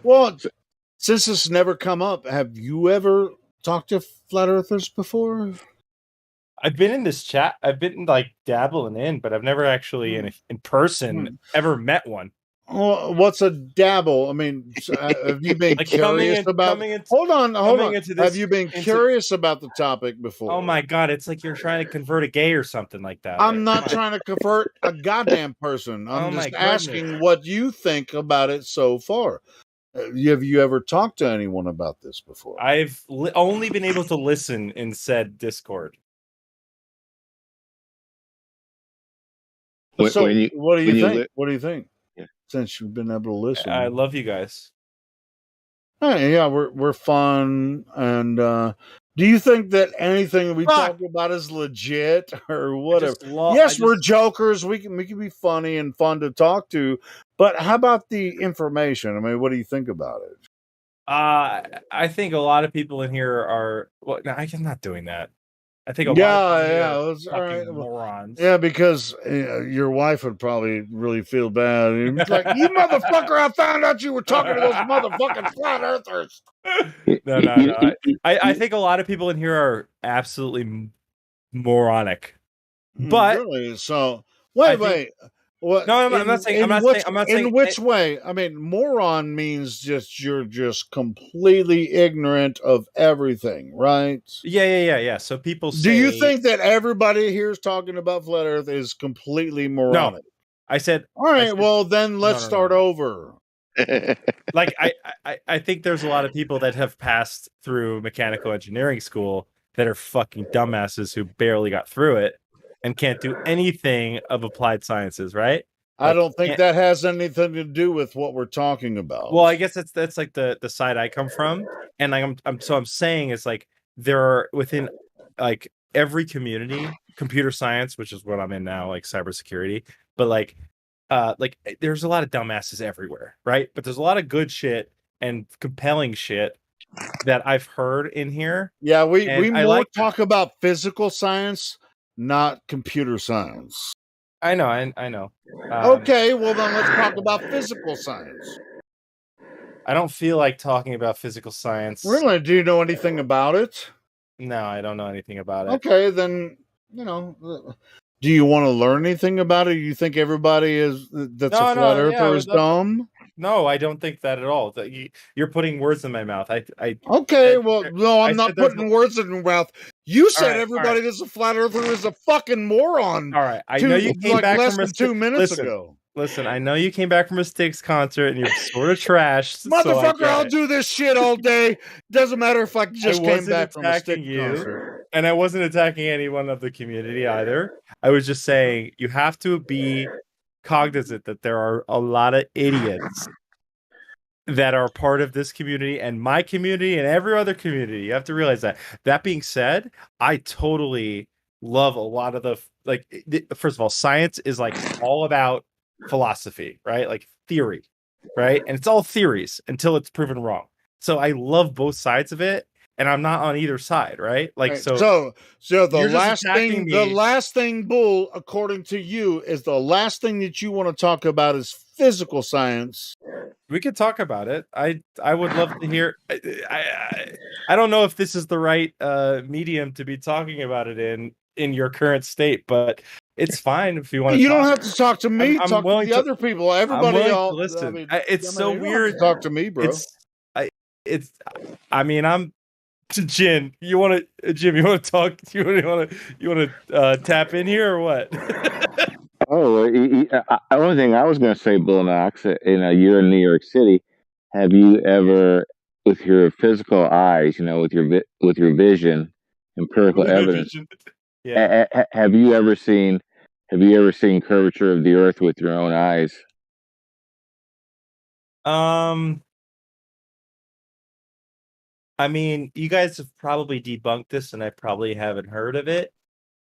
Well, since it's never come up, have you ever talked to flat earthers before? I've been in this chat. I've been like dabbling in, but I've never actually in person ever met one. Well, what's a dabble? I mean, have you been Like curious about? Hold on. Have you been curious about the topic before? Oh my god, it's like you're trying to convert a gay or something like that. I'm not trying to convert a goddamn person. I'm just asking what you think about it so far. Have you ever talked to anyone about this before? I've only been able to listen in said Discord. So, what do you think? What do you think? Yeah. Since you've been able to listen, I love you guys. Hey, yeah, we're fun. And do you think that anything we talk about is legit or whatever? Yes, we're jokers. We can be funny and fun to talk to. But how about the information? I mean, what do you think about it? I think a lot of people in here are. Well, no, I'm not doing that. I think a lot of people are fucking morons. Yeah, because your wife would probably really feel bad. It's like, you motherfucker, I found out you were talking to those motherfucking flat earthers. No. I think a lot of people in here are absolutely moronic. But really, so wait. What? No, I'm not saying. In which way? I mean, moron means you're just completely ignorant of everything, right? Yeah. So people say, do you think that everybody here is talking about flat Earth is completely moronic? No, I said. All right, well then let's start over. Like I think there's a lot of people that have passed through mechanical engineering school that are fucking dumbasses who barely got through it and can't do anything of applied sciences, right? I don't think that has anything to do with what we're talking about. Well, I guess that's like the side I come from, and like I'm saying is like there are within like every community, computer science, which is what I'm in now, like cybersecurity, but like there's a lot of dumbasses everywhere, right? But there's a lot of good shit and compelling shit that I've heard in here. Yeah, we more talk about physical science, not computer science. I know. Okay, well then let's talk about physical science. I don't feel like talking about physical science. Really? Do you know anything about it? No, I don't know anything about it. Okay, then do you want to learn anything about it? You think everybody that's a flat earther is dumb? No, I don't think that at all. You're putting words in my mouth. Okay, well, no, I'm not putting words in your mouth. You said everybody that's a flat earther is a fucking moron. All right, I know you came back less than 2 minutes ago. Listen, I know you came back from a Styx concert and you're sort of trash. Motherfucker, I'll do this shit all day. Doesn't matter if I just came back from a Styx concert. And I wasn't attacking anyone of the community either. I was just saying you have to be cognizant that there are a lot of idiots that are part of this community and my community and every other community. You have to realize that. That being said, I totally love a lot of first of all, science is like all about philosophy, right? Like theory, right? And it's all theories until it's proven wrong. So I love both sides of it, and I'm not on either side, right? Like right. So the last thing, Bull, according to you, is the last thing that you want to talk about is physical science. We could talk about it. I would love to hear. I don't know if this is the right medium to be talking about it in your current state, but it's fine if you want to. You don't have to talk to me. Talk to the other people. Everybody else. Listen. I mean, it's so weird. To talk to me, bro. I'm Jin. You want to, Jim? You want to talk? You want to tap in here or what? The only thing I was going to say, Bill Knox, you're in New York City. Have you ever, with your physical eyes, with your vision, empirical evidence, have you ever seen curvature of the Earth with your own eyes? I mean, you guys have probably debunked this, and I probably haven't heard of it,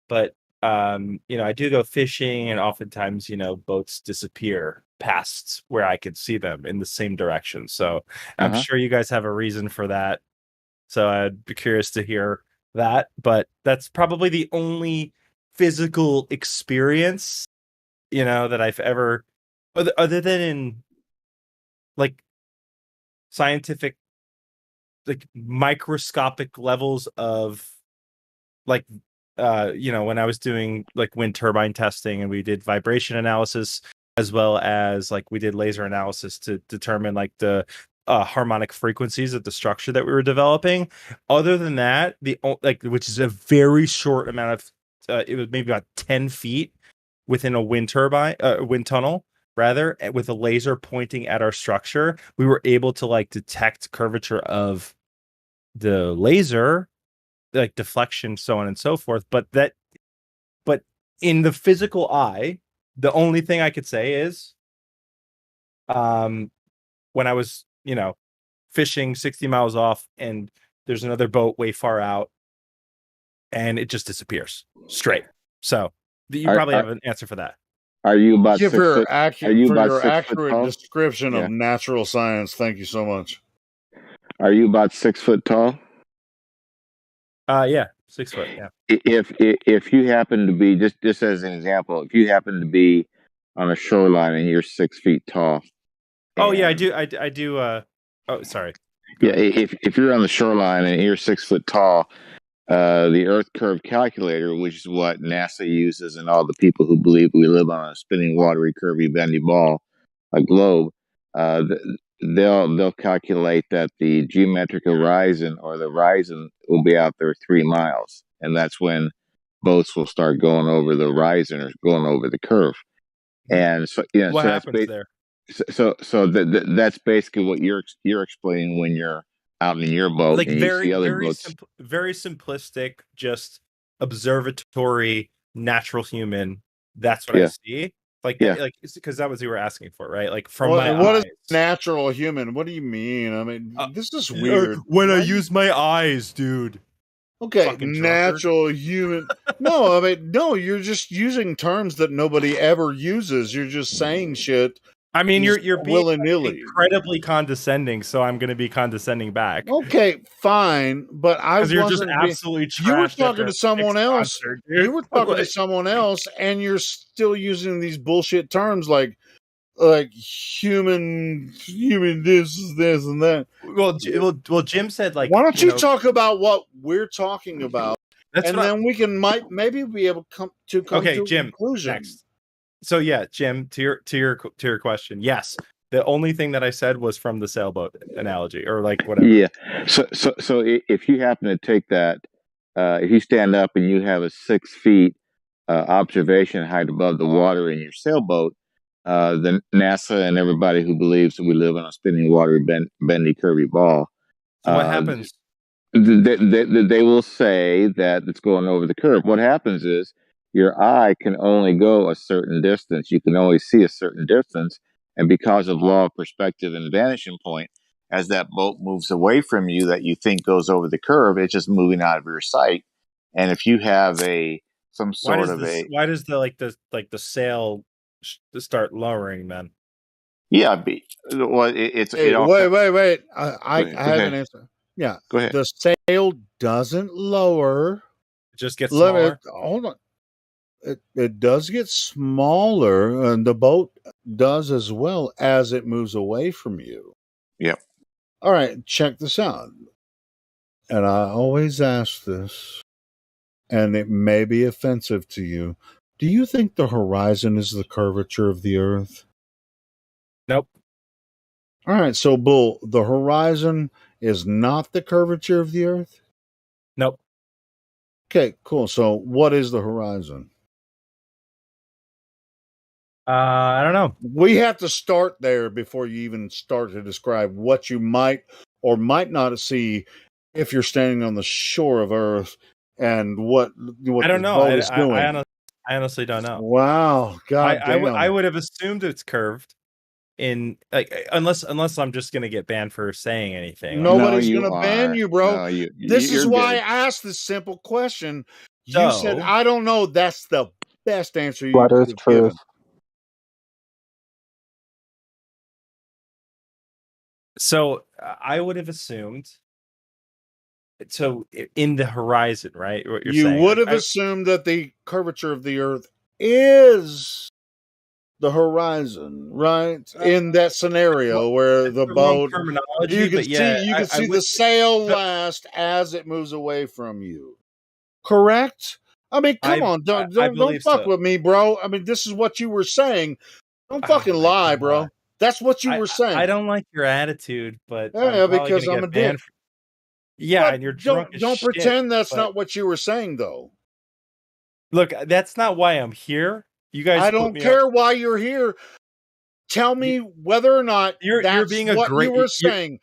but I do go fishing, and oftentimes, boats disappear past where I could see them in the same direction. So I'm sure you guys have a reason for that. So I'd be curious to hear that, but that's probably the only physical experience, that I've ever, other than in like scientific, like microscopic levels of like when I was doing like wind turbine testing, and we did vibration analysis, as well as like we did laser analysis to determine like the harmonic frequencies of the structure that we were developing. Other than that, which is a very short amount of it was maybe about 10 feet within a wind tunnel rather, with a laser pointing at our structure, we were able to like detect curvature of the laser, like deflection, so on and so forth. But in the physical eye, the only thing I could say is, when I was, fishing 60 miles off, and there's another boat way far out, and it just disappears straight. So you probably have an answer for that. Are you about 6 foot? Are you about your accurate description of natural science? Thank you so much. Are you about 6 foot tall? Yeah, 6 foot. Yeah. If you happen to be, just as an example, if you happen to be on a shoreline and you're 6 feet tall. Oh yeah, I do. Oh, sorry. Yeah, if you're on the shoreline and you're 6 foot tall, the Earth curve calculator, which is what NASA uses, and all the people who believe we live on a spinning, watery, curvy, bendy ball, a globe, they'll calculate that the geometric horizon, or the horizon, will be out there 3 miles, and that's when boats will start going over the horizon or going over the curve. And so, what happens there? So that's basically what you're explaining when you're out in your boat, like and you see other boats. Very simplistic, just observatory, natural human. That's what I see. Like because that was what you were asking for, right? Like from my eyes. What is natural human? What do you mean? I mean, this is weird. When I use my eyes, dude. Okay, natural human. No, I mean, no, you're just using terms that nobody ever uses. You're just saying shit. I mean, you're being incredibly condescending, so I'm going to be condescending back. Okay, fine, but you're just absolutely trash. You were talking to someone else. You were talking to someone else, and you're still using these bullshit terms like human this and that. Well, Jim said like. Why don't you talk about what we're talking about, then we can maybe be able to come to a conclusion. Next. So yeah, Jim, to your question, yes. The only thing that I said was from the sailboat analogy, or like whatever. Yeah. So if you happen to take that, if you stand up and you have a 6 feet observation height above the water in your sailboat, then NASA and everybody who believes that we live on a spinning, watery, bendy, curvy ball. So what happens? They will say that it's going over the curve. What happens is, your eye can only go a certain distance. You can only see a certain distance. And because of law of perspective and vanishing point, as that boat moves away from you that you think goes over the curve, it's just moving out of your sight. And if you have why does the sail start lowering then? Yeah, it's wait. I have an answer. Yeah, go ahead. The sail doesn't lower. It just gets smaller. Hold on. It does get smaller, and the boat does as well as it moves away from you. Yep. All right, check this out. And I always ask this, and it may be offensive to you. Do you think the horizon is the curvature of the Earth? Nope. All right, so Bull, the horizon is not the curvature of the Earth? Nope. Okay, cool. So what is the horizon? I don't know. We have to start there before you even start to describe what you might or might not see if you're standing on the shore of Earth, and what I don't know. boat is doing. I honestly don't know. Wow, God damn. I would have assumed it's curved. Unless I'm just gonna get banned for saying anything. Nobody's gonna ban you, bro. No, this is why I asked this simple question. You said I don't know. That's the best answer you could have given. So I would have assumed. So in the horizon, right? What you're saying? You would have assumed that the curvature of the Earth is the horizon, right? In that scenario where the boat, terminology, you can but yeah, see, you can see the sail last as it moves away from you. Correct? I mean, come on, don't fuck with me, bro. I mean, this is what you were saying. Don't fucking lie, bro. That's what you were saying. I don't like your attitude, but yeah, because I'm a dick. Yeah, but and you're drunk. Don't pretend that's not what you were saying, though. Look, that's not why I'm here. You guys, I don't care why you're here. Tell me whether or not you're being what you were saying.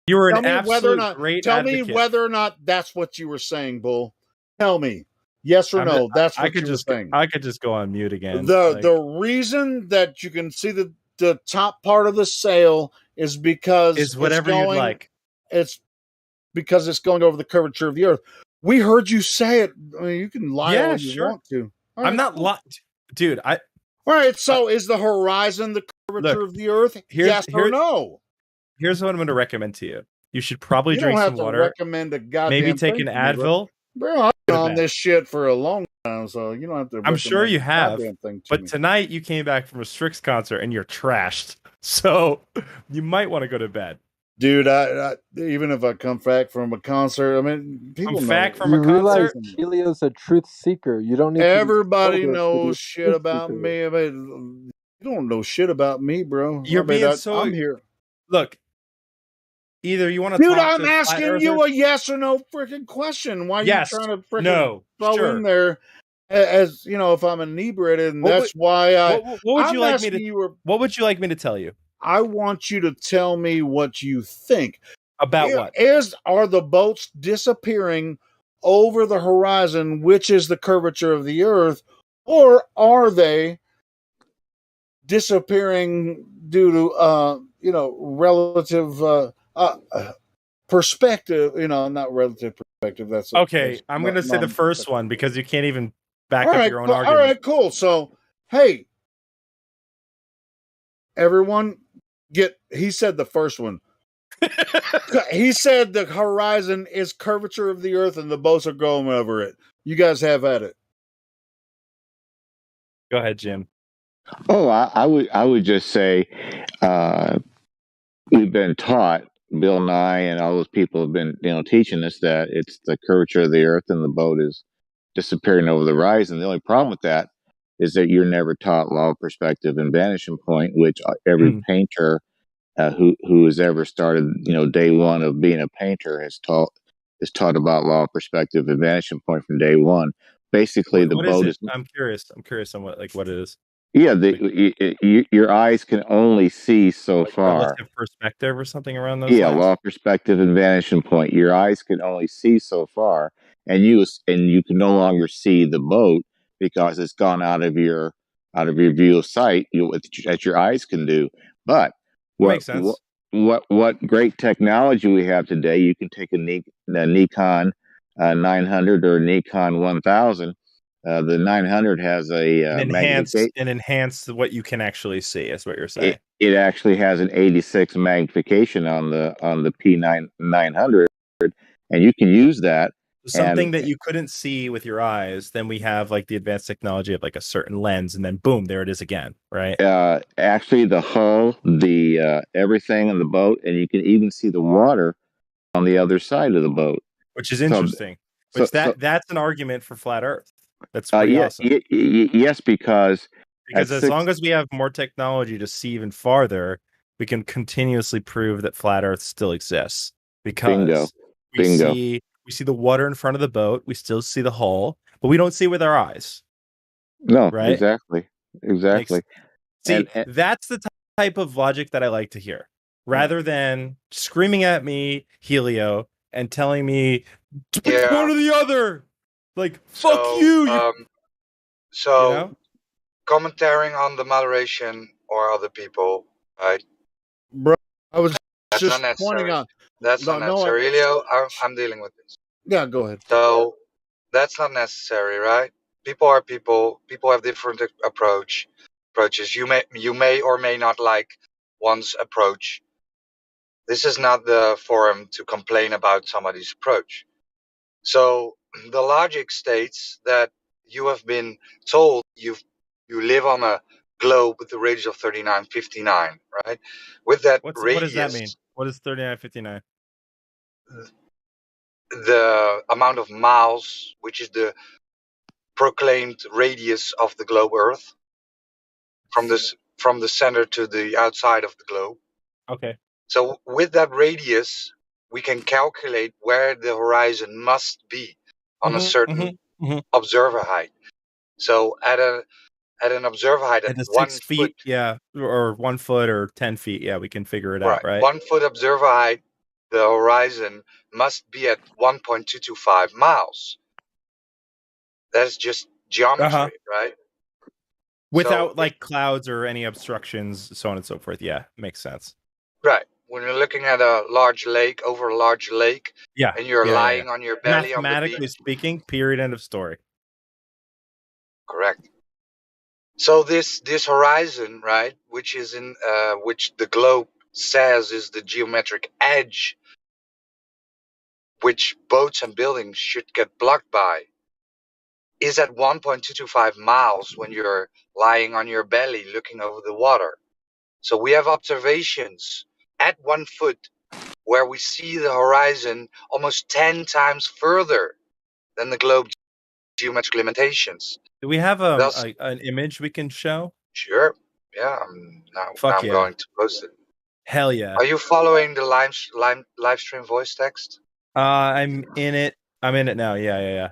You were an absolute great advocate. Tell me whether or not that's what you were saying, Bull. Tell me, yes or no. That's what you were saying. I could just go on mute again. The reason that you can see the top part of the sail is because it's whatever you like. It's because it's going over the curvature of the earth. We heard you say it. I mean, you can lie all you want to. Right, I'm not lying, dude. All right. So, is the horizon the curvature of the earth? Yes or no? Here's what I'm going to recommend to you. You should probably drink some water. Recommend a goddamn maybe take an Advil. Bro, I've been on this shit for a long time, so you don't have to. I'm sure you have. But tonight you came back from a Strix concert and you're trashed. So you might want to go to bed. Dude, I even if I come back from a concert, I mean, people know. Back from a concert. Helio's a truth seeker. You don't need. Everybody knows shit about me. I mean, you don't know shit about me, bro. You're being I'm here. Look, either you want to. Dude, I'm asking you a yes or no freaking question. Why are you trying to freaking throw in there? As you know, if I'm inebriated, and that's why I. What would you like me to? What would you like me to tell you? I want you to tell me what you think. About what? Are the boats disappearing over the horizon, which is the curvature of the earth, or are they disappearing due to relative perspective? Not relative perspective. That's okay. I'm going to say the first one because you can't even back up your own argument. All right, cool. So, hey, everyone. He said the first one. He said the horizon is curvature of the earth and the boats are going over it. You guys have at it. Go ahead, Jim. Oh, I would just say we've been taught, Bill Nye and all those people have been teaching us that it's the curvature of the earth and the boat is disappearing over the horizon. The only problem with that is that you're never taught law of perspective and vanishing point, which every painter who has ever started, day one of being a painter is taught about law of perspective and vanishing point from day one. Basically, the boat is. I'm curious on what it is. Yeah, your eyes can only see so far. Relative perspective or something around those. Yeah, lines? law of perspective and vanishing point. Your eyes can only see so far, and you can no longer see the boat because it's gone out of your view of sight. That your eyes can do. But makes sense. What great technology we have today? You can take a Nikon 900 or a Nikon 1000. The 900 has enhance what you can actually see. Is what you're saying. It actually has an 86 magnification on the P900, and you can use that. Something that you couldn't see with your eyes. Then we have like the advanced technology of like a certain lens, and then boom, there it is again, right? Actually, the hull, the everything in the boat, and you can even see the water on the other side of the boat, which is interesting. That's an argument for flat Earth. That's pretty awesome. Yes, because as long as we have more technology to see even farther, we can continuously prove that flat Earth still exists. Because we see the water in front of the boat, we still see the hull, but we don't see it with our eyes. No, right? Exactly. That's the type of logic that I like to hear, rather than screaming at me, Helio, and telling me one or the other. Like, fuck you. Commentating on the moderation or other people, right? Bro, I was That's just not necessary. pointing out. That's not necessary. Helio, I'm dealing with this. Yeah, go ahead. So, that's not necessary, right? People are people. People have different approaches. You may or may not like one's approach. This is not the forum to complain about somebody's approach. So the logic states that you have been told you live on a globe with the radius of 3959, right? With that what radius, does that mean? What is 3959? The amount of miles, which is the proclaimed radius of the globe Earth, from the center to the outside of the globe. Okay. So with that radius, we can calculate where the horizon must be on a certain observer height. So at an observer height at 1 feet, foot, yeah, or 1 foot or 10 feet, yeah, we can figure it out, right? 1 foot observer height, the horizon must be at 1.225 miles. That's just geometry, right? Without like clouds or any obstructions, so on and so forth. Yeah, makes sense. Right. When you're looking at a large lake, over a large lake, yeah, and you're lying on your belly on the beach. Mathematically speaking, period, end of story. Correct. So this horizon, right, which is in which the globe says is the geometric edge, which boats and buildings should get blocked by, is at 1.225 miles when you're lying on your belly looking over the water. So we have observations at 1 foot where we see the horizon almost 10 times further than the globe's geometric limitations. Do we have an image we can show? Sure. Yeah. Now I'm going to post it. Hell yeah. Are you following the live stream voice text? I'm in it. I'm in it now. Yeah.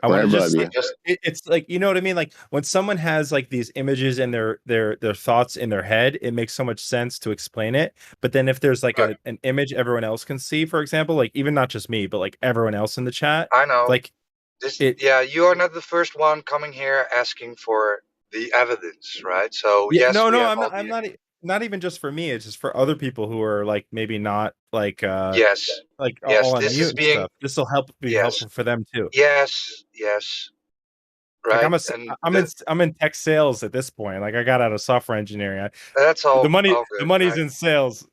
I want to it's like, you know what I mean? Like when someone has like these images and their thoughts in their head, it makes so much sense to explain it. But then if there's like an image everyone else can see, for example, like even not just me, but like everyone else in the chat. I know. Like you are not the first one coming here asking for the evidence, right? So yes, I'm not even just for me, it's just for other people who are like maybe not like all on mute and stuff. This will be helpful for them too. Yes. Right. Like I'm in tech sales at this point. Like I got out of software engineering. That's all. The money's right? in sales.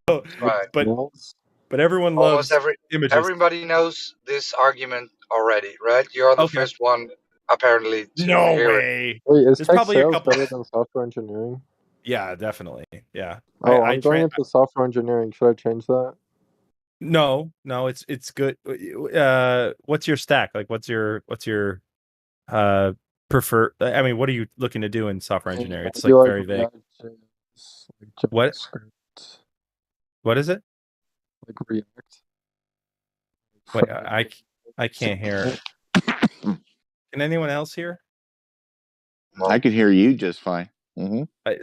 So, right. But everyone loves images. Everybody knows this argument already, right? You're the first one apparently to hear it. Wait, is There's tech probably sales better than software engineering? Yeah, definitely. Yeah. Oh, I'm going into software engineering. Should I change that? No, it's good. What's your stack? Like what's your prefer? I mean, what are you looking to do in software engineering? It's like very vague. What is it? Like React. Wait, I can't hear. Can anyone else hear? I could hear you just fine.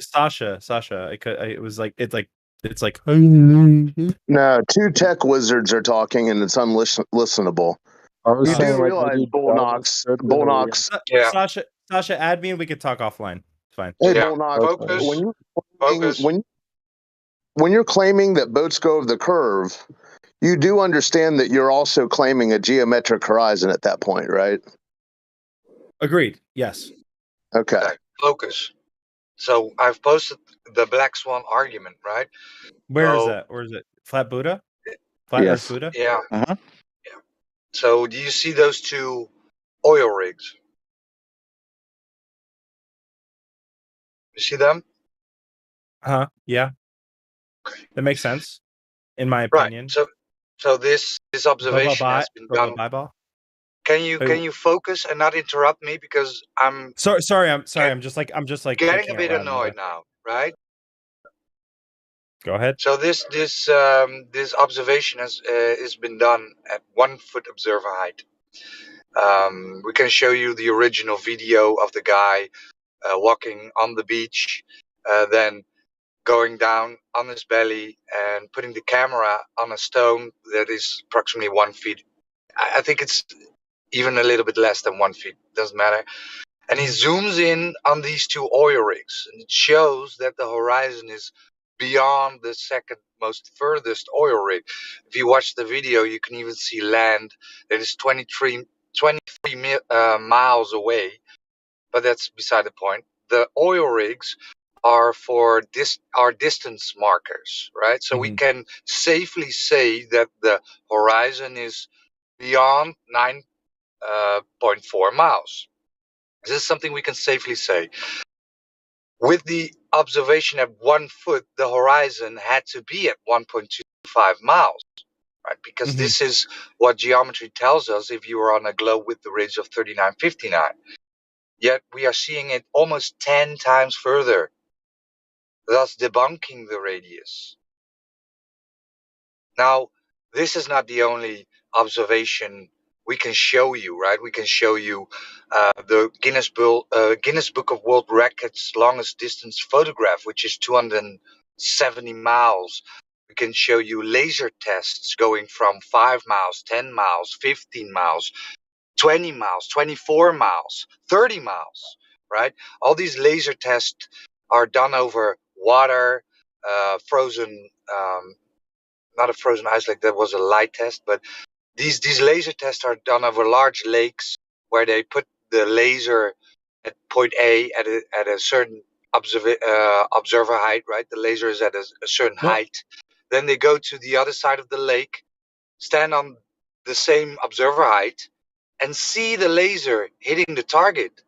Sasha, it was like it's like no, two tech wizards are talking and it's unlistenable. You do realize Bullnox. Yeah. Sasha, add me and we could talk offline. It's fine. Hey, Bullnox, when you're claiming that boats go over the curve, you do understand that you're also claiming a geometric horizon at that point, right? Agreed. Yes. Okay. Focus. So I've posted the Black Swan argument, right? Where is that? Where is it? Flat Buddha? Flat Earth Buddha? Yeah. Yeah. So do you see those two oil rigs? You see them? Yeah. That makes sense, in my opinion. Right. So this observation has been done. Can you focus and not interrupt me because I'm sorry. I'm just like getting a bit annoyed now, right? Go ahead. So this observation has been done at 1 foot observer height. We can show you the original video of the guy walking on the beach, then going down on his belly and putting the camera on a stone that is approximately 1 feet. I think it's even a little bit less than 1 feet. Doesn't matter. And he zooms in on these two oil rigs, and it shows that the horizon is beyond the second most furthest oil rig. If you watch the video, you can even see land that is 23 miles away, but that's beside the point. The oil rigs are for distance markers, right? So we can safely say that the horizon is beyond 9.4 miles. This is something we can safely say. with the observation at 1 foot, the horizon had to be at 1.25 miles, right? Because this is what geometry tells us if you are on a globe with the radius of 3959. Yet we are seeing it almost 10 times further, thus debunking the radius. Now, this is not the only observation we can show you, right? We can show you the Guinness Book of World Records longest distance photograph, which is 270 miles. We can show you laser tests going from 5 miles, 10 miles, 15 miles, 20 miles, 24 miles, 30 miles, right? All these laser tests are done over water, frozen, not a frozen ice lake, that was a light test, but these laser tests are done over large lakes where they put the laser at point A at a certain observer height, right? The laser is at a certain height. Then they go to the other side of the lake, stand on the same observer height, and see the laser hitting the target.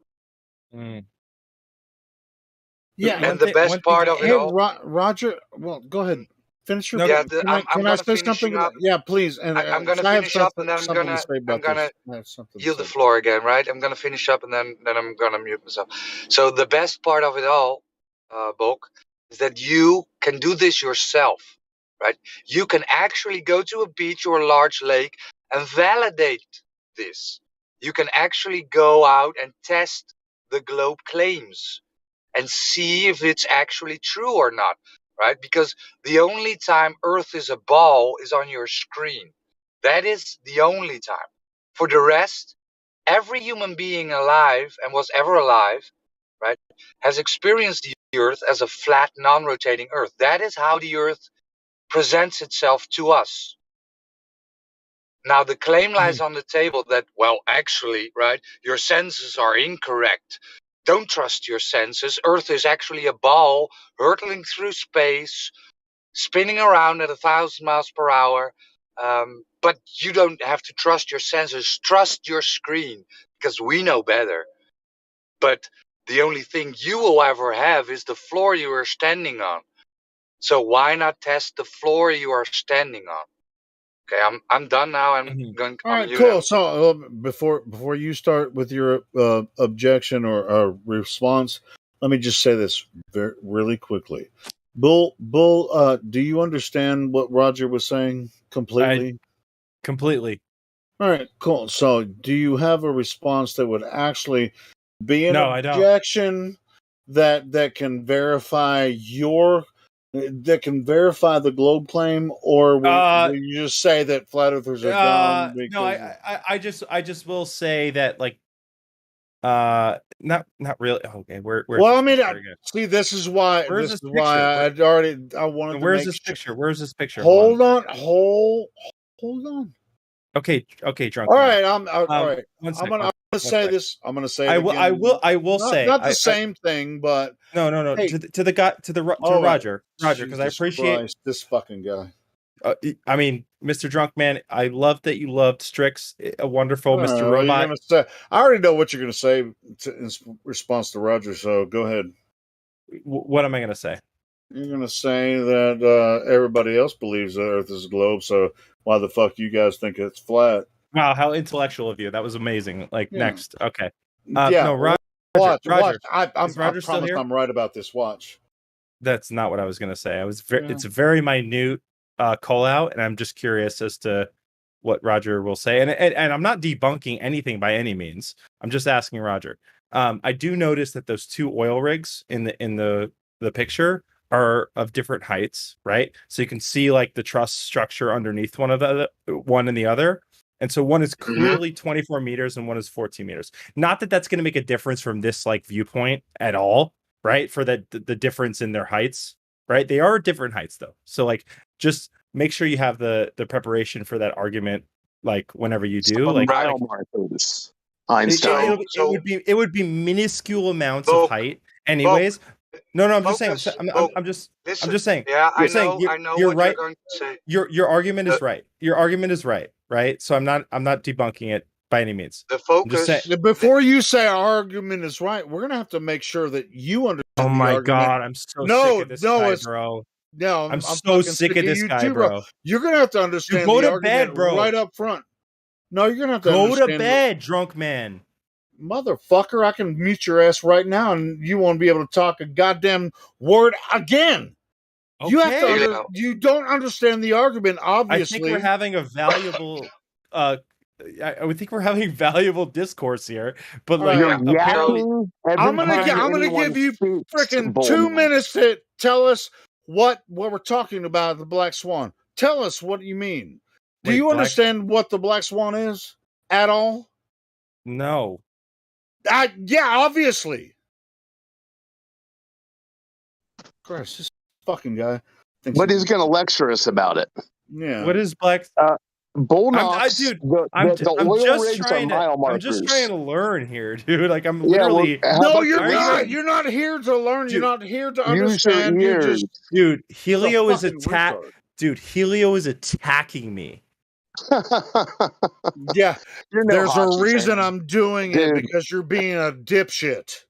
Yeah, and the best part of it all. Roger, well, go ahead. Finish your. Yeah, can I say something? Yeah, please. And I'm going to finish up, and then I'm going to yield the floor again, right? I'm going to finish up, and then I'm going to mute myself. So the best part of it all, Bulk, is that you can do this yourself, right? You can actually go to a beach or a large lake and validate this. You can actually go out and test the globe claims and see if it's actually true or not, right? Because the only time Earth is a ball is on your screen. That is the only time. For the rest, every human being alive and was ever alive, right, has experienced the Earth as a flat, non-rotating Earth. That is how the Earth presents itself to us. Now, the claim lies on the table that, well, actually, right, your senses are incorrect. Don't trust your senses. Earth is actually a ball hurtling through space, spinning around at 1,000 miles per hour. But you don't have to trust your senses. Trust your screen, because we know better. But the only thing you will ever have is the floor you are standing on. So why not test the floor you are standing on? Okay, I'm done now. I'm going. All right, cool. So before you start with your objection or response, let me just say this really quickly. Bull, do you understand what Roger was saying completely? Completely. All right, cool. So do you have a response that would actually be an objection that can verify that can verify the globe claim, or will you just say that flat earthers are dumb? No, I just will say that, like, not really. Okay, where's well, I mean, see, this is why I wanted. Where's this picture? Where's this picture? Hold on. Okay, drunk. All right, all right. I'm gonna say this. I'm gonna say. I will say not the same thing, but no. Hey, to Roger, because I appreciate Christ, this fucking guy. I mean, Mr. Drunk Man, I love that you loved Strix, a wonderful Mr. Robot. I already know what you're going to say in response to Roger, so go ahead. What am I going to say? You're going to say that everybody else believes the Earth is a globe, so why the fuck you guys think it's flat? Wow, how intellectual of you. That was amazing. Like, next. Okay. No, Roger. Watch. I Roger still here? I'm right about this. Watch. That's not what I was going to say. It's a very minute call out, and I'm just curious as to what Roger will say. And I'm not debunking anything by any means. I'm just asking Roger. I do notice that those two oil rigs in the picture are of different heights, right? So you can see like the truss structure underneath one and the other. And so one is clearly 24 meters and one is 14 meters. Not that that's going to make a difference from this like viewpoint at all, right? For the difference in their heights, right? They are different heights though. So like just make sure you have the preparation for that argument, like whenever you do. Einstein. It would be minuscule amounts of height, anyways. No, I'm just saying. I'm just saying. Yeah, I know. You're what right. You're going to say. Your argument is right. Your argument is right. Right. So I'm not debunking it by any means. The focus. Before you say our argument is right, we're gonna have to make sure that you understand Oh my argument. God, I'm so sick of this guy, bro. No, I'm so sick of this guy, too, bro. You're gonna have to understand go the to argument bed, bro. right up front. No, you're gonna have to go to understand bed, drunk man. Motherfucker, I can mute your ass right now and you won't be able to talk a goddamn word again. Okay. You have to you don't understand the argument, obviously. I think we're having a valuable I would think we're having valuable discourse here, but like apparently I'm gonna give you freaking 2 minutes to tell us what we're talking about, the Black Swan. Tell us what you mean. Do you understand what the Black Swan is at all? No. Yeah, obviously. Christ, this fucking guy. But he's going to lecture us about it. Yeah. What is Black? Bull knocks. I'm just trying to learn here, dude. Like I'm literally. No, you're not. You're not here to learn. Dude, you're not here to understand. Dude, Helio is Helio is attacking me. Yeah, there's a reason I'm doing it because you're being a dipshit.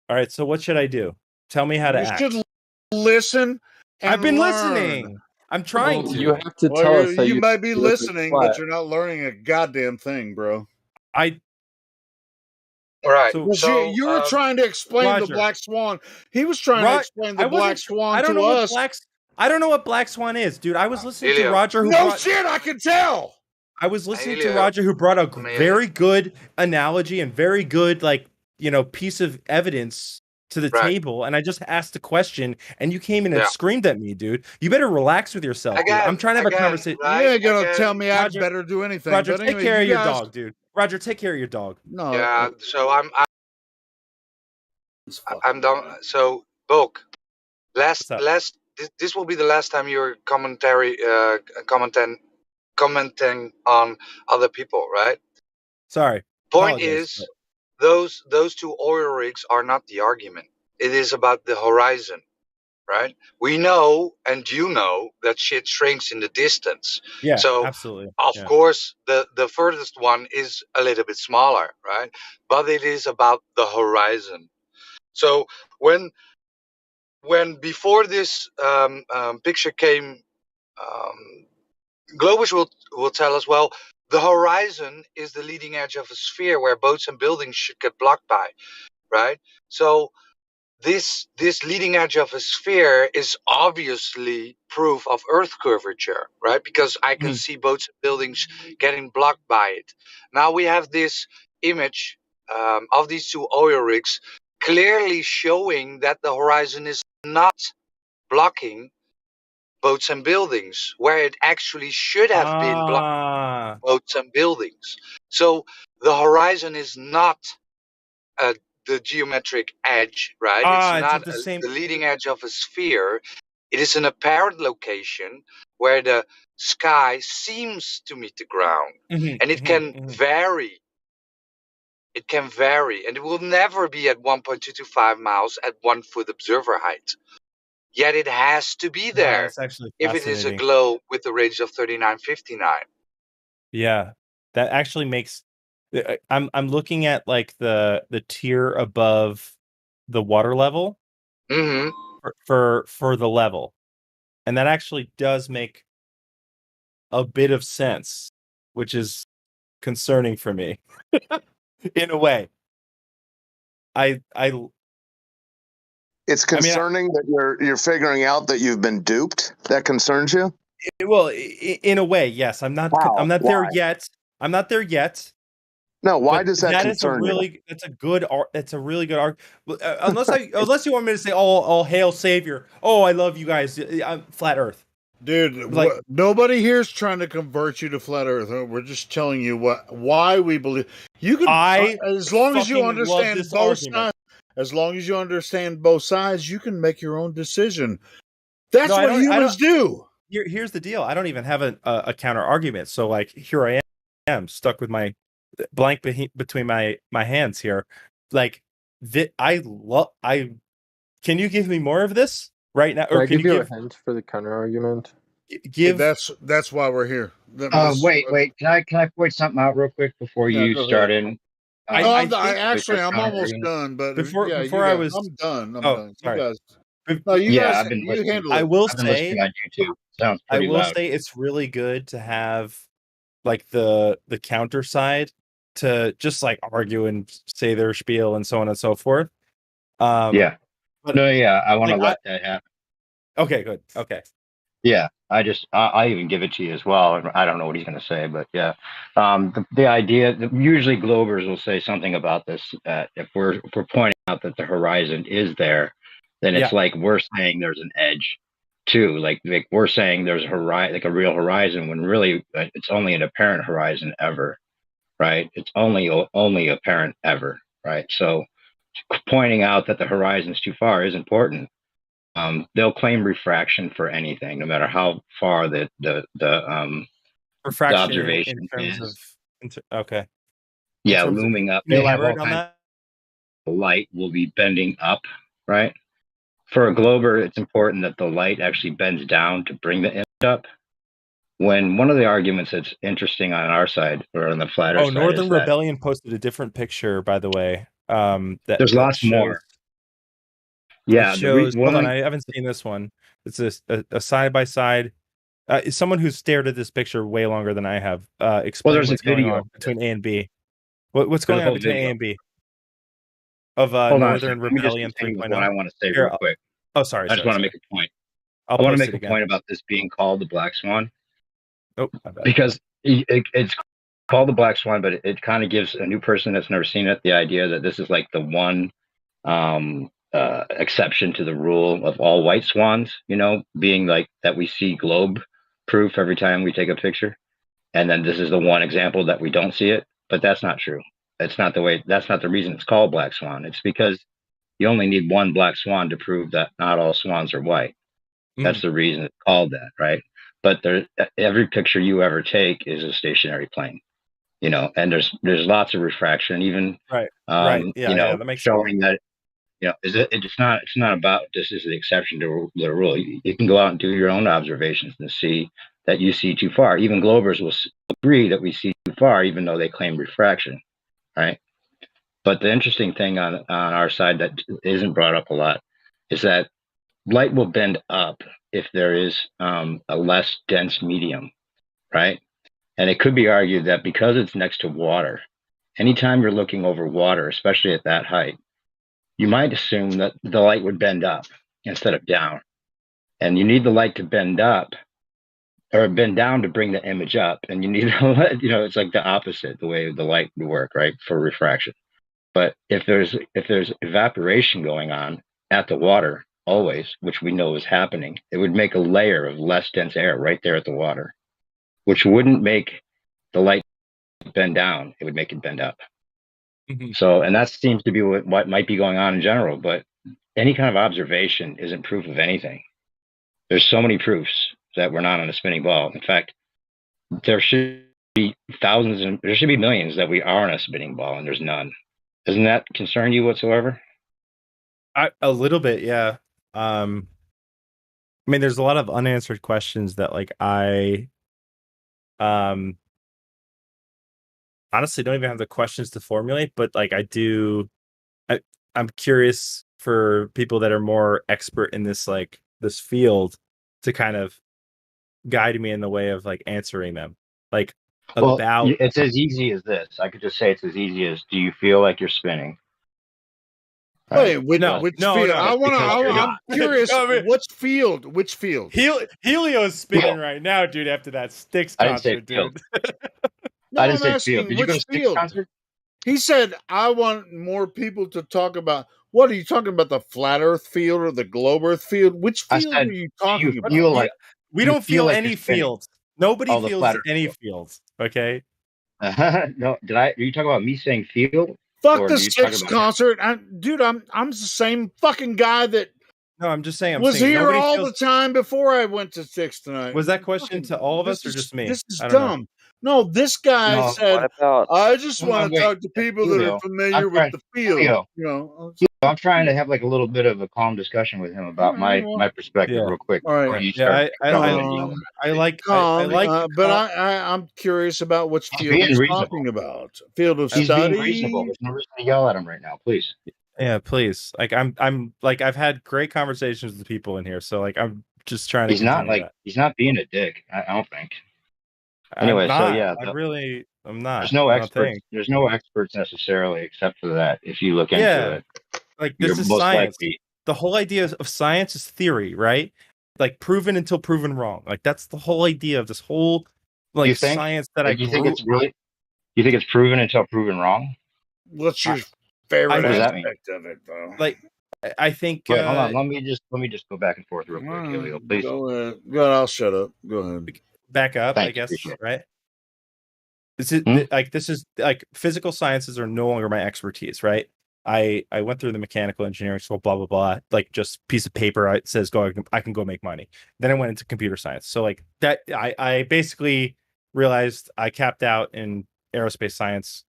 All right, so what should I do? Tell me how to act. You should listen. I've been listening. I'm trying to. You have to tell us. You might be listening, but you're not learning a goddamn thing, bro. All right. So you were trying to explain the Black Swan. He was trying to explain the Black Swan to us. I don't know what Black Swan is, dude. I was listening to Roger. Shit, I can tell. I was listening to Roger, who brought a very good analogy and very good, piece of evidence to the table, and I just asked a question, and you came in and screamed at me, dude. You better relax with yourself, dude. I'm trying to have a conversation. You ain't gonna tell me I better do anything. Roger, take care of your dog, dude. Roger, take care of your dog. No. Yeah. So I'm done. So Bulk, this will be the last time you're commenting on other people, right? Sorry. Point is, those two oil rigs are not the argument. It is about the horizon, right? We know, and you know, that shit shrinks in the distance. Yeah, so absolutely. Of course, the furthest one is a little bit smaller, right? But it is about the horizon. So when before this picture came, Globus will tell us, well, the horizon is the leading edge of a sphere where boats and buildings should get blocked by, right? So this leading edge of a sphere is obviously proof of Earth curvature, right? Because I can see boats and buildings getting blocked by it. Now we have this image of these two oil rigs clearly showing that the horizon is not blocking boats and buildings, where it actually should have been blocking boats and buildings. So the horizon is not the geometric edge, right? It's not the leading edge of a sphere. It is an apparent location where the sky seems to meet the ground. And it can vary. It can vary. And it will never be at 1.225 miles at 1 foot observer height. Yet it has to be there if it is a globe with a range of 3959. Yeah, that actually makes. I'm looking at like the tier above the water level for the level, and that actually does make a bit of sense, which is concerning for me in a way. It's concerning that you're figuring out that you've been duped. That concerns you? Well, in a way, yes. I'm not there yet. I'm not there yet. No, why does that concern you? That's a really good argument. Unless you want me to say, "Oh, hail Savior! Oh, I love you guys. I'm flat Earth." Dude, nobody here is trying to convert you to flat Earth. We're just telling you why we believe you can. As long as you understand both sides. As long as you understand both sides, you can make your own decision. That's what humans do. Here's the deal. I don't even have a counter argument. So like here I am stuck with my blank between my hands here. Like can you give me more of this right now? Or can you give a hint for the counter argument? That's why we're here. Wait. Can I point something out real quick before you start in? I'm almost done, but before I'm done. I'm done. Sorry. You guys, I've been listening. handle it. I will I've been listening on YouTube. Sounds pretty loud. say it's really good to have like the counter side to just like argue and say their spiel and so on and so forth. But, I want to let that happen. Okay, good. Okay. Yeah, I even give it to you as well. I don't know what he's going to say, but yeah, the idea that usually Globers will say something about this. If we're pointing out that the horizon is there, then it's like we're saying there's an edge too. Like we're saying there's a horizon, like a real horizon, when really it's only an apparent horizon ever, right? It's only apparent ever, right? So pointing out that the horizon's too far is important. They'll claim refraction for anything, no matter how far the refraction observation in terms is. Okay. Yeah, looming up. Can you elaborate on that? The light will be bending up, right? For a glober, it's important that the light actually bends down to bring the image up. When one of the arguments that's interesting on our side or on the flat Earth side, Northern Rebellion posted a different picture, by the way. There's lots more. Yeah, it shows. Hold on, I haven't seen this one. It's a side by side. Someone who stared at this picture way longer than I have. Explain what's going on between A and B. What's going on between A and B? Of Northern Rebellion 3.0. What I want to say real quick. Oh, sorry. I just want to make a point. I want to make a point about this being called the Black Swan. Oh, my bad. Because it's called the Black Swan, but it kind of gives a new person that's never seen it the idea that this is like the one exception to the rule of all white swans, being like that we see globe proof every time we take a picture. And then this is the one example that we don't see it, but that's not true. That's not the reason it's called Black Swan. It's because you only need one black swan to prove that not all swans are white. That's the reason it's called that, right? But every picture you ever take is a stationary plane, and there's lots of refraction, even right. That makes showing sense. That it's not about this is the exception to the rule. You can go out and do your own observations and see that you see too far. Even Globers will agree that we see too far, even though they claim refraction, right? But the interesting thing on our side that isn't brought up a lot is that light will bend up if there is a less dense medium, right? And it could be argued that because it's next to water, anytime you're looking over water, especially at that height, you might assume that the light would bend up instead of down. And you need the light to bend up or bend down to bring the image up. And you need, it's like the opposite, the way the light would work, right, for refraction. But if there's evaporation going on at the water always, which we know is happening, it would make a layer of less dense air right there at the water, which wouldn't make the light bend down. It would make it bend up. So, and that seems to be what might be going on in general, but any kind of observation isn't proof of anything. There's so many proofs that we're not on a spinning ball. In fact, there should be thousands and there should be millions that we are on a spinning ball, and there's none. Doesn't that concern you whatsoever? A little bit, yeah. I mean, there's a lot of unanswered questions that like I honestly don't even have the questions to formulate, but like I'm curious for people that are more expert in this field to kind of guide me in the way of like answering them. Like it's as easy as this. I could just say it's as easy as, do you feel like you're spinning? Wait, which field? I'm curious. Which field? Helio's spinning right now, dude. After that Styx concert, dude. I didn't say field. Did you go to Styx concert? He said, "I want more people to talk about." What are you talking about? The flat Earth field or the globe Earth field? Which field are you talking about? We don't feel any fields. Nobody feels any fields. Okay. No, are you talking about me saying field? Fuck the Styx concert, dude. I'm the same fucking guy that. No, I'm just saying. Was here all the time before I went to Styx tonight. Was that question to all of us or just me? This is dumb. No, this guy said, "I just want to talk to people that are familiar with the field." I'm trying to have like a little bit of a calm discussion with him about my perspective real quick. All right. You start I like but I'm curious about which he's field being he's reasonable. talking about. Field of He's study. being reasonable. There's no reason to yell at him right now, please. Yeah, please. Like I'm like I've had great conversations with the people in here, so like I'm just trying to. He's not like he's not being a dick. I don't think. Anyway, so yeah, I'm not. There's no experts. There's no experts necessarily, except for that. If you look into it, like this is science. The whole idea of science is theory, right? Like proven until proven wrong. Like that's the whole idea of this whole science that you think it's really. You think it's proven until proven wrong? What's your favorite aspect of it, though? Like, I think. Wait, hold on. Let me just go back and forth real quick, Helio, please. Go ahead. I'll shut up. Go ahead. Back up, I guess. Right. This is like physical sciences are no longer my expertise, right? I went through the mechanical engineering school, blah blah blah. Like just piece of paper. It says I can go make money. Then I went into computer science. So like that, I basically realized I capped out in aerospace science.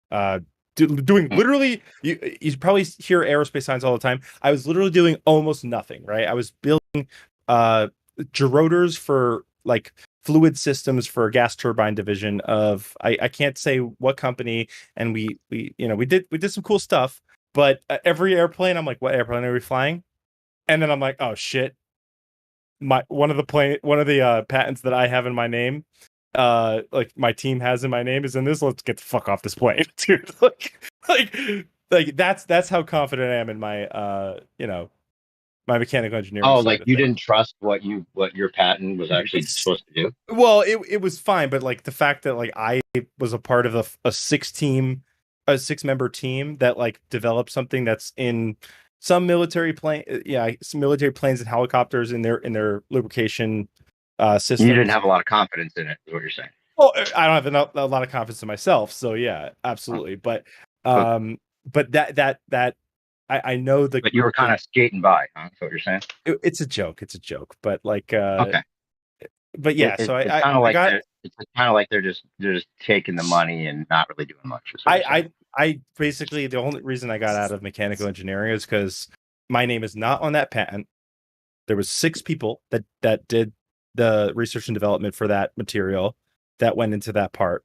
Doing literally, you probably hear aerospace science all the time. I was literally doing almost nothing. Right, I was building gerotors for like fluid systems for a gas turbine division of I can't say what company, and we did some cool stuff. But every airplane, I'm like, what airplane are we flying? And then I'm like, oh shit, one of the patents that I have in my name, like my team has in my name is in this. Let's get the fuck off this plane, dude. like that's how confident I am in my my mechanical engineering. Oh, like you didn't trust what your patent was actually supposed to do? Well, it was fine, but like the fact that like I was a part of a 6-member team that like developed something that's in some military planes and helicopters in their lubrication system. You didn't have a lot of confidence in it, is what you're saying. Well, I don't have a lot of confidence in myself, so yeah, absolutely. But that. I know but you were kind of skating by, huh? That's what you're saying. It's a joke. But like, okay. But yeah, it's kind of like they're just taking the money and not really doing much. I basically the only reason I got out of mechanical engineering is because my name is not on that patent. There was 6 people that did the research and development for that material that went into that part,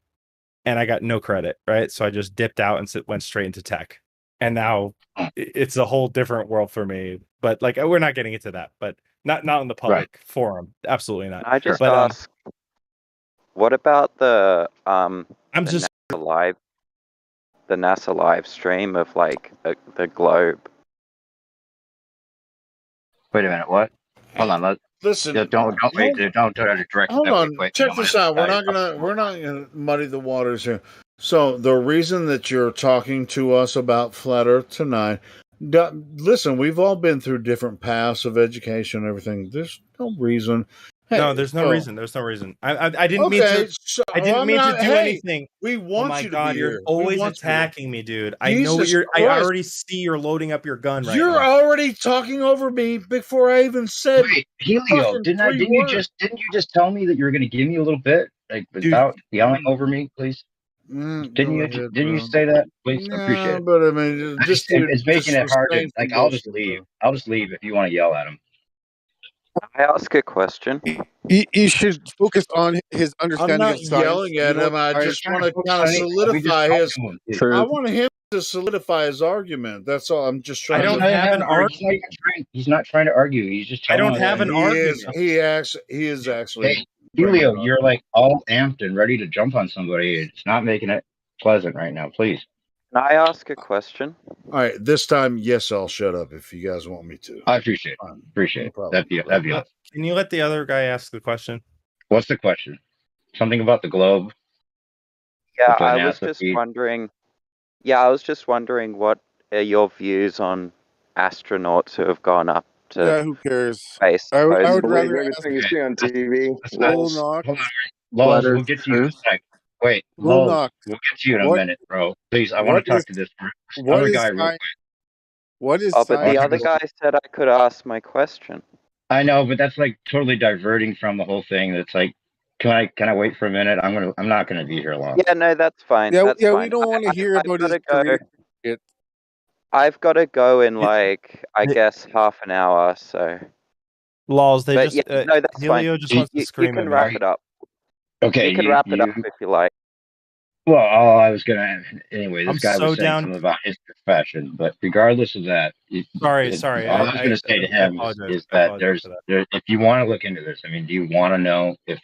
and I got no credit. Right, so I just dipped out and went straight into tech. And now it's a whole different world for me. But like, we're not getting into that. But not in the public forum. Absolutely not. I just ask, what about the NASA live stream of like the globe? Wait a minute. What? Hold on. Listen. Don't wait. Don't direct. Hold on. Check this out. We're not gonna muddy the waters here. So the reason that you're talking to us about Flat Earth tonight, listen, we've all been through different paths of education and everything. There's no reason. Hey, no, there's no reason. There's no reason. I didn't mean to. I didn't mean to do anything. We want you to be you're here. always attacking me, dude. I know what you're. I already see you're loading up your gun right now. You're already talking over me before I even said. Wait, Helio, didn't you just tell me that you were going to give me a little bit, like without yelling over me, please? Didn't you say that? Please, I appreciate it. But I mean, it's making it hard to like. I'll just leave. I'll just leave if you want to yell at him. I ask a question. He should focus on his understanding I'm not of science. yelling at him. I just want to kind of solidify his. I want him to solidify his argument. That's all. I'm just trying. I don't have an argument. He's not trying to argue. He's just. I don't have an argument. He is actually. Hey, Helio, you're like all amped and ready to jump on somebody. It's not making it pleasant right now. Please. Can I ask a question? All right, this time, yes, I'll shut up if you guys want me to. I appreciate it. Appreciate it. That'd be awesome. Can you let the other guy ask the question? What's the question? Something about the globe? Yeah, I was just wondering. Yeah, I was just wondering what are your views on astronauts who have gone up to. Yeah, who cares? Space. I would rather anything you see on TV. We'll get to you in a sec. Wait, we'll get to you in a minute, bro. Please, I want to talk to this other guy real quick. What is? Oh, but the other guy said I could ask my question. I know, but that's like totally diverting from the whole thing. That's like, can I wait for a minute? I'm not gonna be here long. Yeah, no, that's fine. Yeah, that's fine. We don't want to hear about his career. I've got to go in I guess half an hour. So. Laws. They but just no, that's Helio fine. just wants to scream. You can wrap it up. Okay, you can wrap it up if you like. Well, all I was gonna anyway. This guy so was saying down. something about his profession, but regardless of that, sorry. All I was going to say to him is that if you want to look into this, I mean, do you want to know if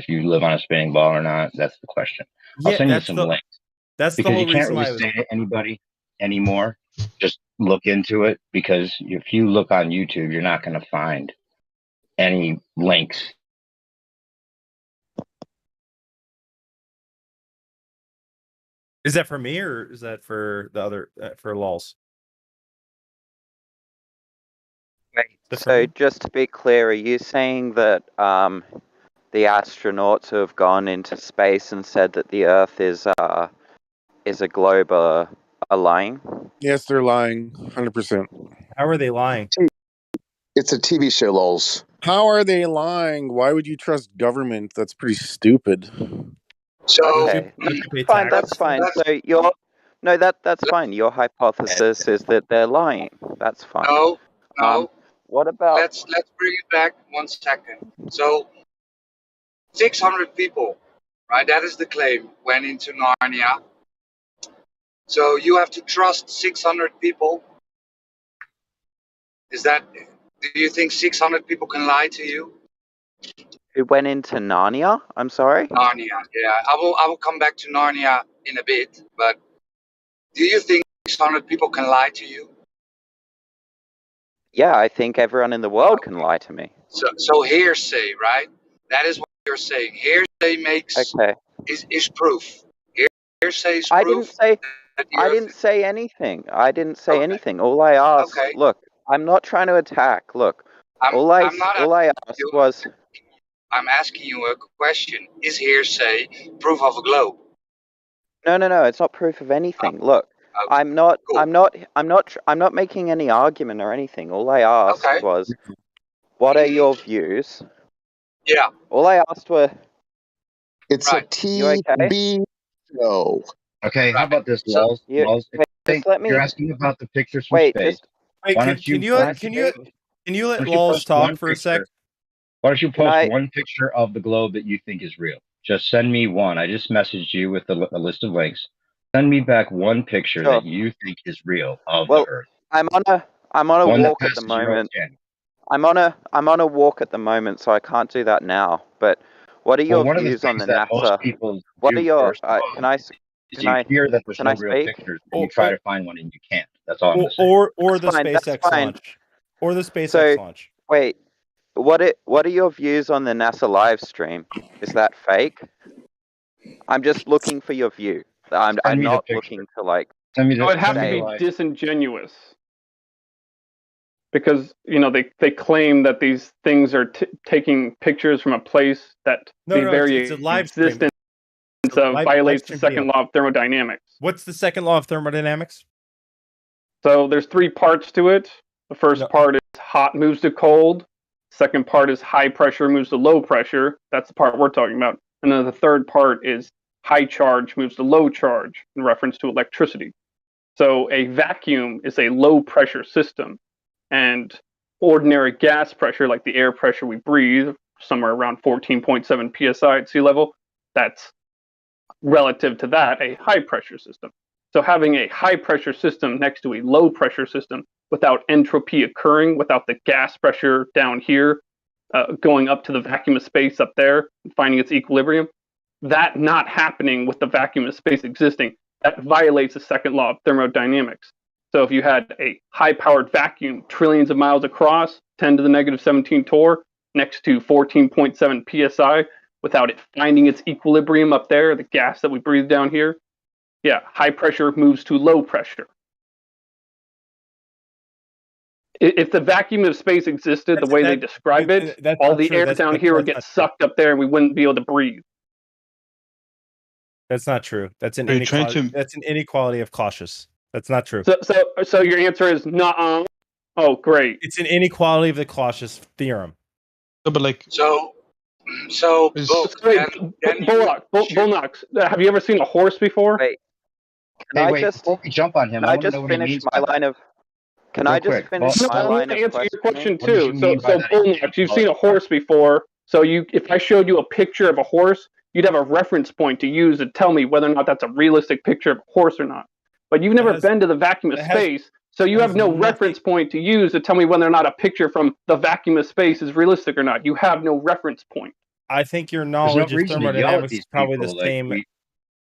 you live on a spinning ball or not? That's the question. I'll send you some links. That's because the whole you can't reason really say to anybody anymore. Just look into it, because if you look on YouTube, you're not going to find any links. Is that for me or is that for the other for LOLs? So just to be clear, are you saying that the astronauts who have gone into space and said that the Earth is a globe are lying? Yes, they're lying, 100%. How are they lying? It's a TV show, lols. How are they lying? Why would you trust government? That's pretty stupid. So okay. Fine, that's fine. So that's fine. Your hypothesis is that they're lying. That's fine. No. What about? Let's bring it back 1 second. So 600 people, right? That is the claim. Went into Narnia. So you have to trust 600 people. Do you think 600 people can lie to you? Who went into Narnia? I'm sorry? Narnia, yeah. I will come back to Narnia in a bit, but do you think 600 people can lie to you? Yeah, I think everyone in the world can lie to me. So hearsay, right? That is what you're saying. Hearsay is proof. Hearsay is proof. I didn't say anything. I didn't say anything. All I asked, look, I'm not trying to attack. Look, all I asked was. I'm asking you a question. Is hearsay proof of a globe? No. It's not proof of anything. Look, I'm not making any argument or anything. All I asked was, what are your views? Yeah. All I asked were. It's a TV show. Okay, how about this, Walls? You're asking about the pictures from space. Can you let Walls talk for a sec? Why don't you post one picture of the globe that you think is real? Just send me one. I just messaged you with a list of links. Send me back one picture that you think is real of the Earth. I'm on a walk at the moment. I'm on a walk at the moment, so I can't do that now. But what are your views on the NASA? What are your? Can I hear that there's no real pictures, and you try to find one and you can't. That's all I'm going to say. Or the SpaceX launch. Or the SpaceX launch. Wait. What are your views on the NASA live stream? Is that fake? I'm just looking for your view. I'm not looking to It would have to be disingenuous, because they claim that these things are taking pictures from a place that the very existence violates the second law of thermodynamics. What's the second law of thermodynamics? So there's 3 parts to it. The first part is hot moves to cold. Second part is high pressure moves to low pressure. That's the part we're talking about. And then the third part is high charge moves to low charge, in reference to electricity. So a vacuum is a low pressure system, and ordinary gas pressure, like the air pressure we breathe, somewhere around 14.7 psi at sea level, that's relative to that a high pressure system. So having a high pressure system next to a low pressure system without entropy occurring, without the gas pressure down here going up to the vacuum of space up there and finding its equilibrium, that not happening with the vacuum of space existing, that violates the second law of thermodynamics. So if you had a high-powered vacuum trillions of miles across, 10 to the negative 17 torr, next to 14.7 psi, without it finding its equilibrium up there, the gas that we breathe down here, high pressure moves to low pressure. If the vacuum of space existed the way they describe it, all the air down here would get sucked up there and we wouldn't be able to breathe. That's not true. That's an inequality. That's an inequality of Clausius. That's not true. So your answer is nuh-uh. Oh, great. It's an inequality of the Clausius theorem. So Bullnox, have you ever seen a horse before? Wait. Before we jump on him, I want to know what he means by that. Can I just finish my line of answer your question What did too. you mean by So that Bullnox, you've seen a horse before. So if I showed you a picture of a horse, you'd have a reference point to use to tell me whether or not that's a realistic picture of a horse or not. But you've never been to the vacuum of space, so you have no reference point to use to tell me whether or not a picture from the vacuum of space is realistic or not. You have no reference point. I think your knowledge of thermodynamics is probably the same.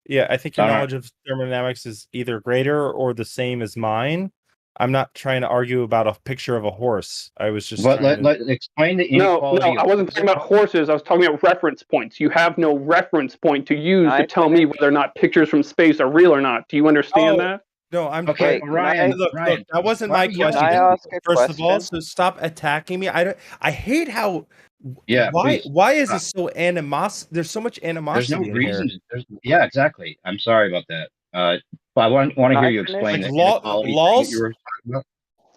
Yeah, I think your knowledge of thermodynamics is either greater or the same as mine. I'm not trying to argue about a picture of a horse. I was just explain the inequality. No, I wasn't talking about horses. I was talking about reference points. You have no reference point to use to tell me whether or not pictures from space are real or not. Do you understand that? No, I'm okay. Ryan, look, that wasn't my question. First of all, so stop attacking me. I hate how. Yeah. Why is this so There's so much animosity. There's no reason. Yeah, exactly. I'm sorry about that. But I want to hear you explain it.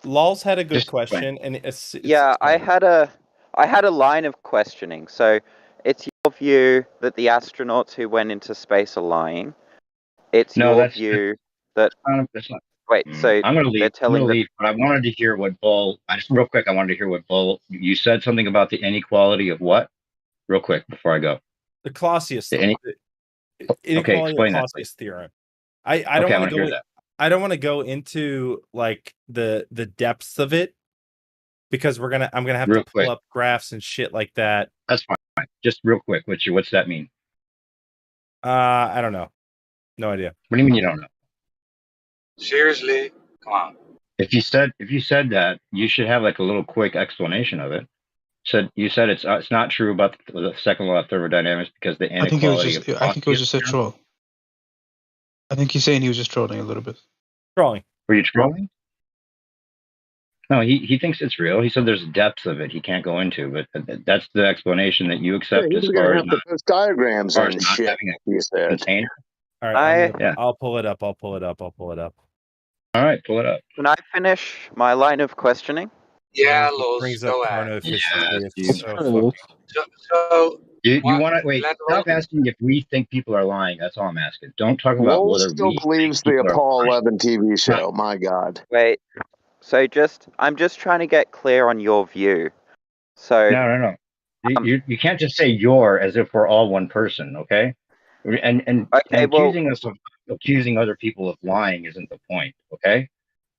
Lulz had a good question, and I had a line of questioning. So it's your view that the astronauts who went into space are lying. It's your view that. Wait, so I'm going to leave. I'm going to leave. But I wanted to hear what Bull. Real quick, I wanted to hear what Bull. You said something about the inequality of what? Real quick before I go. The Clausius. Inequality of Clausius theorem. I don't want to go. I don't want to go into like the depths of it because I'm gonna have to pull up graphs and shit like that. That's fine. Just real quick, what's that mean? I don't know. No idea. What do you mean you don't know? Seriously, come on. If you said that, you should have like a little quick explanation of it. You said it's not true about the second law of thermodynamics because the inequality. I think it was just a troll. I think he's saying he was just trolling a little bit. Trolling? Were you trolling? No, he thinks it's real. He said there's depths of it he can't go into, but that's the explanation that you accept as far as those diagrams and shit. Container. All right, I'll pull it up. All right, pull it up. Can I finish my line of questioning? Yeah, Lulz, go ahead. So you want to wait? Stop asking if we think people are lying. That's all I'm asking. Don't talk about whether still believes the Apollo 11 TV show. My God. Wait. So I'm just trying to get clear on your view. So no. You can't just say "your" as if we're all one person, okay? And accusing us of accusing other people of lying isn't the point, okay?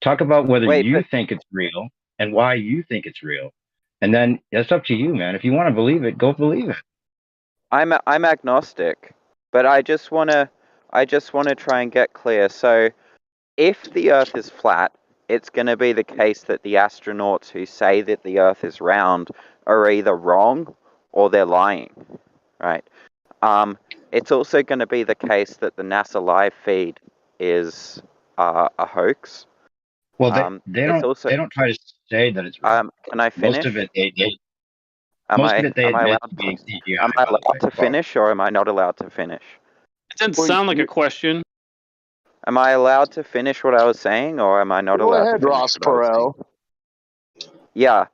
Talk about whether you think it's real and why you think it's real, and then it's up to you, man. If you want to believe it, go believe it. I'm agnostic, but I just wanna try and get clear. So, if the Earth is flat, it's going to be the case that the astronauts who say that the Earth is round are either wrong or they're lying, right? It's also going to be the case that the NASA live feed is a hoax. Well, they don't try to say that it's real. Can I finish? Most of it, am I allowed to finish, or am I not allowed to finish? It didn't sound like a question. Am I allowed to finish what I was saying, or am I not allowed to finish? Ross Perot. Yeah.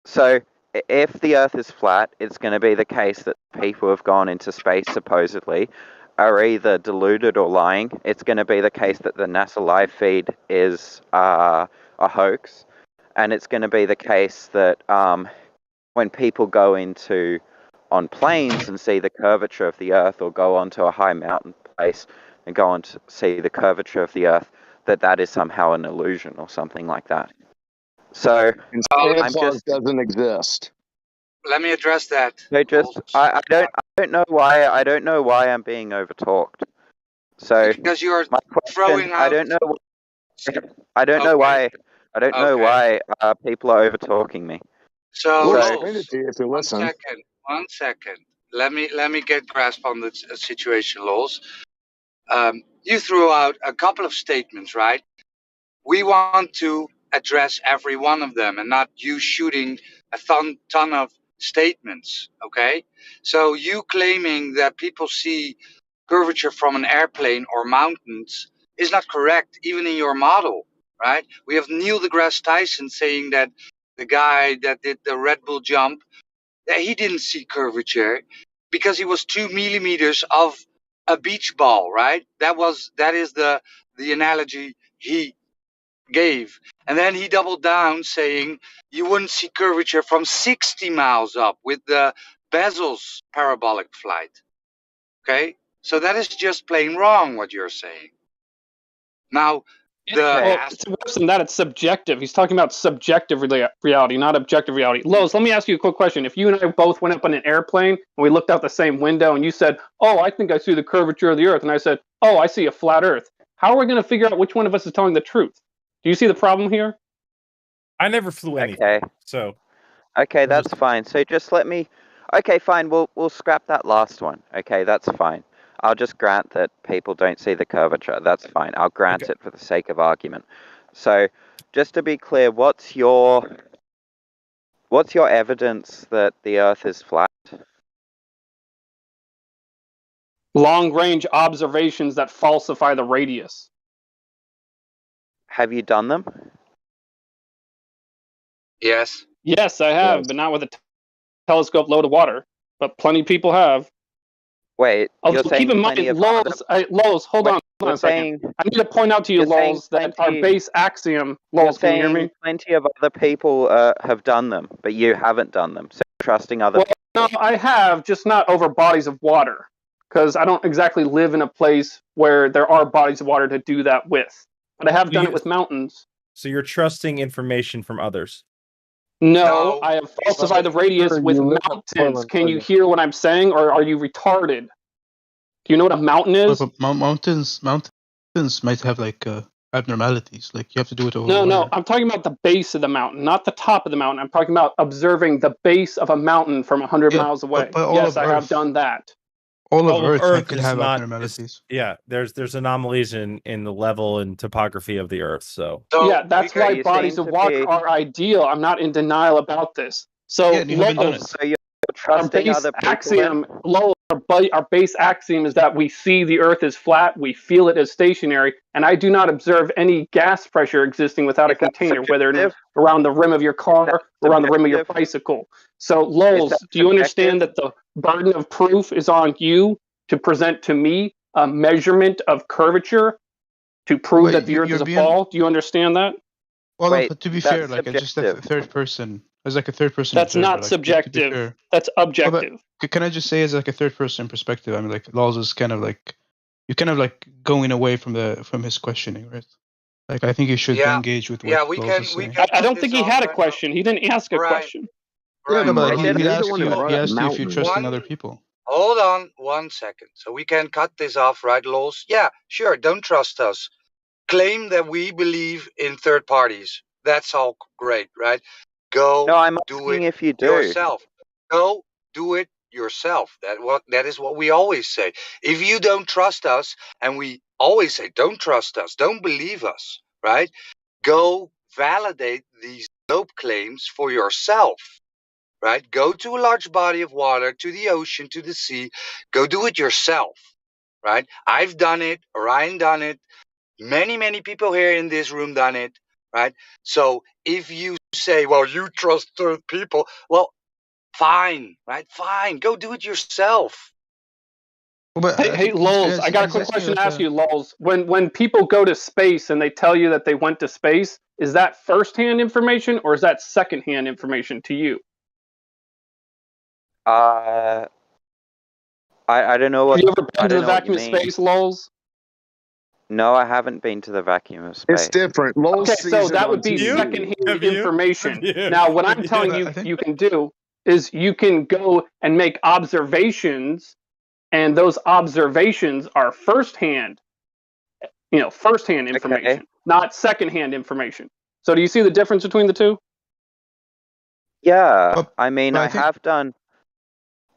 So, if the Earth is flat, it's going to be the case that people who have gone into space, supposedly, are either deluded or lying. It's going to be the case that the NASA live feed is a hoax. And it's going to be the case that when people go on planes and see the curvature of the Earth, or go onto a high mountain place and go on to see the curvature of the Earth, that is somehow an illusion or something like that. So doesn't exist. Let me address that. I don't know why I'm being overtalked. So because you're throwing out. I don't know why people are overtalking me. So explain it to you if you listen. One second. Let me get grasp on the situation, Lulz. You threw out a couple of statements, right? We want to address every one of them and not you shooting a ton of statements, okay? So you claiming that people see curvature from an airplane or mountains is not correct, even in your model, right? We have Neil deGrasse Tyson saying that the guy that did the Red Bull jump, that he didn't see curvature because he was 2 millimeters of a beach ball, right? That is the analogy he gave. And then he doubled down saying you wouldn't see curvature from 60 miles up with the Bezel's parabolic flight. Okay? So that is just plain wrong what you're saying. Now, it's worse than that. It's subjective. He's talking about subjective reality, not objective reality. Lowe's, let me ask you a quick question. If you and I both went up on an airplane and we looked out the same window and you said, oh, I think I see the curvature of the Earth, and I said, oh, I see a flat Earth, how are we going to figure out which one of us is telling the truth? Do you see the problem here? I never flew anything, so... Okay, that's fine. So just let me... Okay, fine, we'll scrap that last one. Okay, that's fine. I'll just grant that people don't see the curvature. That's fine. I'll grant it for the sake of argument. So, just to be clear, what's your evidence that the Earth is flat? Long-range observations that falsify the radius. Have you done them? Yes. Yes, I have, but not with a telescope load of water. But plenty of people have. Wait, although keep in mind, Lowe's, hold on a second. I need to point out to you, Lowe's, that our base axiom, Lowe's, can you hear me? Plenty of other people have done them, but you haven't done them. So trusting other people. No, I have, just not over bodies of water. Because I don't exactly live in a place where there are bodies of water to do that with. But I have done it with mountains. So you're trusting information from others? No, I have falsified the radius with mountains. Can you hear what I'm saying, or are you retarded? Do you know what a mountain is? Mountains might have like abnormalities. Like you have to do it over water. No, I'm talking about the base of the mountain, not the top of the mountain. I'm talking about observing the base of a mountain from 100 miles away. Yes, I have done that. All of Earth could have abnormalities. There's anomalies in the level and topography of the Earth. So yeah, that's why bodies of water are ideal. I'm not in denial about this. So, So you're trusting other people. Our base axiom is that we see the Earth as flat, we feel it as stationary, and I do not observe any gas pressure existing without a container, whether it is around the rim of your car or around the rim of your bicycle. So, Lowe's, do you understand that the burden of proof is on you to present to me a measurement of curvature to prove that the Earth is a ball? Do you understand that? Well, but to be fair, like just a third person, as like a third person. That's not subjective. That's objective. Can I just say, as like a third person perspective, I mean, like Laws is kind of like you're kind of like going away from his questioning, right? Like I think you should engage with what Laws is saying. I don't think he had a question. He didn't ask a question. Right. Yeah, but he asked you if you trust in other people. Hold on 1 second. So we can cut this off, right, Laws? Yeah, sure. Don't trust us. Claim that we believe in third parties. That's all great, right? Go do it if you do. yourself. Go do it yourself. That is what we always say. If you don't trust us, and we always say, don't trust us, don't believe us, right? Go validate these dope claims for yourself. Right? Go to a large body of water, to the ocean, to the sea. Go do it yourself. Right? I've done it. Orion done it. Many, many people here in this room done it. Right? So if you say, well, you trust third people, well, fine. Right? Fine. Go do it yourself. Hey, Lols, I got a quick question to ask you, Lols. When people go to space and they tell you that they went to space, is that first-hand information or is that second-hand information to you? I don't know what. Have you ever been to the vacuum of space, Lols? No, I haven't been to the vacuum of space. It's different. Lols okay, so that would be second-hand information. Now, what I'm telling you you can do is you can go and make observations, and those observations are first-hand, first-hand information, not second-hand information. So do you see the difference between the two? Yeah, I mean, I have done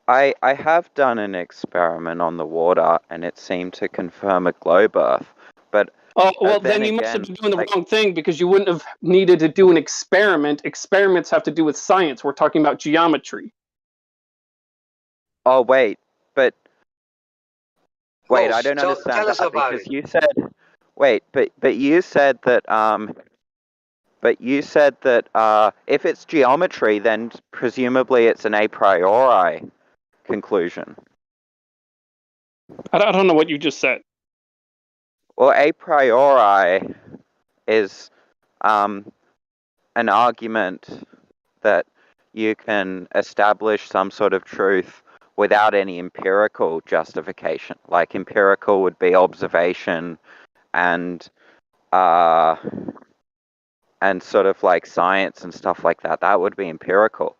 an experiment on the water, and it seemed to confirm a globe Earth. But then you must have been doing the wrong thing, because you wouldn't have needed to do an experiment. Experiments have to do with science. We're talking about geometry. Oh wait, I don't understand. Tell us about it. You said, but you said that if it's geometry, then presumably it's an a priori conclusion. I don't know what you just said. Well, a priori is an argument that you can establish some sort of truth without any empirical justification. Like empirical would be observation and sort of like science and stuff like that. That would be empirical.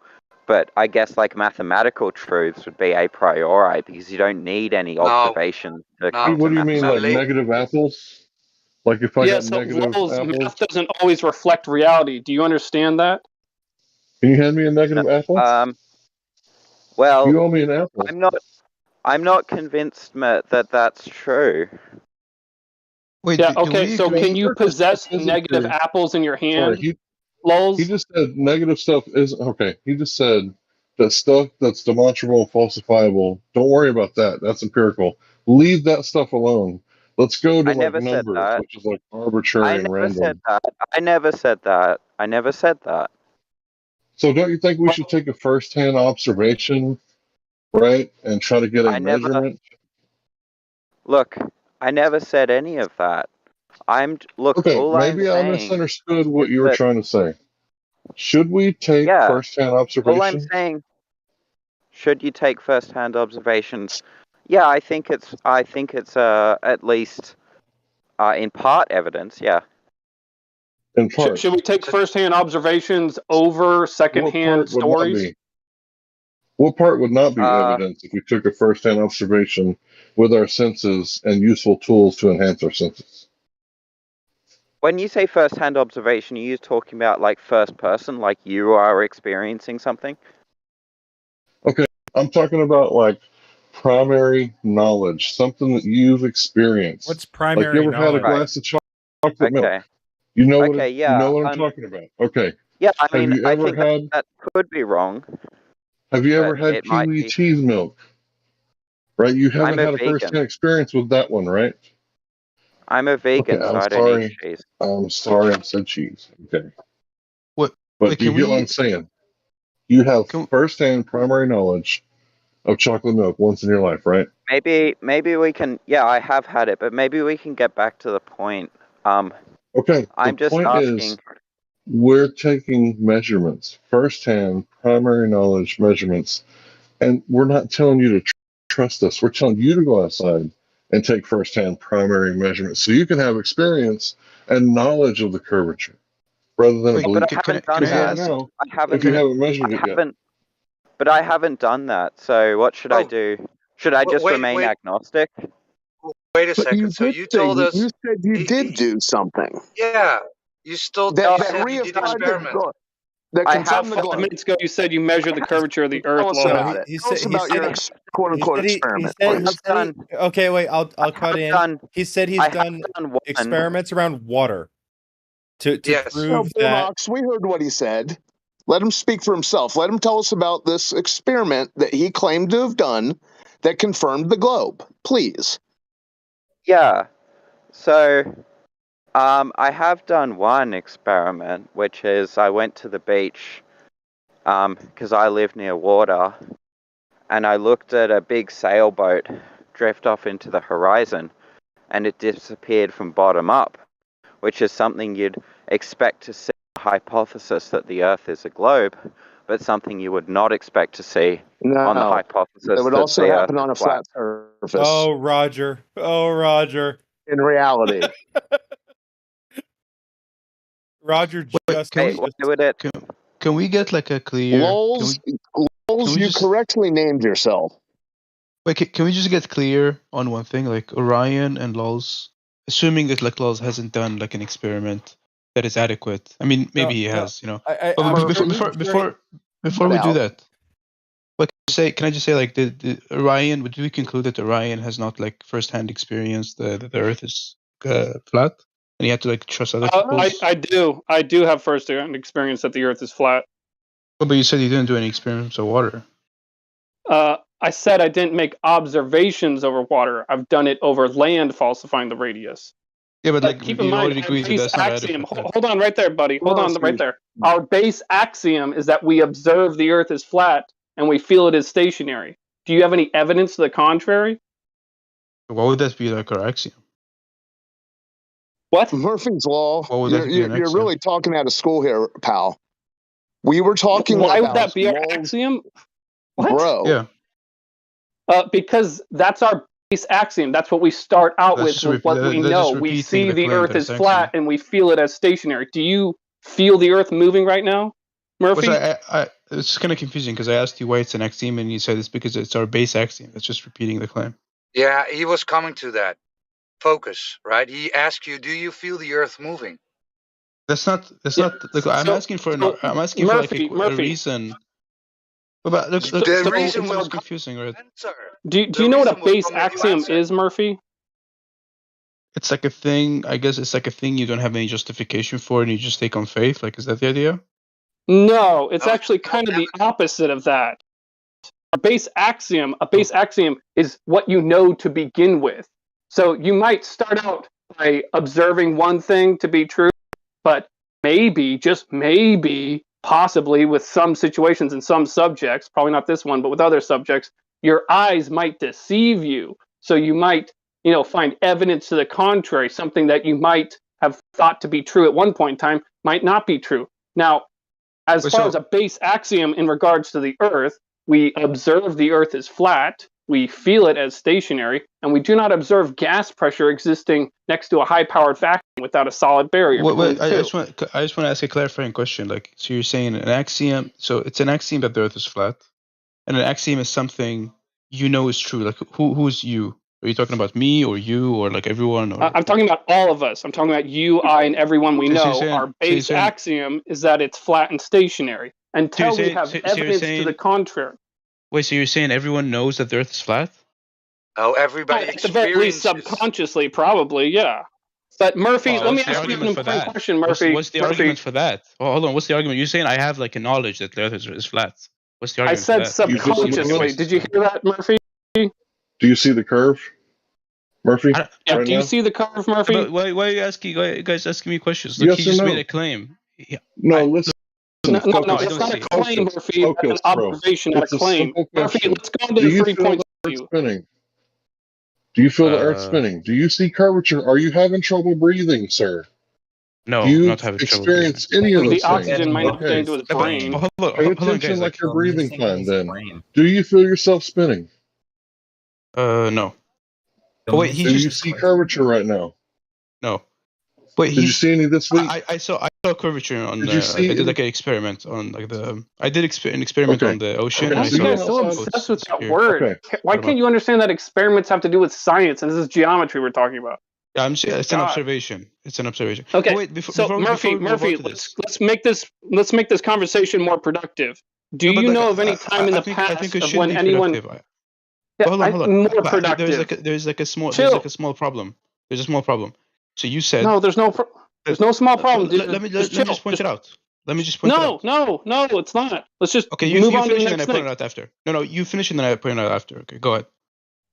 But I guess like mathematical truths would be a priori because you don't need any observation to come to What do you mean, like negative apples? Like if I got so negative Lowell's apples? math doesn't always reflect reality. Do you understand that? Can you hand me a negative apple? Well, you owe me an apple. I'm not convinced, Matt, that that's true. Wait, yeah, okay, so can you possess negative apples in your hand? He just said negative stuff isn't okay. He just said that stuff that's demonstrable and falsifiable, don't worry about that. That's empirical. Leave that stuff alone. Let's go to like numbers, which is like arbitrary and random. I never said that. I never said that. So don't you think we should take a first-hand observation, right, and try to get a measurement? Look, I never said any of that. Okay, maybe I misunderstood what you were trying to say. Should we take first-hand observations? All I'm saying, should you take first-hand observations? Yeah, I think it's at least in part evidence. Yeah. In part. Should we take first-hand observations over second-hand stories? What part would not be evidence if we took a first-hand observation with our senses and useful tools to enhance our senses? When you say first-hand observation, are you talking about like first person, like you are experiencing something? Okay, I'm talking about like primary knowledge, something that you've experienced. What's primary knowledge? Like you ever had a glass of chocolate milk? You know what? You know what I'm talking about. Okay. Yeah, I mean, I think that could be wrong. Have you ever had kiwi cheese milk? Right, you haven't had a first-hand experience with that one, right? I'm a vegan, so I don't eat cheese. I'm sorry, I said cheese. Okay. What? But do you get what I'm saying? You have first-hand primary knowledge of chocolate milk once in your life, right? Maybe we can. Yeah, I have had it, but maybe we can get back to the point. Okay. I'm just asking. We're taking measurements, first-hand primary knowledge measurements, and we're not telling you to trust us. We're telling you to go outside and take first-hand primary measurements so you can have experience and knowledge of the curvature rather than a belief. But I haven't done that. If you haven't measured it yet. But I haven't done that. So what should I do? Should I just remain agnostic? Wait a second. So you told us you said you did do something. Yeah, you still that said you did experiment. I have 5 minutes ago. You said you measured the curvature of the Earth. Tell us about it. Tell us about your quote-unquote experiment. Okay, wait. I'll cut in. He said he's done experiments around water to prove that. We heard what he said. Let him speak for himself. Let him tell us about this experiment that he claimed to have done that confirmed the globe. Please. Yeah. So, I have done one experiment, which is I went to the beach because I live near water, and I looked at a big sailboat drift off into the horizon, and it disappeared from bottom up, which is something you'd expect to see. Hypothesis that the Earth is a globe, but something you would not expect to see on the hypothesis that would also happen on a flat surface. Oh, Roger. In reality. Roger just... Can we get like a clear... Lols, you correctly named yourself. Wait, can we just get clear on one thing? Like Orion and Lols, assuming that like Lols hasn't done like an experiment that is adequate. I mean, maybe he has, you know. Before we do that, what can I just say? Like the Orion, would we conclude that Orion has not like first-hand experience that the Earth is flat, and he had to like trust other people? I do have first-hand experience that the Earth is flat. Oh, but you said you didn't do any experiments of water. I said I didn't make observations over water. I've done it over land, falsifying the radius. Yeah, but like keep in mind, our base axiom. Hold on, right there, buddy. Hold on, right there. Our base axiom is that we observe the Earth is flat and we feel it is stationary. Do you have any evidence to the contrary? What would that be like our axiom? What? Murphy's Law. What would that be an You're axiom? really talking out of school here, pal. We were talking Why about would that be our Lowell's- axiom? What? Bro. Yeah. Because that's our base axiom. That's what we start out That's with just what we know. We see the Earth is flat and we feel it as stationary. Do you feel the Earth moving right now, Murphy? It's kind of confusing because I asked you why it's an axiom and you said it's because it's our base axiom. It's just repeating the claim. Yeah, he was coming to that. Focus, right? He asked you, do you feel the Earth moving? That's not. Look, I'm asking for Murphy, a reason. But look, The reason it's will confusing, right? Do you know what a base axiom is, Murphy? It's like a thing. I guess it's like a thing you don't have any justification for, and you just take on faith. Like, is that the idea? No, it's actually kind of the opposite of that. A base axiom is what you know to begin with. So you might start out by observing one thing to be true, but maybe, just maybe, possibly with some situations and some subjects, probably not this one, but with other subjects, your eyes might deceive you. So you might, find evidence to the contrary. Something that you might have thought to be true at one point in time might not be true. Now, as far as a base axiom in regards to the Earth, we observe the Earth is flat, we feel it as stationary, and we do not observe gas pressure existing next to a high-powered vacuum without a solid barrier. I just want to ask a clarifying question. Like, so you're saying an axiom? So it's an axiom that the Earth is flat, and an axiom is something you know is true. Like, who's you? Are you talking about me or you or like everyone? Or I'm talking about all of us. I'm talking about you, I, and everyone we know. Our base axiom is that it's flat and stationary until we have evidence to the contrary. Wait, so you're saying everyone knows that the Earth is flat? Oh, everybody at the very least, subconsciously, probably, yeah. But Murphy, let me ask you an important question, Murphy. What's the argument for that? Oh, hold on. What's the argument? You're saying I have like a knowledge that the Earth is flat. What's the argument? I said subconsciously. Did you hear that, Murphy? Do you see the curve, Murphy? Yeah. Do you see the curve, Murphy? But why are you guys asking me questions? Look, he just made a claim. No, listen. No, it's not a claim, Murphy. That's an observation, not a claim. Murphy, let's go into the 3 points. Spinning? Do you feel the Earth spinning? Do you see curvature? Are you having trouble breathing, sir? No, Do you not having experience any of those things? The oxygen might not get into his brain. Pay attention like your breathing plan, then. Do you feel yourself spinning? No. But wait, do you see curvature right now? No. Wait, did you see any this week? I saw curvature on. I did like an experiment on like the. I did an experiment on the ocean. Why are you guys so obsessed with that word? Okay. Why can't you understand that experiments have to do with science and this is geometry we're talking about? Yeah, it's an observation. It's an observation. Okay. But wait, Murphy, let's make this conversation more productive. Do you know of any time in the past of when anyone? Yeah, hold on. More productive. There's like a small problem. There's a small problem. So you said no. There's no small problem. Let me just point it out. Let me just point it out. No, it's not. Let's just you on to the finish next and I point it out after. No, you finish and then I point it out after. Okay, go ahead.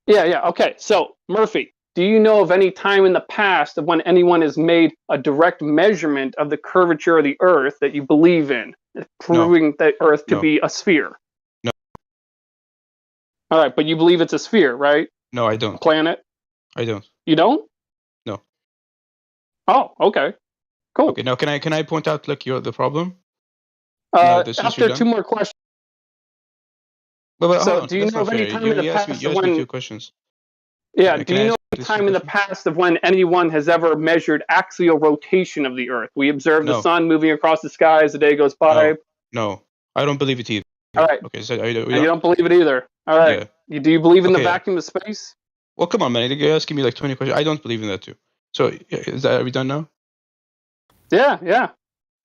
Yeah. Okay. So Murphy, do you know of any time in the past of when anyone has made a direct measurement of the curvature of the Earth that you believe in, proving the Earth to be a sphere? No. All right, but you believe it's a sphere, right? No, I don't. Planet? I don't. You don't? No. Oh, okay. Cool. Okay, now can I point out like the problem? After 2 more questions. But so do you know of any time in the past you asked me 2 questions. Yeah, do you know any time in the past of when anyone has ever measured axial rotation of the Earth? We observe the sun moving across the sky as the day goes by. No, I don't believe it either. All right. Okay, so you don't believe it either. All right. Yeah. Do you believe in the vacuum of space? Well, come on, man. You're asking me like 20 questions. I don't believe in that too. So, are we done now? Yeah.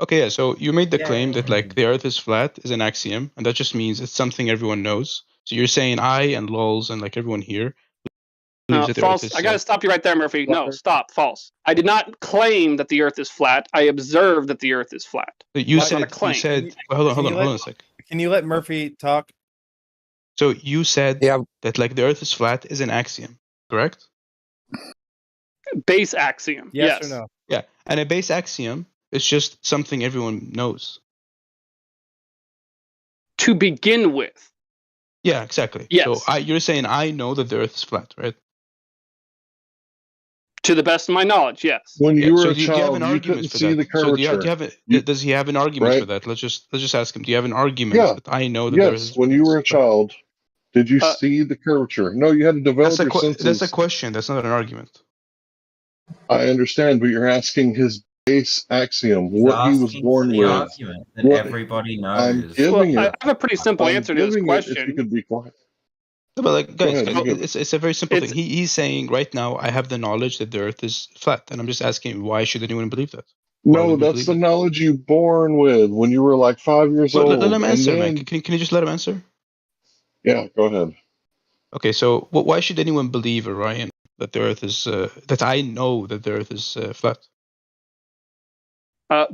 Okay, yeah. So you made the claim that like the Earth is flat is an axiom, and that just means it's something everyone knows. So you're saying I and lols and like everyone here. False. I got to stop you right there, Murphy. No, stop. False. I did not claim that the Earth is flat. I observed that the Earth is flat. You said. Hold on a sec. Can you let Murphy talk? So you said that like the Earth is flat is an axiom, correct? Base axiom. Yes or no? Yeah, and a base axiom is just something everyone knows. To begin with. Yeah, exactly. Yes. So you're saying I know that the Earth is flat, right? To the best of my knowledge, yes. When you were a do you have child, an you argument couldn't for see that? the curvature. Does he have an argument for that? Let's just ask him. Do you have an argument that I know that there is? Yes. When you were a child, did you see the curvature? No, you had to develop your senses. That's a question. That's not an argument. I understand, but you're asking his base axiom, what he was born with. Argument that everybody knows. I'm giving I it. have a pretty simple answer to this question. If you could be quiet. No, but like, guys, Go ahead. it's a very simple thing. He's saying right now, I have the knowledge that the Earth is flat, and I'm just asking, why should anyone believe that? No, that's the knowledge you born with when you were like 5 years old. Let him answer, man. Can you just let him answer? Yeah, go ahead. Okay, so why should anyone believe, Orion, that the Earth is that I know that the Earth is flat?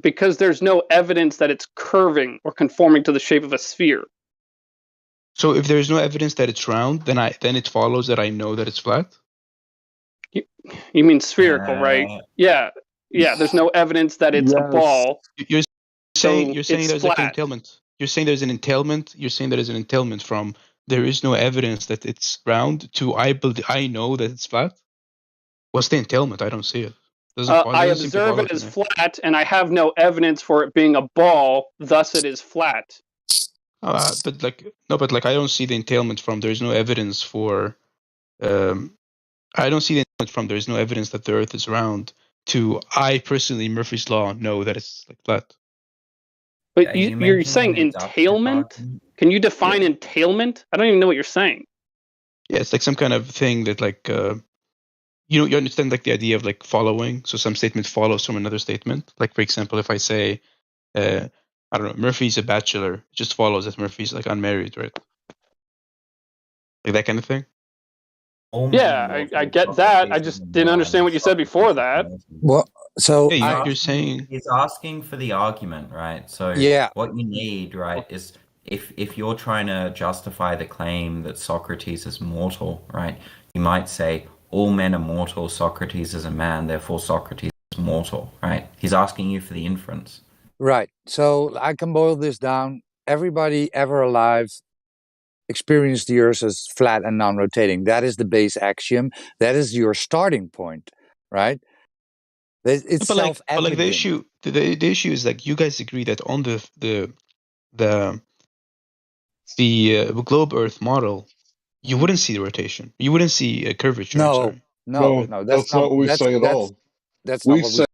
Because there's no evidence that it's curving or conforming to the shape of a sphere. So if there's no evidence that it's round, then it follows that I know that it's flat? You mean spherical, right? Yeah. There's no evidence that it's a ball. You're saying there's flat. like an entailment. You're saying there's an entailment. You're saying there is an entailment from there is no evidence that it's round to I know that it's flat. What's the entailment? I don't see it. I observe it as flat, and I have no evidence for it being a ball. Thus, it is flat. But I don't see the entailment from. There's no evidence for. I don't see the entailment from. There's no evidence that the Earth is round. To I personally, Murphy's Law, know that it's like flat. But you're saying entailment? Can you define entailment? I don't even know what you're saying. Yeah, it's like some kind of thing that like. You understand like the idea of like following. So some statement follows from another statement. Like for example, if I say, I don't know, Murphy's a bachelor, it just follows that Murphy's like unmarried, right? Like that kind of thing. Yeah, I get that. I just didn't understand what you said before that. Well, so you're saying he's asking for the argument, right? So what you need, right, is if you're trying to justify the claim that Socrates is mortal, right, you might say all men are mortal, Socrates is a man, therefore Socrates is mortal, right? He's asking you for the inference. Right. So I can boil this down. Everybody ever alive experienced the Earth as flat and non-rotating. That is the base axiom. That is your starting point, right? It's self-evident. But like the issue is like you guys agree that on the globe Earth model, you wouldn't see the rotation. You wouldn't see a curvature. No. That's not what we say at all. That's not what we say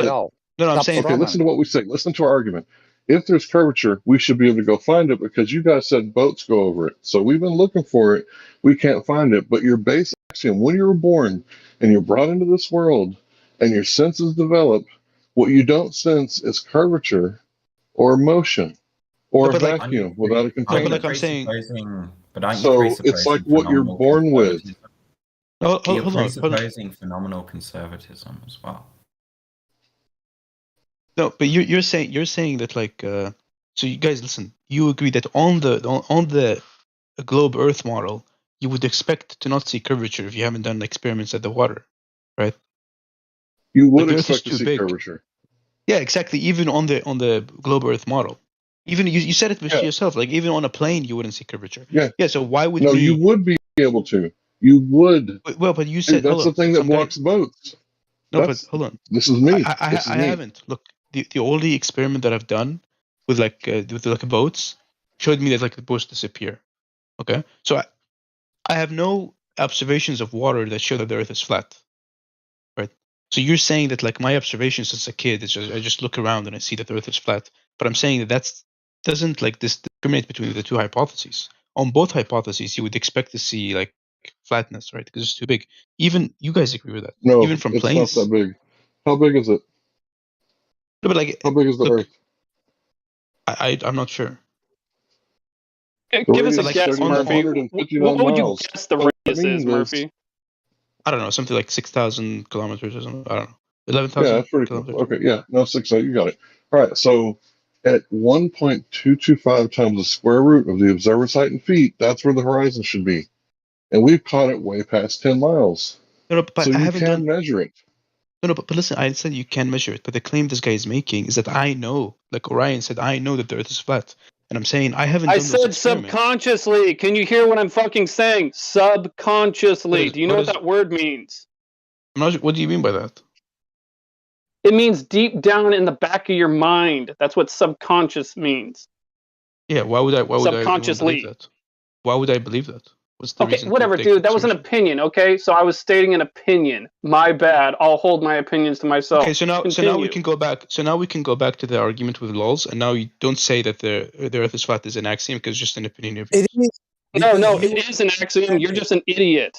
at all. No, I'm saying. Okay, listen to what we say. Listen to our argument. If there's curvature, we should be able to go find it because you guys said boats go over it. So we've been looking for it. We can't find it. But your base axiom, when you were born and you're brought into this world and your senses develop, what you don't sense is curvature or motion or a vacuum without a container. Like I'm saying. So it's like what you're born with. You're presupposing phenomenal conservatism as well. No, but you're saying that like so you guys listen. You agree that on the globe Earth model, you would expect to not see curvature if you haven't done experiments at the water, right? You would expect to see curvature. Yeah, exactly. Even on the globe Earth model, even you said it yourself. Like even on a plane, you wouldn't see curvature. Yeah. Yeah. So why would you would be able to? You would. Well, but you said that's the thing that blocks boats. No, but hold on. This is me. I haven't. Look, the only experiment that I've done with boats showed me that like the boats disappear. Okay, so I have no observations of water that show that the Earth is flat. Right. So you're saying that like my observations as a kid is I just look around and I see that the Earth is flat. But I'm saying that doesn't like discriminate between the two hypotheses. On both hypotheses, you would expect to see like flatness, right? Because it's too big. Even you guys agree with that? No, even from it's planes. not that big. How big is it? No, but like how big is the Earth? I'm not sure. Give us a guess, Murphy. What would you guess the radius is, Murphy? I don't know, something like 6,000 kilometers or something. I don't know. 11,000. Yeah, that's pretty cool. Okay, yeah, no, 6,000. You got it. All right, so at 1.225 times the square root of the observer site in feet, that's where the horizon should be. And we've caught it way past 10 miles. No, but so you can measure it. No, but listen, I said you can measure it, but the claim this guy is making is that I know, like Orion said, I know that the Earth is flat. And I'm saying I haven't done this experiment. Subconsciously. Can you hear what I'm fucking saying? Subconsciously. Do you know what that word means? I'm not. What do you mean by that? It means deep down in the back of your mind. That's what subconscious means. Yeah. Why would I believe that? Why would I believe that? What's the reason? Whatever, dude. That was an opinion. Okay, so I was stating an opinion. My bad. I'll hold my opinions to myself. Okay, so now we can go back. So now we can go back to the argument with lols, and now you don't say that the Earth is flat is an axiom because it's just an opinion of yours. No, it is an axiom. You're just an idiot.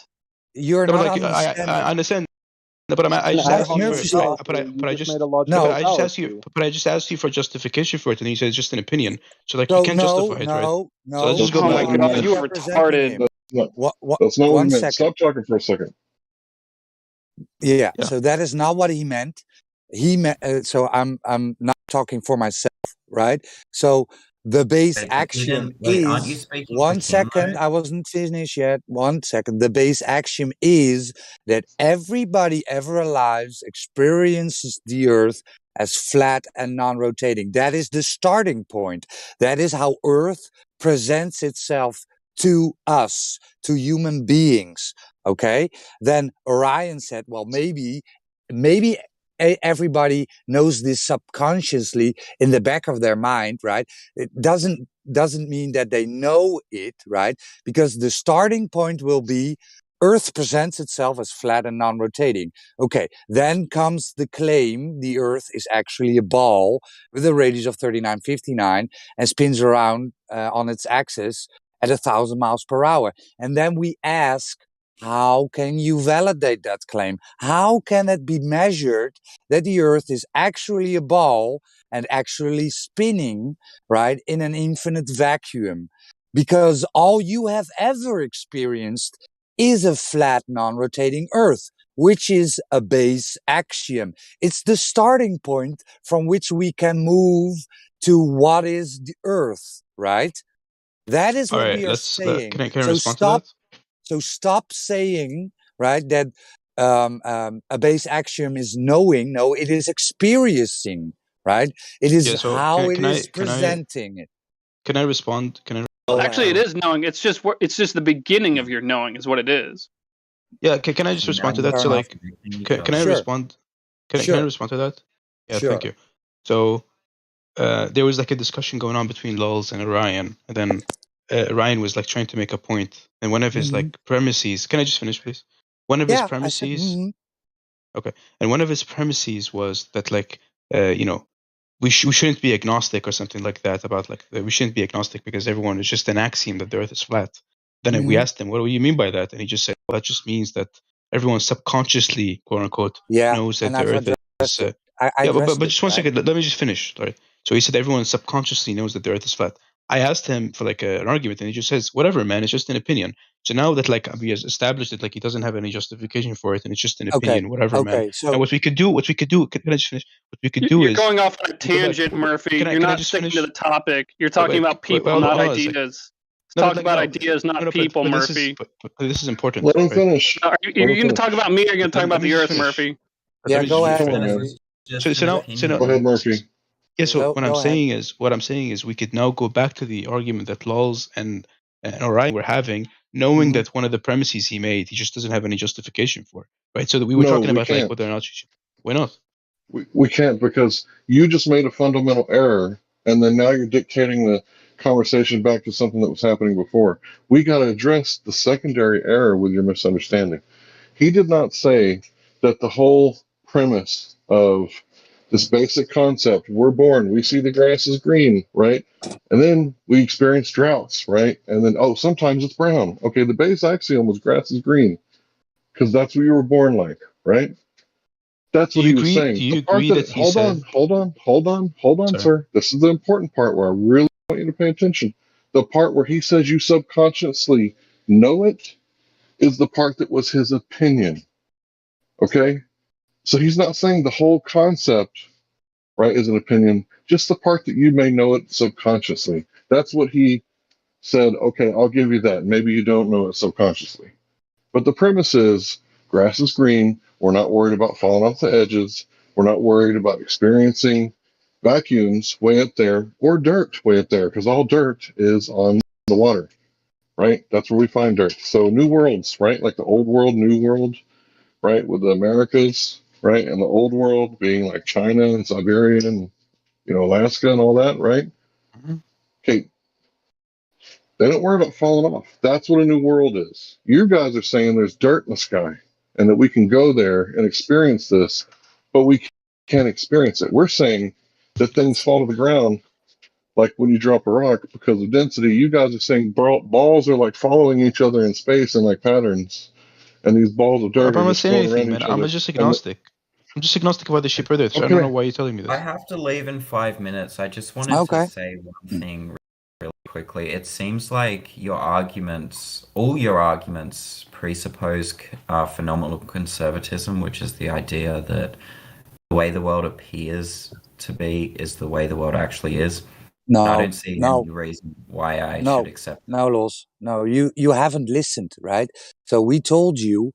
You're not understanding. I understand. No, but I just asked you for justification for it, and you said it's just an opinion. So like you can't justify it, right? No. So let's just go back. Oh my God, you are retarded. That's not what he meant. Stop talking for a second. Yeah. So that is not what he meant. He meant. So I'm not talking for myself, right? So the base axiom is 1 second. I wasn't finished yet. 1 second. The base axiom is that everybody ever alive experiences the Earth as flat and non-rotating. That is the starting point. That is how Earth presents itself to us, to human beings. Okay. Then Orion said, well, maybe everybody knows this subconsciously in the back of their mind, right? It doesn't mean that they know it, right? Because the starting point will be Earth presents itself as flat and non-rotating. Okay, then comes the claim the Earth is actually a ball with a radius of 3959 and spins around on its axis at 1,000 miles per hour. And then we ask, how can you validate that claim? How can it be measured that the Earth is actually a ball and actually spinning, right, in an infinite vacuum? Because all you have ever experienced is a flat, non-rotating Earth, which is a base axiom. It's the starting point from which we can move to what is the Earth, right? That is what we are saying. Can I respond to that? So stop saying, right, that a base axiom is knowing. No, it is experiencing, right? It is how it is presenting it. Can I respond? Actually, it is knowing. It's just the beginning of your knowing is what it is. Yeah. Can I just respond to that? So like, can I respond? Can I respond to that? Yeah. Thank you. So there was like a discussion going on between lols and Orion, and then Ryan was like trying to make a point, and one of his like premises. Can I just finish, please? One of his premises. Okay, and one of his premises was that like we shouldn't be agnostic or something like that about like we shouldn't be agnostic because everyone is just an axiom that the Earth is flat. Then we asked him, what do you mean by that? And he just said, well, that just means that everyone subconsciously, quote unquote, knows that the Earth is. But just 1 second. Let me just finish. Sorry. So he said everyone subconsciously knows that the Earth is flat. I asked him for like an argument, and he just says, "Whatever, man. It's just an opinion." So now that like we established it, like he doesn't have any justification for it, and it's just an opinion. Whatever, man. So and what we could do. Can I just finish? What we could do is you're going off on a tangent, Murphy. You're not sticking to the topic. You're talking about people, not ideas. Talk about ideas, not people, Murphy. This is important. Let him finish. Are you going to talk about me, or are you going to talk about the Earth, Murphy? Yeah, go ahead. So now, go ahead, Murphy. Yeah, so what I'm saying is we could now go back to the argument that lols and Orion were having, knowing that one of the premises he made, he just doesn't have any justification for, right? So that we were talking about like whether or not why not? We can't, because you just made a fundamental error, and then now you're dictating the conversation back to something that was happening before. We got to address the secondary error with your misunderstanding. He did not say that the whole premise of this basic concept, we're born, we see the grass is green, right? And then we experience droughts, right? And then, sometimes it's brown. Okay, the base axiom was grass is green because that's what you were born like, right? That's what he was saying. Do you agree that he said... Hold on, sir. This is the important part where I really want you to pay attention. The part where he says you subconsciously know it is the part that was his opinion. Okay? So he's not saying the whole concept, right, is an opinion, just the part that you may know it subconsciously. That's what he said, okay, I'll give you that. Maybe you don't know it subconsciously. But the premise is grass is green. We're not worried about falling off the edges. We're not worried about experiencing vacuums way up there or dirt way up there, because all dirt is on the water, right? That's where we find dirt. So new worlds, right? Like the old world, new world, right? With the Americas, right? And the old world being like China and Siberia and, Alaska and all that, right? Mm-hmm. Okay. They don't worry about falling off. That's what a new world is. You guys are saying there's dirt in the sky and that we can go there and experience this, but we can't experience it. We're saying that things fall to the ground like when you drop a rock because of density. You guys are saying balls are like following each other in space in like patterns, and these balls of dirt I'm are not just saying floating anything, around man. each I'm other. just agnostic. I'm just agnostic about the shape of the Earth. So I don't know why you're telling me this. I have to leave in 5 minutes. I just wanted to say one thing really quickly. It seems like all your arguments presuppose phenomenal conservatism, which is the idea that the way the world appears to be is the way the world actually is. No, I don't see any reason why I should accept that. No, Los. No, you haven't listened, right? So we told you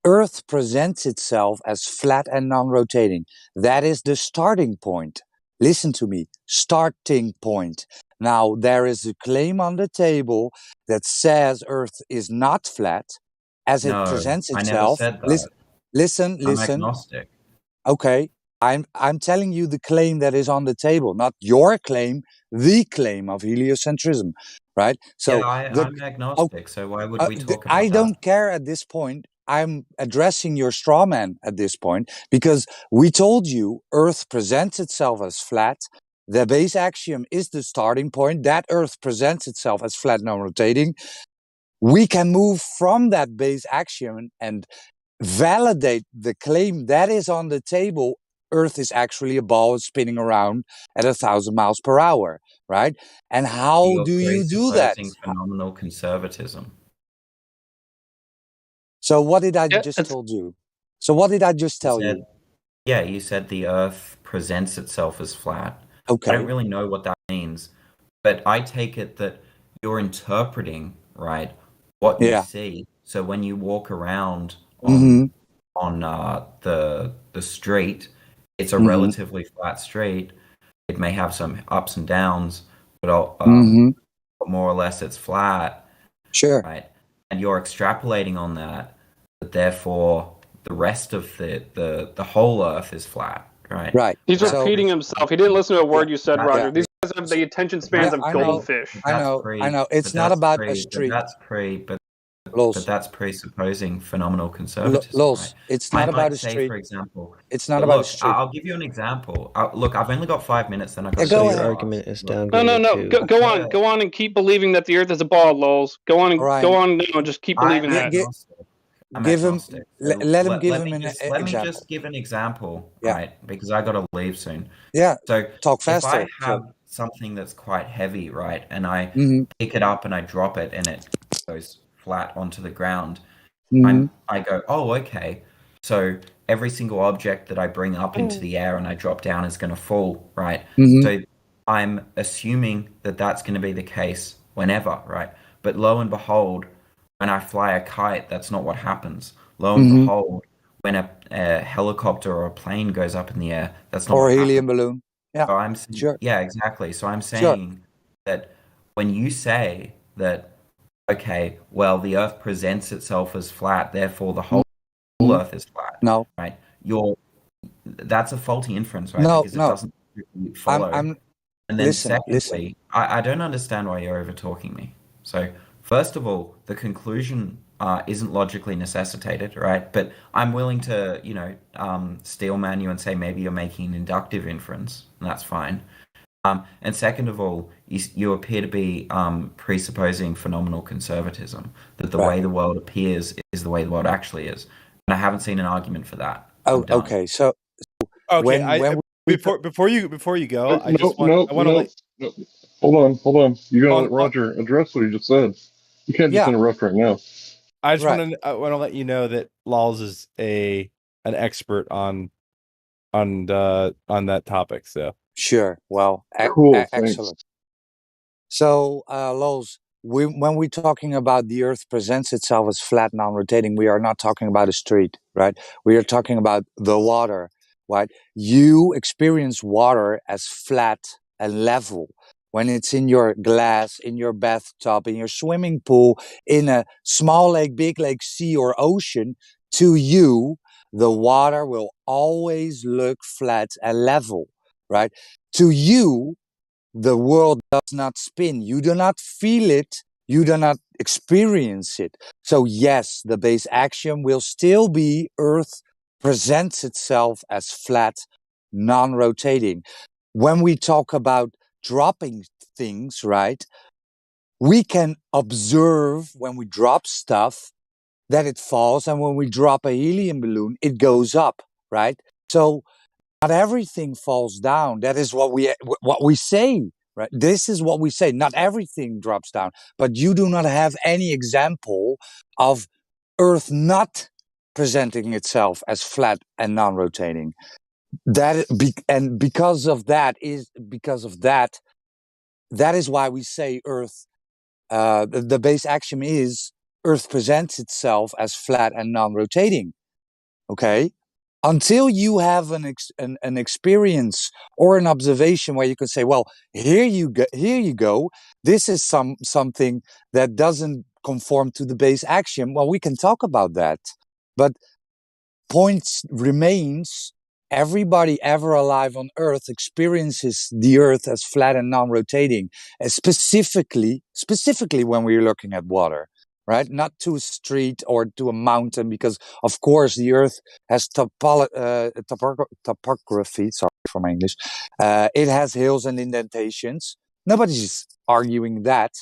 Earth presents itself as flat and non-rotating. That is the starting point. Listen to me. Starting point. Now, there is a claim on the table that says Earth is not flat as it presents itself. I never said that. Listen. I'm agnostic. Okay. I'm telling you the claim that is on the table, not your claim, the claim of heliocentrism, right? So yeah, I'm agnostic, so why would we talk about I that? don't care at this point. I'm addressing your straw man at this point because we told you Earth presents itself as flat. The base axiom is the starting point. That Earth presents itself as flat, non-rotating. We can move from that base axiom and validate the claim that is on the table. Earth is actually a ball spinning around at 1,000 miles per hour, right? And how do you do that? Phenomenal conservatism. So what did I just told you? So what did I just tell you? Yeah, you said the Earth presents itself as flat. Okay. I don't really know what that means, but I take it that you're interpreting, right, what you see. So when you walk around on the street, it's a relatively flat street. It may have some ups and downs, but more or less it's flat. Sure. Right, and you're extrapolating on that therefore the rest of the whole Earth is flat, right? Right. He's repeating himself. He didn't listen to a word you said, Roger. These guys have the attention spans of goldfish. I know. It's not about a street. But that's presupposing phenomenal conservatism, right? It's not about a street. For example, it's not about a street. I'll give you an example. Look, I've only got 5 minutes, then I've got So your argument is downgraded. No. Go on and keep believing that the Earth is a ball, lols. Go on and just keep believing that. Give him. Let him give him an example. Let me just give an example, right? Because I got to leave soon. Yeah. So talk faster. If I have something that's quite heavy, right, and I pick it up and I drop it and it goes flat onto the ground, I go, oh, okay. So every single object that I bring up into the air and I drop down is going to fall, right? So I'm assuming that that's going to be the case whenever, right? But lo and behold, when I fly a kite, that's not what happens. Lo and behold, when a helicopter or a plane goes up in the air, that's not what happens. Or a helium balloon. Yeah, so I'm saying, yeah, exactly. So I'm saying that when you say that, okay, well, the Earth presents itself as flat, therefore the whole Earth is flat. No. Right? That's a faulty inference, right? No, because it doesn't follow. And then secondly, I don't understand why you're over-talking me. So first of all, the conclusion isn't logically necessitated, right? But I'm willing to, steelman you and say maybe you're making an inductive inference, and that's fine. And second of all, you appear to be presupposing phenomenal conservatism, that the way the world appears is the way the world actually is. And I haven't seen an argument for that. Oh, okay. So before you go, I want to No. Hold on. You gotta let Roger address what he just said. You can't just interrupt right now. I want to let you know that Laws is an expert on that topic. So sure. Well, cool. Excellent. So, Laws, when we're talking about the Earth presents itself as flat, non-rotating, we are not talking about a street, right? We are talking about the water, right? You experience water as flat and level when it's in your glass, in your bathtub, in your swimming pool, in a small lake, big lake, sea, or ocean. To you, the water will always look flat and level, right? To you, the world does not spin. You do not feel it. You do not experience it. So yes, the base axiom will still be Earth presents itself as flat, non-rotating. When we talk about dropping things, right, we can observe when we drop stuff that it falls, and when we drop a helium balloon, it goes up, right? So not everything falls down. That is what we say, right? This is what we say. Not everything drops down, but you do not have any example of Earth not presenting itself as flat and non-rotating. Because of that, that is why we say Earth. The base axiom is Earth presents itself as flat and non-rotating. Okay, until you have an experience or an observation where you can say, well, here you go. This is something that doesn't conform to the base axiom. Well, we can talk about that, but point remains. Everybody ever alive on Earth experiences the Earth as flat and non-rotating, specifically when we're looking at water, right? Not to a street or to a mountain, because of course the Earth has topography. Sorry for my English. It has hills and indentations. Nobody's arguing that.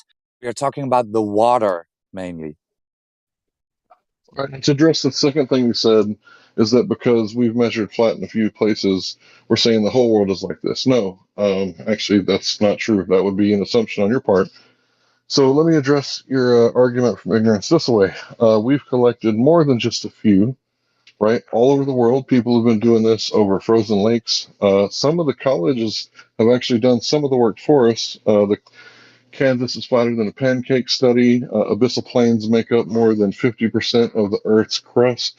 We are talking about the water mainly. To address the second thing you said, is that because we've measured flat in a few places, we're saying the whole world is like this. No, actually, that's not true. That would be an assumption on your part. So let me address your argument from ignorance this way. We've collected more than just a few, right? All over the world, people have been doing this over frozen lakes. Some of the colleges have actually done some of the work for us. The Kansas is flatter than a pancake study. Abyssal plains make up more than 50% of the Earth's crust.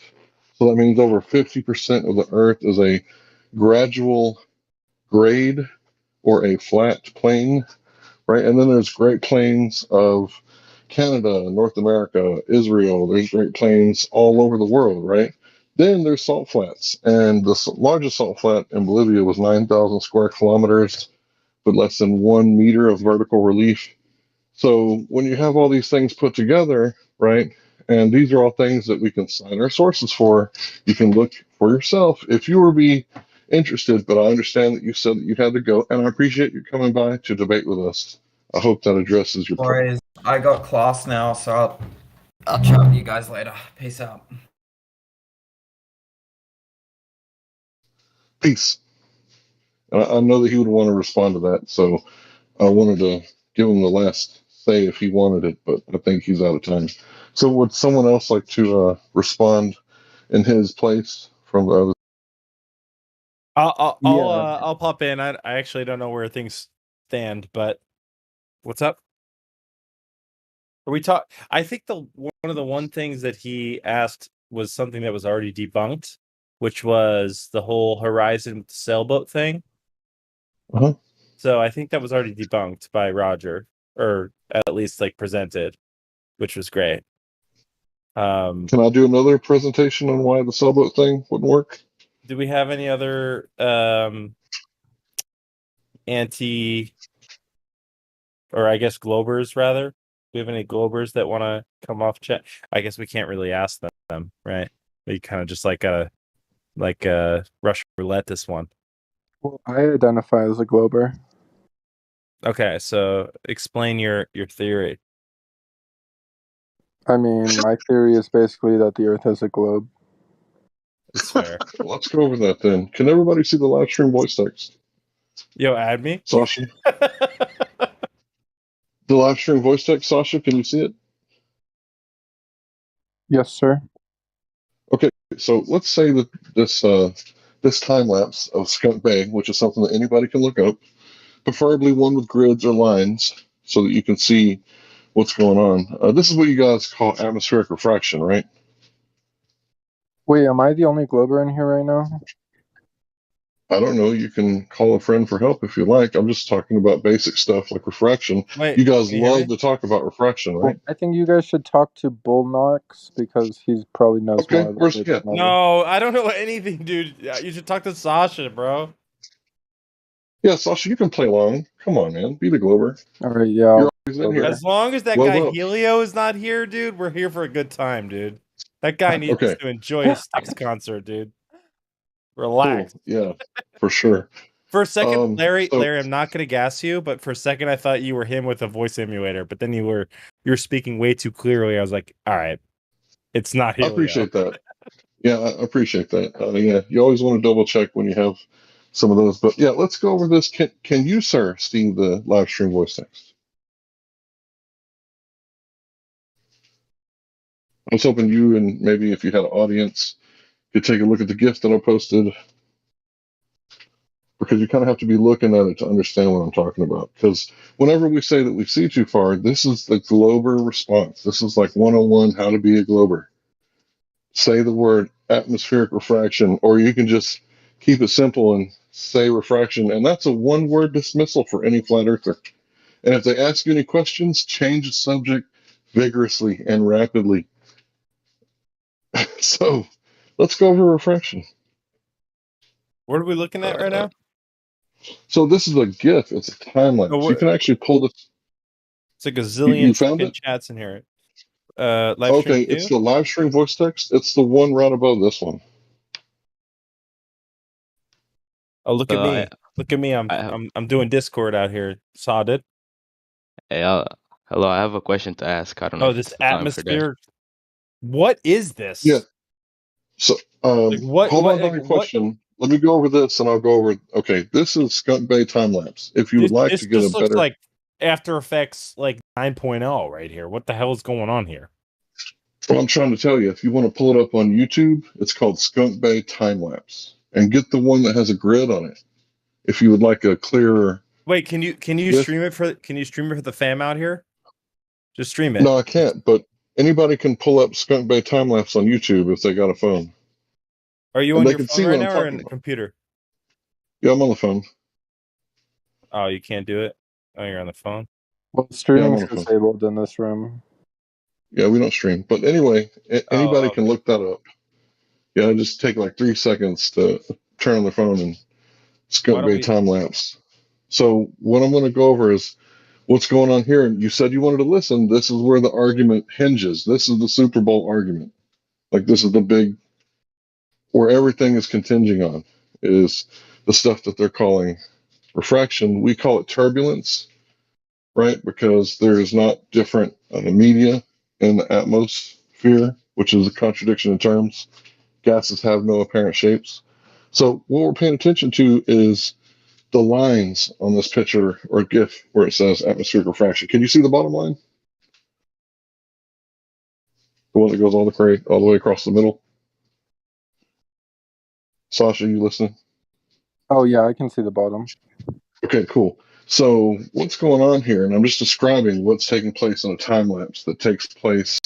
So that means over 50% of the Earth is a gradual grade or a flat plain, right? And then there's Great Plains of Canada, North America, Israel. There's Great Plains all over the world, right? Then there's salt flats, and the largest salt flat in Bolivia was 9,000 square kilometers, but less than 1 meter of vertical relief. So when you have all these things put together, right, and these are all things that we can cite our sources for, you can look for yourself if you were be interested. But I understand that you said that you had to go, and I appreciate you coming by to debate with us. I hope that addresses your point. I got class now, so I'll chat with you guys later. Peace out. Peace. And I know that he would want to respond to that, so I wanted to give him the last say if he wanted it, but I think he's out of time. So would someone else like to respond in his place from the other? I'll pop in. I actually don't know where things stand, but what's up? Are we talk? I think one of the things that he asked was something that was already debunked, which was the whole horizon sailboat thing. Uh-huh. So I think that was already debunked by Roger, or at least like presented, which was great. Can I do another presentation on why the sailboat thing wouldn't work? Do we have any other anti, or I guess Globers rather? Do we have any Globers that want to come off chat? I guess we can't really ask them, right? We kind of just like a Russian roulette this one. Well, I identify as a Glober. Okay, so explain your theory. I mean, my theory is basically that the Earth is a globe. It's fair. Let's go over that then. Can everybody see the live stream voice text? Yo, add me. Sasha. The live stream voice text, Sasha, can you see it? Yes, sir. Okay, so let's say that this time lapse of Skunk Bay, which is something that anybody can look up, preferably one with grids or lines, so that you can see what's going on. This is what you guys call atmospheric refraction, right? Wait, am I the only Glober in here right now? I don't know. You can call a friend for help if you like. I'm just talking about basic stuff like refraction. Wait, you guys can you hear love me? to talk about refraction, right? Well, I think you guys should talk to Bullnox because he probably knows more about Where's it Kit? than ever. No, I don't know anything, dude. You should talk to Sasha, bro. Yeah, Sasha, you can play along. Come on, man. Be the Glober. All right, yeah. You're always in here. As long as that Globe guy up. Helio is not here, dude, we're here for a good time, dude. That guy needs Okay. to enjoy his Styx concert, dude. Relax. Cool. Yeah, for sure. For a second, Larry, so- I'm not gonna gas you, but for a second I thought you were him with a voice emulator, but then you were speaking way too clearly. I was like, all right, it's not I Helio. appreciate that. Yeah, I appreciate that. Yeah, you always want to double check when you have some of those. But yeah, let's go over this. Can you, sir, Steve, the live stream voice text? I was hoping you and maybe if you had an audience could take a look at the gift that I posted, because you kind of have to be looking at it to understand what I'm talking about. Because whenever we say that we see too far, this is the Glober response. This is like 101 how to be a Glober. Say the word atmospheric refraction, or you can just keep it simple and say refraction, and that's a one-word dismissal for any flat earther. And if they ask you any questions, change the subject vigorously and rapidly. So let's go over refraction. What are we looking at right now? So this is a GIF. It's a time lapse. Oh, you can actually pull this. It's like a zillion You found it? chats in here. Live Okay, stream it's the live stream voice text. It's the one right above this one. Oh, look at me! Look at me! I'm doing Discord out here. Saw it. Hey, hello. I have a question to ask. I don't know. Oh, if this it's the time for that. atmosphere. What is this? Yeah. So, hold on to your question. Let me go over this, and I'll go over. Okay, this is Skunk Bay time lapse. If you would like to get a just looks better, like After Effects like 9.0 right here. What the hell is going on here? well, I'm trying to tell you. If you want to pull it up on YouTube, it's called Skunk Bay time lapse, and get the one that has a grid on it. If you would like a clearer. Wait, can you stream it for? Can you stream it for the fam out here? Just stream it. No, I can't. But anybody can pull up Skunk Bay time lapse on YouTube if they got a phone. Are you on your phone right now or on the computer? Yeah, I'm on the phone. Oh, you can't do it? Oh, you're on the phone? Well, streaming's disabled in this room. Yeah, we don't stream. But anyway, anybody can look that up. Yeah, just take like 3 seconds to turn on the phone and Skunk Bay time lapse. So what I'm going to go over is what's going on here. And you said you wanted to listen. This is where the argument hinges. This is the Super Bowl argument. Like this is the big, where everything is continging on, is the stuff that they're calling refraction. We call it turbulence, right? Because there is not different media in the atmosphere, which is a contradiction in terms. Gases have no apparent shapes. So what we're paying attention to is the lines on this picture or GIF where it says atmospheric refraction. Can you see the bottom line? The one that goes all the way across the middle. Sasha, you listening? Oh yeah, I can see the bottom. Okay, cool. So what's going on here? And I'm just describing what's taking place in a time lapse that takes place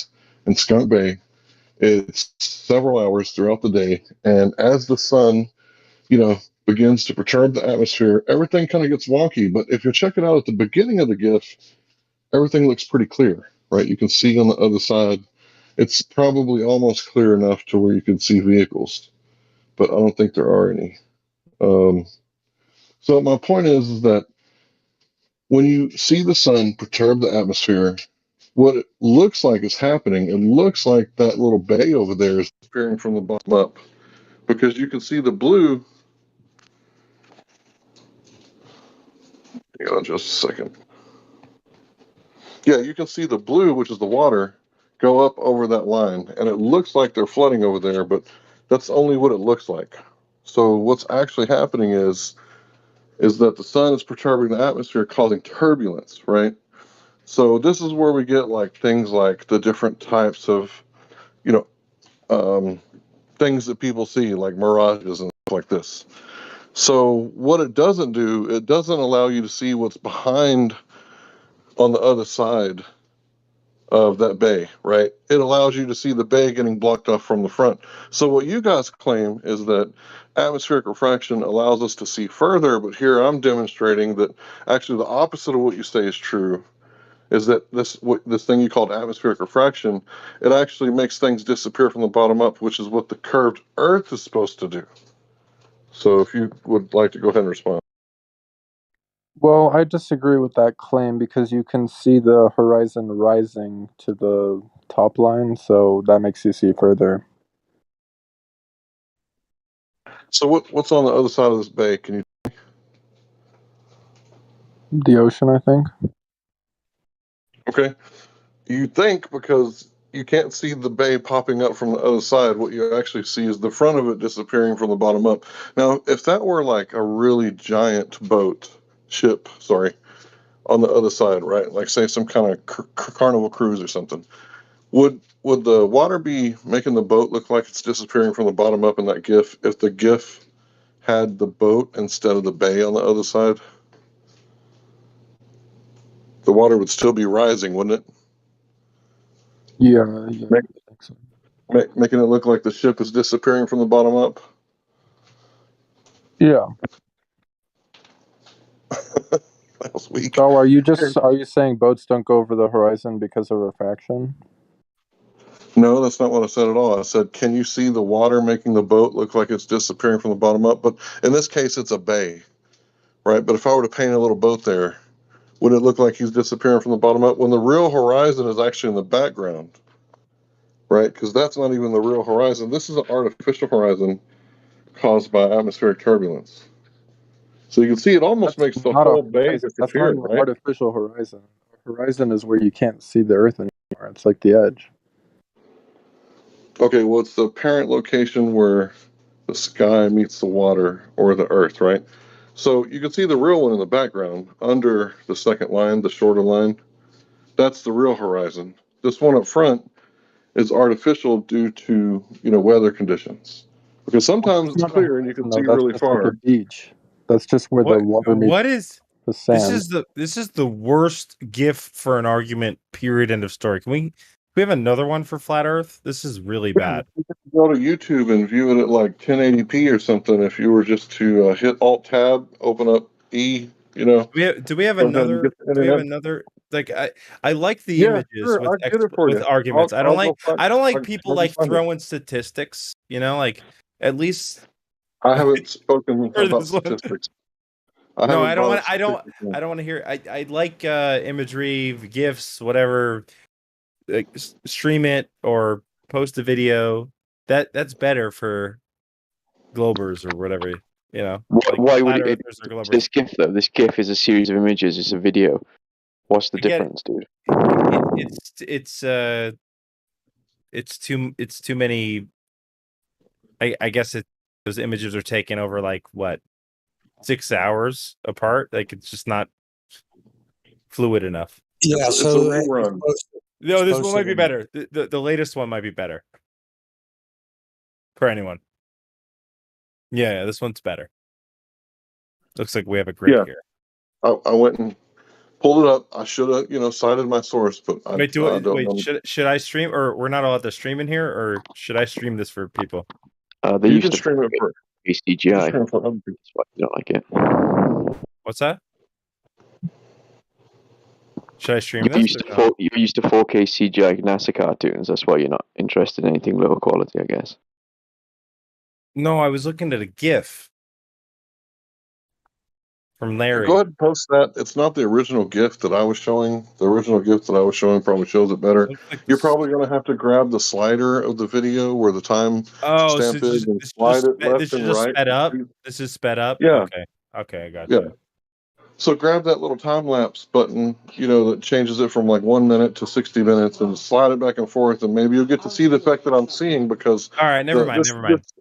in Skunk Bay. It's several hours throughout the day, and as the sun, begins to perturb the atmosphere, everything kind of gets wonky. But if you check it out at the beginning of the GIF, everything looks pretty clear, right? You can see on the other side, it's probably almost clear enough to where you can see vehicles, but I don't think there are any. So my point is that when you see the sun perturb the atmosphere, what it looks like is happening, it looks like that little bay over there is appearing from the bottom up, because you can see the blue. Hang on just a second. Yeah, you can see the blue, which is the water, go up over that line, and it looks like they're flooding over there, but that's only what it looks like. So what's actually happening is that the sun is perturbing the atmosphere, causing turbulence, right? So this is where we get like things like the different types of, things that people see, like mirages and stuff like this. So what it doesn't do, it doesn't allow you to see what's behind on the other side of that bay, right? It allows you to see the bay getting blocked off from the front. So what you guys claim is that atmospheric refraction allows us to see further, but here I'm demonstrating that actually the opposite of what you say is true. Is that this thing you called atmospheric refraction? It actually makes things disappear from the bottom up, which is what the curved Earth is supposed to do. So if you would like to go ahead and respond. Well, I disagree with that claim because you can see the horizon rising to the top line, so that makes you see further. So what's on the other side of this bay? Can you? The ocean, I think. Okay. You think because you can't see the bay popping up from the other side, what you actually see is the front of it disappearing from the bottom up. Now, if that were like a really giant ship, on the other side, right? Like say some kind of carnival cruise or something. Would the water be making the boat look like it's disappearing from the bottom up in that GIF if the GIF had the boat instead of the bay on the other side? The water would still be rising, wouldn't it? Yeah, I think so. Making it look like the ship is disappearing from the bottom up? Yeah. That was weak. So are you saying boats don't go over the horizon because of refraction? No, that's not what I said at all. I said, can you see the water making the boat look like it's disappearing from the bottom up? But in this case, it's a bay, right? But if I were to paint a little boat there, would it look like he's disappearing from the bottom up when the real horizon is actually in the background, right? Because that's not even the real horizon. This is an artificial horizon caused by atmospheric turbulence. So you can see it almost makes the whole bay disappear, that's not an right? artificial horizon. A horizon is where you can't see the Earth anymore. It's like the edge. Okay, well, it's the apparent location where the sky meets the water or the Earth, right? So you can see the real one in the background under the second line, the shorter line. That's the real horizon. This one up front is artificial due to weather conditions. Because sometimes it's clear and you can see really far. Like a beach. That's just where the water meets the sand. This is the worst GIF for an argument. Period. End of story. Can we have another one for flat Earth? This is really bad. You can go to YouTube and view it at like 1080p or something. If you were just to hit Alt Tab, open up E. Do we have another? Do we have another? Like I like the images with arguments. I don't like people like throwing statistics. Like at least I haven't spoken about statistics. I don't want to hear. I like imagery, GIFs, whatever. Like stream it or post a video. That's better for Globers or whatever. Why would this GIF though? This GIF is a series of images. It's a video. What's the difference, dude? It's too many. I guess those images are taken over like what 6 hours apart. Like it's just not fluid enough. Yeah, it's a rerun. No, this one might be better. The latest one might be better for anyone. Yeah, this one's better. Looks like we have a grid here. I went and pulled it up. I should have, cited my source, but should I stream, or we're not allowed to stream in here, or should I stream this for people? They used to stream it for CGI. That's why you don't like it. What's that? Should I stream this? You used to 4K CGI NASA cartoons. That's why you're not interested in anything lower quality, I guess. No, I was looking at a GIF from Larry. Go ahead and post that. It's not the original GIF that I was showing. The original GIF that I was showing probably shows it better. You're probably going to have to grab the slider of the video where the time stamp is and slide it left and right. Sped up? This is sped up? Yeah. Okay, I got you. Yeah. So grab that little time lapse button, that changes it from like 1 minute to 60 minutes and slide it back and forth, and maybe you'll get to see the effect that I'm seeing because. All right, never mind.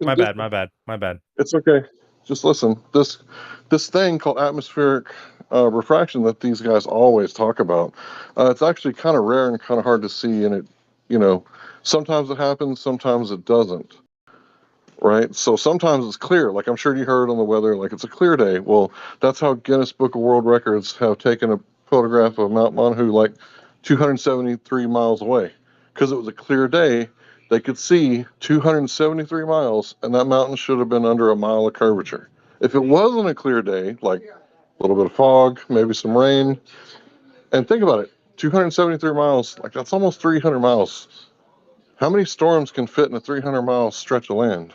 My bad. It's okay. Just listen. This thing called atmospheric refraction that these guys always talk about, it's actually kind of rare and kind of hard to see, and it, sometimes it happens, sometimes it doesn't. Right, so sometimes it's clear, like I'm sure you heard on the weather, like it's a clear day. Well, that's how Guinness Book of World Records have taken a photograph of Mount Monhu like 273 miles away. Because it was a clear day, they could see 273 miles, and that mountain should have been under a mile of curvature. If it wasn't a clear day, like a little bit of fog, maybe some rain, and think about it, 273 miles, like that's almost 300 miles. How many storms can fit in a 300-mile stretch of land?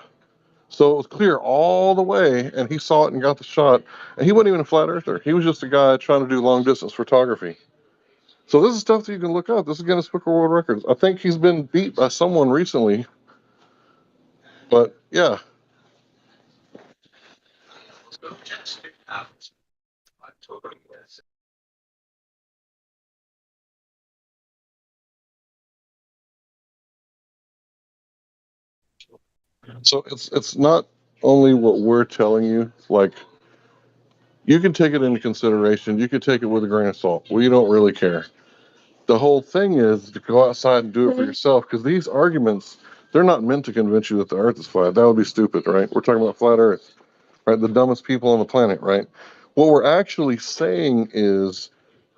So it was clear all the way, and he saw it and got the shot. And he wasn't even a flat earther. He was just a guy trying to do long-distance photography. So this is stuff that you can look up. This is Guinness Book of World Records. I think he's been beat by someone recently. But, yeah. So it's not only what we're telling you. Like, you can take it into consideration. You can take it with a grain of salt. We don't really care. The whole thing is to go outside and do it for yourself, because these arguments, they're not meant to convince you that the earth is flat. That would be stupid, right? We're talking about flat earth, right? The dumbest people on the planet, right? What we're actually saying is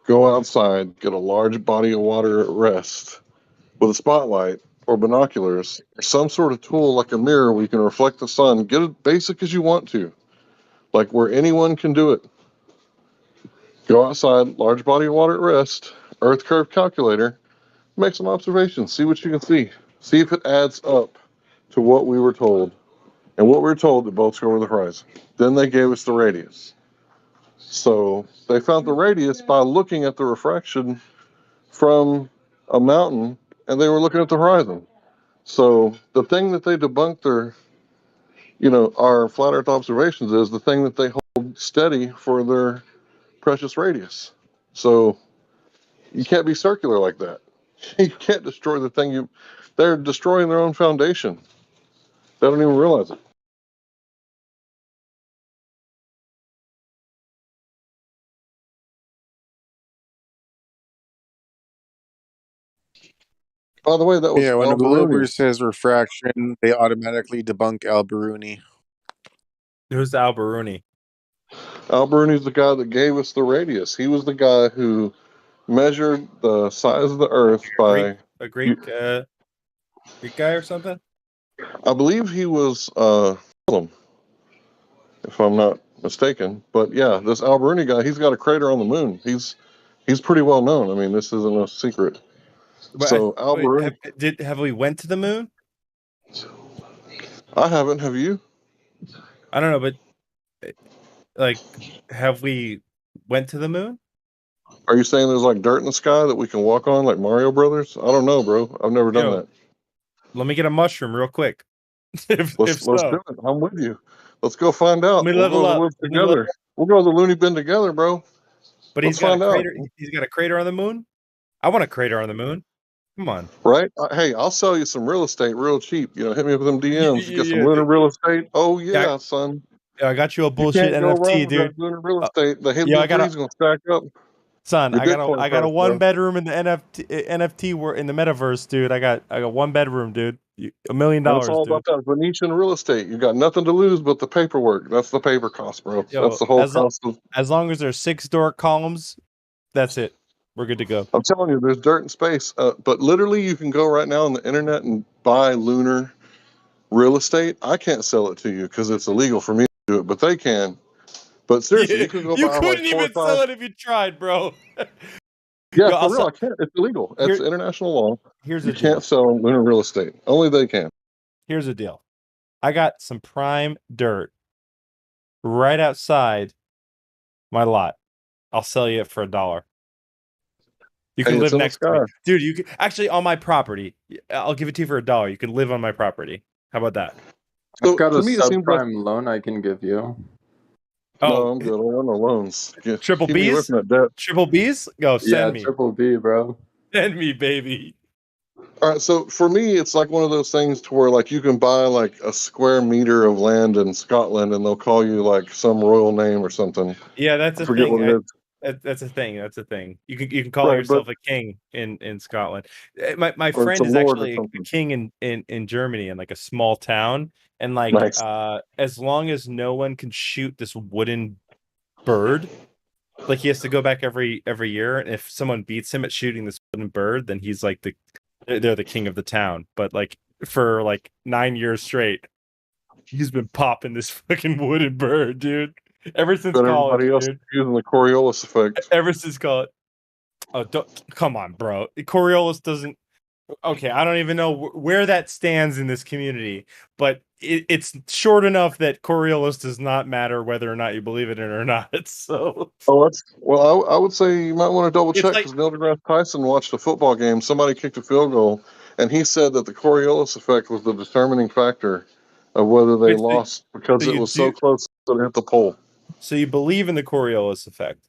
go outside, get a large body of water at rest with a spotlight or binoculars or some sort of tool like a mirror where you can reflect the sun. Get it basic as you want to, like where anyone can do it. Go outside, large body of water at rest, earth curve calculator, make some observations, see what you can see. See if it adds up to what we were told. And what we were told, the boats go over the horizon. Then they gave us the radius. So they found the radius by looking at the refraction from a mountain, and they were looking at the horizon. So the thing that they debunked their, our flat earth observations is the thing that they hold steady for their precious radius. So you can't be circular like that. You can't destroy the thing they're destroying their own foundation. They don't even realize it. By the way, that was when a Al-Biruni. glober says refraction, they automatically debunk Al-Biruni. Who's Al-Biruni? Al-Biruni's the guy that gave us the radius. He was the guy who measured the size of the Earth by a Greek guy or something. I believe he was Muslim, if I'm not mistaken. But yeah, this Al-Biruni guy, he's got a crater on the moon. He's pretty well known. I mean, this isn't no secret. But so Al-Biruni, have we went to the moon? I haven't. Have you? I don't know, but like, have we went to the moon? Are you saying there's like dirt in the sky that we can walk on, like Mario Brothers? I don't know, bro. I've never done that. Let me get a mushroom real quick. Let's do it. I'm with you. Let's go find out. We'll go to the woods together. We'll go to the loony bin together, bro. But he's got a crater. He's got a crater on the moon. I want a crater on the moon. Come on. Right? Hey, I'll sell you some real estate real cheap. Hit me with them DMs. Get some lunar real estate. Oh yeah, son. Yeah, I got you a bullshit NFT, dude. Lunar real estate. The Hidden is gonna stack up. Son, I got a one bedroom in the NFT in the metaverse, dude. I got one bedroom, dude. $1 million. It's all about that Venetian real estate. You got nothing to lose but the paperwork. That's the paper cost, bro. That's the whole cost. As long as there's 6 door columns, that's it. We're good to go. I'm telling you, there's dirt in space. But literally, you can go right now on the internet and buy lunar real estate. I can't sell it to you because it's illegal for me to do it, but they can. But seriously, you could go buy You couldn't even sell it if you tried, bro. Yeah, for real, I can't. It's illegal. It's international law. You can't sell lunar real estate. Only they can. Here's the deal. I got some prime dirt right outside my lot. I'll sell you it for $1. You can live next to me. Dude, you can actually on my property. I'll give it to you for $1. You can live on my property. How about that? I've got a subprime loan I can give you. No, I'm good. I don't want no loans. Triple B's? Triple B's? Go, send me. Triple B, bro. Send me, baby. All right, so for me, it's like one of those things to where like you can buy like a square meter of land in Scotland, and they'll call you like some royal name or something. Yeah, that's a thing. That's a thing. That's a thing. You can call yourself a king in Scotland. My friend is actually a king in Germany in like a small town, and like as long as no one can shoot this wooden bird, like he has to go back every year, and if someone beats him at shooting this wooden bird, then he's like they're the king of the town. But like for like 9 years straight, he's been popping this fucking wooden bird, dude. Ever since college, everybody else dude. using the Coriolis effect. Ever since college. Oh, come on, bro. Coriolis doesn't. Okay, I don't even know where that stands in this community, but it's short enough that Coriolis does not matter whether or not you believe it in or not. So, I would say you might want to double check because Neil deGrasse Tyson watched a football game. Somebody kicked a field goal, and he said that the Coriolis effect was the determining factor of whether they lost because it was so close that it hit the pole. So you believe in the Coriolis effect?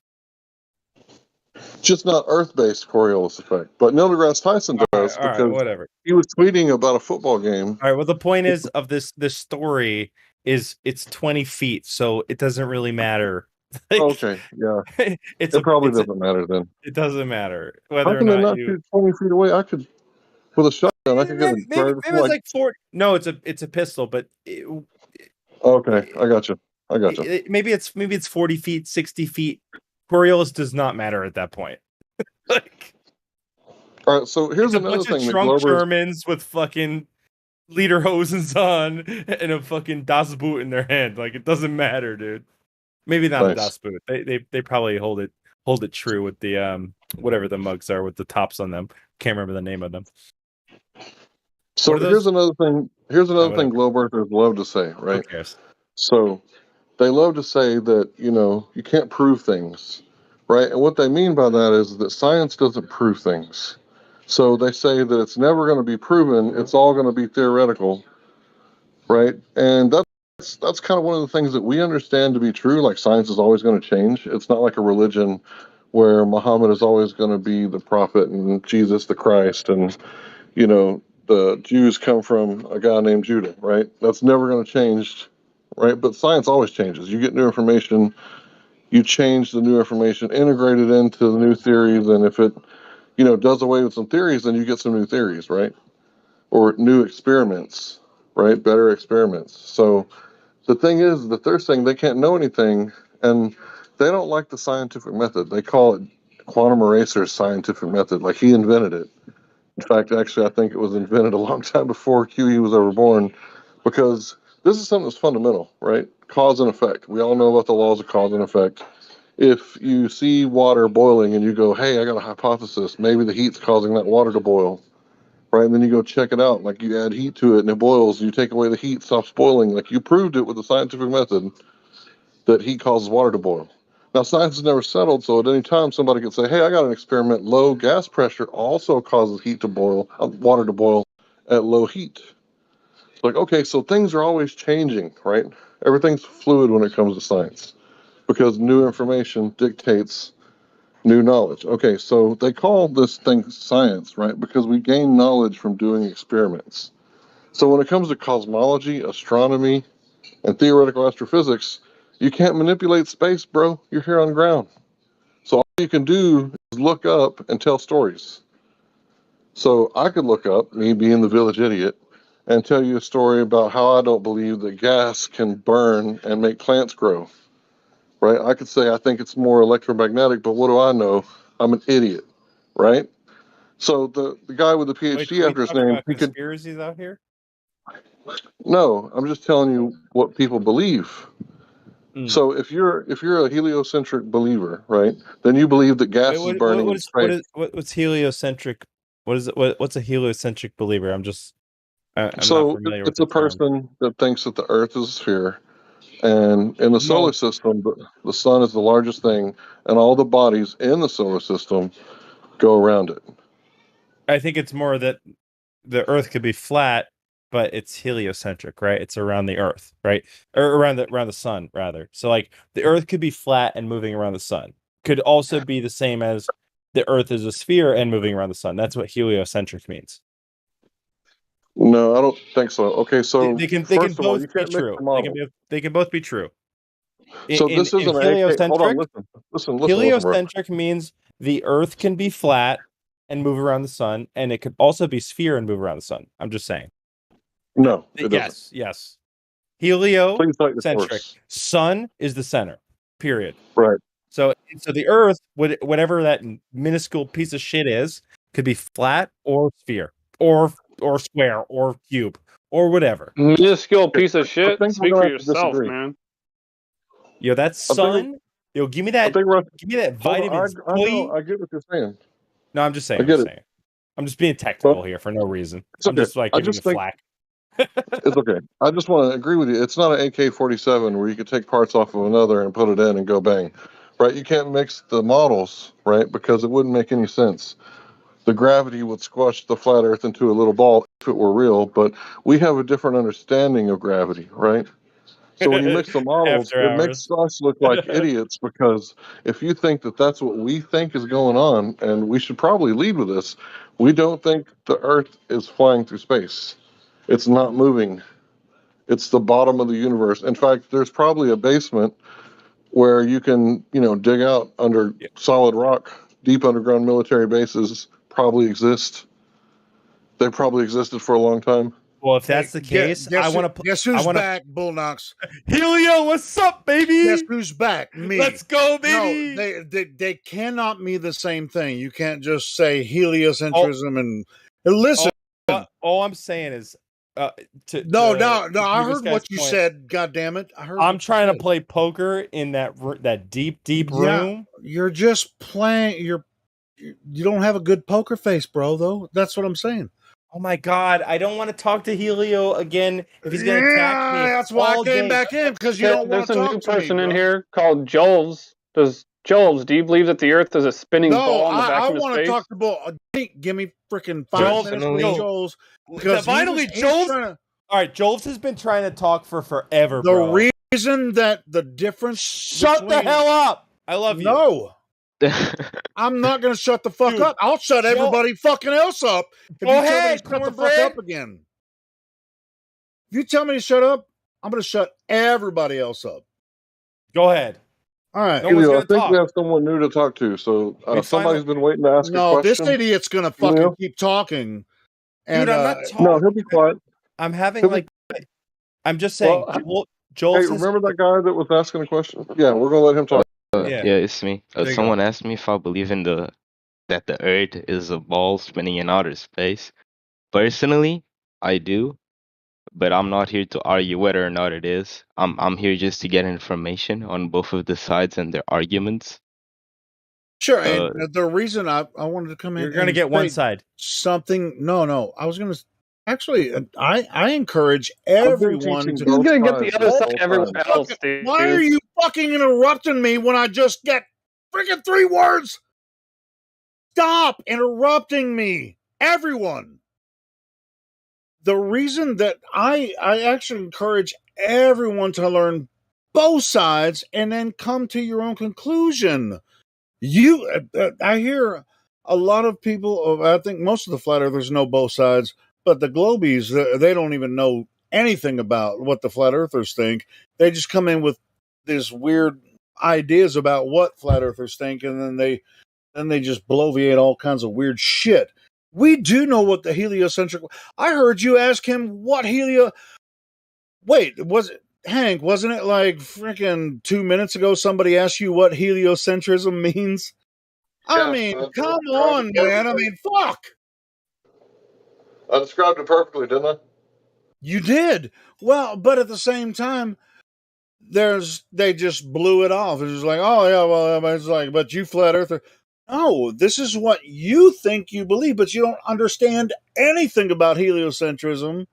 Just not Earth-based Coriolis effect, but Neil deGrasse Tyson does because whatever. He was tweeting about a football game. All right. Well, the point is of this story is it's 20 feet, so it doesn't really matter. Like, okay, yeah, it probably doesn't matter then. It doesn't matter whether How can or they not you shoot 20 feet away? I could with a shotgun. I could get a bird. Maybe it's like 40. No, it's a pistol, but okay, I got you. Maybe it's 40 feet, 60 feet. Coriolis does not matter at that point. Like, all right, so here's it's another a bunch thing. Of drunk Germans with fucking lederhosens on and a fucking Das Boot in their hand. Like, it doesn't matter, dude. Maybe not a Das Boot. They probably hold it true with the whatever the mugs are with the tops on them. Can't remember the name of them. So here's another thing. Here's another thing globe earthers love to say, right? Who cares? So they love to say that you can't prove things, right? And what they mean by that is that science doesn't prove things. So they say that it's never going to be proven. It's all going to be theoretical, right? And that's kind of one of the things that we understand to be true. Like science is always going to change. It's not like a religion where Muhammad is always going to be the prophet and Jesus the Christ, and the Jews come from a guy named Judah, right? That's never going to change, right? But science always changes. You get new information, you change the new information, integrate it into the new theories, and if it does away with some theories, then you get some new theories, right? Or new experiments, right? Better experiments. So the thing is that they're saying they can't know anything, and they don't like the scientific method. They call it quantum eraser's scientific method, like he invented it. In fact, actually, I think it was invented a long time before QE was ever born, because this is something that's fundamental, right? Cause and effect. We all know about the laws of cause and effect. If you see water boiling and you go, hey, I got a hypothesis, maybe the heat's causing that water to boil, right? And then you go check it out, like you add heat to it and it boils, you take away the heat, stops boiling, like you proved it with the scientific method that heat causes water to boil. Now, science has never settled, so at any time somebody could say, hey, I got an experiment, low gas pressure also causes heat to boil, water to boil at low heat. It's like, okay, so things are always changing, right? Everything's fluid when it comes to science because new information dictates new knowledge. Okay, so they call this thing science, right? Because we gain knowledge from doing experiments. So when it comes to cosmology, astronomy, and theoretical astrophysics, you can't manipulate space, bro. You're here on ground. So all you can do is look up and tell stories. So I could look up, me being the village idiot, and tell you a story about how I don't believe that gas can burn and make plants grow. Right? I could say I think it's more electromagnetic, but what do I know? I'm an idiot. Right? So the guy with the PhD after his name, he could. Conspiracies out here? No, I'm just telling you what people believe. So if you're a heliocentric believer, right, then you believe that gas is burning in space. What's heliocentric? What is it? What's a heliocentric believer? I'm not familiar with it's a person that thinks that the Earth is a sphere, and in the solar system, the sun is the largest thing, and all the bodies in the solar system go around it. I think it's more that the Earth could be flat, but it's heliocentric, right? It's around the Earth, right? Or around the sun, rather. So like the Earth could be flat and moving around the sun. Could also be the same as the Earth is a sphere and moving around the sun. That's what heliocentric means. No, I don't think so. Okay, so they can first of all, both you can't be true. They can both be true. So this isn't heliocentric. Hold on, listen. Heliocentric means the Earth can be flat and move around the sun, and it could also be sphere and move around the sun. I'm just saying. No, it doesn't. Yes. Heliocentric. Sun is the center. Period. Right. So the Earth, whatever that minuscule piece of shit is, could be flat or sphere or square or cube or whatever. Minuscule piece of shit. Speak for yourself, man. Yo, that sun. Yo, give me that. Give me that vitamins. I know. I get what you're saying. No, I'm just saying. I'm just being technical here for no reason. I'm just like giving you flack. It's okay. I just want to agree with you. It's not an AK-47 where you could take parts off of another and put it in and go bang, right? You can't mix the models, right? Because it wouldn't make any sense. The gravity would squash the flat Earth into a little ball if it were real, but we have a different understanding of gravity, right? So when you mix the models, it makes us look like idiots, because if you think that that's what we think is going on, and we should probably lead with this, we don't think the Earth is flying through space. It's not moving. It's the bottom of the universe. In fact, there's probably a basement where you can, dig out under solid rock. Deep underground military bases probably exist. They probably existed for a long time. Well, if that's the case, I want to. Guess who's back, Bullnox? Helio, what's up, baby? Guess who's back? Me. Let's go, baby. No, they cannot mean the same thing. You can't just say heliocentrism and listen. All I'm saying is, no. I heard what you said. God damn it! I heard. I'm trying to play poker in that deep room. You're just playing. You don't have a good poker face, bro. Though that's what I'm saying. Oh my God! I don't want to talk to Helio again if he's going to attack me. That's why I came back in, because you don't want to talk to me. There's a new person in here called Joel's. Joel's, do you believe that the Earth is a spinning ball in the vacuum of space? I want to talk to Bull. Give me freaking 5 minutes with Joel's. Because finally, Joel's. All right, Joel's has been trying to talk for forever. The reason that the difference. Shut the hell up! I love you. No. I'm not going to shut the fuck up. I'll shut everybody fucking else up. Go ahead, shut the fuck up again. If you tell me to shut up, I'm going to shut everybody else up. Go ahead. All right. Helio, I think we have someone new to talk to, so somebody's been waiting to ask a question. No, this idiot's going to fucking keep talking. And, dude, I'm not talking. No, he'll be quiet. I'm having I'm just saying. Joel hey, remember that guy that was asking a question? Yeah, we're going to let him talk. Yeah, it's me. Someone asked me if I believe in that the Earth is a ball spinning in outer space. Personally, I do, but I'm not here to argue whether or not it is. I'm here just to get information on both of the sides and their arguments. Sure, and the reason I wanted to come in, you're going to get one side. Something. No, I was going to. Actually, I encourage everyone to. He's going to get the other side everywhere else, dude. Why are you fucking interrupting me when I just get freaking 3 words? Stop interrupting me, everyone. The reason that I actually encourage everyone to learn both sides and then come to your own conclusion. I hear a lot of people. I think most of the flat earthers know both sides. But the globies, they don't even know anything about what the flat earthers think. They just come in with these weird ideas about what flat earthers think, and then they just bloviate all kinds of weird shit. We do know what the heliocentric. I heard you ask him what Wait, was it Hank? Wasn't it like freaking 2 minutes ago? Somebody asked you what heliocentrism means. I mean, come on, man. I mean, fuck. I described it perfectly, didn't I? You did. Well, but at the same time, they just blew it off. It's just like, oh yeah, well, it's like, but you flat earther. No, this is what you think you believe, but you don't understand anything about heliocentrism.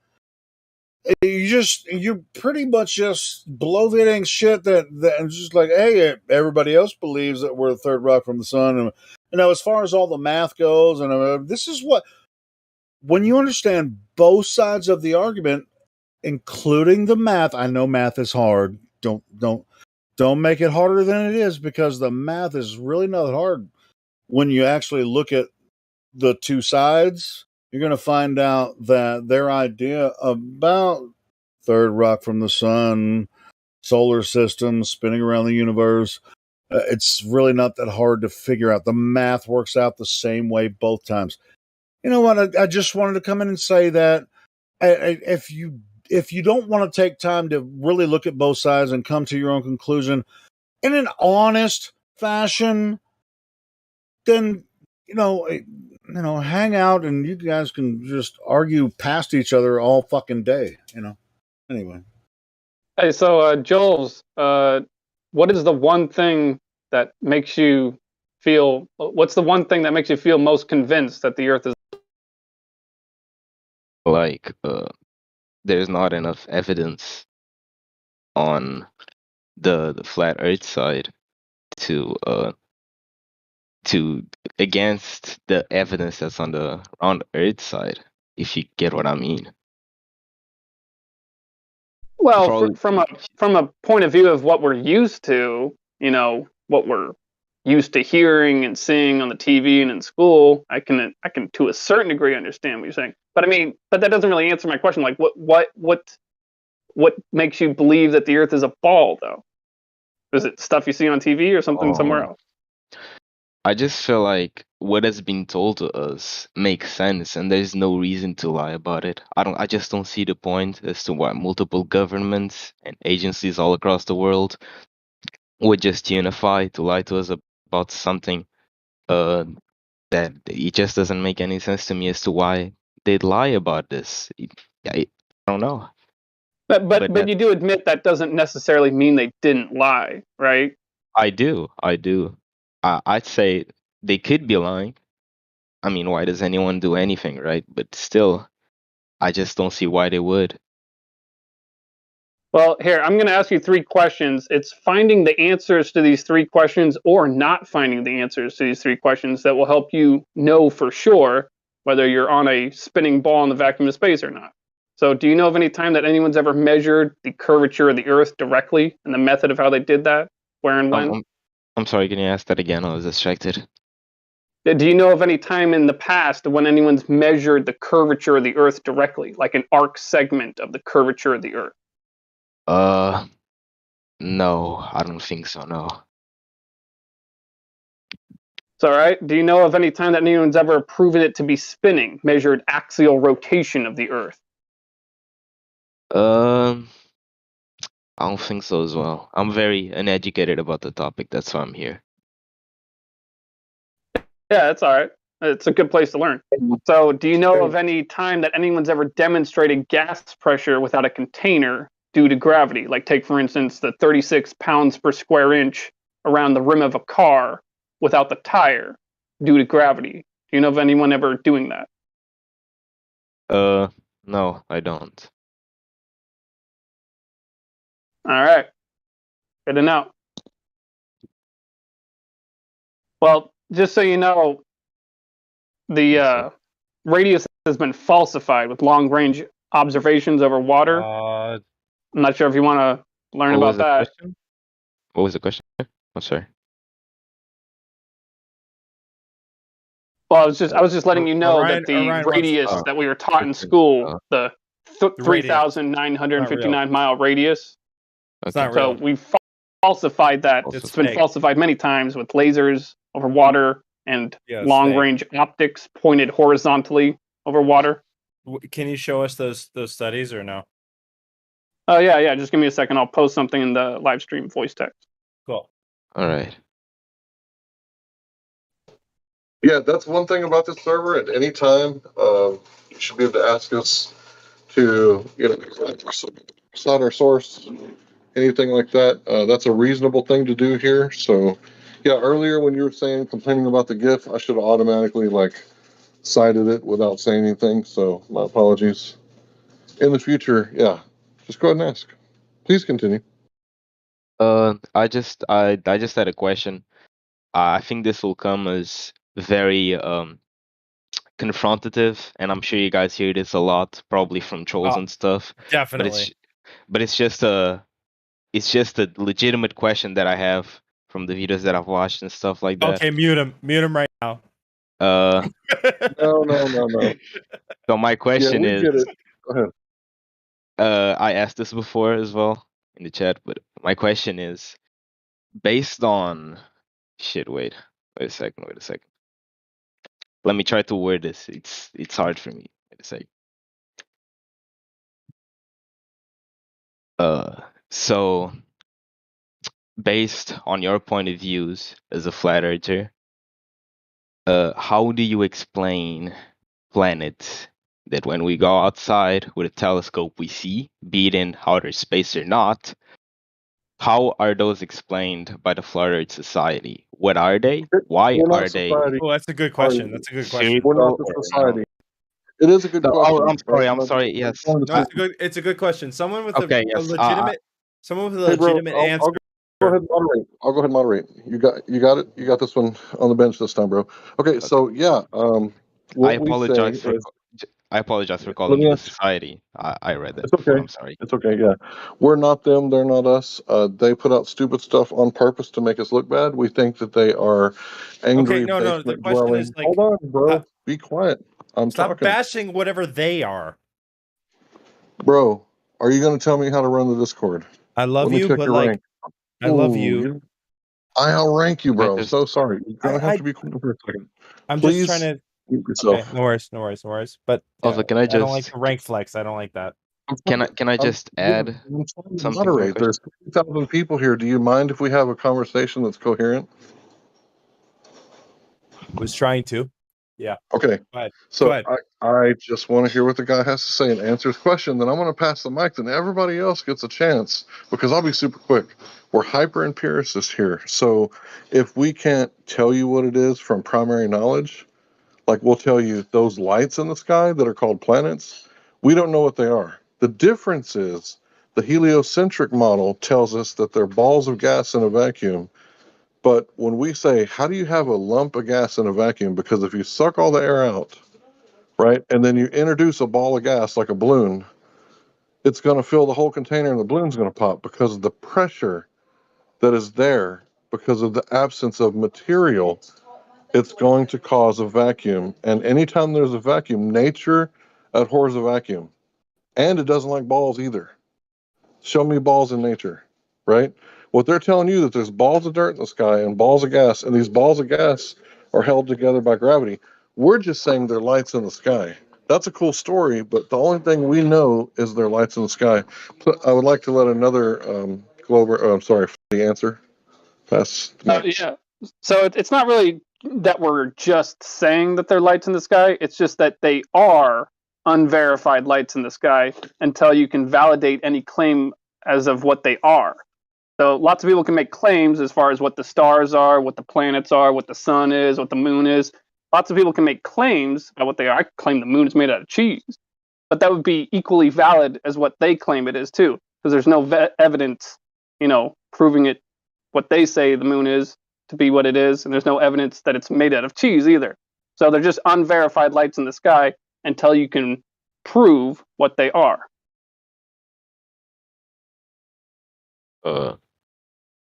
You're pretty much just bloviating shit that just like, hey, everybody else believes that we're the third rock from the sun, and as far as all the math goes, and this is what. When you understand both sides of the argument, including the math, I know math is hard. Don't make it harder than it is, because the math is really not hard. When you actually look at the two sides, you're going to find out that their idea about third rock from the sun, solar system, spinning around the universe, it's really not that hard to figure out. The math works out the same way both times. You know what? I just wanted to come in and say that if you don't want to take time to really look at both sides and come to your own conclusion in an honest, fashion, then hang out and you guys can just argue past each other all fucking day. Anyway. Hey, so Jules, what is the one thing that makes you feel? What's the one thing that makes you feel most convinced that the Earth is? Like, there's not enough evidence on the flat Earth side to against the evidence that's on the Earth side, if you get what I mean. Well, from a point of view of what we're used to, what we're used to hearing and seeing on the TV and in school, I can to a certain degree understand what you're saying. But I mean, that doesn't really answer my question. Like, what makes you believe that the Earth is a ball, though? Is it stuff you see on TV or something somewhere else? I just feel like what has been told to us makes sense, and there's no reason to lie about it. I just don't see the point as to why multiple governments and agencies all across the world would just unify to lie to us about something that it just doesn't make any sense to me as to why they'd lie about this. I don't know. But you do admit that doesn't necessarily mean they didn't lie, right? I do. I'd say they could be lying. I mean, why does anyone do anything, right? But still, I just don't see why they would. Well, here, I'm going to ask you 3 questions. It's finding the answers to these 3 questions or not finding the answers to these 3 questions that will help you know for sure whether you're on a spinning ball in the vacuum of space or not. So do you know of any time that anyone's ever measured the curvature of the Earth directly and the method of how they did that? Where and when? I'm sorry, can you ask that again? I was distracted. Do you know of any time in the past when anyone's measured the curvature of the Earth directly, like an arc segment of the curvature of the Earth? No, I don't think so, no. It's all right. Do you know of any time that anyone's ever proven it to be spinning, measured axial rotation of the Earth? I don't think so as well. I'm very uneducated about the topic. That's why I'm here. Yeah, that's all right. It's a good place to learn. So, do you know of any time that anyone's ever demonstrated gas pressure without a container due to gravity? Like, take, for instance, the 36 pounds per square inch around the rim of a car without the tire due to gravity. Do you know of anyone ever doing that? No, I don't. All right. Good to know. Well, just so you know, the radius has been falsified with long-range observations over water. I'm not sure if you want to learn about that. Question? What was the question? I'm sorry. Well, I was just letting you know that the radius that we were taught in school, the 3,959 mile radius. It's not so real. we falsified that. It's been falsified many times with lasers over water and long-range optics pointed horizontally over water. Can you show us those studies or no? Oh yeah. Just give me a second. I'll post something in the live stream voice text. Cool. All right. Yeah, that's one thing about this server. At any time, you should be able to ask us to cite our source, anything like that. That's a reasonable thing to do here. So, yeah, earlier when you were complaining about the GIF, I should have automatically cited it without saying anything. So my apologies. In the future, yeah, just go ahead and ask. Please continue. I just had a question. I think this will come as very confrontative, and I'm sure you guys hear this a lot, probably from trolls and stuff. Definitely. But it's just a legitimate question that I have from the videos that I've watched and stuff like that. Okay, mute him right now. No. So my question is, get it. Go ahead. I asked this before as well in the chat, but my question is, based on wait a second. Let me try to word this. It's hard for me. Wait a second. So based on your point of views as a flat earther, how do you explain planets that when we go outside with a telescope we see, be it in outer space or not? How are those explained by the Flat Earth Society? What are they? Why are they? Oh, that's a good question. That's a good question. We're not the society. It is a good question. Oh, I'm sorry. Yes. No, it's a good question. Someone with okay, a legitimate, someone with a legitimate answer. I'll go ahead and moderate. I'll go ahead and moderate. You got it. You got this one on the bench this time, bro. Okay, so yeah. I apologize for calling you the society. I read that. It's okay. I'm sorry. It's okay. Yeah, we're not them. They're not us. They put out stupid stuff on purpose to make us look bad. We think that they are angry. Okay, no. The question is like, hold on, bro. Be quiet. I'm stop talking. bashing whatever they are. Bro, are you going to tell me how to run the Discord? I love you, but like, rank. I love you. I outrank you, bro. So sorry. You're going to have to be quiet for a second. I'm Please just trying to. Okay, no worries. But also, can I don't like the rank flex. I don't like that. Can I just add something? Moderate. There's 3,000 people here. Do you mind if we have a conversation that's coherent? Was trying to. Yeah. Okay. Go ahead. So Go ahead. I just want to hear what the guy has to say and answer his question. Then I'm going to pass the mic. Then everybody else gets a chance because I'll be super quick. We're hyper empiricists here. So if we can't tell you what it is from primary knowledge, like we'll tell you those lights in the sky that are called planets, we don't know what they are. The difference is the heliocentric model tells us that they're balls of gas in a vacuum. But when we say, how do you have a lump of gas in a vacuum? Because if you suck all the air out, right, and then you introduce a ball of gas like a balloon, it's going to fill the whole container and the balloon's going to pop because of the pressure that is there because of the absence of material. It's going to cause a vacuum. And anytime there's a vacuum, nature abhors a vacuum. And it doesn't like balls either. Show me balls in nature, right? What they're telling you that there's balls of dirt in the sky and balls of gas, and these balls of gas are held together by gravity. We're just saying they're lights in the sky. That's a cool story, but the only thing we know is they're lights in the sky. I would like to let another Glover, I'm sorry, for the answer. Pass. Yeah. So it's not really that we're just saying that they're lights in the sky. It's just that they are unverified lights in the sky until you can validate any claim as of what they are. So lots of people can make claims as far as what the stars are, what the planets are, what the sun is, what the moon is. Lots of people can make claims about what they are. I claim the moon is made out of cheese, but that would be equally valid as what they claim it is too, because there's no evidence, proving it what they say the moon is to be what it is, and there's no evidence that it's made out of cheese either. So they're just unverified lights in the sky until you can prove what they are.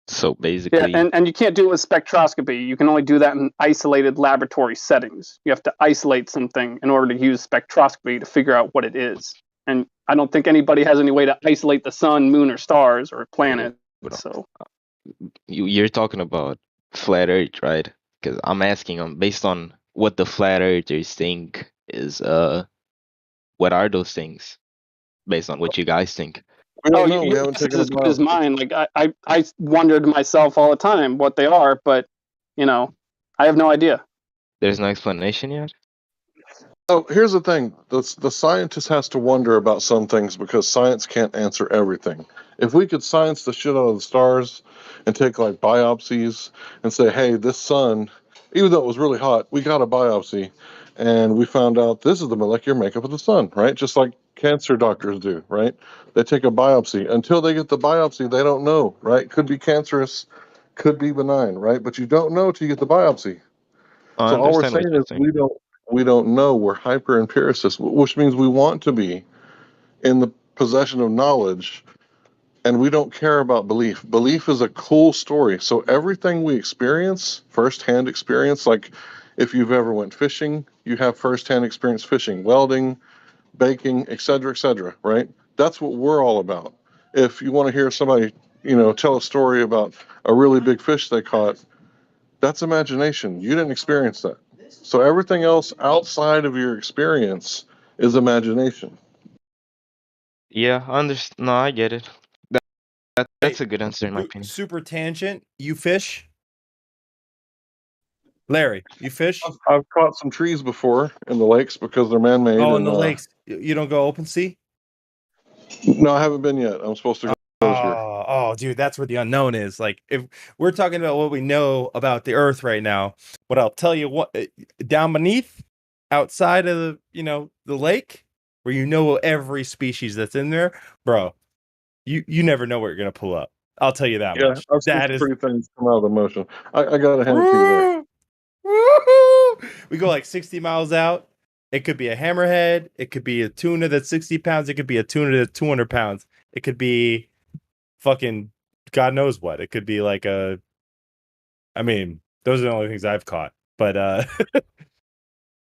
So basically, yeah, and you can't do it with spectroscopy. You can only do that in isolated laboratory settings. You have to isolate something in order to use spectroscopy to figure out what it is. And I don't think anybody has any way to isolate the sun, moon, or stars or planet. So you're talking about flat Earth, right? Because I'm asking based on what the flat earthers think is what are those things based on what you guys think? Your guess is as good as mine. Like I wondered myself all the time what they are, but I have no idea. There's no explanation yet? Oh, here's the thing. The scientist has to wonder about some things because science can't answer everything. If we could science the shit out of the stars and take like biopsies and say, hey, this sun, even though it was really hot, we got a biopsy and we found out this is the molecular makeup of the sun, right? Just like cancer doctors do, right? They take a biopsy. Until they get the biopsy, they don't know, right? Could be cancerous, could be benign, right? But you don't know till you get the biopsy. So all we're saying is we don't know. We're hyper empiricists, which means we want to be in the possession of knowledge, and we don't care about belief. Belief is a cool story. So everything we experience, firsthand experience, like if you've ever went fishing, you have firsthand experience fishing, welding, baking, etc., right? That's what we're all about. If you want to hear somebody, tell a story about a really big fish they caught, that's imagination. You didn't experience that. So everything else outside of your experience is imagination. Yeah, I understand. No, I get it. That's a good answer in my opinion. Super tangent. You fish? Larry, you fish? I've caught some trees before in the lakes because they're man-made. Oh, in the lakes. You don't go open sea? No, I haven't been yet. I'm supposed to go this year. Oh, dude, that's where the unknown is. Like, if we're talking about what we know about the Earth right now, what I'll tell you, what down beneath, outside of the lake, where every species that's in there, bro, you never know what you're gonna pull up. I'll tell you that much. I've seen pretty things come out of the motion. I gotta hand it to you there. We go like 60 miles out. It could be a hammerhead. It could be a tuna that's 60 pounds. It could be a tuna that's 200 pounds. It could be fucking God knows what. It could be like those are the only things I've caught. But a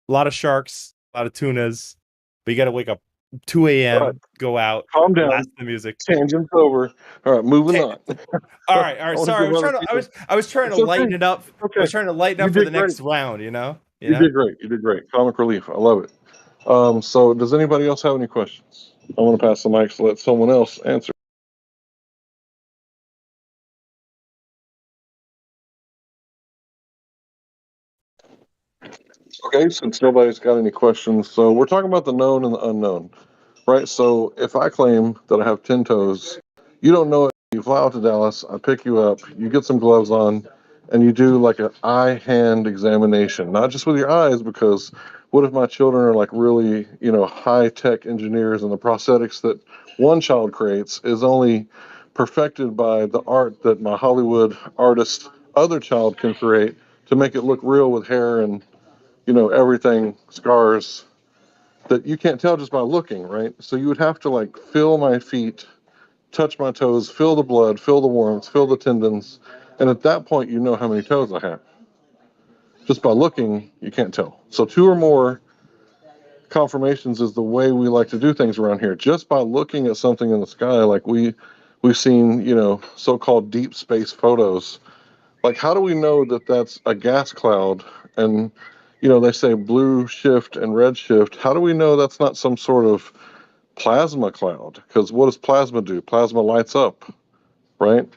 lot of sharks, a lot of tunas. But you got to wake up 2 a.m., right. Go out, calm down, blast the music. Tangent's over. All right, moving on. All right. Sorry, I was trying to lighten it up. Okay. I was trying to lighten up for the next round. You did great. You did great. Comic relief. I love it. So does anybody else have any questions? I want to pass the mic to let someone else answer. Okay, since nobody's got any questions, so we're talking about the known and the unknown, right? So if I claim that I have 10 toes, you don't know it, you fly out to Dallas, I pick you up, you get some gloves on, and you do like an eye-hand examination, not just with your eyes, because what if my children are like really, high-tech engineers and the prosthetics that one child creates is only perfected by the art that my Hollywood artist other child can create to make it look real with hair and everything, scars that you can't tell just by looking, right? So you would have to like feel my feet, touch my toes, feel the blood, feel the warmth, feel the tendons. And at that point, you know how many toes I have. Just by looking, you can't tell. So 2 or more confirmations is the way we like to do things around here. Just by looking at something in the sky, like we've seen, so-called deep space photos. Like, how do we know that that's a gas cloud? And, they say blue shift and red shift. How do we know that's not some sort of plasma cloud? Because what does plasma do? Plasma lights up, right?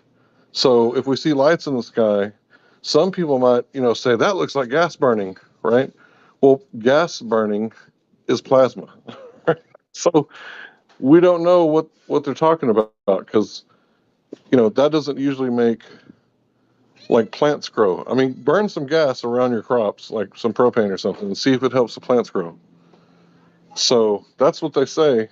So if we see lights in the sky, some people might, say that looks like gas burning, right? Well, gas burning is plasma. So we don't know what they're talking about because, that doesn't usually make like plants grow. I mean, burn some gas around your crops, like some propane or something, and see if it helps the plants grow. So that's what they say.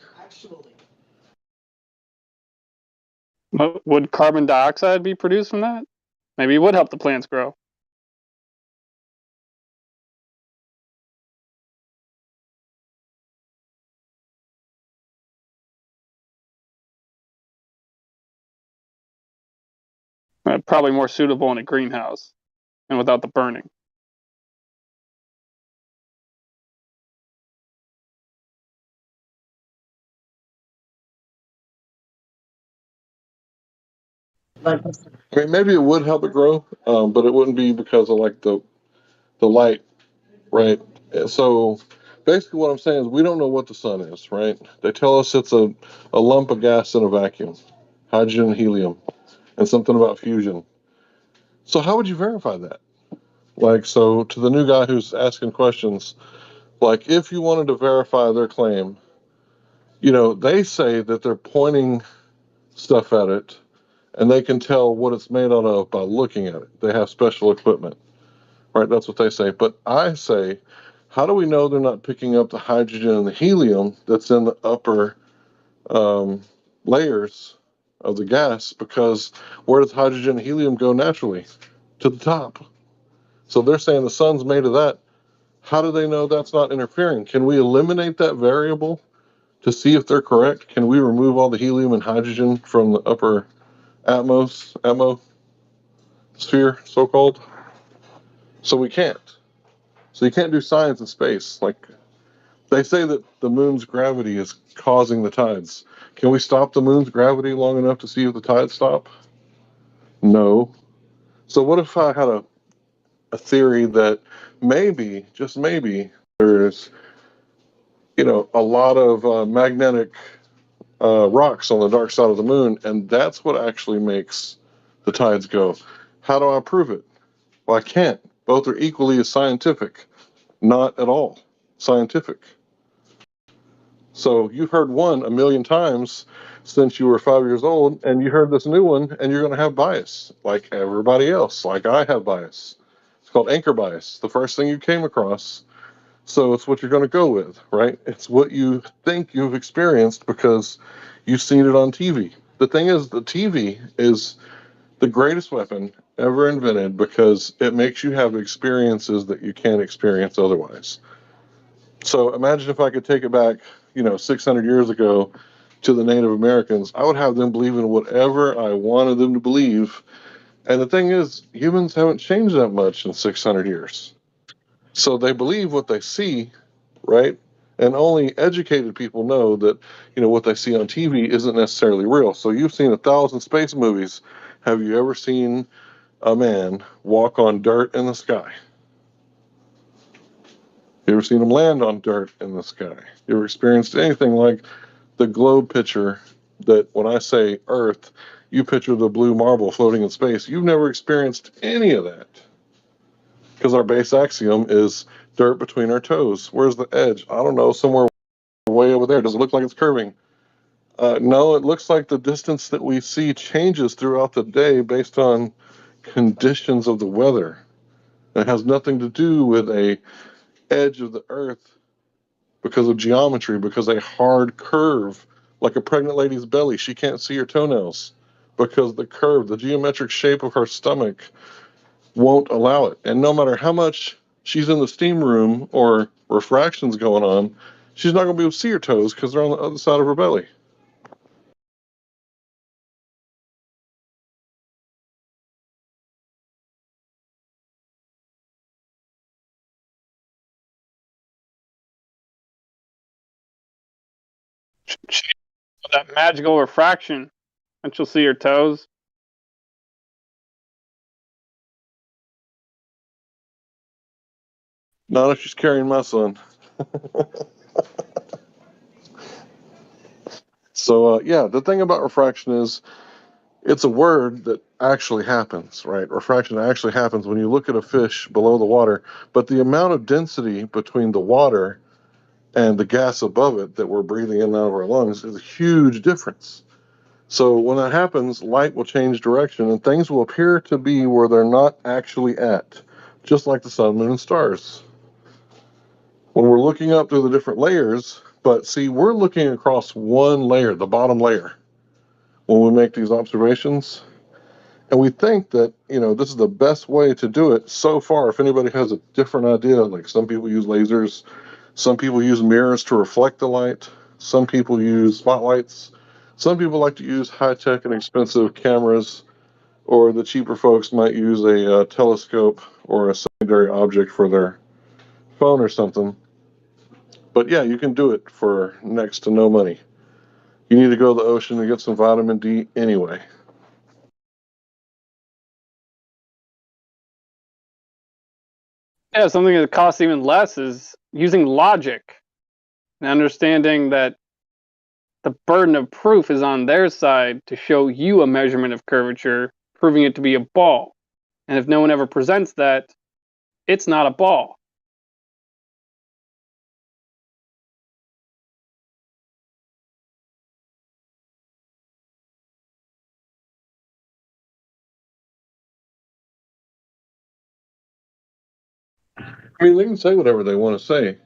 Would carbon dioxide be produced from that? Maybe it would help the plants grow. Probably more suitable in a greenhouse and without the burning. I mean, maybe it would help it grow, but it wouldn't be because of like the light, right? So basically what I'm saying is we don't know what the sun is, right? They tell us it's a lump of gas in a vacuum, hydrogen and helium, and something about fusion. So how would you verify that? Like, so to the new guy who's asking questions, like if you wanted to verify their claim, they say that they're pointing stuff at it and they can tell what it's made out of by looking at it. They have special equipment, right? That's what they say. But I say, how do we know they're not picking up the hydrogen and the helium that's in the upper layers of the gas? Because where does hydrogen and helium go naturally? To the top. So they're saying the sun's made of that. How do they know that's not interfering? Can we eliminate that variable to see if they're correct? Can we remove all the helium and hydrogen from the upper atmosphere, so-called? So we can't. So you can't do science in space. Like, they say that the moon's gravity is causing the tides. Can we stop the moon's gravity long enough to see if the tides stop? No. So what if I had a theory that maybe, just maybe, there's, a lot of magnetic rocks on the dark side of the moon, and that's what actually makes the tides go. How do I prove it? Well, I can't. Both are equally as scientific. Not at all scientific. So you've heard one a million times since you were 5 years old, and you heard this new one, and you're going to have bias, like everybody else, like I have bias. It's called anchor bias, the first thing you came across. So it's what you're going to go with, right? It's what you think you've experienced because you've seen it on TV. The thing is, the TV is the greatest weapon ever invented because it makes you have experiences that you can't experience otherwise. So imagine if I could take it back, 600 years ago to the Native Americans. I would have them believe in whatever I wanted them to believe. And the thing is, humans haven't changed that much in 600 years. So they believe what they see, right? And only educated people know that, what they see on TV isn't necessarily real. So you've seen 1,000 space movies. Have you ever seen a man walk on dirt in the sky? You ever seen him land on dirt in the sky? You ever experienced anything like the globe picture that when I say Earth, you picture the blue marble floating in space? You've never experienced any of that because our base axiom is dirt between our toes. Where's the edge? I don't know, somewhere way over there. Does it look like it's curving? No, it looks like the distance that we see changes throughout the day based on conditions of the weather. It has nothing to do with a edge of the Earth because of geometry, because a hard curve, like a pregnant lady's belly, she can't see her toenails because the curve, the geometric shape of her stomach won't allow it. And no matter how much she's in the steam room or refraction's going on, she's not going to be able to see her toes because they're on the other side of her belly. That magical refraction, and she'll see her toes. Not if she's carrying my son. So, the thing about refraction is it's a word that actually happens, right? Refraction actually happens when you look at a fish below the water, but the amount of density between the water and the gas above it that we're breathing in and out of our lungs is a huge difference. So when that happens, light will change direction and things will appear to be where they're not actually at, just like the sun, moon, and stars. When we're looking up through the different layers, but see, we're looking across one layer, the bottom layer, when we make these observations. And we think that, this is the best way to do it so far. If anybody has a different idea, like some people use lasers, some people use mirrors to reflect the light, some people use spotlights, some people like to use high-tech and expensive cameras, or the cheaper folks might use a telescope or a secondary object for their phone or something. But yeah, you can do it for next to no money. You need to go to the ocean and get some vitamin D anyway. Yeah, something that costs even less is using logic and understanding that the burden of proof is on their side to show you a measurement of curvature, proving it to be a ball. And if no one ever presents that, it's not a ball. I mean, they can say whatever they want to say,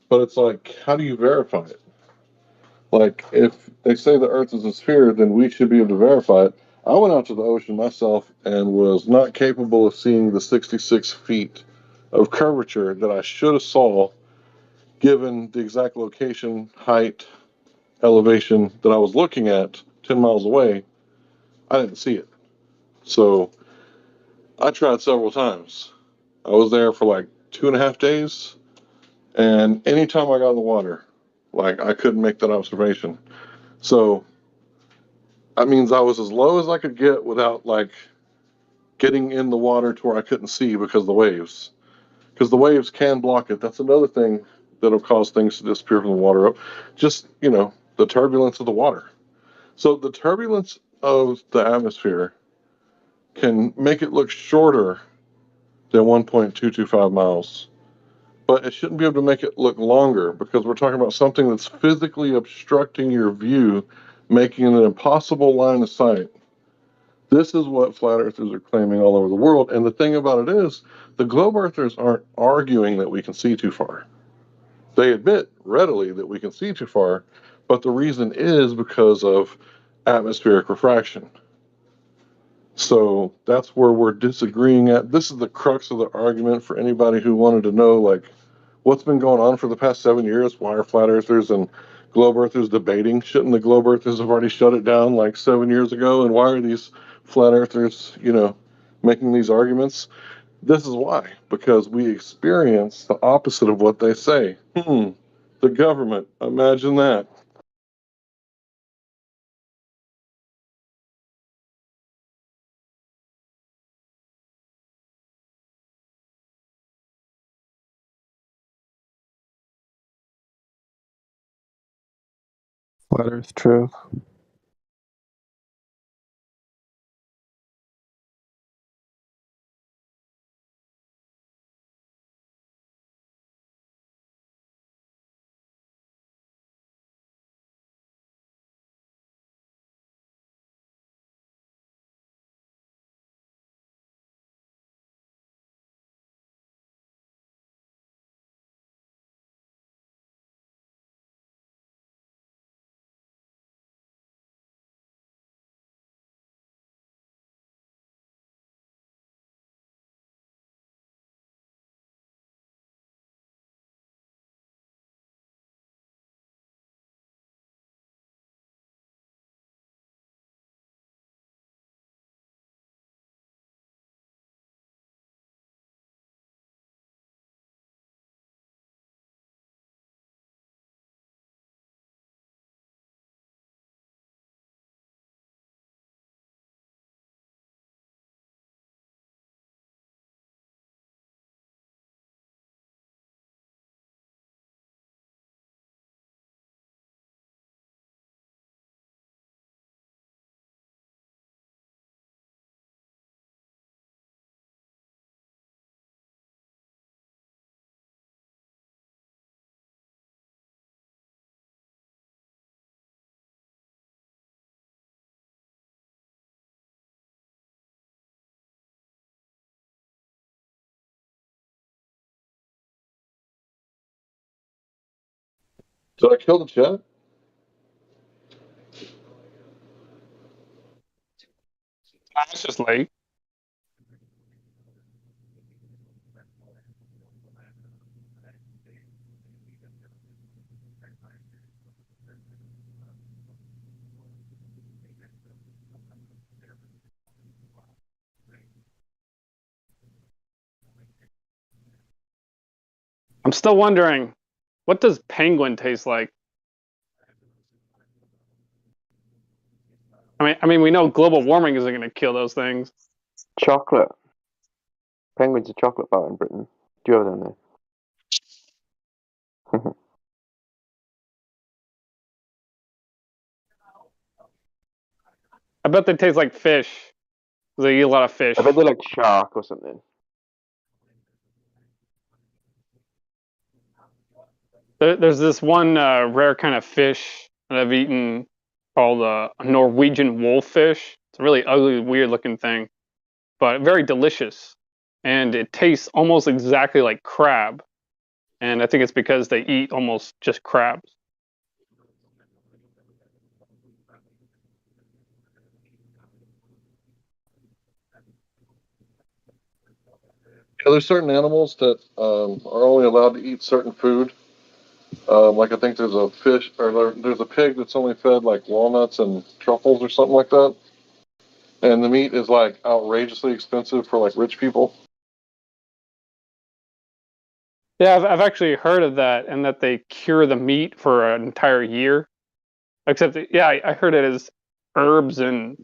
but it's like, how do you verify it? Like, if they say the Earth is a sphere, then we should be able to verify it. I went out to the ocean myself and was not capable of seeing the 66 feet of curvature that I should have saw given the exact location, height, elevation that I was looking at 10 miles away. I didn't see it. So I tried several times. I was there for like 2.5 days, and anytime I got in the water, like, I couldn't make that observation. So that means I was as low as I could get without like getting in the water to where I couldn't see because of the waves. Because the waves can block it. That's another thing that'll cause things to disappear from the water up. Just, the turbulence of the water. So the turbulence of the atmosphere can make it look shorter than 1.225 miles, but it shouldn't be able to make it look longer because we're talking about something that's physically obstructing your view, making it an impossible line of sight. This is what flat earthers are claiming all over the world. And the thing about it is, the globe earthers aren't arguing that we can see too far. They admit readily that we can see too far, but the reason is because of atmospheric refraction. So that's where we're disagreeing at. This is the crux of the argument for anybody who wanted to know, like, what's been going on for the past 7 years? Why are flat earthers and globe earthers debating? Shouldn't the globe earthers have already shut it down like 7 years ago? And why are these flat earthers, making these arguments? This is why, because we experience the opposite of what they say. The government, imagine that. Flat Earth truth. Did I kill the chat? It's just late. I'm still wondering, what does penguin taste like? I mean, we know global warming isn't going to kill those things. Chocolate. Penguins are chocolate bar in Britain. Do you have them there? I bet they taste like fish. They eat a lot of fish. I bet they're like shark or something. There's this one rare kind of fish that I've eaten called a Norwegian wolffish. It's a really ugly, weird looking thing, but very delicious. And it tastes almost exactly like crab. And I think it's because they eat almost just crabs. Yeah, there's certain animals that are only allowed to eat certain food. Like I think there's a fish, or there's a pig that's only fed like walnuts and truffles or something like that. And the meat is like outrageously expensive for like rich people. Yeah, I've actually heard of that, and that they cure the meat for an entire year. Except, I heard it as herbs and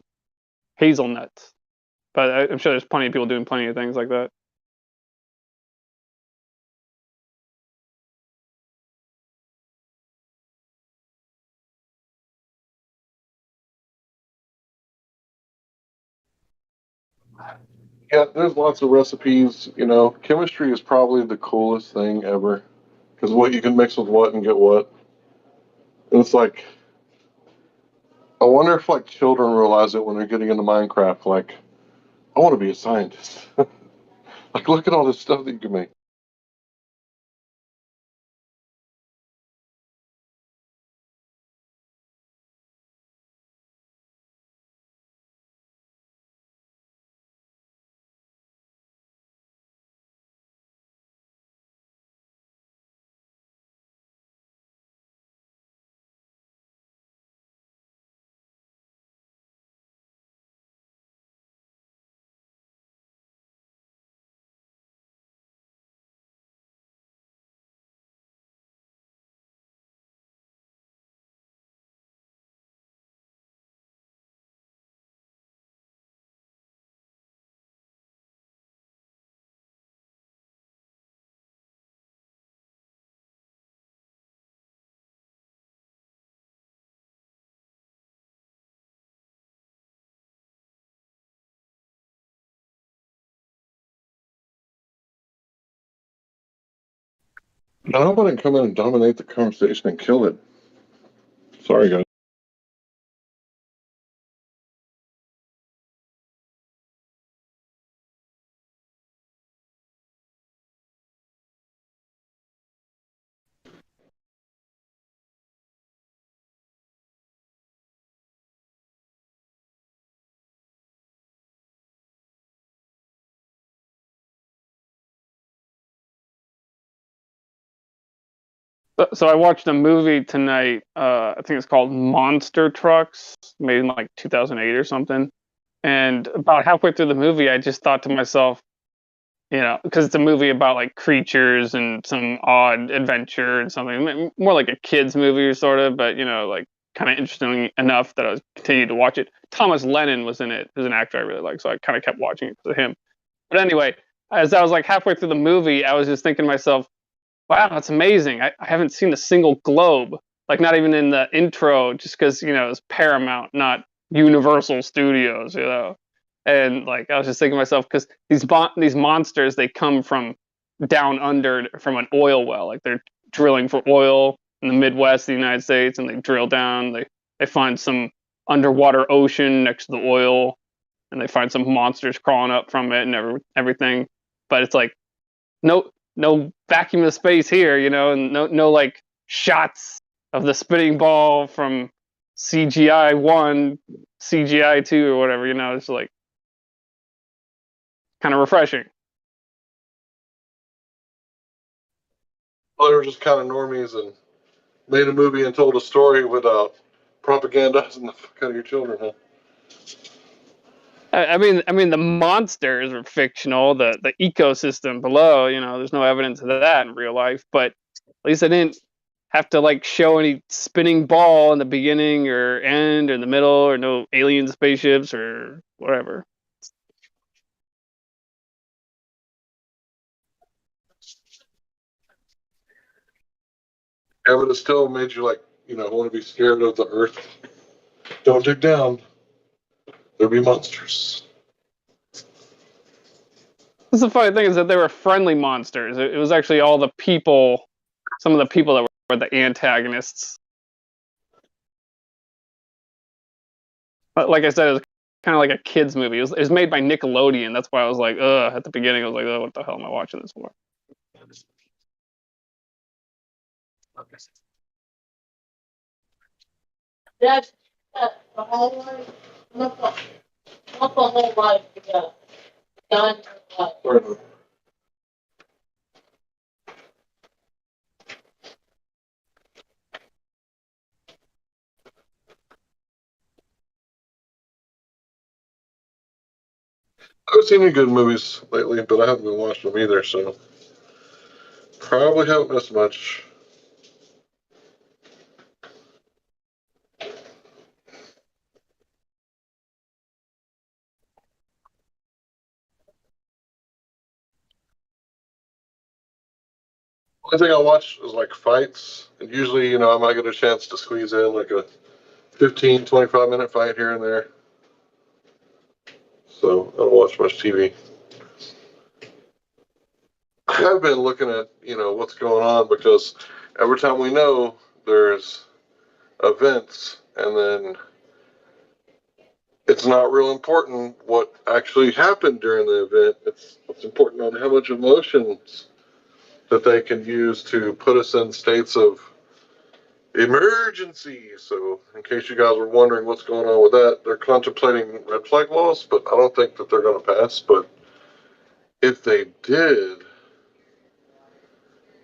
hazelnuts. But I'm sure there's plenty of people doing plenty of things like that. Yeah, there's lots of recipes. You know, chemistry is probably the coolest thing ever because what you can mix with what and get what. And it's like, I wonder if like children realize it when they're getting into Minecraft. Like, I want to be a scientist. Like, look at all this stuff that you can make. I hope I didn't come in and dominate the conversation and kill it. Sorry, guys. So I watched a movie tonight. I think it's called Monster Trucks, made in like 2008 or something. And about halfway through the movie, I just thought to myself, because it's a movie about like creatures and some odd adventure and something more like a kids movie sort of, but like kind of interesting enough that I was continued to watch it. Thomas Lennon was in it, who's an actor I really like, so I kind of kept watching it because of him. But anyway, as I was like halfway through the movie, I was just thinking to myself, wow, that's amazing. I haven't seen a single globe, like not even in the intro, just because it's Paramount, not Universal Studios, And like I was just thinking to myself, because these monsters, they come from down under from an oil well, like they're drilling for oil in the Midwest of the United States, and they drill down, they find some underwater ocean next to the oil, and they find some monsters crawling up from it and everything. But it's like no vacuum of space here, and no like shots of the spinning ball from CGI 1, CGI 2 or whatever, it's like kind of refreshing. Well, they were just kind of normies and made a movie and told a story without propagandizing the fuck out of your children, huh? I mean, the monsters are fictional. The ecosystem below, there's no evidence of that in real life. But at least I didn't have to like show any spinning ball in the beginning or end or in the middle, or no alien spaceships or whatever. Yeah, but it still made you like, want to be scared of the Earth. Don't dig down. There'll be monsters. That's the funny thing, is that they were friendly monsters. It was actually all the people, some of the people that were the antagonists. But like I said, it was kind of like a kids movie. It was made by Nickelodeon. That's why I was like, ugh. At the beginning, I was like, oh, what the hell am I watching this for? That's the whole life. Not the whole life. Yeah. Done life. I haven't seen any good movies lately, but I haven't been watching them either, so probably haven't missed much. Only thing I watch is like fights, and usually, I might get a chance to squeeze in like a 15, 25-minute fight here and there. so I don't watch much TV. I've been looking at, what's going on, because every time we know there's events, and then it's not real important what actually happened during the event. It's important on how much emotions that they can use to put us in states of emergency. So, in case you guys were wondering what's going on with that, they're contemplating red flag laws, but I don't think that they're going to pass. But if they did,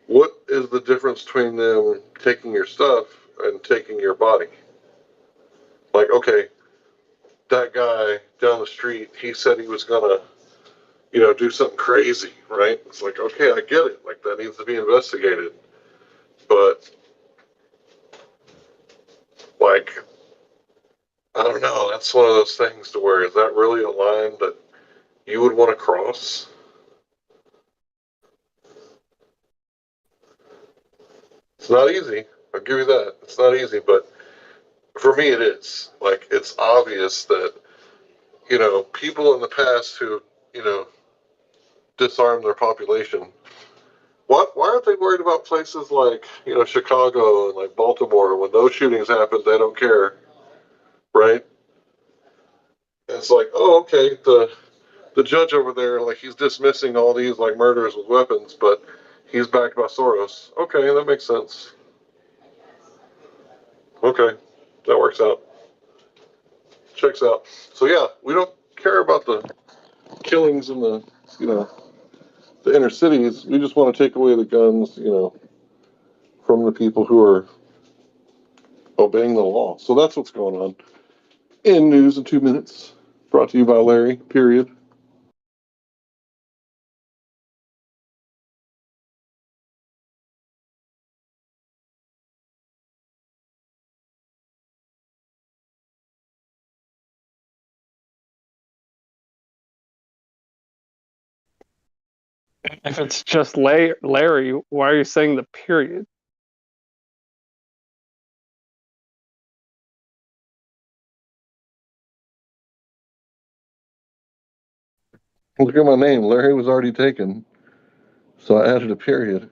what is the difference between them taking your stuff and taking your body? Like, okay, that guy down the street, he said he was gonna, do something crazy, right? It's like, okay, I get it. Like, that needs to be investigated. But, like, I don't know. That's one of those things to where, is that really a line that you would want to cross? It's not easy. I'll give you that. It's not easy, but for me it is. Like, it's obvious that, people in the past who, disarmed their population, why aren't they worried about places like, Chicago and like Baltimore? When those shootings happen, they don't care, right? And it's like, oh, okay, the judge over there, like, he's dismissing all these like murders with weapons, but he's backed by Soros. Okay, that makes sense. Okay, that works out. Checks out. So yeah, we don't care about the killings in the, the inner cities. We just want to take away the guns, from the people who are obeying the law. So that's what's going on. In News in 2 Minutes, brought to you by Larry, period. If it's just Larry, why are you saying the period? Look at my name. Larry was already taken, so I added a period.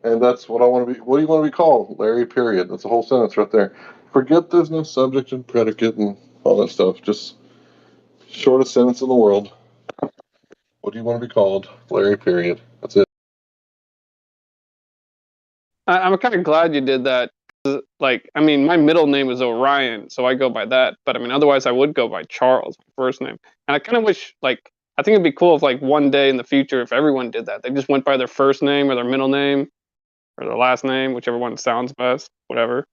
And that's what I want to be. What do you want to be called? Larry, period. That's a whole sentence right there. Forget there's no subject and predicate and all that stuff. Just shortest sentence in the world. What do you want to be called? Larry, period. That's it. I'm kind of glad you did that. Like, I mean, my middle name is Orion, so I go by that. But I mean, otherwise, I would go by Charles, my first name. And I kind of wish, like, I think it'd be cool if, like, one day in the future, if everyone did that, they just went by their first name or their middle name or their last name, whichever one sounds best, whatever.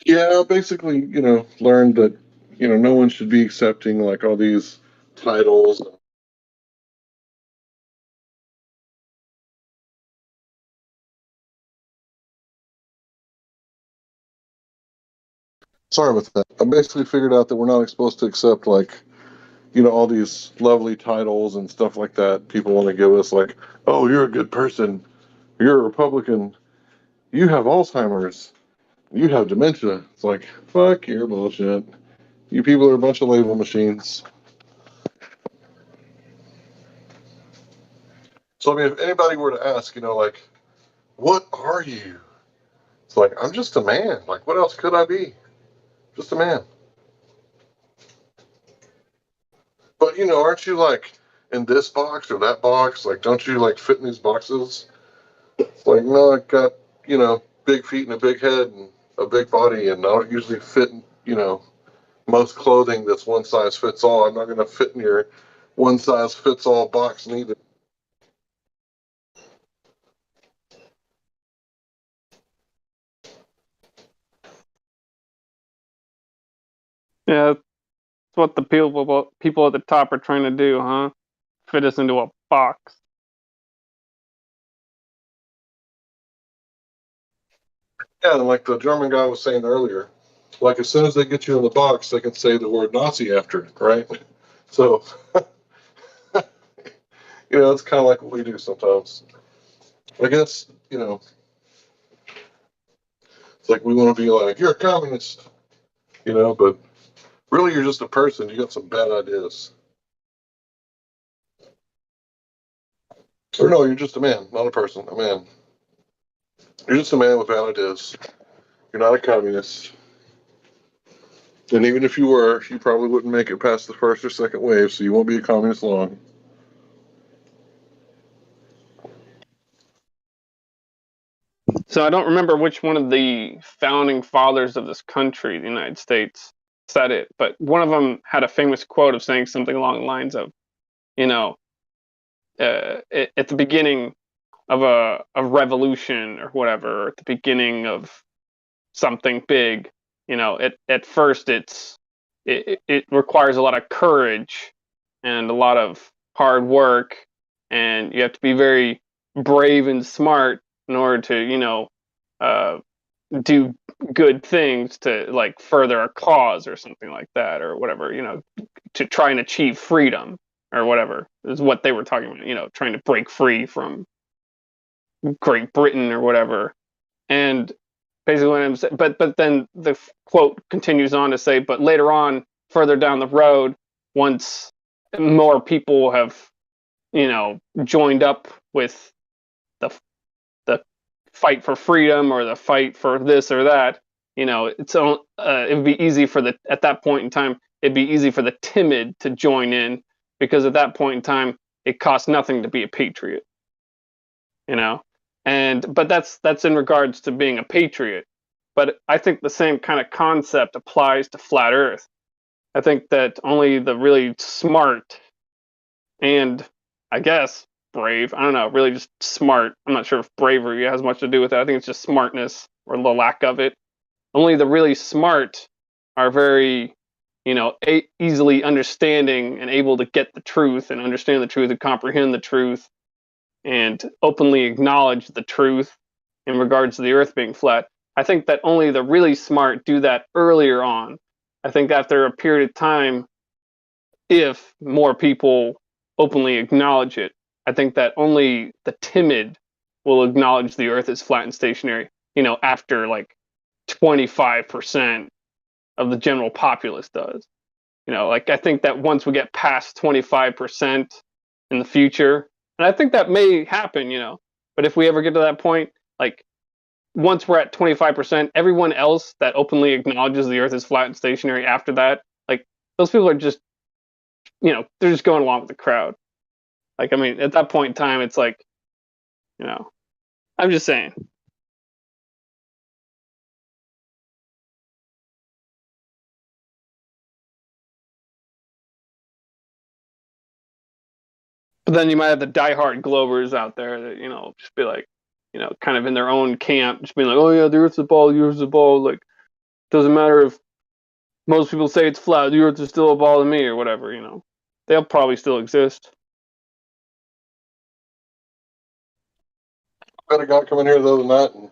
Yeah, basically, learned that, no one should be accepting like all these titles. Sorry about that. I basically figured out that we're not supposed to accept like, all these lovely titles and stuff like that. People want to give us like, oh, you're a good person. You're a Republican. You have Alzheimer's. You have dementia. It's like, fuck your bullshit. You people are a bunch of label machines. So, I mean, if anybody were to ask, like, what are you? It's like, I'm just a man. Like, what else could I be? Just a man. But, aren't you like in this box or that box? Like, don't you like fit in these boxes? It's like, no, I got, big feet and a big head and a big body, and I don't usually fit in, most clothing that's one size fits all. I'm not going to fit in your one size fits all box neither. Yeah, that's what the people at the top are trying to do, huh? Fit us into a box. Yeah, and like the German guy was saying earlier, like as soon as they get you in the box, they can say the word Nazi after it, right? So, it's kind of like what we do sometimes. I guess, It's like we want to be like, you're a communist, but really you're just a person. You got some bad ideas. Or no, you're just a man, not a person, a man. You're just a man with bad ideas. You're not a communist. And even if you were, you probably wouldn't make it past the first or second wave, so you won't be a communist long. So I don't remember which one of the founding fathers of this country, the United States, said it, but one of them had a famous quote of saying something along the lines of, at the beginning of a revolution or whatever, or at the beginning of something big, at first it requires a lot of courage and a lot of hard work, and you have to be very brave and smart in order to do good things to like further a cause or something like that, or whatever, to try and achieve freedom or whatever is what they were talking about, trying to break free from Great Britain or whatever. And basically what I'm saying, but then the quote continues on to say, but later on, further down the road, once more people have, joined up with the fight for freedom or the fight for this or that, it would be easy at that point in time, it'd be easy for the timid to join in, because at that point in time, it costs nothing to be a patriot, but that's in regards to being a patriot. But I think the same kind of concept applies to flat Earth. I think that only the really smart and, I guess, brave, I don't know, really just smart. I'm not sure if bravery has much to do with it. I think it's just smartness or the lack of it. Only the really smart are very, easily understanding and able to get the truth and understand the truth and comprehend the truth and openly acknowledge the truth in regards to the Earth being flat. I think that only the really smart do that earlier on. I think after a period of time, if more people openly acknowledge it, I think that only the timid will acknowledge the Earth is flat and stationary, after like 25% of the general populace does. I think that once we get past 25% in the future, and I think that may happen, but if we ever get to that point, like once we're at 25%, everyone else that openly acknowledges the Earth is flat and stationary after that, like those people are just, they're just going along with the crowd. Like, I mean, at that point in time, it's like, I'm just saying. But then you might have the diehard Globers out there that, just be like, kind of in their own camp, just being like, oh yeah, the Earth's a ball, the Earth's a ball. Like, doesn't matter if most people say it's flat, the Earth is still a ball to me or whatever, They'll probably still exist. I had a guy come in here the other night, and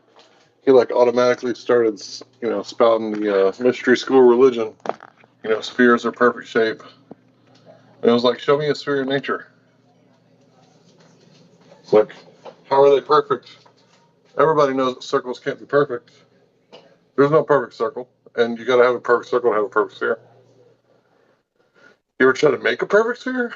he automatically started, spouting the mystery school religion. Spheres are perfect shape. And I was like, show me a sphere in nature. It's like, how are they perfect? Everybody knows that circles can't be perfect. There's no perfect circle, and you got to have a perfect circle to have a perfect sphere. You ever try to make a perfect sphere?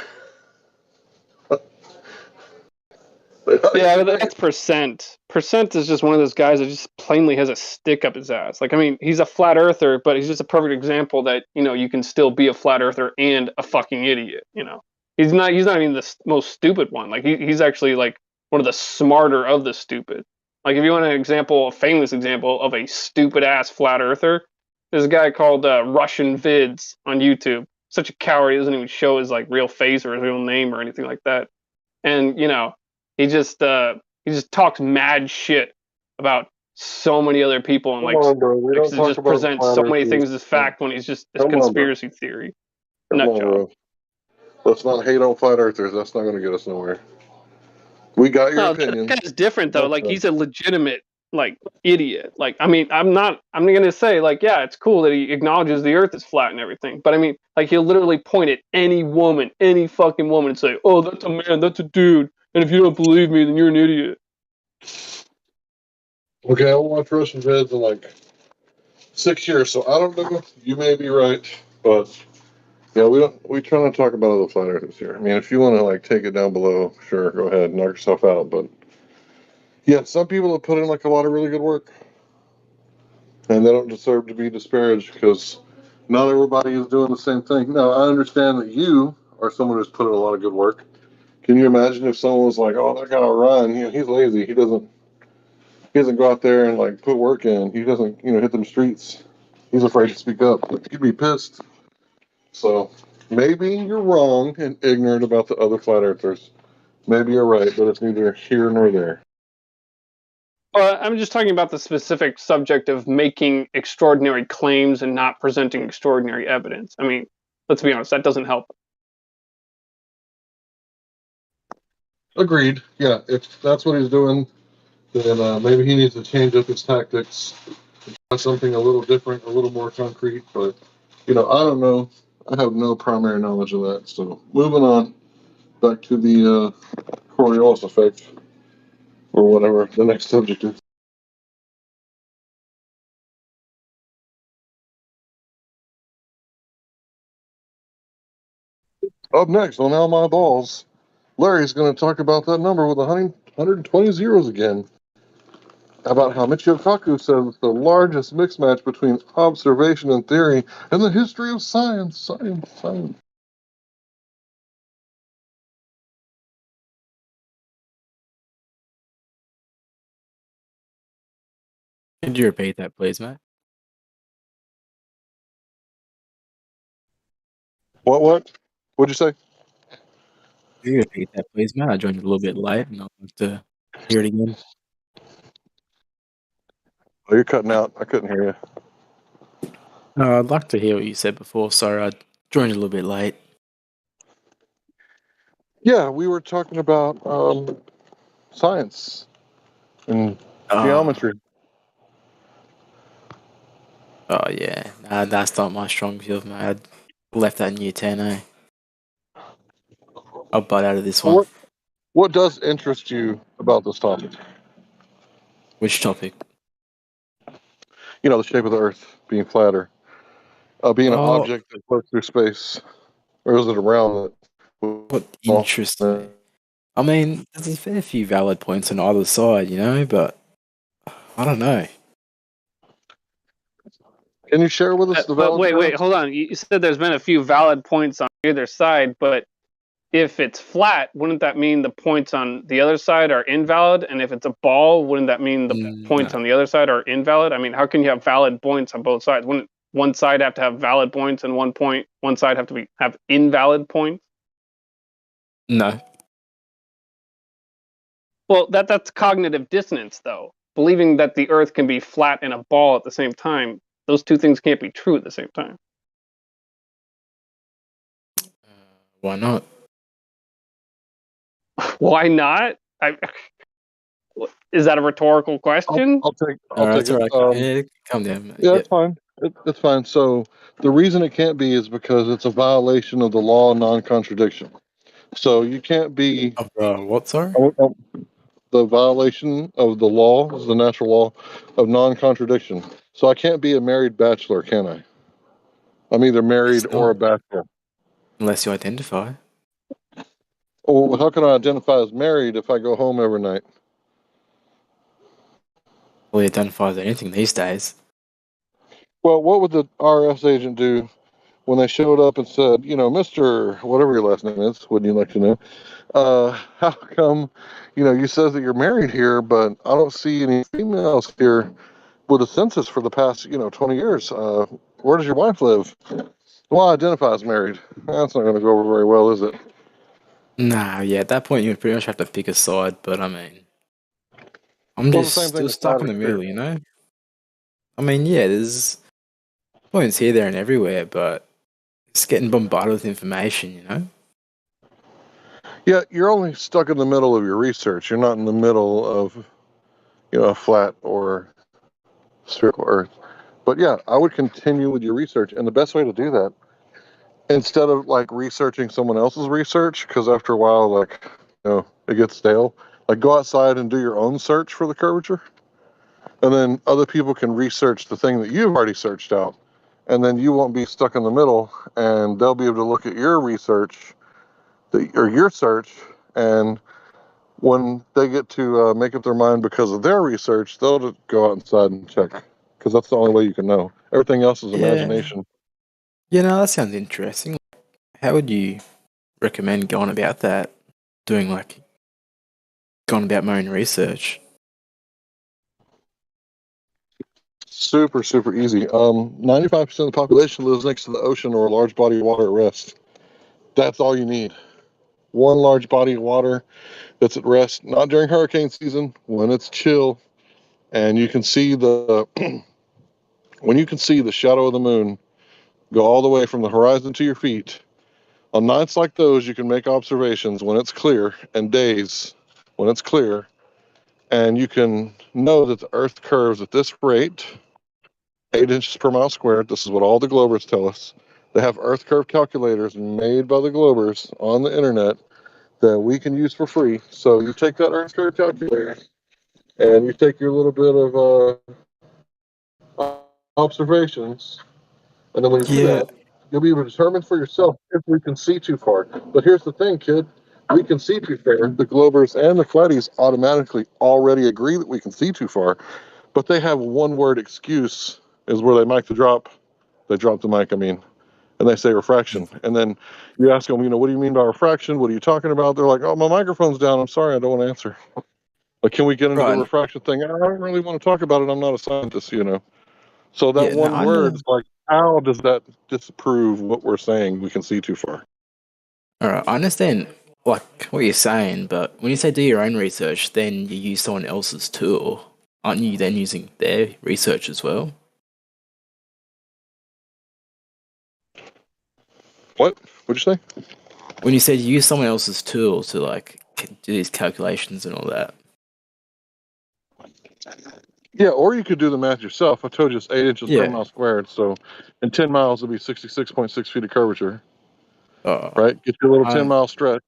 Yeah, that's Percent. Percent is just one of those guys that just plainly has a stick up his ass. Like, I mean, he's a flat earther, but he's just a perfect example that, you can still be a flat earther and a fucking idiot, He's not even the most stupid one. Like, he's actually, like, one of the smarter of the stupid. Like, if you want a famous example of a stupid-ass flat earther, there's a guy called Russian Vids on YouTube. Such a coward, he doesn't even show his, like, real face or his real name or anything like that. And, he just talks mad shit about so many other people and likes to just present so many things as fact when he's just a conspiracy theory. Nut job. Let's not hate on flat earthers. That's not going to get us nowhere. We got your opinion. That guy's different though. Like, he's a legitimate idiot. Like, I mean, I'm gonna say yeah, it's cool that he acknowledges the Earth is flat and everything, but I mean, he'll literally point at any woman, any fucking woman, and say, "Oh, that's a man, that's a dude." And if you don't believe me, then you're an idiot. Okay, I'll watch Russian vids and 6 years. So I don't know. You may be right, but yeah, we try not to talk about other flat earthers here. I mean, if you want to like take it down below, sure, go ahead, knock yourself out. But yeah, some people have put in like a lot of really good work, and they don't deserve to be disparaged because not everybody is doing the same thing. Now, I understand that you are someone who's put in a lot of good work. Can you imagine if someone was like, "Oh, that guy will run. You know, he's lazy. He doesn't go out there and like put work in. He doesn't, hit them streets. He's afraid to speak up." You'd be pissed. So maybe you're wrong and ignorant about the other flat earthers. Maybe you're right, but it's neither here nor there. I'm just talking about the specific subject of making extraordinary claims and not presenting extraordinary evidence. I mean, let's be honest, that doesn't help. Agreed. Yeah, if that's what he's doing, then maybe he needs to change up his tactics, try something a little different, a little more concrete. But, I don't know. I have no primary knowledge of that. So moving on back to the Coriolis effect, or whatever the next subject is. Up next on All My Balls, Larry's going to talk about that number with 120 zeros again. About how Michio Kaku says it's the largest mixed match between observation and theory in the history of science. Science. Could you repeat that, please, mate? What? What'd you say? Could you repeat that, please, mate? I joined a little bit late, and I'd like to hear it again. Oh, you're cutting out. I couldn't hear you. I'd like to hear what you said before. Sorry, I joined a little bit late. Yeah, we were talking about science and geometry. Oh, yeah. Nah, that's not my strong field, mate. I left that in year 10, eh? I'll butt out of this one. What does interest you about this topic? Which topic? The shape of the Earth being flatter, being an object that floats through space, or is it around it? What interests me? I mean, there's a fair few valid points on either side, but I don't know. Can you share with us the valid points? Wait, hold on. You said there's been a few valid points on either side, but if it's flat, wouldn't that mean the points on the other side are invalid? And if it's a ball, wouldn't that mean the points on the other side are invalid? I mean, how can you have valid points on both sides? Wouldn't one side have to have valid points and one side have to have invalid points? No. Well, that's cognitive dissonance, though. Believing that the Earth can be flat and a ball at the same time, those two things can't be true at the same time. Why not? Why not? Is that a rhetorical question? I'll take it. Calm down, mate. Yeah, it's fine. It's fine. So the reason it can't be is because it's a violation of the law of non-contradiction. So you can't be... what, sorry? The violation of the law is the natural law of non-contradiction. So I can't be a married bachelor, can I? I'm either married or a bachelor. Unless you identify. Well, how can I identify as married if I go home every night? Well, you identify as anything these days. Well, what would the RS agent do when they showed up and said, Mr. whatever your last name is, wouldn't you like to know? How come, you says that you're married here, but I don't see any females here with a census for the past, 20 years. Where does your wife live? Well, I identify as married. That's not going to go over very well, is it? Nah, yeah, at that point you would pretty much have to pick a side, but I mean, I'm just still stuck in the middle, I mean, yeah, there's points here, there, and everywhere, but it's getting bombarded with information, Yeah, you're only stuck in the middle of your research. You're not in the middle of, a flat or spherical Earth. But yeah, I would continue with your research. And the best way to do that, instead of like researching someone else's research, because after a while, it gets stale, like go outside and do your own search for the curvature. and then other people can research the thing that you've already searched out, and then you won't be stuck in the middle, and they'll be able to look at your research or your search, and when they get to make up their mind because of their research, they'll just go outside and check, because that's the only way you can know. Everything else is imagination. Yeah, no, that sounds interesting. How would you recommend going about that? Going about my own research? Super, super easy. 95% of the population lives next to the ocean or a large body of water at rest. That's all you need. One large body of water that's at rest, not during hurricane season, when it's chill, and you can see the when you can see the shadow of the moon go all the way from the horizon to your feet. On nights like those, you can make observations when it's clear, and days when it's clear, and you can know that the Earth curves at this rate, 8 inches per mile squared. This is what all the Globers tell us. They have Earth curve calculators made by the Globers on the internet that we can use for free. So you take that Earth curve calculator, and you take your little bit of observations, and then when you do that, you'll be able to determine for yourself if we can see too far. But here's the thing, kid. We can see too far. The Globers and the Flatties automatically already agree that we can see too far, but they have one word excuse is where they mic the drop. They drop the mic, and they say refraction. And then you ask them, what do you mean by refraction? What are you talking about? They're like, oh, my microphone's down. I'm sorry, I don't want to answer. Like, can we get into the refraction thing? I don't really want to talk about it. I'm not a scientist, So that one word is like, how does that disprove what we're saying? We can see too far. All right, I understand what you're saying, but when you say do your own research, then you use someone else's tool. Aren't you then using their research as well? What? What'd you say? When you said you use someone else's tool to do these calculations and all that. Yeah, or you could do the math yourself. I told you it's 8 inches per mile squared, so in 10 miles it'll be 66.6 feet of curvature. Right? Get your little 10-mile stretch.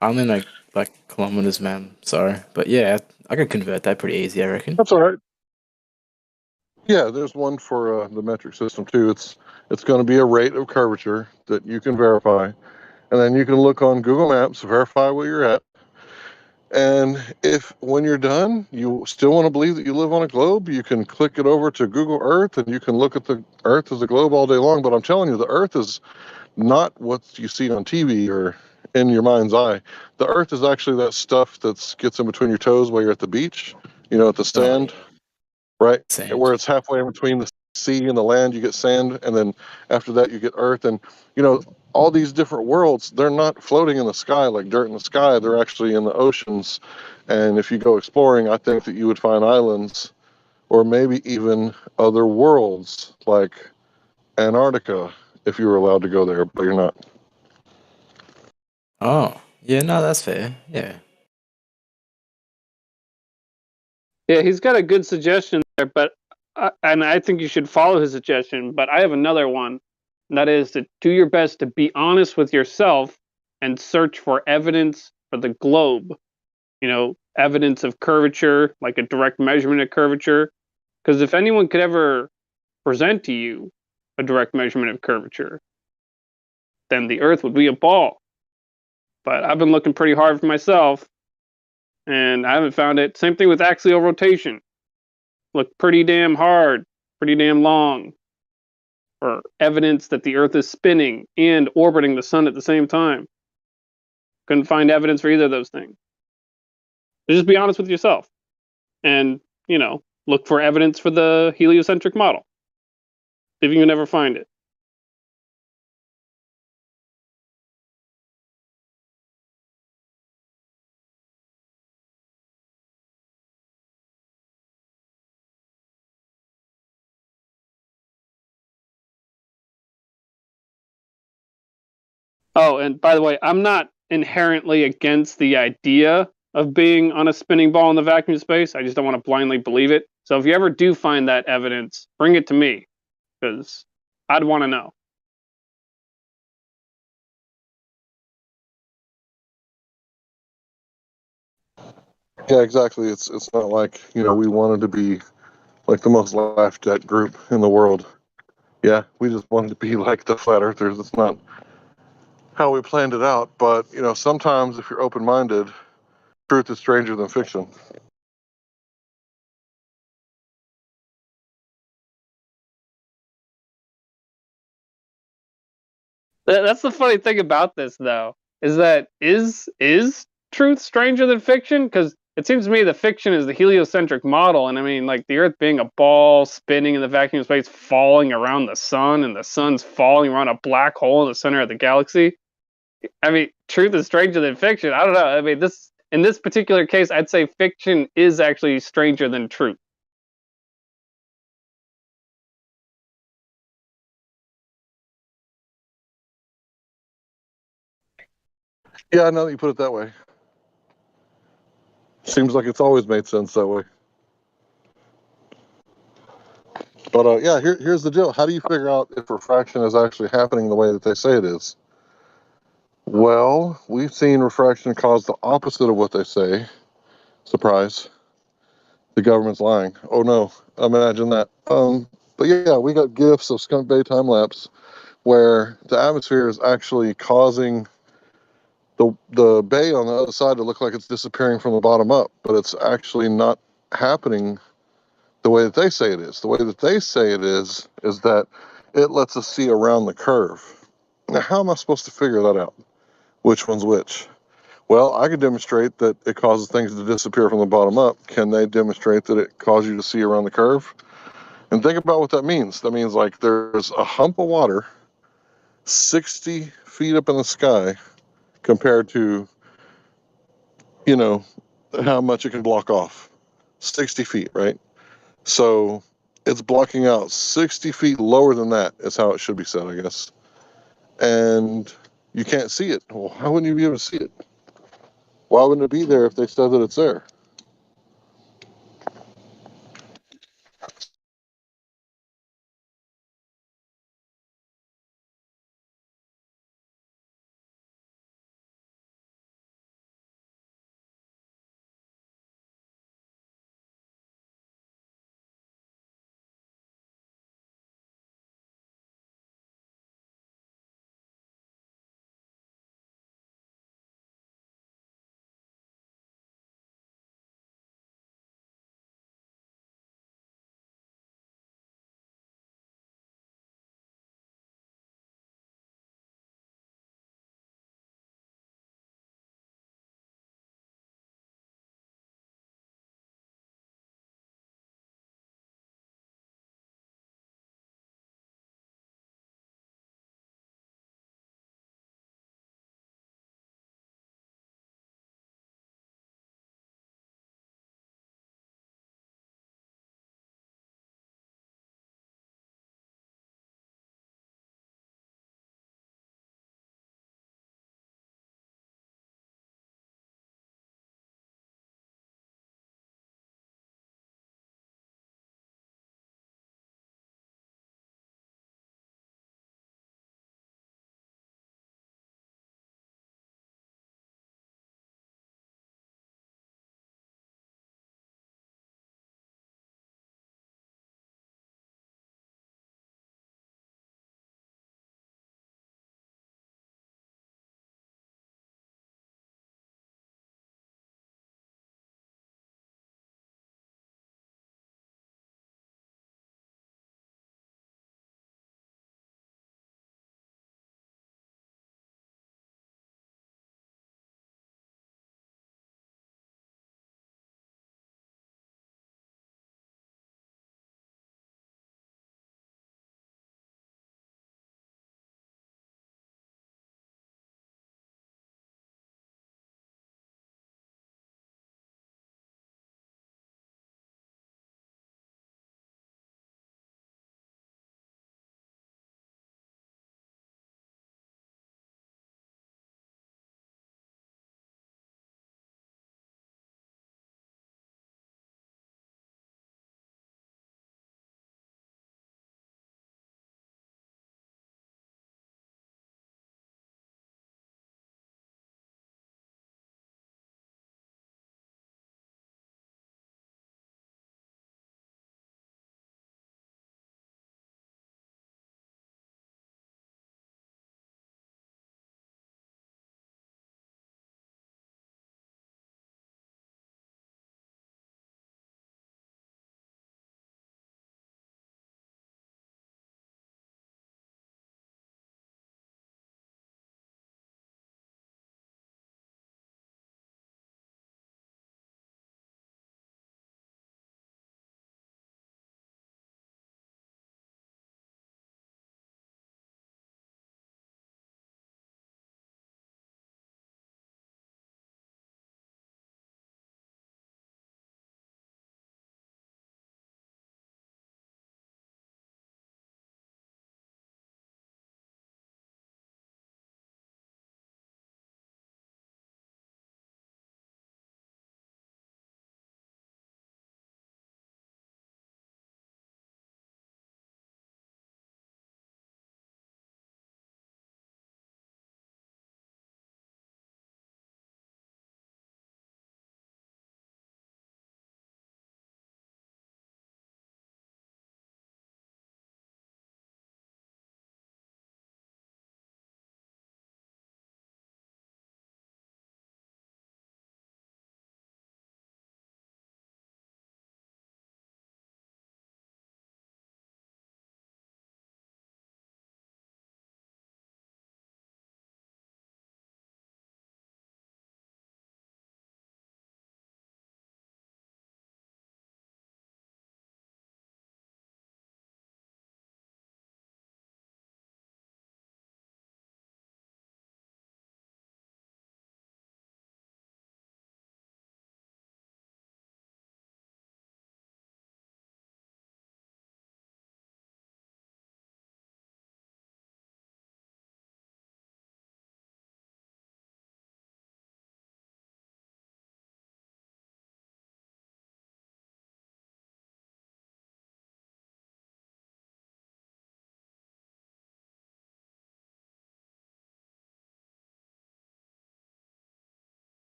I'm in like kilometers, man. Sorry, but yeah, I could convert that pretty easy, I reckon. That's all right. Yeah, there's one for the metric system too. It's going to be a rate of curvature that you can verify, and then you can look on Google Maps, verify where you're at. And if when you're done, you still want to believe that you live on a globe, you can click it over to Google Earth, and you can look at the Earth as a globe all day long. But I'm telling you, the Earth is not what you see on TV or in your mind's eye. The Earth is actually that stuff that gets in between your toes while you're at the beach, at the sand. Right? Sand. Where it's halfway in between the sea and the land, you get sand, and then after that you get earth. And all these different worlds, they're not floating in the sky like dirt in the sky. They're actually in the oceans. And if you go exploring, I think that you would find islands or maybe even other worlds like Antarctica if you were allowed to go there, but you're not. Oh, yeah, no, that's fair. Yeah. Yeah, he's got a good suggestion there, but and I think you should follow his suggestion. But I have another one, and that is to do your best to be honest with yourself and search for evidence for the globe. Evidence of curvature, like a direct measurement of curvature. Because if anyone could ever present to you a direct measurement of curvature, then the Earth would be a ball. But I've been looking pretty hard for myself, and I haven't found it. Same thing with axial rotation. Look pretty damn hard, pretty damn long for evidence that the Earth is spinning and orbiting the sun at the same time. Couldn't find evidence for either of those things. So just be honest with yourself and, look for evidence for the heliocentric model. See if you can ever find it. Oh, and by the way, I'm not inherently against the idea of being on a spinning ball in the vacuum of space. I just don't want to blindly believe it. So if you ever do find that evidence, bring it to me, because I'd want to know. Yeah, exactly. It's not like, we wanted to be like the most laughed at group in the world. Yeah, we just wanted to be like the flat earthers. It's not how we planned it out, but sometimes if you're open-minded, truth is stranger than fiction. That's the funny thing about this, though, is that is truth stranger than fiction? Because it seems to me the fiction is the heliocentric model, and I mean, like the Earth being a ball spinning in the vacuum of space, falling around the sun, and the sun's falling around a black hole in the center of the galaxy. I mean, truth is stranger than fiction. I don't know. I mean, in this particular case, I'd say fiction is actually stranger than truth. Yeah, I know that you put it that way. Seems like it's always made sense that way. But yeah, here's the deal. How do you figure out if refraction is actually happening the way that they say it is? Well, we've seen refraction cause the opposite of what they say. Surprise. The government's lying. Oh no, imagine that. But yeah, we got GIFs of Skunk Bay time lapse where the atmosphere is actually causing the bay on the other side to look like it's disappearing from the bottom up, but it's actually not happening the way that they say it is. The way that they say it is that it lets us see around the curve. Now, how am I supposed to figure that out? Which one's which? Well, I can demonstrate that it causes things to disappear from the bottom up. Can they demonstrate that it causes you to see around the curve? And think about what that means. That means like there's a hump of water 60 feet up in the sky compared to, how much it can block off. 60 feet, right? So it's blocking out 60 feet lower than that, is how it should be said, I guess. And you can't see it. Well, how wouldn't you be able to see it? Why wouldn't it be there if they said that it's there?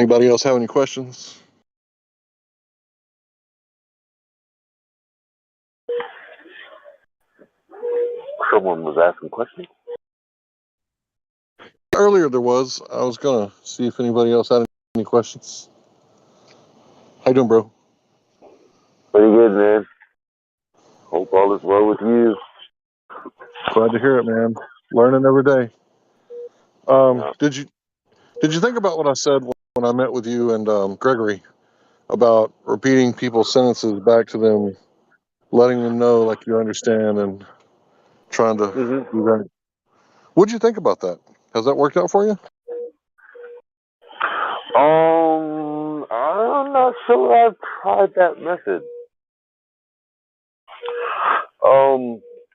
Anybody else have any questions? Someone was asking questions. Earlier there was. I was gonna see if anybody else had any questions. How you doing, bro? Pretty good, man. Hope all is well with you. Glad to hear it, man. Learning every day. Did you think about what I said when I met with you and Gregory about repeating people's sentences back to them, letting them know like you understand and trying to do that? What'd you think about that? Has that worked out for you? I'm not sure I've tried that method.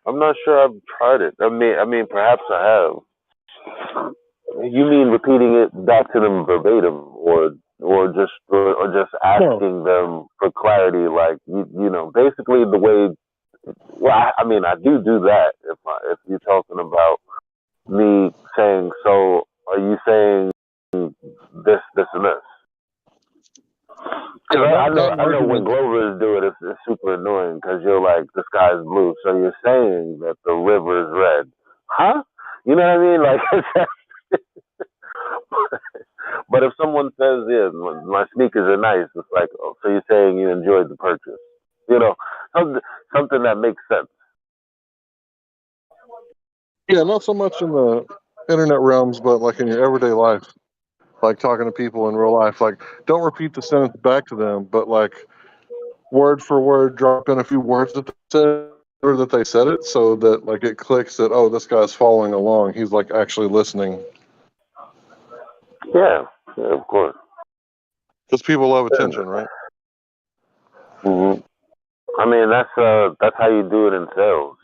I'm not sure I've tried it. I mean, perhaps I have. You mean repeating it back to them verbatim, or just asking them for clarity, like you know, basically the way. Well, I mean, I do that if you're talking about me saying, so are you saying this, and this? Because I know when Glovers do it, it's super annoying because you're like, the sky's blue, so you're saying that the river's red. Huh? You know what I mean? Like, but if someone says, yeah, my sneakers are nice, it's like, oh, so you're saying you enjoyed the purchase. You know, something that makes sense. Yeah, not so much in the internet realms, but like in your everyday life, like talking to people in real life. Like, don't repeat the sentence back to them, but like word for word, drop in a few words that they said or that they said it, so that like it clicks that, oh, this guy's following along. He's like actually listening. Yeah, of course. Because people love attention, right? I mean, that's how you do it in sales.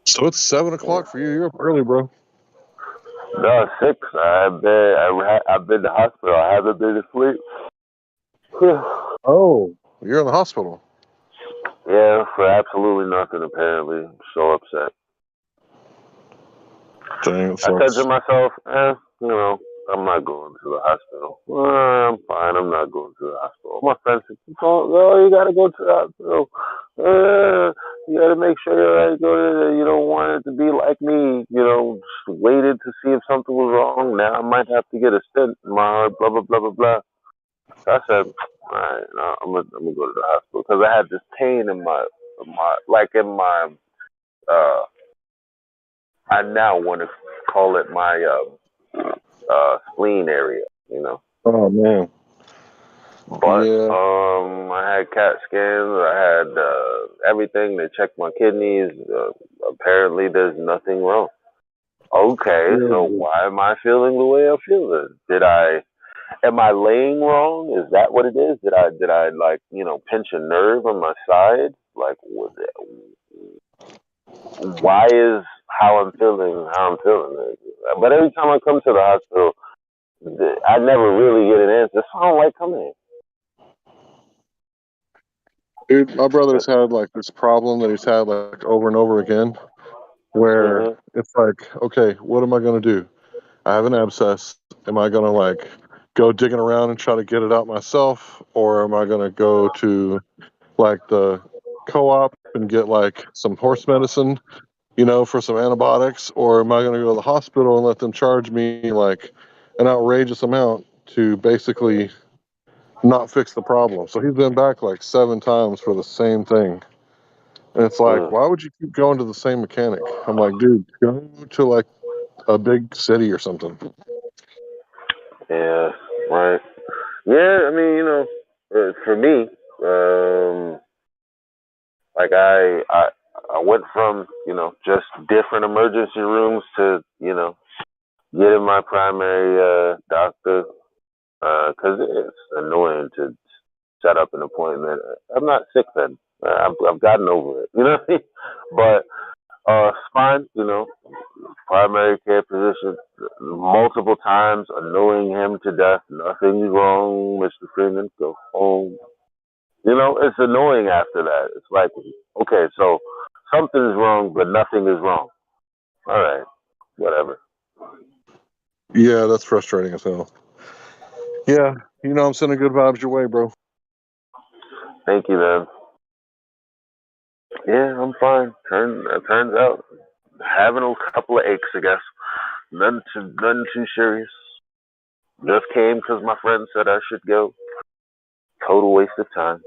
So it's 7 o'clock for you. You're up early, bro. No, 6. I've been to hospital. I haven't been asleep. Oh, you're in the hospital. Yeah, for absolutely nothing. Apparently, I'm so upset. Dang, I said to myself, you know, I'm not going to the hospital. I'm fine. I'm not going to the hospital. My friend said, "Oh, you gotta go to the hospital. You gotta make sure you go to. You don't want it to be like me. You know, just waited to see if something was wrong. Now I might have to get a stent in my heart. Blah blah blah blah blah." So I said, "All right, no, I'm gonna go to the hospital because I had this pain in my I now want to call it my spleen area, you know. Oh man. But I had CAT scans, I had everything. They checked my kidneys. Apparently, there's nothing wrong. Okay, so why am I feeling the way I'm feeling? Am I laying wrong? Is that what it is? Did I like, you know, pinch a nerve on my side? Like, why is how I'm feeling? But every time I come to the hospital, I never really get an answer. So I don't like coming here. Dude, my brother's had like this problem that he's had like over and over again, where it's like, okay, what am I gonna do? I have an abscess. Am I gonna like go digging around and try to get it out myself, or am I gonna go to like the co-op and get like some horse medicine, you know, for some antibiotics, or am I gonna go to the hospital and let them charge me like an outrageous amount to basically not fix the problem? So he's been back like 7 times for the same thing. And it's like, why would you keep going to the same mechanic? I'm like, dude, go to like a big city or something. Yeah, right. Yeah, I mean, you know, for me, like I went from, you know, just different emergency rooms to, you know, getting my primary doctor, because it's annoying to set up an appointment. I'm not sick then. I've gotten over it, you know what I mean? But it's fine, you know, primary care physician multiple times, annoying him to death. Nothing's wrong, Mr. Freeman. Go home. You know, it's annoying after that. It's like, okay, so something's wrong, but nothing is wrong. All right, whatever. Yeah, that's frustrating as hell. Yeah, you know I'm sending good vibes your way, bro. Thank you, man. Yeah, I'm fine. Turns out having a couple of aches, I guess. Nothing too serious. Just came because my friend said I should go. Total waste of time.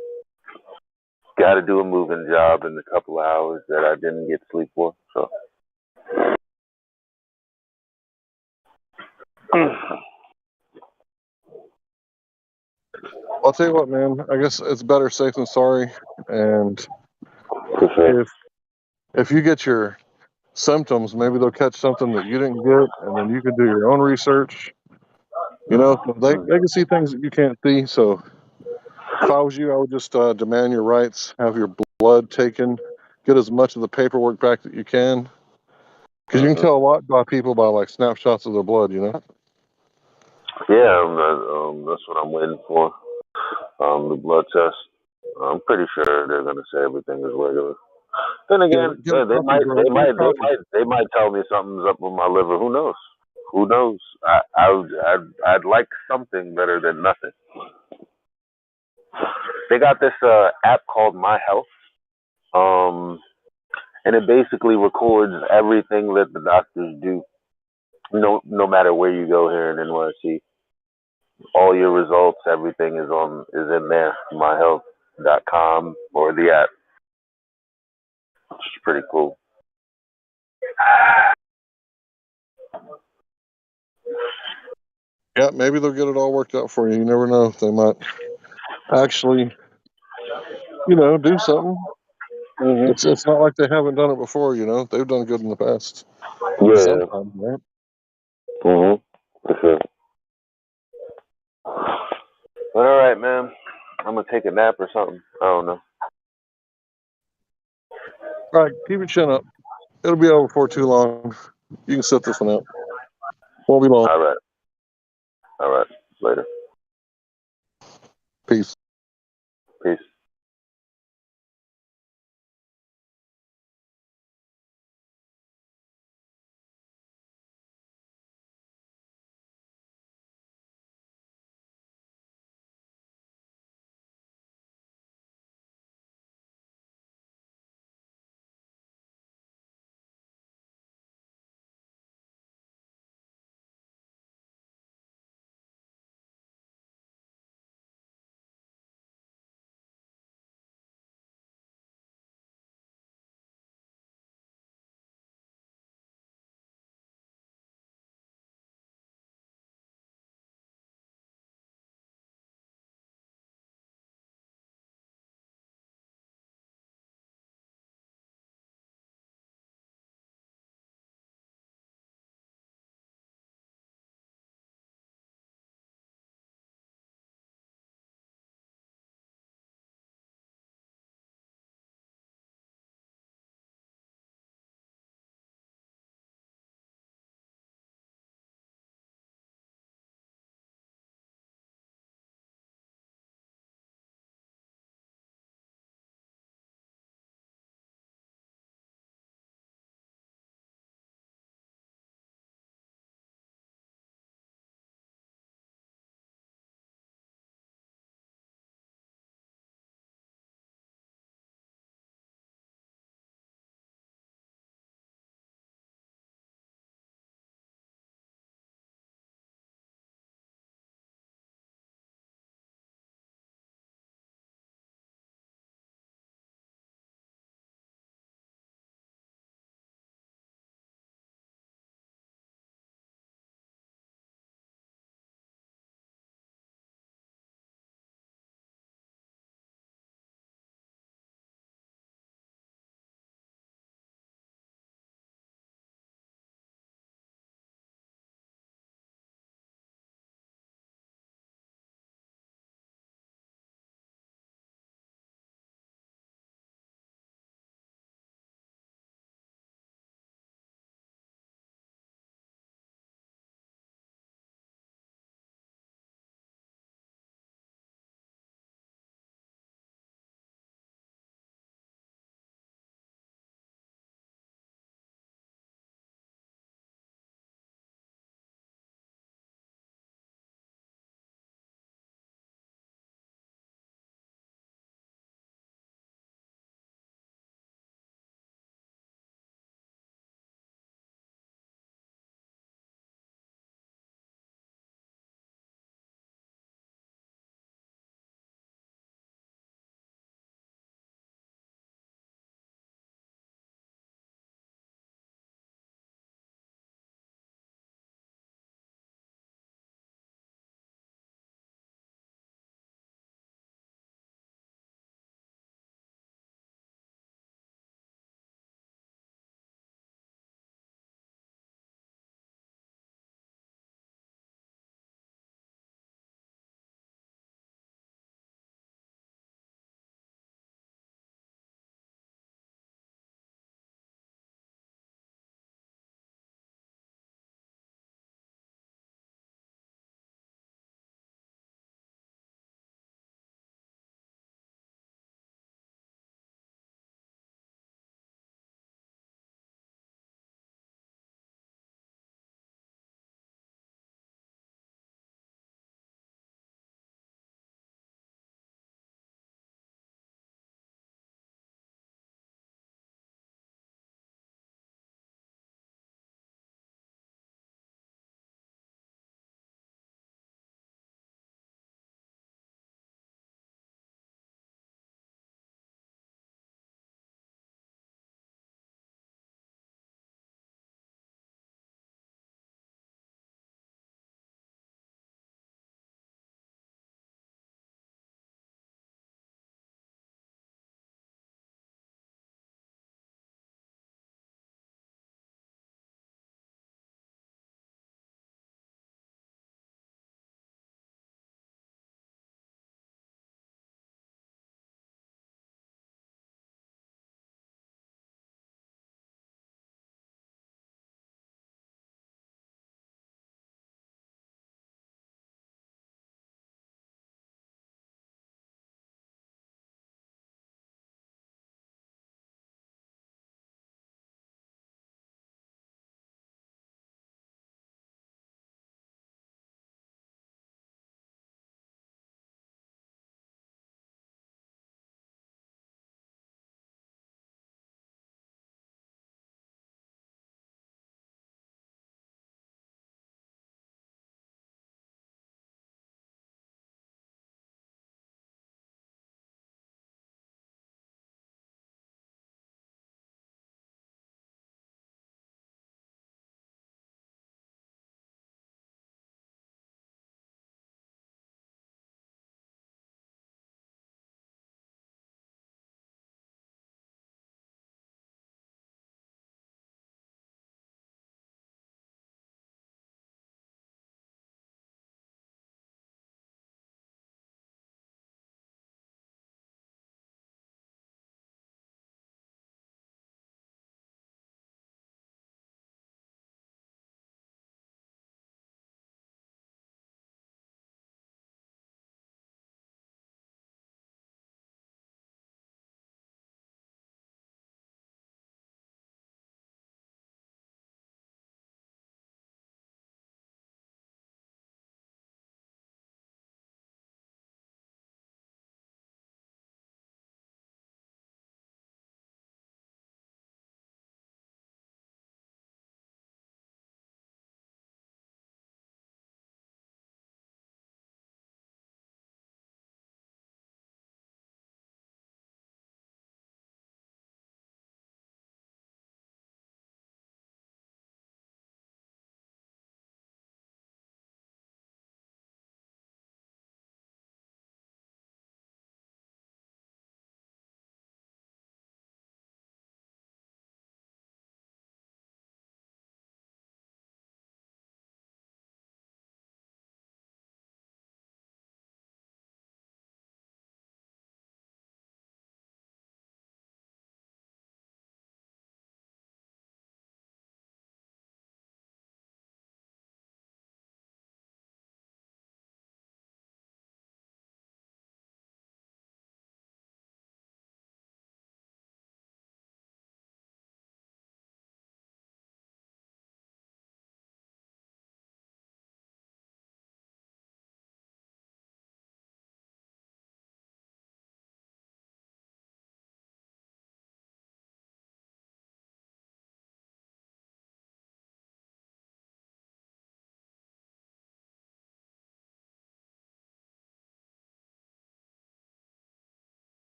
Got to do a moving job in a couple of hours that I didn't get sleep for. So. I'll tell you what, man. I guess it's better safe than sorry. And if you get your symptoms, maybe they'll catch something that you didn't get, and then you can do your own research. You know, they can see things that you can't see. So if I was you, I would just demand your rights, have your blood taken, get as much of the paperwork back that you can. Because you can tell a lot by people by like snapshots of their blood, you know? Yeah, that's what I'm waiting for. The blood test. I'm pretty sure they're gonna say everything is regular. Then again, Get a copy, bro. Get a copy. they might tell me something's up with my liver. Who knows? Who knows? I'd like something better than nothing. They got this app called My Health, and it basically records everything that the doctors do. No matter where you go here in NYC, all your results, everything is in there. MyHealth.com or the app, which is pretty cool. Yeah, maybe they'll get it all worked out for you. You never know. They might actually, do something. Mm-hmm. It's not like they haven't done it before, you know. They've done good in the past. Yeah. Sometimes, right? Mm-hmm. For sure. All right, man. I'm gonna take a nap or something. I don't know. All right, keep your chin up. It'll be over before too long. You can sit this one out. Won't be long. All right. All right. Later. Peace. Peace.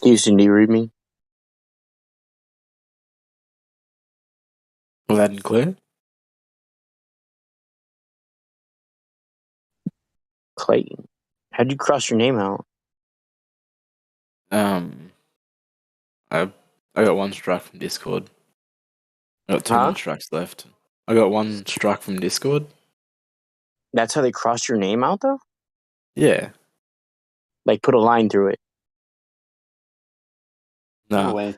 Houston, do you read me? Loud and clear. Clayton, how'd you cross your name out? I got one strike from Discord. I got two more strikes left. I got one strike from Discord. That's how they crossed your name out, though? Yeah. Like, put a line through it. No way.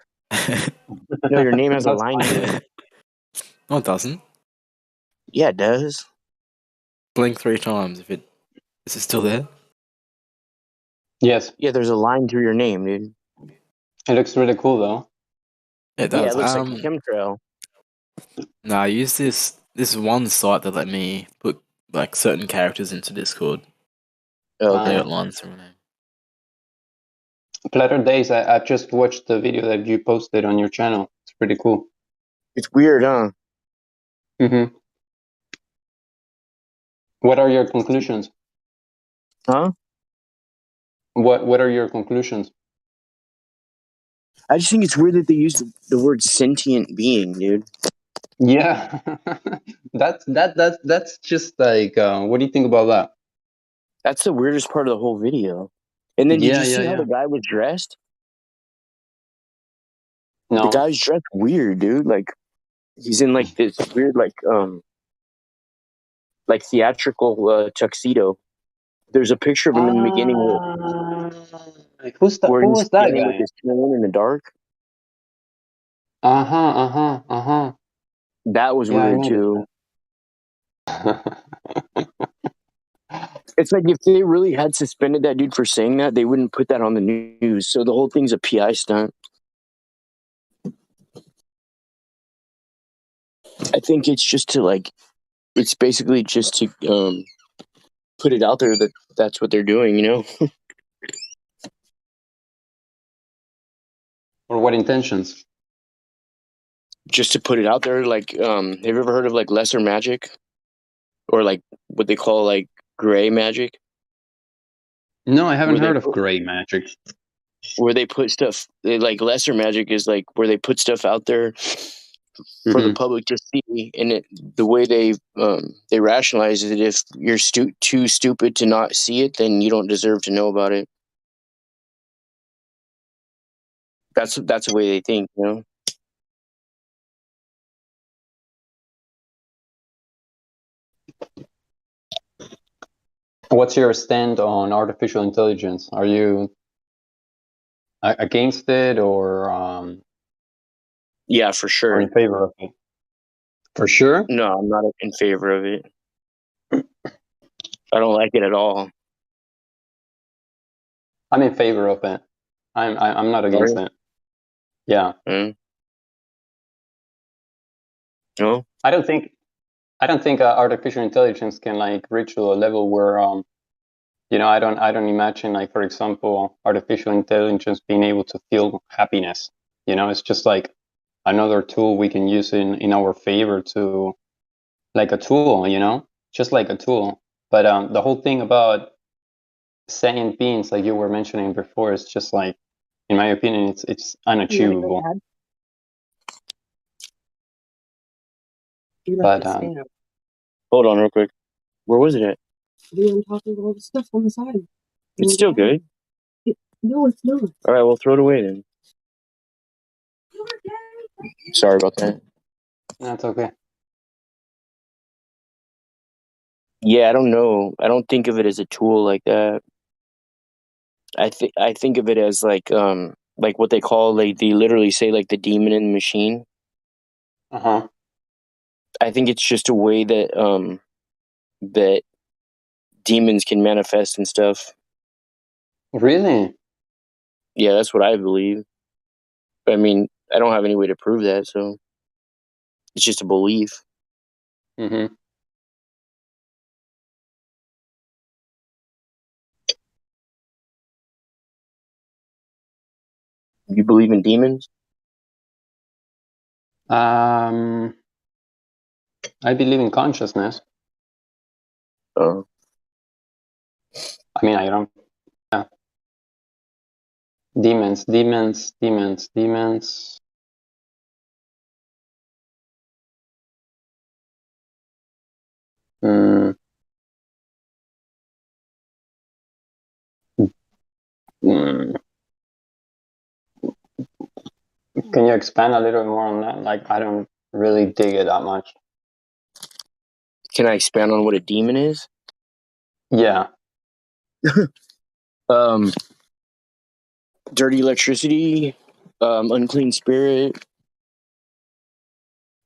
No, your name has a line through it. No, it doesn't. Yeah, it does. Blink 3 times if it... Is it still there? Yes. Yeah, there's a line through your name, dude. It looks really cool, though. It does. Yeah, it looks like a chemtrail. No, I used this one site that let me put like certain characters into Discord. Okay. They got lines through my name. Platter Days, I just watched the video that you posted on your channel. It's pretty cool. It's weird, huh? Mm-hmm. What are your conclusions? Huh? What are your conclusions? I just think it's weird that they use the word sentient being, dude. Yeah, that's just like, what do you think about that? That's the weirdest part of the whole video. And then did Yeah, you see yeah, how yeah. the guy was dressed? No. The guy's dressed weird, dude. Like, he's in like this weird, like theatrical tuxedo. There's a picture of him in the beginning who was that standing guy? with his phone in the dark. That was Yeah, I weird noticed too. It's like if they really had suspended that dude for saying that, they wouldn't put that on the news. So the whole thing's a PI stunt. I think it's just to like, it's basically just to put it out there that that's what they're doing, you know? For what intentions? Just to put it out there. Like, have you ever heard of like lesser magic? Or like what they call like gray magic? No, I haven't heard of gray magic. Where they put stuff, like lesser magic is like where they put stuff out there for the public to see, and the way they rationalize it, if you're too stupid to not see it, then you don't deserve to know about it. That's the way they think, you know. What's your stand on artificial intelligence? Are you against it, or Yeah, for sure. or in favor of it? For sure? No, I'm not in favor of it. I don't like it at all. I'm in favor of it. I'm not against it. Yeah. No. I don't think artificial intelligence can like reach to a level where you know, I don't imagine, like, for example, artificial intelligence being able to feel happiness. You know, it's just like another tool we can use in our favor, to like a tool, you know, just like a tool. But the whole thing about sentient beings, like you were mentioning before, is just like, in my opinion, it's unachievable. But Hold on real quick. Where was it at? On top of all the stuff on the side. It's still good. No, it's not. All right, well, throw it away then. Sorry about that. That's okay. Yeah, I don't know. I don't think of it as a tool like that. I think of it as like what they call, like, they literally say like the demon in the machine. I think it's just a way that that demons can manifest and stuff. Really? Yeah, that's what I believe. I mean, I don't have any way to prove that, so it's just a belief. Mm-hmm. You believe in demons? I believe in consciousness. Oh. I mean, I don't. Yeah. Demons, demons, demons, demons. Mm. Mm. Can you expand a little more on that? Like, I don't really dig it that much. Can I expand on what a demon is? Yeah. Dirty electricity, unclean spirit,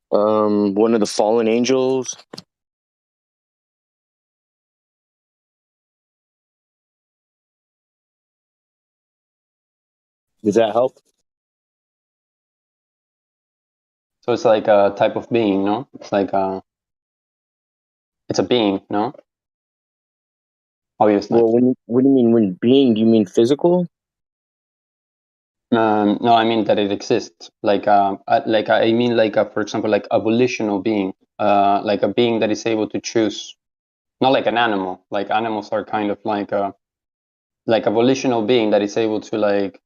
one of the fallen angels. Does that help? So it's like a type of being, no? It's like it's a being, no? Obviously. Well, what do you mean when being? Do you mean physical? No, I mean that it exists. Like I mean like for example, like a volitional being, like a being that is able to choose, not like an animal. Like animals are kind of like a volitional being that is able to like,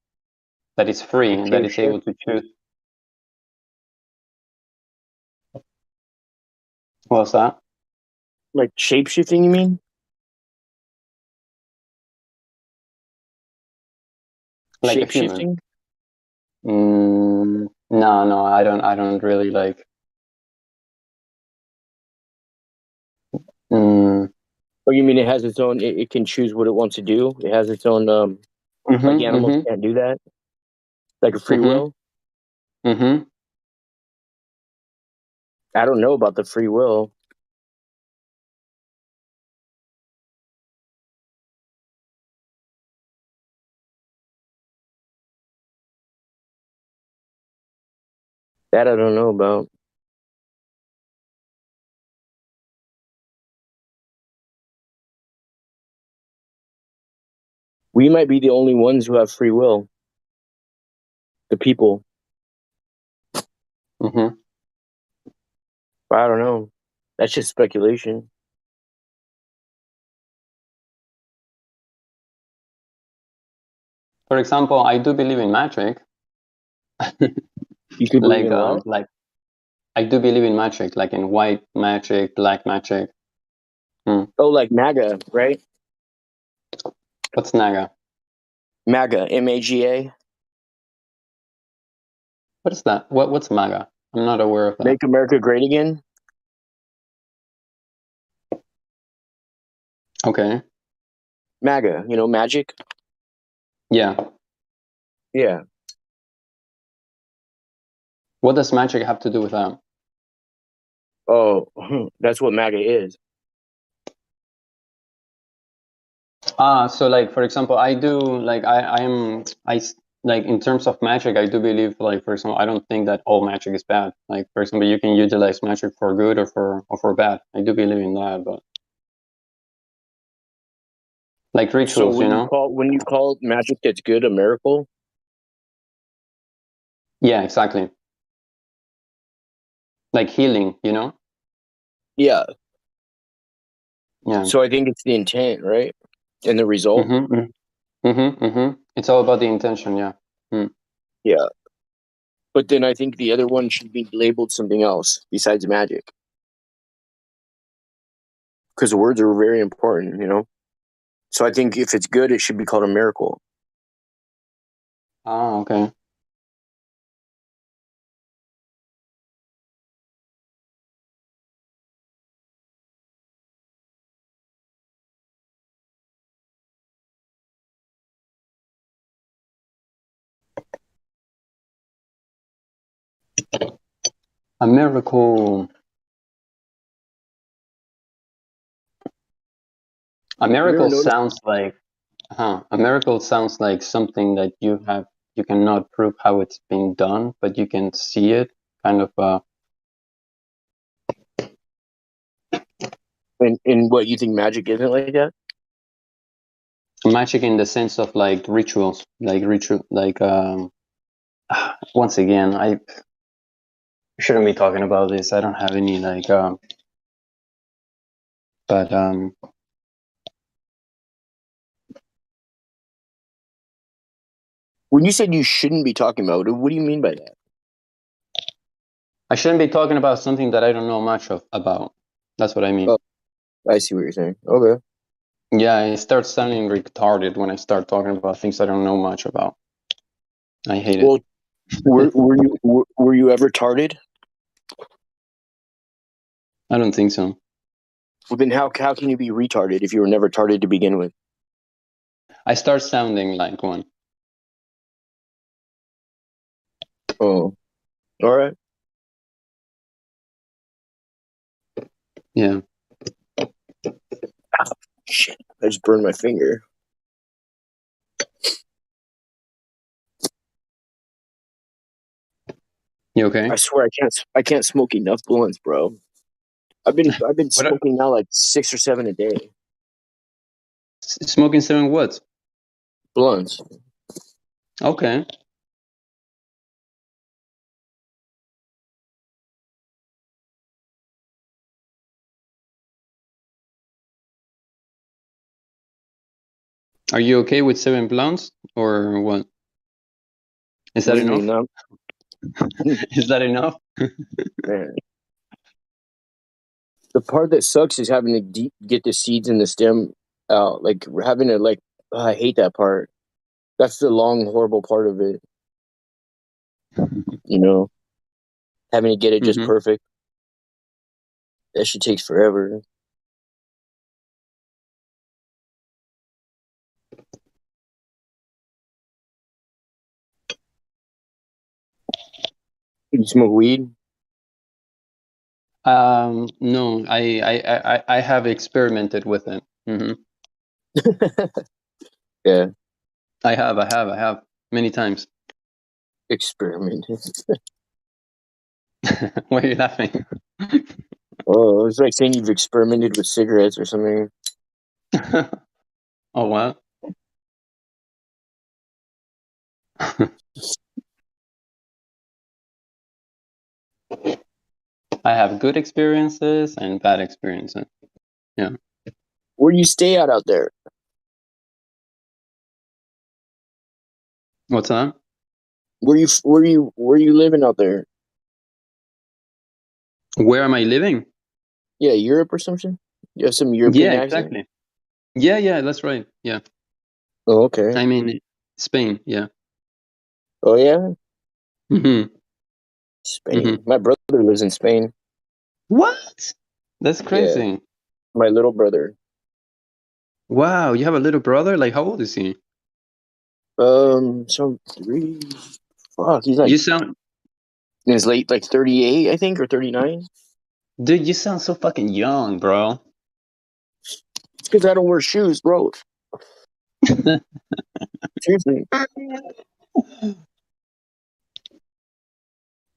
that is free and that is able to choose. What's that? Like shape-shifting, you mean? Like shape-shifting? No, I don't really like. Or you mean it has its own? It can choose what it wants to do. It has its own. Like animals can't do that. Like a free will. Mm-hmm. I don't know about the free will. That I don't know about. We might be the only ones who have free will. The people. Mm-hmm. I don't know. That's just speculation. For example, I do believe in magic. You could believe in what? Like, I do believe in magic, like in white magic, black magic. Oh, like MAGA, right? What's MAGA? MAGA, MAGA. What is that? What's MAGA? I'm not aware of that. Make America Great Again. Okay. MAGA, you know, magic. Yeah. Yeah. What does magic have to do with that? Oh, that's what MAGA is. So like, for example, I do like, I like in terms of magic, I do believe, like, for example, I don't think that all magic is bad. Like, for example, you can utilize magic for good or for bad. I do believe in that, but like rituals, so when you call magic that's good a miracle? Yeah, exactly. Like healing, Yeah. Yeah. So I think it's the intent, right? And the result. It's all about the intention, yeah. Yeah. But then I think the other one should be labeled something else besides magic. Because words are very important, So I think if it's good, it should be called a miracle. Oh, okay. A miracle. A miracle sounds like, a miracle sounds like something that you cannot prove how it's been done, but you can see it, kind of. And what, you think magic isn't like that? Magic in the sense of like rituals, like once again, I shouldn't be talking about this. I don't have any but When you said you shouldn't be talking about it, what do you mean by that? I shouldn't be talking about something that I don't know much about. That's what I mean. Oh, I see what you're saying. Okay. Yeah, I start sounding retarded when I start talking about things I don't know much about. I hate it. Were you ever tarded? I don't think so. Well, then how can you be retarded if you were never tarded to begin with? I start sounding like one. Oh, all right. Yeah. Oh, shit! I just burned my finger. You okay? I swear I can't smoke enough blunts, bro. I've been smoking now like 6 or 7 a day. Smoking 7 what? Blunts. Okay. Are you okay with 7 blunts or what? Is that enough? Is that enough? Man. The part that sucks is having to get the seeds in the stem out. Like having to I hate that part. That's the long, horrible part of it. You know, having to get it just perfect. That shit takes forever. You smoke weed? No, I have experimented with it. Yeah. I have many times. Experimented. Why are you laughing? Oh, it's like saying you've experimented with cigarettes or something. Oh, what? I have good experiences and bad experiences. Yeah. Where do you stay out there? What's that? Where you living out there? Where am I living? Yeah, Europe or something? You have some European accent? Exactly. Yeah, that's right. Yeah. Oh, okay. I'm in Spain, yeah. Oh, yeah? Mm-hmm. Spain. Mm-hmm. My brother lives in Spain. What? That's crazy. Yeah. My little brother. Wow, you have a little brother? Like, how old is he? So 3. Fuck, he's like. You sound. In his late, 38, I think, or 39. Dude, you sound so fucking young, bro. It's because I don't wear shoes, bro. Seriously.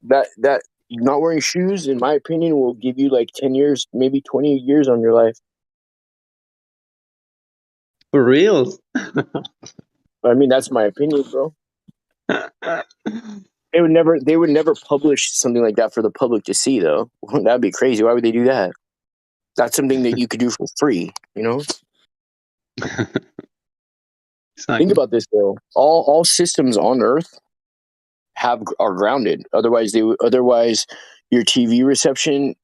That not wearing shoes, in my opinion, will give you 10 years, maybe 20 years on your life. For real? I mean, that's my opinion, bro. They would never publish something like that for the public to see, though. That'd be crazy. Why would they do that? That's something that you could do for free, you know? Think about this, though. All systems on Earth are grounded. Otherwise, your TV reception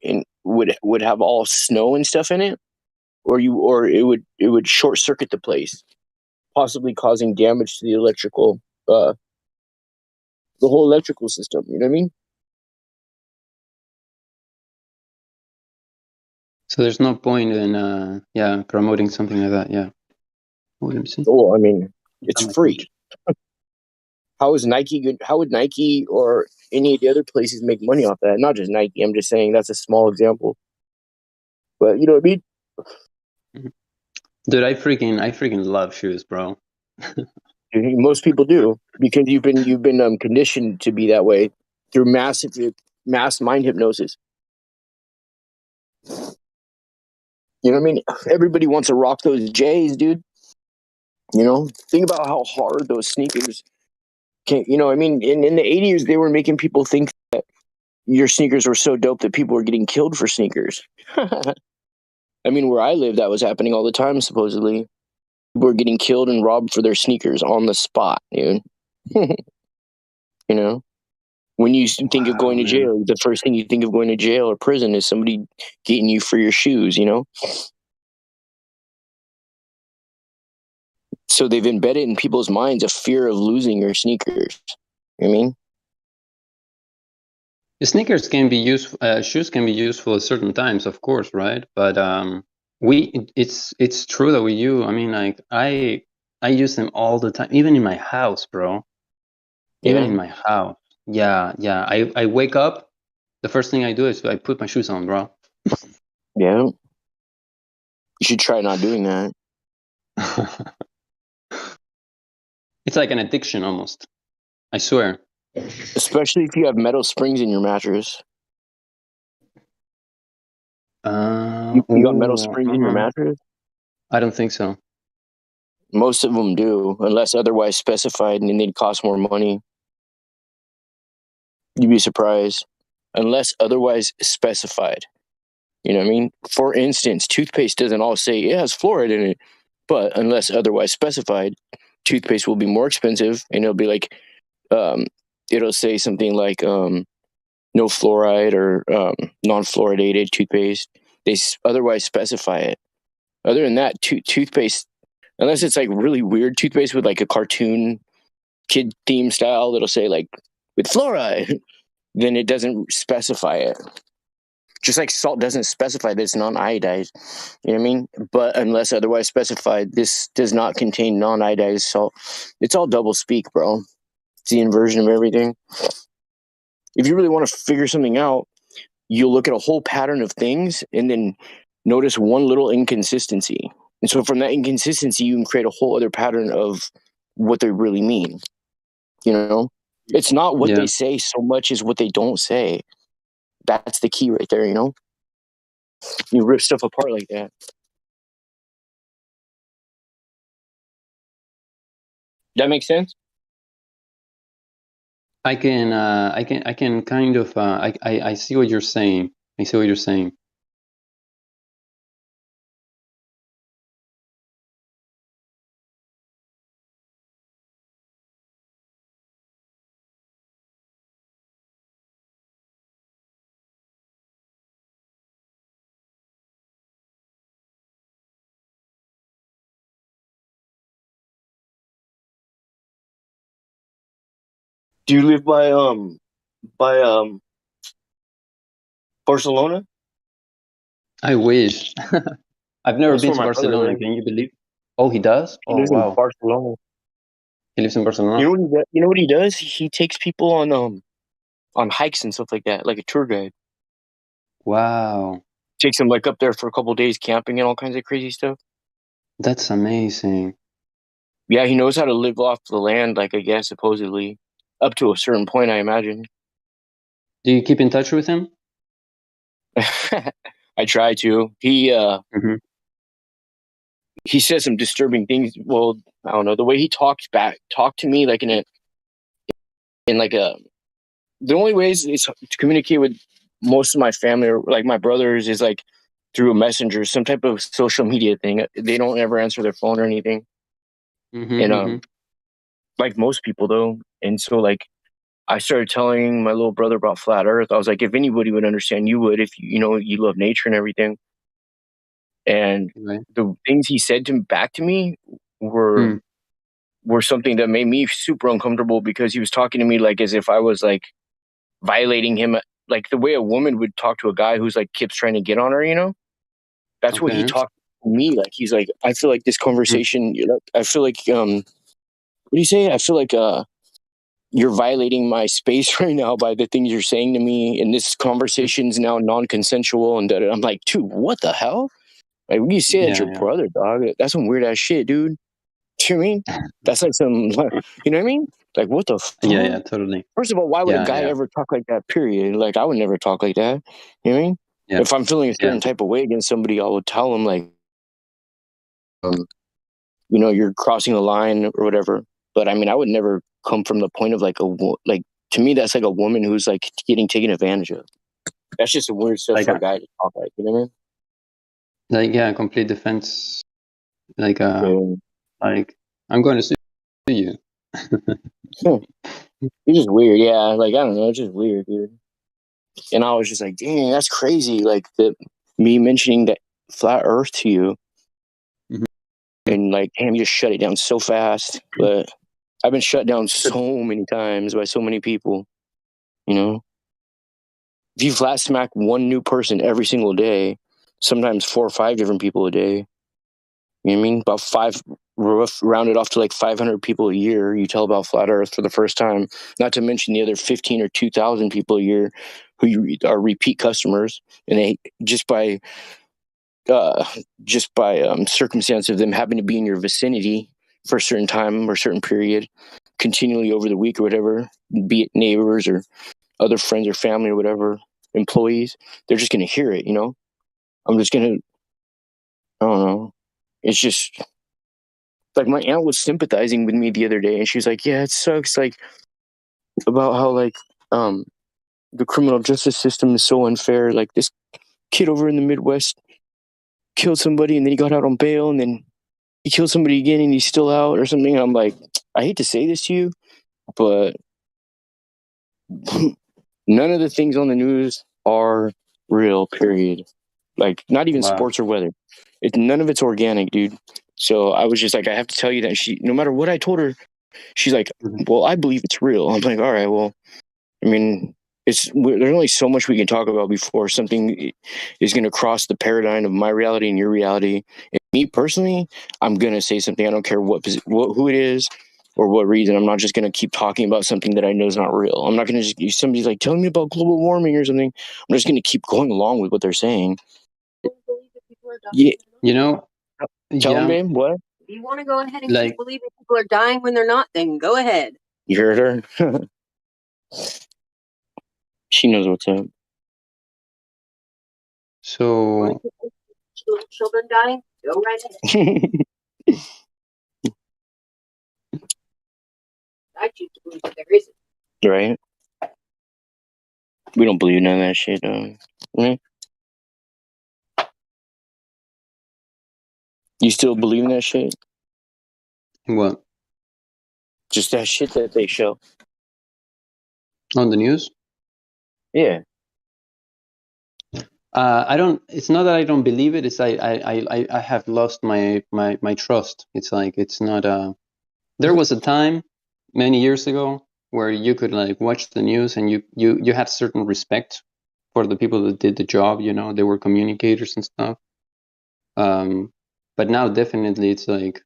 would have all snow and stuff in it, or it would short circuit the place, possibly causing damage to the whole electrical system. You know what I mean? So there's no point in promoting something like that. Yeah. Let me see. Oh, I mean, it's free. How is Nike good? How would Nike or any of the other places make money off that? Not just Nike. I'm just saying that's a small example. But you know what I mean? Dude, I freaking love shoes, bro. Most people do, because you've been conditioned to be that way through mass mind hypnosis. You know what I mean? Everybody wants to rock those J's, dude. You know, think about how hard those sneakers can. You know, I mean, in the 80s, they were making people think that your sneakers were so dope that people were getting killed for sneakers. I mean, where I live, that was happening all the time. Supposedly, people were getting killed and robbed for their sneakers on the spot, dude. You know, when you think of going to jail, the first thing you think of going to jail or prison is somebody getting you for your shoes, you know? So they've embedded in people's minds a fear of losing your sneakers. You know what I mean? The sneakers can be useful, shoes can be useful at certain times, of course, right? But it's true that we use. I mean, like I use them all the time, even in my house, bro. Even in my house. Yeah. I wake up, the first thing I do is I put my shoes on, bro. Yeah. You should try not doing that. It's like an addiction almost. I swear. Especially if you have metal springs in your mattress. You got metal springs in your mattress? I don't think so. Most of them do, unless otherwise specified, and then they'd cost more money. You'd be surprised. Unless otherwise specified. You know what I mean? For instance, toothpaste doesn't all say it has fluoride in it, but unless otherwise specified, toothpaste will be more expensive, and it'll be like, it'll say something like no fluoride or non-fluoridated toothpaste. They otherwise specify it. Other than that, toothpaste, unless it's like really weird toothpaste with like a cartoon kid theme style that'll say like with fluoride, then it doesn't specify it. Just like salt doesn't specify that it's non-iodized. You know what I mean? But unless otherwise specified, this does not contain non-iodized salt. It's all double speak, bro. It's the inversion of everything. If you really want to figure something out, you'll look at a whole pattern of things and then notice one little inconsistency. And so from that inconsistency, you can create a whole other pattern of what they really mean. You know? It's not what they say so much as what they don't say. That's the key right there, you know? You rip stuff apart like that. That makes sense? I can kind of I see what you're saying. I see what you're saying. Do you live by Barcelona? I wish. I've never That's been where to my brother Barcelona. lives. Can you believe? Oh, he does? He Oh, lives in wow. Barcelona. He lives in Barcelona. You know what he does? He takes people on hikes and stuff like that, like a tour guide. Wow. Takes them like up there for a couple of days camping and all kinds of crazy stuff. That's amazing. Yeah, he knows how to live off the land, like I guess supposedly, up to a certain point, I imagine. Do you keep in touch with him? I try to. He says some disturbing things. Well, I don't know, the way he talked to me like the only ways is to communicate with most of my family or like my brothers is like through a messenger, some type of social media thing. They don't ever answer their phone or anything. Like most people though. And so like I started telling my little brother about flat earth. I was like, if anybody would understand, you would, if you know you love nature and everything. And the things he said back to me were something that made me super uncomfortable because he was talking to me like as if I was like violating him, like the way a woman would talk to a guy who's like keeps trying to get on her, you know? That's what he talked to me like. He's like, I feel like this conversation, I feel like what do you say? I feel like you're violating my space right now by the things you're saying to me, and this conversation's now non-consensual. And I'm like, dude, what the hell? Like, when you say that your brother, dog, that's some weird ass shit, dude. Do you know what I mean? That's like some, you know what I mean? Like, what the fuck? Yeah, totally. First of all, why would a guy ever talk like that, period? Like, I would never talk like that. You know what I mean? Yeah. If I'm feeling a certain type of way against somebody, I would tell them, like, you know, you're crossing a line or whatever. But I mean, I would never come from the point of like to me, that's like a woman who's like getting taken advantage of. That's just a weird stuff for a guy to talk like, you know what I mean? Like, yeah, complete defense. Like, like I'm going to sue you. It's just weird, yeah. Like, I don't know, it's just weird, dude. And I was just like, dang, that's crazy. Like, me mentioning that flat Earth to you, and like, damn, you just shut it down so fast. But I've been shut down so many times by so many people, you know? If you flat smack one new person every single day, sometimes 4 or 5 different people a day, you know what I mean? About 5, rounded off to like 500 people a year, you tell about flat Earth for the first time. Not to mention the other 15 or 2,000 people a year who are repeat customers, and they just by circumstance of them having to be in your vicinity for a certain time or certain period, continually over the week or whatever, be it neighbors or other friends or family or whatever, employees, they're just gonna hear it. You know, I'm just gonna, I don't know. It's just like my aunt was sympathizing with me the other day, and she was like, "Yeah, it sucks." Like about how like the criminal justice system is so unfair. Like this kid over in the Midwest killed somebody, and then he got out on bail, and then he killed somebody again, and he's still out or something. And I'm like, I hate to say this to you, but none of the things on the news are real. Period. Like not even sports or weather. None of it's organic, dude. So I was just like, I have to tell you that no matter what I told her, she's like, well, I believe it's real. I'm like, all right, well, I mean, there's only so much we can talk about before something is going to cross the paradigm of my reality and your reality. And me personally, I'm going to say something. I don't care who it is or what reason. I'm not just going to keep talking about something that I know is not real. I'm not going to just, somebody's like, telling me about global warming or something. I'm just going to keep going along with what they're saying. Yeah. You know, Tell them, babe, what? If you want to go ahead and keep believing people are dying when they're not, then go ahead. You heard her? She knows what's up. So Children dying, go right ahead. I choose to believe that there isn't. Right? We don't believe none of that shit, though. You still believe in that shit? What? Just that shit that they show on the news? Yeah. I don't. It's not that I don't believe it. It's I have lost my trust. It's like it's not. There was a time many years ago where you could like watch the news and you had certain respect for the people that did the job. You know, they were communicators and stuff. But now definitely it's like,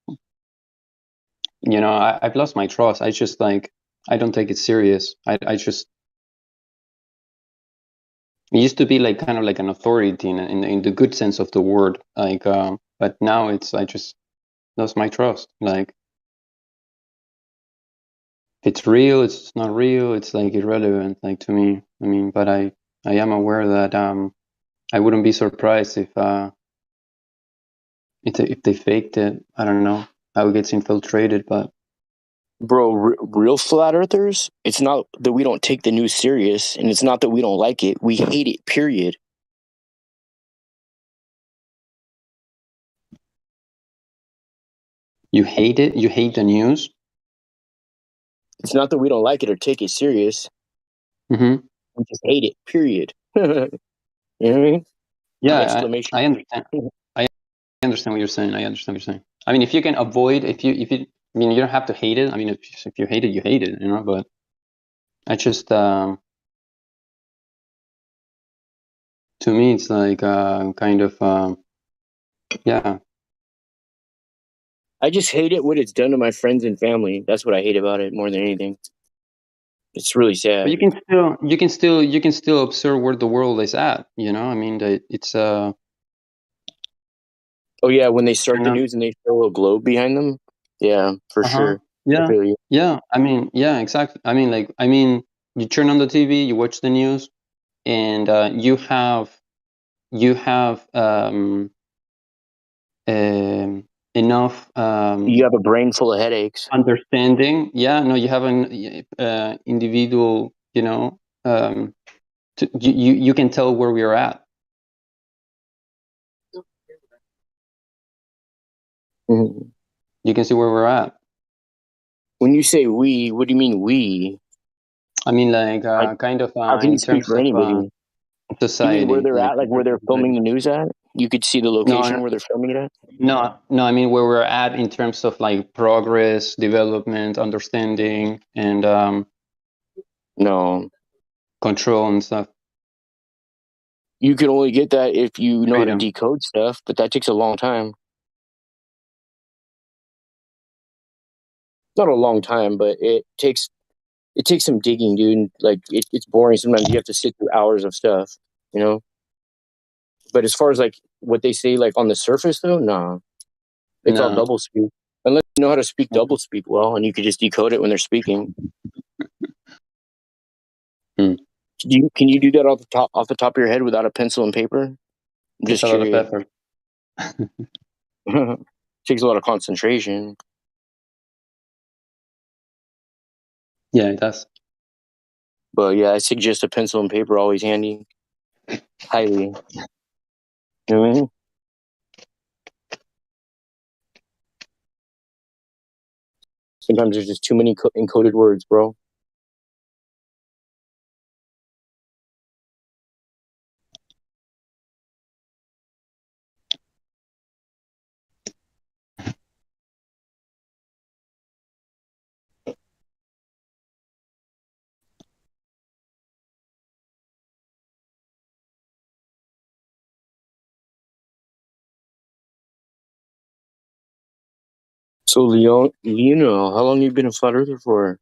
you know, I've lost my trust. I just like I don't take it serious. I just. It used to be like kind of like an authority in the good sense of the word, like. But now I just lost my trust. Like, if it's real, it's not real. It's like irrelevant, like to me. I mean, but I am aware that I wouldn't be surprised if they faked it. I don't know how it gets infiltrated, but. Bro, real flat earthers, it's not that we don't take the news serious, and it's not that we don't like it. We hate it, period. You hate it? You hate the news? It's not that we don't like it or take it serious. Mm-hmm. We just hate it, period. You know what I mean? Yeah, I understand. I understand what you're saying. I understand what you're saying. I mean, if you can avoid, if you, I mean, you don't have to hate it. I mean, if you hate it, you hate it, you know, but I just, to me, it's like, kind of, yeah. I just hate it what it's done to my friends and family. That's what I hate about it more than anything. It's really sad. But you can still observe where the world is at, you know? I mean, it's, oh yeah, when they start the news and they show a globe behind them. Yeah, for sure. Yeah. Yeah. I mean, yeah, exactly. I mean, like, you turn on the TV, you watch the news, and you have enough. You have a brain full of headaches. Understanding. Yeah. No, you have an individual. You know, you can tell where we are at. Mm-hmm. You can see where we're at. When you say we, what do you mean we? I mean, like, kind of how can you in speak terms for of anybody? society. You mean where they're like, at, like where they're filming the news at? You could see the location where they're filming it at? No, I mean where we're at in terms of like progress, development, understanding, and no control and stuff. You can only get that if you know how to decode stuff, but that takes a long time. Not a long time, but it takes some digging, dude. Like it's boring. Sometimes you have to sit through hours of stuff, you know. But as far as like what they say, like on the surface, though, nah, it's all double speak. Unless you know how to speak double speak well, and you could just decode it when they're speaking. Can you do that off the top of your head without a pencil and paper? I'm just curious. Takes a lot of concentration. Yeah, it does. But yeah, I suggest a pencil and paper, always handy. Highly. You know what I mean? Sometimes there's just too many encoded words, bro. So, Leon, how long you been a flat earther for?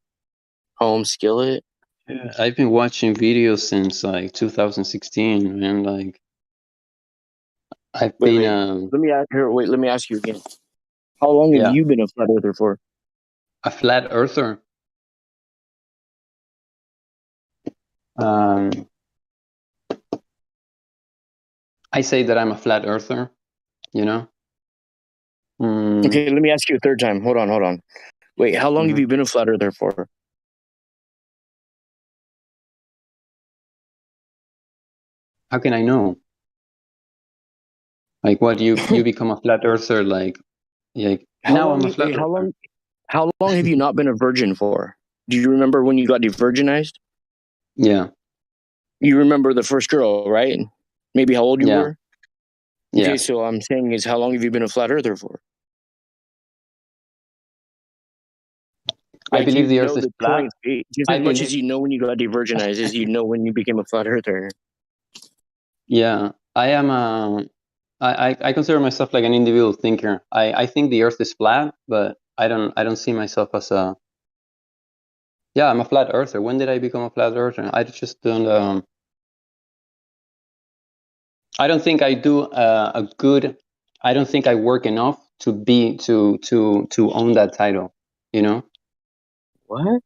Home skillet? Yeah, I've been watching videos since like 2016, man. Like, I've been. Let me ask you again. How long have you been a flat earther for? A flat earther. I say that I'm a flat earther. You know. Okay, let me ask you a third time. Hold on. Wait, how long have you been a flat earther for? How can I know? Like, what you become a flat earther? Like now I'm a flat earther. How long have you not been a virgin for? Do you remember when you got de-virginized? Yeah. You remember the first girl, right? Maybe how old you were? Okay, Yeah. so I'm saying is how long have you been a flat earther for? I believe the earth is flat. Just as much as you know when you got de-virginized as you know when you became a flat earther. Yeah, I am I consider myself like an individual thinker. I think the earth is flat, but I don't see myself as a. Yeah, I'm a flat earther. When did I become a flat earther? I just don't. I don't think I do a good. I don't think I work enough to own that title. You know. What?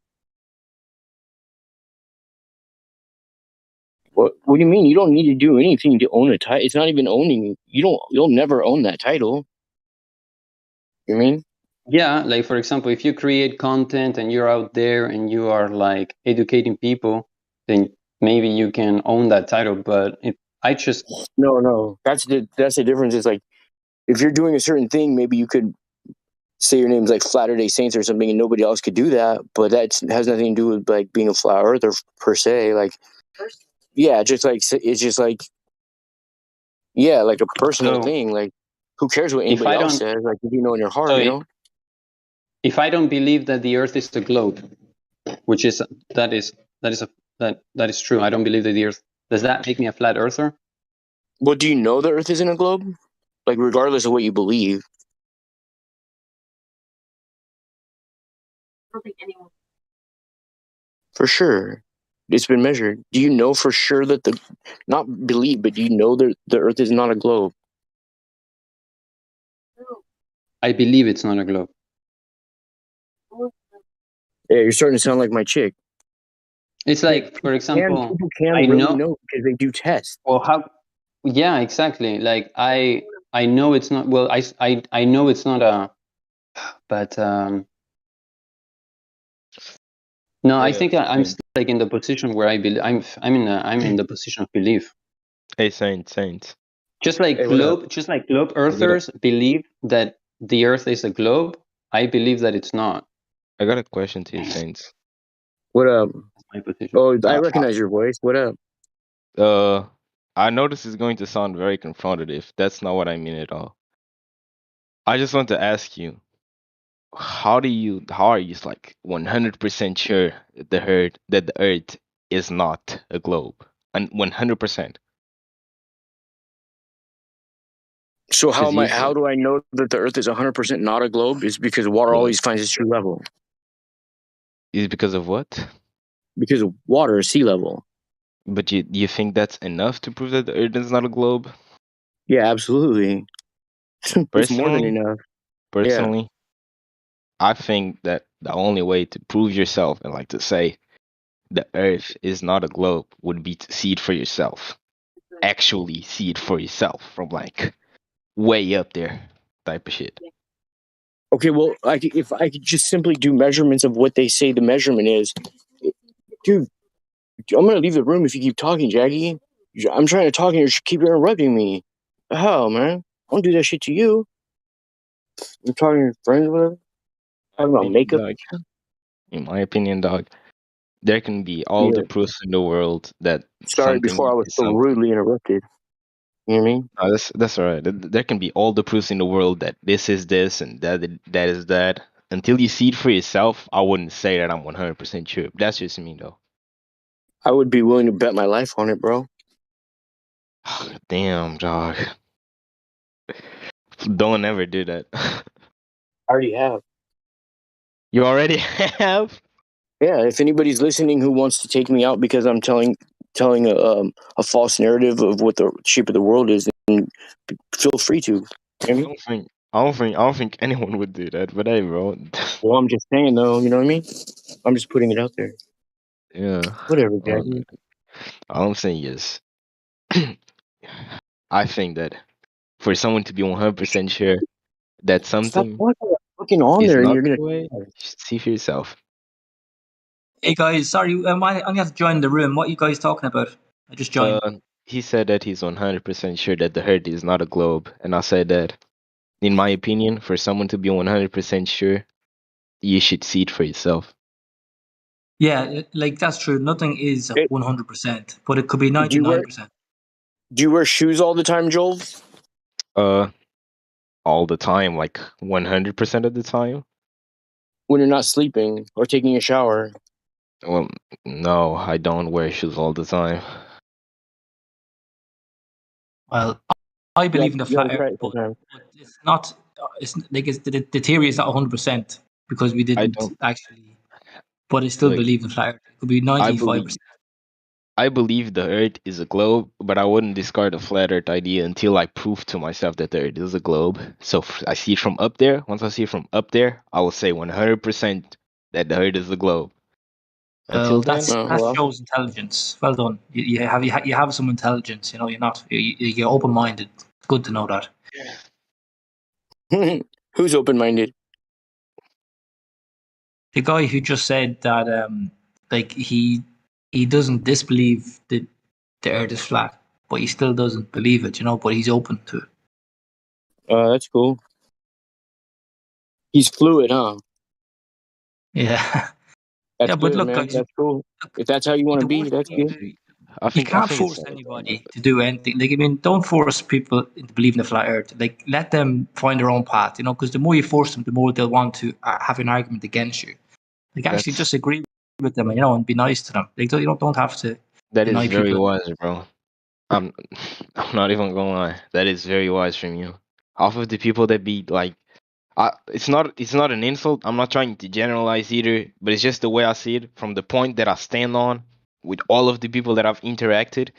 What do you mean? You don't need to do anything to own a title. It's not even owning. You'll never own that title. You mean? Yeah, like for example, if you create content and you're out there and you are like educating people, then maybe you can own that title. But I just no. That's the difference. Is like if you're doing a certain thing, maybe you could say your name's like Flatter Day Saints or something, and nobody else could do that. But that has nothing to do with like being a flat earther per se. Like, yeah, just like it's just like, yeah, like a personal thing. Like, who cares what anybody else says? Like, if you know in your heart, you know. If I don't believe that the Earth is a globe, which is that is true. I don't believe that the Earth. Does that make me a flat earther? Well, do you know the Earth isn't a globe? Like, regardless of what you believe. I don't think anyone. For sure. It's been measured. Do you know for sure that not believe, but do you know that the Earth is not a globe? I believe it's not a globe. Yeah, you're starting to sound like my chick. It's like, for example, people can really know because they do tests. Well, how? Yeah, exactly. Like I know it's not. Well, I know it's not a. But no, I think I'm still like in the position where I believe. I'm in the position of belief. Hey, Saint. Just like globe earthers believe that the Earth is a globe, I believe that it's not. I got a question to you, Saints. What up? Oh, I recognize your voice. What up? I know this is going to sound very confrontative. That's not what I mean at all. I just want to ask you, how are you like 100% sure that the Earth is not a globe? And 100%. So how do I know that the Earth is 100% not a globe? Is because water always finds its true level. Is because of what? Because of water, sea level. But you think that's enough to prove that the Earth is not a globe? Yeah, absolutely. It's more than enough. Personally, I think that the only way to prove yourself and like to say the Earth is not a globe would be to see it for yourself. Actually see it for yourself from like way up there type of shit. Okay, well, if I could just simply do measurements of what they say the measurement is, dude, I'm gonna leave the room if you keep talking, Jackie. I'm trying to talk and you keep interrupting me. The hell, man? I don't do that shit to you. I'm talking to your friends, whatever. Talking about makeup. In my opinion, dog, there can be all the proofs in the world that Sorry, before I was so rudely interrupted. You know what I mean? No, that's all right. There can be all the proofs in the world that this is this and that is that. Until you see it for yourself, I wouldn't say that I'm 100% sure. That's just me, though. I would be willing to bet my life on it, bro. Damn, dog. Don't ever do that. I already have. You already have? Yeah, if anybody's listening who wants to take me out because I'm telling a false narrative of what the shape of the world is, then feel free to. I don't think anyone would do that, but hey, bro. Well, I'm just saying, though. You know what I mean? I'm just putting it out there. Yeah. Whatever, Jackie. All I'm saying is, I think that for someone to be 100% sure that something looking on is there, and not you're gonna the way, you should see for yourself. Hey guys, sorry, I only have to join the room. What are you guys talking about? I just joined. He said that he's 100% sure that the Earth is not a globe, and I said that, in my opinion, for someone to be 100% sure, you should see it for yourself. Yeah, like that's true. Nothing is 100%, but it could be 99%. Do you wear shoes all the time, Joel? All the time, like 100% of the time. When you're not sleeping or taking a shower. Well, no, I don't wear shoes all the time. Well, I believe in the flat Earth, but it's not. It's like the theory is not 100% because we didn't actually. But I still believe in flat Earth. It could be 95%. I believe the Earth is a globe, but I wouldn't discard the flat Earth idea until I prove to myself that the Earth is a globe. So I see it from up there. Once I see it from up there, I will say 100% that the Earth is a globe. Until that shows intelligence. Well done. You have some intelligence. You know, you're open minded. Good to know that. Who's open minded? The guy who just said that, like he doesn't disbelieve that the Earth is flat, but he still doesn't believe it. You know, but he's open to it. That's cool. He's fluid, huh? Yeah. That's good, look, man. That's cool. If that's how you want to be, that's good. You can't force anybody to do anything. Like, I mean, don't force people into believing the flat Earth. Like, let them find their own path. You know, because the more you force them, the more they'll want to have an argument against you. Like, actually, just agree with them, and be nice to them. Like, you don't have to. That is very wise, bro. I'm not even gonna lie. That is very wise from you. Off of the people that be like, it's not an insult. I'm not trying to generalize either, but it's just the way I see it from the point that I stand on with all of the people that I've interacted.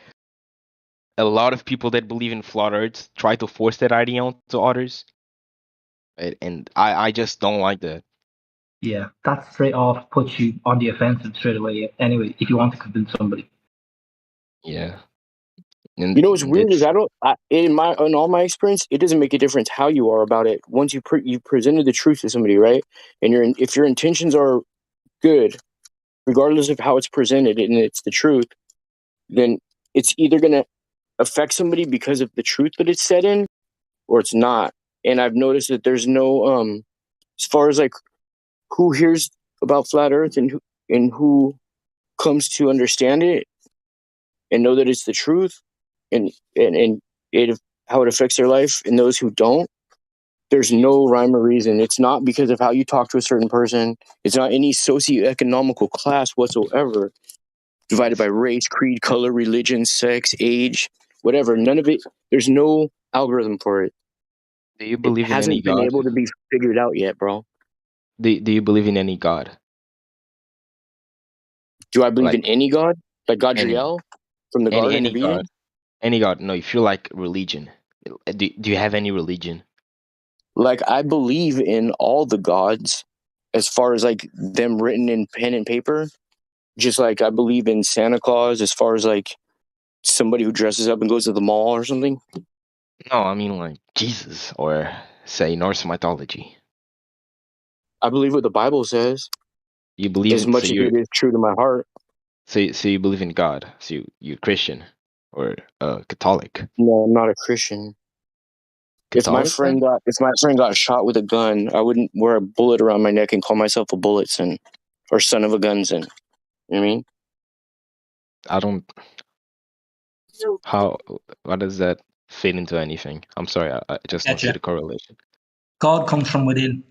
A lot of people that believe in flat Earth try to force that idea onto others, and I just don't like that. Yeah, that straight off puts you on the offensive straight away. Anyway, if you want to convince somebody. Yeah. And you know what's weird is in all my experience, it doesn't make a difference how you are about it. Once you presented the truth to somebody, right? And if your intentions are good, regardless of how it's presented, and it's the truth, then it's either gonna affect somebody because of the truth that it's said in, or it's not. And I've noticed that there's no as far as like who hears about flat Earth and who comes to understand it and know that it's the truth and how it affects their life, and those who don't, there's no rhyme or reason. It's not because of how you talk to a certain person. It's not any socioeconomical class whatsoever, divided by race, creed, color, religion, sex, age, whatever. None of it. There's no algorithm for it. Do you believe in any hasn't been god? able to be figured out yet, bro. Do you believe in any god? Do I believe in any god? Like Gadriel from the Garden any of Eden? god? Any god? No, if you like religion, do you have any religion? Like, I believe in all the gods as far as like them written in pen and paper. Just like I believe in Santa Claus as far as like somebody who dresses up and goes to the mall or something. No, I mean like Jesus or say Norse mythology. I believe what the Bible says. You believe as much as it is true to my heart. So you believe in God? So you're Christian or Catholic? No, I'm not a Christian. Catholic, if my friend got shot with a gun, I wouldn't wear a bullet around my neck and call myself a bulletson or son of a gunson. You know what I mean? I don't. How does that fit into anything? I'm sorry, I just don't see the correlation. God comes from within.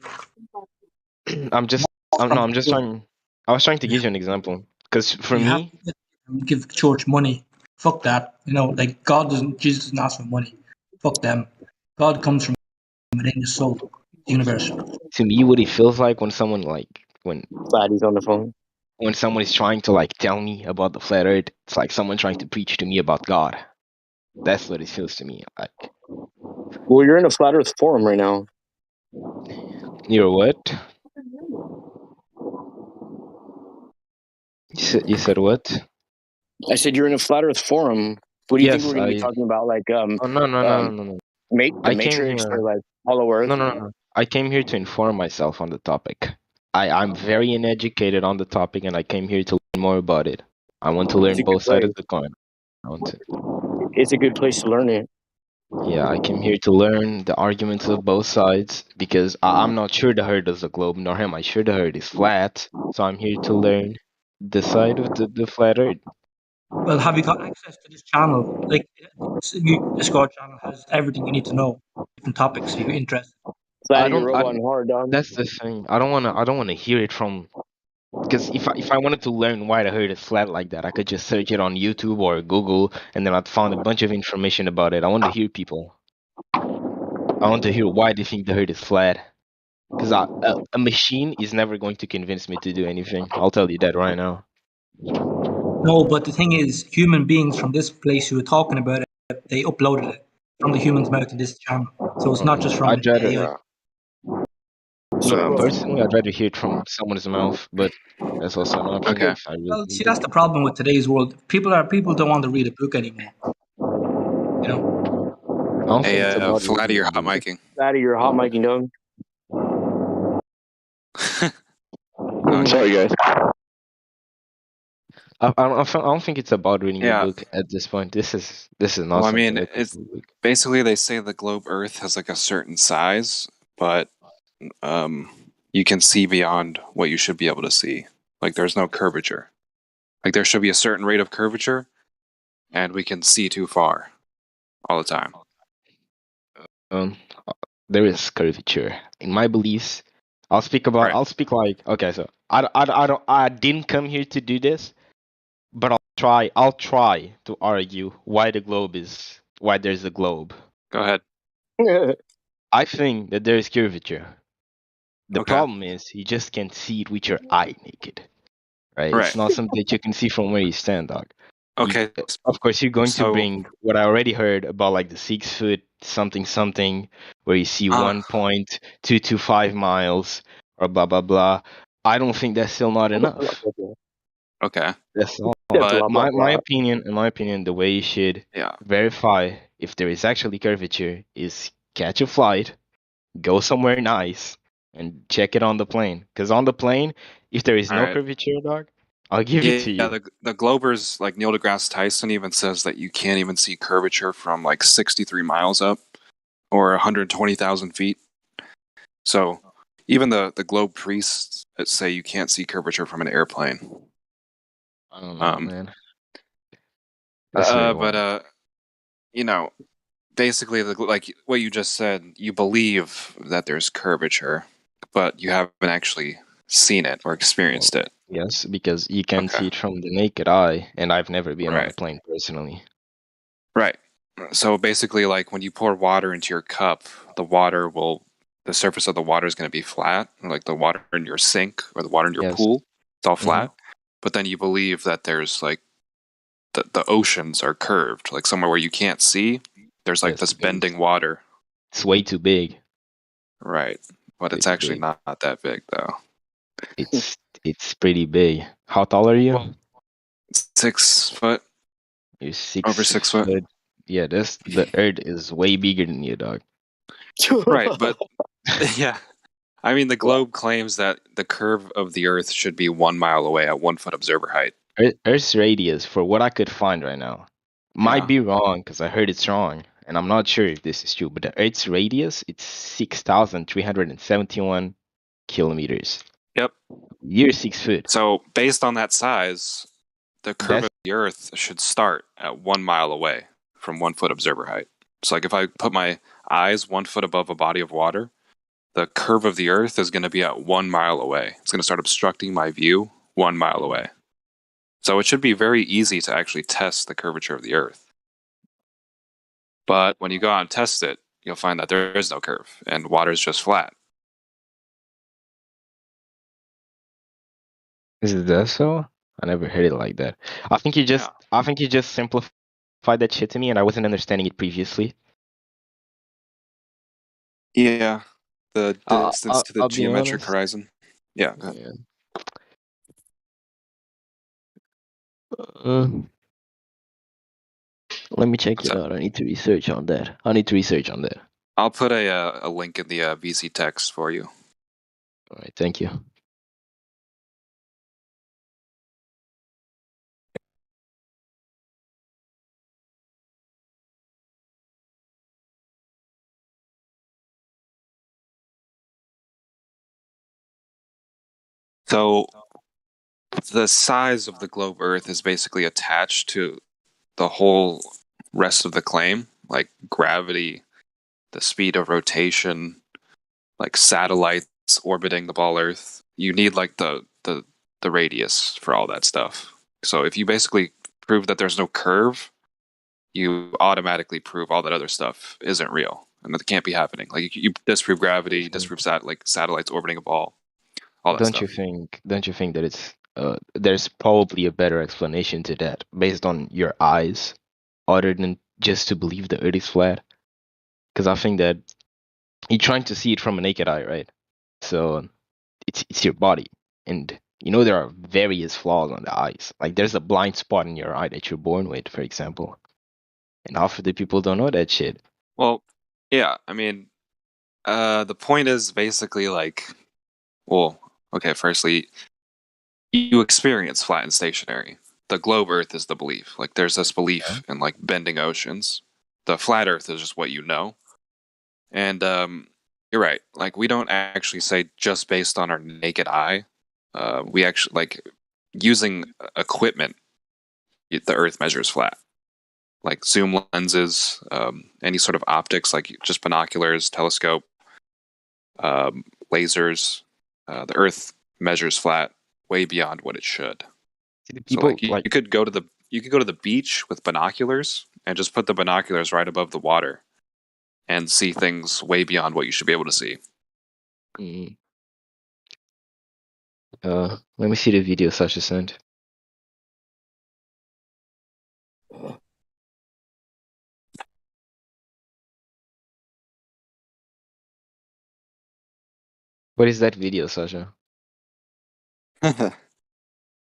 I'm just trying. I was trying to give you an example because for me, give church money. Fuck that. You know, like Jesus doesn't ask for money. Fuck them. God comes from within the soul, the universe. To me, what it feels like when someone when Flatty's on the phone. When someone is trying to tell me about the flat Earth, it's like someone trying to preach to me about God. That's what it feels to me like. Well, you're in a flat Earth forum right now. You're what? You said what? I said you're in a flat Earth forum. What do you think we're going to be talking about? Like, Oh, no. The Matrix or like Hollow Earth? No. I came here to inform myself on the topic. I'm very uneducated on the topic, and I came here to learn more about it. I want to learn both sides of the coin. It's a good place to learn it. Yeah, I came here to learn the arguments of both sides because I'm not sure the Earth is a globe, nor am I sure the Earth is flat. So I'm here to learn the side of the flat Earth. Well, have you got access to this channel? Like, this Discord channel has everything you need to know, different topics if you're interested. That's the thing. I don't wanna hear it from. Because if I wanted to learn why the Earth is flat like that, I could just search it on YouTube or Google, and then I'd found a bunch of information about it. I want to hear people. I want to hear why they think the Earth is flat. Because a machine is never going to convince me to do anything. I'll tell you that right now. No, but the thing is, human beings from this place you were talking about, they uploaded it from the human's mouth to this channel. So it's not just from AI. Personally, I'd rather hear it from someone's mouth, but that's also an option. Okay. Well, see, that's the problem with today's world. People don't want to read a book anymore. You know. Flatty, you're hot micing. Flatty, you're hot micing, dog. Sorry, guys. I don't think it's about reading a book at this point. This is not. Well, I mean, it's basically they say the globe Earth has like a certain size, but you can see beyond what you should be able to see. Like there's no curvature. Like there should be a certain rate of curvature, and we can see too far all the time. There is curvature in my beliefs. I'll speak like okay. So I didn't come here to do this, but I'll try to argue why there's a globe. Go ahead. I think that there is curvature. The problem is you just can't see it with your eye naked. Right? It's not something that you can see from where you stand, dog. Okay. Of course, you're going to bring what I already heard about, like the 6 foot something, where you see 1.225 miles or blah blah blah. I don't think that's still not enough. Okay. That's all. But my opinion, the way you should verify if there is actually curvature is catch a flight, go somewhere nice, and check it on the plane. Because on the plane, if there is no curvature, dog, I'll give it to you. Yeah, the Globers, like Neil deGrasse Tyson even says that you can't even see curvature from like 63 miles up or 120,000 feet. So Even the globe priests that say you can't see curvature from an airplane. I don't know, man. You know, basically, like what you just said, you believe that there's curvature, but you haven't actually seen it or experienced it. Yes, because you can see it from the naked eye, and I've never been on a Right. plane personally. Right. So basically, like when you pour water into your cup, the surface of the water is going to be flat, like the water in your sink or the water in your pool. It's all flat. But then you believe that there's like the oceans are curved, like somewhere where you can't see. There's like this bending water. It's way too big. Right. But it's actually not that big though. It's pretty big. How tall are you? 6 foot. You're over 6 foot. Yeah, the Earth is way bigger than you, dog. Right, but yeah. I mean, the globe claims that the curve of the Earth should be 1 mile away at 1 foot observer height. Earth's radius, for what I could find right now, might be wrong because I heard it's wrong, and I'm not sure if this is true. But the Earth's radius, it's 6,371 kilometers. Yep. You're 6 foot. So based on that size, the curve of the Earth should start at 1 mile away from 1 foot observer height. So like if I put my eyes 1 foot above a body of water, the curve of the Earth is going to be at 1 mile away. It's going to start obstructing my view 1 mile away. So it should be very easy to actually test the curvature of the Earth. But when you go out and test it, you'll find that there is no curve and water is just flat. Is that so? I never heard it like that. I think you just simplified that shit to me, and I wasn't understanding it previously. Yeah, the distance to the geometric horizon. Yeah. Go ahead. Let me check it out. I need to research on that. I'll put a link in the VC text for you. All right, thank you. So the size of the globe Earth is basically attached to the whole rest of the claim, like gravity, the speed of rotation, like satellites orbiting the ball Earth. You need like the radius for all that stuff. So if you basically prove that there's no curve, you automatically prove all that other stuff isn't real and that can't be happening. Like you disprove gravity, you disprove satellites orbiting a ball. All that Don't stuff. you think that it's there's probably a better explanation to that based on your eyes, other than just to believe the Earth is flat? Because I think that you're trying to see it from a naked eye, right? So it's your body, and you know there are various flaws on the eyes. Like there's a blind spot in your eye that you're born with, for example, and half of the people don't know that shit. Well, yeah, I mean, the point is basically like, well, okay, firstly, you experience flat and stationary. The globe Earth is the belief. Like there's this belief in like bending oceans. The flat Earth is just what you know. And you're right. Like we don't actually say just based on our naked eye. We actually like using equipment. The Earth measures flat, like zoom lenses, any sort of optics, like just binoculars, telescope, lasers. The Earth measures flat way beyond what it should. So like you could go to the beach with binoculars and just put the binoculars right above the water and see things way beyond what you should be able to see. Let me see the video Sasha sent. What is that video, Sasha?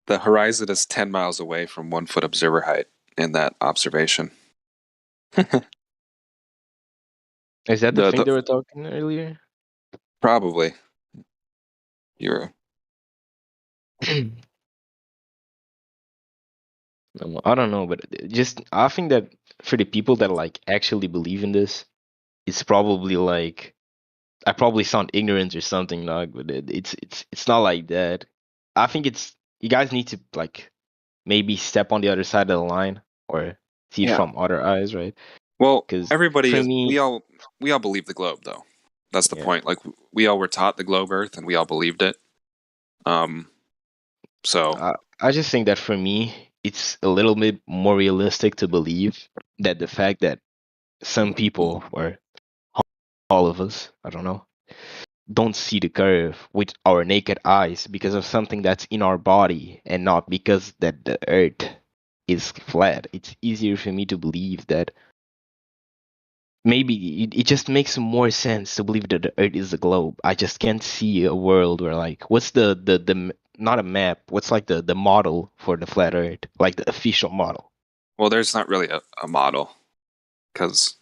The horizon is 10 miles away from 1 foot observer height in that observation. Is that the thing they were talking earlier? Probably. You're. I don't know, but just I think that for the people that like actually believe in this, it's probably like I probably sound ignorant or something, dog, but it's not like that. I think it's you guys need to like maybe step on the other side of the line or see it from other eyes, right? Well, Because everybody for is. me, We all believe the globe, though. That's the point. Like we all were taught the globe Earth, and we all believed it. So I just think that for me, it's a little bit more realistic to believe that the fact that some people or all of us, I don't know, don't see the curve with our naked eyes because of something that's in our body and not because that the earth is flat. It's easier for me to believe that maybe it just makes more sense to believe that the earth is a globe. I just can't see a world where like what's the not a map, what's like the model for the flat earth, like the official model. Well, there's not really a model because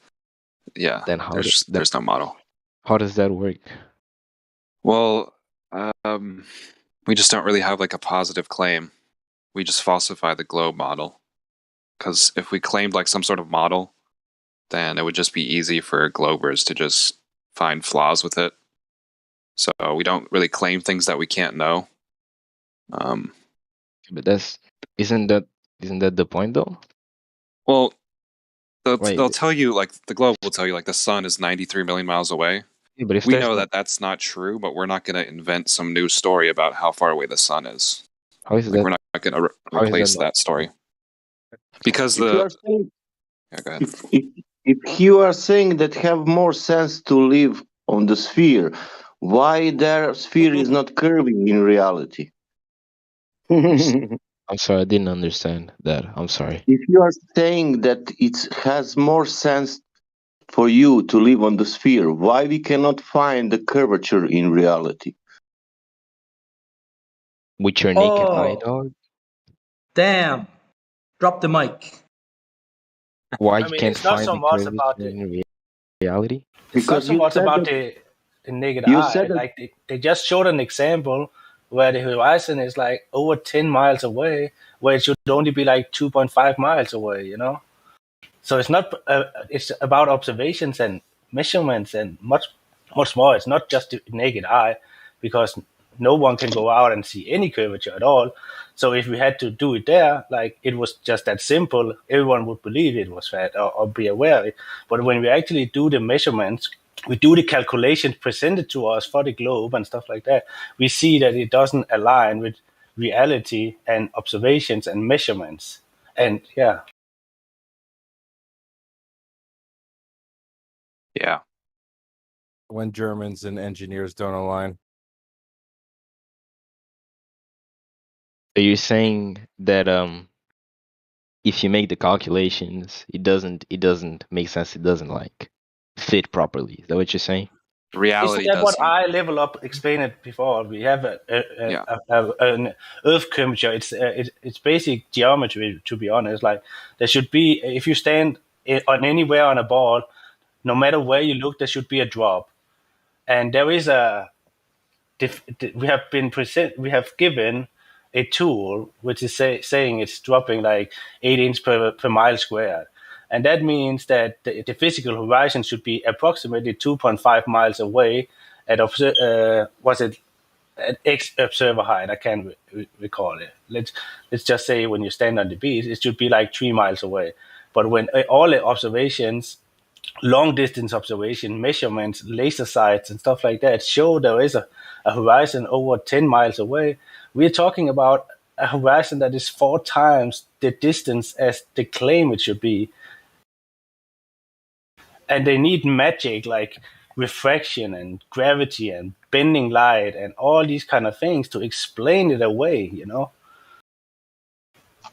then there's no model. How does that work? Well, we just don't really have like a positive claim. We just falsify the globe model. Because if we claimed like some sort of model, then it would just be easy for globers to just find flaws with it. So we don't really claim things that we can't know. But isn't that the point though? Well, they'll tell you like the globe will tell you like the sun is 93 million miles away. Yeah, but if we know that that's not true, but we're not going to invent some new story about how far away the sun is. How is like that? We're not going to replace that story. Because go ahead. If you are saying that have more sense to live on the sphere, why their sphere is not curving in reality? I'm sorry, I didn't understand that. I'm sorry. If you are saying that it has more sense for you to live on the sphere, why we cannot find the curvature in reality? With your naked eye, dog? Damn. Drop the mic. Why you can't find the curvature in reality? It's not so much about the naked eye. Like they just showed an example where the horizon is like over 10 miles away, where it should only be like 2.5 miles away, you know? So it's not, it's about observations and measurements and much more. It's not just the naked eye, because no one can go out and see any curvature at all. So if we had to do it there, like it was just that simple, everyone would believe it was flat or be aware of it. But when we actually do the measurements, we do the calculations presented to us for the globe and stuff like that, we see that it doesn't align with reality and observations and measurements. And yeah. Yeah. When Germans and engineers don't align. Are you saying that if you make the calculations, it doesn't make sense, it doesn't like fit properly? Is that what you're saying? Reality Isn't that what I level up explained it before? We have an Earth curvature. It's basic geometry, to be honest. Like there should be, if you stand on anywhere on a ball, no matter where you look, there should be a drop. And there is we have given a tool which is saying it's dropping like 8 inches per mile squared. And that means that the physical horizon should be approximately 2.5 miles away at X observer height. I can't recall it. Let's just say when you stand on the beach, it should be like 3 miles away. But when all the observations, long distance observation, measurements, laser sights and stuff like that show there is a horizon over 10 miles away, we're talking about a horizon that is 4 times the distance as they claim it should be. And they need magic like refraction and gravity and bending light and all these kind of things to explain it away, you know?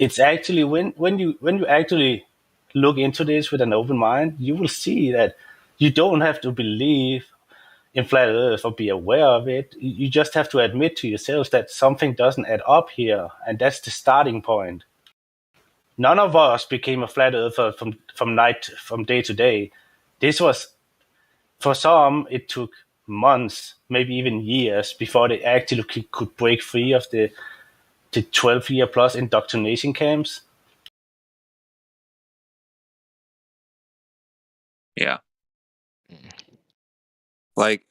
It's actually when you actually look into this with an open mind, you will see that you don't have to believe in flat Earth or be aware of it. You just have to admit to yourselves that something doesn't add up here, and that's the starting point. None of us became a flat earther from day to day. This was, for some, it took months, maybe even years before they actually could break free of the 12-year plus indoctrination camps. Yeah. Like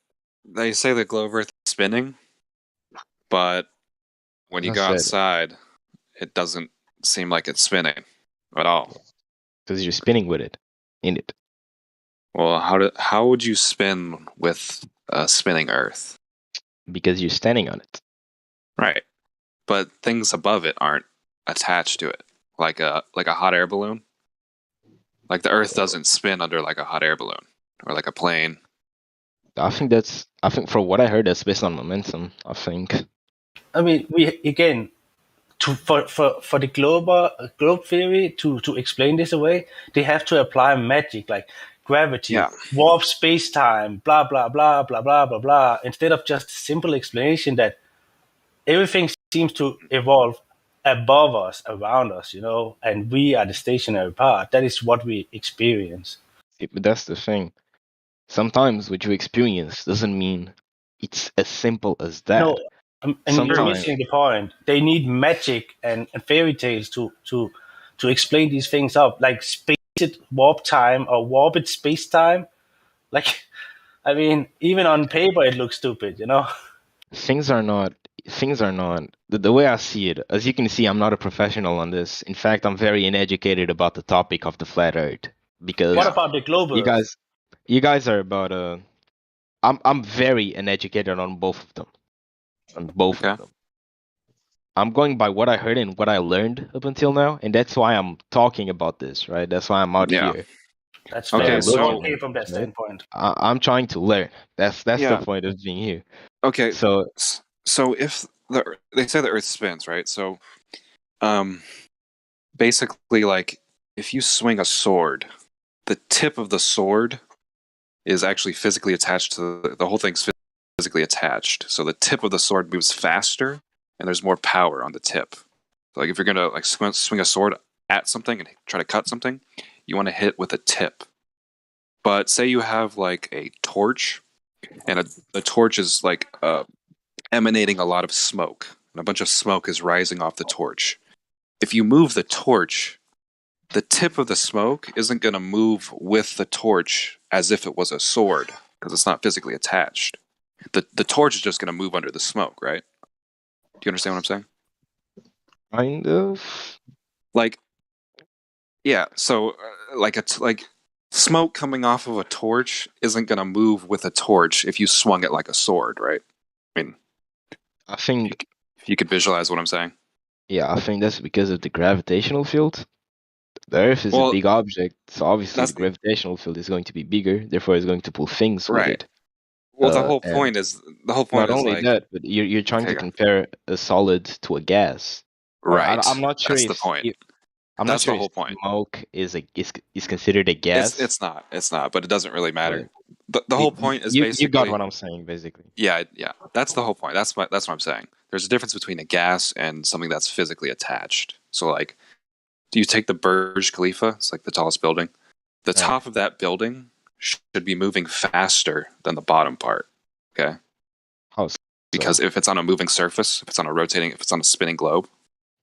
They say the globe Earth is spinning, but when you go outside, it doesn't seem like it's spinning at all. Because you're spinning with it, in it. Well, how would you spin with a spinning Earth? Because you're standing on it. Right. But things above it aren't attached to it, like a hot air balloon. Like the Earth doesn't spin under like a hot air balloon or like a plane. I think from what I heard, that's based on momentum. I think. I mean, for the globe theory to explain this away, they have to apply magic like gravity, warp space time, blah blah blah blah blah blah blah, instead of just simple explanation that everything seems to evolve above us, around us, and we are the stationary part. That is what we experience. But that's the thing. Sometimes what you experience doesn't mean it's as simple as that. No, and you're missing the point. They need magic and fairy tales to explain these things up, like spaced warp time or warped space time. Like, I mean, even on paper it looks stupid, Things are not the way I see it. As you can see, I'm not a professional on this. In fact, I'm very uneducated about the topic of the flat Earth. Because what about the globe Earth? You guys are about I'm very uneducated on both of them. On both of them. I'm going by what I heard and what I learned up until now, and that's why I'm talking about this, right? That's why I'm out here. That's fair. So okay from that standpoint. I'm trying to learn. That's the point of being here. Okay. So if they say the Earth spins, right? So, basically, like if you swing a sword, the tip of the sword is actually physically attached to the whole thing's physically attached. So the tip of the sword moves faster, and there's more power on the tip. So like if you're gonna like swing a sword at something and try to cut something, you want to hit with a tip. But say you have like a torch, and a torch is like emanating a lot of smoke, and a bunch of smoke is rising off the torch. If you move the torch, the tip of the smoke isn't going to move with the torch as if it was a sword, because it's not physically attached. The torch is just going to move under the smoke, right? Do you understand what I'm saying? Kind of. Like, yeah. So, like smoke coming off of a torch isn't going to move with a torch if you swung it like a sword, right? I mean, I think if you could visualize what I'm saying. Yeah, I think that's because of the gravitational field. The Earth is a big object, so obviously the gravitational field is going to be bigger. Therefore, it's going to pull things with it. Well, the whole point is not only that, but you're trying to compare a solid to a gas. Right. I'm not sure. That's the point. That's the whole point. Smoke is considered a gas. It's not, but it doesn't really matter. The whole point is basically you got what I'm saying, basically. Yeah. That's the whole point. That's what I'm saying. There's a difference between a gas and something that's physically attached. So, like, do you take the Burj Khalifa? It's like the tallest building. The top of that building should be moving faster than the bottom part. Okay. How so? Because if it's on a moving surface, if it's on a spinning globe,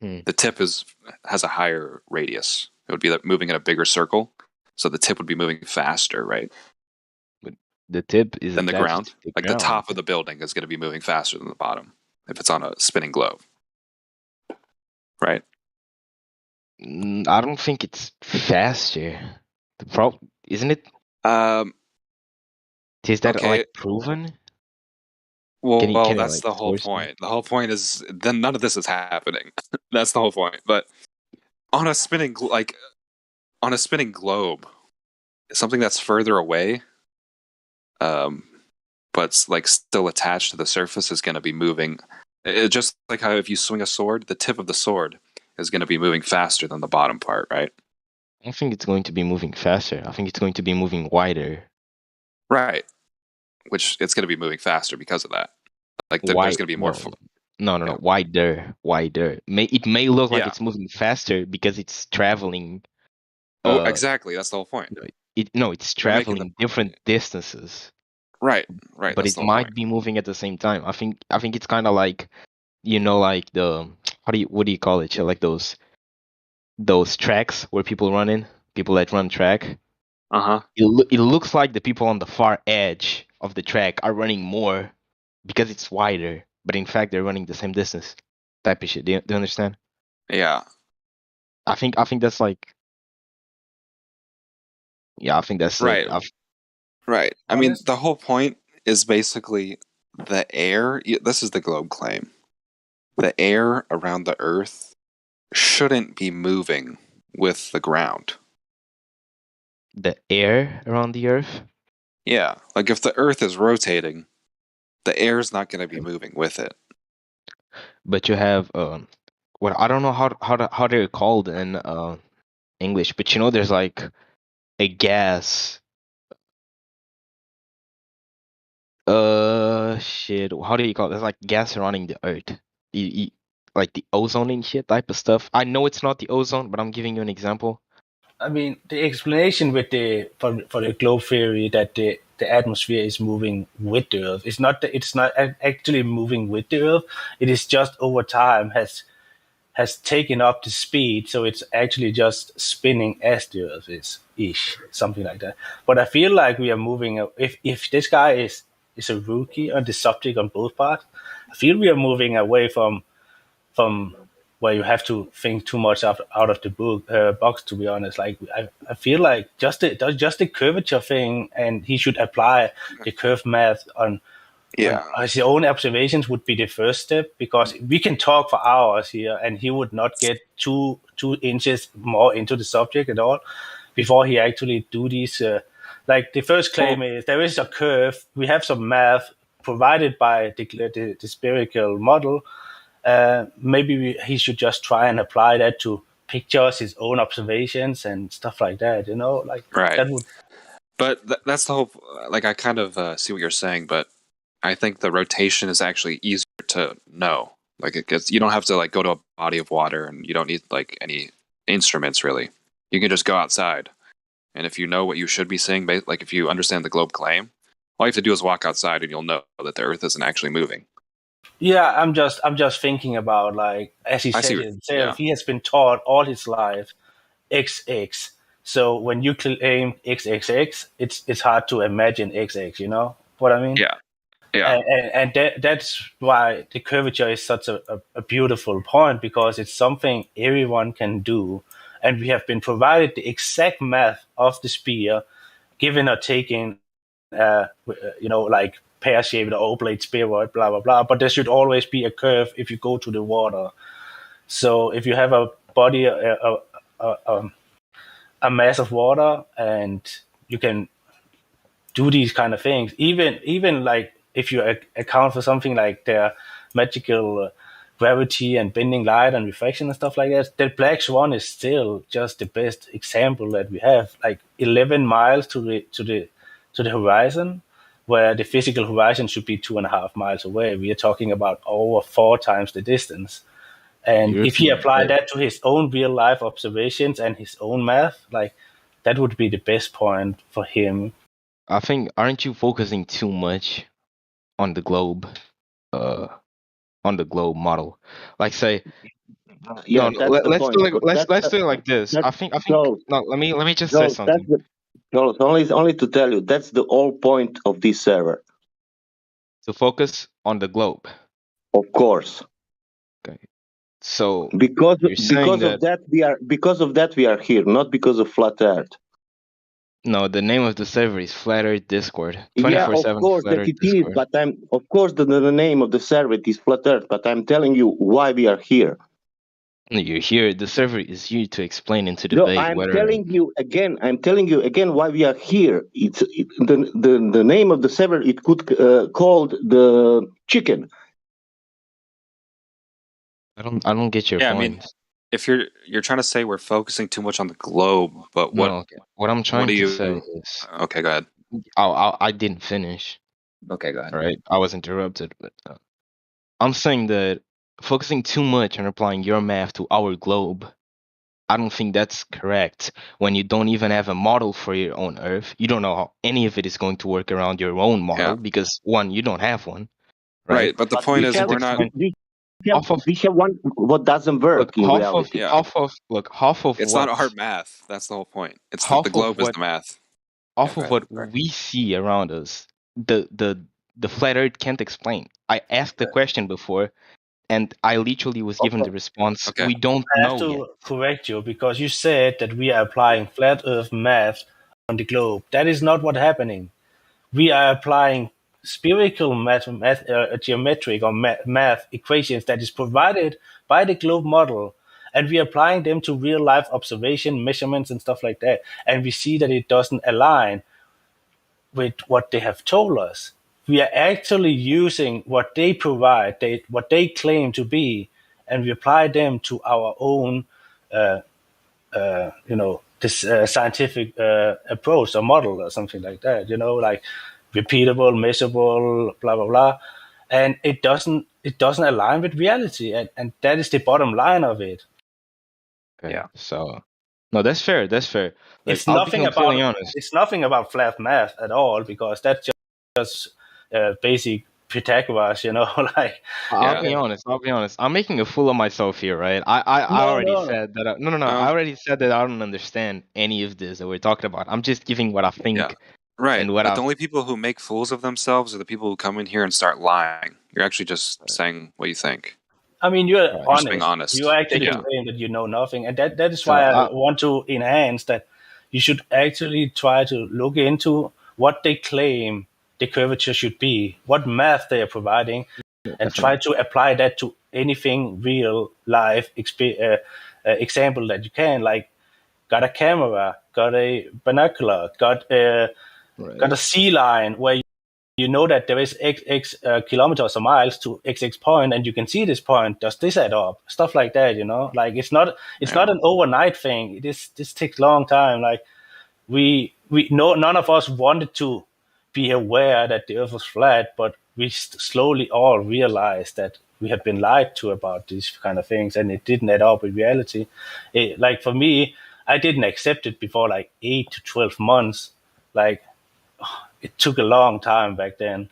the tip has a higher radius. It would be like moving in a bigger circle, so the tip would be moving faster, right? But the tip is than the ground. Like the top of the building is going to be moving faster than the bottom if it's on a spinning globe, right? I don't think it's faster. The problem isn't it? Is that like proven? Well, that's the whole point. The whole point is then none of this is happening. That's the whole point. But on a spinning globe, something that's further away, but like still attached to the surface is going to be moving. Just like how if you swing a sword, the tip of the sword is going to be moving faster than the bottom part, right? I don't think it's going to be moving faster. I think it's going to be moving wider. Right. Which it's going to be moving faster because of that. Like there's going to be more. No. Wider. It may look like it's moving faster because it's traveling. Exactly. That's the whole point. It's traveling different distances. Right. But it might be moving at the same time. I think it's kind of like, like the what do you call it? Like those tracks where people that run track. It looks like the people on the far edge of the track are running more because it's wider, but in fact they're running the same distance. Type of shit. Do you understand? Yeah. I think that's like. Yeah, I think that's right. it. Right. I mean, the whole point is basically the air. This is the globe claim. The air around the Earth shouldn't be moving with the ground. The air around the Earth? Yeah, like if the Earth is rotating, the air is not going to be moving with it. But you have well, I don't know how they're called in English, but you know, there's like a gas. Shit. How do you call it? There's like gas surrounding the Earth. Like the ozone and shit type of stuff. I know it's not the ozone, but I'm giving you an example. I mean, the explanation with for the globe theory that the atmosphere is moving with the Earth. It's not actually moving with the Earth. It is just over time has taken up the speed, so it's actually just spinning as the Earth is something like that. But I feel like we are moving. If this guy is a rookie on the subject on both parts, I feel we are moving away from where you have to think too much out of the box. To be honest, like I feel like just the curvature thing, and he should apply the curve math on his own observations would be the first step, because we can talk for hours here, and he would not get two inches more into the subject at all before he actually do these. Like the first claim is there is a curve. We have some math provided by the spherical model. Maybe he should just try and apply that to pictures, his own observations and stuff like that, like that would. But that's the whole, like, I kind of see what you're saying, but I think the rotation is actually easier to know. Like, you don't have to like go to a body of water, and you don't need like any instruments really. You can just go outside, and if you know what you should be seeing, like if you understand the globe claim, all you have to do is walk outside, and you'll know that the Earth isn't actually moving. Yeah, I'm just thinking about, like, as he said himself, he has been taught all his life XX. So when you claim XXX, it's hard to imagine XX. You know what I mean? Yeah. And that's why the curvature is such a beautiful point, because it's something everyone can do, and we have been provided the exact math of the sphere, given or taken, like pear-shaped or oblate spheroid, blah blah blah. But there should always be a curve if you go to the water. So if you have a body, a mass of water, and you can do these kind of things, even like if you account for something like their magical gravity and bending light and reflection and stuff like that, the black swan is still just the best example that we have. Like 11 miles to the horizon, where the physical horizon should be 2.5 miles away. We are talking about over 4 times the distance. And if he applied that to his own real life observations and his own math, like, that would be the best point for him. I think, aren't you focusing too much on the globe, model? Like, say, yeah, let's do it like this. I think. No, let me just say something. Only to tell you, that's the whole point of this server. To focus on the globe. Of course. Okay. So because of that we are here, not because of flat Earth. No, the name of the server is Flat Earth Discord. 24/7 Yeah, of course that it is, but of course the name of the server is Flat Earth, but I'm telling you why we are here. You're here. The server is here to explain and to debate. I'm telling you again why we are here. It's the name of the server. It could called the chicken. I don't get your point. I mean, if you're trying to say we're focusing too much on the globe, but what? No, okay. What I'm trying to say is. Okay, go ahead. I didn't finish. Okay, go ahead. All right, I was interrupted, but I'm saying that focusing too much on applying your math to our globe, I don't think that's correct. When you don't even have a model for your own Earth, you don't know how any of it is going to work around your own model because, one, you don't have one. Right, but the point is we're not. We have one what doesn't work in reality. Half of it's not our math. That's the whole point. It's the globe is the math. off of what we see around us, the flat Earth can't explain. I asked the question before, and I literally was given the response, we don't I have know to yet. correct you because you said that we are applying flat Earth math on the globe. That is not what's happening. We are applying spherical geometric or math equations that is provided by the globe model, and we are applying them to real life observation, measurements, and stuff like that. And we see that it doesn't align with what they have told us. We are actually using what they provide, what they claim to be, and we apply them to our own, this scientific approach or model or something like that. Like repeatable, measurable, blah blah blah, and it doesn't align with reality, and that is the bottom line of it. Okay. Yeah. So, no, that's fair. That's fair. Like, It's nothing about flat math at all, because that's just basic Pythagoras, like. I'll be honest. I'm making a fool of myself here, right? I already said that. I already said that I don't understand any of this that we're talking about. I'm just giving what I think. Yeah. Right. And what but the only people who make fools of themselves are the people who come in here and start lying. You're actually just saying what you think. I mean, you're honest. Just being honest. You actually claim that you know nothing, and that is why I want to enhance that. You should actually try to look into what they claim the curvature should be, what math they are providing, and try to apply that to anything real life example that you can. Like, got a camera, got a binocular, got a sea line where you know that there is x kilometers or miles to x point, and you can see this point. Does this add up? Stuff like that, Like, it's not an overnight thing. This takes a long time. Like, we know none of us wanted to be aware that the Earth was flat, but we slowly all realized that we had been lied to about these kind of things, and it didn't add up with reality. Like, for me, I didn't accept it before like 8 to 12 months. Like, it took a long time back then.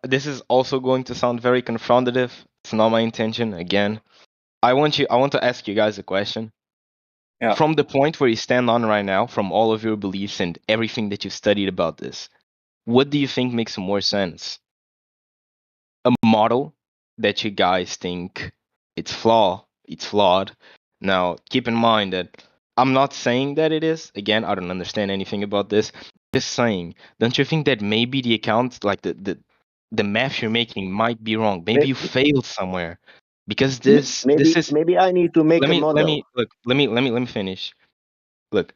This is also going to sound very confrontative. It's not my intention. Again, I want to ask you guys a question. Yeah. From the point where you stand on right now, from all of your beliefs and everything that you've studied about this, what do you think makes more sense? A model that you guys think it's flawed. Now, keep in mind that I'm not saying that it is. Again, I don't understand anything about this. Just saying, don't you think that maybe the account, like the math you're making, might be wrong? Maybe you failed somewhere, because this is. Maybe I need to make a model. Let me finish. Look,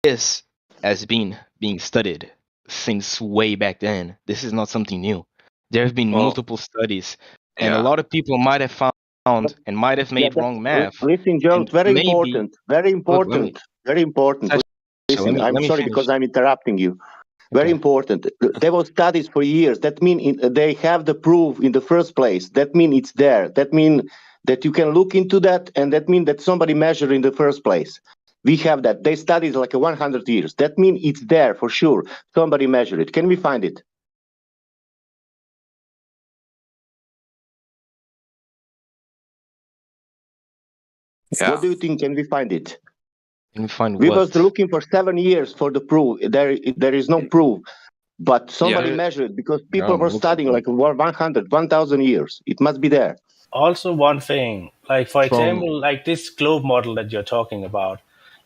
this has been being studied since way back then. This is not something new. There have been multiple studies, and a lot of people might have found and might have made wrong math. Listen, Joe, very important. Listen, I'm sorry because I'm interrupting you. Very important. There were studies for years. That means they have the proof in the first place. That means it's there. That means that you can look into that, and that means that somebody measured in the first place. We have that. They studied like 100 years. That means it's there for sure. Somebody measured it. Can we find it? Yeah. What do you think? Can we find it? Can we find we was looking for 7 years for the proof. There is no proof, but somebody measured it because people were studying like 100, 1,000 years. It must be there. Also, one thing, like for example, like this globe model that you're talking about,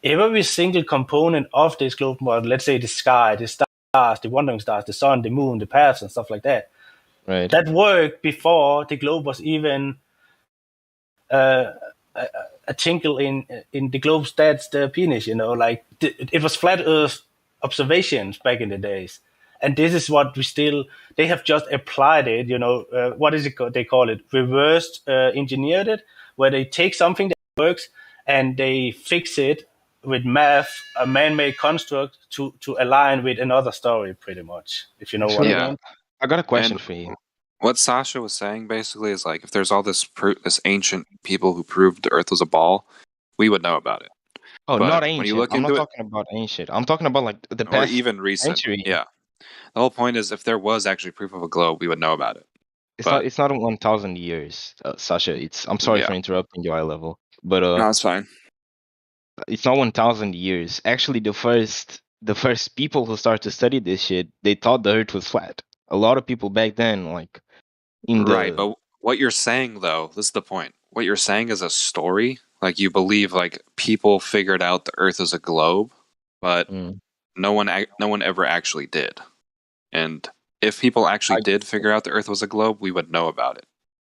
every single component of this globe model, let's say the sky, the stars, the wandering stars, the sun, the moon, the paths, and stuff like that, right? That worked before the globe was even a tinkle in the globe's dad's penis, like it was flat Earth observations back in the days, and this is what they have just applied it. What is it called? They call it reversed engineered it, where they take something that works and they fix it with math, a man-made construct to align with another story, pretty much. If you know what I mean. I got a question for you. What Sasha was saying basically is like, if there's all this ancient people who proved the Earth was a ball, we would know about it. Oh, but not ancient. I'm not talking about ancient. I'm talking about like the past, or even recent. Century. Yeah. The whole point is, if there was actually proof of a globe, we would know about it. It's not 1,000 years, Sasha. I'm sorry for interrupting you, eye level, but no, it's fine. It's not 1,000 years. Actually, the first people who started to study this shit, they thought the Earth was flat. A lot of people back then, like Right, but what you're saying though, this is the point. What you're saying is a story. Like you believe like people figured out the Earth is a globe, but no one ever actually did. And if people actually did figure out the Earth was a globe, we would know about it.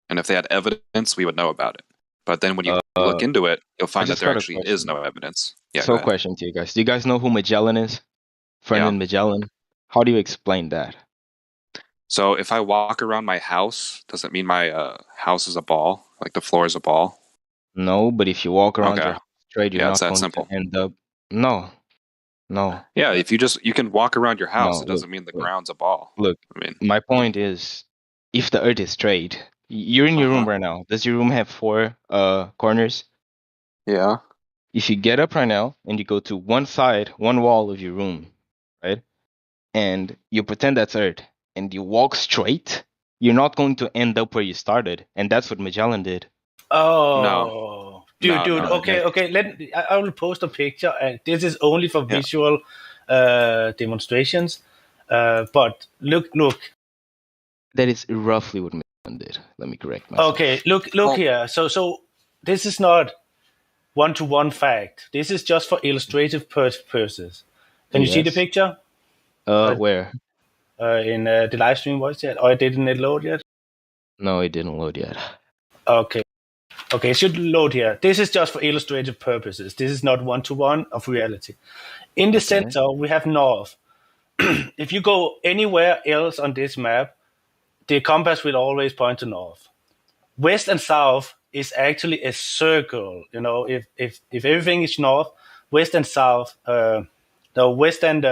And if they had evidence, we would know about it. But then when you look into it, you'll find that there actually is no evidence. Yeah. So, question to you guys: do you guys know who Magellan is? Ferdinand Magellan. How do you explain that? So if I walk around my house, does it mean my house is a ball? Like the floor is a ball? No, but if you walk around your house straight, you're not it's that going simple. to end up. No. Yeah, if you can walk around your house, it doesn't mean the ground's a ball. Look, I mean, my point is, if the Earth is straight, you're in your room right now. Does your room have 4 corners? Yeah. If you get up right now and you go to one side, one wall of your room, right, and you pretend that's Earth, and you walk straight, you're not going to end up where you started, and that's what Magellan did. Oh, dude. Okay. I will post a picture, and this is only for visual demonstrations. But look. That is roughly what Magellan did. Let me correct myself. Okay, look here. So this is not one-to-one fact. This is just for illustrative purposes. Can you see the picture? Where? In the live stream, was it? Or didn't it load yet? No, it didn't load yet. Okay, it should load here. This is just for illustrative purposes. This is not one-to-one of reality. In the center, we have north. If you go anywhere else on this map, the compass will always point to north. West and south is actually a circle. You know, if everything is north, west and south, the west and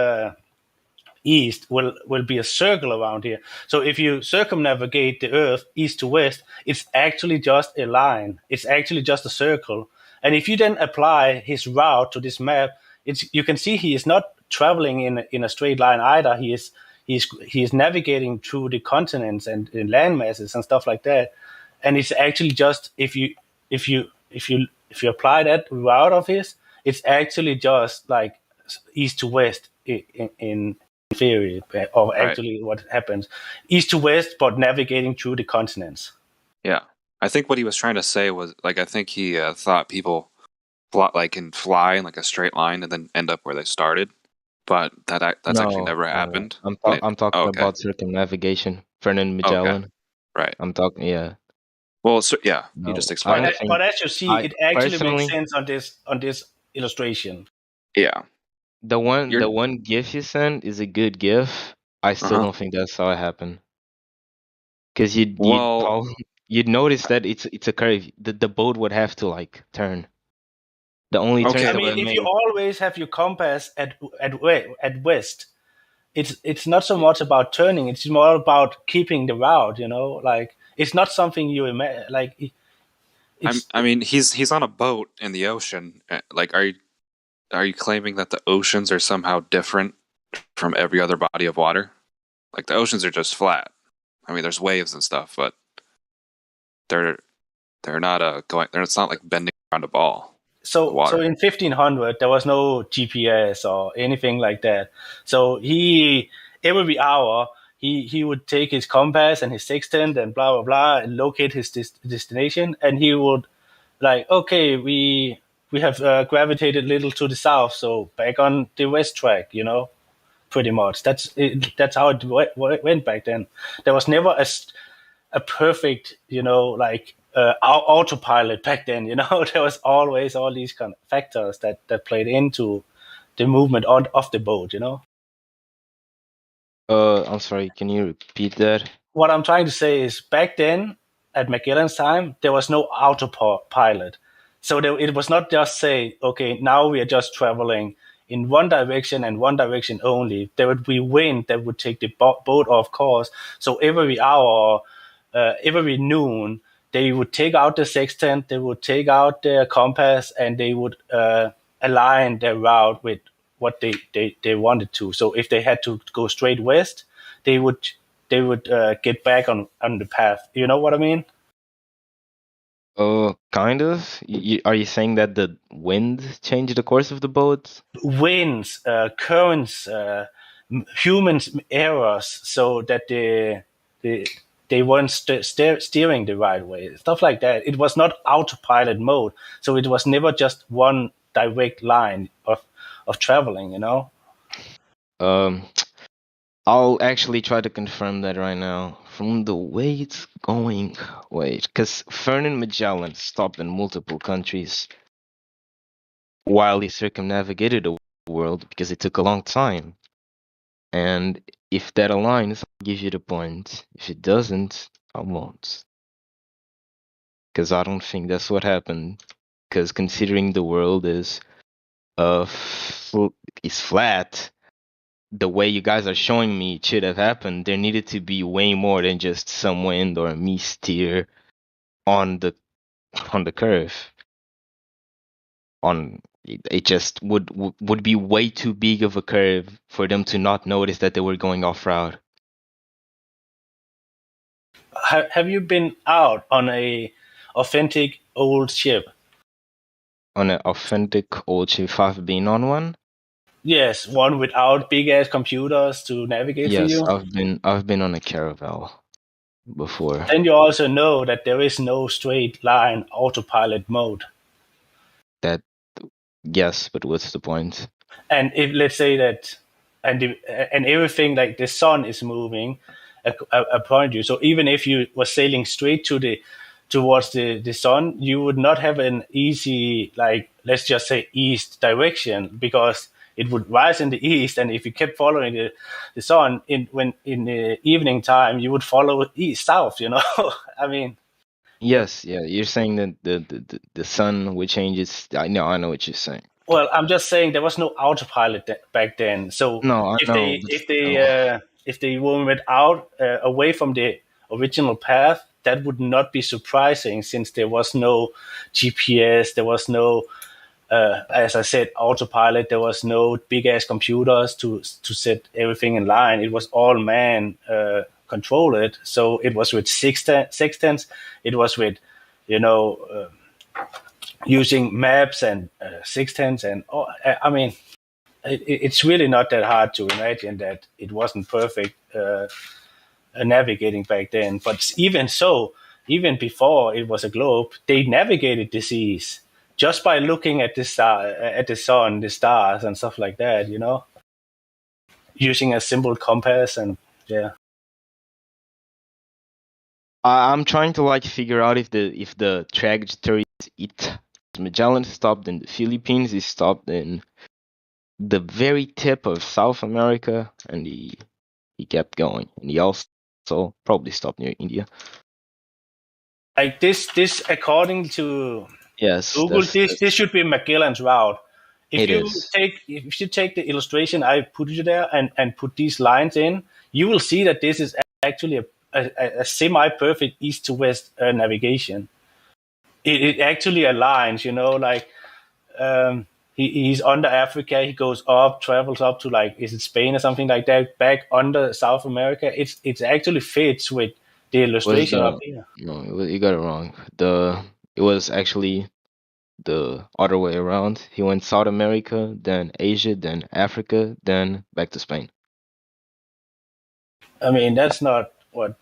east will be a circle around here. So if you circumnavigate the Earth east to west, it's actually just a line. It's actually just a circle. And if you then apply his route to this map, you can see he is not traveling in a straight line either. He is navigating through the continents and land masses and stuff like that. And it's actually just if you apply that route of his, it's actually just like east to west in theory, or actually what happens east to west, but navigating through the continents. Yeah, I think what he was trying to say was like I think he thought people can fly in like a straight line and then end up where they started, but that's actually never happened. I'm talking about circumnavigation. Ferdinand Magellan. Right. I'm talking. Well, so you just explained it. But as you see, it actually makes sense on this illustration. Yeah. The one GIF you sent is a good GIF. I still don't think that's how it happened. Because you'd notice that it's a curve. The boat would have to like turn. The only turn. I mean, if you always have your compass at west, it's not so much about turning. It's more about keeping the route. You know, like it's not something you imagine. Like, I mean, he's on a boat in the ocean. Like, are you claiming that the oceans are somehow different from every other body of water? Like the oceans are just flat. I mean, there's waves and stuff, but they're not going. It's not like bending around a ball. So in 1500 there was no GPS or anything like that. So every hour he would take his compass and his sextant and blah blah blah and locate his destination, and he would like, okay, we have gravitated a little to the south, so back on the west track, you know, pretty much. That's how it went back then. There was never a perfect, you know, like autopilot back then. You know, there was always all these kind of factors that played into the movement of the boat. You know. I'm sorry. Can you repeat that? What I'm trying to say is, back then, at Magellan's time, there was no autopilot. So it was not just say, okay, now we are just traveling in one direction and one direction only. There would be wind that would take the boat off course. So every hour, every noon, they would take out the sextant, they would take out their compass, and they would align their route with what they wanted to. So if they had to go straight west, they would get back on the path. You know what I mean? Kind of. Are you saying that the wind changed the course of the boat? Winds, currents, humans errors, so that they weren't steering the right way, stuff like that. It was not autopilot mode, so it was never just one direct line of traveling. I'll actually try to confirm that right now. From the way it's going, wait, because Ferdinand Magellan stopped in multiple countries while he circumnavigated the world because it took a long time. And if that aligns, I'll give you the point. If it doesn't, I won't. Because I don't think that's what happened. Because considering the world is flat, the way you guys are showing me it should have happened, there needed to be way more than just some wind or a steer on the curve. It just would be way too big of a curve for them to not notice that they were going off route. Have you been out on a authentic old ship? On an authentic old ship, I've been on one. Yes, one without big ass computers to navigate for you. Yes, I've been on a caravel before. Then you also know that there is no straight line autopilot mode. Yes, but what's the point? And if let's say that, and everything like the sun is moving upon you, so even if you were sailing straight towards the sun, you would not have an easy, like, let's just say east direction, because it would rise in the east, and if you kept following the sun in the evening time, you would follow east south. I mean. Yes, yeah. You're saying that the sun would change its. I know what you're saying. Well, I'm just saying there was no autopilot back then. So no, if they went out away from the original path, that would not be surprising, since there was no GPS, there was no, as I said, autopilot. There was no big ass computers to set everything in line. It was all man controlled. So it was with sextants. It was with, using maps and sextants, and I mean, it's really not that hard to imagine that it wasn't perfect navigating back then. But even so, even before it was a globe, they navigated the seas just by looking at the sun, the stars, and stuff like that. Using a simple compass, and yeah. I'm trying to figure out if the trajectory is it. Magellan stopped in the Philippines. He stopped in the very tip of South America, and he kept going. And he also probably stopped near India. Like this according to Google, this should be Magellan's route. If you take the illustration I put you there and put these lines in, you will see that this is actually a semi-perfect east to west navigation. It actually aligns, he's under Africa, he goes up, travels up to, like, is it Spain or something like that, back under South America. It actually fits with the illustration up here. No, you got it wrong. It was actually the other way around. He went South America, then Asia, then Africa, then back to Spain. I mean, that's not what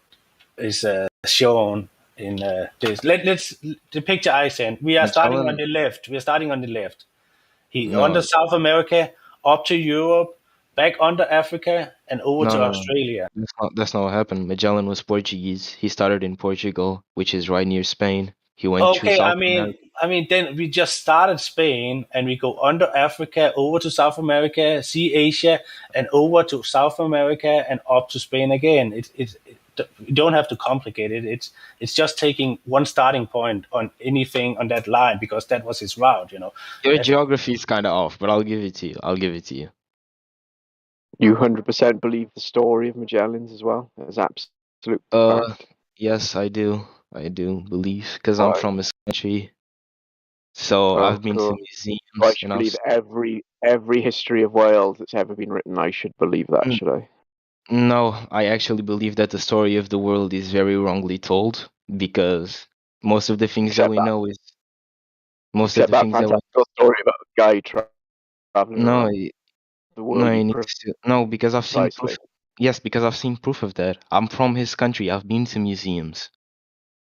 is shown in this. Let's the picture I sent. We are starting on the left. He under South America, up to Europe, back under Africa, and over to Australia. That's not what happened. Magellan was Portuguese. He started in Portugal, which is right near Spain. He went through South America. I mean, then we just started Spain, and we go under Africa, over to South America, see Asia, and over to South America, and up to Spain again. You don't have to complicate it. It's just taking one starting point on anything on that line, because that was his route. Your geography is kind of off, but I'll give it to you. You 100% believe the story of Magellan's as well? As absolute fact? Yes, I do. I do believe, because I'm from this country. So I've been to museums. I should believe every history of Wales that's ever been written. I should believe that, should I? No, I actually believe that the story of the world is very wrongly told, because Most of the things that we know is most of Except the that things that we fantastic story about a guy traveling no, around the world. he needs to no because I've seen proof. Yes, because I've seen proof of that. I'm from his country. I've been to museums.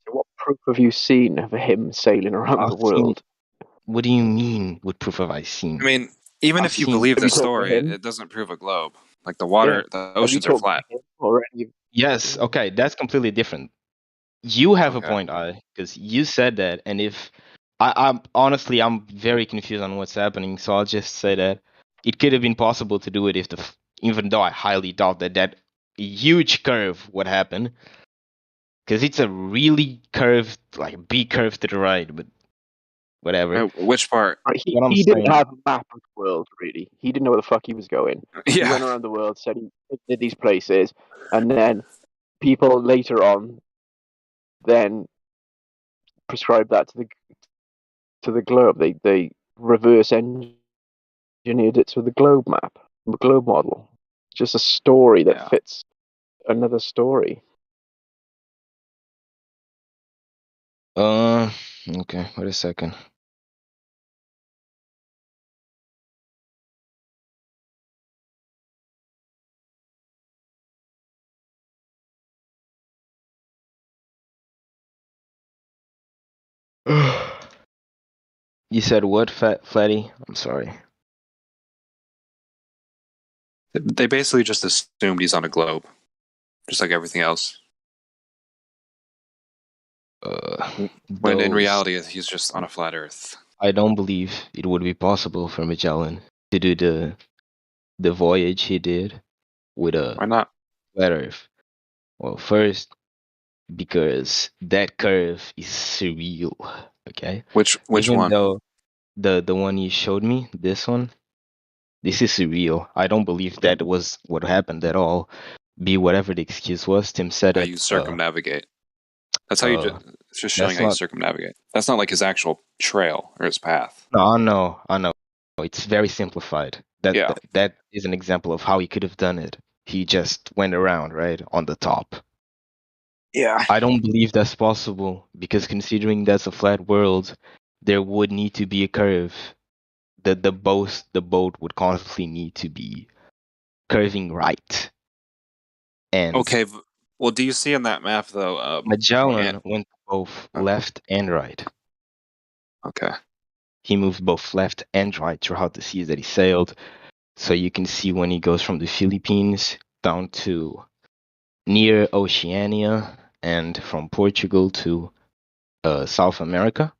So what proof have you seen of him sailing around the world? What do you mean? What proof have I seen? I mean, even I've if you seen- believe Have the you talked to story, him? it doesn't prove a globe. Like the water, the Have you oceans are talked flat. to him or any? Yes, okay, that's completely different. You have a Okay. point, because you said that, and if I'm honestly, I'm very confused on what's happening. So I'll just say that it could have been possible to do it if even though I highly doubt that huge curve would happen, because it's a really curved, like big curve to the right, but whatever. Which part? He didn't have a map of the world, really. He didn't know where the fuck he was going. He Yeah. went around the world, said he did these places, and then people later on then prescribed that to the globe. They reverse engineered it to the globe map, the globe model. Just a story that fits another story. Okay, wait a second. You said what, Flatty? I'm sorry. They basically just assumed he's on a globe, just like everything else. When in reality, he's just on a flat Earth. I don't believe it would be possible for Magellan to do the voyage he did with a Why not? flat Earth. Well, first, because that curve is surreal. Okay. Which Even one? though the one you showed me, this one, this is surreal. I don't believe that was what happened at all. Be whatever the excuse was, Tim said How it. you circumnavigate. That's how you it's just showing how you circumnavigate. That's not like his actual trail or his path. No, I know. It's very simplified. That is an example of how he could have done it. He just went around, right, on the top. Yeah. I don't believe that's possible because considering that's a flat world, there would need to be a curve. The boat would constantly need to be curving right. And okay, well, do you see in that map though? Magellan went both left and right. Okay. He moved both left and right throughout the seas that he sailed. So you can see when he goes from the Philippines down to near Oceania and from Portugal to South America.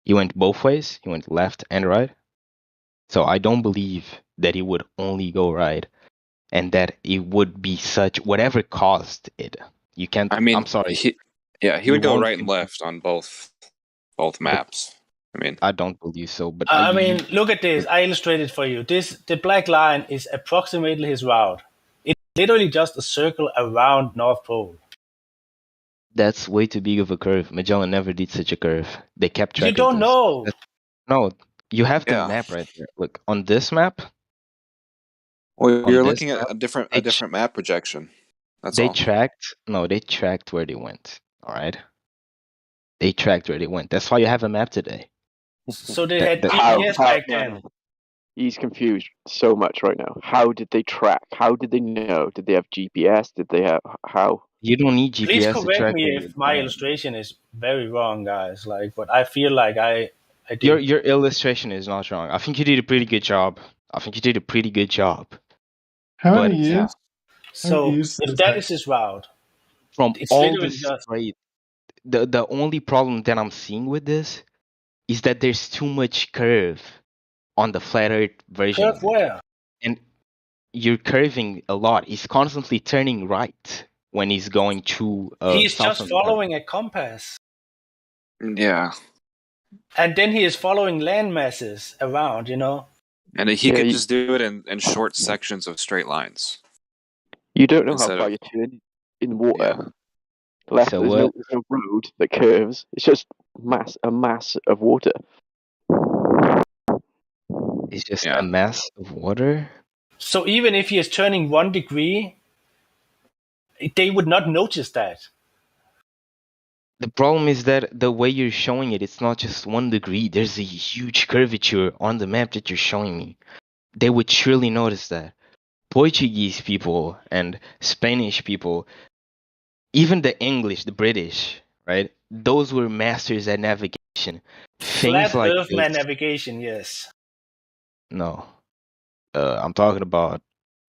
He went both ways. He went left and right. So I don't believe that he would only go right and that it would be such whatever caused it. You can't. I mean, I'm sorry. He would go right and left on both maps. I don't believe so. But I mean, look at this. I illustrated for you. The black line is approximately his route. It's literally just a circle around North Pole. That's way too big of a curve. Magellan never did such a curve. They kept track. You don't know. No, you have the map right there. Look on this map. Well, you're looking at a different map projection. That's they all. They tracked where they went. All right. They tracked where they went. That's why you have a map today. So they had GPS back then. He's confused so much right now. How did they track? How did they know? Did they have GPS? Did they have how? You don't need GPS. Please correct me if my illustration is very wrong, guys. But I feel like I did. Your illustration is not wrong. I think you did a pretty good job. How do you? So if that is his route, from it's all literally the just straight, the only problem that I'm seeing with this is that there's too much curve on the flat Earth version. Curve where? And you're curving a lot. He's constantly turning right when he's going through. He's South just following a compass. Yeah. And then he is following land masses around, And he could just do it in short sections of straight lines. You don't know how far you turn in water. Yeah. Left, there's no road that curves. It's just a mass of water. It's just a mass of water. So even if he is turning 1 degree, they would not notice that. The problem is that the way you're showing it, it's not just 1 degree. There's a huge curvature on the map that you're showing me. They would surely notice that. Portuguese people and Spanish people, even the English, the British, right? Those were masters at navigation. Things Flat like Earth this. navigation, yes. No. I'm talking about,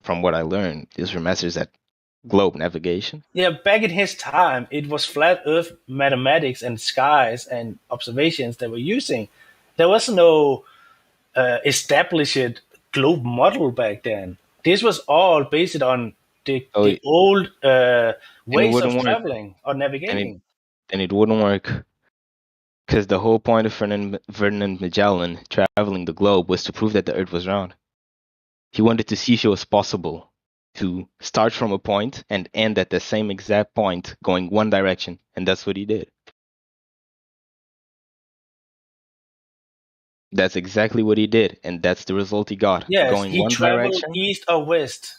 from what I learned, these were masters at globe navigation. Yeah, back in his time, it was flat Earth mathematics and skies and observations they were using. There was no established globe model back then. This was all based on the old ways of traveling or navigating. And it wouldn't work. Because the whole point of Ferdinand Magellan traveling the globe was to prove that the Earth was round. He wanted to see if it was possible to start from a point and end at the same exact point going one direction, and that's what he did. That's exactly what he did, and that's the result he got. Yes, going he one traveled direction, east or west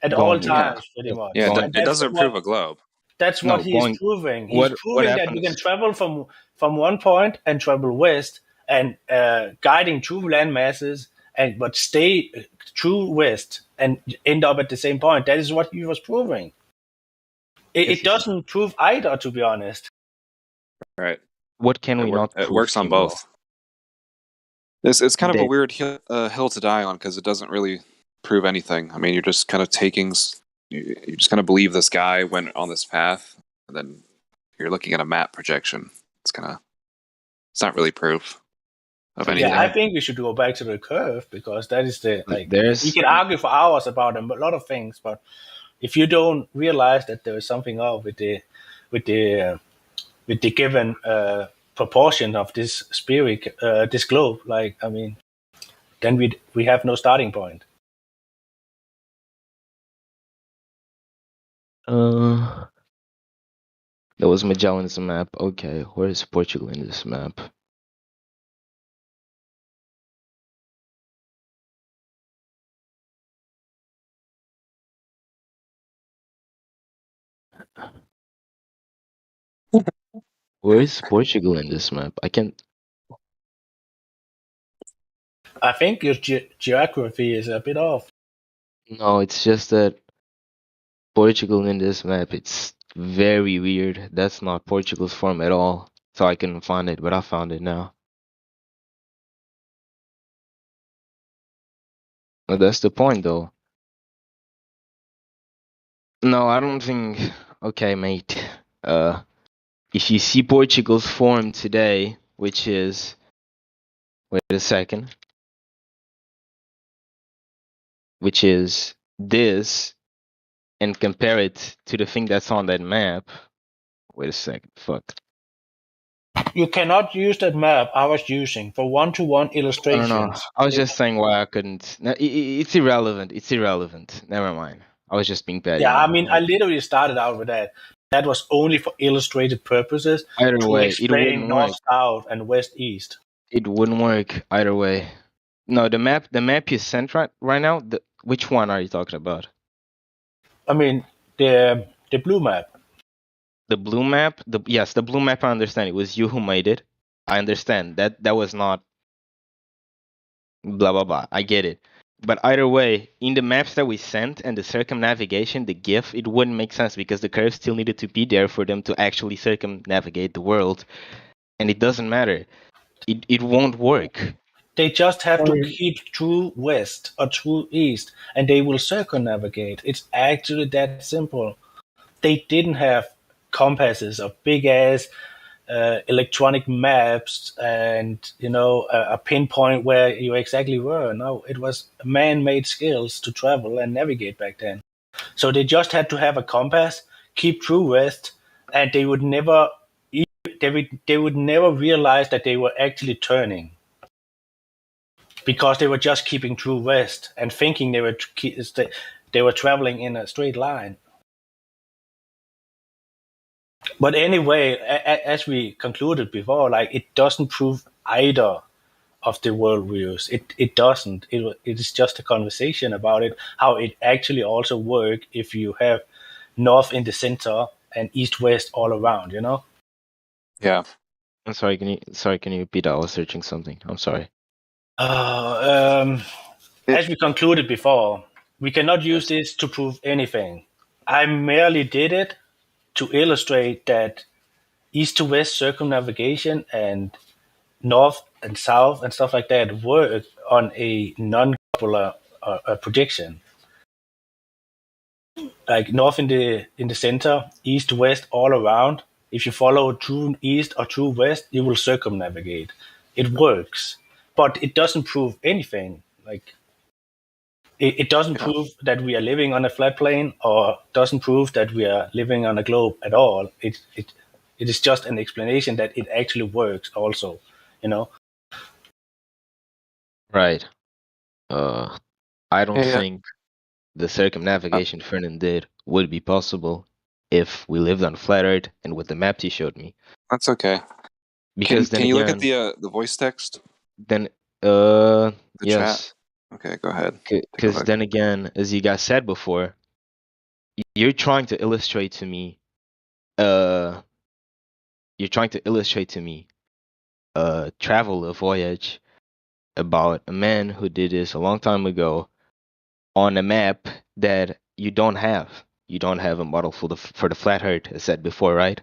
at going, all times, pretty much. Yeah, And it doesn't prove a globe. That's what he's proving. He's proving that you can travel from one point and travel west and guiding through land masses, but stay true west and end up at the same point. That is what he was proving. It doesn't prove either, to be honest. Right. What can we not prove? It works on both. It's kind of a weird hill to die on because it doesn't really prove anything. I mean, you're just kind of you just kind of believe this guy went on this path, and then you're looking at a map projection. It's not really proof of anything. Yeah, I think we should go back to the curve because that is we can argue for hours about a lot of things, but if you don't realize that there is something up with the given proportion of this this globe, then we have no starting point. There was Magellan's map. Okay, where is Portugal in this map? Where is Portugal in this map? I think your geography is a bit off. No, it's just that Portugal in this map, it's very weird. That's not Portugal's form at all. So I couldn't find it, but I found it now. Well, that's the point, though. No, I don't think... Okay, mate. If you see Portugal's form today, which is... Wait a second. Which is this, and compare it to the thing that's on that map. Wait a second. Fuck. You cannot use that map I was using for one-to-one illustrations. No. I was just saying why I couldn't. No, it's irrelevant. It's irrelevant. Never mind. I was just being petty. Yeah, I mean, I literally started out with that. That was only for illustrated purposes. Either way, explain north-south and west-east. It wouldn't work either way. No, the map you sent right now. Which one are you talking about? I mean, the blue map. The blue map? Yes, the blue map, I understand. It was you who made it. I understand. That was not blah, blah, blah. I get it. But either way, in the maps that we sent and the circumnavigation, the GIF, it wouldn't make sense because the curve still needed to be there for them to actually circumnavigate the world. And it doesn't matter. It won't work. They just have to keep true west or true east, and they will circumnavigate. It's actually that simple. They didn't have compasses or big-ass electronic maps and, a pinpoint where you exactly were. No, it was man-made skills to travel and navigate back then. So they just had to have a compass, keep true west, and they would never realize that they were actually turning. Because they were just keeping true west and thinking they were traveling in a straight line. But anyway, as we concluded before, it doesn't prove either of the worldviews. It doesn't. It is just a conversation about it, how it actually also works if you have north in the center and east-west all around, Yeah. I'm sorry. Can you repeat that? I was searching something. I'm sorry. As we concluded before, we cannot use this to prove anything. I merely did it to illustrate that east to west circumnavigation and north and south and stuff like that work on a non-coupler prediction. Like north in the center, east to west all around. If you follow true east or true west, you will circumnavigate. It works, but it doesn't prove anything. Like it doesn't prove that we are living on a flat plane, or doesn't prove that we are living on a globe at all. It is just an explanation that it actually works. Also, you know. Right. I don't think the circumnavigation Fernan did would be possible if we lived on flat Earth and with the map he showed me. That's okay. Because can you look at the voice text? Then the yes. Chat? Okay, go ahead. Because then again, as you guys said before, you're trying to illustrate to me a voyage about a man who did this a long time ago on a map that you don't have. You don't have a model for the flat Earth, as said before, right?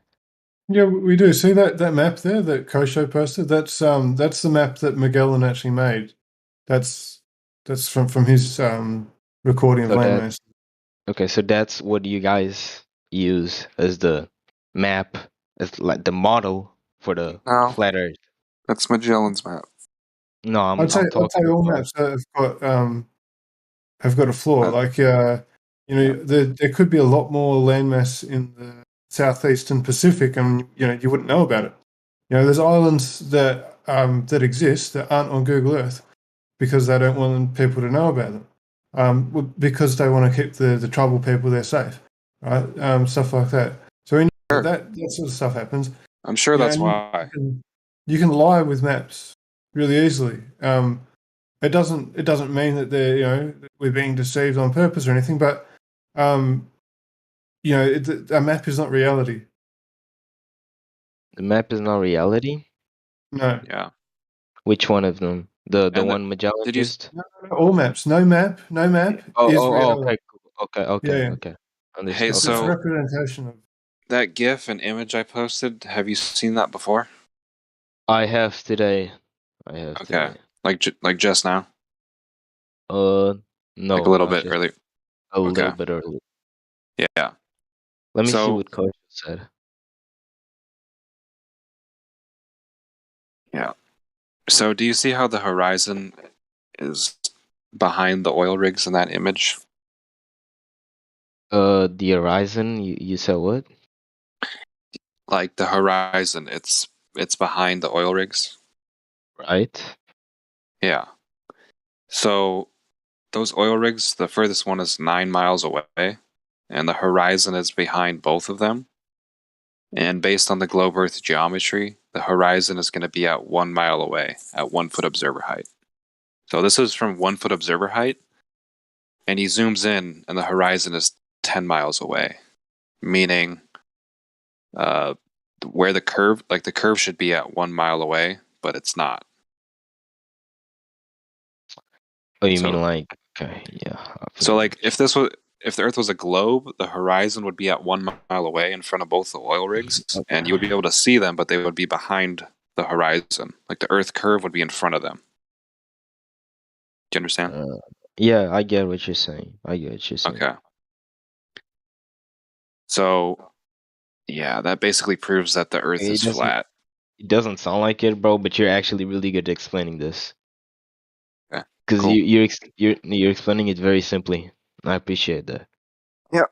Yeah, we do. See that map there that Kosho posted? That's the map that Magellan actually made. That's from his recording of landmass. Okay, so that's what you guys use as the map, as like the model for the flat Earth. That's Magellan's map. No, I'd say all maps have got a flaw. Like there could be a lot more landmass in the southeastern Pacific, and you wouldn't know about it. There's islands that exist that aren't on Google Earth because they don't want people to know about them, because they want to keep the tribal people there safe, right? Stuff like that. So that sort of stuff happens. I'm sure that's why. You can lie with maps really easily. It doesn't mean that we're being deceived on purpose or anything, but a map is not reality. The map is not reality? No. Yeah. Which one of them? The one Magellan used? No, all maps. No map is reality. Okay. Hey, It's so a representation of that GIF and image I posted. Have you seen that before? I have today. Today. Like just now. No. Like a little bit earlier. A little bit earlier. Yeah. Let me see what Coach said. Yeah. So do you see how the horizon is behind the oil rigs in that image? The horizon, you said what? Like the horizon, it's behind the oil rigs. Right. Yeah. So those oil rigs, the furthest one is 9 miles away, and the horizon is behind both of them. And based on the globe Earth geometry, the horizon is going to be at 1 mile away at 1 foot observer height. So this is from 1 foot observer height, and he zooms in, and the horizon is 10 miles away, meaning where the curve should be at 1 mile away, but it's not. Oh, you mean like, okay, yeah. So like if the Earth was a globe, the horizon would be at 1 mile away in front of both the oil rigs, and you would be able to see them, but they would be behind the horizon. Like the Earth curve would be in front of them. Do you understand? Yeah, I get what you're saying. Okay. So, yeah, that basically proves that the Earth is flat. It doesn't sound like it, bro, but you're actually really good at explaining this. Yeah. Because you're explaining it very simply. I appreciate that. Yeah.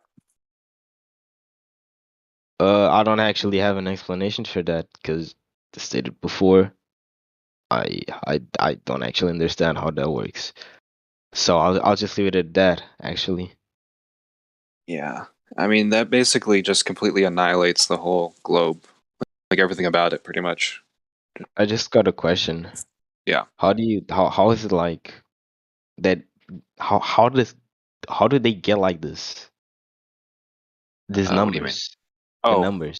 I don't actually have an explanation for that because, as stated before, I don't actually understand how that works. So I'll just leave it at that. Actually. Yeah, I mean that basically just completely annihilates the whole globe, like everything about it, pretty much. I just got a question. Yeah. How is it like that? How do they get like this? These What do you mean? numbers. The numbers.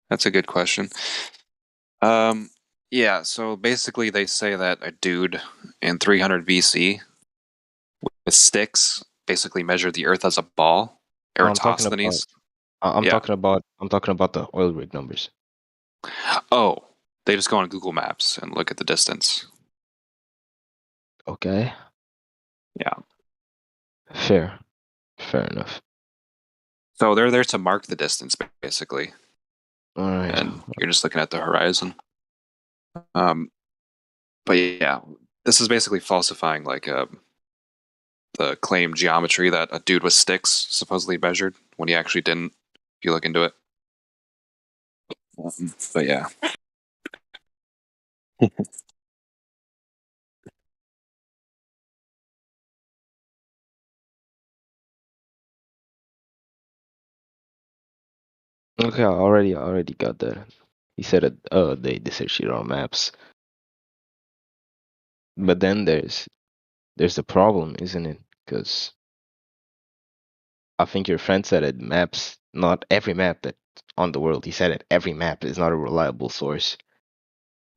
That's a good question. Yeah, so basically they say that a dude in 300 BC with sticks basically measured the Earth as a ball. Eratosthenes. I'm talking about the oil rig numbers. Oh, they just go on Google Maps and look at the distance. Okay. Yeah. Fair enough. So they're there to mark the distance, basically. All right. And you're just looking at the horizon. But yeah, this is basically falsifying like the claimed geometry that a dude with sticks supposedly measured when he actually didn't. If you look into it. But yeah. Okay, I already got that. He said it. They searched it on maps. But then there's the problem, isn't it? Because I think your friend said it. Maps, not every map that on the world. He said it. Every map is not a reliable source.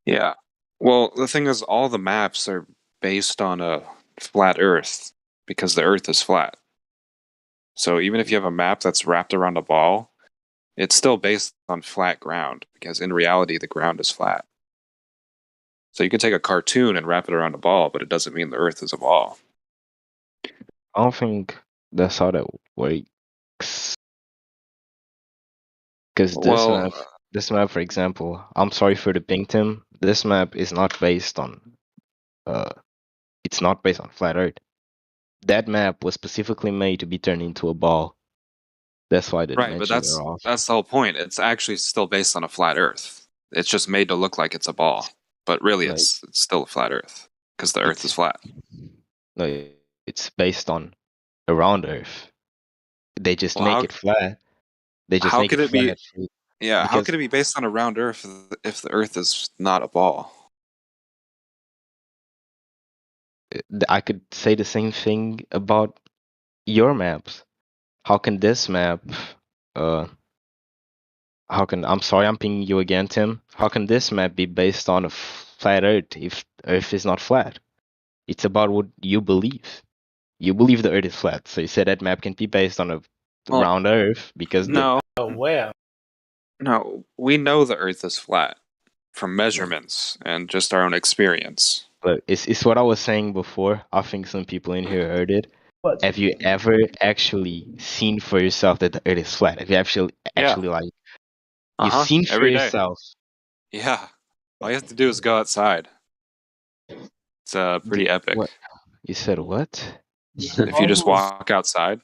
Yeah. Well, the thing is, all the maps are based on a flat Earth because the Earth is flat. So even if you have a map that's wrapped around a ball, it's still based on flat ground because in reality, the ground is flat. So you can take a cartoon and wrap it around a ball, but it doesn't mean the Earth is a ball. I don't think that's how that works. Because this map, for example, I'm sorry for the ping, Tim. This map is not based on, it's not based on flat Earth. That map was specifically made to be turned into a ball. That's why the dimensions are off. That's the whole point. It's actually still based on a flat Earth. It's just made to look like it's a ball, but really it's still a flat Earth because the Earth is flat. No, it's based on a round Earth. They just make it flat. They just make it flat. Yeah, how could it be based on a round Earth if the Earth is not a ball? I could say the same thing about your maps. How can this map, I'm sorry, I'm pinging you again, Tim. How can this map be based on a flat Earth if Earth is not flat? It's about what you believe. You believe the Earth is flat, so you said that map can be based on a round Earth because where? No, we know the Earth is flat from measurements and just our own experience. But it's what I was saying before. I think some people in here heard it. What? Have you ever actually seen for yourself that the Earth is flat? Have you actually like you've seen for yourself? Yeah. All you have to do is go outside. It's pretty epic. What? You said what? If you just walk outside.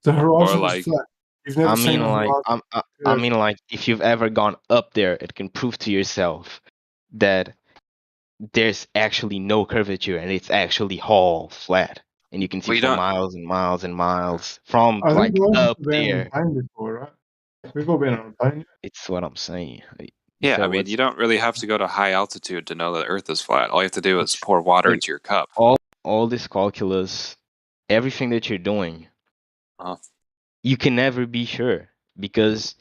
The horizon is flat. You've never seen a horizon. I mean, like, if you've ever gone up there, it can prove to yourself that there's actually no curvature and it's actually all flat, and you can see for miles and miles and miles from like up there. Before, right? We've all been on a plane. It's what I'm saying. Yeah, I mean, you don't really have to go to high altitude to know that the Earth is flat. All you have to do is pour water into your cup. All this calculus, everything that you're doing, you can never be sure, because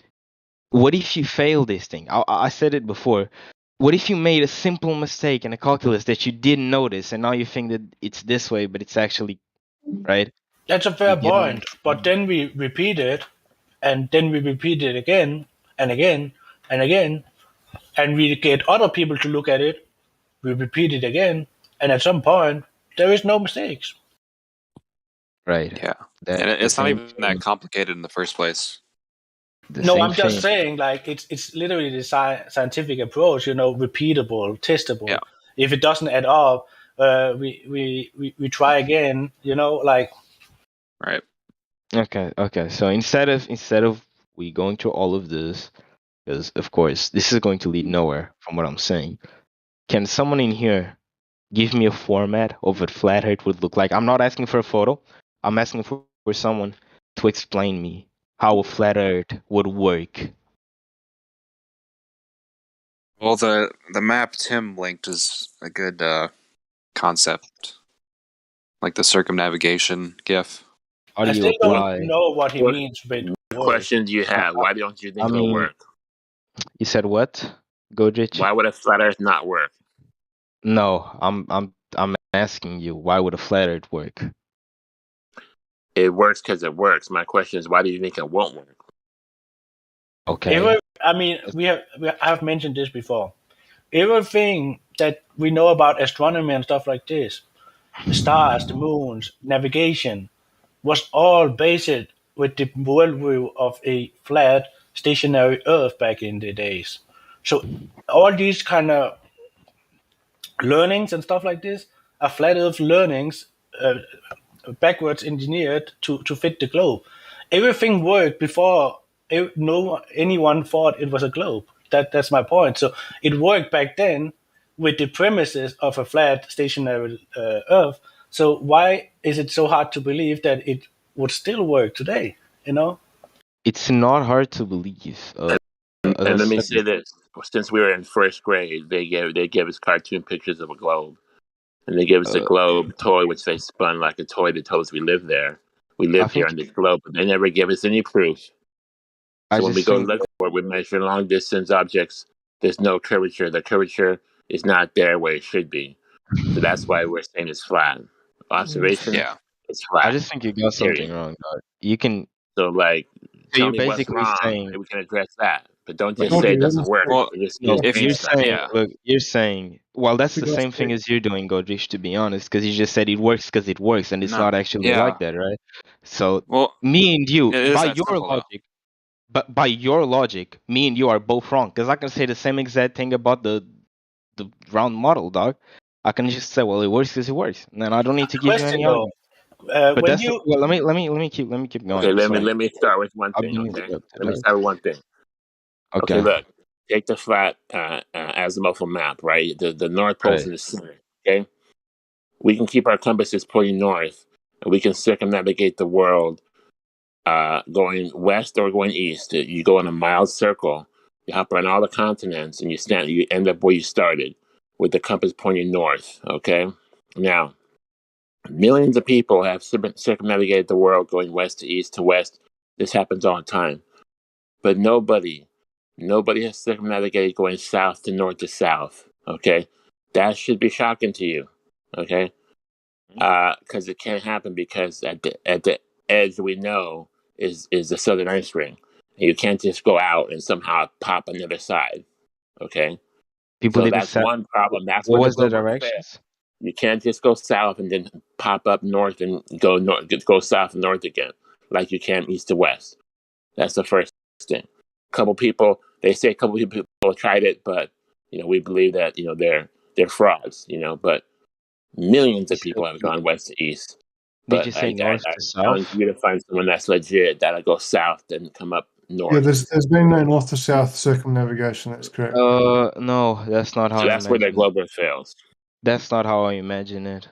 what if you fail this thing? I said it before. What if you made a simple mistake in a calculus that you didn't notice, and now you think that it's this way, but it's actually right? That's a fair point. But then we repeat it, and then we repeat it again and again and again, and we get other people to look at it. We repeat it again, and at some point, there is no mistakes. Right. Yeah. And it's not even that complicated in the first place. No, I'm just saying, like, it's literally the scientific approach, repeatable, testable. Yeah. If it doesn't add up, we try again, like. Right. Okay. So instead of we going through all of this, because of course this is going to lead nowhere from what I'm saying, can someone in here give me a format of what flat Earth would look like? I'm not asking for a photo. I'm asking for someone to explain me how a flat Earth would work. Well, the map Tim linked is a good concept, like the circumnavigation GIF. I still don't know what he means with question do you have? Why don't you think it'll work? You said what? Godrich? Why would a flat Earth not work? No, I'm asking you, why would a flat Earth work? It works because it works. My question is, why do you think it won't work? Okay. I've mentioned this before. Everything that we know about astronomy and stuff like this, the stars, the moons, navigation, was all based with the worldview of a flat, stationary Earth back in the days. So all these kind of learnings and stuff like this are flat Earth learnings, backwards engineered to fit the globe. Everything worked before anyone thought it was a globe. That's my point. So it worked back then with the premises of a flat stationary Earth. So why is it so hard to believe that it would still work today? It's not hard to believe. And let me say this: since we were in first grade, they gave us cartoon pictures of a globe, and they gave us a globe toy, which they spun like a toy that told us we lived there. We lived here on this globe, but they never gave us any proof. So when we go look for it, we measure long distance objects. There's no curvature. The curvature is not there where it should be. So that's why we're saying it's flat. Observation, it's flat. I just think you got something wrong, dog. You can. So like, So tell you're me what's basically wrong, saying and we can address that. But don't just say it doesn't work. Well, no, if you're saying, look, you're saying, well, that's the same thing as you're doing, Godrich, to be honest, because you just said it works because it works, and it's not actually like that, right? So, me and you, by your logic, but by your logic, me and you are both wrong, because I can say the same exact thing about the round model, dog. I can just say, well, it works because it works, and then I don't need to give you any argument. But that's well. Let me keep going. Okay, let me start with one thing. Okay, let me start with one thing. Okay, look, take the flat azimuthal map, right? The North Pole's in the center. Okay, we can keep our compasses pointing north, and we can circumnavigate the world, going west or going east. You go in a mild circle. You hop around all the continents, and you end up where you started, with the compass pointing north. Okay, now. Millions of people have circumnavigated the world going west to east to west. This happens all the time. But nobody has circumnavigated going south to north to south. Okay? That should be shocking to you. Okay? Because it can't happen, because at the edge we know is the southern ice ring. You can't just go out and somehow pop another side. Okay? People so that's one problem. That's where the directions? You can't just go south and then pop up north and go south and north again, like you can east to west. That's the first thing. A couple people tried it, but we believe that they're frauds. But millions of people have gone west to east. Did you say north to south? I challenge you to find someone that's legit that'll go south and come up north. Yeah, there's been no north to south circumnavigation. That's correct. No, that's not how. So that's where the globe fails. That's not how I imagine it.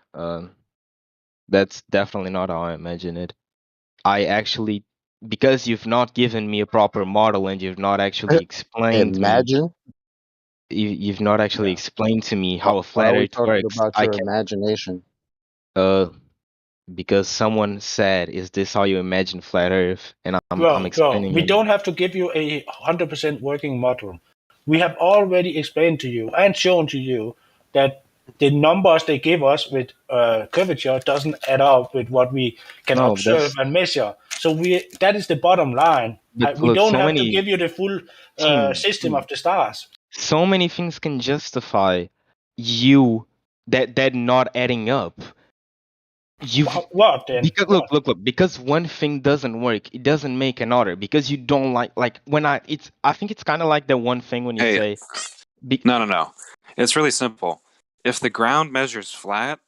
That's definitely not how I imagine it. I actually, because you've not given me a proper model and you've not actually explained you've not actually explained to me how a flat Earth works. About your imagination. Because someone said, "Is this how you imagine flat Earth?" And I'm explaining. We don't have to give you a 100% working model. We have already explained to you and shown to you that the numbers they give us with curvature doesn't add up with what we can observe and measure. So that is the bottom line. We don't have to give you the full system of the stars. So many things can justify you that not adding up. What then? Because look. Because one thing doesn't work, it doesn't make another. Because you don't like when I think it's kind of like the one thing when you say. No. It's really simple. If the ground measures flat,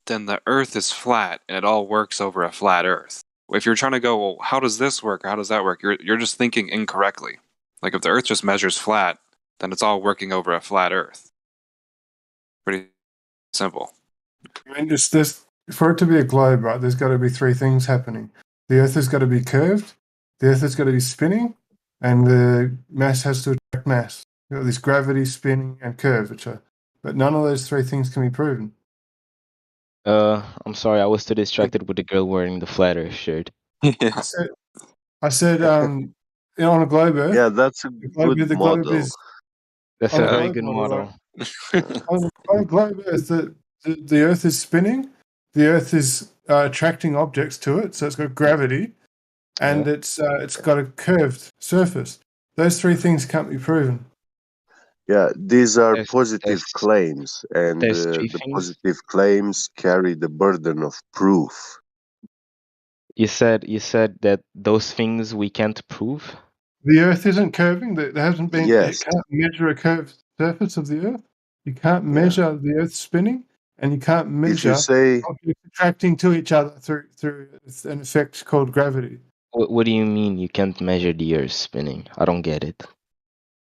then the Earth is flat, and it all works over a flat Earth. If you're trying to go, well, how does this work? Or how does that work? You're just thinking incorrectly. Like if the Earth just measures flat, then it's all working over a flat Earth. Pretty simple. I mean, for it to be a globe, right? There's got to be three things happening. The Earth has got to be curved. The Earth has got to be spinning, and the mass has to attract mass. You've got this gravity, spinning, and curvature. But none of those three things can be proven. I'm sorry, I was too distracted with the girl wearing the flat Earth shirt. I said, on a globe Earth. Yeah, that's a good model. That's a very good model. On globe Earth, the Earth is spinning. The Earth is attracting objects to it, so it's got gravity, and it's got a curved surface. Those three things can't be proven. Yeah, these are There's positive claims, and three the things. positive claims carry the burden of proof. You said that those things we can't prove. The Earth isn't curving. There hasn't been. Yes. You can't measure a curved surface of the Earth. You can't measure the Earth spinning, and you can't measure objects attracting to each other through an effect called gravity. What do you mean you can't measure the Earth spinning? I don't get it.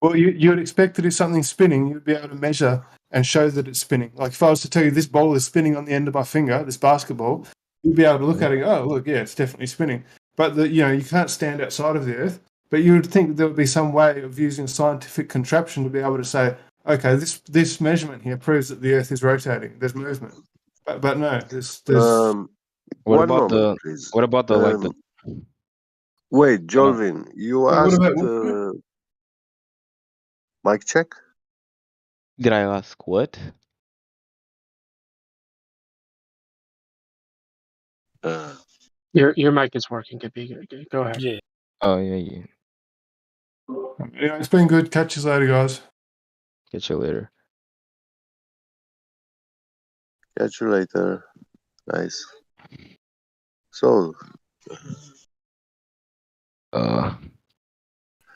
Well, you would expect that if something's spinning, you'd be able to measure and show that it's spinning. Like if I was to tell you this ball is spinning on the end of my finger, this basketball, you'd be able to look at it and go, oh, look, yeah, it's definitely spinning. But you can't stand outside of the Earth. But you would think there would be some way of using a scientific contraption to be able to say, okay, this measurement here proves that the Earth is rotating. There's movement. But no, there's What about the like the? Wait, Jolvin, you asked mic check? Did I ask what? Your mic is working. Go ahead. Yeah. Oh yeah. Yeah, it's been good. Catch you later, guys. Catch you later. Catch you later. Nice. So.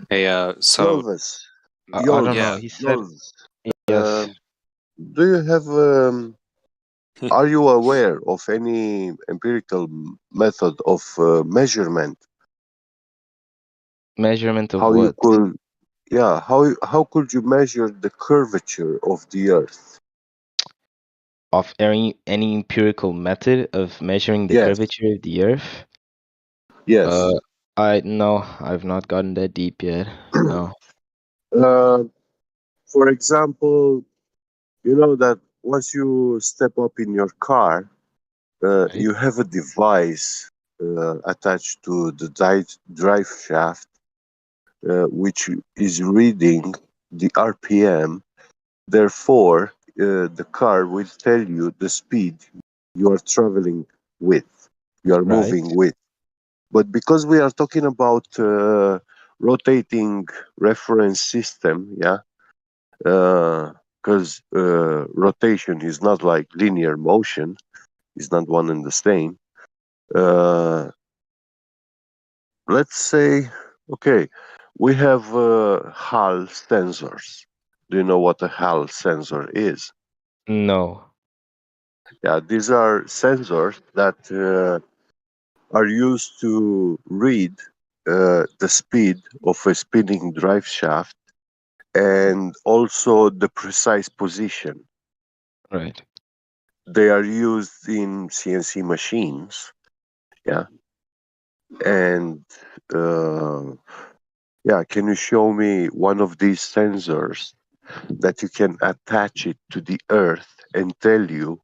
Hey, so. Yolvis. I don't know. He said. Yes. Do you have? Are you aware of any empirical method of measurement? Measurement of how what? You could, how could you measure the curvature of the Earth? Of any empirical method of measuring the curvature of the Earth? Yes. I've not gotten that deep yet. No. For example, you know that once you step up in your car, you have a device attached to the drive shaft, which is reading the RPM. Therefore, the car will tell you the speed you are traveling with, you are moving with. But because we are talking about rotating reference system, because rotation is not like linear motion, it's not one and the same. Let's say, okay, we have Hall sensors. Do you know what a Hall sensor is? No. Yeah, these are sensors that are used to read the speed of a spinning drive shaft and also the precise position. Right. They are used in CNC machines. Yeah. And can you show me one of these sensors that you can attach it to the Earth and tell you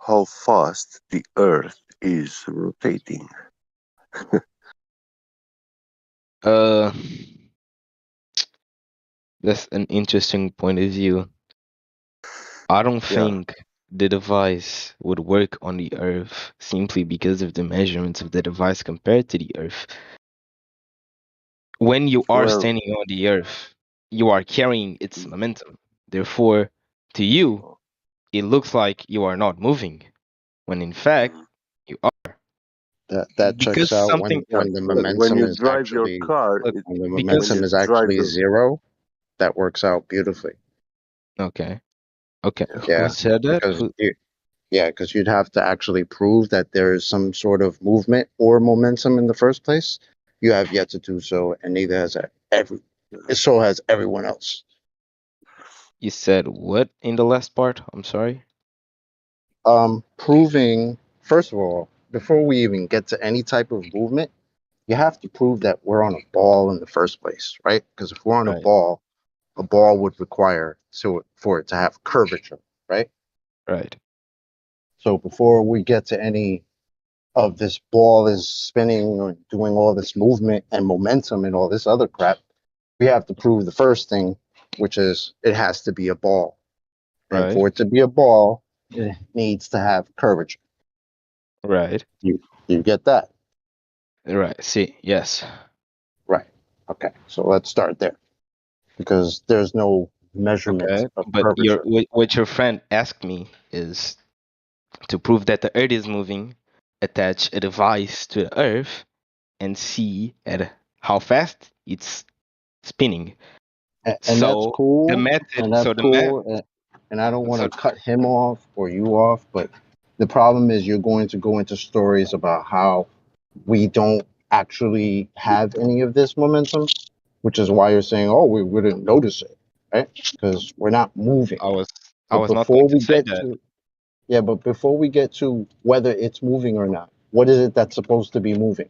how fast the Earth is rotating? That's an interesting point of view. I don't think the device would work on the Earth simply because of the measurements of the device compared to the Earth. When you are standing on the Earth, you are carrying its momentum. Therefore, to you, it looks like you are not moving, when in fact, you are. That checks out when the momentum when you is drive actually your car, when the momentum is actually zero. That works out beautifully. Okay. Yeah. Who said that? Because you'd have to actually prove that there is some sort of movement or momentum in the first place. You have yet to do so, and neither has so has everyone else. You said what in the last part? I'm sorry. Proving, first of all, before we even get to any type of movement, you have to prove that we're on a ball in the first place, right? Because if we're on a ball would require for it to have curvature, right? Right. So before we get to any of this ball is spinning or doing all this movement and momentum and all this other crap, we have to prove the first thing, which is it has to be a ball. And Right. for it to be a ball, it needs to have curvature. Right. You get that? Right. See, yes. Right. Okay. So let's start there. Because there's no measurement Okay. of But curvature. what your friend asked me is to prove that the Earth is moving, attach a device to the Earth and see at how fast it's spinning. And that's So cool. the method. And that's So the cool. And I don't want So to cut him off or you off, but the problem is you're going to go into stories about how we don't actually have any of this momentum, which is why you're saying, "Oh, we wouldn't notice it," right? Because we're not moving. I was But not going before to we say get that. to, yeah, but before we get to whether it's moving or not, what is it that's supposed to be moving?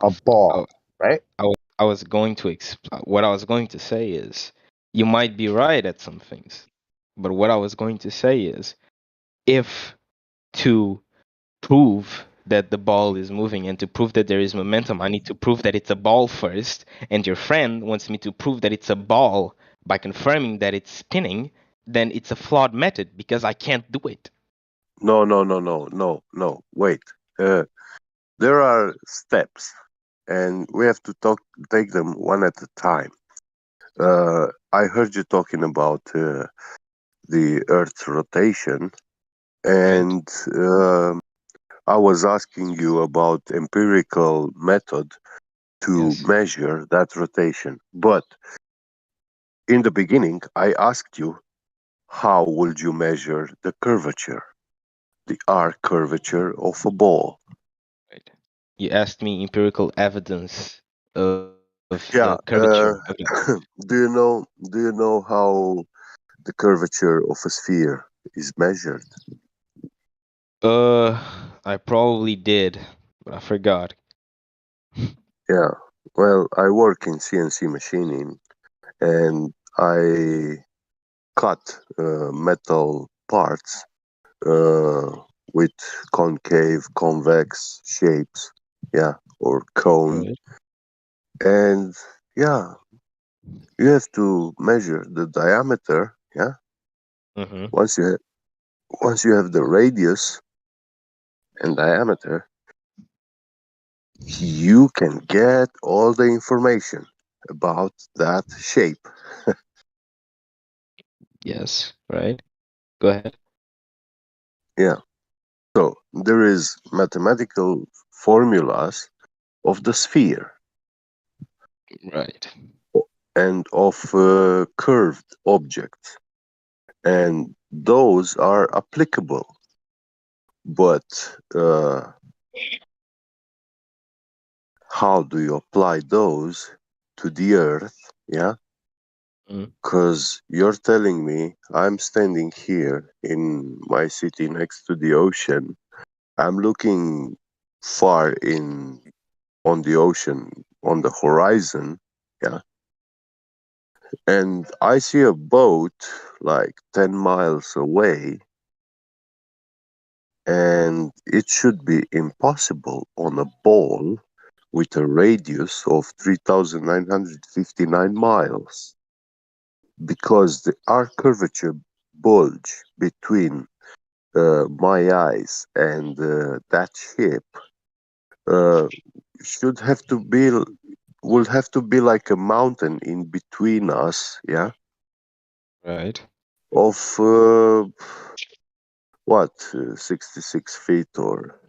A ball, right? I was going to what I was going to say is you might be right at some things, but what I was going to say is if to prove that the ball is moving and to prove that there is momentum, I need to prove that it's a ball first, and your friend wants me to prove that it's a ball by confirming that it's spinning, then it's a flawed method because I can't do it. No. Wait. There are steps, and we have to take them one at a time. I heard you talking about the Earth's rotation, and I was asking you about empirical method to measure that rotation. But in the beginning, I asked you, how would you measure the curvature, the arc curvature of a ball? You asked me empirical evidence of Yeah. the curvature of the Do you know how the curvature of a sphere is measured? I probably did, but I forgot. Yeah. Well, I work in CNC machining, and I cut metal parts with concave, convex shapes, yeah, or cone. Right. And yeah, you have to measure the diameter, yeah. Mm-hmm. Once you have the radius and diameter, you can get all the information about that shape. Yes, right. Go ahead. Yeah. So there is mathematical formulas of the sphere. Right. And of curved objects. And those are applicable. But how do you apply those to the Earth? Yeah. Because you're telling me I'm standing here in my city next to the ocean. I'm looking far in on the ocean, on the horizon. Yeah. And I see a boat like 10 miles away, and it should be impossible on a ball with a radius of 3,959 miles, because the arc curvature bulge between my eyes and that ship uh, should have to be will have to be like a mountain in between us, yeah, Right. of what 66 feet or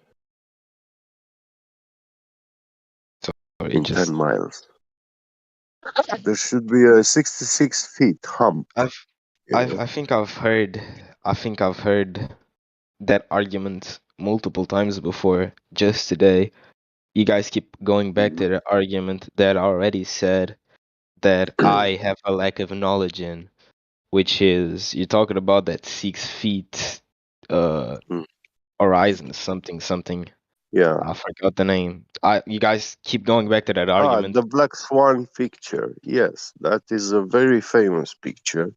Sorry, in 10 miles. There should be a 66 feet hump. I think I've heard that argument multiple times before. Just today, you guys keep going back to the argument that I already said that I have a lack of knowledge in, which is you're talking about that 6 feet horizon, something. Yeah. I forgot the name. You guys keep going back to that Ah, argument. the Black Swan picture. Yes, that is a very famous picture,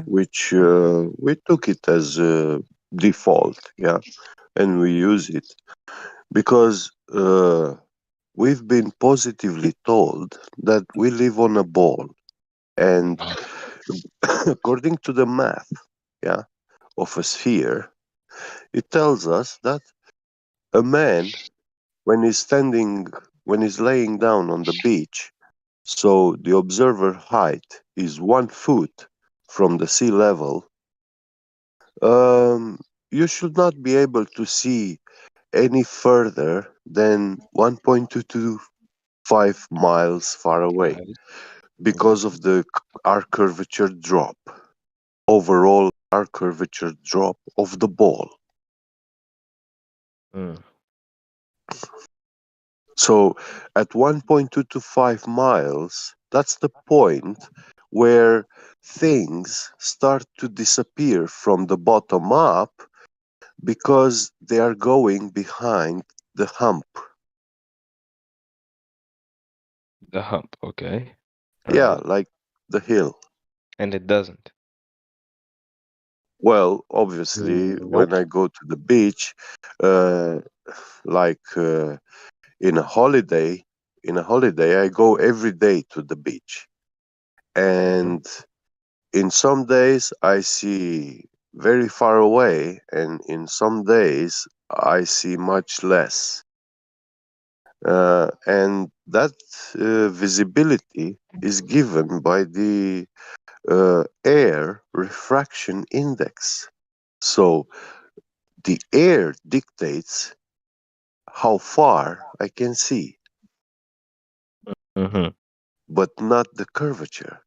which we took it as default, yeah, and we use it because we've been positively told that we live on a ball. And according to the math, of a sphere, it tells us that a man, when he's laying down on the beach, so the observer height is 1 foot from the sea level, you should not be able to see any further than 1.225 miles far away because of our curvature drop. Overall, our curvature drop of the ball. So at 1.225 miles, that's the point where things start to disappear from the bottom up because they are going behind the hump. The hump, okay. Yeah, like the hill. And it doesn't. Well, obviously, when I go to the beach, like in a holiday, I go every day to the beach. And in some days I see very far away, and in some days I see much less. And that visibility is given by the air refraction index. So the air dictates how far I can see, but not the curvature.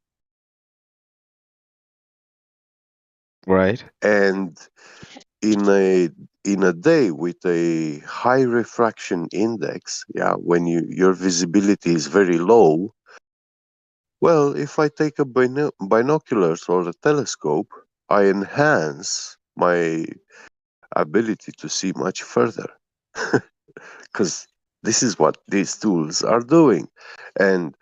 Right. And in a day with a high refraction index, when your visibility is very low, well, if I take a binoculars or a telescope, I enhance my ability to see much further, because this is what these tools are doing. And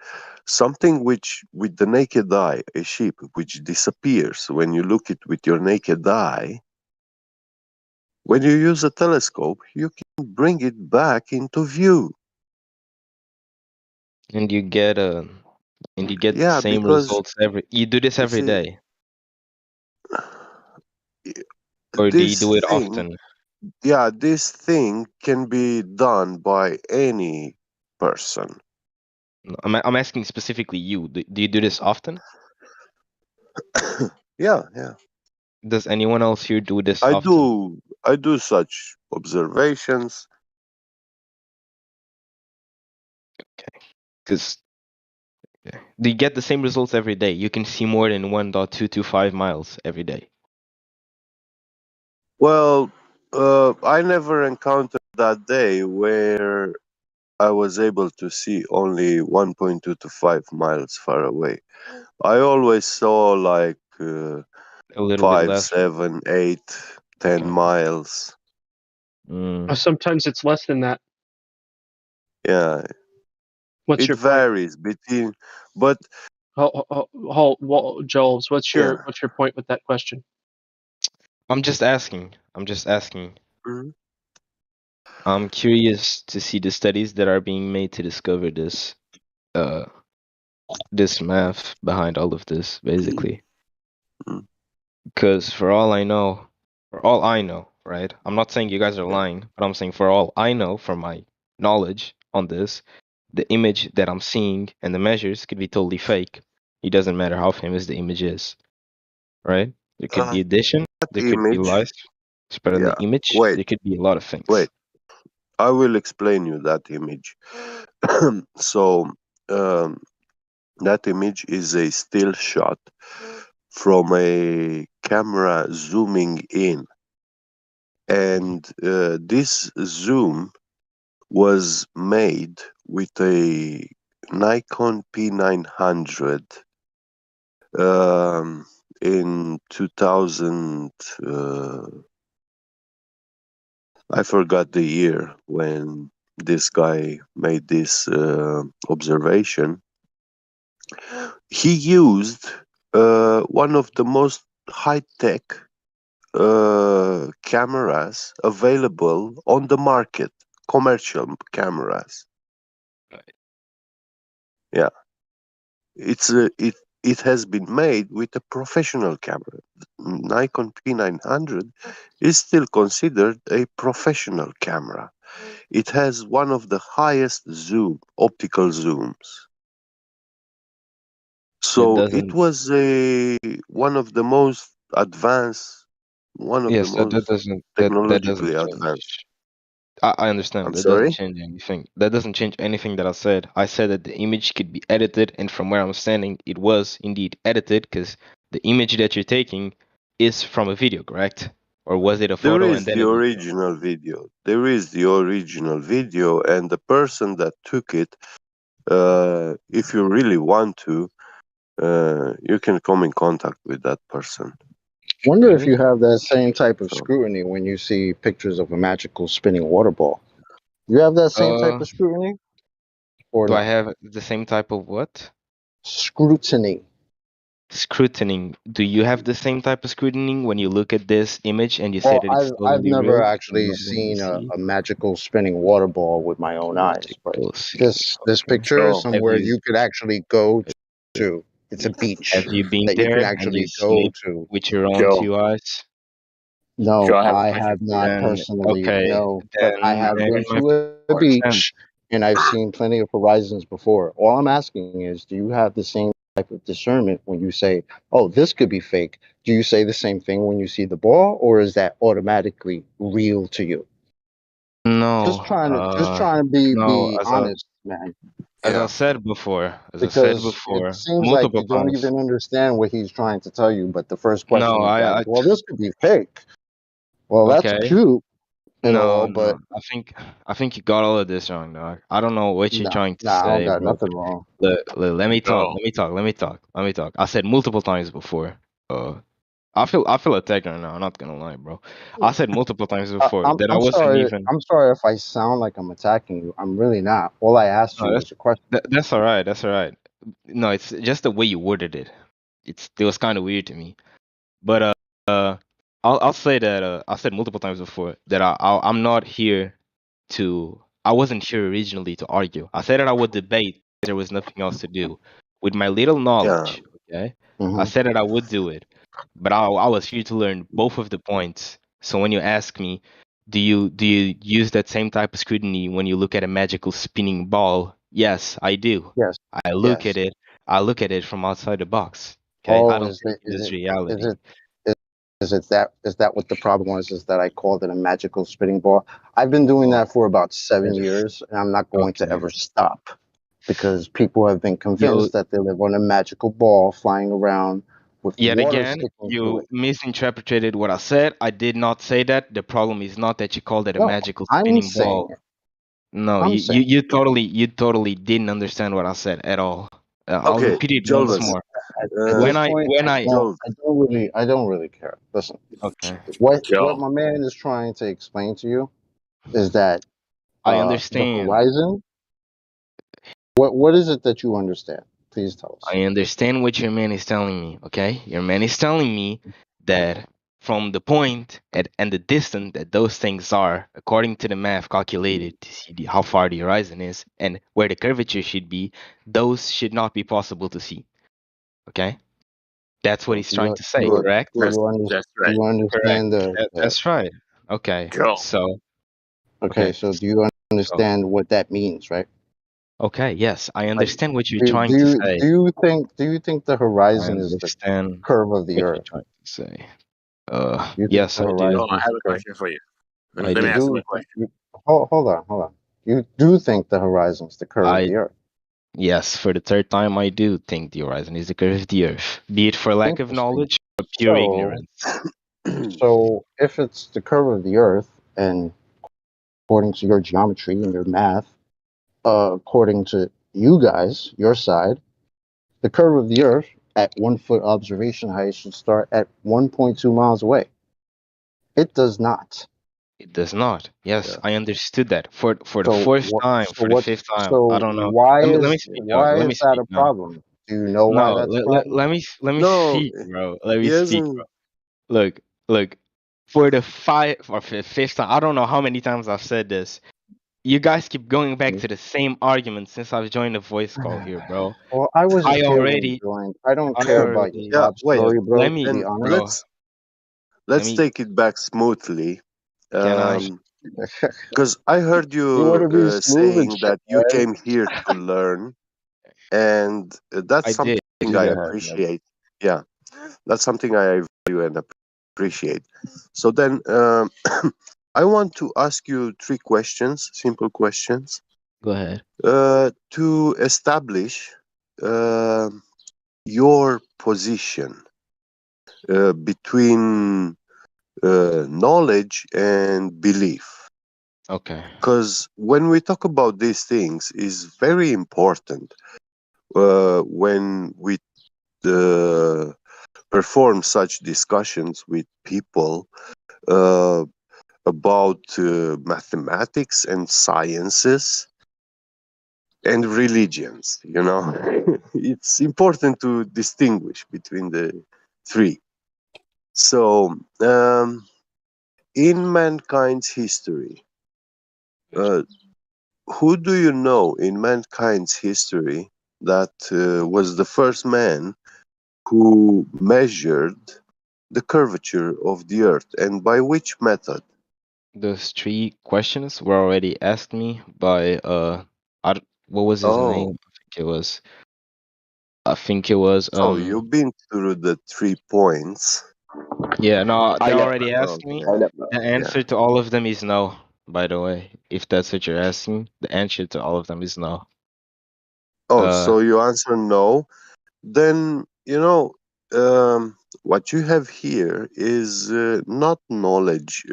something which with the naked eye, a sheep which disappears when you look it with your naked eye, when you use a telescope, you can bring it back into view. And you get the Yeah, same because results you do this you every see, day. Or do you this do it thing, often? this thing can be done by any person. I'm asking specifically you. Do you do this often? Yeah. Does anyone else here do this I often? do such observations. Okay. Because do you get the same results every day? You can see more than 1.225 miles every day. Well, I never encountered that day where I was able to see only 1.225 miles far away. I always saw like A little bit 5, less. 7, 8, 10 miles. Sometimes it's less than that. Yeah. What's your point? Varies between, but Joels, what's your Yeah. point with that question? I'm just asking. Mhm. I'm curious to see the studies that are being made to discover this this math behind all of this, basically. Because for all I know, right? I'm not saying you guys are lying, but I'm saying for all I know from my knowledge on this, the image that I'm seeing and the measures could be totally fake. It doesn't matter how famous the image is, right? There could be addition, there could be Image. lies, but on the image, Wait. there could be a lot of things. Wait. I will explain you that image. So, that image is a still shot from a camera zooming in. And this zoom was made with a Nikon P900 in 2000. I forgot the year when this guy made this observation. He used one of the most high-tech cameras available on the market, commercial cameras. Yeah, it has been made with a professional camera. Nikon P900 is still considered a professional camera. It has one of the highest optical zooms. So it was one of the most advanced, one of the Yes, that most doesn't that doesn't technologically advanced. change. I understand. I'm That doesn't sorry? change anything. That doesn't change anything that I said. I said that the image could be edited, and from where I'm standing, it was indeed edited because the image that you're taking is from a video, correct? Or was it a There photo and is then the a video? original video. There is the original video, and the person that took it, if you really want to, you can come in contact with that person. Wonder if Really? you have that same type of scrutiny when you see pictures of a magical spinning water ball. You have that same type Uh, of scrutiny, or do I no? have the same type of what? Scrutiny. Scrutiny. Do you have the same type of scrutiny when you look at this image and you say Well, that it's I've totally never real? actually Not when you seen see a magical spinning water ball with my own eyes, but magical scene. this Okay. picture is Have somewhere you you could actually go to. It's a beach have you been that you can there and you actually seen go it to. with your own Joe. two eyes? No, I have a I question have for you. not Then personally, okay, no, but I then have been my to a understand. beach and I've seen plenty of horizons before. All I'm asking is, do you have the same type of discernment when you say, oh, this could be fake? Do you say the same thing when you see the ball, or is that automatically real to you? No, Just trying to be no. honest, man, As I said before, because it seems like multiple you don't times. even understand what he's trying to tell you. But the first No, question is like, well, this could be fake. Well, that's okay. cute and No, all, no. but I think you got all of this wrong, dog. I don't know what you're nah, trying to nah, I don't say, got bro. nothing wrong. Let me talk. Joe. Let me talk. Let me talk. Let me talk. I said multiple times before. I feel attacked right now. I'm not gonna lie, bro. I said multiple times before that I I'm wasn't sorry. even. I'm sorry if I sound like I'm attacking you. I'm really not. All I asked No, you was a question. that's all right. That's all right. No, it's just the way you worded it. It was kind of weird to me. But uh, I'll say that I said multiple times before that I'm not here to. I wasn't here originally to argue. I said that I would debate. There was nothing else to do. With my little Yeah. knowledge, okay, I said that I would do it, but I was here to learn both of the points. So when you ask me, do you use that same type of scrutiny when you look at a magical spinning ball? Yes, I do. Yes. I look at Yes. it. I look at it from outside the box. Okay, I Oh, don't take it as is reality. it is that what the problem was? Is that I called it a magical spinning ball? I've been doing Oh, that for about 7 yes. years, and I'm not going to Okay. ever stop because people have been You convinced that they live on a magical ball flying around with Yet water again, sticking to you it. misinterpreted what I said. I did not say that. The problem is not that you called it a No, magical I'm spinning saying ball. it. No, I'm saying you totally didn't understand what I said at all. I'll Okay, repeat it once Jolvis. more. at this point, When I Jolvis. I don't really care. Listen, okay, what my man is trying to explain to you is that I the understand. horizon. What is it that you understand? Please tell us. I understand what your man is telling me. Okay, your man is telling me that from the point and the distance that those things are, according to the math calculated to see how far the horizon is and where the curvature should be, those should not be possible to see. Okay, that's what So he's trying to say. Good, Correct? do good. you do you Correct. understand That's right. Okay. So okay? okay. So do you So understand what that means, right? okay. Yes, I Like, understand what you're do trying do to you say. do you think the I horizon is the understand curve of the what you're earth? trying to say. Do you think Yes, the I do. horizon is the curve? I You do. hold on. You do think the horizon is the curve of I the earth? Yes, for the third time, I do think the horizon is the curve of the earth, be it for lack of Interesting. knowledge or pure So ignorance. so if it's the curve of the earth, and according to your geometry and your math, according to you guys, your side, the curve of the Earth at 1 foot observation height should start at 1.2 miles away. It does not. It does not. Yes, I understood that. For the So fourth what? time, So for the what's? fifth time, I So don't know. Let me speak now. why Let me is that speak a now. problem? Do you know why No, that's a problem? let me No, speak, bro. Let me he speak, bro. hasn't. Look. For the fifth time, I don't know how many times I've said this. You guys keep going back to the same argument since I've joined the voice call here, bro. Well, I wasn't I here when you already, joined. I don't I care about your already. sob wait. story, bro. Let To me, be And honest. bro. Let let's me. take it back smoothly. Can I? Because I heard You you want to be smooth and saying shit, that you right? came here to learn, and that's I did. something I appreciate. Yeah, that's something I value and appreciate. So then, I want to ask you 3 questions, simple questions, Go ahead. to establish your position between knowledge and belief. Okay. Because when we talk about these things, is very important when we perform such discussions with people about mathematics and sciences and religions. It's important to distinguish between the 3. So, in mankind's history, who do you know in mankind's history that was the first man who measured the curvature of the earth, and by which method? Those 3 questions were already asked me by what was his name? I think it was So you've been through the 3 points. Yeah, no, I they never. already asked me. Okay. The answer to all of them is no, by the way. If that's what you're asking, the answer to all of them is no. Oh, so you answer no. Then, what you have here is not knowledge.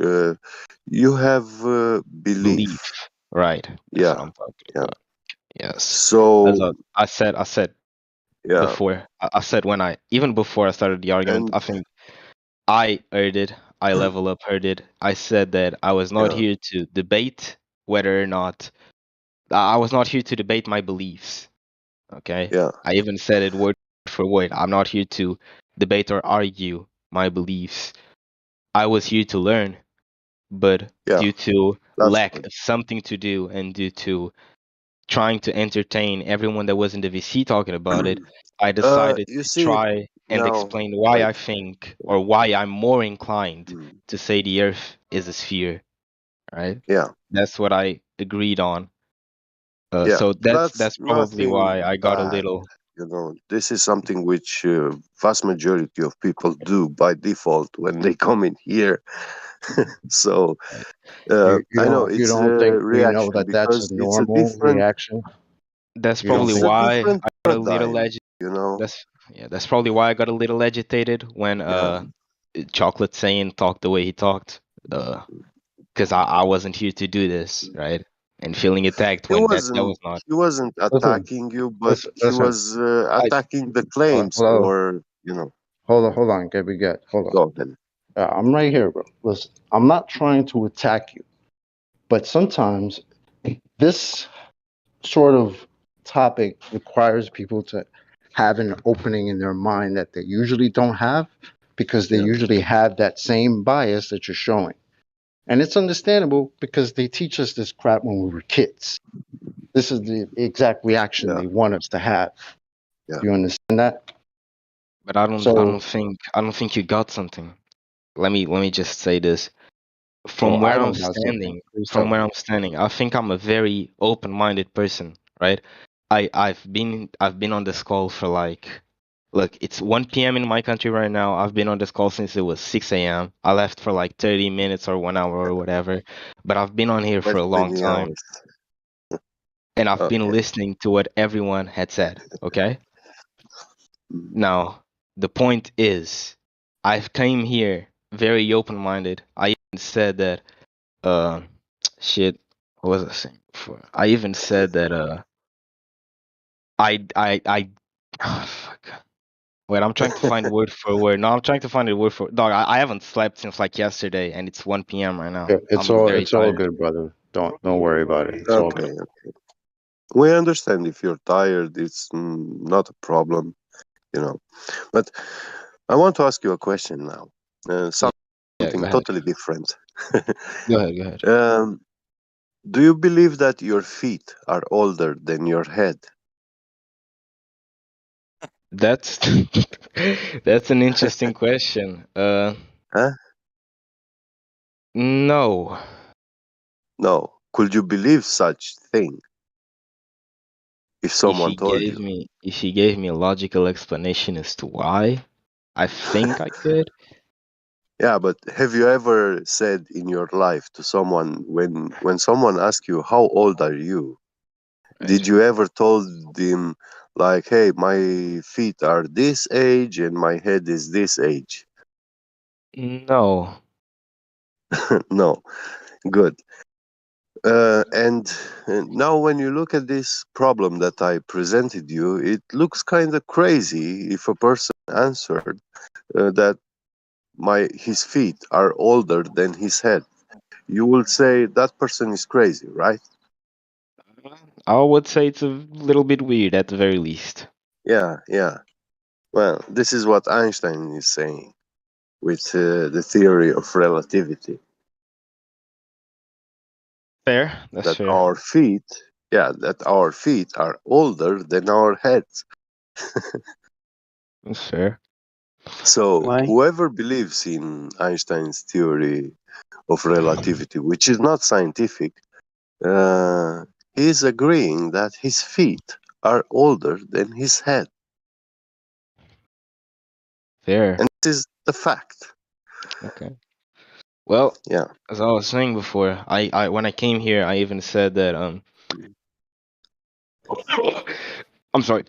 You have belief. Right. That's what I'm talking Yeah. about. Yes. So, I said yeah. before. I said even before I started the argument, I think I heard it. I level up heard it. I said that I was not here to debate whether or not I was not here to debate my beliefs. Okay. Yeah. I even said it word for word. I'm not here to debate or argue my beliefs. I was here to learn, but due to lack of something to do and due to trying to entertain everyone that was in the VC talking about it, I decided you to see, try and now, explain why I think or why I'm more inclined to say the Earth is a sphere. Right? Yeah. That's what I agreed on. Yeah, So that's that's probably nothing why I got a bad. little. This is something which vast majority of people do by default when they come in here. So I know You it's don't a think we know reaction that that's a because it's a normal different. reaction? That's You don't probably think why different I got a little paradigm, That's probably why I got a little agitated when Chocolate Saiyan talked the way he talked. Because I wasn't here to do this, right? And feeling attacked He when that wasn't was not. he wasn't Listen, attacking you, but he listen. was attacking the claims, Hello. or Hold on, Gabby, hold on. Go ahead. I'm right here, bro. Listen, I'm not trying to attack you, but sometimes this sort of topic requires people to have an opening in their mind that they usually don't have because they usually have that same bias that you're showing. And it's understandable because they teach us this crap when we were kids. This is the exact reaction they want us to have. You understand that? But I don't think you got something. Let me just say this. From Well, where I I'm don't got something. standing, Please tell me. I think I'm a very open-minded person, right? I've been on this call for look, it's 1 p.m. in my country right now. I've been on this call since it was 6 a.m. I left for 30 minutes or 1 hour or whatever, but I've been on here for a long time. And I've been listening to what everyone had said, okay? Now, the point is, I've came here very open-minded. I even said that, shit, what was I saying before? I even said that, oh, fuck. Wait, I'm trying to find word for word. No, I'm trying to find a word for, dog, I haven't slept since yesterday, and it's 1 p.m. right now. It's I'm very all tired. good, brother. Don't worry about it. It's all good. Okay. We understand if you're tired, it's not a problem, But I want to ask you a question now. Something go ahead. totally different. Go ahead. Do you believe that your feet are older than your head? That's that's an interesting question. Huh? No. No. Could you believe such thing if someone told you? If he gave me a logical explanation as to why, I think I could. Yeah, but have you ever said in your life to someone when someone asks you how old are you? Did you ever told them like, hey, my feet are this age and my head is this age? No. No. Good. And now when you look at this problem that I presented you, it looks kind of crazy if a person answered that his feet are older than his head. You will say that person is crazy, right? I would say it's a little bit weird at the very least. Yeah, yeah. Well, this is what Einstein is saying with the theory of relativity. Fair, that's That fair. our feet, that our feet are older than our heads. That's fair. So Why? whoever believes in Einstein's theory of relativity, which is not scientific, he is agreeing that his feet are older than his head. Fair. And this is the fact. Okay. Well, yeah. As I was saying before, I when I came here, I even said that I'm sorry.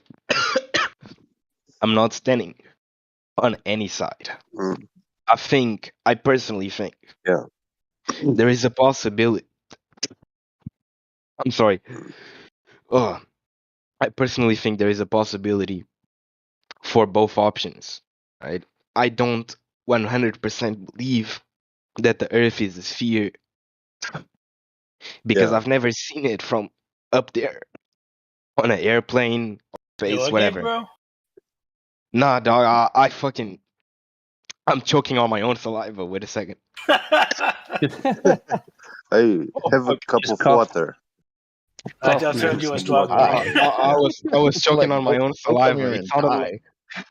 I'm not standing on any side. Mm. I personally think Yeah. there is a possibility. I'm sorry. I personally think there is a possibility for both options, right? I don't 100% believe that the Earth is a sphere because Yeah. I've never seen it from up there on an airplane, You space, okay, whatever. bro? Nah, dog, I'm choking on my own saliva. Wait a second. I have a cup of water. I just heard you were struggling. I was choking on my own don't come saliva. here and die.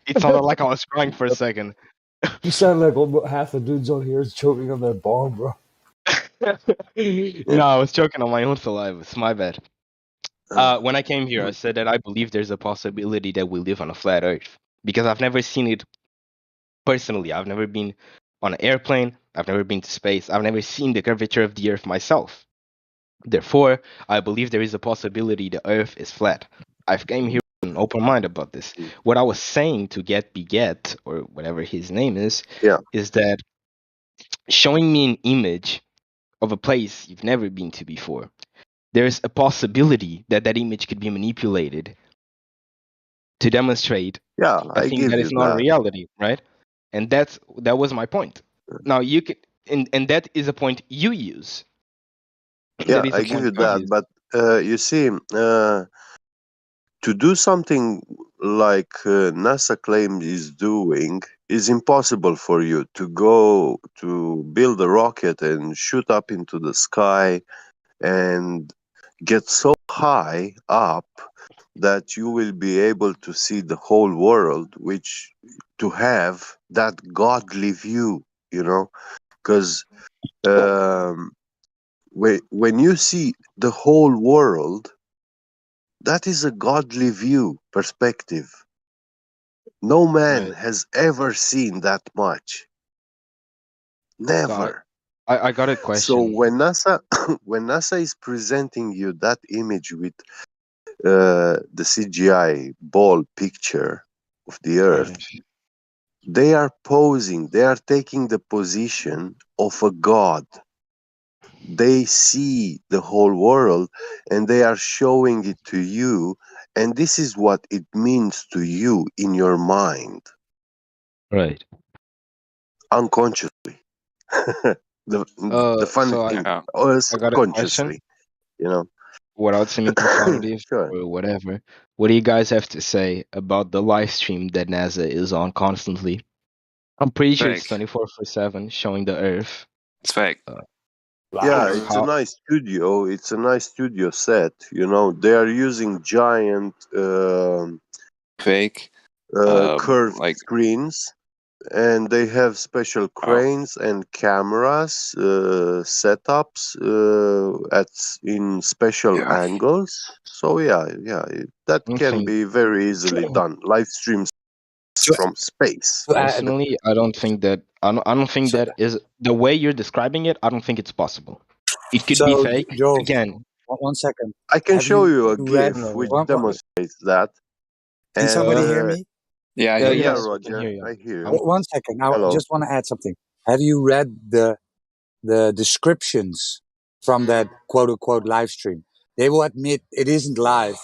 It sounded like I was crying for a second. You sound like almost half the dudes on here is choking on their bong, bro. No, I was choking on my own saliva. It's my bad. When I came here, I said that I believe there's a possibility that we live on a flat Earth because I've never seen it personally. I've never been on an airplane. I've never been to space. I've never seen the curvature of the Earth myself. Therefore, I believe there is a possibility the Earth is flat. I've came here with an open mind about this. What I was saying to Get Beget, or whatever his name is that showing me an image of a place you've never been to before, there's a possibility that that image could be manipulated to demonstrate a I thing give that you is not a that. reality, right? And that was my point. Now you can, and that is a point you use. Yeah, That is I a give point you I that. use. But you see, to do something like NASA claims is doing is impossible for you to go to build a rocket and shoot up into the sky and get so high up that you will be able to see the whole world, which to have that godly view, because when you see the whole world, that is a godly view perspective. No man Right. has ever seen that much. Never. I got a So question. when NASA is presenting you that image with the CGI ball picture of the Earth, they are posing, they are taking the position of a god. They see the whole world and they are showing it to you, and this is what it means to you in your mind. Right. Unconsciously. the funny So thing, I or got a question. subconsciously, Without seeming confoundative Sure. or whatever, what do you guys have to say about the live stream that NASA is on constantly? I'm pretty sure it's Fake. 24/7 showing the Earth. It's fake. Yeah, it's a nice studio. It's a nice studio set. You know, they are using giant fake curved like screens, and they have special cranes and cameras setups in special angles. So yeah, that can be very easily done. Live streams from space. Personally, I don't think that. I don't think that is the way you're describing it. I don't think it's possible. It could be So, fake. Joe, Again, 1 second. I can Have show you a read? GIF which demonstrates that. Can And somebody hear me? yeah, yeah, yes, we can Roger, hear you. I hear you. 1 second. I Hello. just want to add something. Have you read the descriptions from that quote unquote live stream? They will admit it isn't live.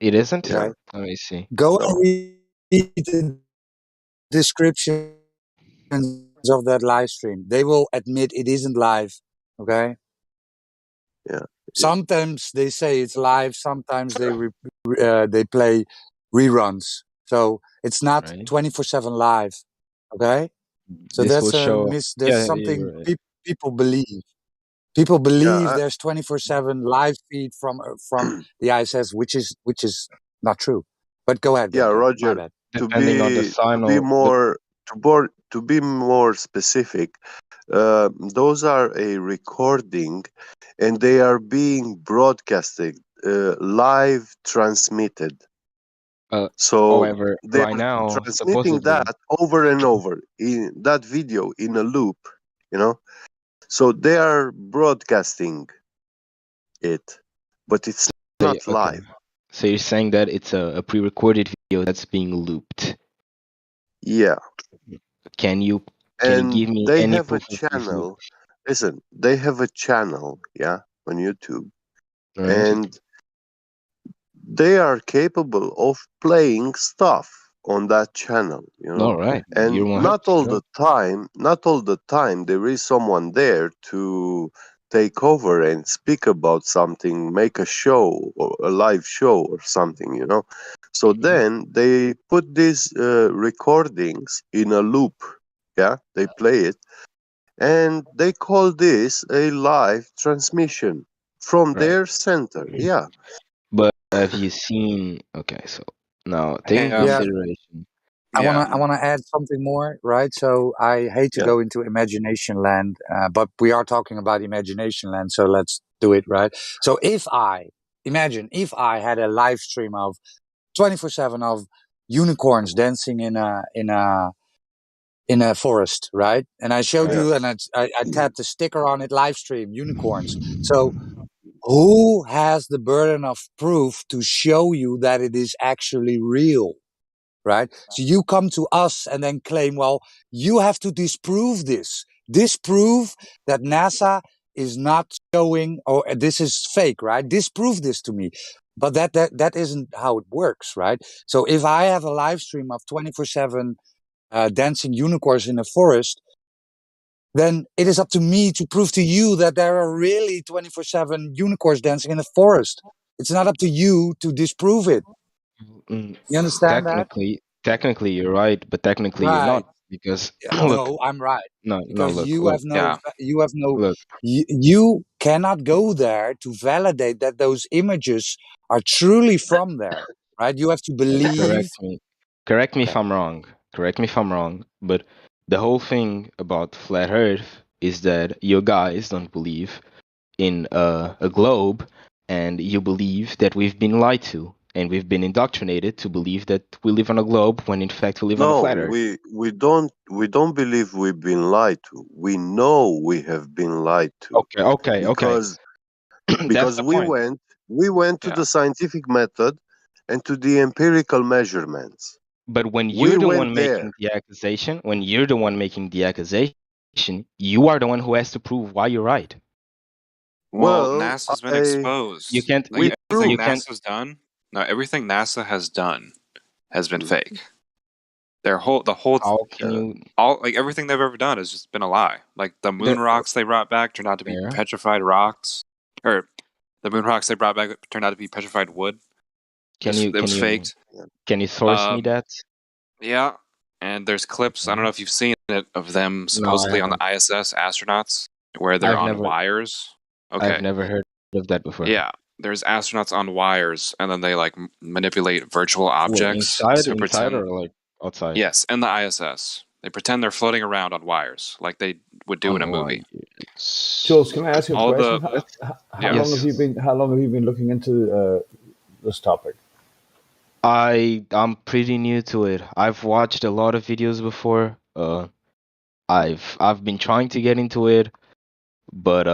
It isn't. Okay. Let me see. Go and read the descriptions of that live stream. They will admit it isn't live. Okay. Yeah. Sometimes they say it's live. Sometimes they play reruns. So it's not 24/7 live. Okay. So This will that's show. That's Yeah, something you're right. people believe. People believe Yeah, there's 24/7 live feed from the ISS, which is not true. But go ahead, yeah, Genko. My Roger. bad. Depending on the signal. To be more specific, those are a recording, and they are being broadcasted, live transmitted. So However, they're right now, transmitting supposedly, that over and over in that video in a loop, you know. So they are broadcasting it, but it's not live. So you're saying that it's a pre-recorded video that's being looped. Yeah. Can you And give me they any have a proof of this loop? channel. Listen, they have a channel, yeah, on YouTube, Right. and they are capable of playing stuff on that channel, you know. All right. And You're 100% not all right. the time there is someone there to take over and speak about something, make a show or a live show or something, you know. So then they put these recordings in a loop, yeah, they play it, and they call this a live transmission from Right. their center. Yeah. But have you seen? Okay, so now taking Yeah. consideration. I wanna add something more, right? So I hate to Yeah. go into imagination land, but we are talking about imagination land, so let's do it, right? So if I had a live stream of 24/7 of unicorns dancing in a forest, right? And I showed you, and I tapped a sticker on it, live stream unicorns. So who has the burden of proof to show you that it is actually real? Right? So you come to us and then claim, well, you have to disprove this. Disprove that NASA is not showing, or this is fake, right? Disprove this to me. But that isn't how it works, right? So if I have a live stream of 24/7 dancing unicorns in a forest, then it is up to me to prove to you that there are really 24/7 unicorns dancing in the forest. It's not up to you to disprove it. You understand that? Technically, you're right, but technically you're Right. not because look. No, I'm right. No, Because look, you have no, look. you cannot go there to validate that those images are truly from there, right? You have to believe. Correct me if I'm wrong. Correct me if I'm wrong. But the whole thing about flat Earth is that you guys don't believe in a globe, and you believe that we've been lied to, and we've been indoctrinated to believe that we live on a globe when in fact we live on a No, flat Earth. we don't believe we've been lied to. We know we have been lied to. Okay. Because the point. we went to the scientific method and to the empirical measurements. But when We you're the went one there. making the accusation, you are the one who has to prove why you're right. Well, NASA's been exposed. You can't. Everything NASA's done. No, everything NASA has done has been fake. How can you? All like everything they've ever done has just been a lie. Like the moon rocks they brought back turned out to be petrified rocks, or the moon rocks they brought back turned out to be petrified wood. It was faked. Can you source me that? Yeah, and there's clips. I don't know if you've seen it of them supposedly on the ISS astronauts where they're I've on never wires. I've Okay. never heard of that before. Yeah, there's astronauts on wires, and then they like manipulate virtual Wait, objects inside to pretend. or like outside? Yes, in the ISS, they pretend they're floating around on wires, like they would do in a movie. Jules, can I ask you a All question? the How long have you been? How long have you been looking into this topic? I'm pretty new to it. I've watched a lot of videos before. I've been trying to get into it, but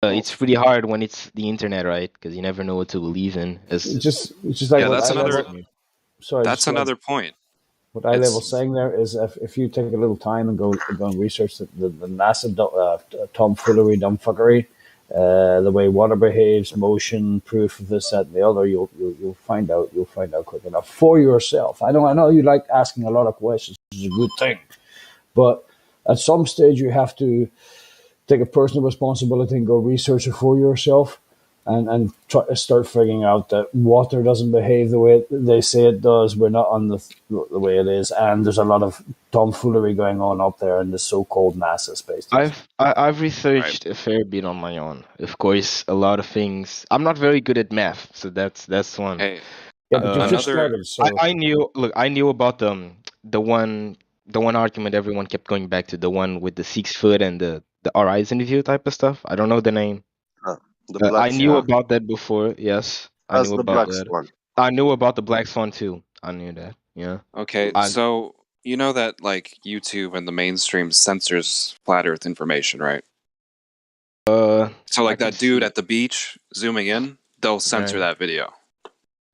it's pretty hard when it's the internet, right? Because you never know what to believe in. It's just like what that's I another. level. Sorry, That's another point. What I level saying there is if you take a little time and go and research the NASA tomfoolery, dumbfuckery, the way water behaves, motion, proof of this, that, and the other, you'll find out. You'll find out quick enough for yourself. I know you like asking a lot of questions, which is a good thing, but at some stage you have to take a personal responsibility and go research it for yourself, and try to start figuring out that water doesn't behave the way they say it does. We're not on the way it is, and there's a lot of tomfoolery going on up there in the so-called NASA space station. I've researched a fair bit on my own. Of course, a lot of things. I'm not very good at math, so that's one. Hey, yeah, but you just started. So I knew about the one argument everyone kept going back to, the one with the 6 foot and the horizon view type of stuff. I don't know the name. I knew about that before. Yes, I knew about that. I knew about the black swan too. I knew that. Yeah. Okay, so you know that like YouTube and the mainstream censors flat Earth information, right? So like that dude at the beach zooming in, they'll censor that video.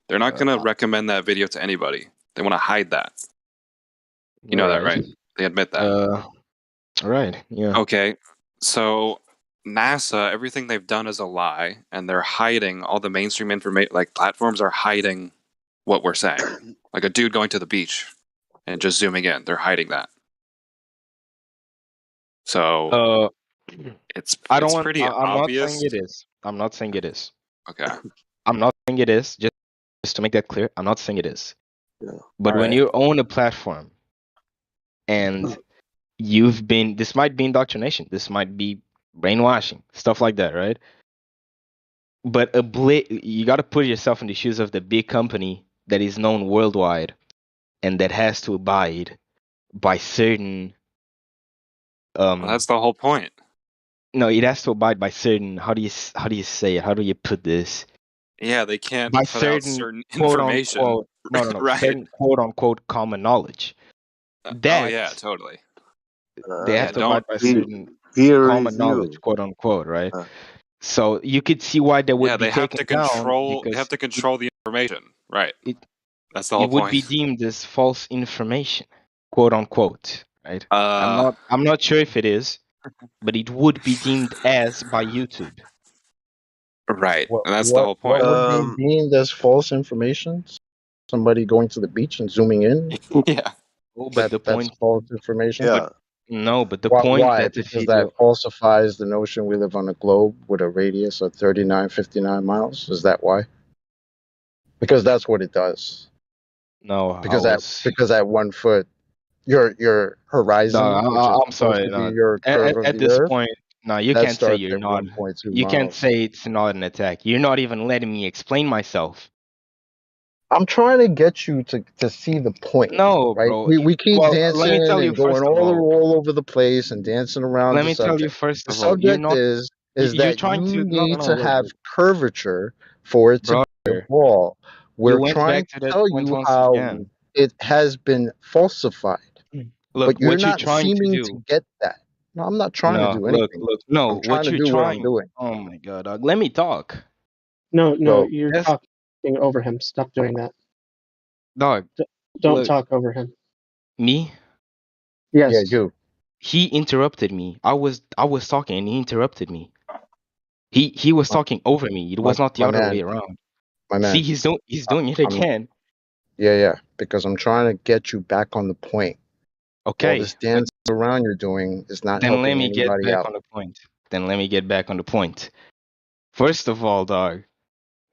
They're not gonna recommend that video to anybody. They want to hide that. You know that, right? They admit that. Right. Yeah. Okay, so NASA, everything they've done is a lie, and they're hiding all the mainstream information. Like platforms are hiding what we're saying. Like a dude going to the beach and just zooming in, they're hiding that. So it's pretty obvious. Not saying it is. I'm not saying it is. Okay. I'm not saying it is. Just to make that clear, I'm not saying it is. Yeah. But when you own a platform and this might be indoctrination, this might be brainwashing, stuff like that, right? But you got to put yourself in the shoes of the big company that is known worldwide and that has to abide by certain. Well, that's the whole point. No, it has to abide by certain. How do you say it? How do you put this? Yeah, they can't by put out certain quote information. Unquote, no, right. Certain quote unquote common knowledge. Oh yeah, totally. They have to abide by certain common knowledge, quote unquote, right? So you could see why they would be taken down. They have to control the information, right? That's the whole point. It would point. be deemed as false information, quote unquote, right? I'm not sure if it is, but it would be deemed as by YouTube. Right, and that's the whole point. What would be deemed as false information? Somebody going to the beach and zooming in? Yeah. Oh, but the point, that's false information? Yeah. But the point why? that Because that falsifies the notion we live on a globe with a radius of 59 miles. Is that why? Because that's what it does. No, because at 1 foot, your horizon. No, I'm sorry. No. Your curve at of this Earth, point, no, you can't say you're not. 1.2 You can't miles. say it's not an attack. You're not even letting me explain myself. I'm trying to get you to see the point. No, right? bro. We keep dancing let me tell you and going first of all over the place and dancing around Let the me subject. tell you first The of all, you're subject not. is You're that trying you to need to look, have curvature for it to be a ball. We're went trying back to to that tell point you once how again. it has been falsified. Look, but you're what you're not trying to seeming do. to get that. No, I'm not trying to do anything. No, I'm trying what to you're do what I'm trying. doing. Oh my god, dog. Let me talk. No, So, you're talking over him. Stop doing that. Dog. Don't look, talk over him. Me? Yes. Yeah, you. He interrupted me. I was talking and he interrupted me. He was talking over me. It was not the other way around. My man. See, he's doing it again. Yeah, because I'm trying to get you back on the point. Okay. All this dance around you're doing is not helping Then let me get anybody back out. on the point. Then let me get back on the point. First of all, dog,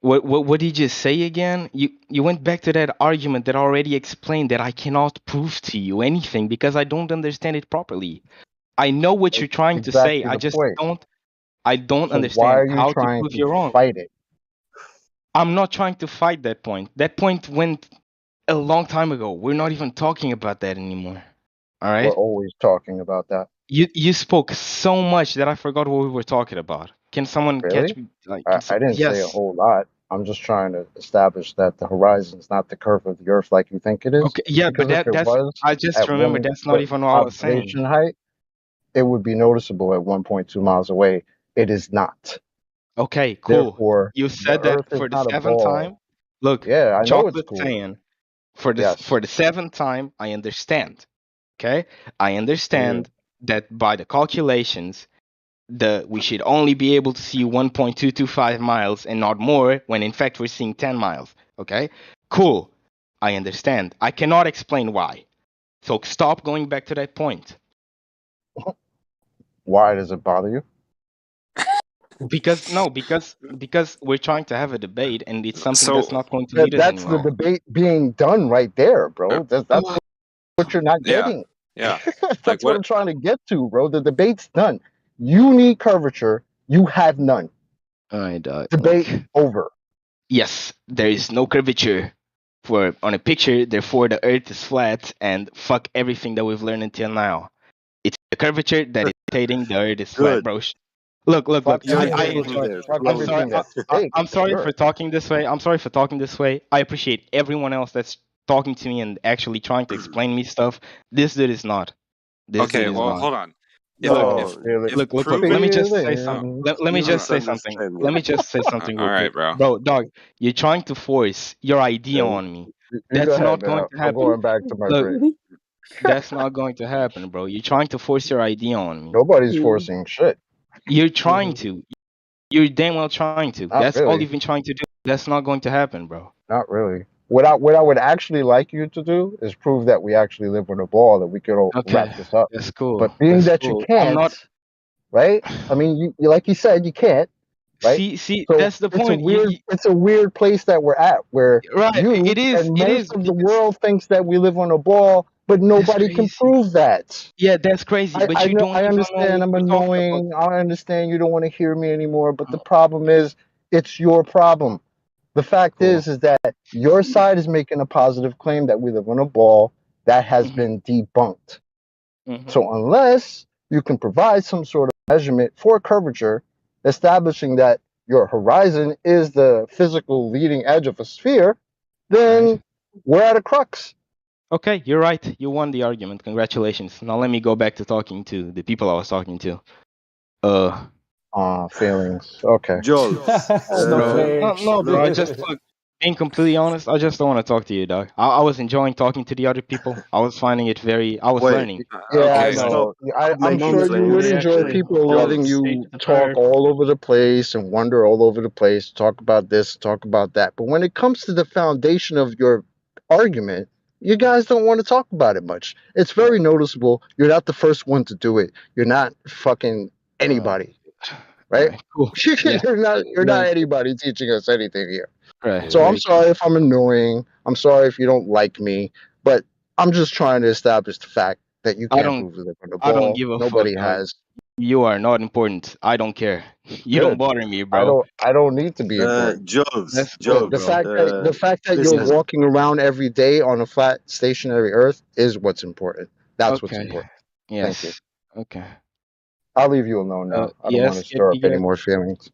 what did you say again? You went back to that argument that I already explained that I cannot prove to you anything because I don't understand it properly. I know what you're trying to say. Exactly I the just point. don't So why understand are you how to trying prove to you're wrong. fight it? I'm not trying to fight that point. That point went a long time ago. We're not even talking about that anymore. All We're right? always talking about that. You spoke so much that I forgot what we were talking about. Can someone catch Really? me? Like, I didn't say a yes. whole lot. I'm just trying to establish that the horizon is not the curve of the Earth like you think it is. Okay, yeah, but Because if it that's was I just at remember one that's not foot even what I was saying. observation height, it would be noticeable at 1.2 miles away. It is not. Okay, cool. Therefore, You the said that Earth is for the not a seventh ball. time. Look, Yeah, I know it's chocolate cool. saying for Yes. the seventh time, I understand. Okay, I For understand you. that by the calculations, we should only be able to see 1.225 miles and not more, when in fact we're seeing 10 miles. Okay, cool. I understand. I cannot explain why. So stop going back to that point. Why does it bother you? Because we're trying to have a debate, and it's something So that's not going to lead us That's the anywhere. debate being done right there, bro. That's what you're not yeah, getting. yeah. Like That's what what? I'm trying to get to, bro. The debate's done. You need curvature. You have none. All right, Debate look. over. Yes, there is no curvature on a picture, therefore the Earth is flat, and fuck everything that we've learned until now. It's a curvature that is stating the Earth is flat, Good. bro. Look. Fuck You're I everything. getting enjoy. there Fuck I'm sorry. everything slowly. that's fake. I'm sorry Sure. for talking this way. I'm sorry for talking this way. I appreciate everyone else that's talking to me and actually trying to explain me stuff. This dude is not. This dude Okay, is well, not. hold on. Oh, feel it. If Look. Let me proving, just say something. Feeling. Let me You just say something. misunderstand Let me. me just say something all real right, quick, bro. bro. Dog, you're trying to force your idea Yeah, on me. you go That's ahead, not man. going to I'm happen. going back to my Look, break. that's not going to happen, bro. You're trying to force your idea on me. Nobody's forcing shit. You're trying to. You're damn well trying to. Not That's all really. you've been trying to do. That's not going to happen, bro. Not really. What I would actually like you to do is prove that we actually live on a ball, that we could all Okay, wrap this up. that's cool. But being That's that you cool. I'm can't, not. right? I mean, you like you said, you can't, right? See, So that's the point. it's a weird place that we're at, where Right? you It is. and It most is of the because world thinks that we live on a ball, but that's nobody can crazy. prove that. Yeah, that's crazy. But I you know, don't I even know understand what I'm we're talking about. annoying. I understand you don't want to hear me anymore, but the problem is, it's your problem. The fact Cool. is that your side is making a positive claim that we live on a ball that has been debunked. So unless you can provide some sort of measurement for curvature, establishing that your horizon is the physical leading edge of a sphere, then we're at a crux. Okay, you're right. You won the argument. Congratulations. Now let me go back to talking to the people I was talking to. Feelings. Okay. Joel, No, bro. I look, just look. Being completely honest, I just don't want to talk to you, dog. I was enjoying talking to the other people. I was finding it very. I was wait, learning. Yeah, I Okay. stop know. I'm making sure you would claims. enjoy people letting Joel, you talk all over the place and wander all over the place, talk about this, talk about that. But when it comes to the foundation of your argument, you guys don't want to talk about it much. It's very noticeable. You're not the first one to do it. You're not fucking anybody, right? Right. Cool. You're not anybody teaching us anything here. Right. So I'm Very cool. sorry if I'm annoying. I'm sorry if you don't like me, but I'm just trying to establish the fact that you I can't don't. prove the live on the I don't ball. give a fuck, Nobody dog. has. You are not important. I don't care. You don't Good. bother me, bro. I don't need to be important. Jobs, That's cool, The bro. fact that you're listen. walking around every day on a flat stationary earth is what's important. That's what's Okay. important. Thank you. Yes. Okay. I'll leave you alone now. I don't want Yes. to stir up any Get. more feelings.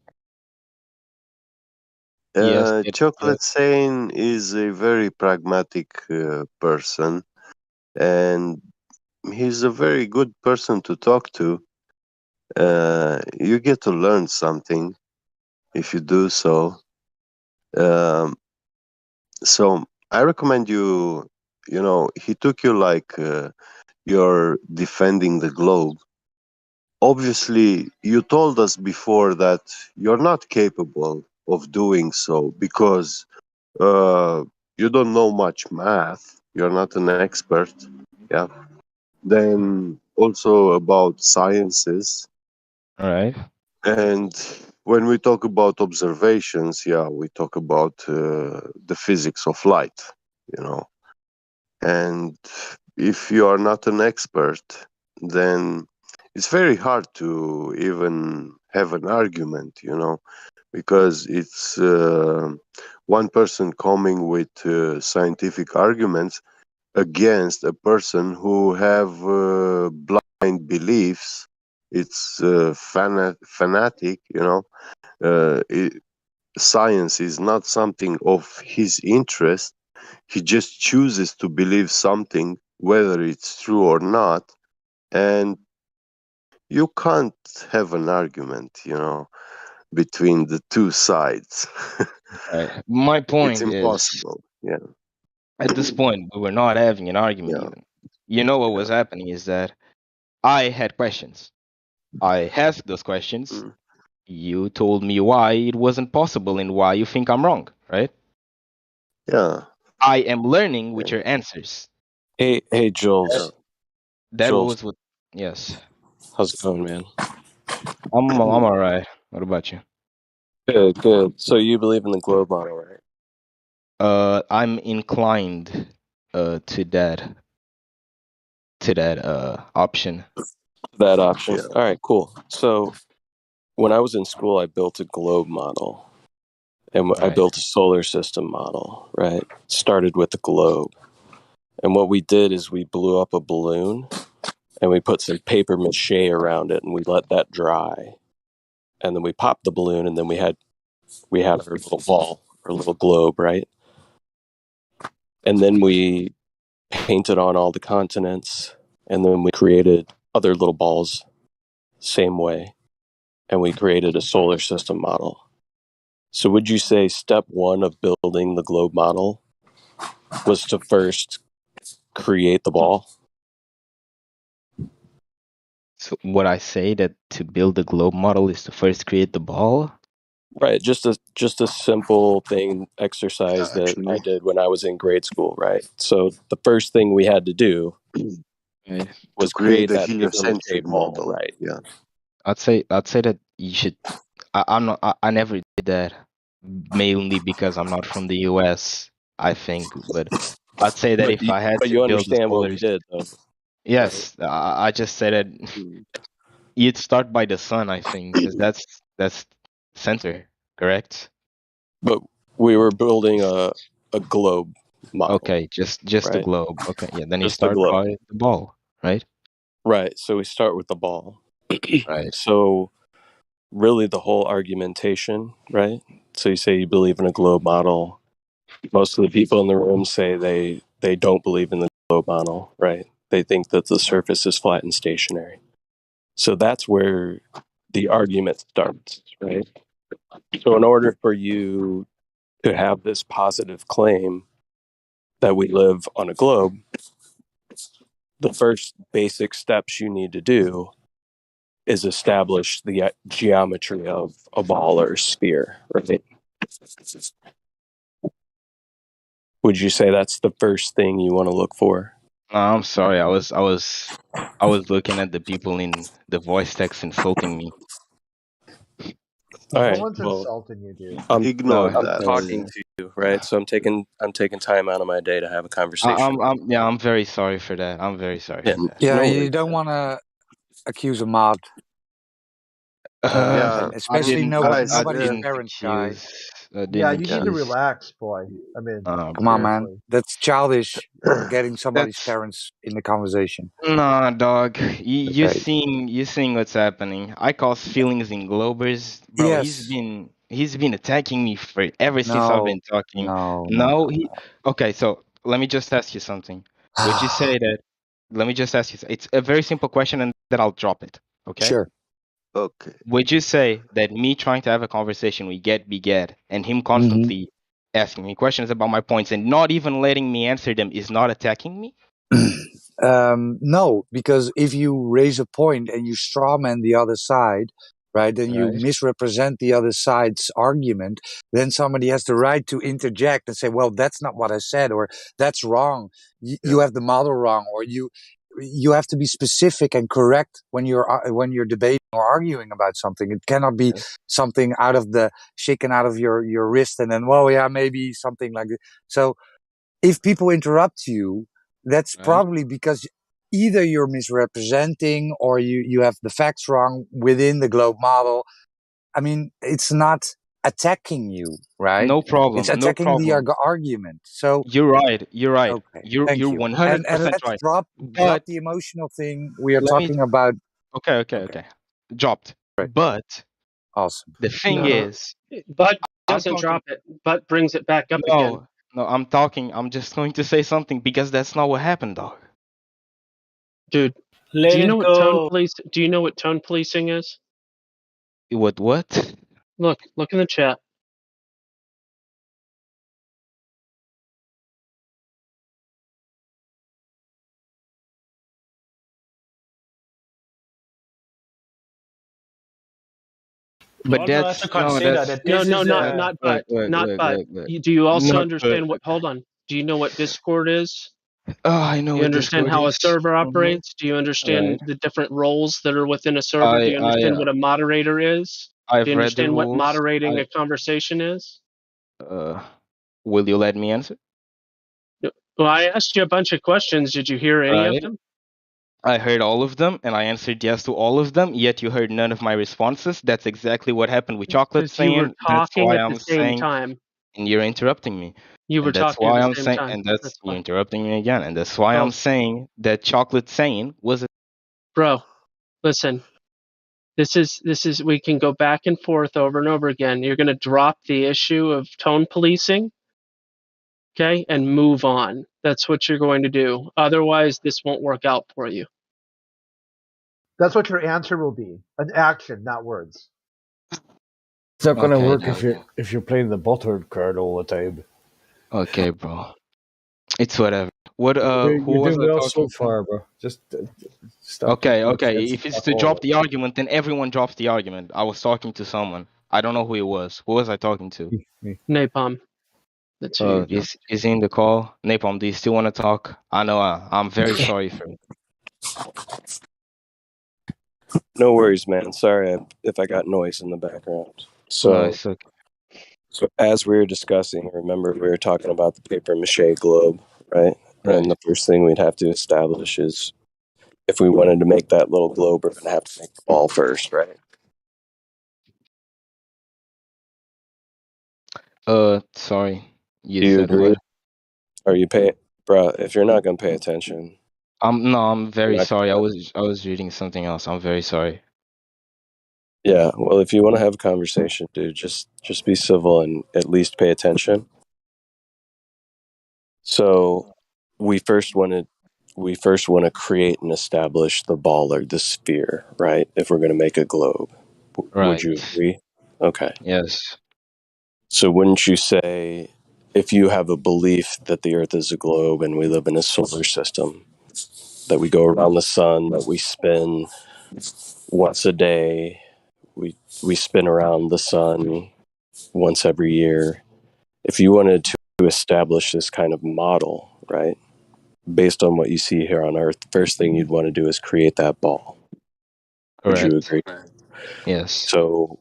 Yes. Chocolate Sane is a very pragmatic person, and he's a very good person to talk to. You get to learn something if you do so. Um, so I recommend you. You know, he took you like you're defending the globe. Obviously, you told us before that you're not capable of doing so because you don't know much math. You're not an expert. Yeah. Then also about sciences. All right. And when we talk about observations, yeah, we talk about the physics of light, you know. And if you are not an expert, then it's very hard to even have an argument, because it's one person coming with scientific arguments against a person who have blind beliefs. It's fanatic, science is not something of his interest. He just chooses to believe something, whether it's true or not, and you can't have an argument, between the two sides. Right. My It's point is, impossible. Yeah. at this point, we were not having an argument Yeah. even. You know what was happening is that I had questions. I asked those questions. You told me why it wasn't possible and why you think I'm wrong, right? Yeah. I am learning with your answers. Hey, Jules. That Jules, was what. Yes, how's it going, man? I'm all right. What about you? Good, good. So you believe in the globe model, right? I'm inclined to that option. That option. Yeah. All right, cool. So when I was in school, I built a globe model, and I Right. built a solar system model. Right. Started with the globe, and what we did is we blew up a balloon, and we put some paper mache around it, and we let that dry, and then we popped the balloon, and then we had our little ball, our little globe, right? And then we painted on all the continents, and then we created other little balls, same way, and we created a solar system model. So would you say step one of building the globe model was to first create the ball? So what I say that to build the globe model is to first create the ball. Right, just a simple thing exercise that I did when I was in grade school, right? So the first thing we had to do was to create the that paper mache heliocentric ball, model. right? Yeah. I'd say that you should. I never did that, mainly because I'm not from the U.S. I think, but I'd say that if I had But to you build a understand what solar, we did, though. yes, I just said that you'd start by the sun. I think because that's center, correct? But we were building a globe model. Okay, just the right? globe. Okay, yeah. Then you Just the start globe. by the ball, right? Right. So we start with the ball. Right. So really the whole argumentation, right? So you say you believe in a globe model. Most of the people in the room say they don't believe in the globe model, right? They think that the surface is flat and stationary. So that's where the argument starts, right? So in order for you to have this positive claim that we live on a globe, the first basic steps you need to do is establish the geometry of a ball or a sphere, right? Would you say that's the first thing you want to look for? No, I'm sorry. I was looking at the people in the voice text insulting me. All right. Someone's Well, insulting you, dude. Ignore I'm that. talking to you, right? So I'm taking time out of my day to have a conversation. I'm very sorry for that. I'm very sorry Yeah, for that. Yeah, no you worries. don't want to accuse a mod, Yeah. and especially Guys, nobody's parents, guy. I didn't Yeah, you need to accuse. relax, boy. I mean, Come on, man. seriously. That's childish. Getting somebody's That's parents in the conversation. nah, dog. You Okay. seeing what's happening. I cause feelings in Globers, bro. Yes. He's been attacking me for ever since I've No. been talking. No. No, okay. So let me just ask you something. Would you say that? Let me just ask you. It's a very simple question, and then I'll drop it. Okay. Sure. Okay. Would you say that me trying to have a conversation with Get Beget and him constantly asking me questions about my points and not even letting me answer them is not attacking me? No, because if you raise a point and you strawman the other side, right, then you Right. misrepresent the other side's argument, then somebody has the right to interject and say, well, that's not what I said, or that's wrong. You have the model wrong, or you have to be specific and correct when you're debating or arguing about something. It cannot be something out of the shaken out of your wrist and then, well, yeah, maybe something like that. So if people interrupt you, that's Right. probably because either you're misrepresenting or you have the facts wrong within the globe model. I mean, it's not attacking you, right? No problem. It's attacking the problem. argument. So You're right. okay, You're thank you. 100% And let's right. drop But the emotional thing. We are let me. talking about. Okay. Dropped. Right. But Awesome. the thing No, is, but I'm doesn't talking. drop it, but brings it back up again. No, I'm talking. I'm just going to say something because that's not what happened, dog. Dude, Let do you know it what tone go. police? Do you know what tone policing is? What? Look in the chat. But Also have that's to no. consider That's that this No, is not but, not but. look. Do you also Not understand what? but. Hold on. Do you know what Discord is? Oh, I know Do you what understand Discord how a is. server Mm-hmm. operates? Do you understand Right. the different roles that are within a server? Do you understand what a moderator is? Do I've you read the understand what rules. moderating a conversation is? Will you let me answer? Well, I asked you a bunch of questions. Did you hear any of Right. them? I heard all of them, and I answered yes to all of them. Yet you heard none of my responses. That's exactly what happened with Chocolate Because you were saying. That's talking why at the I'm same saying, time. and you're interrupting me. You were And that's talking at why the I'm same saying, time. and that's That's you're why. interrupting me again, and that's why Oh. I'm saying that Chocolate saying was. Bro, listen. This is. We can go back and forth over and over again. You're going to drop the issue of tone policing, okay, and move on. That's what you're going to do. Otherwise, this won't work out for you. That's what your answer will be. An action, not words. It's not going to Okay, work dog. if you're playing the buttered card all the time. Okay, bro. It's whatever. What? Who You're was doing I well talking so to? far, bro. Just stop. Okay. Let's If it's talk to all drop the argument, then everyone drops the argument. I was talking to someone. I don't know who it was. Who was I talking to? Napalm. That's who you're talking. Is he in the call? Napalm, do you still want to talk? I know. I'm very sorry for it. No worries, man. Sorry if I got noise in the background. No, So, it's okay. so as we were discussing, remember we were talking about the paper mache globe, right? And the first thing we'd have to establish is if we wanted to make that little globe, we're going to have to make the ball first, right? Sorry. You Do you said agree? what? Are you pay, bro? If you're not going to pay attention, I'm very you're not sorry. gonna- I was reading something else. I'm very sorry. yeah. Well, if you want to have a conversation, dude, just be civil and at least pay attention. So we first want to create and establish the ball or the sphere, right? If we're going to make a globe, would you Right. agree? Okay. Yes. So wouldn't you say if you have a belief that the Earth is a globe and we live in a solar system, that we go around the sun, that we spin once a day, we spin around the sun once every year. If you wanted to establish this kind of model, right, based on what you see here on Earth, the first thing you'd want to do is create that ball. Would you Correct. agree? Yes. So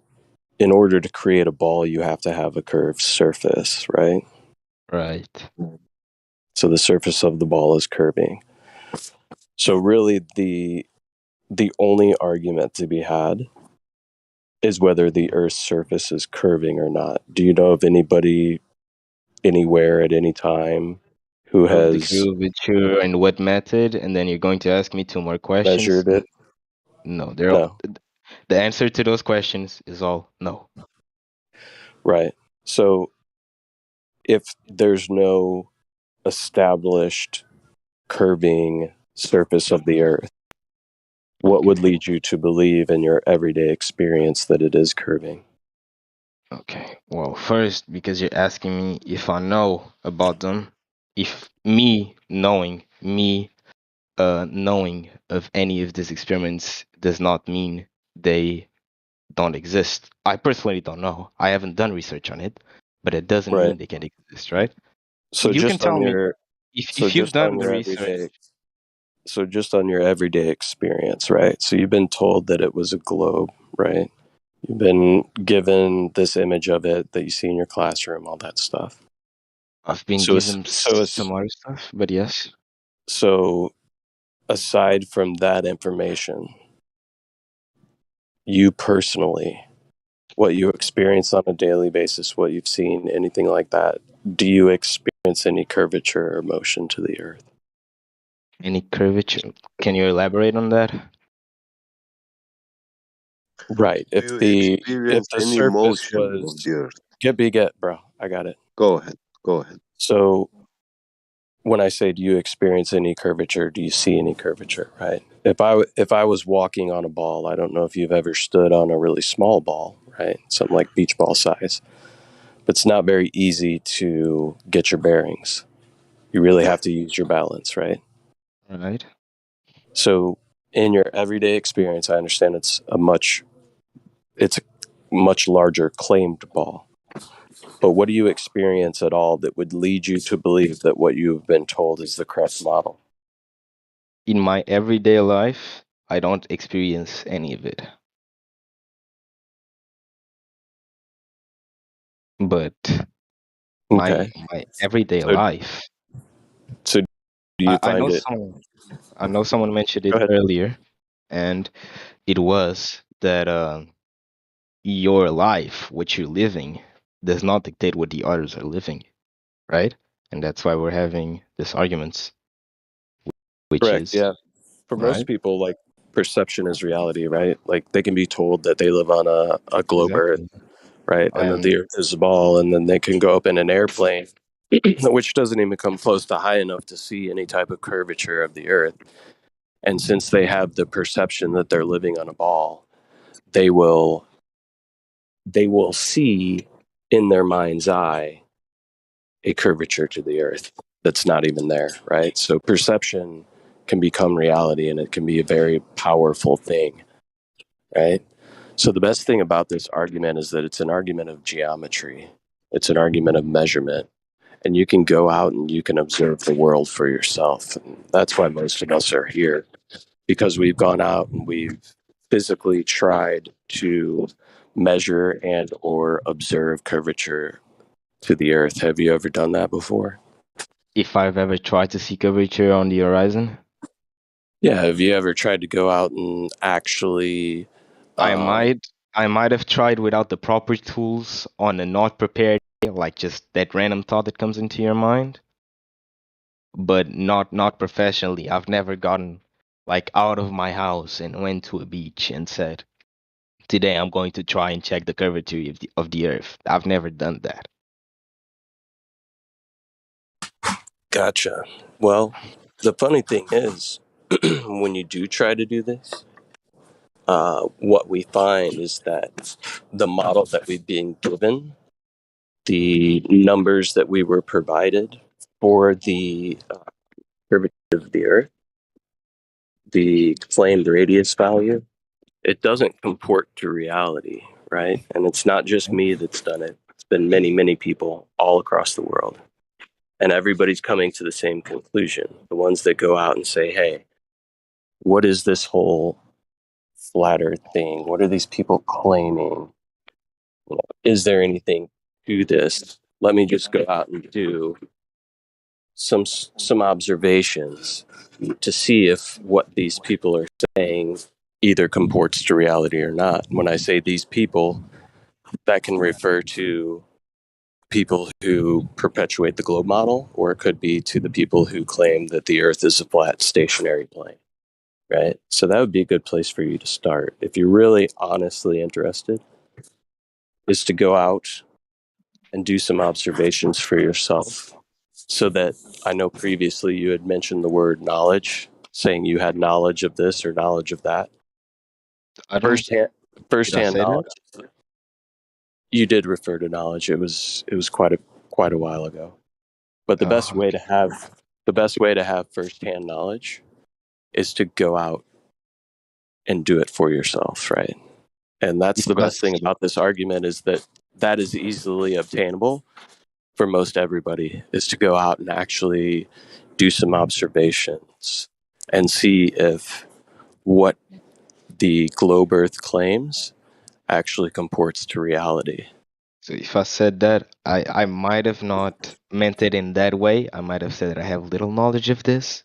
in order to create a ball, you have to have a curved surface, right? Right. So the surface of the ball is curving. So really the only argument to be had is whether the Earth's surface is curving or not. Do you know of anybody anywhere at any time who Of the has curvature and what method, and then you're going to ask me 2 more questions? measured it? No, No. the answer to those questions is all no. Right. So if there's no established curving surface of the Earth, what would lead you to believe in your everyday experience that it is curving? Okay. Well, first, because you're asking me if I know about them, if me knowing of any of these experiments does not mean they don't exist. I personally don't know. I haven't done research on it, but it doesn't Right. mean they can exist, right? So You can just on tell me your if you've done the research. just on your everyday experience, right? So you've been told that it was a globe, right? You've been given this image of it that you see in your classroom, all that stuff. I've been So given some other stuff, but yes. So aside from that information, you personally, what you experience on a daily basis, what you've seen, anything like that, do you experience any curvature or motion to the earth? Any curvature? Can you elaborate on that? Right. Do you experience If the any surface motion of was the earth? get, bro, I got it. Go ahead. Go ahead. So when I say, do you experience any curvature? Do you see any curvature? Right. If I was walking on a ball, I don't know if you've ever stood on a really small ball, right? Something like beach ball size. But it's not very easy to get your bearings. You really have to use your balance, right? Right. So in your everyday experience, I understand it's a much larger claimed ball. But what do you experience at all that would lead you to believe that what you've been told is the correct model? In my everyday life, I don't experience any of it. But my everyday life. So do you I know find it? someone mentioned it earlier, and it was that your life, what you're living, does not dictate what the others are living, right? And that's why we're having these arguments, which Correct. is Yeah. For most right. people, like, perception is reality, right? Like, they can be told that they live on a globe Earth, Exactly. right? And that the Earth is a ball, and then they can go up in an airplane, which doesn't even come close to high enough to see any type of curvature of the Earth. And since they have the perception that they're living on a ball, they will see in their mind's eye a curvature to the Earth that's not even there, right? So perception can become reality, and it can be a very powerful thing, right? So the best thing about this argument is that it's an argument of geometry. It's an argument of measurement. And you can go out and you can observe the world for yourself. And that's why most of us are here, because we've gone out and we've physically tried to measure and or observe curvature to the earth. Have you ever done that before? If I've ever tried to see curvature on the horizon, yeah. Have you ever tried to go out and actually? I might have tried without the proper tools on a not prepared day, like just that random thought that comes into your mind. But not professionally. I've never gotten like out of my house and went to a beach and said, "Today I'm going to try and check the curvature of the Earth." I've never done that. Gotcha. Well, the funny thing is, when you do try to do this, what we find is that the model that we've been given, the numbers that we were provided for the curvature of the Earth, the claimed radius value, it doesn't comport to reality, right? And it's not just me that's done it. It's been many, many people all across the world. And everybody's coming to the same conclusion. The ones that go out and say, hey, what is this whole flat earth thing? What are these people claiming? You know, is there anything to this? Let me just go out and do some observations to see if what these people are saying either comports to reality or not. When I say these people, that can refer to people who perpetuate the globe model, or it could be to the people who claim that the Earth is a flat, stationary plane, right? So that would be a good place for you to start. If you're really honestly interested, is to go out and do some observations for yourself. So that, I know previously you had mentioned the word knowledge, saying you had knowledge of this or knowledge of that. Firsthand knowledge. You did refer to knowledge. It was quite a while ago. But the best way to have firsthand knowledge is to go out and do it for yourself, right? And that's the best thing about this argument, is that is easily obtainable for most everybody, is to go out and actually do some observations and see if what the globe Earth claims actually comports to reality. So if I said that, I might have not meant it in that way. I might have said that I have little knowledge of this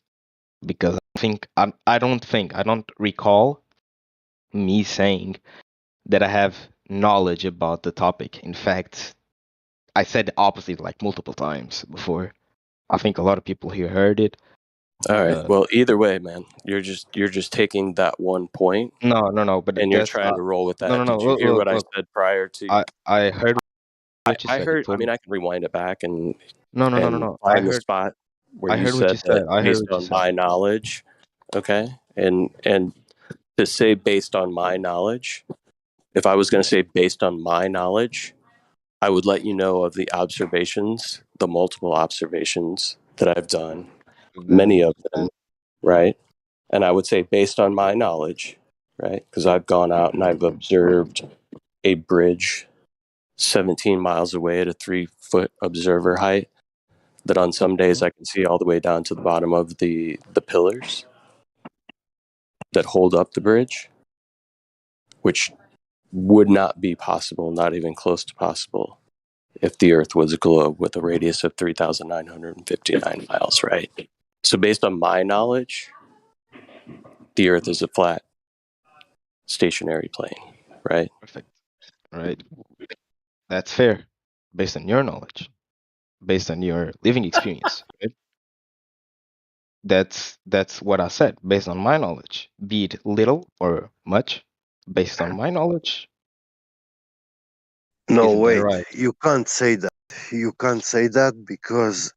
because I don't recall me saying that I have knowledge about the topic. In fact, I said the opposite like multiple times before. I think a lot of people here heard it. All right. Well, either way, man, you're just taking that one point. No. But and you're that's trying to roll with that. no. Did you hear what I Look. said prior to? I heard what you I said. heard. I mean, I can rewind it back and No. find the spot where I you heard what you said that said. I heard based what you on said. my knowledge. Okay, and to say based on my knowledge, if I was going to say based on my knowledge, I would let you know of the observations, the multiple observations that I've done, many of them, right? And I would say based on my knowledge, right? Because I've gone out and I've observed a bridge 17 miles away at a 3-foot observer height that on some days I can see all the way down to the bottom of the pillars that hold up the bridge, which would not be possible, not even close to possible, if the Earth was a globe with a radius of 3,959 miles, right? So based on my knowledge, the Earth is a flat, stationary plane, right? Perfect. All right. That's fair. Based on your knowledge, based on your living experience, right? That's what I said. Based on my knowledge, be it little or much, based on my knowledge, No, isn't that wait. right? You can't say that. You can't say that because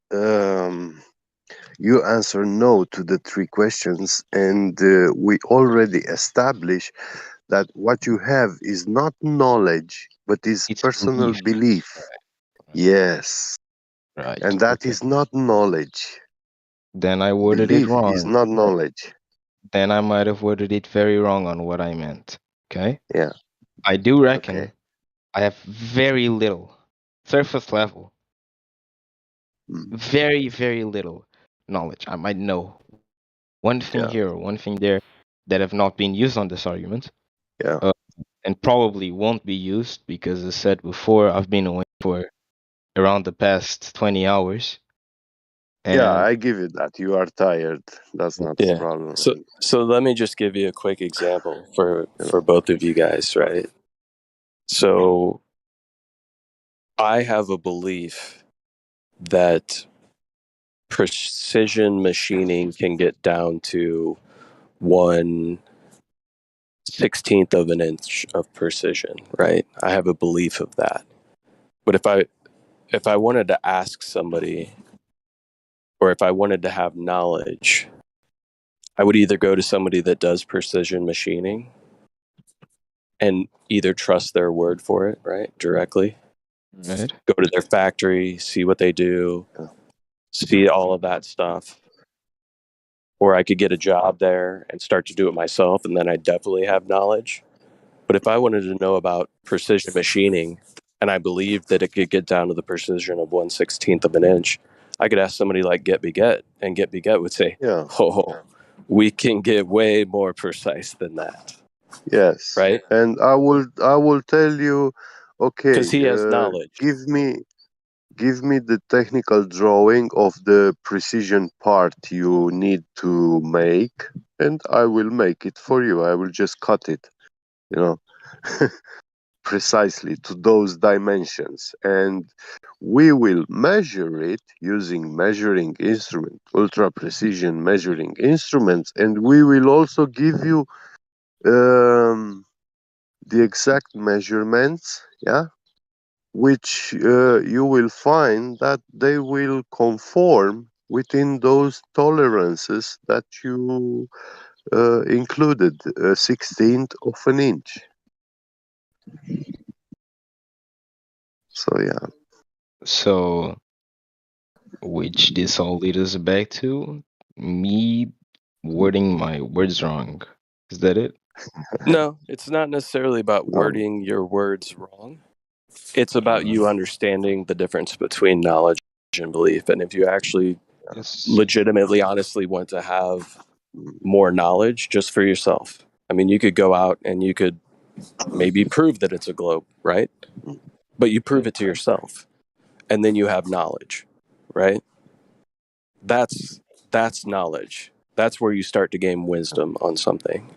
you answer no to the three questions, and we already established that what you have is not knowledge, but is It's personal belief. belief. Yes. Right. And that Okay. is not knowledge. Then I worded it Belief is wrong. not knowledge. Then I might have worded it very wrong on what I meant. Okay? Yeah. I do reckon Okay. I have very little surface level, very, very little knowledge. I might know one thing Yeah. here or one thing there that have not been used on this argument. Yeah. And probably won't be used because, as said before, I've been away for around the past 20 hours. Yeah, And I give you that. You are tired. That's not the Yeah. problem. So let me just give you a quick example for both of you guys, right? So I have a belief that precision machining can get down to 1/16th of an inch of precision, right? I have a belief of that. But if I wanted to ask somebody, or if I wanted to have knowledge, I would either go to somebody that does precision machining and either trust their word for it, right, directly, right. go to their factory, see what they do, see all of that stuff, or I could get a job there and start to do it myself, and then I definitely have knowledge. But if I wanted to know about precision machining, and I believed that it could get down to the precision of 1/16th of an inch, I could ask somebody like Get Beget, and Get Beget would say, Yeah. "Oh, we can get way more precise than that." Yes. Right? And I will tell you, okay, Because he has knowledge. give me the technical drawing of the precision part you need to make, and I will make it for you. I will just cut it, you know, precisely to those dimensions, and we will measure it using measuring instrument, ultra precision measuring instruments, and we will also give you the exact measurements, yeah, which you will find that they will conform within those tolerances that you included, 16th of an inch. So yeah. So, which this all leads us back to me wording my words wrong. Is that it? No, it's not necessarily about wording your words wrong. It's about you understanding the difference between knowledge and belief. And if you actually legitimately, honestly want to have more knowledge just for yourself, I mean, you could go out and you could maybe prove that it's a globe, right? But you prove it to yourself, and then you have knowledge, right? That's knowledge. That's where you start to gain wisdom on something.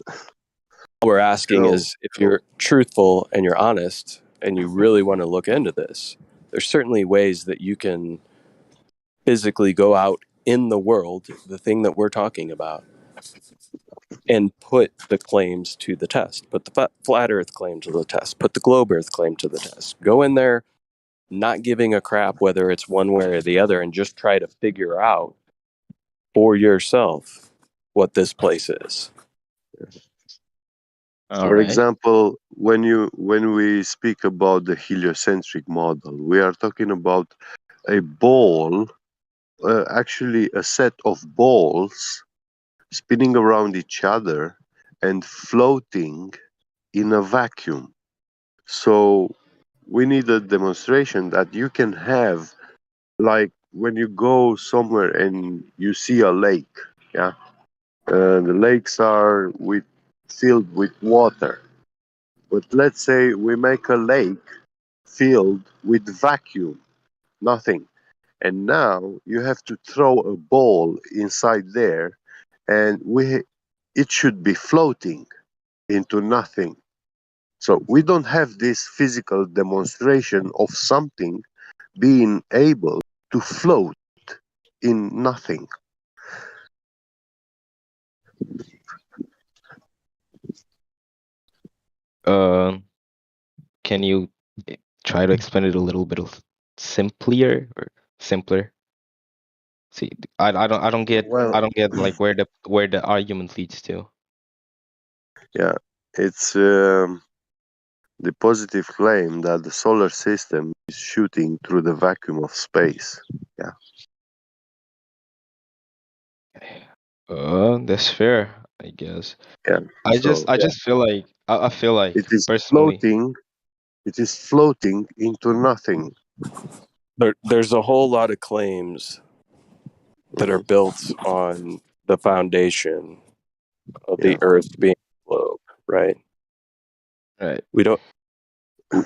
All we're asking is if you're truthful and you're honest and you really want to look into this, there's certainly ways that you can physically go out in the world, the thing that we're talking about, and put the claims to the test. Put the flat earth claim to the test. Put the globe earth claim to the test. Go in there not giving a crap whether it's one way or the other and just try to figure out for yourself what this place is. For example, when we speak about the heliocentric model, we are talking about a ball, actually a set of balls spinning around each other and floating in a vacuum. So we need a demonstration that you can have, like when you go somewhere and you see a lake, yeah, the lakes are filled with water. But let's say we make a lake filled with vacuum, nothing. And now you have to throw a ball inside there, and it should be floating into nothing. So we don't have this physical demonstration of something being able to float in nothing. Can you try to explain it a little bit simpler? See, I don't get like where the argument leads to. Yeah, it's the positive claim that the solar system is shooting through the vacuum of space. Yeah. That's fair, I guess. Yeah. I just feel like I feel like it is personally. It is floating into nothing. There's a whole lot of claims that are built on the foundation of the Earth being a globe, right? Right. We don't.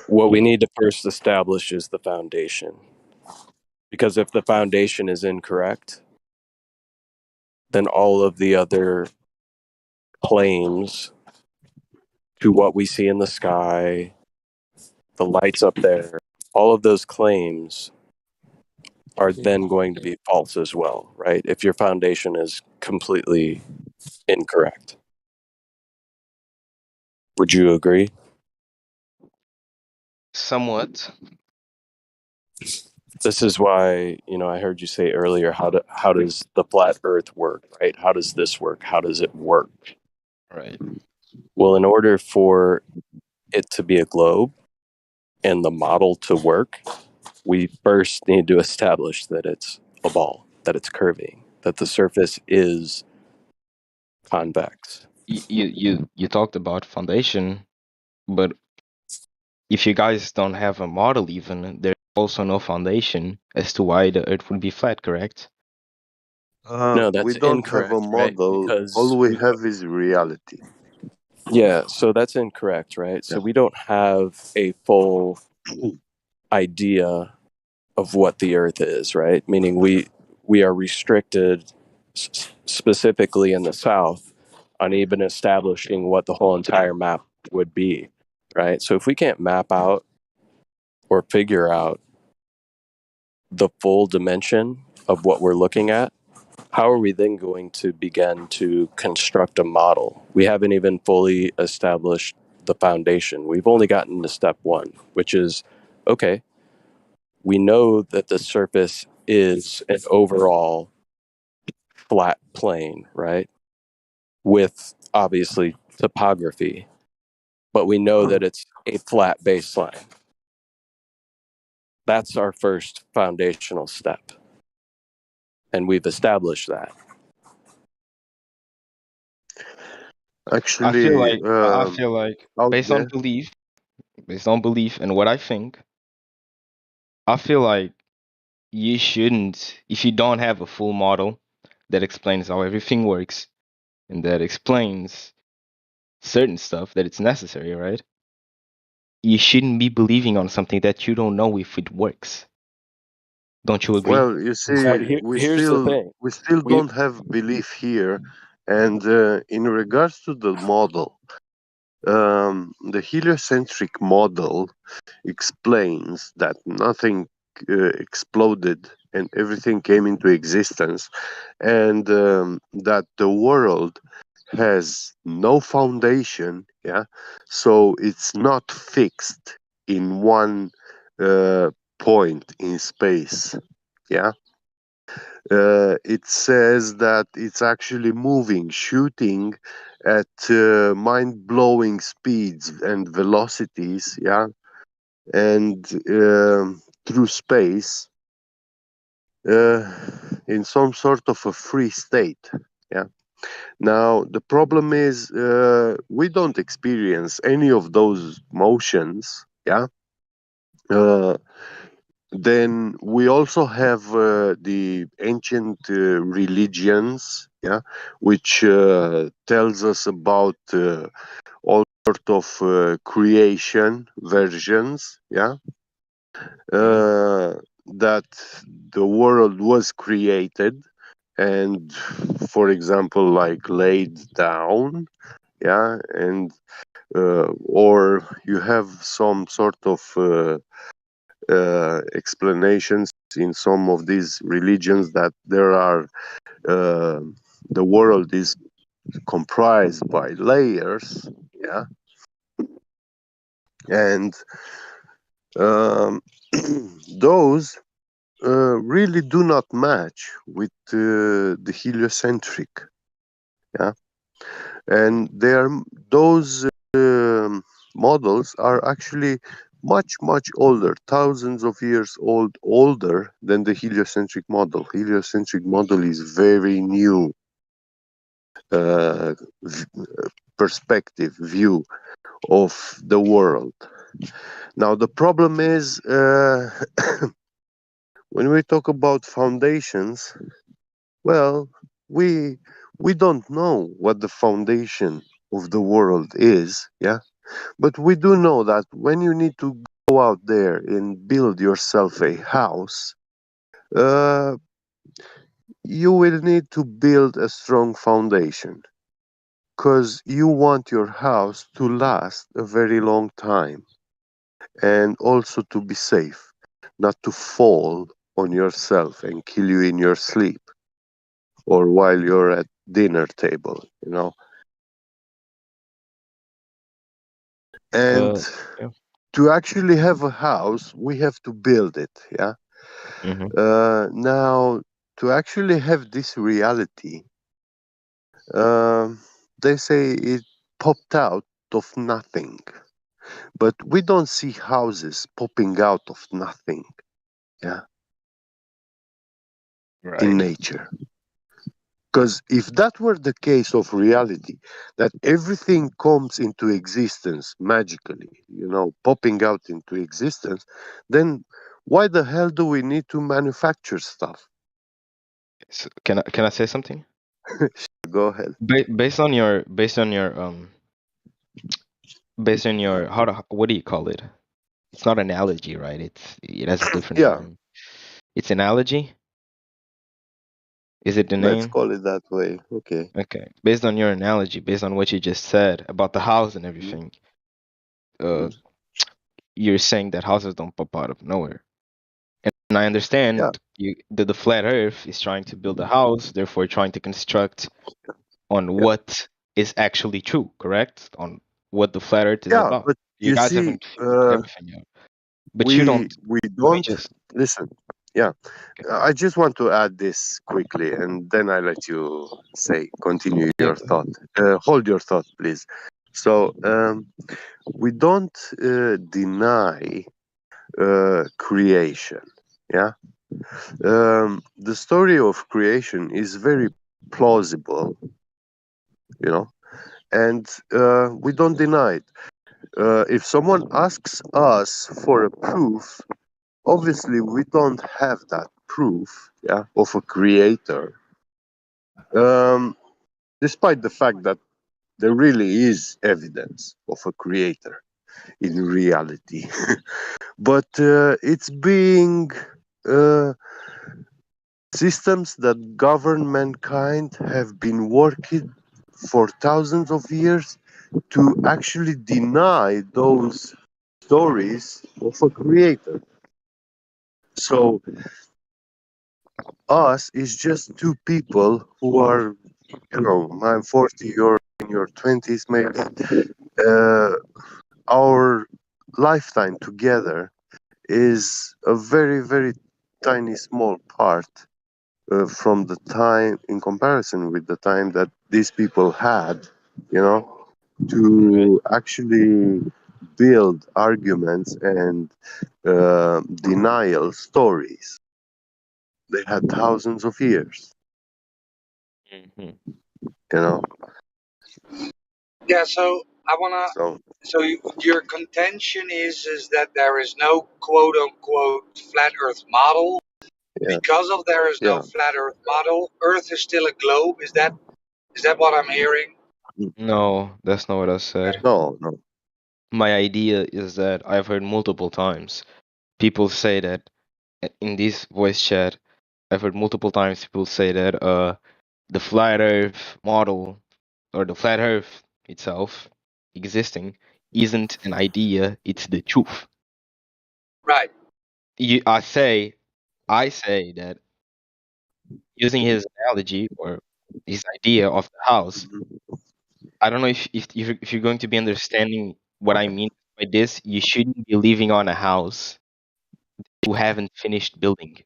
What we need to first establish is the foundation, because if the foundation is incorrect, then all of the other claims to what we see in the sky, the lights up there, all of those claims are then going to be false as well, right? If your foundation is completely incorrect. Would you agree? Somewhat. This is why, I heard you say earlier, how does the flat earth work, right? How does this work? How does it work? Right. Well, in order for it to be a globe and the model to work, we first need to establish that it's a ball, that it's curving, that the surface is convex. You talked about foundation, but if you guys don't have a model even, there's also no foundation as to why the Earth would be flat, correct? No, that's we don't incorrect, have a model. right? Because all we have is reality. Yeah, so that's incorrect, right? So we don't have a full idea of what the Earth is, right? Meaning we are restricted specifically in the South on even establishing what the whole entire map would be, right? So if we can't map out or figure out the full dimension of what we're looking at, how are we then going to begin to construct a model? We haven't even fully established the foundation. We've only gotten to step one, which is, okay, we know that the surface is an overall flat plane, right? With obviously topography, but we know that it's a flat baseline. That's our first foundational step. And we've established that. Actually, I feel like based on belief and what I think, I feel like you shouldn't, if you don't have a full model that explains how everything works and that explains certain stuff that it's necessary, right? You shouldn't be believing on something that you don't know if it works. Don't you agree? Well, you see, Here's the thing. we still We don't have belief here, and in regards to the model, the heliocentric model explains that nothing exploded and everything came into existence, and that the world has no foundation. Yeah, so it's not fixed in one point in space. Yeah. It says that it's actually moving, shooting at mind-blowing speeds and velocities, yeah, and through space uh, in some sort of a free state, yeah. Now the problem is we don't experience any of those motions, yeah. Uh, Then we also have the ancient religions, yeah, which tells us about all sort of creation versions, yeah, that the world was created and, for example, like laid down, yeah, and or you have some sort of explanations in some of these religions that there are the world is comprised by layers, yeah, and those really do not match with the heliocentric, yeah, and those models are actually much older, thousands of years older than the heliocentric model. Heliocentric model is very new uh, v- perspective view of the world. Now the problem is when we talk about foundations, well, we we don't know what the foundation of the world is, yeah. But we do know that when you need to go out there and build yourself a house, uh, you will need to build a strong foundation because you want your house to last a very long time and also to be safe, not to fall on yourself and kill you in your sleep or while you're at dinner table, you know. And Yeah. to actually have a house, we have to build it, yeah. Mm-hmm. Now, to actually have this reality, they say it popped out of nothing, but we don't see houses popping out of nothing, yeah, in Right. nature. Because if that were the case of reality, that everything comes into existence magically, you know, popping out into existence, then why the hell do we need to manufacture stuff? So can I say something? Go ahead. Based on your what do you call it? It's not analogy, right? It has a different Yeah, name. It's analogy. Is it the let's name? call it that way. Okay. Okay. Based on your analogy, based on what you just said about the house and Mm, everything, uh, mm. you're saying that houses don't pop out of nowhere. And I Yeah, understand the flat Earth is trying to build a house, therefore trying to construct on yeah, what is actually true, correct? On what the flat Earth is yeah. about. But You you guys see, haven't figured everything out, but you don't. we Let me don't just. listen. Yeah, I just want to add this quickly, and then I let you continue Yeah. your thought. Hold your thought, please. So we don't deny creation. Yeah, the story of creation is very plausible, you know, and we don't deny it. If someone asks us for a proof, obviously we don't have that proof, yeah, of a creator, um, despite the fact that there really is evidence of a creator in reality. But it's being uh, systems that govern mankind have been working for thousands of years to actually deny those stories of a creator. So us is just two people who are, I'm 40, you're in your 20s maybe. Our lifetime together is a very, very tiny, small part from the time in comparison with the time that these people had, to actually build arguments and denial stories. They had thousands of years, Hmm. you know. Yeah, so I wanna. So So your contention is that there is no quote unquote flat Earth model. yeah, Because of there is no yeah. flat Earth model, Earth is still a globe. Is that what I'm hearing? No, that's not what I said. No, no. My idea is that I've heard multiple times people say that in this voice chat. I've heard multiple times people say that the flat Earth model or the flat Earth itself existing isn't an idea; it's the truth. Right. I say that using his analogy or his idea of the house. I don't know if you're going to be understanding what I mean by this. You shouldn't be living on a house you haven't finished building.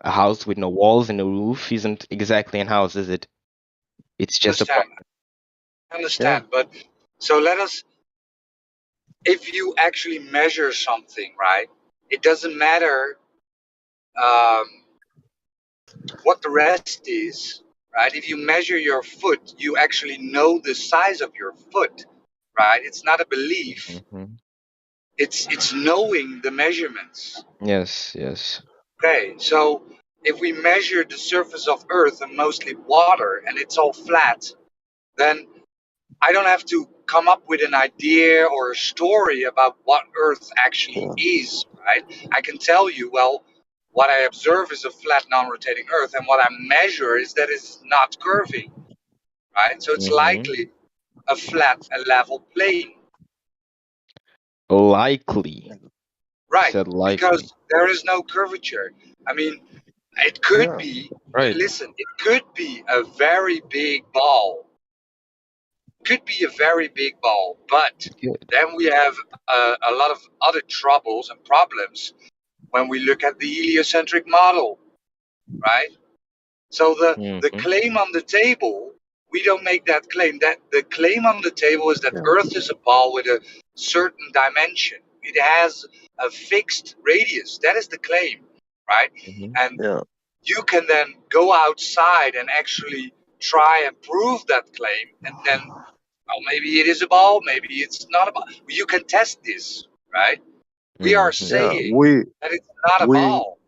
A house with no walls and no roof isn't exactly a house, is it? It's just a Understand. problem. Yeah, Understand. But so let us. If you actually measure something, right? It doesn't matter um, what the rest is, right? If you measure your foot, you actually know the size of your foot, right? It's not a belief. Hmm. It's knowing the measurements. Yes, yes. Okay, so if we measure the surface of Earth and mostly water and it's all flat, then I don't have to come up with an idea or a story about what Earth actually yeah, is, right? I can tell you, well, what I observe is a flat, non-rotating Earth, and what I measure is that it's not curving, right? So it's Hmm. likely a flat, a level plane, Likely. You right? said likely. Because there is no curvature. I mean, it could yeah, be, Right. listen, it could be a very big ball, could be a very big ball, but Good. then we have a lot of other troubles and problems when we look at the heliocentric model, right? So the Hmm. claim on the table, we don't make that claim. That the claim on the table is that yeah, Earth is a ball with a certain dimension. It has a fixed radius. That is the claim, right? Hmm. And yeah, you can then go outside and actually try and prove that claim, and then, well, maybe it is a ball, maybe it's not a ball. You can test this, right? We are Hmm. yeah. saying that it's not a We, ball,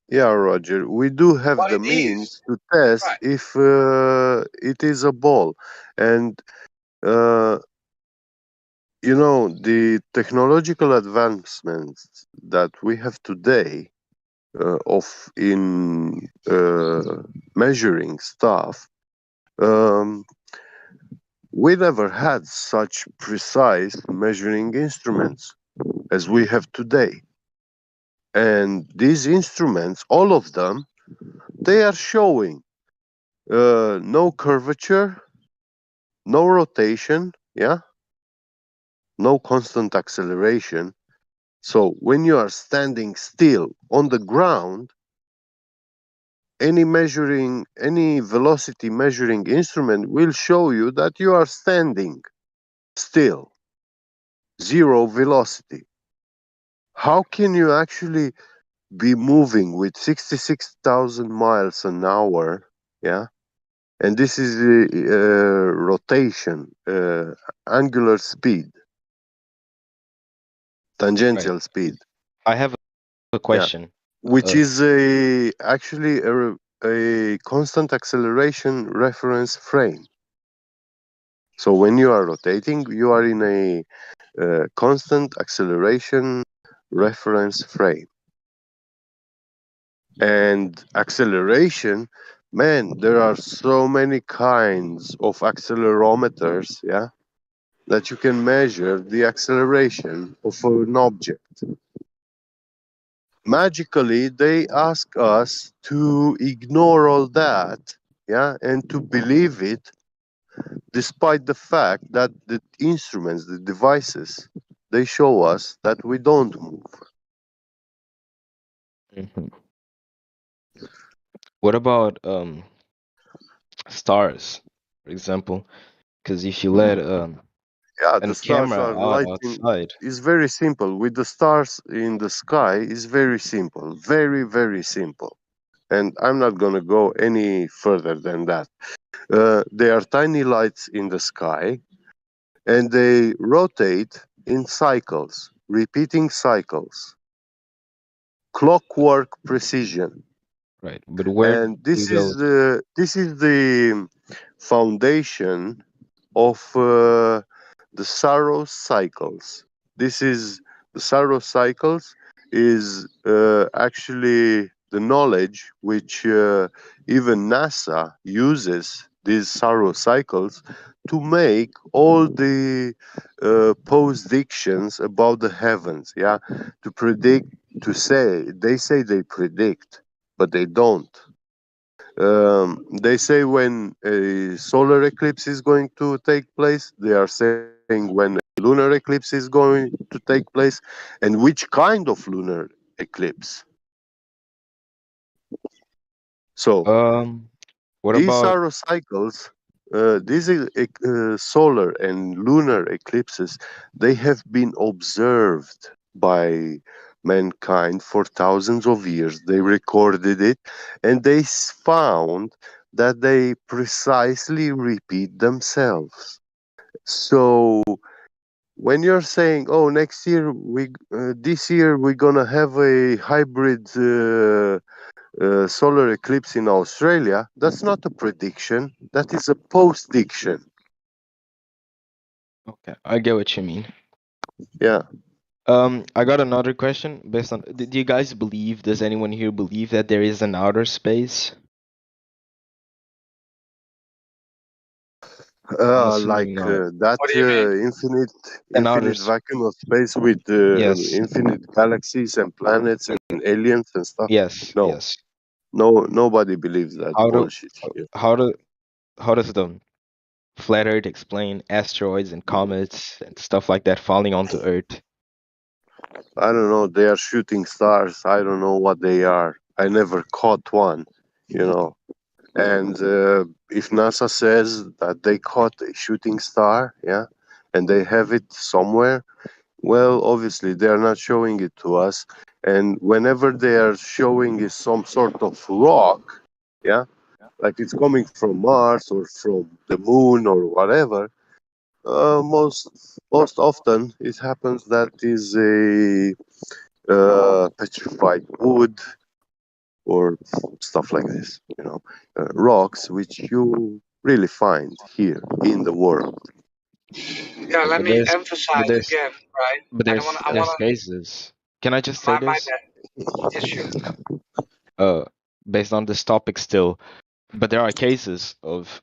yeah, Roger. We do have but the it is, means to test right? if it is a ball, and uh, the technological advancements that we have today of in measuring stuff. Um, we never had such precise measuring instruments as we have today. And these instruments, all of them, they are showing no curvature, no rotation, yeah, no constant acceleration. So when you are standing still on the ground, any velocity measuring instrument will show you that you are standing still, zero velocity. How can you actually be moving with 66,000 miles an hour? Yeah. And this is rotation, angular speed, Right. tangential speed. I have a Yeah. question. Which Uh, is actually a constant acceleration reference frame. So when you are rotating, you are in a constant acceleration reference frame. And acceleration, man, there are so many kinds of accelerometers, yeah, that you can measure the acceleration of an object. Magically, they ask us to ignore all that, yeah, and to believe it, despite the fact that the instruments, the devices, they show us that we don't move. Mhm. What about stars, for example? Because if you let Yeah, a the stars camera are out lighting. outside, It's very simple. With the stars in the sky, is very simple. Very, very simple. And I'm not going to go any further than that. They are tiny lights in the sky, and they rotate in cycles, repeating cycles, clockwork precision. right? But where And do those? this is the foundation of the Saros cycles. This is the Saros cycles is actually the knowledge which even NASA uses these Saros cycles to make all the predictions about the heavens. Yeah, to predict, to say they say they predict, but they don't. They say when a solar eclipse is going to take place, they are saying when a lunar eclipse is going to take place, and which kind of lunar eclipse. So What these about? are cycles, these solar and lunar eclipses, they have been observed by mankind for thousands of years. They recorded it, and they found that they precisely repeat themselves. So when you're saying, "Oh, next year this year we're gonna have a hybrid solar eclipse in Australia," that's not a prediction. That is a post-diction. Okay, I get what you mean. Yeah. I got another question based on. Do you guys believe? Does anyone here believe that there is an outer space? I'm assuming Like not. that What do you mean? An outer. infinite vacuum of space with Yes. infinite galaxies and planets and aliens and stuff. Yes. No, Yes. nobody believes that How do bullshit here. how do how does the flat Earth explain asteroids and comets and stuff like that falling onto Earth? I don't know. They are shooting stars. I don't know what they are. I never caught one, you know. And if NASA says that they caught a shooting star, yeah, and they have it somewhere, well, obviously they are not showing it to us. And whenever they are showing is some sort of rock, yeah, like it's coming from Mars or from the moon or whatever, most often it happens that is a petrified wood or stuff like this, rocks which you really find here in the world. Yeah, let But me there's but emphasize there's again, right? but I don't want. I there's want cases. Can I just to. say My this? bad. Yes, shoot. Uh, based on this topic still, but there are cases of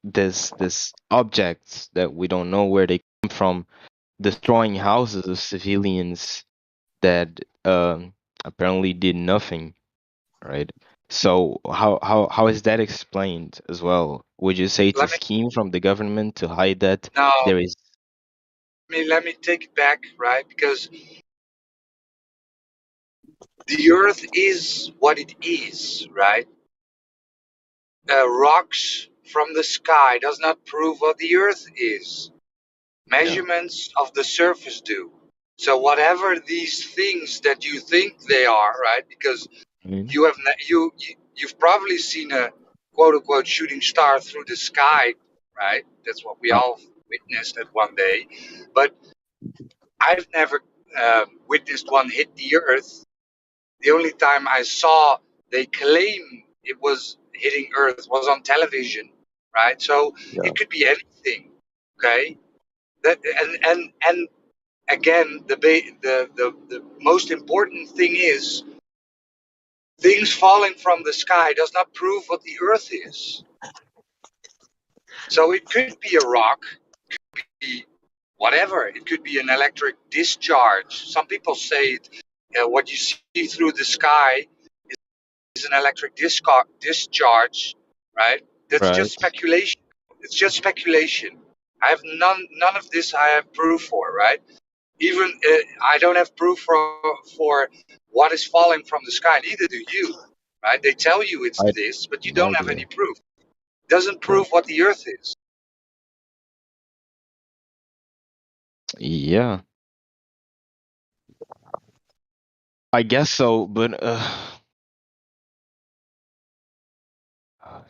this objects that we don't know where they come from, destroying houses of civilians that apparently did nothing, right? So how is that explained as well? Would you say it's a Let me scheme from the government to hide that now. there is? Let me take it back, right? Because the Earth is what it is, right? Rocks from the sky does not prove what the Earth is. Yeah. Measurements of the surface do. So whatever these things that you think they are, right? Because Mhm. you've probably seen a quote unquote shooting star through the sky, right? That's what we all witnessed at one day. But I've never witnessed one hit the Earth. The only time I saw they claim it was hitting Earth was on television, right? So Yeah. it could be anything, okay? That and again, the most important thing is things falling from the sky does not prove what the Earth is. So it could be a rock, it could be whatever. It could be an electric discharge. Some people say what you see through the sky is an electric discharge, right? That's just Right. speculation. It's just speculation. I have none of this I have proof for, right? Even I don't have proof for what is falling from the sky. Neither do you, right? They tell you it's I this, but you no don't have idea. any proof. It doesn't prove what the Earth is. Yeah, I guess so, but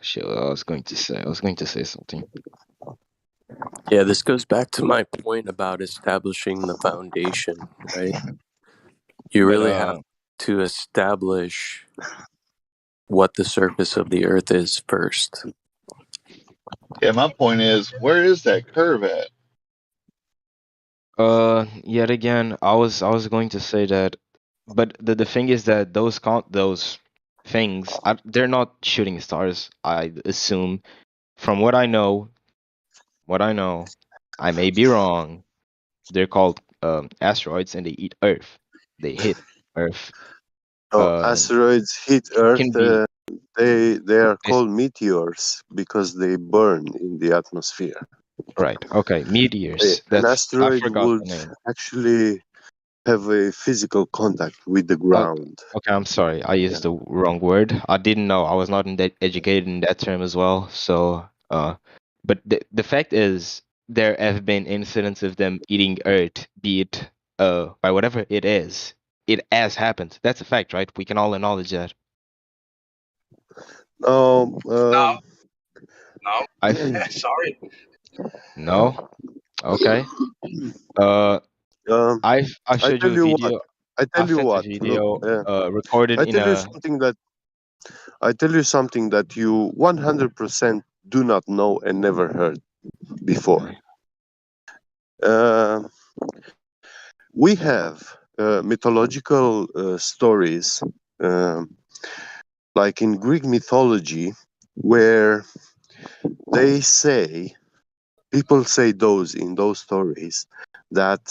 shit, I was going to say something. Yeah, this goes back to my point about establishing the foundation, right? You really have to establish what the surface of the earth is first. Yeah, my point is, where is that curve at? Yet again, I was going to say that, but the thing is that those things, they're not shooting stars. I assume, from what I know, I may be wrong. They're called asteroids, and they eat Earth. They hit Earth. Asteroids hit It Earth. can be They are this, called meteors because they burn in the atmosphere. right? Okay, meteors. An I asteroid forgot the would name. actually have a physical contact with the Oh, ground. okay, I'm sorry. I Yeah. used the wrong word. I didn't know. I was not educated in that term as well. So, but the fact is, there have been incidents of them eating Earth, be it by whatever it is. It has happened. That's a fact, right? We can all acknowledge that. No, No, I sorry. No. Okay. Uh, um, I I showed tell you a you what. video. I I tell you sent a what. Look, video recorded I in tell you a something that I tell you something that you 100% do not know and never heard before. okay. Uh, we have mythological stories, like in Greek mythology, where they say, people say those in those stories, that,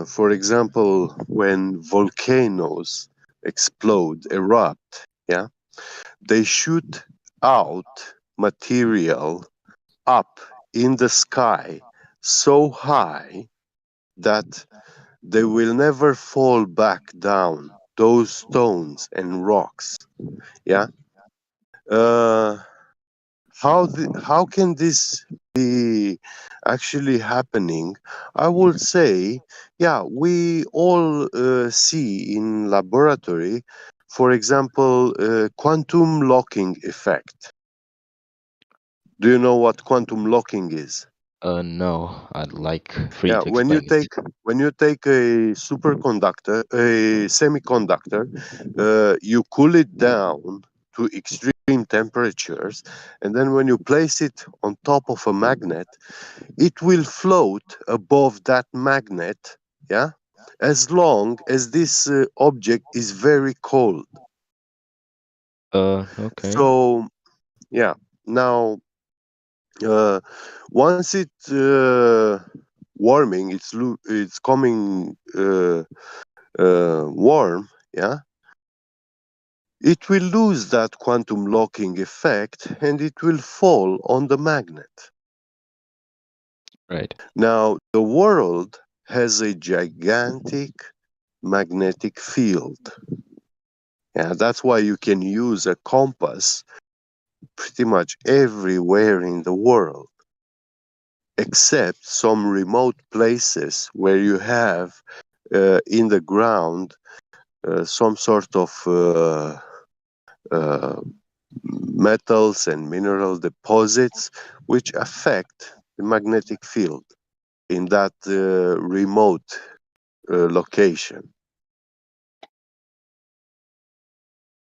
for example, when volcanoes explode, erupt, yeah, they shoot out material up in the sky so high that they will never fall back down, those stones and rocks. Yeah. Uh, how can this be actually happening? I would say, yeah, we all see in laboratory, for example, quantum locking effect. Do you know what quantum locking is? No. I'd like for you Yeah, to explain it. when you take a superconductor, a semiconductor, you cool it down to extreme temperatures, and then when you place it on top of a magnet, it will float above that magnet. Yeah, as long as this object is very cold. Okay. So yeah, now once it warming, it's coming warm, yeah, it will lose that quantum locking effect and it will fall on the magnet. Right. Now, the world has a gigantic magnetic field. Yeah, that's why you can use a compass pretty much everywhere in the world, except some remote places where you have in the ground some sort of uh, metals and mineral deposits which affect the magnetic field in that remote location.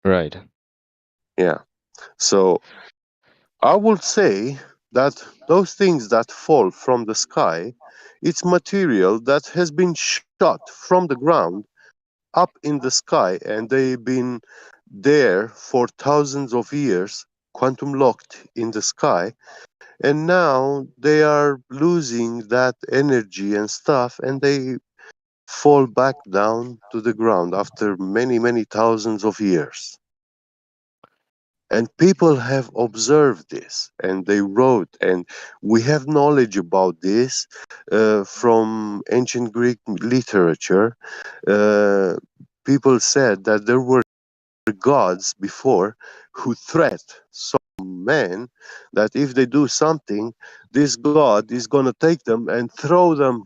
Right. Yeah. So I would say that those things that fall from the sky, it's material that has been shot from the ground up in the sky, and they've been there for thousands of years, quantum locked in the sky, and now they are losing that energy and stuff, and they fall back down to the ground after many, many thousands of years. And people have observed this, and they wrote, and we have knowledge about this from ancient Greek literature. People said that there were gods before who threat some men that if they do something, this god is going to take them and throw them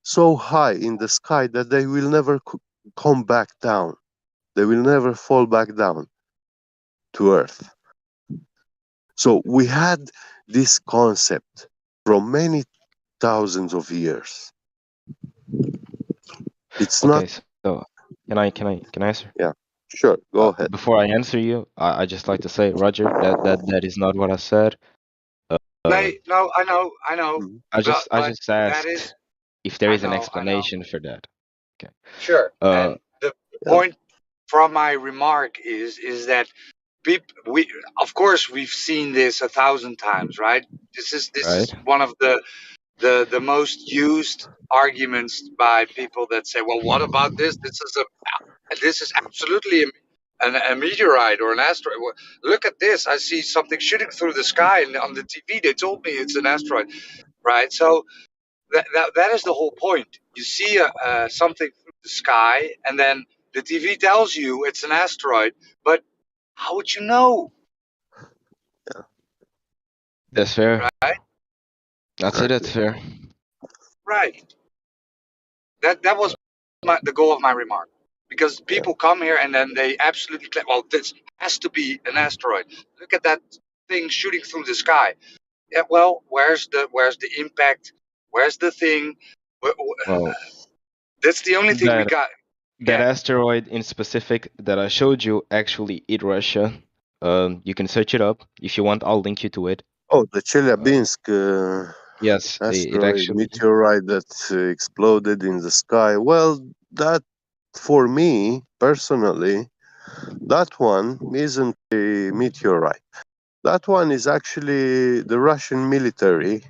so high in the sky that they will never come back down. They will never fall back down to earth. So we had this concept from many thousands of years. It's Okay, not. so can I answer? Yeah, sure. Go ahead. Before I answer you, I just like to say, Roger, that is not what I said. No, I know, I but just that asked is, if there I is an know, explanation for that. Okay. sure. Uh, And the point from my remark is that we, of course, we've seen this 1,000 times, right? This right. is one of the most used arguments by people that say, well, what about this? This is absolutely a meteorite or an asteroid. Well, look at this. I see something shooting through the sky, and on the TV they told me it's an asteroid, right? So that is the whole point. You see something through the sky, and then the TV tells you it's an asteroid, but how would you know, That's fair. right? I'd say that's fair. Right. That was the goal of my remark. Because people come here and then they absolutely claim, well, this has to be an asteroid. Look at that thing shooting through the sky. Yeah, well, where's the impact? Where's the thing? Well, That's the only thing we that got. that asteroid in specific that I showed you actually hit Russia. You can search it up if you want. I'll link you to it. Oh, the Chelyabinsk Yes, it asteroid actually. meteorite that exploded in the sky. Well, that for me personally, that one isn't a meteorite. That one is actually the Russian military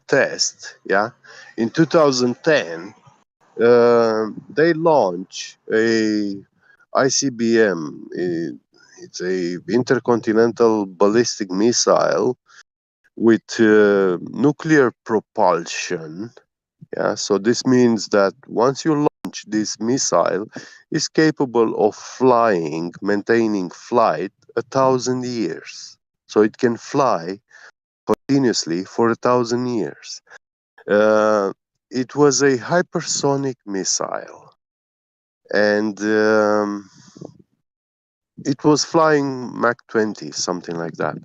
test. Yeah, in 2010, they launched a ICBM. It's a intercontinental ballistic missile with nuclear propulsion. Yeah, so this means that once you launch this missile, it's capable of flying, maintaining flight 1,000 years. So it can fly continuously for 1,000 years. It was a hypersonic missile, and it was flying Mach 20, something like that.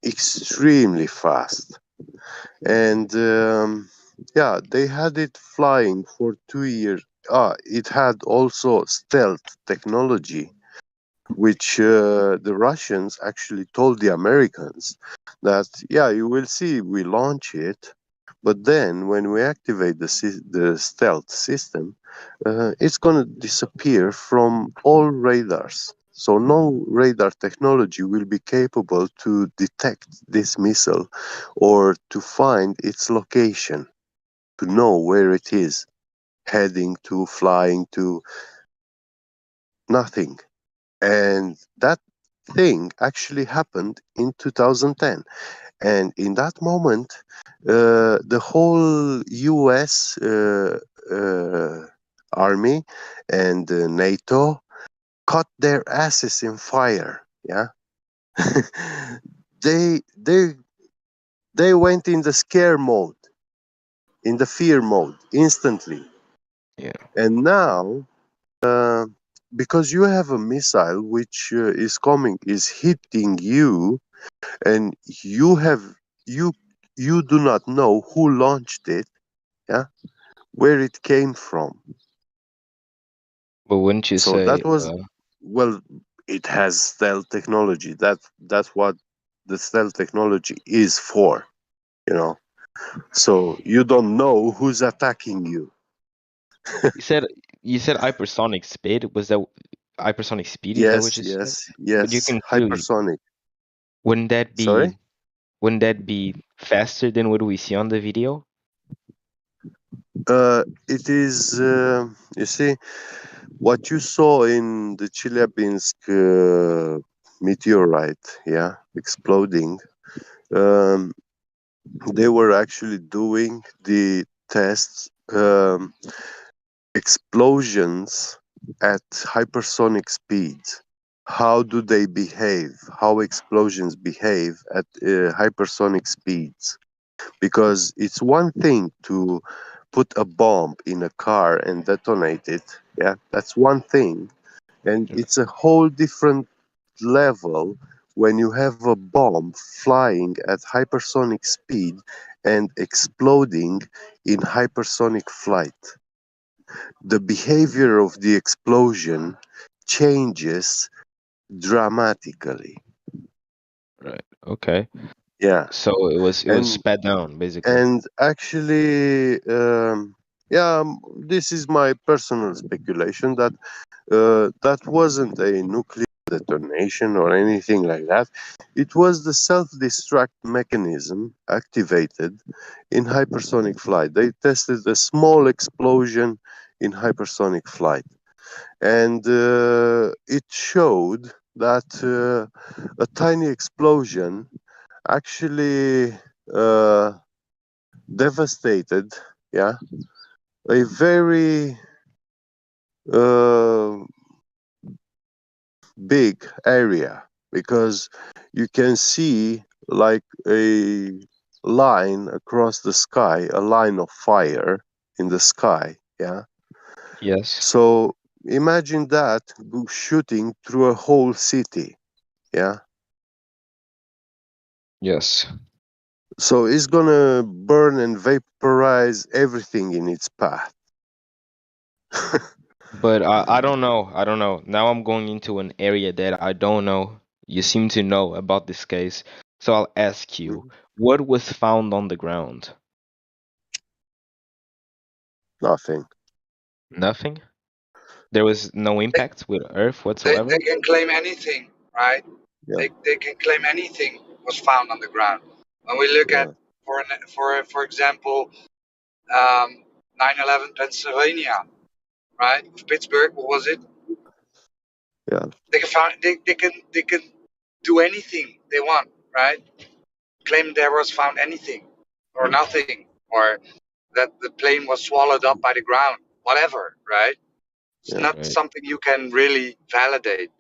Extremely fast. And yeah, they had it flying for 2 years. It had also stealth technology, which the Russians actually told the Americans that, yeah, you will see, we launch it, but then when we activate the stealth system, it's going to disappear from all radars. So no radar technology will be capable to detect this missile or to find its location, to know where it is heading to, flying to, nothing. And that thing actually happened in 2010. And in that moment, the whole US army and NATO caught their asses in fire. Yeah. they they they went in the scare mode, in the fear mode instantly. Yeah. And now, because you have a missile which is hitting you, and you you do not know who launched it, yeah, where it came from. But wouldn't you So say? that was, well, it has stealth technology. That's what the stealth technology is for, you know. So you don't know who's attacking you. You said You said hypersonic speed. Was that hypersonic speed? Is that what Yes, you said? yes, But you yes. can clearly. Hypersonic. Wouldn't that Sorry. be? Wouldn't that be faster than what we see on the video? It is. You see, what you saw in the Chelyabinsk meteorite, yeah, exploding. Um, they were actually doing the tests, explosions at hypersonic speeds. How do they behave? How explosions behave at hypersonic speeds? Because it's one thing to put a bomb in a car and detonate it. Yeah, that's one thing. And it's a whole different level when you have a bomb flying at hypersonic speed and exploding in hypersonic flight. The behavior of the explosion changes dramatically. Right. Okay. Yeah. So it was And sped down basically. and actually, yeah, this is my personal speculation that that wasn't a nuclear detonation or anything like that. It was the self-destruct mechanism activated in hypersonic flight. They tested a small explosion in hypersonic flight, and it showed that a tiny explosion actually uh, devastated, yeah, a very uh, big area, because you can see like a line across the sky, a line of fire in the sky, yeah. Yes. So imagine that shooting through a whole city, yeah. Yes. So it's gonna burn and vaporize everything in its path. But I don't know. I don't know. Now I'm going into an area that I don't know. You seem to know about this case. So I'll ask you, what was found on the ground? Nothing. Nothing? There was no impact with Earth They whatsoever? can claim anything, right? Yeah. They can claim anything was found on the ground. When we look at, Yeah. for example, 9/11 Pennsylvania, right? Pittsburgh, what was it? Yeah. They can do anything they want, right? Claim there was found anything or nothing, or that the plane was swallowed up by the ground, whatever, right? It's Yeah. not Right. something you can really validate.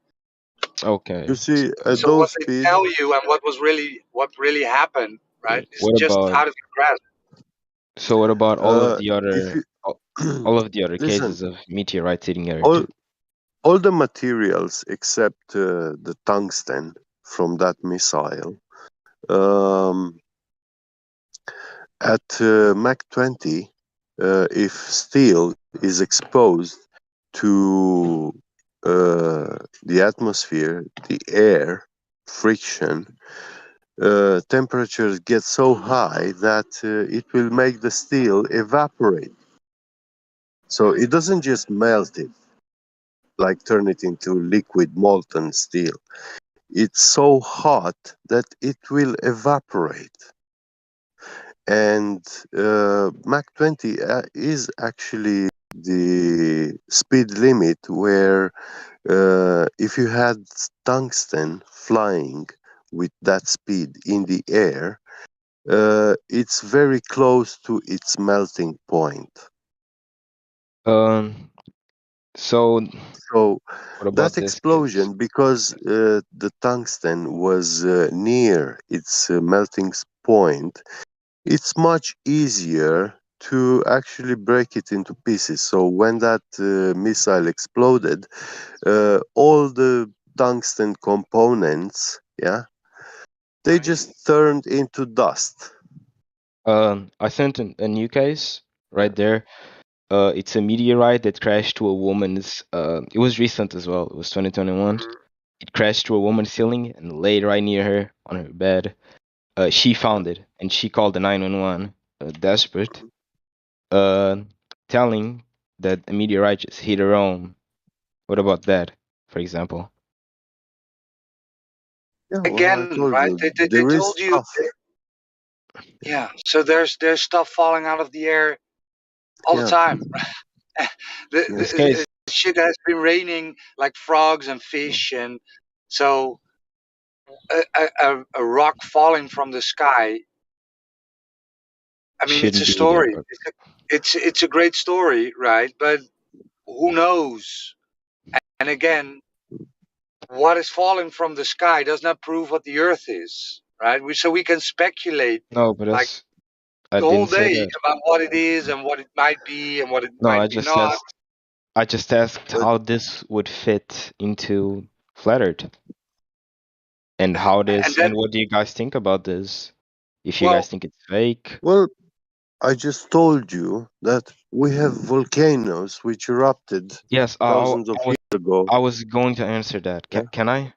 Okay. You see, at So what those they speed, tell you and what really happened, right, is What just about out of your grasp. so what about if you all of the other listen, cases of meteorites hitting Earth? all the materials except the tungsten from that missile, um, at Mach 20, if steel is exposed to the atmosphere, the air, friction, temperatures get so high that it will make the steel evaporate. So it doesn't just melt it, like turn it into liquid molten steel. It's so hot that it will evaporate. And Mach 20 is actually the speed limit where if you had tungsten flying with that speed in the air, it's very close to its melting point. Um so So what about that this case? explosion, because the tungsten was near its melting point, it's much easier to actually break it into pieces. So when that missile exploded, all the tungsten components, yeah, they just turned into dust. I sent a new case right there. It's a meteorite that crashed to a woman's. It was recent as well. It was 2021. It crashed to a woman's ceiling and laid right near her on her bed. She found it and she called the 911, desperate, uh, telling that a meteorite just hit Rome. What about that, for example? Yeah, well, I Again, told right? you They there is told you, stuff. yeah. So there's stuff falling out of the air all the Yeah, time. yeah. This case, Shit has been raining like frogs and fish, and so a rock falling from the sky. I mean, it's a shouldn't be there. story. It's a great story, right? But who knows? And again, what is falling from the sky does not prove what the Earth is, right? So we can speculate No, but like that's I the whole didn't say day that. about what it is and what it might be and what it No, might be not. I just asked But how this would fit into flat Earth and how And this then, and what do you guys think about this? If you guys well, think it's fake. well, I just told you that we have volcanoes which erupted Yes, thousands of years ago. I was going to answer that. Yeah, Can I?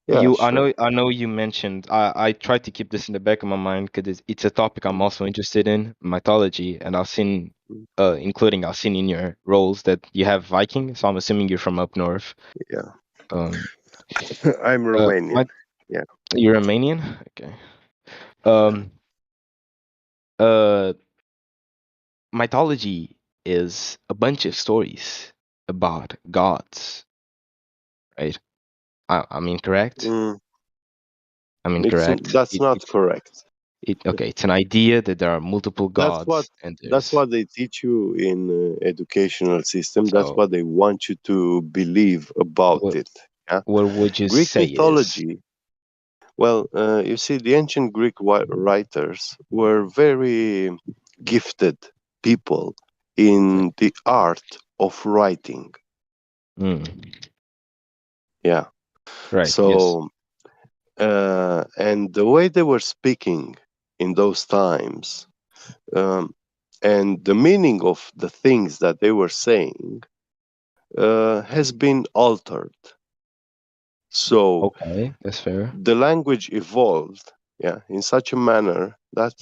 yeah, sure. I know you mentioned. I tried to keep this in the back of my mind because it's a topic I'm also interested in, mythology, and I've seen, I've seen in your roles that you have Viking, so I'm assuming you're from up north. Yeah, Um, I'm Romanian. my, Yeah. you're Romanian, okay. Um, uh, mythology is a bunch of stories about gods, right? I'm incorrect. Mm, I'm incorrect. that's not correct. Okay, it's an idea that there are multiple That's what gods and that's there's what they teach you in educational system. That's so what they want you to believe about what it. Yeah. what would you Greek say it is? mythology. Well, you see, the ancient Greek writers were very gifted people Okay. in the art of writing. Mm, Yeah. right, yes. So, and the way they were speaking in those times, um, and the meaning of the things that they were saying has been altered. So Okay, that's fair. the language evolved, yeah, in such a manner that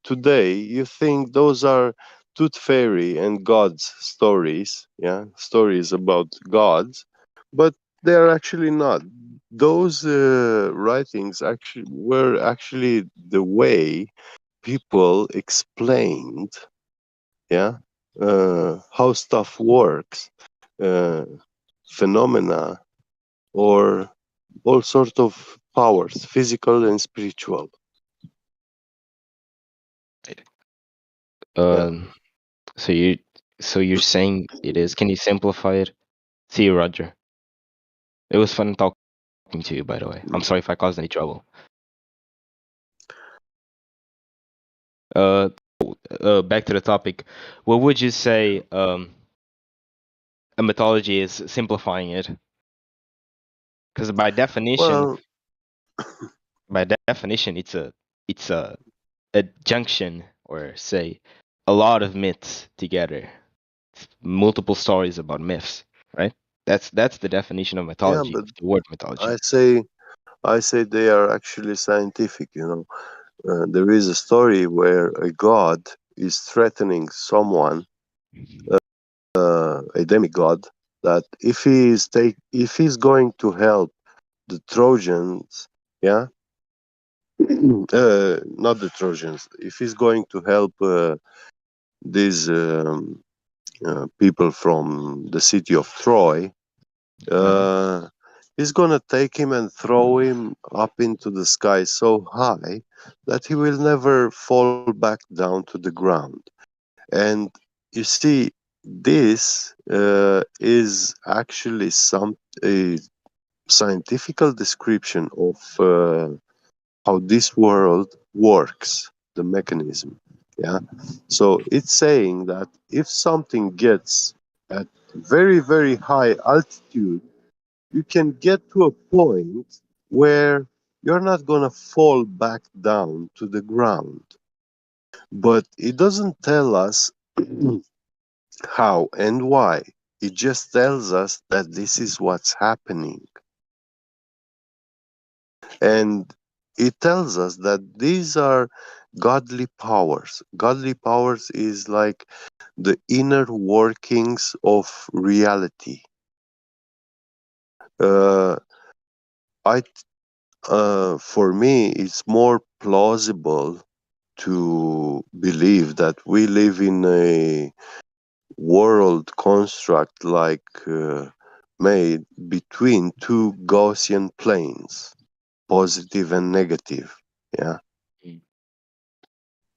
today you think those are tooth fairy and gods stories, yeah, stories about gods, but they are actually not. Those writings actually were actually the way people explained, yeah, how stuff works, uh, phenomena, or all sort of powers, physical and spiritual. Right. Yeah. Um, so you're saying it is. Can you simplify it? See you, Roger. It was fun talking to you, by the way. I'm sorry if I caused any trouble. Uh, back to the topic. What would you say? A mythology is simplifying it, because Well, by definition, it's a junction, or say a lot of myths together, multiple stories about myths, right? That's the definition of yeah, mythology, but of the word mythology. I say I say they are actually scientific. There is a story where a god is threatening someone, a demigod, that if he's going to help the Trojans, yeah, not the Trojans, if he's going to help these people from the city of Troy, uh, he's gonna take him and throw him up into the sky so high that he will never fall back down to the ground. And you see, this is actually a scientific description of how this world works, the mechanism. Yeah. So it's saying that if something gets at very, very high altitude, you can get to a point where you're not going to fall back down to the ground. But it doesn't tell us how and why. It just tells us that this is what's happening. And it tells us that these are godly powers. Godly powers is like the inner workings of reality. I for me, it's more plausible to believe that we live in a world construct made between two Gaussian planes, positive and negative, yeah,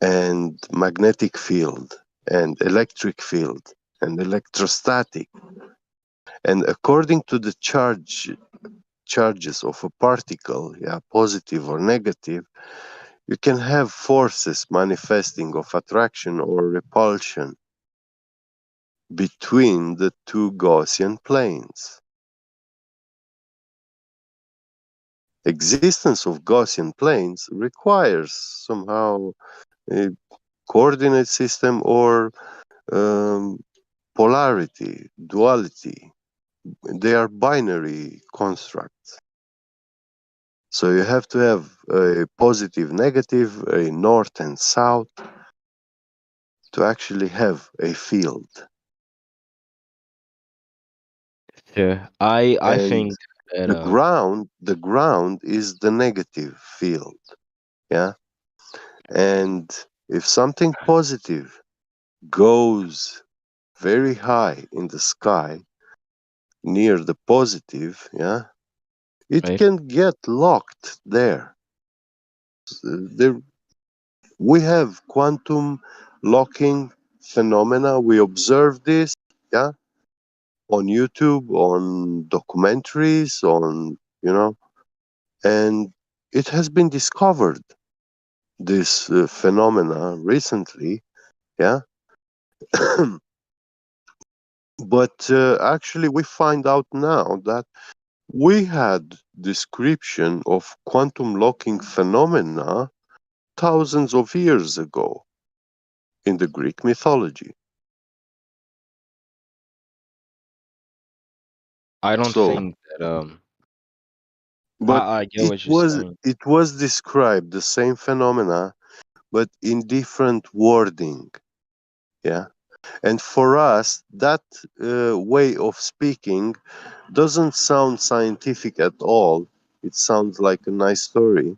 and magnetic field and electric field and electrostatic. And according to the charges of a particle, yeah, positive or negative, you can have forces manifesting of attraction or repulsion between the two Gaussian planes. Existence of Gaussian planes requires somehow a coordinate system or polarity, duality. They are binary constructs. So you have to have a positive, negative, a north and south to actually have a field. Yeah, I And think that the ground is the negative field. Yeah. And if something positive goes very high in the sky near the positive, yeah, it right, can get locked there. There we have quantum locking phenomena. We observe this, yeah, on YouTube, on documentaries, on and it has been discovered this phenomena recently, yeah. But actually, we find out now that we had description of quantum locking phenomena thousands of years ago in the Greek mythology. I don't So, think that but I get it what you're was saying. it was described the same phenomena, but in different wording. Yeah, and for us, that way of speaking doesn't sound scientific at all. It sounds like a nice story,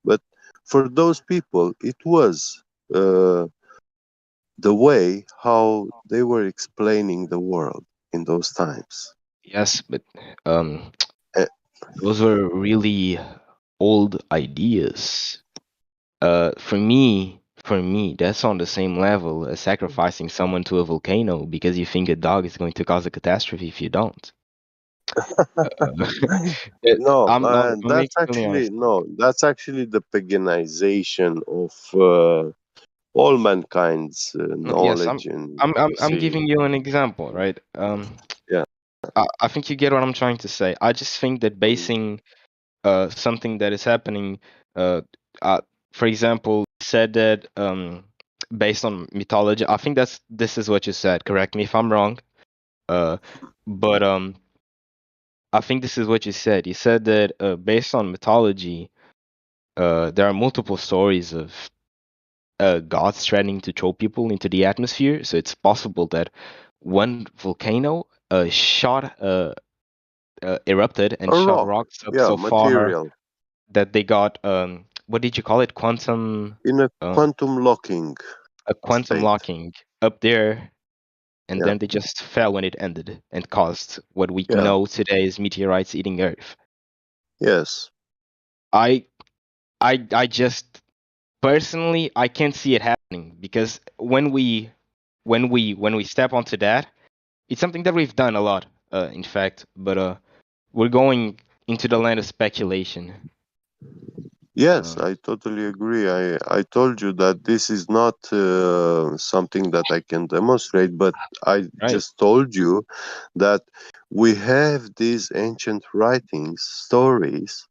but for those people, it was the way how they were explaining the world in those times. Yes, but Uh, those were really old ideas. For me, that's on the same level as sacrificing someone to a volcano because you think a dog is going to cause a catastrophe if you don't. no, I'm gonna be completely honest. that's actually the paganization of all mankind's Yes, knowledge and I'm see, giving you an example, right? yeah. I think you get what I'm trying to say. I just think that basing something that is happening, uh, uh for example, you said that based on mythology. I think this is what you said. Correct me if I'm wrong. Uh, but I think this is what you said. You said that based on mythology, there are multiple stories of gods threatening to throw people into the atmosphere. So it's possible that one volcano erupted and A shot rock, rocks up yeah, so far material that they got what did you call it? Quantum in a um, quantum locking a quantum state. locking up there, and Yeah, then they just fell when it ended and caused what we yeah, know today is meteorites eating Earth. yes, I I just personally I can't see it happening because when we step onto that, it's something that we've done a lot, in fact, but we're going into the land of speculation. yes. Um, I totally agree. I told you that this is not something that I can demonstrate, but I right, just told you that we have these ancient writings, stories,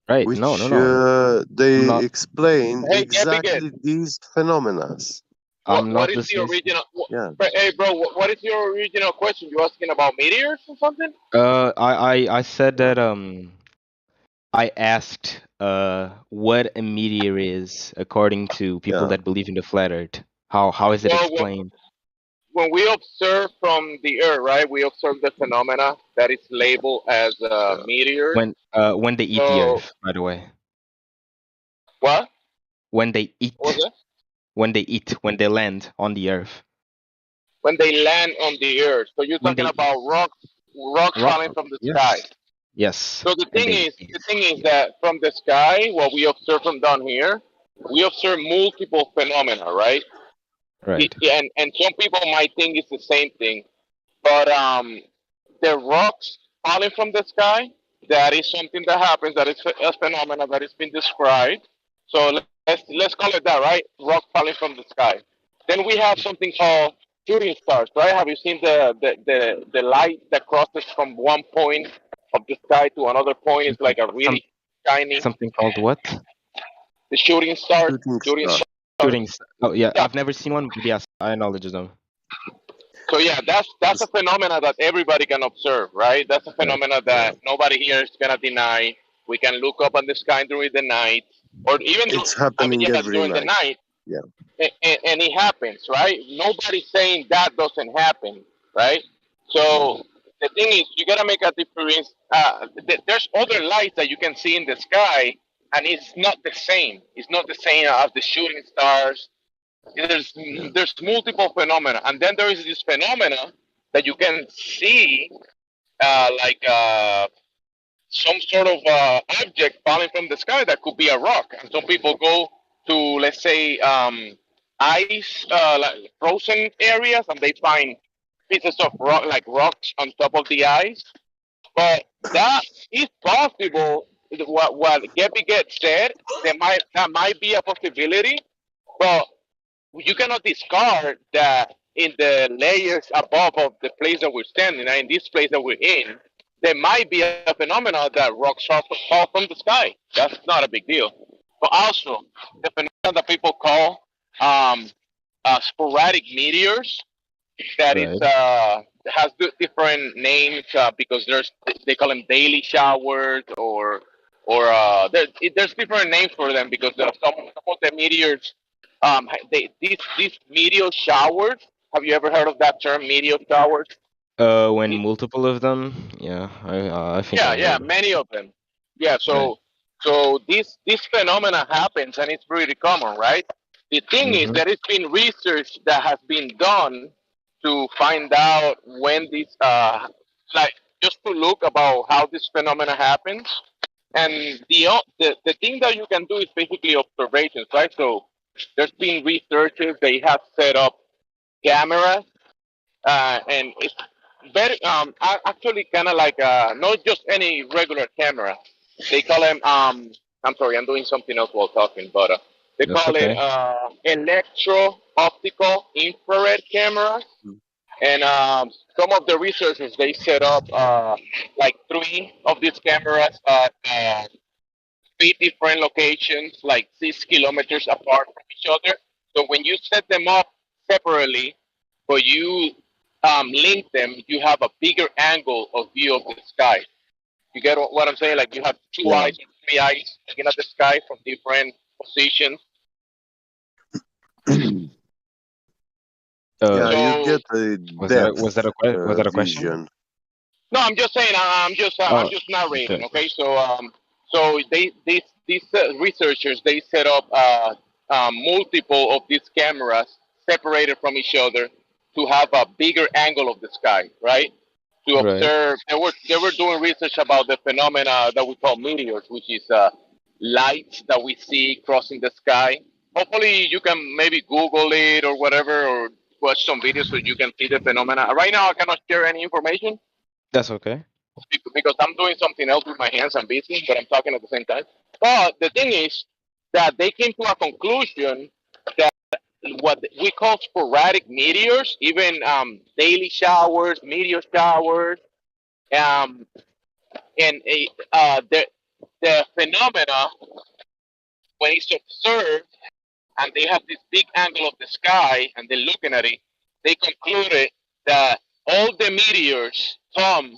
right. No, no, which no. I'm they not. explain Hey, Abigail, exactly these phenomena. what I'm not is the dismissing. original? Yeah. Hey, bro, what is your original question? You asking about meteors or something? I said that I asked what a meteor is according to people that believe in the flat Earth. How is it Well, explained? when we observe from the Earth, right, we observe the phenomena that is labeled as meteors. When they eat the So Earth, by the way. what? When they What was eat, it? when they land on the Earth. When they land on the Earth. So you're When talking they about rocks rock, falling from the sky. yes, yes, So the and thing they is, that from the sky, what we observe from down here, we observe multiple phenomena, right? right. And some people might think it's the same thing, but the rocks falling from the sky, that is something that happens. That is a phenomena that has been described. So let's call it that, right? Rock falling from the sky. Then we have something called shooting stars, right? Have you seen the light that crosses from one point of the sky to another point? It's like a Some really shiny. something called what? The shooting stars. Shooting Shooting star. stars. Oh yeah, Yeah. I've never seen one, but yes, I acknowledge them. So yeah, that's a phenomena that everybody can observe, right? That's a phenomena that nobody here is gonna deny. We can look up at the sky during the night, or even It's happening every during the night. night, Yeah. and it happens, right? Nobody's saying that doesn't happen, right? So the thing is, you gotta make a difference. There's other lights that you can see in the sky, and it's not the same. It's not the same as the shooting stars. There's multiple phenomena, and then there is this phenomena that you can see, like some sort of object falling from the sky that could be a rock. And some people go to, let's say, ice, like frozen areas, and they find pieces of rock, like rocks on top of the ice. But that is possible. What Gabby Get said, that might be a possibility, but you cannot discard that in the layers above of the place that we're standing, and in this place that we're in, there might be a phenomenon that rocks fall from the sky. That's not a big deal. But also, the phenomenon that people call um, sporadic meteors, that is Right. has different names because they call them daily showers, or there's different names for them because some of the meteors these meteor showers. Have you ever heard of that term, meteor showers? When multiple of them, yeah, I think Yeah, I yeah, heard. many of them. Yeah, Right. so this phenomena happens and it's pretty common, right? The thing is Mm-hmm. that it's been research that has been done to find out when this like just to look about how this phenomena happens. And the thing that you can do is basically observations, right? So there's been researchers, they have set up cameras, and it's very actually kind of like not just any regular camera. They call them I'm sorry, I'm doing something else while talking, but they That's call it okay. electro optical infrared cameras. And some of the researchers, they set up like three of these cameras at three different locations, like 6 kilometers apart from each other. So when you set them up separately, but you link them, you have a bigger angle of view of the sky. You get what I'm saying? Like you have two Yeah. eyes or three eyes looking at the sky from different positions. Yeah, you So get a Was depth that a question? vision. no, I'm just saying. I'm Oh, just narrating. okay. Okay, so these researchers, they set up multiple of these cameras separated from each other to have a bigger angle of the sky, right? To Right. observe, they were doing research about the phenomena that we call meteors, which is lights that we see crossing the sky. Hopefully, you can maybe Google it or whatever, or watch some videos so you can see the phenomena. Right now, I cannot share any information That's okay. because I'm doing something else with my hands. I'm busy, but I'm talking at the same time. But the thing is that they came to a conclusion that what we call sporadic meteors, even daily showers, meteor showers, um, and the phenomena when it's observed and they have this big angle of the sky and they're looking at it, they concluded that all the meteors come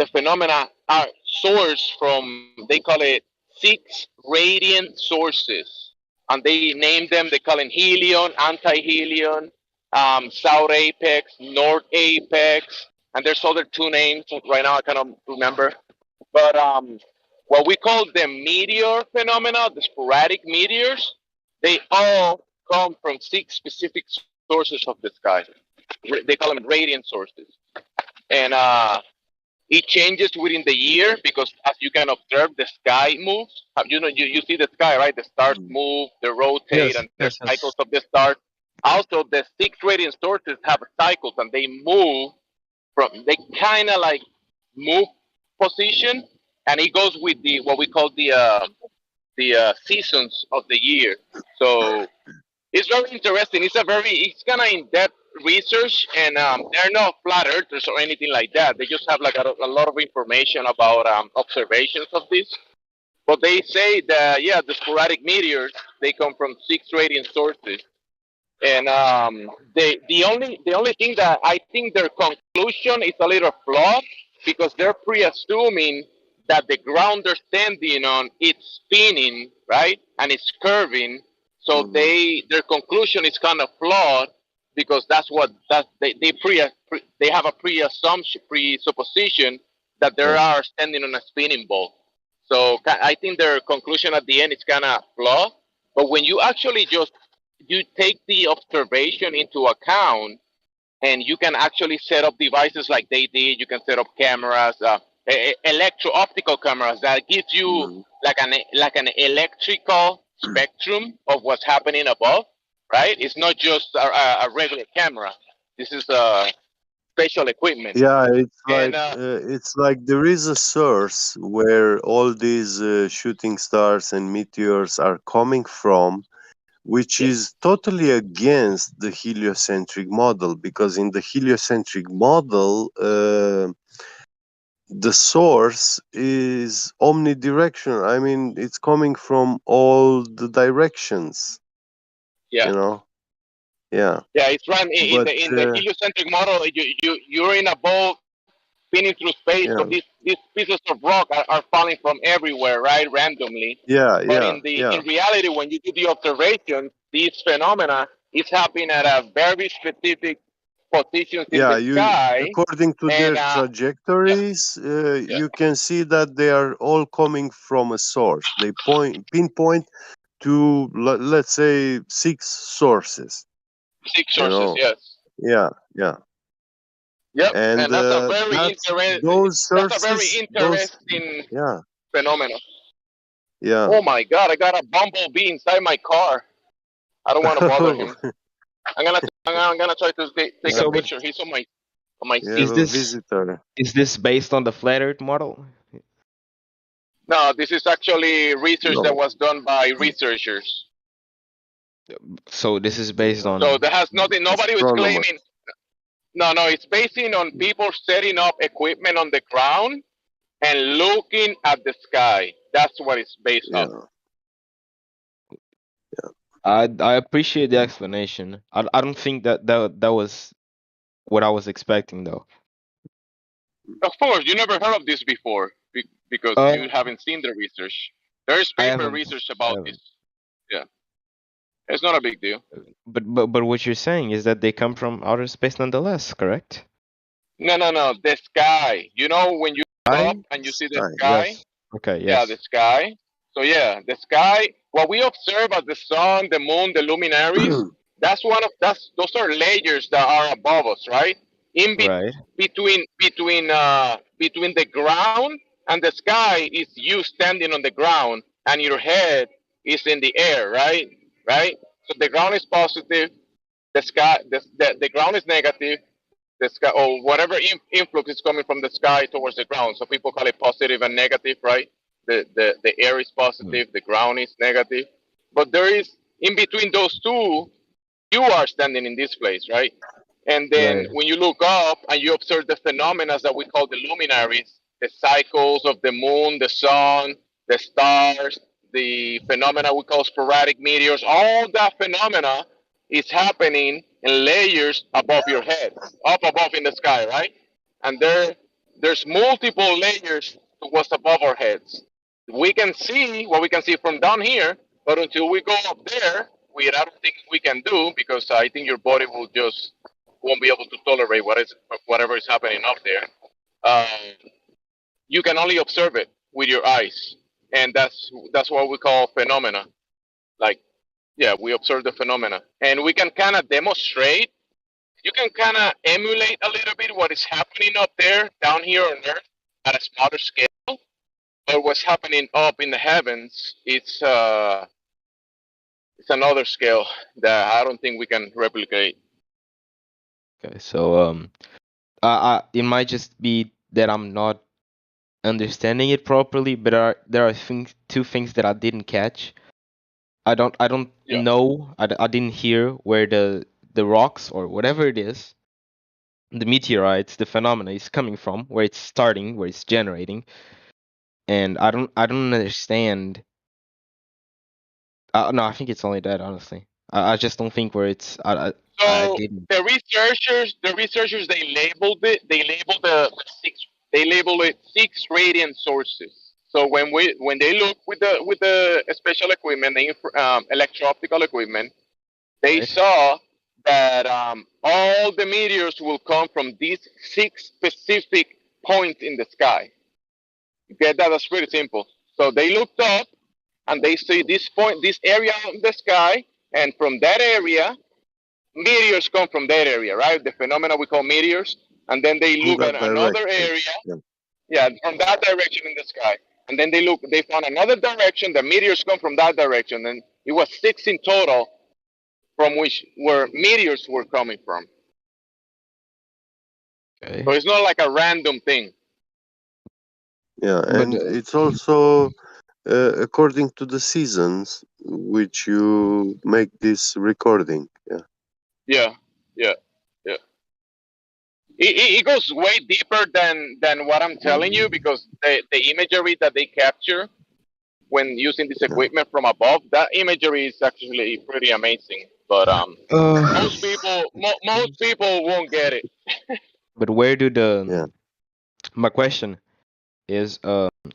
the phenomena are sourced from, they call it 6 radiant sources. And they name them, they call it helion, anti-helion, south apex, north apex, and there's other 2 names right now I cannot remember. But what we call the meteor phenomena, the sporadic meteors, they all come from 6 specific sources of the sky. They call them radiant sources. And it changes within the year because, as you can observe, the sky moves. You see the sky, right? The stars move, they rotate, Yes, and there's yes, cycles yes. of the stars. Also, the 6 radiant sources have cycles, and they move from. They kind of like move position, and it goes with the what we call the seasons of the year. So it's very interesting. It's kind of in depth research, and they're not flat earthers or anything like that. They just have like a lot of information about observations of this. But they say that yeah, the sporadic meteors they come from 6 radiant sources, and the only thing that I think their conclusion is a little flawed because they're pre-assuming that the ground they're standing on it's spinning, right, and it's curving. So their conclusion is kind of flawed because they have a presupposition that they are standing on a spinning ball. So I think their conclusion at the end is kind of flawed. But when you actually just you take the observation into account and you can actually set up devices like they did. You can set up cameras, electro optical cameras that gives you like an electrical spectrum of what's happening above, right? It's not just a regular camera. This is special equipment. Yeah, And it's like there is a source where all these shooting stars and meteors are coming from, which is totally against the heliocentric model, because in the heliocentric model, the source is omnidirectional. I mean, it's coming from all the directions, yeah, you know? Yeah. yeah, it's right in But, the heliocentric model. You're in a ball spinning through space. So yeah, these pieces of rock are falling from everywhere, right, randomly. yeah, But yeah, yeah. in reality, when you do the observation, these phenomena is happening at a very specific positions in Yeah, the you sky, according to and their trajectories, you can see that they are all coming from a source. They pinpoint to let's say 6 sources. 6 sources, yes, Yeah, yeah, yep, and and that's a very those sources, those, interesting yeah, phenomenon. yeah. Oh my God, I got a bumblebee inside my car. I don't want to bother him. I'm gonna try to take a So, but picture. He's on my You seat. have is a this visitor. is this based on the flat Earth model? No, this is actually research that No, was done by researchers. So this is based So on. that has nothing. Nobody was astronomers. claiming. No, it's basing on people setting up equipment on the ground and looking at the sky. That's what it's based on. Yeah, yeah. I appreciate the explanation. I don't think that was what I was expecting though. Of course, you never heard of this before because Uh, you haven't seen the research. There is I paper haven't. research I about this. haven't. Yeah, it's not a big deal. But what you're saying is that they come from outer space nonetheless, correct? No. The sky. You know when you look up I and you see the Sky. sky. Yes. Okay. Yeah, the Yes. sky. So yeah, the sky. What we observe as the sun, the moon, the luminaries. Those are layers that are above us, right? In Right. between the ground and the sky is you standing on the ground and your head is in the air, right? Right. So the ground is positive. The ground is negative. The sky or whatever influx is coming from the sky towards the ground. So people call it positive and negative, right? The air is Mm. positive, the ground is negative. But there is in between those two, you are standing in this place, right? And then Right. when you look up and you observe the phenomena that we call the luminaries, the cycles of the moon, the sun, the stars, the phenomena we call sporadic meteors, all that phenomena is happening in layers above your head, up above in the sky, right? And there's multiple layers to what's above our heads. We can see what we can see from down here, but until we go up there, I don't think we can do, because I think your body will just won't be able to tolerate whatever is happening up there. You can only observe it with your eyes, and that's what we call phenomena. Like, yeah, we observe the phenomena, and we can kind of demonstrate. You can kind of emulate a little bit what is happening up there, down here on Earth, at a smaller scale. But what's happening up in the heavens, it's another scale that I don't think we can replicate. Okay, so it might just be that I'm not understanding it properly, but there are two things that I didn't catch. I don't know. I didn't hear where the rocks or whatever it is, the meteorites, the phenomena is coming from, where it's starting, where it's generating, and I don't understand. No, I think it's only that, honestly. I just don't think where it's. I So didn't. the researchers, they labeled it. They labeled the six. They labeled it 6 radiant sources. So when they look with the special equipment, the electro-optical equipment, they saw that all the meteors will come from these 6 specific points in the sky. You get that? That's pretty simple. So they looked up and they see this point, this area in the sky, and from that area, meteors come from that area, right? The phenomena we call meteors, and then they From look that at another direction. area, yeah, from that direction in the sky, and then they found another direction. The meteors come from that direction, and it was 6 in total, from which where meteors were coming from. Okay. So it's not like a random thing. Yeah, and it's also according to the seasons which you make this recording. Yeah. Yeah. It goes way deeper than what I'm telling you, because the imagery that they capture when using this equipment from above, that imagery is actually pretty amazing. But most people won't get it. But where do my question is,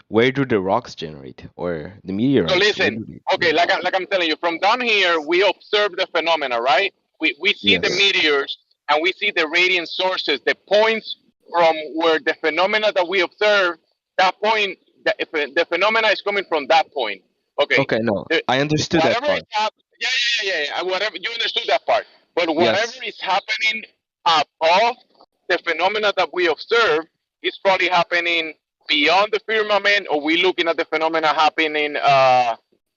where do the rocks generate, or the meteorites? So listen, okay, like I'm telling you, from down here we observe the phenomena, right? We see the meteors and we see the radiant sources, the points from where the phenomena that we observe, that point, the phenomena is coming from that point. Okay. Okay, no, I understood that part. Yeah. Whatever, you understood that part. But whatever is happening above the phenomena that we observe is probably happening beyond the firmament, or we looking at the phenomena happening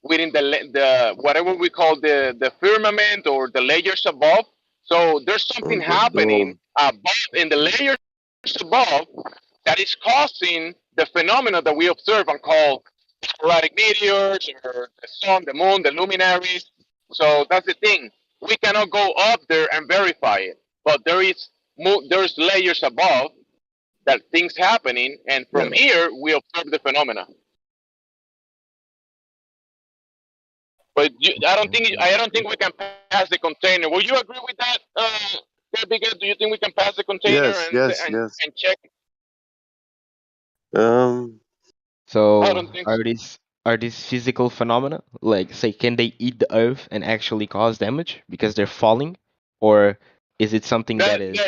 within the whatever we call the firmament or the layers above. So there's something happening above in the layers above that is causing the phenomena that we observe and call sporadic meteors, or the sun, the moon, the luminaries. So that's the thing. We cannot go up there and verify it, but there's layers above that things happening, and from here we observe the phenomena. But I don't think we can pass the container. Will you agree with that, Bigger? Do you think we can pass the container and check? So I don't think are these physical phenomena? Like, say, can they eat the earth and actually cause damage because they're falling, or is it something that is?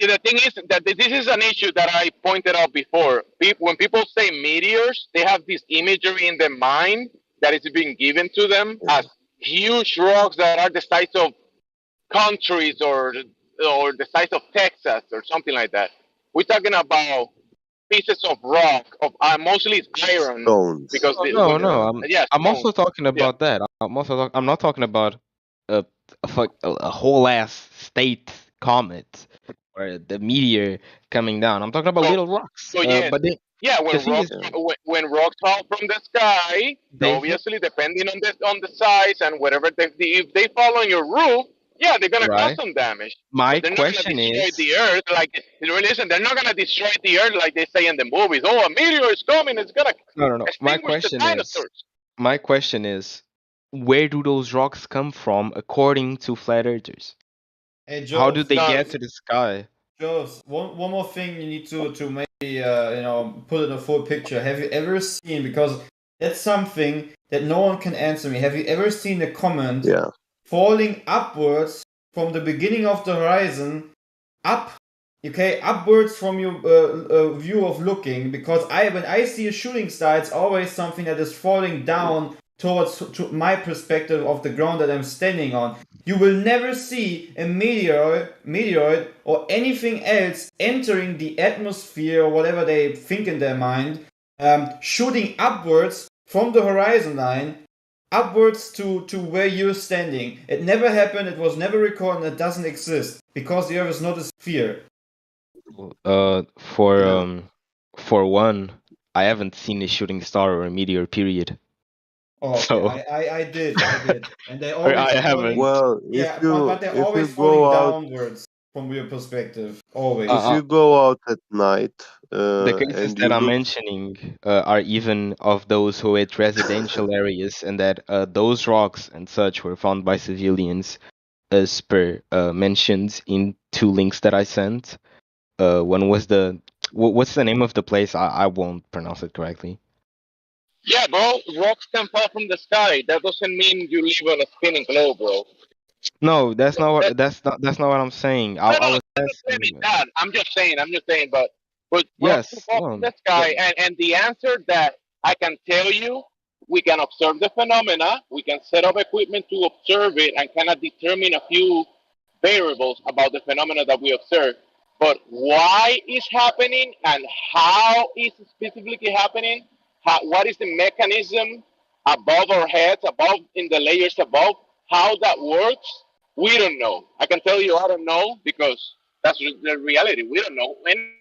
The thing is that this is an issue that I pointed out before. When people say meteors, they have this imagery in their mind that is being given to them as huge rocks that are the size of countries, or the size of Texas or something like that. We're talking about pieces of rock, of mostly it's iron. Stones. Because I'm also talking about that. I'm not talking about a whole ass state comet or the meteor coming down. I'm talking about little rocks. So yes, But when rocks fall from the sky, obviously depending on the size and whatever, if they fall on your roof, yeah, they're gonna cause some damage. My They're question not gonna destroy is, the earth like. Listen, they're not gonna destroy the earth like they say in the movies. Oh, a meteor is coming; it's gonna no. extinguish the dinosaurs. My question is, where do those rocks come from according to flat earthers? Hey, How Joe, do they get to the sky? Joes, one more thing you need to maybe put in a full picture. Have you ever seen, because that's something that no one can answer me. Have you ever seen a comment falling upwards from the beginning of the horizon up? Okay, upwards from your view of looking, because when I see a shooting star, it's always something that is falling down towards to my perspective of the ground that I'm standing on. You will never see a meteoroid or anything else entering the atmosphere or whatever they think in their mind, shooting upwards from the horizon line, upwards to where you're standing. It never happened, it was never recorded, and it doesn't exist, because the Earth is not a sphere. For one, I haven't seen a shooting star or a meteor, period. Oh, okay. So I did, and they always I haven't. falling. Well, Yeah, but they're always falling downwards from your perspective. Always. If you go out at night The cases and that you I'm look, mentioning are even of those who hit residential areas, and that those rocks and such were found by civilians, as per mentioned in 2 links that I sent. One was what's the name of the place? I won't pronounce it correctly. Yeah, bro. Rocks can fall from the sky. That doesn't mean you live on a spinning globe, bro. No, that's not what I'm saying. I was I'm not saying that. I'm just saying. But rocks can yes, fall from the sky, and the answer that I can tell you, we can observe the phenomena. We can set up equipment to observe it and kind of determine a few variables about the phenomena that we observe. But why it's happening and how it's specifically happening, what is the mechanism above our heads, above in the layers above, how that works, we don't know. I can tell you I don't know, because that's the reality. We don't know.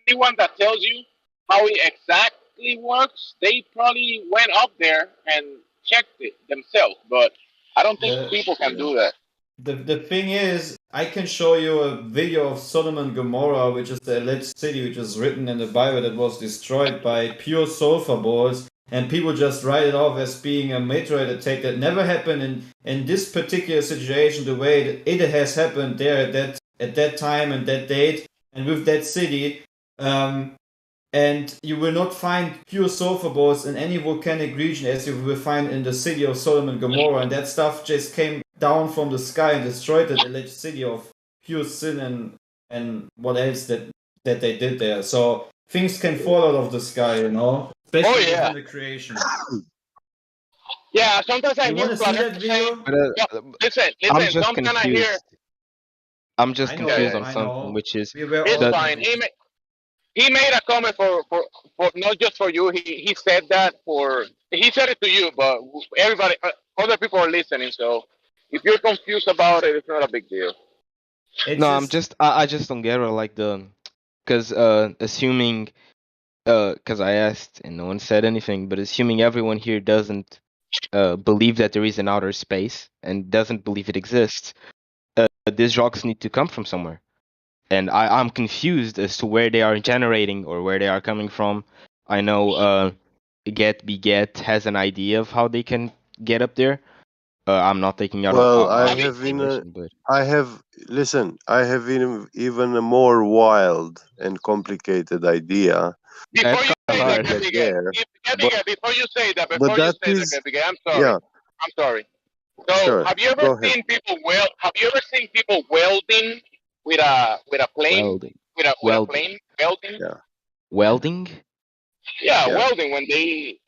Anyone that tells you how it exactly works, they probably went up there and checked it themselves. But I don't think people can do that. The thing is, I can show you a video of Sodom and Gomorrah, which is the alleged city which is written in the Bible that was destroyed by pure sulfur balls, and people just write it off as being a meteorite attack that never happened in this particular situation the way that it has happened there at that time and that date and with that city. And you will not find pure sulfur balls in any volcanic region as you will find in the city of Sodom and Gomorrah, and that stuff just came down from the sky and destroyed that alleged city of pure sin and what else that they did there. So things can fall out of the sky, especially within the creation. Yeah, sometimes I You hear want to see that video? Listen, I'm just sometimes I hear. confused. I'm just confused on I something, know. which is It's fine. He made a comment for not just for you. He said that he said it to you, but everybody, other people are listening. So if you're confused about it, it's not a big deal. I just don't get it, because assuming, because I asked and no one said anything, but assuming everyone here doesn't believe that there is an outer space and doesn't believe it exists, these rocks need to come from somewhere. And I'm confused as to where they are generating or where they are coming from. I know Get Beget has an idea of how they can get up there. I'm not taking out well, out of information, but I have even a more wild and complicated idea. Before you say that, Get before you say that, I'm sorry. yeah. I'm sorry. So, Sure. have you ever Go ahead. seen people welding with a plane? Welding. With a plane welding? Yeah. Welding? Yeah, welding. When they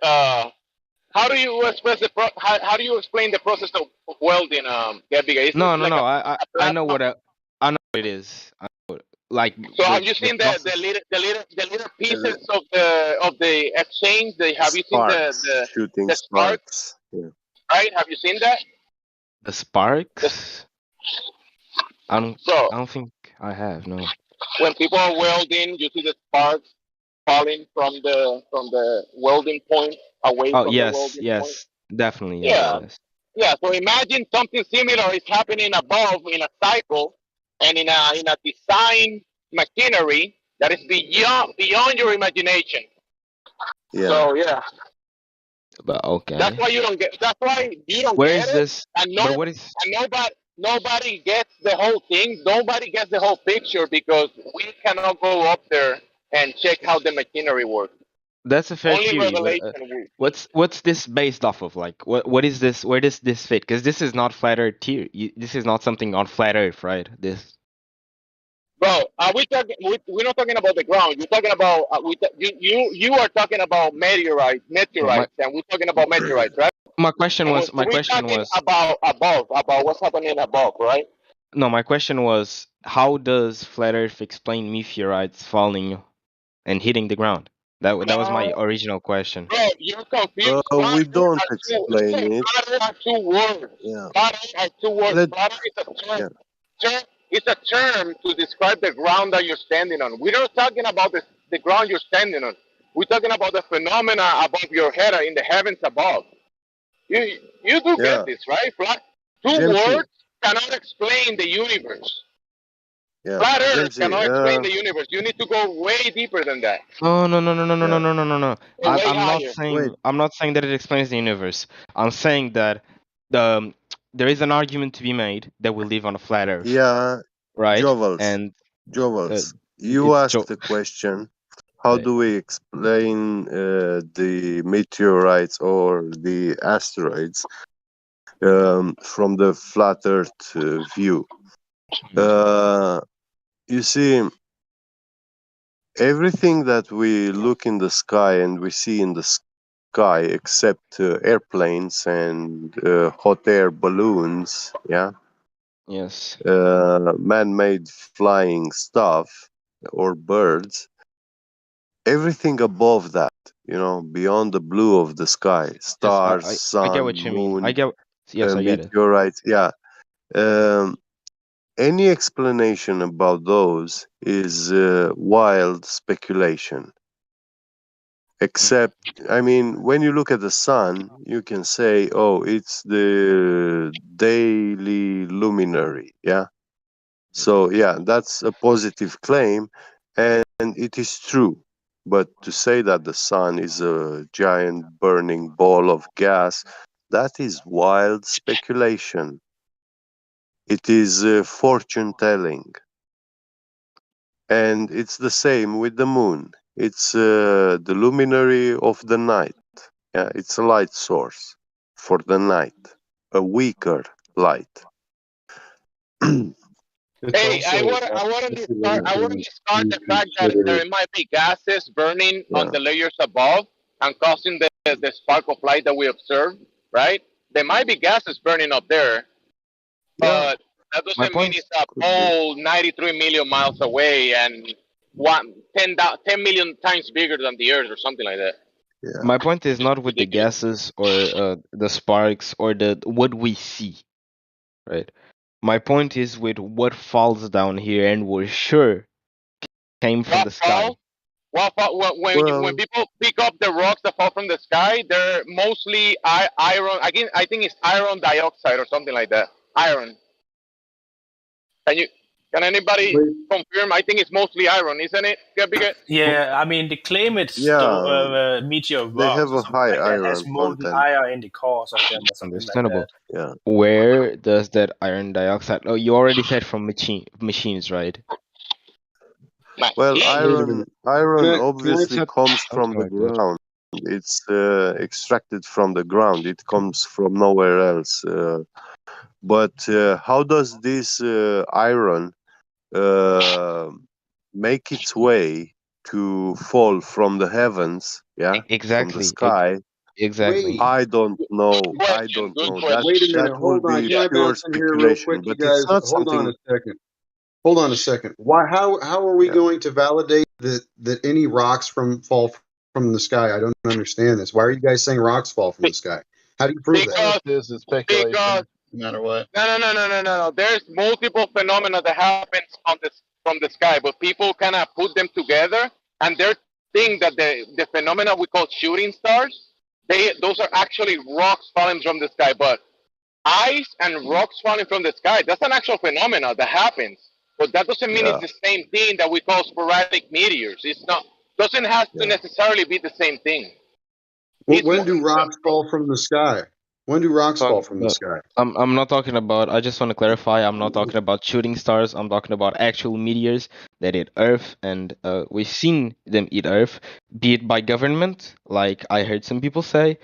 how do you express how do you explain the process of welding? No. I know what it is. So have you seen the little pieces of the exchange? Have you seen shooting sparks? Yeah. Right? Have you seen that? The sparks? I don't think I have. No. When people are welding, you see the sparks falling from the welding point away from the welding point. Definitely. Yes. Yeah. So imagine something similar is happening above in a cycle and in a design machinery that is beyond your imagination. Yeah. So yeah. But okay. That's why you don't get. That's why you don't Where get is it. this? And But what is? and nobody gets the whole thing. Nobody gets the whole picture because we cannot go up there and check how the machinery works. That's a fair Only theory, but Revelation will. what's this based off of? Like, what is this? Where does this fit? Because this is not flat Earth theory. This is not something on flat Earth, right? This. Bro, are we talking? We're not talking about the ground. You're talking about you are talking about meteorites, No, my and we're talking about meteorites, right? my question And was my we're question talking was about what's happening above, right? no, my question was how does flat Earth explain meteorites falling and hitting the ground? That was my original question. Bro, you're confused. We don't explain it. Flat are two words. Yeah. Flat are two words. Let, Flat is a term. yeah. It's a term to describe the ground that you're standing on. We're not talking about the ground you're standing on. We're talking about the phenomena above your head in the heavens above. You do Yeah. get this, right? Two Jamesy. words cannot explain the universe. Yeah. Flat Earth Jamesy, cannot explain the universe. You need to go way deeper than that. No. Or way I'm not higher. saying that it explains the universe. I'm saying that there is an argument to be made that we live on a flat Earth. Yeah. Right. Jovals. And You asked the question. How do we explain the meteorites or the asteroids from the flat Earth view? You see, everything that we look in the sky and we see in the sky, except airplanes and hot air balloons, yeah. Yes. Man-made flying stuff or birds. Everything above that, beyond the blue of the sky, stars, sun, I get what you moon, mean. I get it. meteorites, yeah. Any explanation about those is wild speculation. Except, I mean, when you look at the sun, you can say, oh, it's the daily luminary, yeah? So, yeah, that's a positive claim, and it is true. But to say that the sun is a giant burning ball of gas, that is wild speculation. It is fortune telling. And it's the same with the moon. It's the luminary of the night. Yeah, it's a light source for the night, a weaker light. Hey, I want to discard the fact that there might be gases burning on the layers above and causing the spark of light that we observe, right? There might be gases burning up there, but that doesn't mean it's a whole 93 million miles away and 10 million times bigger than the Earth or something like that. Yeah. My point is not with the gases or the sparks or the what we see, right? My point is with what falls down here and we're sure came from the sky. When people pick up the rocks that fall from the sky, they're mostly iron. I think it's iron dioxide or something like that. Iron. Can anybody confirm? I think it's mostly iron, isn't it? Yeah, I mean, they claim it's meteor rocks. They have a high iron There's molten content. iron in the cores of them or something Understandable. like that. Yeah. Where does that iron dioxide? Oh, you already said from machines, right? Well, iron obviously comes from the ground. It's extracted from the ground. It comes from nowhere else. But how does this iron make its way to fall from the heavens? Yeah, exactly. From the sky. Exactly. I don't know. I don't know. Wait a minute. That will Hold on. be Can I pure bounce in here real quick, speculation. you But it's guys? not Hold on something. a second. Hold on a second. Why? How are we going to validate that any rocks fall from the sky? I don't understand this. Why are you guys saying rocks fall from the sky? How do you prove that? This is speculation. No matter what. No. There's multiple phenomena that happens from the sky, but people kind of put them together, and they think that the phenomena we call shooting stars, those are actually rocks falling from the sky. But ice and rocks falling from the sky, that's an actual phenomena that happens. But that doesn't mean it's the same thing that we call sporadic meteors. It's not. Doesn't have to necessarily be the same thing. Well, when do rocks fall from the sky? When do rocks fall from the sky? I'm not talking about. I just want to clarify. I'm not talking about shooting stars. I'm talking about actual meteors that hit Earth, and we've seen them eat Earth, be it by government, like I heard some people say,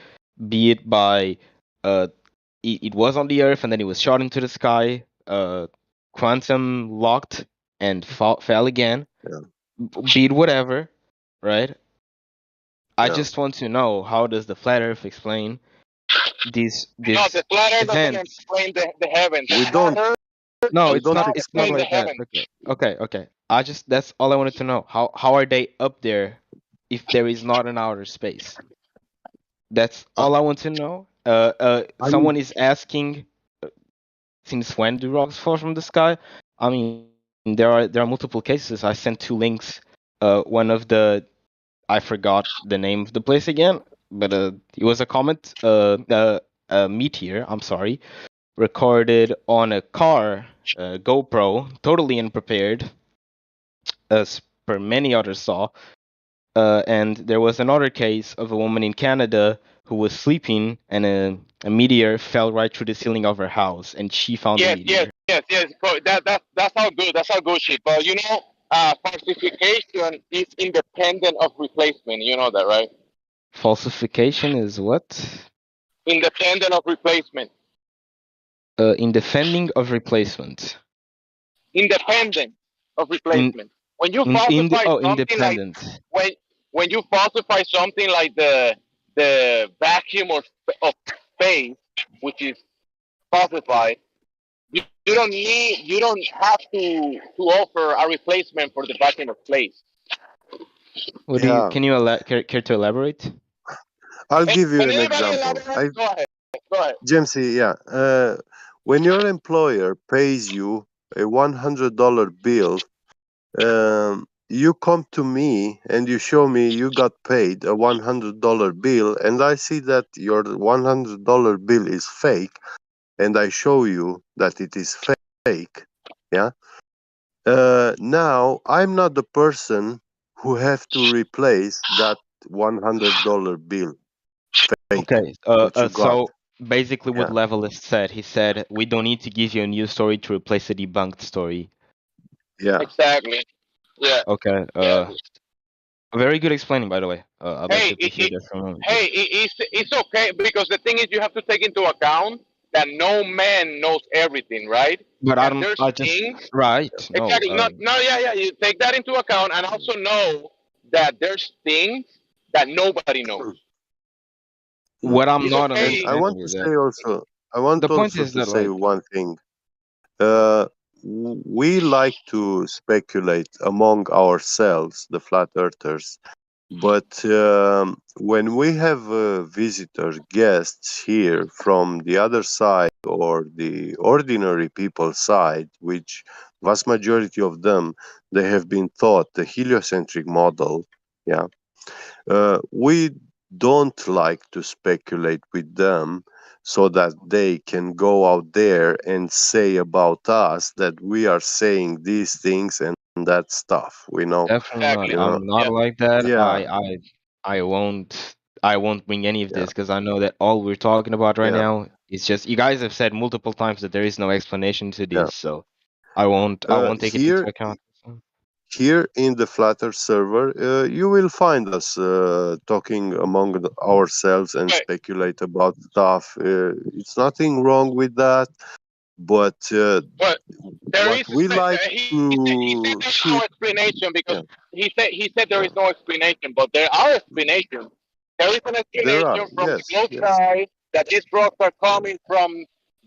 be it by it was on the Earth and then it was shot into the sky, quantum locked and fell again. Yeah. Be it whatever, right? I Yeah. just want to know, how does the flat Earth explain these No, the flat earth doesn't events? explain the heavens. We The don't. flat earth No, We does it's don't not. not It's not explain explain. the like that. heavens. Okay. That's all I wanted to know. How are they up there if there is not an outer space? That's all I want to know. I mean, Someone is asking, since when do rocks fall from the sky? I mean, there are multiple cases. I sent 2 links. One of the, I forgot the name of the place again, but it was a comet, a meteor. I'm sorry, recorded on a car, GoPro, totally unprepared, as per many others saw. And there was another case of a woman in Canada who was sleeping, and a meteor fell right through the ceiling of her house, and she found the meteor. Yes. That's all good. That's all good shit. But falsification is independent of replacement. You know that, right? Falsification is what? Independent of replacement. In defending of replacement. Independent of In replacement. When you in the falsify something like independent. when you falsify something like the vacuum of space, which is falsified, you don't have to offer a replacement for the vacuum of space. What do you? yeah. Can you care to elaborate? I'll Hey, give you can an anybody example. elaborate? Go ahead. Go ahead. Jamesy, yeah. When your employer pays you a $100 bill, you come to me and you show me you got paid a $100 bill, and I see that your $100 bill is fake, and I show you that it is fake. Yeah. Now I'm not the person who have to replace that $100 bill fake Okay. what you got. So basically, what Yeah. Levelist said, he said we don't need to give you a new story to replace a debunked story. Yeah. Exactly. Yeah. Okay. Yeah. Very good explaining, by the way. I'd like Hey, to hear that from him. it's okay because the thing is you have to take into account that no man knows everything, right? But I And don't. there's I just things right. No. exactly. No, yeah. You take that into account, and also know that there's things that nobody knows. What I'm It's not And I okay. want understanding to is that say also, I want the point also is to that, say like, one thing. Uh, we like to speculate among ourselves, the flat earthers, but when we have visitors, guests here from the other side or the ordinary people side, which vast majority of them, they have been taught the heliocentric model, yeah, we don't like to speculate with them so that they can go out there and say about us that we are saying these things and that stuff. We know, definitely not. you know, I'm not like that. yeah, I won't. I won't bring any of yeah, this because I know that all we're talking about right yeah, now is just, you guys have said multiple times that there is no explanation to yeah. this, so I won't. I won't take it into Here, account. here in the Flutter server, you will find us talking among ourselves and Right. speculate about stuff. It's nothing wrong with that, but But there what is we like he said to there's no keep, explanation because yeah, he said there yeah, is no explanation, but there are explanations. There is an there are, explanation from the yes, globe yes, side that these rocks are coming from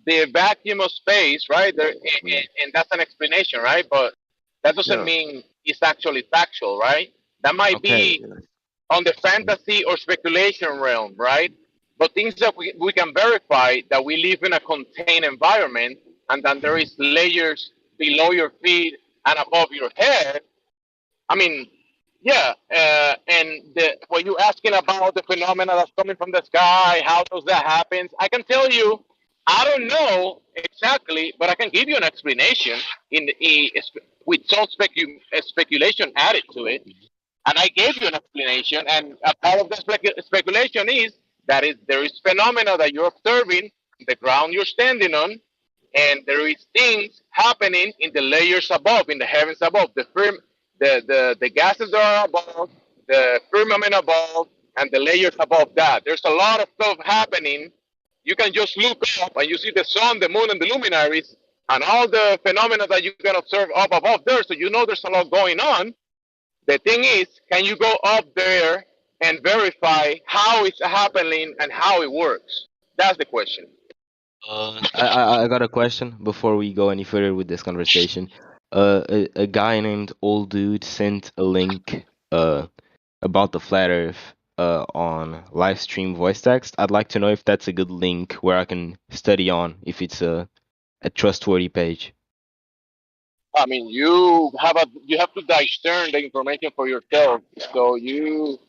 the vacuum of space, right? mm, And that's an explanation, right? But that doesn't yeah, mean it's actually factual, right? That might Okay. be on the fantasy or speculation realm, right? But things that we can verify that we live in a contained environment and then there is layers below your feet and above your head. I mean, yeah, and when you're asking about the phenomena that's coming from the sky, how does that happen? I can tell you, I don't know exactly, but I can give you an explanation with some speculation added to it. And I gave you an explanation, and a part of the speculation is That is, there is phenomena that you're observing, the ground you're standing on, and there is things happening in the layers above, in the heavens above, the gases that are above, the firmament above, and the layers above that. There's a lot of stuff happening. You can just look up and you see the sun, the moon, and the luminaries, and all the phenomena that you can observe up above there. So you know there's a lot going on. The thing is, can you go up there and verify how it's happening and how it works? That's the question. I got a question before we go any further with this conversation. A guy named Old Dude sent a link about the flat Earth on Livestream voice text. I'd like to know if that's a good link where I can study on, if it's a trustworthy page. I mean, you have to discern the information for yourself. So you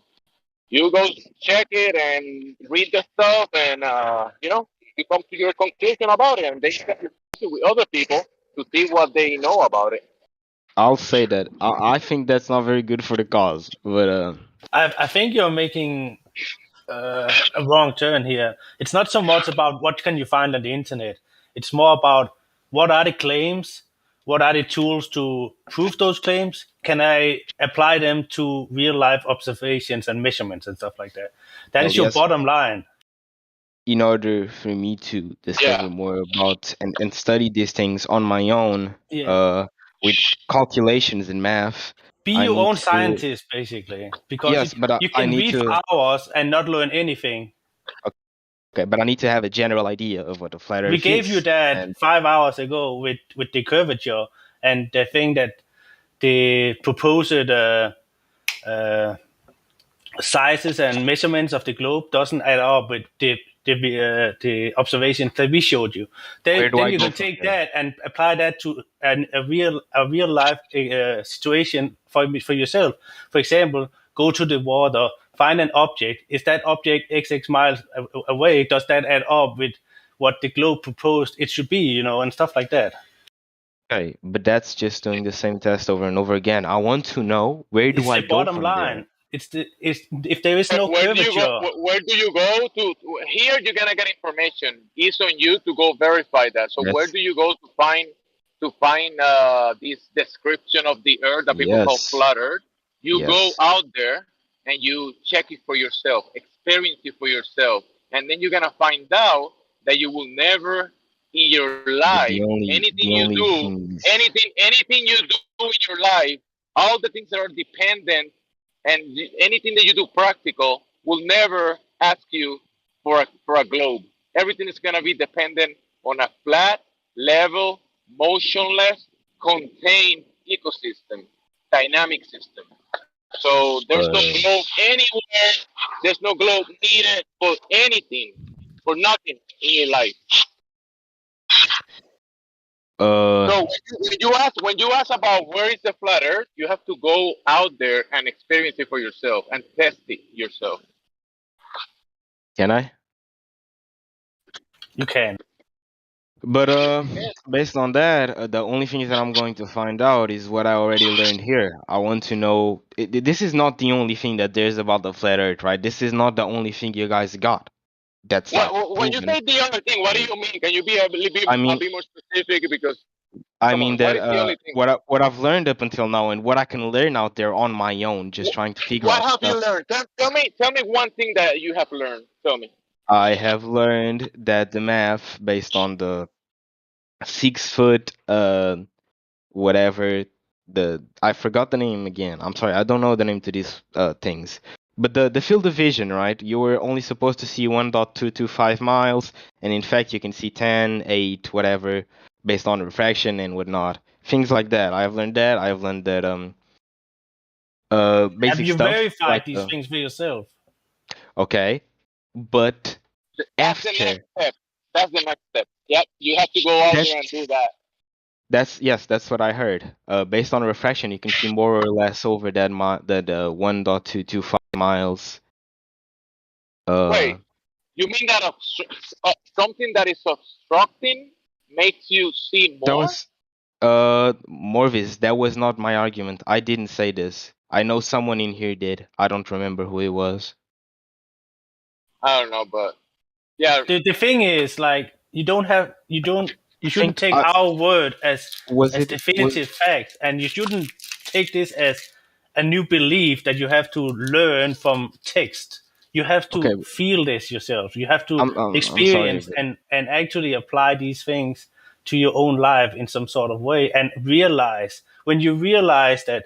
go check it and read the stuff, and you come to your conclusion about it, and then you can discuss it with other people to see what they know about it. I'll say that I think that's not very good for the cause, but I think you're making a wrong turn here. It's not so much about what can you find on the internet. It's more about what are the claims, what are the tools to prove those claims. Can I apply them to real life observations and measurements and stuff like that? That is your bottom line. In order for me to discover more about and study these things on my own, with calculations and math, be I your need own to... scientist, basically, because yes, but you I can need read to... for hours and not learn anything. Okay, but I need to have a general idea of what a flat Earth We is. gave you that and 5 hours ago with the curvature and the thing that the proposed sizes and measurements of the globe doesn't add up with the observations that we showed you. Then you can take that and apply that to a real life situation for yourself. For example, go to the water, find an object. Is that object XX miles away? Does that add up with what the globe proposed it should be? And stuff like that. Okay, but that's just doing the same test over and over again. I want to know, where do I go from there? It's if there is no curvature. Where do you go to? Here you're gonna get information. It's on you to go verify that. So where do you go to find this description of the Earth that people call flat Earth? You go out there and you check it for yourself, experience it for yourself, and then you're gonna find out that you will never in your life anything you do in your life, all the things that are dependent and anything that you do practical will never ask you for a globe. Everything is going to be dependent on a flat, level, motionless, contained ecosystem, dynamic system. So there's no globe anywhere. There's no globe needed for anything, for nothing in your life. So when you ask about where is the flat Earth, you have to go out there and experience it for yourself and test it yourself. Can I? You can. But based on that, the only thing that I'm going to find out is what I already learned here. I want to know. This is not the only thing that there's about the flat Earth, right? This is not the only thing you guys got. That's when you say the other thing, what do you mean? Can you be a bit more specific? Because I mean that what I've learned up until now and what I can learn out there on my own, just trying to figure out. What have you learned? Tell me one thing that you have learned. Tell me. I have learned that the math based on the 6 foot whatever I forgot the name again. I'm sorry, I don't know the name to these things. But the field of vision, right? You were only supposed to see 1.225 miles, and in fact you can see 10, 8, whatever, based on refraction and whatnot. Things like that. I've learned that. I've learned that basic have you stuff. verified like, these things for yourself? Okay. But that's the next step. That's the next step. Yep, you have to go out there and do that. That's what I heard. Based on refraction, you can see more or less over that 1.225 miles. Wait, you mean that something that is obstructing makes you see more? That was Morvis. That was not my argument. I didn't say this. I know someone in here did. I don't remember who it was. I don't know, but yeah. The thing is, like, you I shouldn't think take our word was as it was definitive fact, and you shouldn't take this as a new belief that you have to learn from text. You have okay. to feel this yourself. You have to I'm sorry, experience but and actually apply these things to your own life in some sort of way, and realize when you realize that,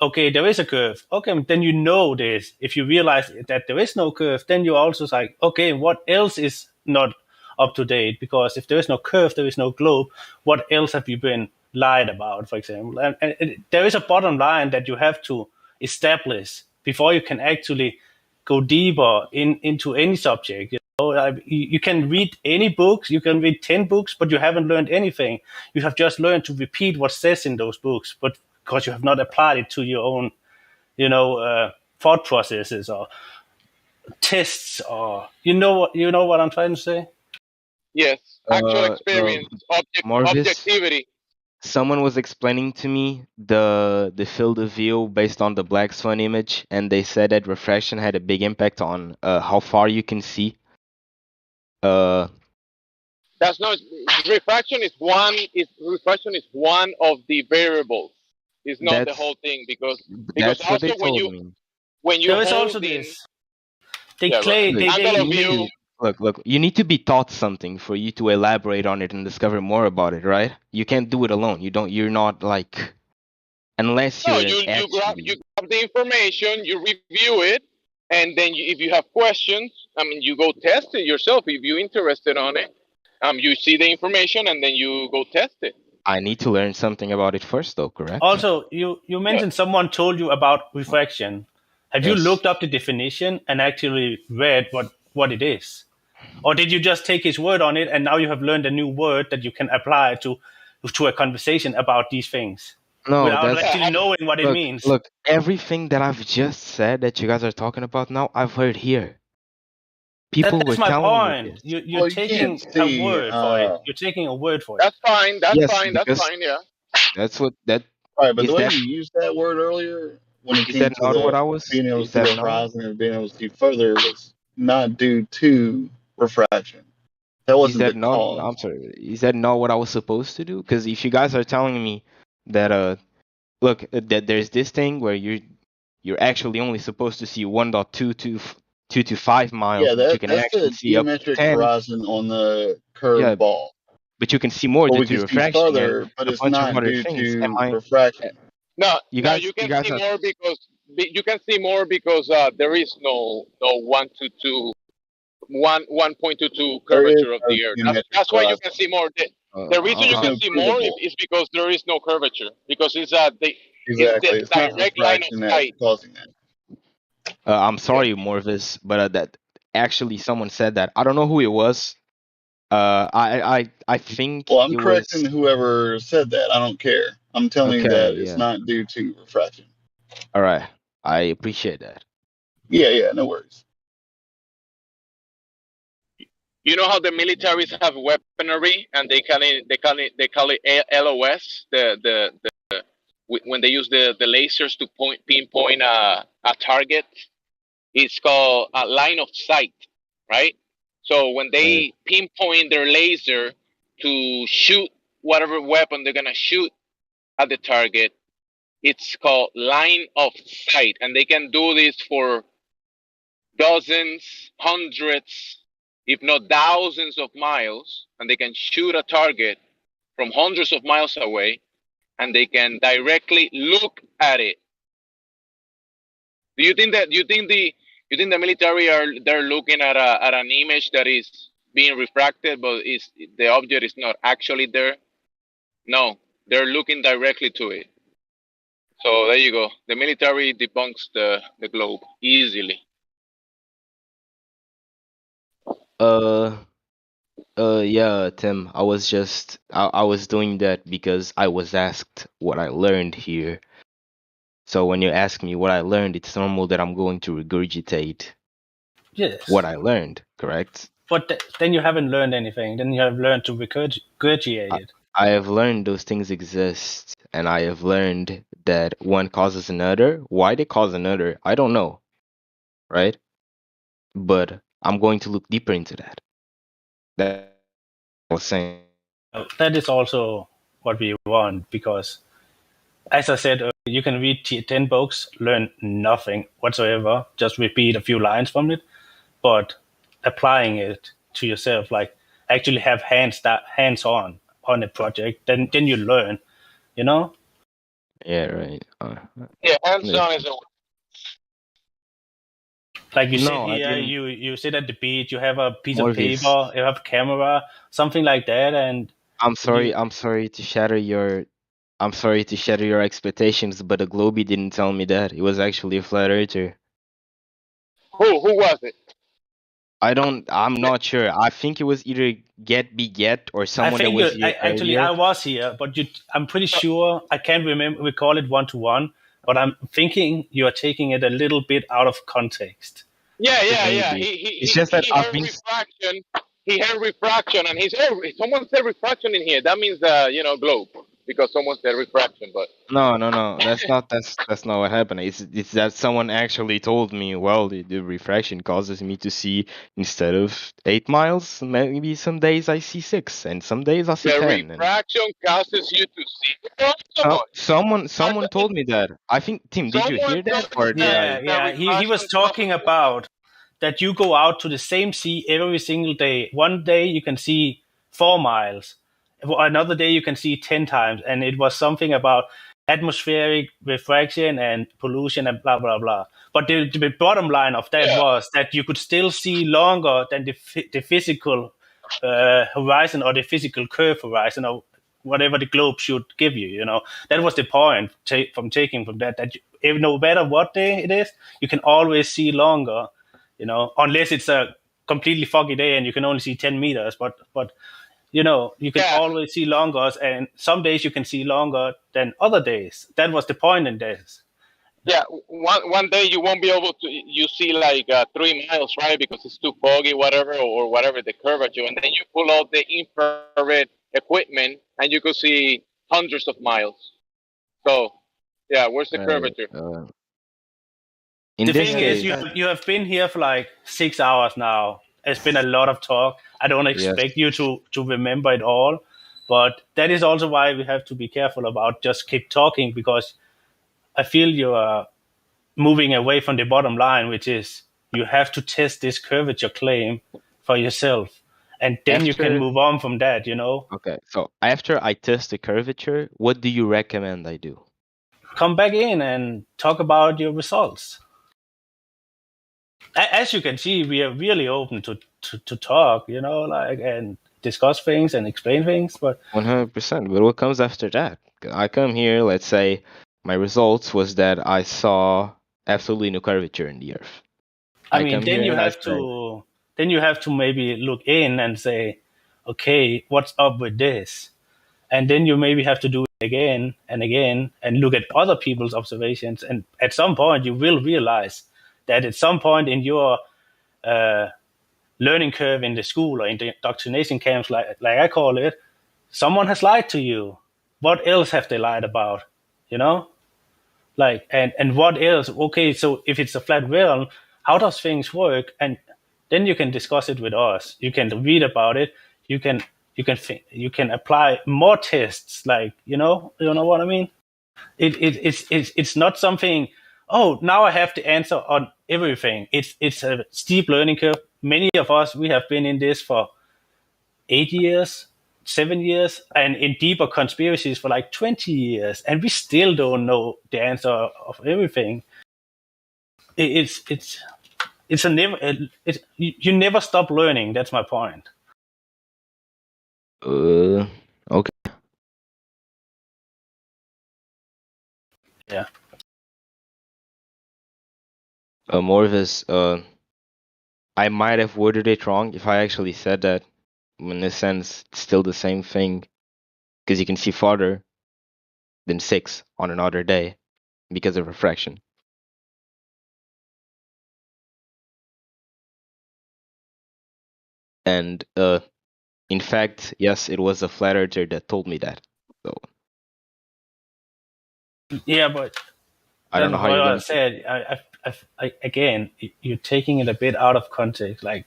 okay, there is a curve. Okay, then you know this. If you realize that there is no curve, then you're also like, okay, what else is not up to date? Because if there is no curve, there is no globe. What else have you been lied about, for example? And there is a bottom line that you have to establish before you can actually go deeper into any subject. You can read any books, you can read 10 books, but you haven't learned anything. You have just learned to repeat what says in those books, but because you have not applied it to your own, thought processes or tests, or you know what I'm trying to say. Yes, actual uh, uh experience, Marvis, objectivity. someone was explaining to me the field of view based on the black swan image, and they said that refraction had a big impact on how far you can see. Uh, That's not refraction. Refraction is one of the variables. It's not the that's whole thing because that's what they also told me. when you There is also hold in, this. They yeah, go ahead. claim Look, Angle you of need view. to look. You need to be taught something for you to elaborate on it and discover more about it, right? You can't do it alone. You don't. You're not like unless No, you're you actually. grab the information, you review it, and then if you have questions, I mean, you go test it yourself if you're interested on it. You see the information and then you go test it. I need to learn something about it first, though. Correct? Also, you Yeah. mentioned someone told you about refraction. Have you Yes. looked up the definition and actually read what it is? Or did you just take his word on it and now you have learned a new word that you can apply to a conversation about these things No, without that's actually knowing what it look. means? Look, everything that I've just said that you guys are talking about now, I've heard here. People were That's my telling me point. this. You're Well, you can't taking a see. word for it. You're taking a word for it. That's fine. That's Yes, fine. That's because fine. Yeah. that's what that All right, but the is. way That you used that word earlier, when it is came that to not what the I was? being able to Is see that the not? horizon and being able to see further, was not due to refraction. That Is wasn't the that not? cause. I'm sorry. Is that not what I was supposed to do? Because if you guys are telling me that look, that there's this thing where you're actually only supposed to see 1.225 miles, Yeah, but you can that's actually the see up to geometric 10. horizon on the Yeah, curved ball. but you can see more But due we to can see refraction and further, but a it's bunch of not other due things. Am to I? refraction. No, You no, guys, you guys are. you can see more because there is no 1.22 There is curvature of no the Earth. geometric That's why you horizon. can see more. The reason you There's Uh, can no see more provable. is because there is no curvature because it's the Exactly. It's not direct line of refraction that's sight. causing that. I'm Yeah. sorry, Morvis, but that actually someone said that. I don't know who it was. I think Well, I'm it correcting was. whoever said that. I don't care. I'm telling you Okay, that it's yeah. not due to refraction. All right. I appreciate that. Yeah, no worries. You know how the militaries have weaponry and they call it LOS, when they use the lasers to pinpoint a target. It's called a line of sight, right? So when Right. they pinpoint their laser to shoot whatever weapon they're gonna shoot at the target, it's called line of sight, and they can do this for dozens, hundreds, if not thousands of miles, and they can shoot a target from hundreds of miles away, and they can directly look at it. Do you think that you think the military they're looking at an image that is being refracted, but is the object is not actually there? No, they're looking directly to it. So there you go. The military debunks the globe easily. Uh, yeah, Tim. I was doing that because I was asked what I learned here. So when you ask me what I learned, it's normal that I'm going to regurgitate Yes. what I learned, correct? But then you haven't learned anything. Then you have learned to regurgitate I, it. I have learned those things exist, and I have learned that one causes another. Why they cause another, I don't know, right? But I'm going to look deeper into that. That I was saying. That is also what we want, because, as I said, you can read 10 books, learn nothing whatsoever, just repeat a few lines from it, but applying it to yourself, like actually have hands-on on a project, then you learn, you know? Yeah, right. Yeah, hands-on is a Like you sit No, I here, mean, you sit at the beach, you have a piece of Morvis, paper, you have a camera, something like that, and I'm you. sorry. I'm sorry to shatter your expectations, but a Globey didn't tell me that. It was actually a flat earther. Who was it? I'm not sure. I think it was either Get Beget or I someone that think was here I earlier. was here, but I'm pretty sure I can't recall it one to one, but I'm thinking you are taking it a little bit out of context. Yeah. Maybe. It's just that He I've heard been refraction. He heard refraction, and he said, "Oh, someone said refraction in here. That means globe, because someone said refraction." But no. That's not what happened. It's that someone actually told me, well, the refraction causes me to see instead of 8 miles, maybe some days I see 6, and some days I see the 10. And refraction causes you to see. Oh, come on. someone told me that. I think Tim, did you Someone hear told that you or did that I? Yeah. He was refraction talking causes. about that you go out to the same sea every single day. One day you can see 4 miles, another day you can see 10 times, and it was something about atmospheric refraction and pollution and blah blah blah. But the bottom line of that was that you could still see longer than the physical horizon, or the physical curve horizon, or whatever the globe should give you. That was the point taking from that no matter what day it is, you can always see longer. Unless it's a completely foggy day and you can only see 10 meters, but you can always see longer, and some days you can see longer than other days. That was the point in this. Yeah, one day you won't be able to. You see like 3 miles, right? Because it's too foggy, whatever, or whatever the curvature, and then you pull out the infrared equipment, and you could see hundreds of miles. So, yeah, where's the Right. curvature? In The this thing is, case, you have been here for like 6 hours now. It's been a lot of talk. I don't yes. expect you to remember it all, but that is also why we have to be careful about just keep talking, because I feel you are moving away from the bottom line, which is you have to test this curvature claim for yourself, and then you can move on from that. Okay, so after I test the curvature, what do you recommend I do? Come back in and talk about your results. As you can see, we are really open to talk, and discuss things and explain things. But 100%. But what comes after that? I come here, let's say my results was that I saw absolutely no curvature in the Earth. I mean, come here and I say, then you have to maybe look in and say, okay, what's up with this? And then you maybe have to do it again and again and look at other people's observations. And at some point, you will realize that at some point in your learning curve in the school or in the indoctrination camps, like I call it, someone has lied to you. What else have they lied about? And what else? Okay, so if it's a flat realm, how does things work? And then you can discuss it with us. You can read about it. You can you can apply more tests. You know what I mean. It's not something. Oh, now I have the answer on everything. It's a steep learning curve. Many of us, we have been in this for 8 years, 7 years, and in deeper conspiracies for like 20 years, and we still don't know the answer of everything. It's a never. You never stop learning. That's my point. Okay. Yeah. Morvis, I might have worded it wrong if I actually said that. In a sense, it's still the same thing, because you can see farther than 6 on another day because of refraction. And in fact, yes, it was a flat earther that told me that. So Yeah, but I don't know how what you're I gonna. said. Again, you're taking it a bit out of context. Like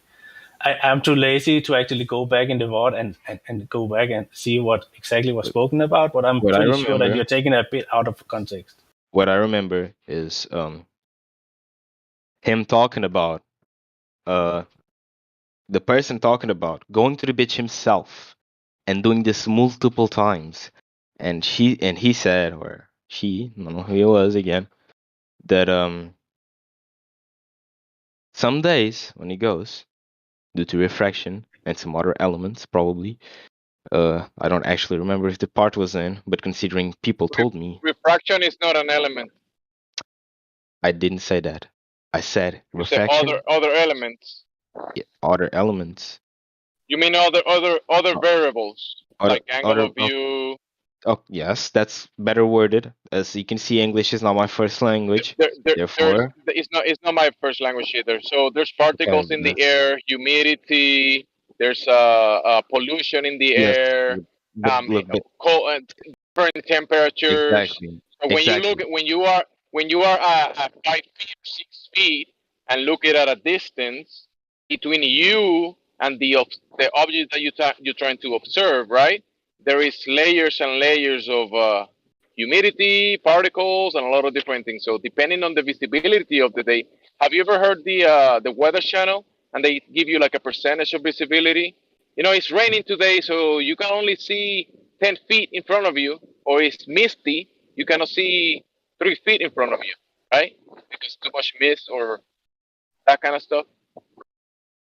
I'm too lazy to actually go back in the VOD and go back and see what exactly was spoken about, but I'm What I pretty sure that remember, you're taking it a bit out of context. what I remember is him talking about the person talking about going to the beach himself and doing this multiple times, and he said, or she, I don't know who it was again, that some days when he goes, due to refraction and some other elements probably, I don't actually remember if the part was in, but considering people told me, Refraction is not an element. I didn't say that. I said You said refraction, other elements. yeah, other elements, You mean other uh, variables other like angle other of view. oh yes, that's better worded. As you can see, English is not my first language, therefore It's not my first language either. So there's okay, particles in the that's air, humidity. There's pollution in the yes, air. but look, but Cold, different temperatures. exactly, So when you look exactly. at when you are at 5 feet, 6 feet, and look it at a distance between you and the object that you're trying to observe, right? There is layers and layers of humidity, particles, and a lot of different things. So depending on the visibility of the day, have you ever heard the Weather Channel and they give you like a percentage of visibility? You know, it's raining today, so you can only see 10 feet in front of you, or it's misty, you cannot see 3 feet in front of you, right? Because too much mist or that kind of stuff.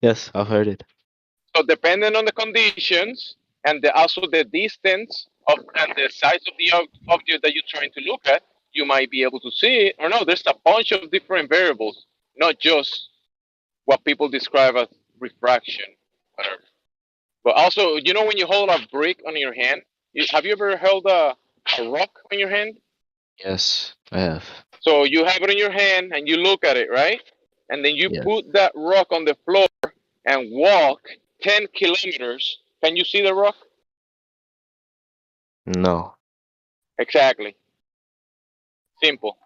Yes, I've heard it. So depending on the conditions and also the distance of and the size of the object that you're trying to look at, you might be able to see it or no. There's a bunch of different variables, not just what people describe as refraction, whatever. But also, you know, when you hold a brick on your hand, have you ever held a rock on your hand? Yes, I have. So you have it in your hand and you look at it, right? And then you Yes. put that rock on the floor and walk 10 kilometers. Can you see the rock? No. Exactly. Simple.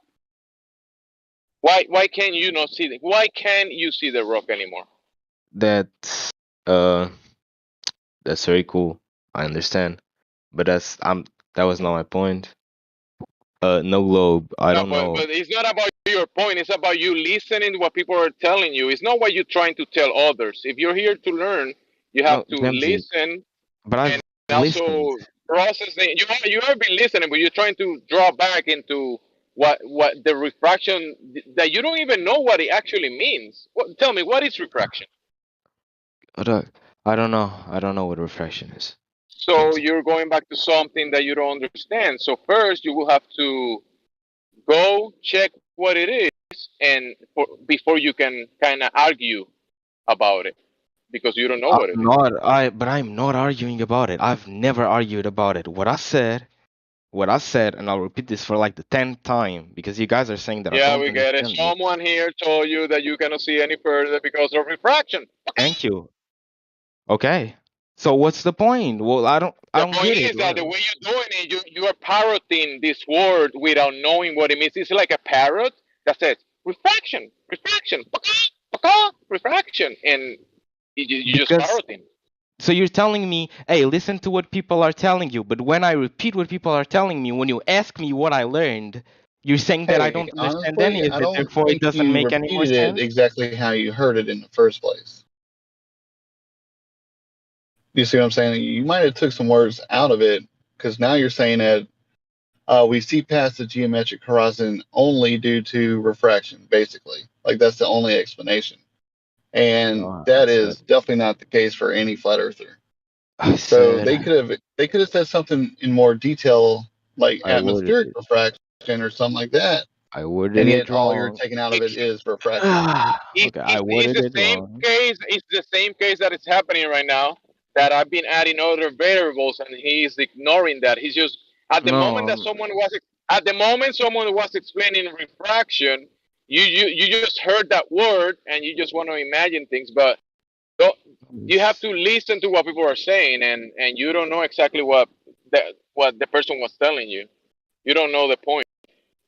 Why can't you not see it? Why can't you see the rock anymore? That's uh that's very cool. I understand. But that was not my point. No globe. I No, don't know. but it's not about your point. It's about you listening to what people are telling you. It's not what you're trying to tell others. If you're here to learn, you have No, to Jamesy, listen but and I've listened. also process it. You have been listening, but you're trying to draw back into what the refraction that you don't even know what it actually means. Tell me, what is refraction? But, I don't know. I don't know what refraction is. So you're going back to something that you don't understand. So first, you will have to go check what it is, and before you can kind of argue about it because you don't know what it is. But I'm not arguing about it. I've never argued about it. What I said, and I'll repeat this for like the 10th time because you guys are saying that I Yeah, don't we get it. understand me. Someone here told you that you cannot see any further because of refraction. Thank you. Okay. So what's the point? Well, I don't The get point it. is that the way you're doing it, you are parroting this word without knowing what it means. It's like a parrot that says refraction, refraction, refraction, and you just Because parroting. so you're telling me, hey, listen to what people are telling you, but when I repeat what people are telling me, when you ask me what I learned, you're saying that I Hey, don't understand honestly, any of I it, don't therefore it think doesn't you make any more repeated it sense? exactly how you heard it in the first place. You see what I'm saying? You might have took some words out of it because now you're saying that we see past the geometric horizon only due to refraction, basically. Like that's the only explanation. And No, I that said is definitely not the case for any flat earther. I So said they could have said something in more detail, like I worded atmospheric it. refraction or something like that. I worded And yet it all you're wrong. taking out of it is refraction. Okay, I It's worded the it same wrong. case. It's the same case that is happening right now. That I've been adding other variables, and he's ignoring that. He's just at the moment that No, someone was explaining refraction, you just heard that word and you just want to imagine things, but don't, you have to listen to what people are saying, and you don't know exactly what the person was telling you. You don't know the point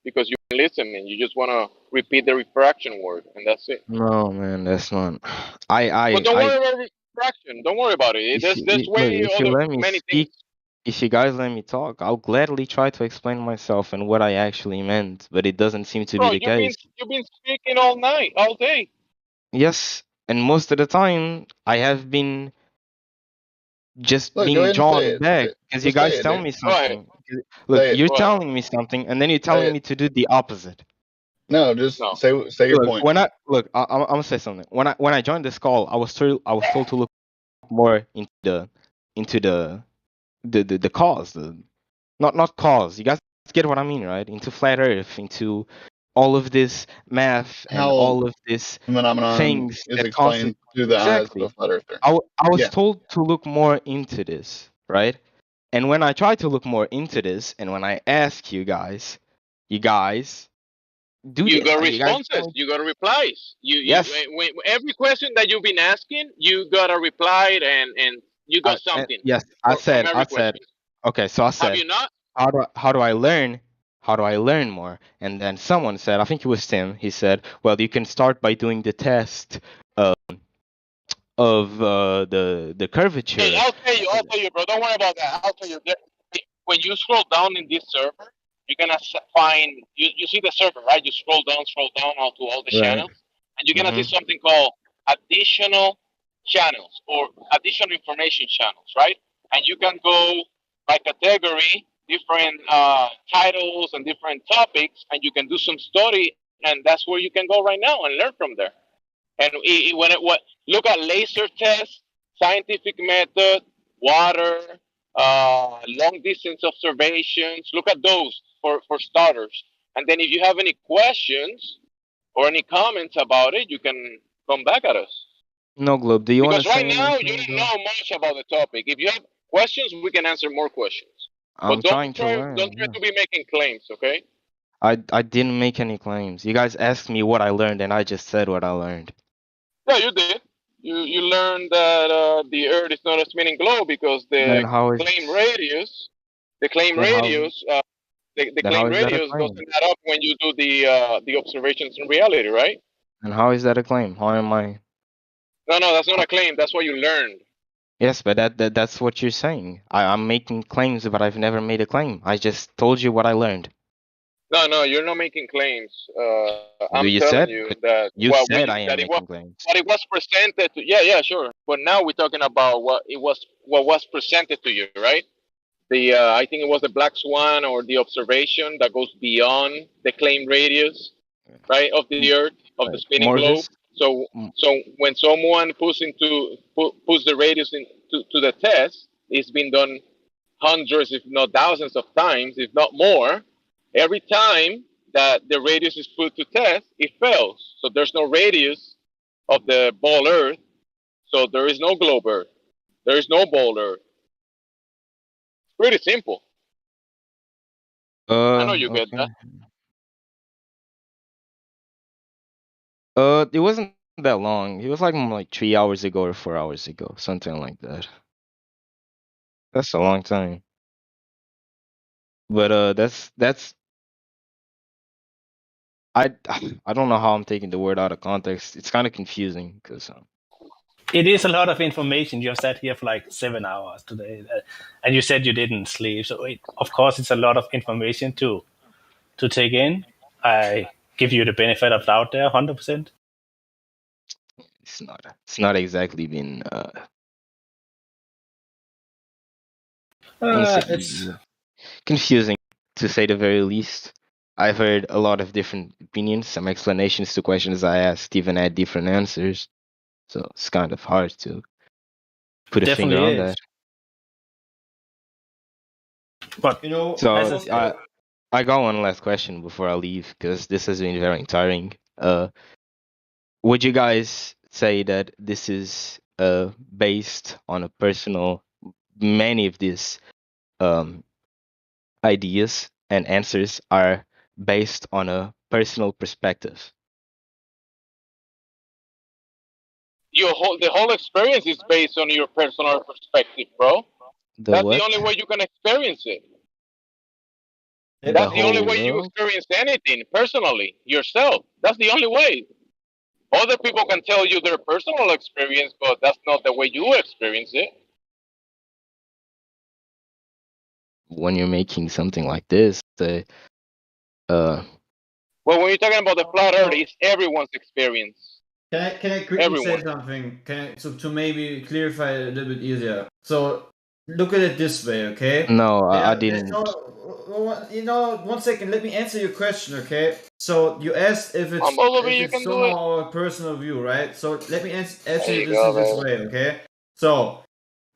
because you're listening. You just want to repeat the refraction word, and that's it. no, man, that's not. But don't I worry about refraction. Don't worry about it. There's look, way if you other let me many speak, things. if you guys let me talk, I'll gladly try to explain myself and what I actually meant, but it doesn't seem to be Bro, the case. you've been speaking all night, all day. Yes, and most of the time I have been just Look, go being ahead and say drawn it. back because you Just say guys it, tell dude. me Go ahead. something. Look, Say it. you're Go ahead. telling me something, and then you're Say telling it. me to do the opposite. No, just No. say your Look, point. I'm gonna say something. When I joined this call, I was told to look more into the cause, not cause. You guys get what I mean, right? Into flat Earth, into all of this math and How all of this phenomenon things is that explained constitute through the eyes of exactly. a flat earther. I was Yeah. told to look more into this, right? And when I try to look more into this, and when I ask you guys do You this. got You guys tell responses. me, You got replies. yes. Every question that you've been asking, you got a reply and you got something Yes, from I every said. question. Okay, so I Have said, you not? how do I learn? How do I learn more? And then someone said, I think it was Tim. He said, well, you can start by doing the test of the Hey, curvature. I'll tell you, bro. Don't worry about that. I'll tell you. When you scroll down in this server, you're gonna find you see the server, right? You scroll down out to all the Right. channels, and you're gonna see Mm-hmm. something called additional channels or additional information channels, right? And you can go by category, different titles and different topics, and you can do some study, and that's where you can go right now and learn from there. And what look at laser tests, scientific method, water, long distance observations. Look at those for starters. And then if you have any questions or any comments about it, you can come back at us. No, Globe, do you want to Because right say now you anything, don't bro? know much about the topic. If you have questions, we can answer more questions. I'm But trying to don't learn. try Yeah. to be making claims, okay? I didn't make any claims. You guys asked me what I learned, and I just said what I learned. Yeah, you did. You learned that the Earth is not a spinning globe because Then how is claim radius, the claim then how radius, the then how claim is that a radius claim? doesn't add up when you do the observations in reality, right? And how is that a claim? How am I? No, that's not a claim. That's what you learned. Yes, but that's what you're saying. I'm making claims, but I've never made a claim. I just told you what I learned. No, you're not making claims. I'm You telling said, you but that you said I am making claims. what it was presented to. Yeah, sure. But now we're talking about what was presented to you, right? The I think it was the black swan or the observation that goes beyond the claimed radius, right, of the Earth of the Right. spinning globe. Morvis. So when someone puts the radius to the test, it's been done hundreds, if not thousands of times, if not more. Every time that the radius is put to test, it fails. So there's no radius of the ball Earth. So there is no globe Earth. There is no ball Earth. Pretty simple. I know you get Okay. that. It wasn't that long. It was like 3 hours ago or 4 hours ago, something like that. That's a long time. But that's I I don't know how I'm taking the word out of context. It's kind of confusing because It is a lot of information. You have sat here for like 7 hours today, and you said you didn't sleep. So of course, it's a lot of information to take in. I give you the benefit of doubt there, 100%. it's not exactly been It's confusing to say the very least. I've heard a lot of different opinions, some explanations to questions I asked, even had different answers. So it's kind of hard to put a finger definitely on is. that. But So I got one last question before I leave because this has been very tiring. Would you guys say that this is based on a personal? Many of these um, ideas and answers are based on a personal perspective. The whole experience is based on your personal perspective, bro. The That's the what? only way you can experience it. The That's the only whole way you world? experience anything personally yourself. That's the only way. Other people can tell you their personal experience, but that's not the way you experience it. When you're making something like this, uh, Well, when you're talking about the flat Earth, it's everyone's experience. Can I quickly say something? So to maybe clarify it a little bit easier. So look at it this way, okay? no, I didn't. You know, 1 second. Let me answer your question, okay? So you asked if it's You can do somehow it. our personal view, right? So let me answer There you you this go, in this man. way, okay? So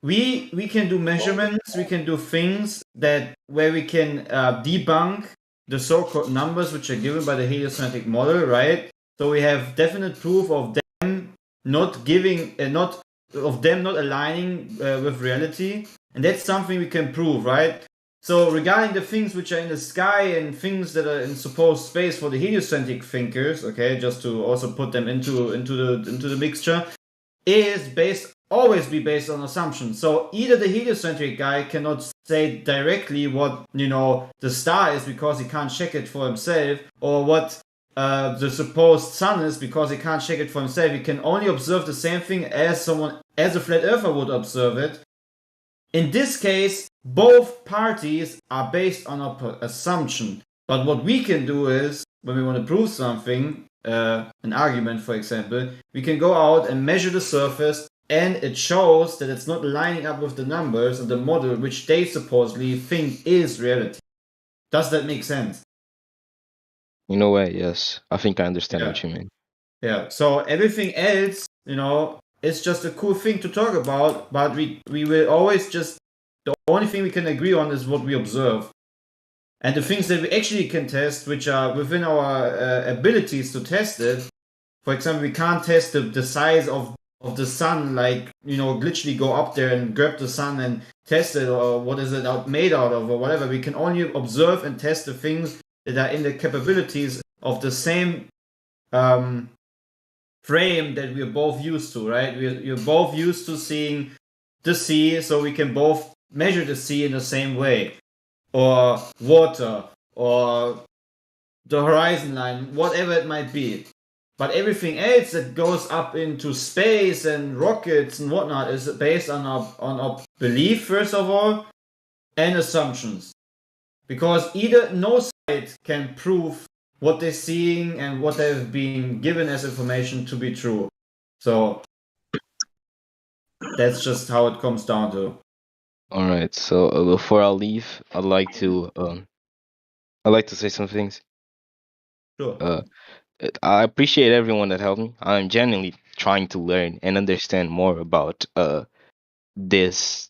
we can do measurements, we can do things that where we can debunk the so-called numbers which are given by the heliocentric model, right? So we have definite proof of them not giving, not of them not aligning with reality, and that's something we can prove, right? So regarding the things which are in the sky and things that are in supposed space for the heliocentric thinkers, okay, just to also put them into the mixture, is always be based on assumptions. So either the heliocentric guy cannot say directly what the star is because he can't check it for himself, or what the supposed sun is because he can't check it for himself. He can only observe the same thing as a flat earther would observe it. In this case, both parties are based on assumption. But what we can do is, when we want to prove something, an argument, for example, we can go out and measure the surface, and it shows that it's not lining up with the numbers of the model which they supposedly think is reality. Does that make sense? In a way, yes. I think I understand what you mean. Yeah. So everything else, it's just a cool thing to talk about, but we will always just, the only thing we can agree on is what we observe. And the things that we actually can test, which are within our abilities to test it, for example, we can't test the size of the sun, like, glitchily go up there and grab the sun and test it, or what is it made out of, or whatever. We can only observe and test the things that are in the capabilities of the same frame that we're both used to, right? We're both used to seeing the sea, so we can both measure the sea in the same way, or water, or the horizon line, whatever it might be. But everything else that goes up into space and rockets and whatnot is based on our belief, first of all, and assumptions. Because either no side can prove what they're seeing and what they've been given as information to be true. So that's just how it comes down to. All right. So before I leave, I'd like to say some things. Sure. I appreciate everyone that helped me. I'm genuinely trying to learn and understand more about this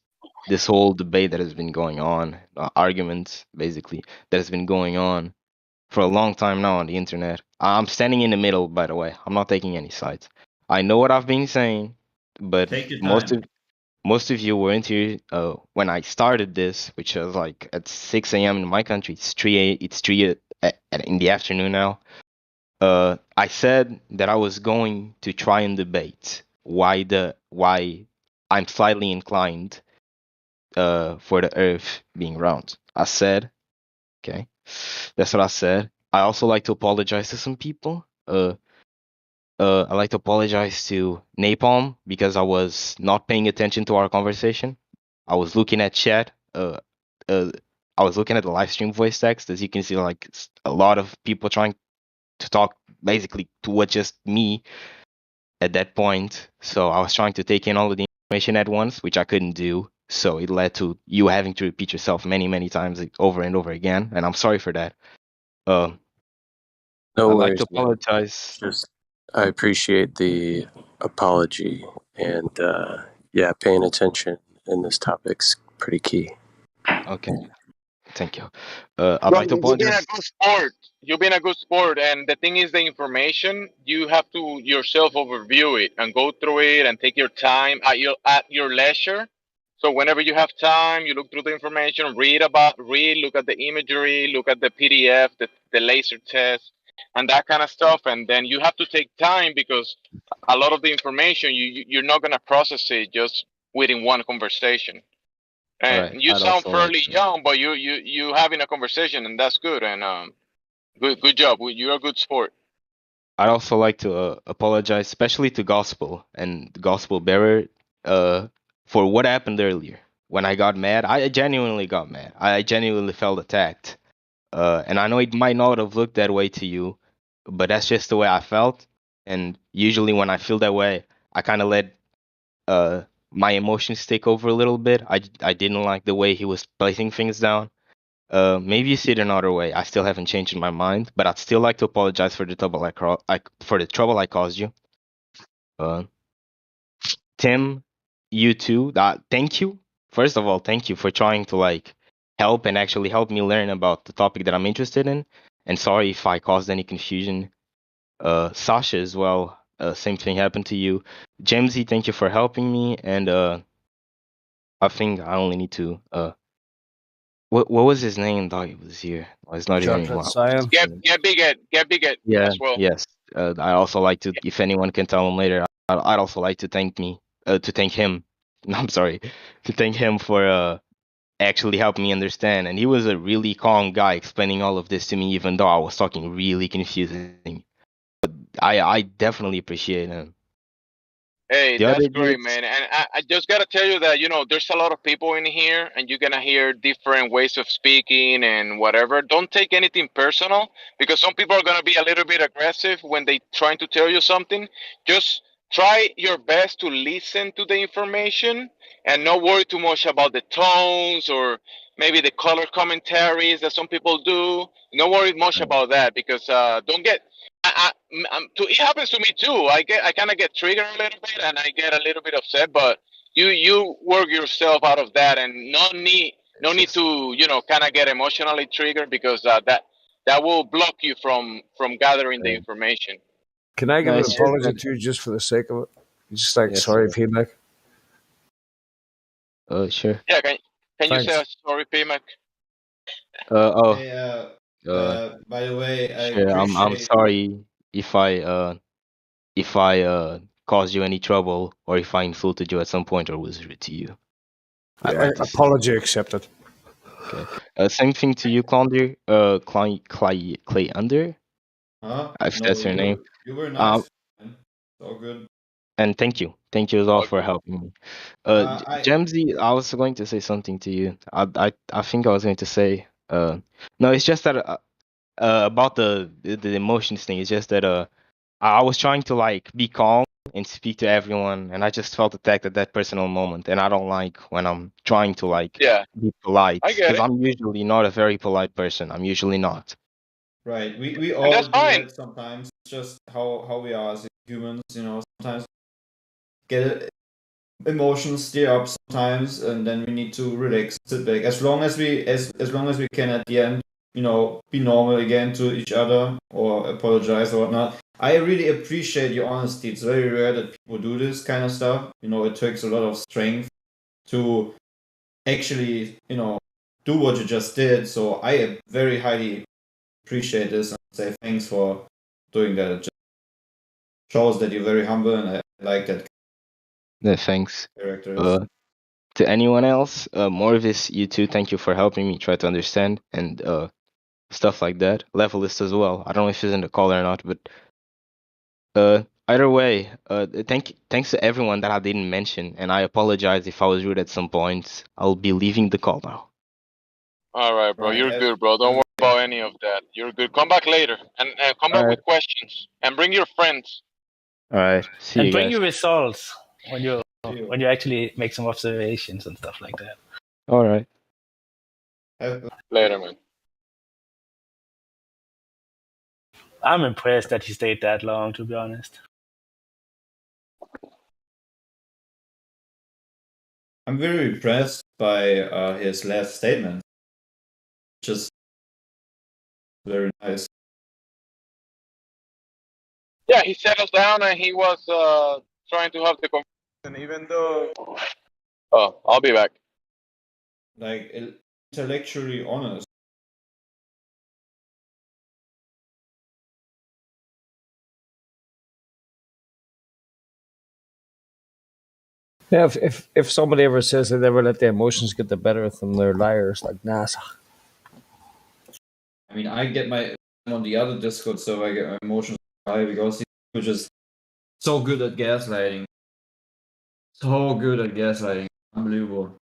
this whole debate that has been going on, arguments basically that has been going on for a long time now on the internet. I'm standing in the middle, by the way. I'm not taking any sides. I know what I've been saying, but Take your time. most of you weren't here when I started this, which was like at 6 a.m. in my country. It's 3 in the afternoon now. I said that I was going to try and debate why I'm slightly inclined for the Earth being round. I said, okay, that's what I said. I also like to apologize to some people. I like to apologize to Napalm because I was not paying attention to our conversation. I was looking at chat. Uh, I was looking at the live stream voice text. As you can see, like a lot of people trying to talk basically to what just me at that point. So I was trying to take in all of the information at once, which I couldn't do. So it led to you having to repeat yourself many, many times over and over again. And I'm sorry for that. No I'd like to worries, man. apologize. I appreciate the apology, and yeah, paying attention in this topic's pretty key. Okay, thank you. I'd Well, like to you've been a apologize. good sport. You've been a good sport, and the thing is, the information you have to yourself overview it and go through it and take your time at your leisure. So whenever you have time, you look through the information, look at the imagery, look at the PDF, the laser test, and that kind of stuff. And then you have to take time because a lot of the information you're not gonna process it just within one conversation. All And right, you I'd sound also like fairly to. young, but you having a conversation, and that's good. And good job. You're a good sport. I'd also like to apologize, especially to Gospel and the Gospel Bearer, for what happened earlier. When I got mad, I genuinely got mad. I genuinely felt attacked. And I know it might not have looked that way to you, but that's just the way I felt. And usually when I feel that way, I kind of let my emotions take over a little bit. I didn't like the way he was placing things down. Maybe you see it another way. I still haven't changed my mind, but I'd still like to apologize for the trouble for the trouble I caused you. Tim, you too. Thank you. First of all, thank you for trying to like help and actually help me learn about the topic that I'm interested in. And sorry if I caused any confusion. Sasha as well. Same thing happened to you. Jamesy, thank you for helping me. And I think I only need to what was his name? Thought he was here. Oh, he's not here Chocolate anymore. Cyan. Get big Yeah. as well. Yes. I also like to, if anyone can tell him later, I'd also like to thank him. I'm sorry, to thank him for actually helping me understand. And he was a really calm guy explaining all of this to me, even though I was talking really confusing. But I definitely appreciate him. Hey, The that's other great, dudes, man. And I just gotta tell you that, there's a lot of people in here and you're gonna hear different ways of speaking and whatever. Don't take anything personal because some people are gonna be a little bit aggressive when they trying to tell you something. Just try your best to listen to the information and not worry too much about the tones or maybe the color commentaries that some people do. Don't worry much about that because don't get it happens to me too. I kind of get triggered a little bit, and I get a little bit upset. But you work yourself out of that, and no need to kind of get emotionally triggered because that will block you from gathering the information. Can I give no, an it's just apology that. to you just for the sake of it? Just like Yes, sorry sir. feedback. Sure. Yeah, can you say Thanks. a sorry, P-Mac? Oh, Hey, by the way, I sure. I'm appreciate. sorry if I caused you any trouble or if I insulted you at some point or was rude to you. I'd like to say. Apology accepted. Okay. Same thing to you, Claunder. Clay Under, Huh? if No, that's your name. you were nice, man. It's all good. And thank you as well for helping me. I Jamesy, I was going to say something to you. I think I was going to say. No, it's just that about the emotions thing. It's just that I was trying to like be calm and speak to everyone, and I just felt attacked at that personal moment. And I don't like when I'm trying to like Yeah, be polite I get because it, I'm usually not a very polite person. I'm usually not. right. We and all that's do fine. that sometimes. It's just how we are as humans. Sometimes get emotions stir up sometimes, and then we need to relax, sit back. As long as we can at the end, be normal again to each other or apologize or whatnot. I really appreciate your honesty. It's very rare that people do this kind of stuff. It takes a lot of strength to actually, do what you just did. So I very highly appreciate this and say thanks for doing that. It just shows that you're very humble, and I like that Yeah, thanks. character. To anyone else, Morvis, you too. Thank you for helping me try to understand and stuff like that. Levelist as well. I don't know if he's in the call or not, but either way, thanks to everyone that I didn't mention, and I apologize if I was rude at some points. I'll be leaving the call now. All right, bro. Right. You're good, bro. Don't worry about any of that. You're good. Come back later and come All back right. with questions and bring your friends. All right. See And you bring guys. your results when you actually make some observations and stuff like that. All right. Later, man. I'm impressed that he stayed that long, to be honest. I'm very impressed by his last statement. Just very nice. Yeah, he settled down and he was trying to have the conversation, even though. Oh, I'll be back. Like intellectually honest. Yeah, if somebody ever says they never let the emotions get the better of them, they're liars like NASA. I mean, I get my on the other Discord server. I get my emotions Why? Because he's just so good at gaslighting. So good at gaslighting. Unbelievable.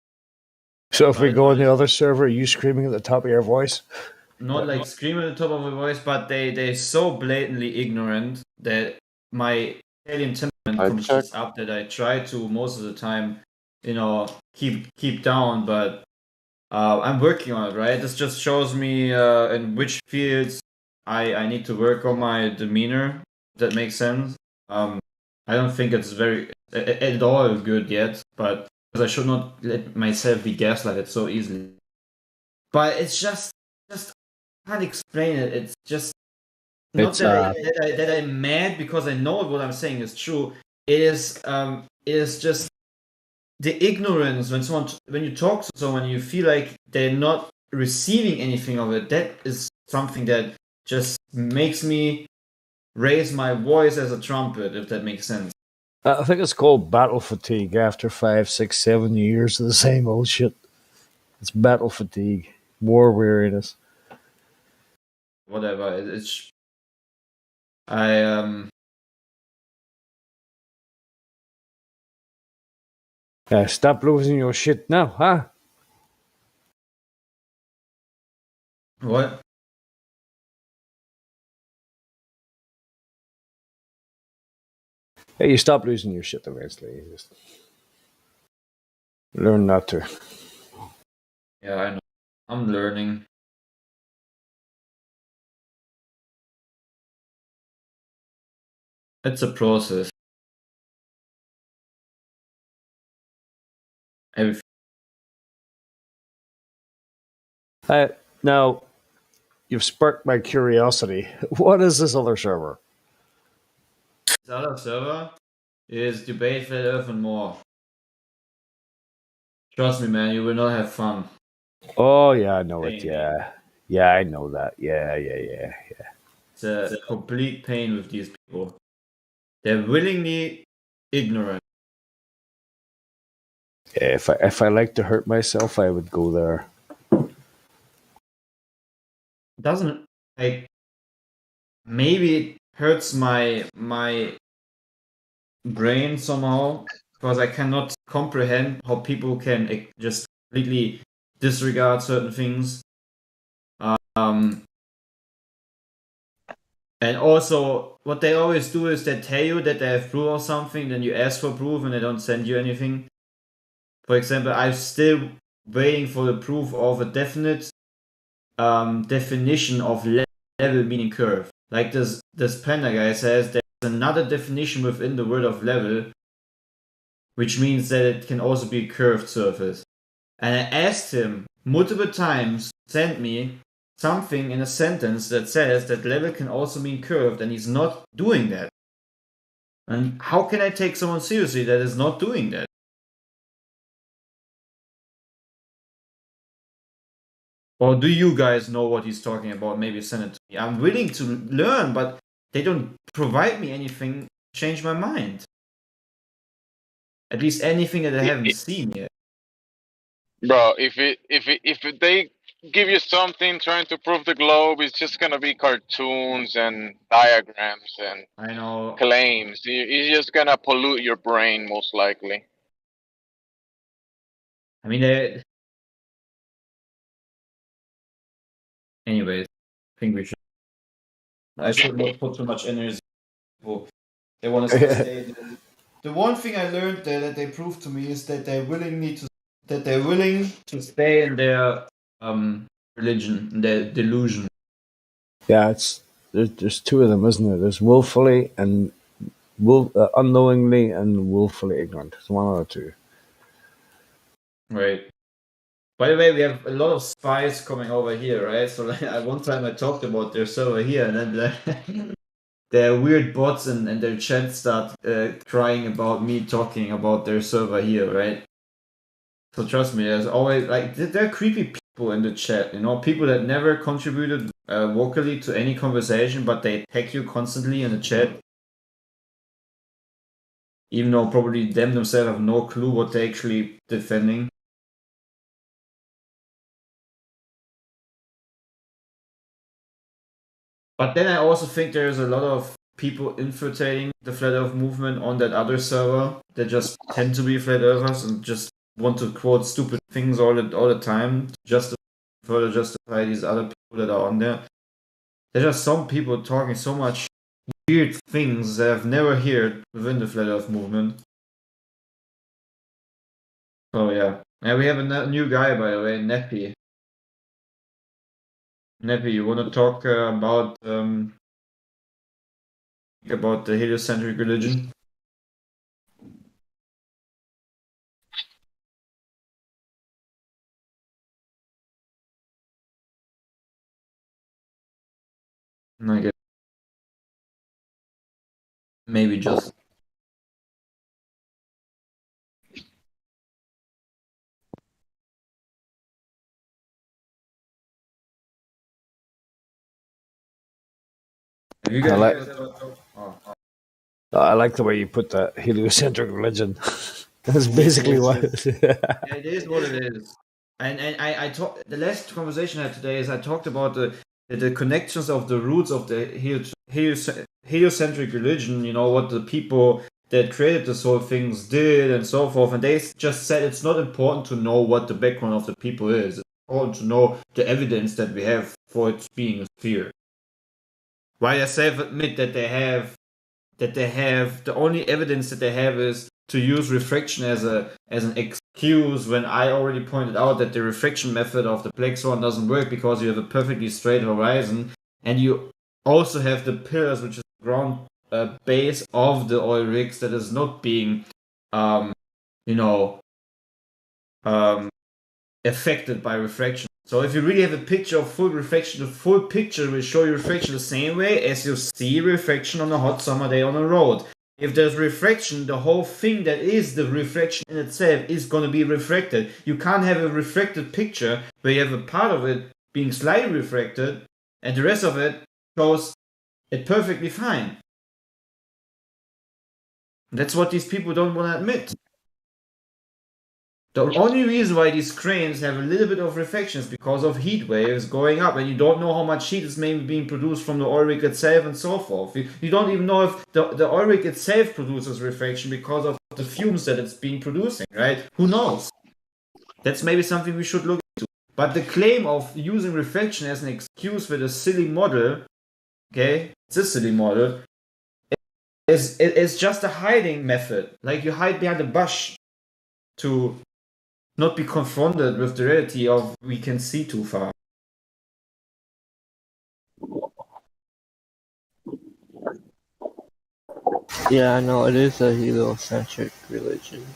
So if we go on the other server, are you screaming at the top of your voice? Not like screaming at the top of my voice, but they're so blatantly ignorant that my alien temperament comes just up that I try to most of the time, keep down, but I'm working on it, right? This just shows me in which fields I need to work on my demeanor. If that makes sense. I don't think it's very at all good yet, but because I should not let myself be gaslighted so easily. But it's just can't explain it. It's just not It's that I'm mad because I know what I'm saying is true. It is just the ignorance when you talk to someone, you feel like they're not receiving anything of it. That is something that just makes me raise my voice as a trumpet, if that makes sense. I think it's called battle fatigue after 5, 6, 7 years of the same old shit. It's battle fatigue, war weariness. Whatever. I Stop losing your shit now, huh? What? Hey, you stop losing your shit eventually. You just learn not to. Yeah, I know. I'm learning. It's a process. Everything. Now, you've sparked my curiosity. What is this other server? This other server is Debate Flat Earth and more. Trust me, man, you will not have fun. Oh, yeah, I know it. Yeah. Yeah, I know that. Yeah. It's a complete pain with these people. They're willingly ignorant. Yeah, if I like to hurt myself, I would go there. Doesn't like maybe it hurts my brain somehow because I cannot comprehend how people can just completely disregard certain things. And also, what they always do is they tell you that they have proof of something, then you ask for proof and they don't send you anything. For example, I'm still waiting for the proof of a definite definition of level meaning curve. Like this Panda guy says, there's another definition within the word of level, which means that it can also be a curved surface. And I asked him multiple times, send me something in a sentence that says that level can also mean curved, and he's not doing that. And how can I take someone seriously that is not doing that? Or do you guys know what he's talking about? Maybe send it to me. I'm willing to learn, but they don't provide me anything to change my mind. At least anything that I haven't seen yet. Bro, if they give you something trying to prove the globe, it's just gonna be cartoons and diagrams and I know claims. It's just gonna pollute your brain most likely. I mean, anyways, I think we should. I should not put too much energy. They want us to stay. The one thing I learned that they proved to me is that they're willing to stay in their religion, their delusion. Yeah, there's two of them, isn't there? There's willfully and unknowingly and willfully ignorant. It's one of the two. Right. By the way, we have a lot of spies coming over here, right? So like, at one time I talked about their server here, and then their weird bots and their chat start crying about me talking about their server here, right? So trust me, there's always like there are creepy people in the chat, people that never contributed vocally to any conversation, but they attack you constantly in the chat, even though probably them themselves have no clue what they're actually defending. But then I also think there's a lot of people infiltrating the flat Earth movement on that other server that just tend to be flat earthers and just want to quote stupid things all the time to further justify these other people that are on there. There's just some people talking so much weird things that I've never heard within the flat Earth movement. Oh yeah. And we have a new guy, by the way, Neppy. Neppy, you want to talk about the heliocentric religion? I guess maybe just. Have you guys ever talked? I like the way you put that heliocentric religion. That's basically what. It is what it is. And I talked. The last conversation I had today is I talked about the connections of the roots of the heliocentric religion. You know what the people that created this whole things did and so forth. And they just said it's not important to know what the background of the people is. It's important to know the evidence that we have for it being a sphere. While I self-admit that they have the only evidence that they have is to use refraction as an excuse, when I already pointed out that the refraction method of the black swan doesn't work because you have a perfectly straight horizon, and you also have the pillars, which is the ground base of the oil rigs, that is not being affected by refraction. So if you really have a picture of full refraction, the full picture will show you refraction the same way as you see refraction on a hot summer day on a road. If there's refraction, the whole thing that is the refraction in itself is going to be refracted. You can't have a refracted picture where you have a part of it being slightly refracted and the rest of it shows it perfectly fine. That's what these people don't want to admit. The only reason why these cranes have a little bit of reflection is because of heat waves going up, and you don't know how much heat is maybe being produced from the oil rig itself and so forth. You don't even know if the oil rig itself produces reflection because of the fumes that it's being producing, right? Who knows? That's maybe something we should look into. But the claim of using reflection as an excuse for the silly model, okay, it's a silly model, is just a hiding method. Like you hide behind a bush to not be confronted with the reality of we can see too far. Yeah, no, it is a heliocentric religion.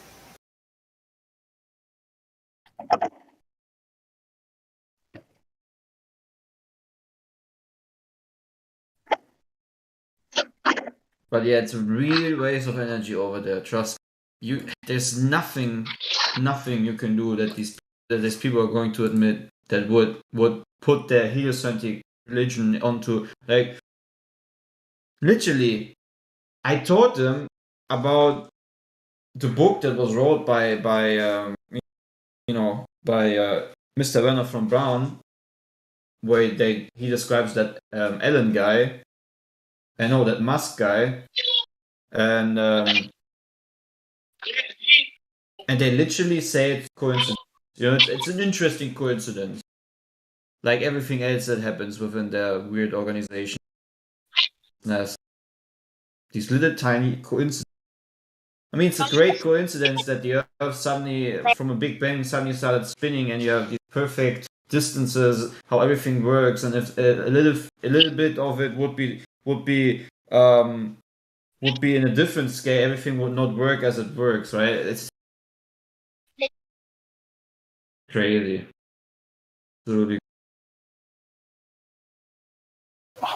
But yeah, it's a real waste of energy over there. Trust you. There's nothing you can do that these people are going to admit that would put their heliocentric religion onto, like, literally. I taught them about the book that was wrote by Mr. Werner von Braun, where he describes that Allen guy, I know that Musk guy, and they literally say it's coincidence. You know, it's an interesting coincidence, like everything else that happens within their weird organization. There's these little tiny coincidences. I mean, it's a great coincidence that the Earth suddenly, from a Big Bang, suddenly started spinning, and you have these perfect distances, how everything works, and if a little bit of it would be in a different scale, everything would not work as it works, right? It's crazy. Absolutely.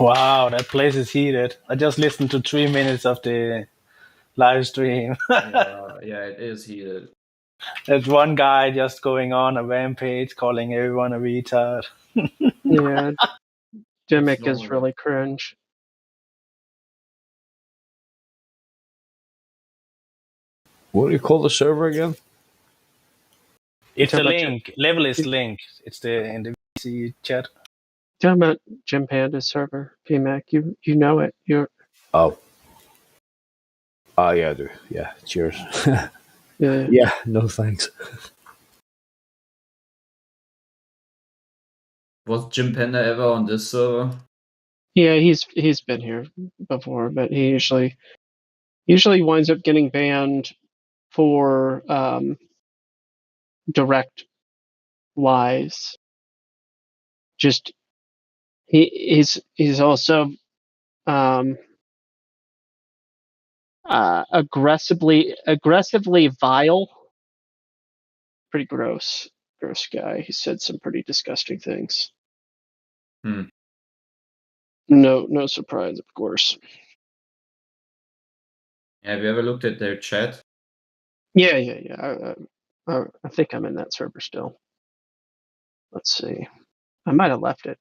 Wow, that place is heated. I just listened to 3 minutes of the live stream. Yeah, it is heated. There's one guy just going on a rampage, calling everyone a retard. Yeah, Gimmick is really cringe. What do you call the server again? It's the link. Level is link. It's in the VC chat. Talking about Jim Panda's server, PMAC. You know it. Oh. Oh, yeah, I do. Yeah, cheers. Yeah. Yeah, no thanks. Was Jim Panda ever on this server? Yeah, he's been here before, but he usually winds up getting banned for direct lies. Just he's also aggressively vile. Pretty gross guy. He said some pretty disgusting things. No surprise, of course. Have you ever looked at their chat? Yeah. I think I'm in that server still. Let's see. I might have left it.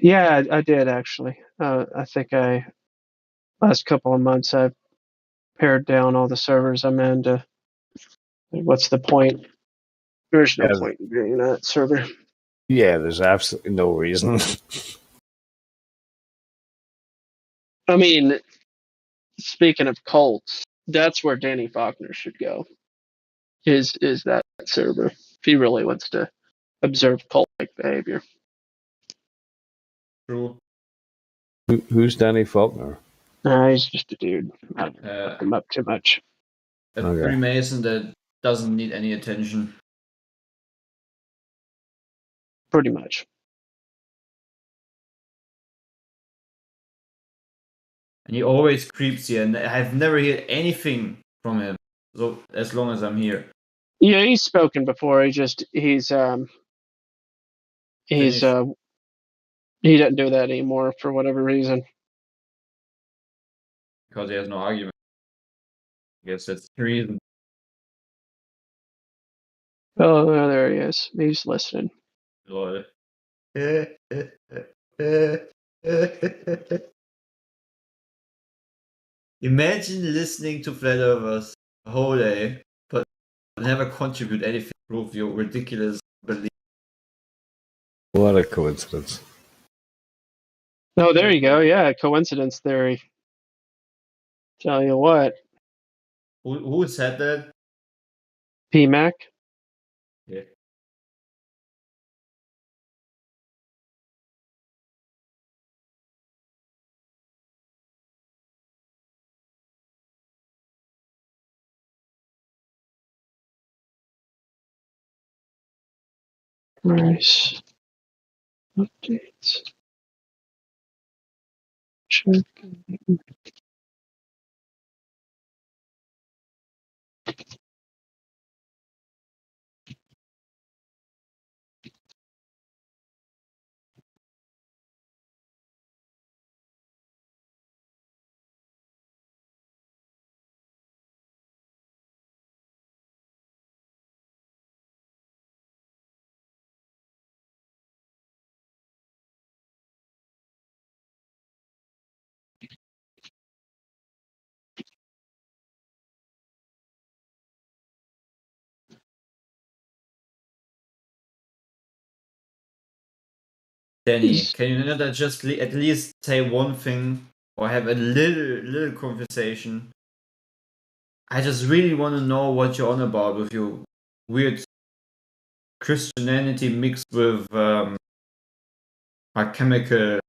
Yeah, I did actually. I think last couple of months I've pared down all the servers I'm in to. What's the point? There's no Yeah, point in being in that server. yeah, there's absolutely no reason. I mean, speaking of cults, that's where Danny Faulkner should go. Is that server if he really wants to observe cult-like behavior? True. Who's Danny Faulkner? He's just a dude. I don't look him up too much. A Okay. Freemason that doesn't need any attention. Pretty much. And he always creeps you, and I've never heard anything from him. So as long as I'm here. Yeah, he's spoken before. He's Finished. he doesn't do that anymore for whatever reason. Because he has no argument. I guess that's the reason. Oh, there he is. He's listening. Lol. Imagine listening to Flat Earthers a whole day, but never contribute anything to prove your ridiculous belief. What a coincidence. Oh, there you go. Yeah, coincidence theory. Tell you what. Who said that? PMAC. Yeah. Nice. Updates. Check. Danny, can you not just at least say one thing or have a little conversation? I just really want to know what you're on about with your weird Christianity mixed with alchemical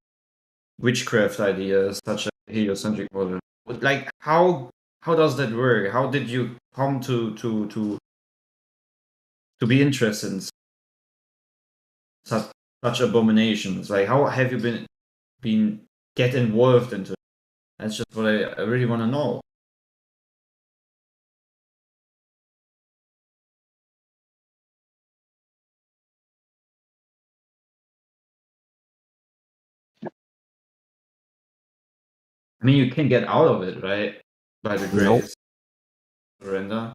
witchcraft ideas such as heliocentric model. Like how does that work? How did you come to be interested in such abominations? Like how have you been get involved into it? That's just what I really want to know. I mean, you can get out of it, right? By the grace. Surrender.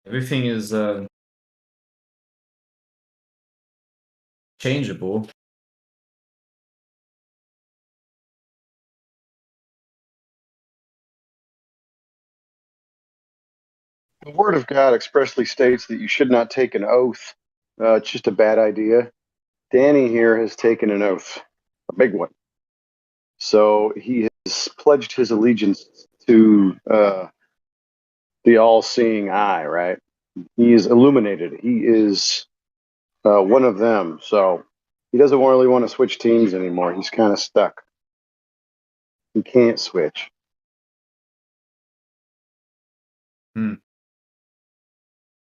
Everything is changeable. The Word of God expressly states that you should not take an oath. It's just a bad idea. Danny here has taken an oath, a big one. So he has pledged his allegiance to the all-seeing eye, right? He is illuminated. He is one of them. So he doesn't really want to switch teams anymore. He's kind of stuck. He can't switch.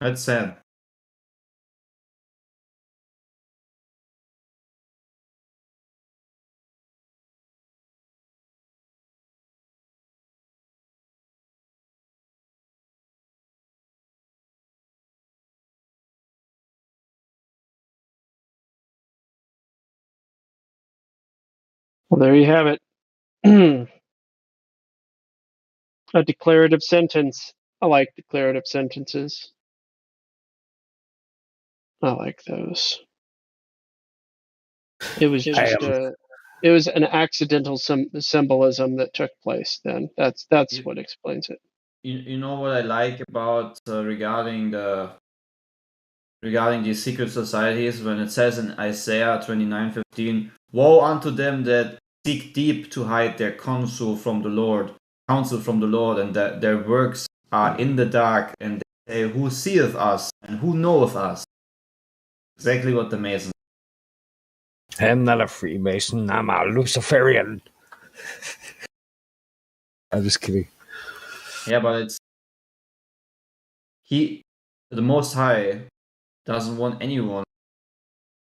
That's sad. Well, there you have it. A declarative sentence. I like declarative sentences. I like those. It was just it was an accidental symbolism that took place then. That's what explains it. You know what I like about regarding these secret societies, when it says in Isaiah 29:15, "Woe unto them that seek deep to hide their counsel from the Lord, and that their works are in the dark, and they say, Who seeth us and who knoweth us?" Exactly what the Masons. I'm not a Freemason. I'm a Luciferian. I'm just kidding. Yeah, but it's the Most High doesn't want anyone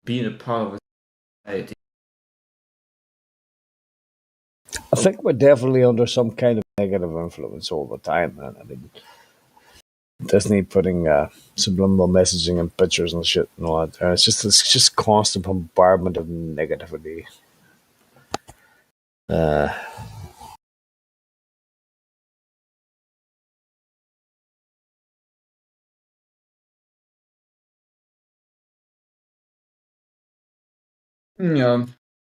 being a part of a society. I think we're definitely under some kind of negative influence all the time, man. I mean, Disney putting subliminal messaging and pictures and shit and all that there. It's just constant bombardment of negativity. Yeah,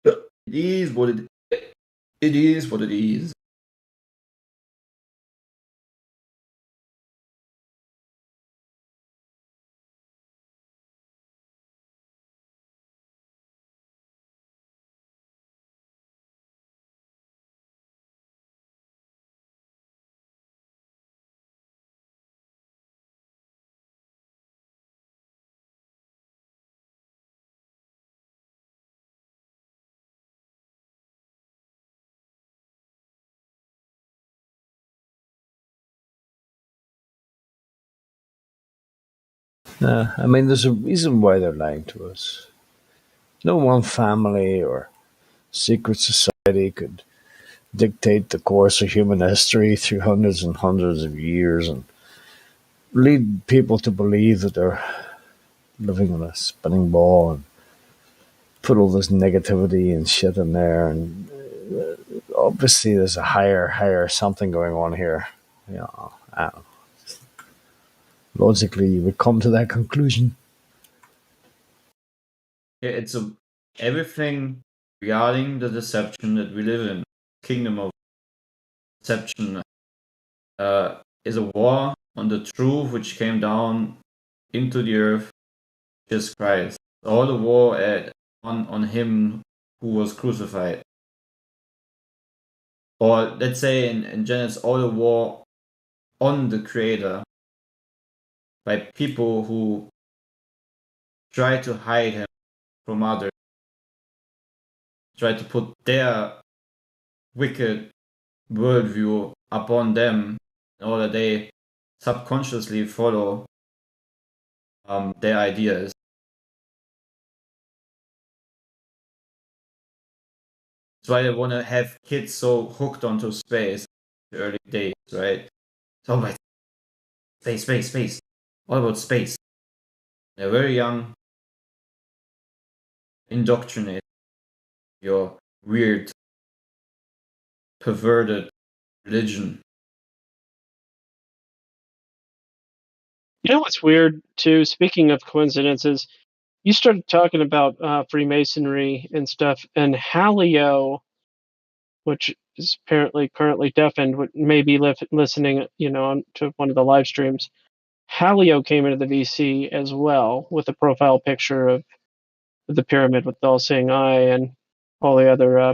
it is what it is. What it is. I mean, there's a reason why they're lying to us. No one family or secret society could dictate the course of human history through hundreds and hundreds of years and lead people to believe that they're living on a spinning ball and put all this negativity and shit in there. And obviously, there's a higher something going on here. You know, I don't know. Logically, you would come to that conclusion. Yeah, it's everything regarding the deception that we live in. Kingdom of deception is a war on the truth which came down into the earth, Jesus Christ. All the war on him who was crucified. Or let's say in Genesis, all the war on the Creator by people who try to hide him from others, try to put their wicked worldview upon them in order they subconsciously follow their ideas. That's why they want to have kids so hooked onto space in the early days, right? So like space. All about space. They're very young, indoctrinate your weird, perverted religion. You know what's weird too? Speaking of coincidences, you started talking about Freemasonry and stuff, and Halio, which is apparently currently deafened, may be listening, to one of the live streams. Halio came into the VC as well with a profile picture of the pyramid with the all-seeing eye and all the other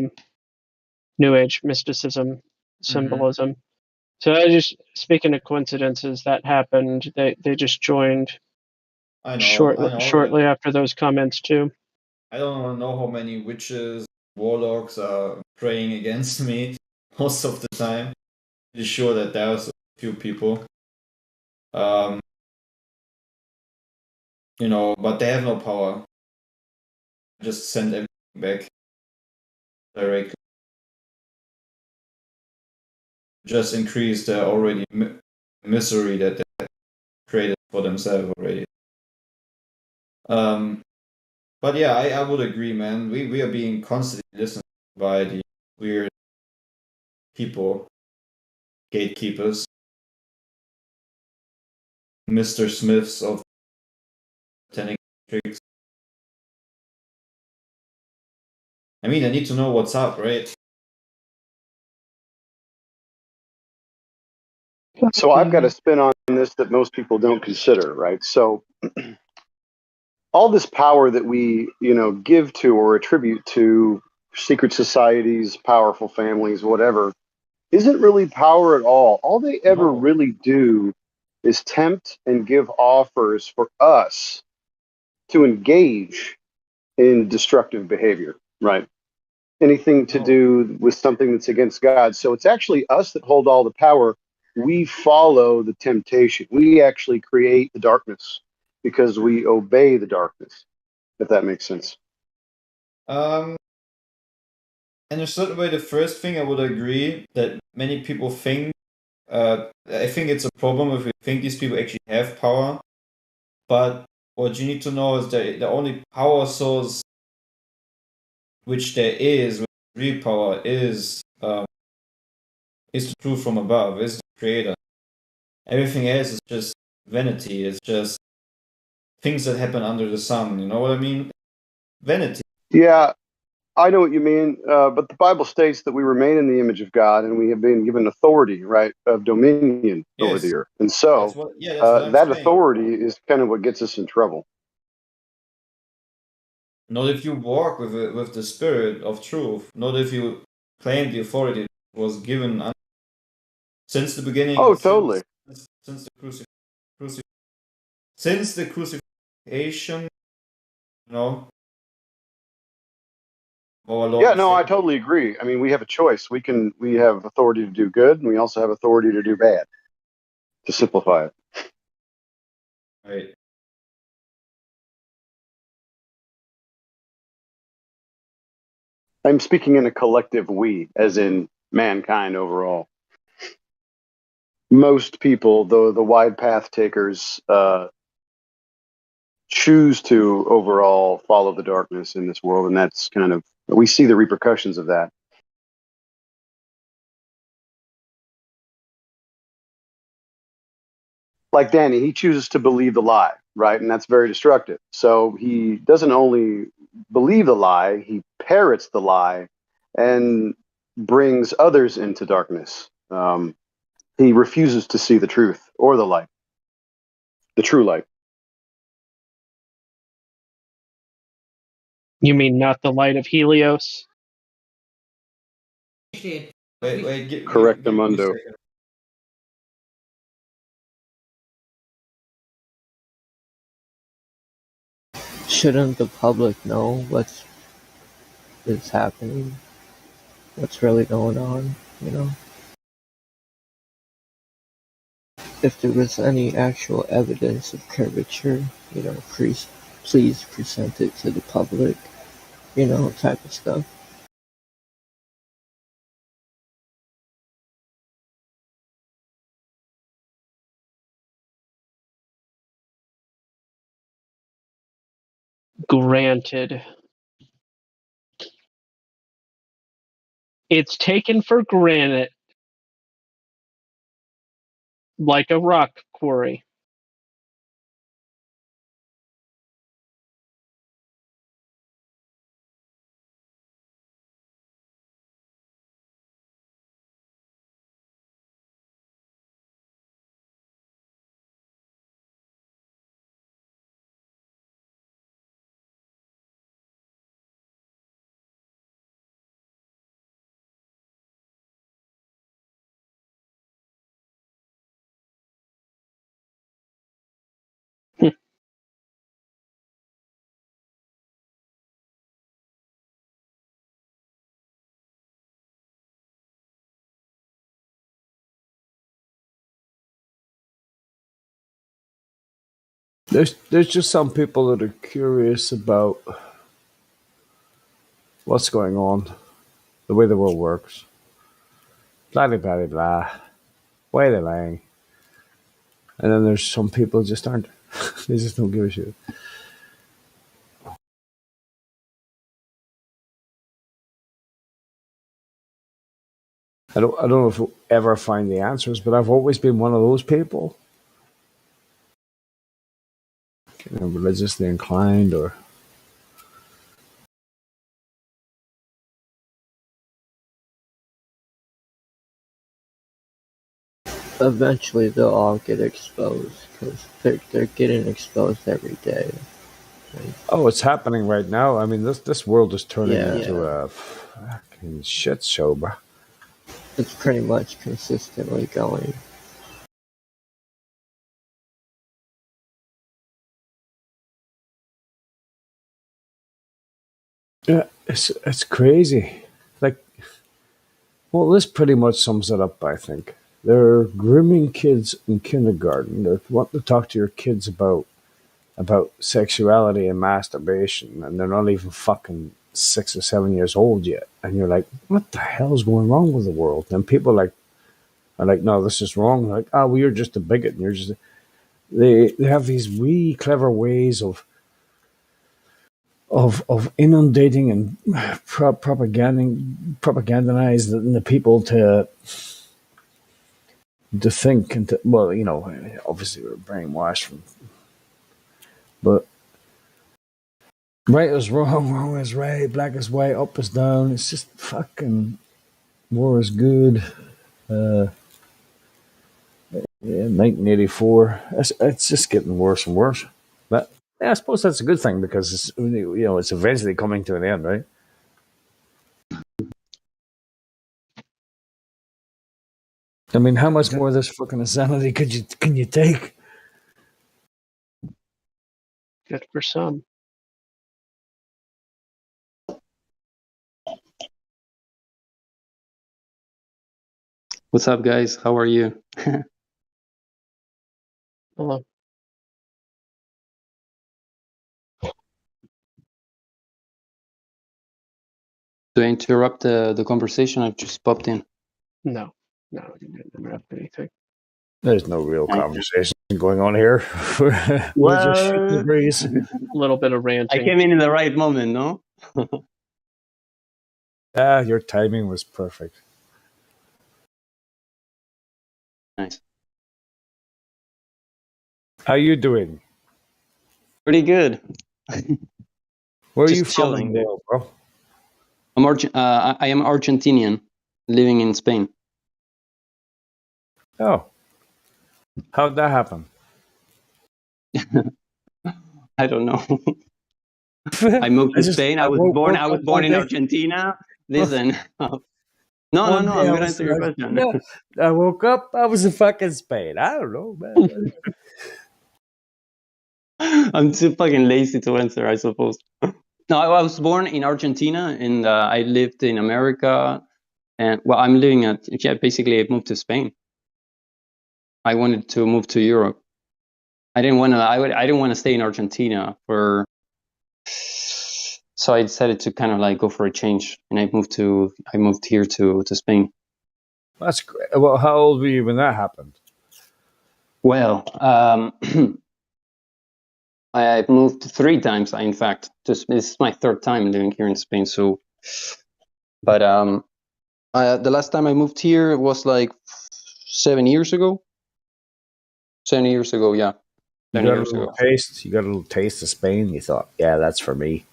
New Age mysticism symbolism. So I just, speaking of coincidences, that happened. They just joined I know. shortly after those comments too. I don't know how many witches, warlocks are praying against me most of the time. Pretty sure that there's a few people. But they have no power. Just send everything back directly. Just increase the already misery that they created for themselves already. But yeah, I would agree, man. We are being constantly listened by the weird people, gatekeepers, Mr. Smiths of Tenic tricks. I mean, I need to know what's up, right? So I've got a spin on this that most people don't consider, right? So all this power that we, give to or attribute to secret societies, powerful families, whatever, isn't really power at all. All they ever really do is tempt and give offers for us to engage in destructive behavior, right? Anything to do with something that's against God. So it's actually us that hold all the power. We follow the temptation. We actually create the darkness because we obey the darkness, if that makes sense. In a certain way, the first thing I would agree that many people think, I think it's a problem if we think these people actually have power. But what you need to know is that the only power source which there is, real power, is the truth from above, is the creator. Everything else is just vanity. It's just things that happen under the sun. You know what I mean? Vanity. Yeah, I know what you mean, but the Bible states that we remain in the image of God and we have been given authority, right, of dominion over the earth. And so that's what I'm that saying. authority is kind of what gets us in trouble. Not if you walk with the spirit of truth. Not if you claim the authority that was given since the beginning. Oh, totally. Since the crucifixion, our Lord Yeah, and no, I Savior. totally agree. I mean, we have a choice. We have authority to do good, and we also have authority to do bad. To simplify it. Right. I'm speaking in a collective we, as in mankind overall. Most people, though the wide path takers, choose to overall follow the darkness in this world, and that's kind of, we see the repercussions of that. Like Danny, he chooses to believe the lie, right? And that's very destructive. So he doesn't only believe the lie, he parrots the lie and brings others into darkness. He refuses to see the truth or the light, the true light. You mean not the light of Helios? Wait, give me a Correctamundo. second. Shouldn't the public know what is happening? What's really going on, If there was any actual evidence of curvature, please present it to the public, type of stuff. Granted. It's taken for granted, like a rock quarry. There's just some people that are curious about what's going on, the way the world works. Blah blah blah blah. Why they're lying. And then there's some people just aren't. They just don't give a shit. I don't know if we'll ever find the answers, but I've always been one of those people. Religiously inclined or Eventually, they'll all get exposed because they're getting exposed every day. Like, oh, it's happening right now. I mean, this world is turning into a fucking shit show, bro. It's pretty much consistently going. Yeah, it's crazy. Like, well, this pretty much sums it up. I think they're grooming kids in kindergarten. They want to talk to your kids about sexuality and masturbation, and they're not even fucking 6 or 7 years old yet. And you're like, what the hell is going wrong with the world? And people are like, no, this is wrong. Like, oh, well, you're just a bigot. And you're just they have these wee clever ways of inundating and propagandizing the people to think and to, well, you know, obviously we're brainwashed but right is wrong, wrong is right, black is white, up is down. It's just fucking war is good. Yeah, 1984. It's just getting worse and worse. But yeah, I suppose that's a good thing because it's, you know, it's eventually coming to an end, right? I mean, how much more of this fucking insanity can you take? Good for some. What's up, guys? How are you? Hello. Do I interrupt the conversation? I've just popped in. No, you didn't interrupt anything. There's no real conversation going on here. We're just shooting the breeze. A little bit of ranting. I came in the right moment, no? Your timing was perfect. Nice. How you doing? Pretty good. Where are Just you from, chilling, bro? I am Argentinian, living in Spain. Oh, how'd that happen? I don't know. I moved to Spain. I was born in Argentina. Listen. No, I'm gonna answer your question. No, I woke up, I was in fucking Spain. I don't know, man. I'm too fucking lazy to answer, I suppose. No, I was born in Argentina, and I lived in America. And well, I'm living basically I moved to Spain. I wanted to move to Europe. I didn't want to stay in Argentina so I decided to kind of like go for a change, and I moved here to Spain. That's great. Well, how old were you when that happened? Well, I've moved 3 times. In fact, this is my 3rd time living here in Spain. So, but the last time I moved here was like 7 years ago. 7 years ago, yeah. You got a little taste of Spain. You thought, yeah, that's for me.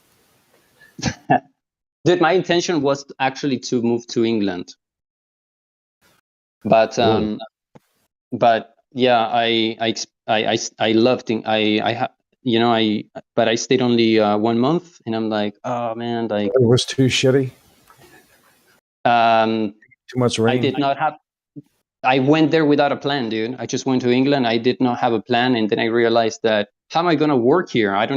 Dude, my intention was actually to move to England, but yeah, I loved it. But I stayed only 1 month, and I'm like, oh man, like it was too shitty. Too much rain. I did not have. I went there without a plan, dude. I just went to England. I did not have a plan, and then I realized that how am I gonna work here? I'm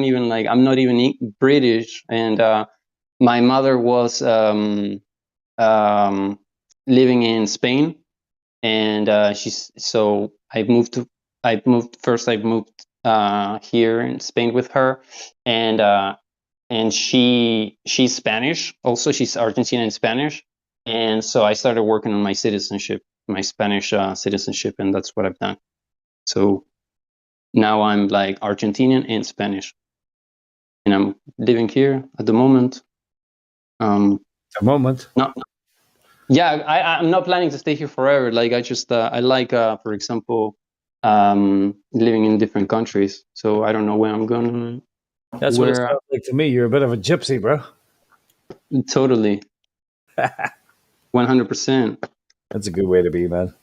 not even British, and my mother was living in Spain, and I moved here in Spain with her, and she's Spanish. Also, she's Argentinian and Spanish, and so I started working on my citizenship, my Spanish citizenship, and that's what I've done. So now I'm like Argentinian and Spanish, and I'm living here at the moment. No, yeah, I'm not planning to stay here forever. Like I just I like for example living in different countries. So I don't know where I'm gonna. That's what it sounds like to me. You're a bit of a gypsy, bro. Totally. 100%. That's a good way to be, man.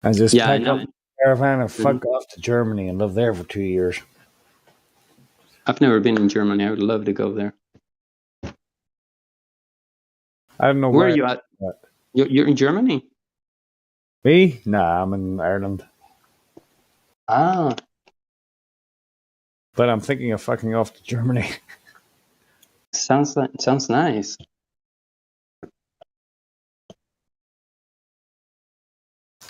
I just pack up the caravan and fuck off to Germany and live there for 2 years. I've never been in Germany. I would love to go there. I don't know where are you at. You're in Germany? Me? Nah, I'm in Ireland. Ah. But I'm thinking of fucking off to Germany. Sounds nice.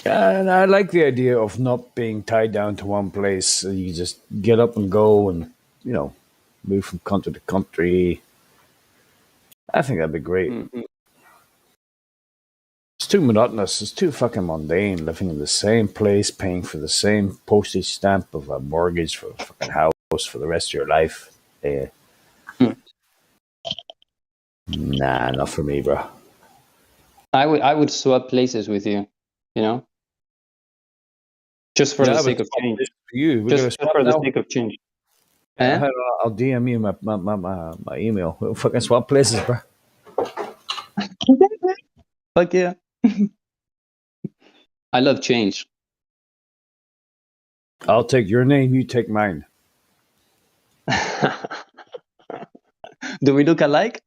And I like the idea of not being tied down to one place. You just get up and go and, you know, move from country to country. I think that'd be great. Mm-hmm. It's too monotonous. It's too fucking mundane living in the same place, paying for the same postage stamp of a mortgage for a fucking house for the rest of your life. Nah, not for me, bro. I would swap places with you, you know? Just for the sake of change. Just for the sake of change. I'll DM you my email. We'll fucking swap places, bro. Fuck yeah. I love change. I'll take your name, you take mine. Do we look alike?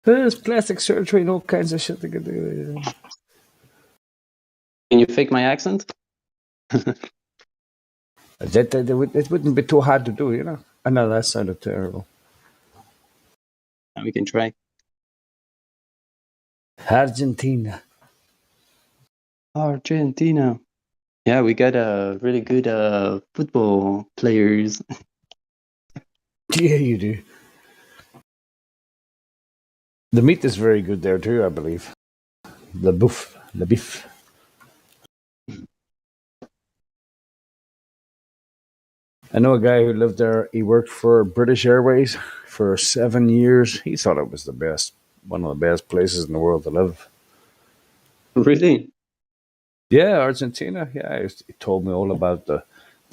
There's plastic surgery and all kinds of shit they could do. Can you fake my accent? It wouldn't be too hard to do, you know? I know that sounded terrible. We can try. Argentina. Yeah, we got really good football players. Yeah, you do. The meat is very good there too, I believe. Le beef. I know a guy who lived there. He worked for British Airways for 7 years. He thought it was the best, one of the best places in the world to live. Really? Yeah, Argentina. Yeah, he told me all about the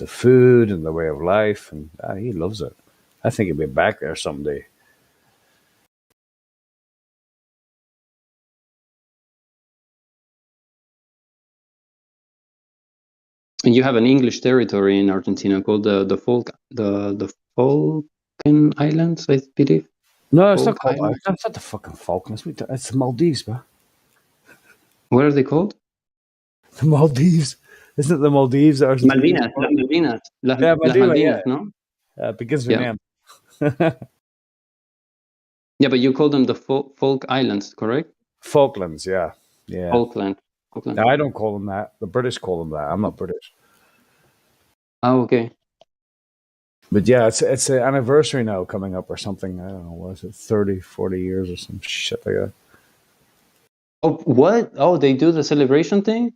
food and the way of life, and he loves it. I think he'll be back there someday. And you have an English territory in Argentina called the Falkland Islands, I believe. No, it's not called. It's not the fucking Falklands. It's the Maldives, bro. What are they called? The Maldives. Isn't it the Maldives? Malvinas. Las Malvinas, no? Begins with M. Yeah, but you call them the Falk Islands, correct? Falklands, yeah. Falkland. No, I don't call them that. The British call them that. I'm not British. Oh, okay. But yeah, it's an anniversary now coming up or something. I don't know, was it 30, 40 years or some shit like that? Oh, what? Oh, they do the celebration thing?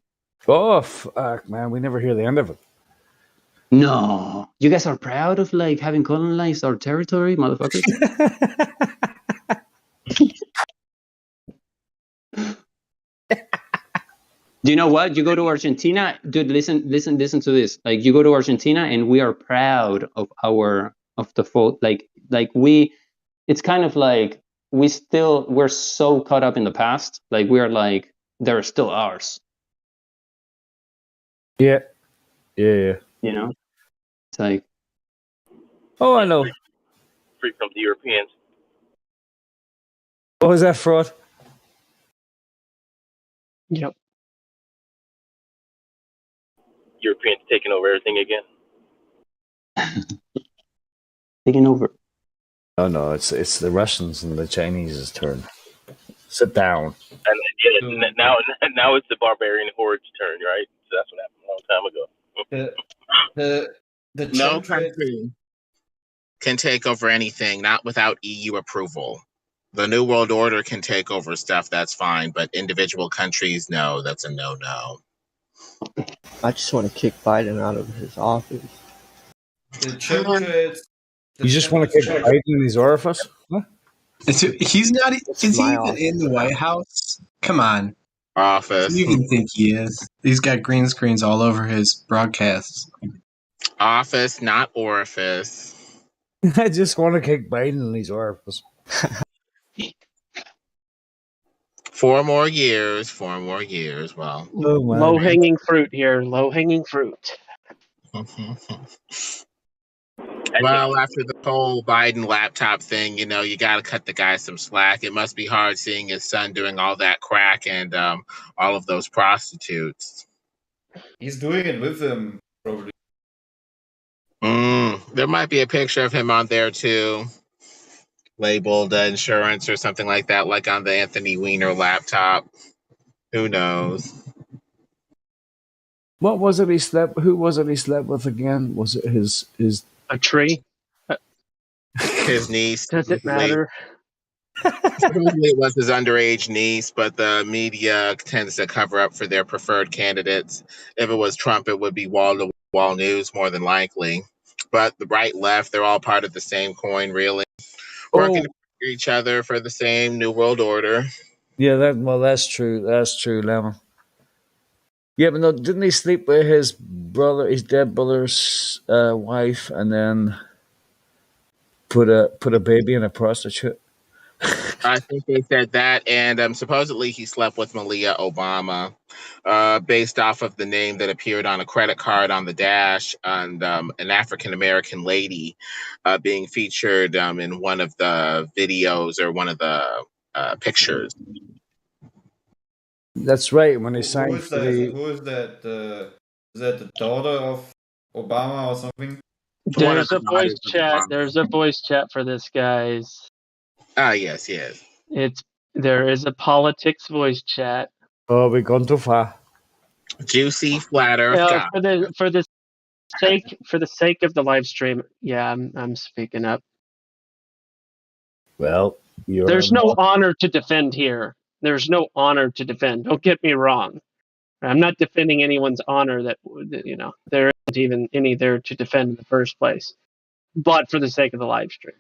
Oh, fuck, man. We never hear the end of it. No. You guys are proud of, like, having colonized our territory, motherfuckers? Do you know what? You go to Argentina, dude, listen to this. Like, you go to Argentina and we are proud of the folk. Like we, it's kind of like we're so caught up in the past. Like, we are like, they're still ours. Yeah. You know? It's like. Oh, I know. Free from the Europeans. What was that, fraud? Yep. Europeans taking over everything again. Taking over. Oh no, it's the Russians and the Chinese's turn. Sit down. And yeah, now it's the barbarian horde's turn, right? So that's what happened a long time ago. The No chemtrails. country can take over anything, not without EU approval. The New World Order can take over stuff, that's fine, but individual countries, no, that's a no-no. I just want to kick Biden out of his office. The chemtrails. You just want to kick Biden in his orifice? Huh? He's not. It's Is he my even office. in the White House? Come on. Office. Who do you even think he is? He's got green screens all over his broadcasts. Office, not orifice. I just want to kick Biden in his orifice. 4 more years. Well, Low hanging fruit here. Low hanging fruit. well, after the whole Biden laptop thing, you got to cut the guy some slack. It must be hard seeing his son doing all that crack and all of those prostitutes. He's doing it with them, probably. There might be a picture of him on there too, labeled insurance or something like that, like on the Anthony Weiner laptop. Who knows? What was it he slept? Who was it he slept with again? Was it his? A tree? His niece. Does it matter? Supposedly it was his underage niece, but the media tends to cover up for their preferred candidates. If it was Trump, it would be wall-to-wall news more than likely. But the right, left, they're all part of the same coin, really. Working for each other for the same New World Order. Yeah, that's true. That's true, Lemon. Yeah, but no, didn't he sleep with his dead brother's wife, and then put a baby in a prostitute? I think they said that, and supposedly he slept with Malia Obama, based off of the name that appeared on a credit card on the dash, and an African American lady being featured in one of the videos or one of the pictures. That's right. When he Who signed is for that? the Who is that? Is that the daughter of Obama or something? There's a voice chat. There's a voice chat for this, guys. Ah, yes. There is a politics voice chat. Oh, we've gone too far. Juicy flat Earth guy. For the sake of the live stream, yeah, I'm speaking up. Well, there's no honor to defend here. There's no honor to defend. Don't get me wrong. I'm not defending anyone's honor that there isn't even any there to defend in the first place. But for the sake of the live stream.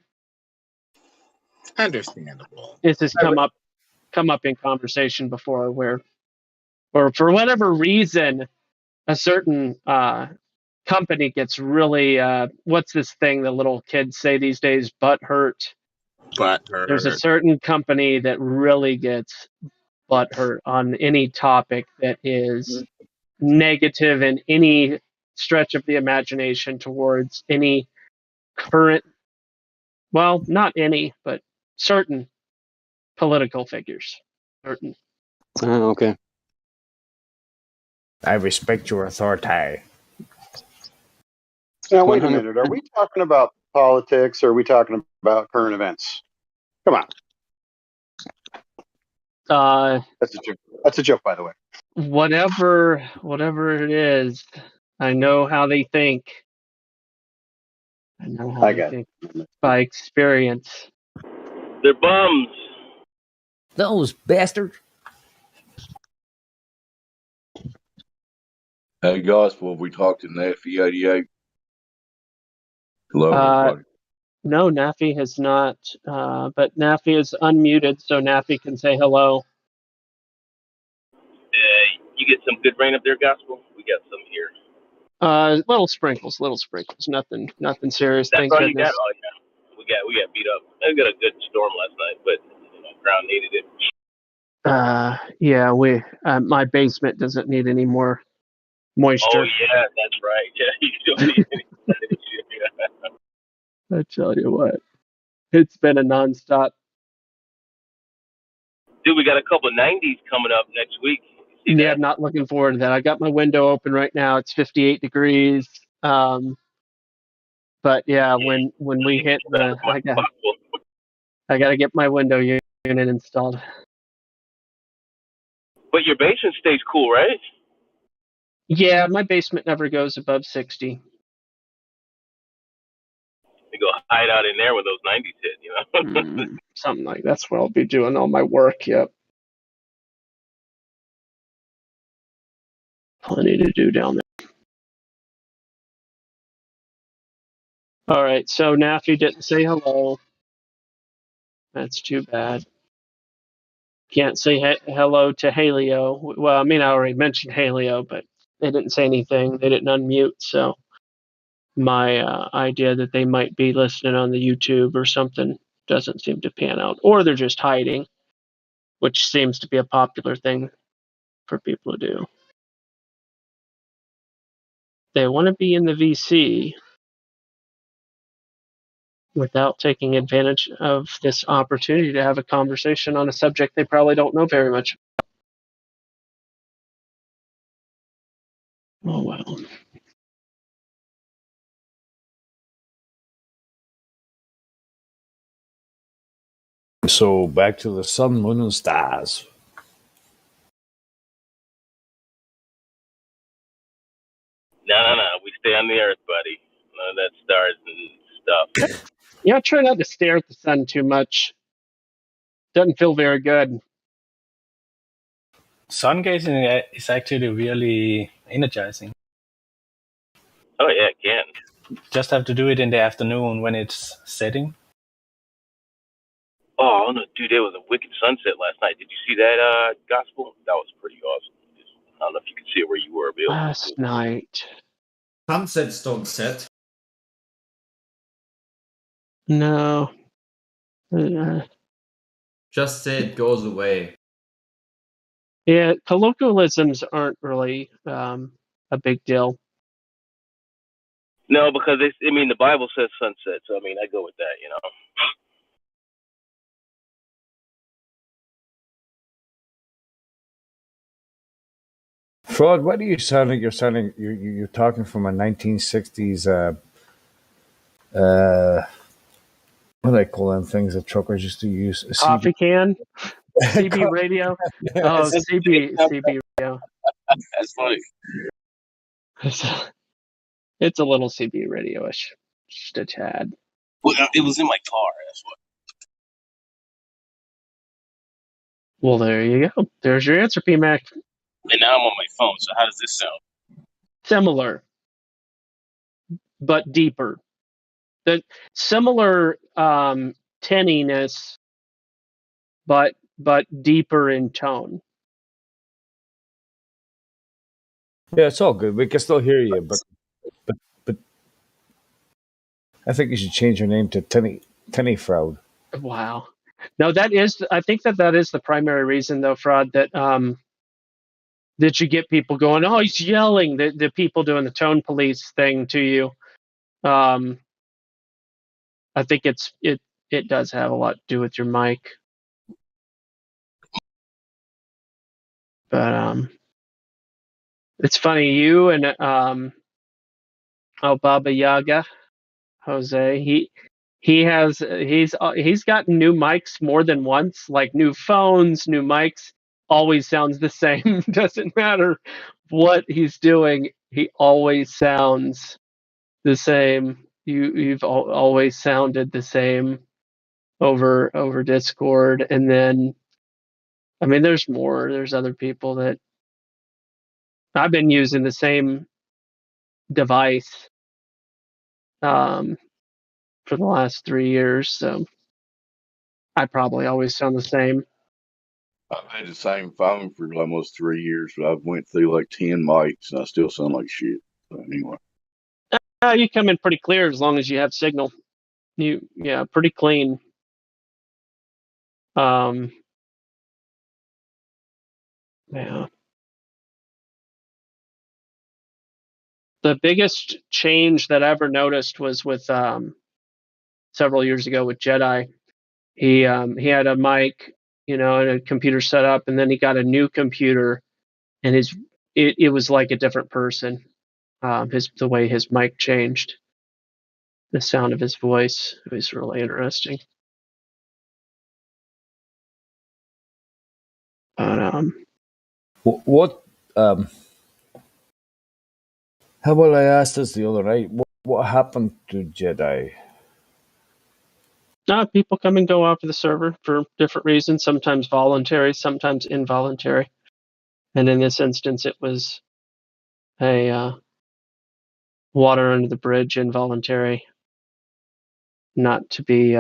Understandable. This has come up in conversation before where, or for whatever reason, a certain company gets really what's this thing that little kids say these days? Butt hurt. There's a certain company that really gets butt hurt on any topic that is negative in any stretch of the imagination towards any current, well, not any, but certain political figures. Certain. Okay. I respect your authority. Now, wait a minute. Are we talking about politics or are we talking about current events? Come on. That's a joke. That's a joke, by the way. Whatever it is, I know how they think. I know how they think by experience. They're bums. Those bastards. Hey, Gospel, we talked to Naffy 88. Hello, everybody. No, Naffy has not, but Naffy is unmuted, so Naffy can say hello. You get some good rain up there, Gospel? We got some here. Little sprinkles, nothing serious. That's Thank all goodness. you got? Oh, yeah. We got beat up. I got a good storm last night, but ground needed it. Yeah, my basement doesn't need any more moisture. Oh, yeah, that's right. Yeah, you don't need any. I tell you what, it's been a nonstop. Dude, we got a couple of 90s coming up next week. Yeah, I'm not looking forward to that. I got my window open right now. It's 58 degrees. But yeah, when we hit I got to get my window unit installed. But your basement stays cool, right? Yeah, my basement never goes above 60. You go hide out in there when those 90s hit, you know? Something like that's where I'll be doing all my work. Yep. Plenty to do down there. All right, so Naffy didn't say hello. That's too bad. Can't say hello to Halio. Well, I mean, I already mentioned Halio, but they didn't say anything. They didn't unmute, so my idea that they might be listening on the YouTube or something doesn't seem to pan out. Or they're just hiding, which seems to be a popular thing for people to do. They want to be in the VC without taking advantage of this opportunity to have a conversation on a subject they probably don't know very much. Oh, well. So back to the sun, moon, and stars. No. We stay on the earth, buddy. None of that stars and stuff. Yeah, try not to stare at the sun too much. Doesn't feel very good. Sun gazing is actually really energizing. Oh, yeah, it can. Just have to do it in the afternoon when it's setting. Oh, no, dude, there was a wicked sunset last night. Did you see that, Gospel? That was pretty awesome. I don't know if you could see it where you were, Bill. Last night. Sunsets don't set. No. Just say it goes away. Yeah, colloquialisms aren't really a big deal. No, because the Bible says sunset, so I go with that, you know. Fraud, what are you sounding? You're talking from a 1960s. What do I call them things that truckers used to use? A Coffee can? CB radio? Oh, CB radio. That's funny. It's a little CB radio-ish. Just a tad. Well, it was in my car, that's what. Well, there you go. There's your answer, PMAC. And now I'm on my phone, so how does this sound? Similar, but deeper. The similar tinniness, but deeper in tone. Yeah, it's all good. We can still hear you, but I think you should change your name to Tenny Fraud. Wow. No, that is. I think that is the primary reason, though, Fraud, that that you get people going, oh, he's yelling. The people doing the tone police thing to you. I think it does have a lot to do with your mic. But it's funny, you and Baba Yaga, Jose, he's gotten new mics more than once, like new phones, new mics, always sounds the same. Doesn't matter what he's doing, he always sounds the same. You've always sounded the same over Discord. And then there's more. There's other people that I've been using the same device for the last 3 years, so I probably always sound the same. I've had the same phone for almost 3 years, but I've went through like 10 mics and I still sound like shit. So anyway. You come in pretty clear as long as you have signal. Pretty clean. Yeah. The biggest change that I ever noticed was with several years ago with Jedi. He had a mic, and a computer set up, and then he got a new computer, and it was like a different person. The way his mic changed, the sound of his voice, it was really interesting. But What? How will I ask this the other night? What happened to Jedi? People come and go off of the server for different reasons, sometimes voluntary, sometimes involuntary. And in this instance, it was a water under the bridge, involuntary, not to be.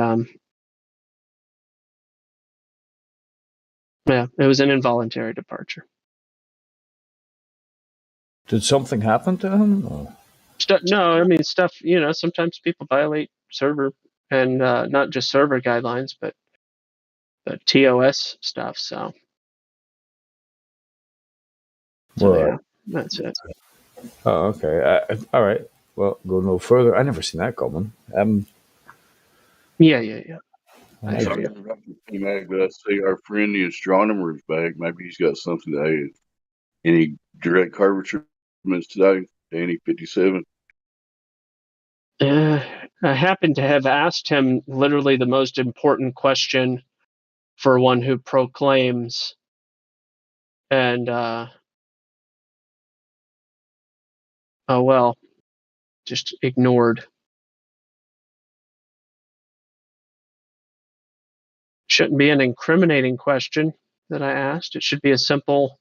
Yeah, it was an involuntary departure. Did something happen to him? Or? No, I mean stuff. Sometimes people violate server and not just server guidelines, but the TOS stuff. So Right. yeah, that's it. Oh, okay. All right. Well, go no further. I never seen that coming. Yeah. I came back, but I see our friend the astronomer is back. Maybe he's got something to add. Any direct curvature movements today? Danny 57. I happen to have asked him literally the most important question for one who proclaims, and oh well, just ignored. Shouldn't be an incriminating question that I asked. It should be a simple.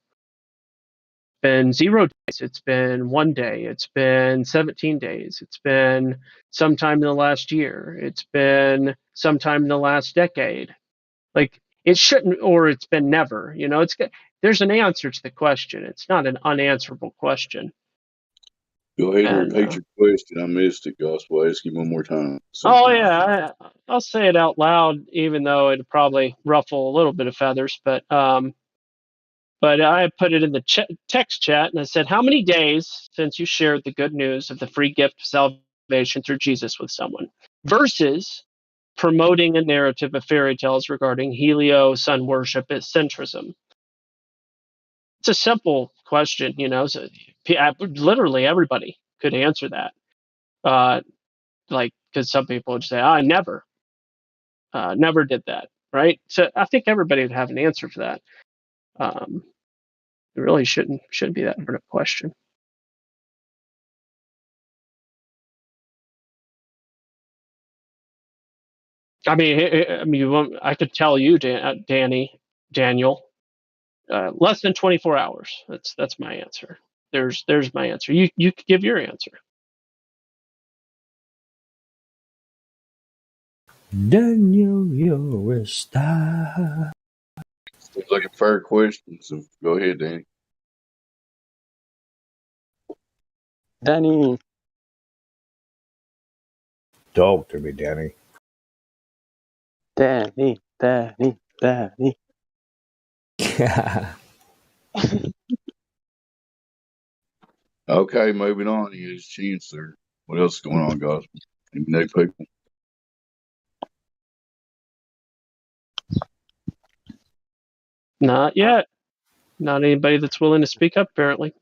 Been 0 days. It's been 1 day. It's been 17 days. It's been sometime in the last year. It's been sometime in the last decade. Like it shouldn't, or it's been never. There's an answer to the question. It's not an unanswerable question. Go ahead and repeat your question. I missed it, Gospel. Ask you one more time. Yeah, I'll say it out loud, even though it'd probably ruffle a little bit of feathers. But I put it in the text chat and I said, how many days since you shared the good news of the free gift of salvation through Jesus with someone versus promoting a narrative of fairy tales regarding helio sun worship as centrism? It's a simple question, so literally everybody could answer that. Because some people would say, I never did that. Right. So I think everybody would have an answer for that. It really shouldn't be that hard of a question. I mean, I could tell you, Daniel, less than 24 hours. That's my answer. There's my answer. You could give your answer. Daniel, you're a star. Seems like a fair question, so go ahead, Danny. Danny. Talk to me, Danny. Danny. Okay, moving on. He has a chance there. What else is going on, Gospel? Any new people? Not yet. Not anybody that's willing to speak up, apparently.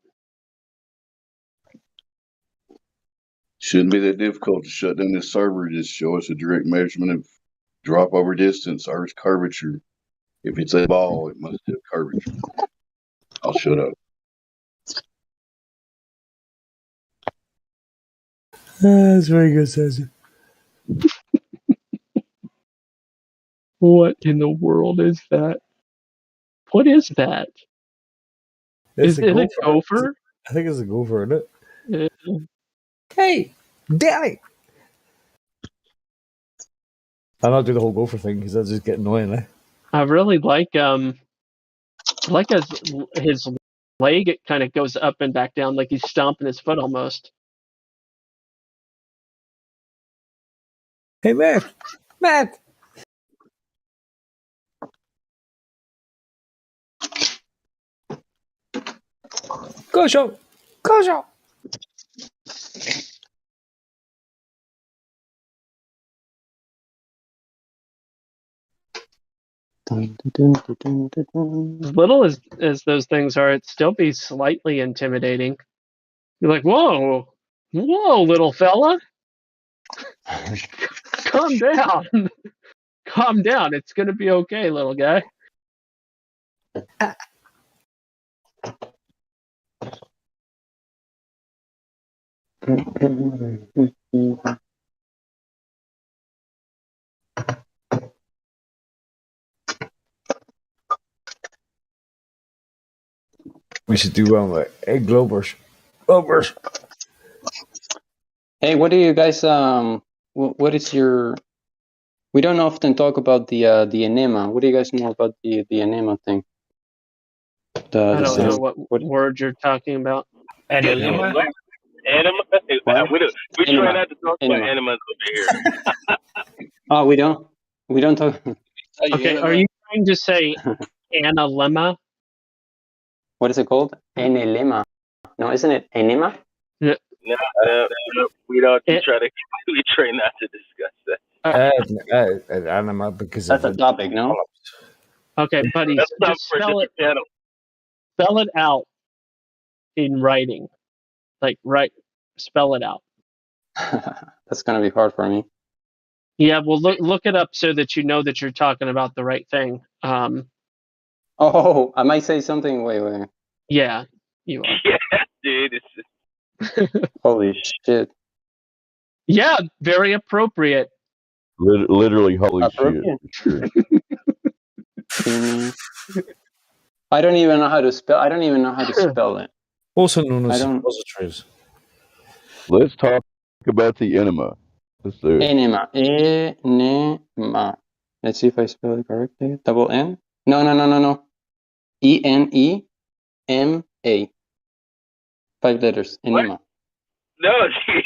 Shouldn't be that difficult to shut down this server. Just show us a direct measurement of drop over distance, Earth's curvature. If it's a ball, it must have curvature. I'll shut up. That's very good, says What in the world is that? What is that? Is it a gopher? I think it's a gopher, isn't it? Yeah. Hey, Danny! I'll not do the whole gopher thing because that's just get annoying, eh? I really like his leg. It kind of goes up and back down, like he's stomping his foot almost. Hey, Matt! Go show! As little as those things are, it'd still be slightly intimidating. You're like, whoa, little fella, calm down, calm down. It's gonna be okay, little guy. We should do one with egg Globers. Globers. Hey, what do you guys what is your? We don't often talk about the enema. What do you guys know about the enema thing? I don't know sound. what word you're talking about. And Guess Lima? what? Anima? What? We try Enema. not to talk about Enema. animals over here. Oh, we don't talk. Okay, are you trying to say analemma? What is it called? Enelema. No, isn't it enema? No, No, we don't. We try not to discuss that. Anima because That's of a topic, no? Okay, buddy, That's not just for a different channel. spell it out in writing. Like spell it out. That's gonna be hard for me. Yeah, well look it up so that you know that you're talking about the right thing. Oh, I might say something. Wait. Yeah, you are. Yeah, dude. Holy shit. Yeah, very appropriate. Literally, holy Appropriate. shit. Sure. I don't even know how to spell. I don't even know how to spell it. Also known as I don't- suppositories. Let's talk about the enema. Let's do it. Enema. Enema. Let's see if I spell it correctly. Double N? No. ENEMA. 5 letters. Enema. No,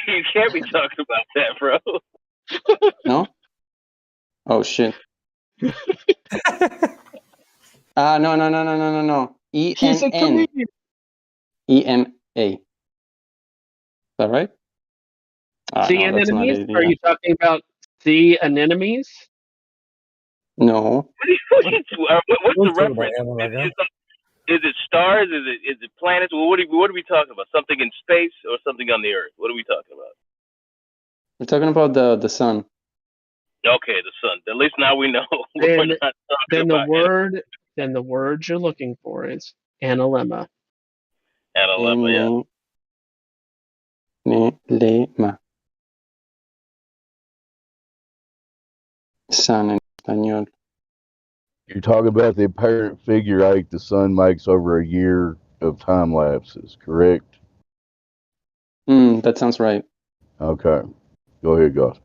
you can't be talking about that, bro. No? Oh shit. No. He's a comedian. EMA. Is that right? The no, that's not anemones? it. Are you talking about the anemones? No. What's the reference? Is it stars? Is it planets? Well, what are we talking about? Something in space or something on the Earth? What are we talking about? We're talking about the sun. Okay, the sun. At least now we know. We're not talking Then the about word you're looking for is analemma. Analemma, Enelema. Sun en español. You're talking about the apparent figure eight the sun makes over a year of time lapses, correct? That sounds right. Okay. Go ahead, guys.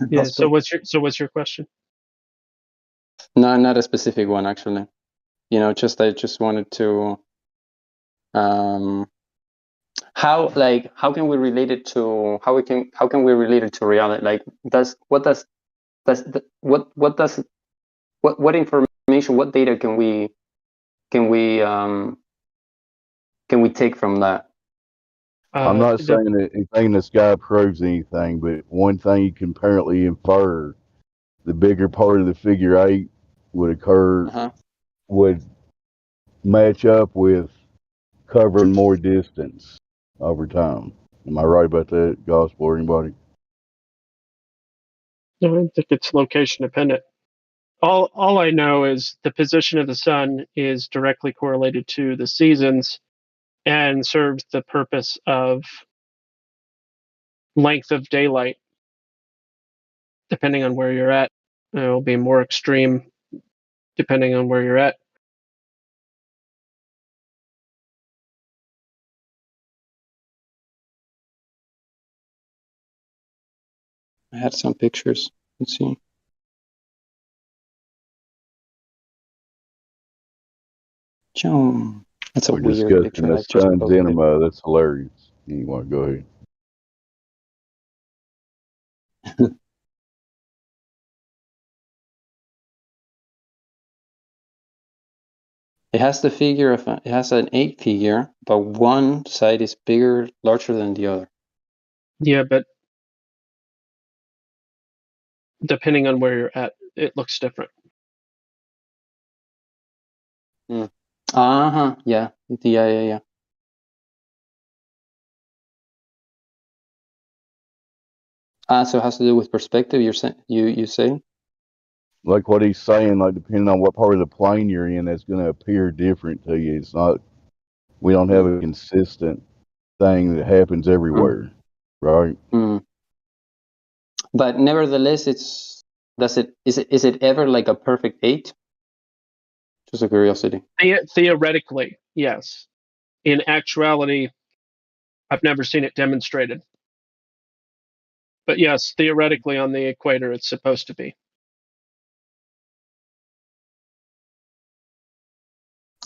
Yeah. So what's your question? No, not a specific one actually. I just wanted to how can we relate it to how can we relate it to reality? Like what information, what data can we take from that? I'm not saying that anything in the sky proves anything, but one thing you can apparently infer: the bigger part of the figure eight would match up with covering more distance over time. Am I right about that, Gospel, or anybody? No, I think it's location dependent. All I know is the position of the sun is directly correlated to the seasons and serves the purpose of length of daylight. Depending on where you're at, it will be more extreme depending on where you're at. I had some pictures. Let's see. That's a We're weird discussing picture. the I just sun's posted it. enema. That's hilarious. Anyway, go ahead. It has it has an 8 figure, but one side is larger than the other. Yeah, but depending on where you're at, it looks different. Yeah. Yeah. So it has to do with perspective. You say? Like what he's saying, like depending on what part of the plane you're in, that's going to appear different to you. It's not. We don't have a consistent thing that happens everywhere, right? But nevertheless, is it ever like a perfect 8? Just a curiosity. Theoretically, yes. In actuality, I've never seen it demonstrated. But yes, theoretically on the equator, it's supposed to be.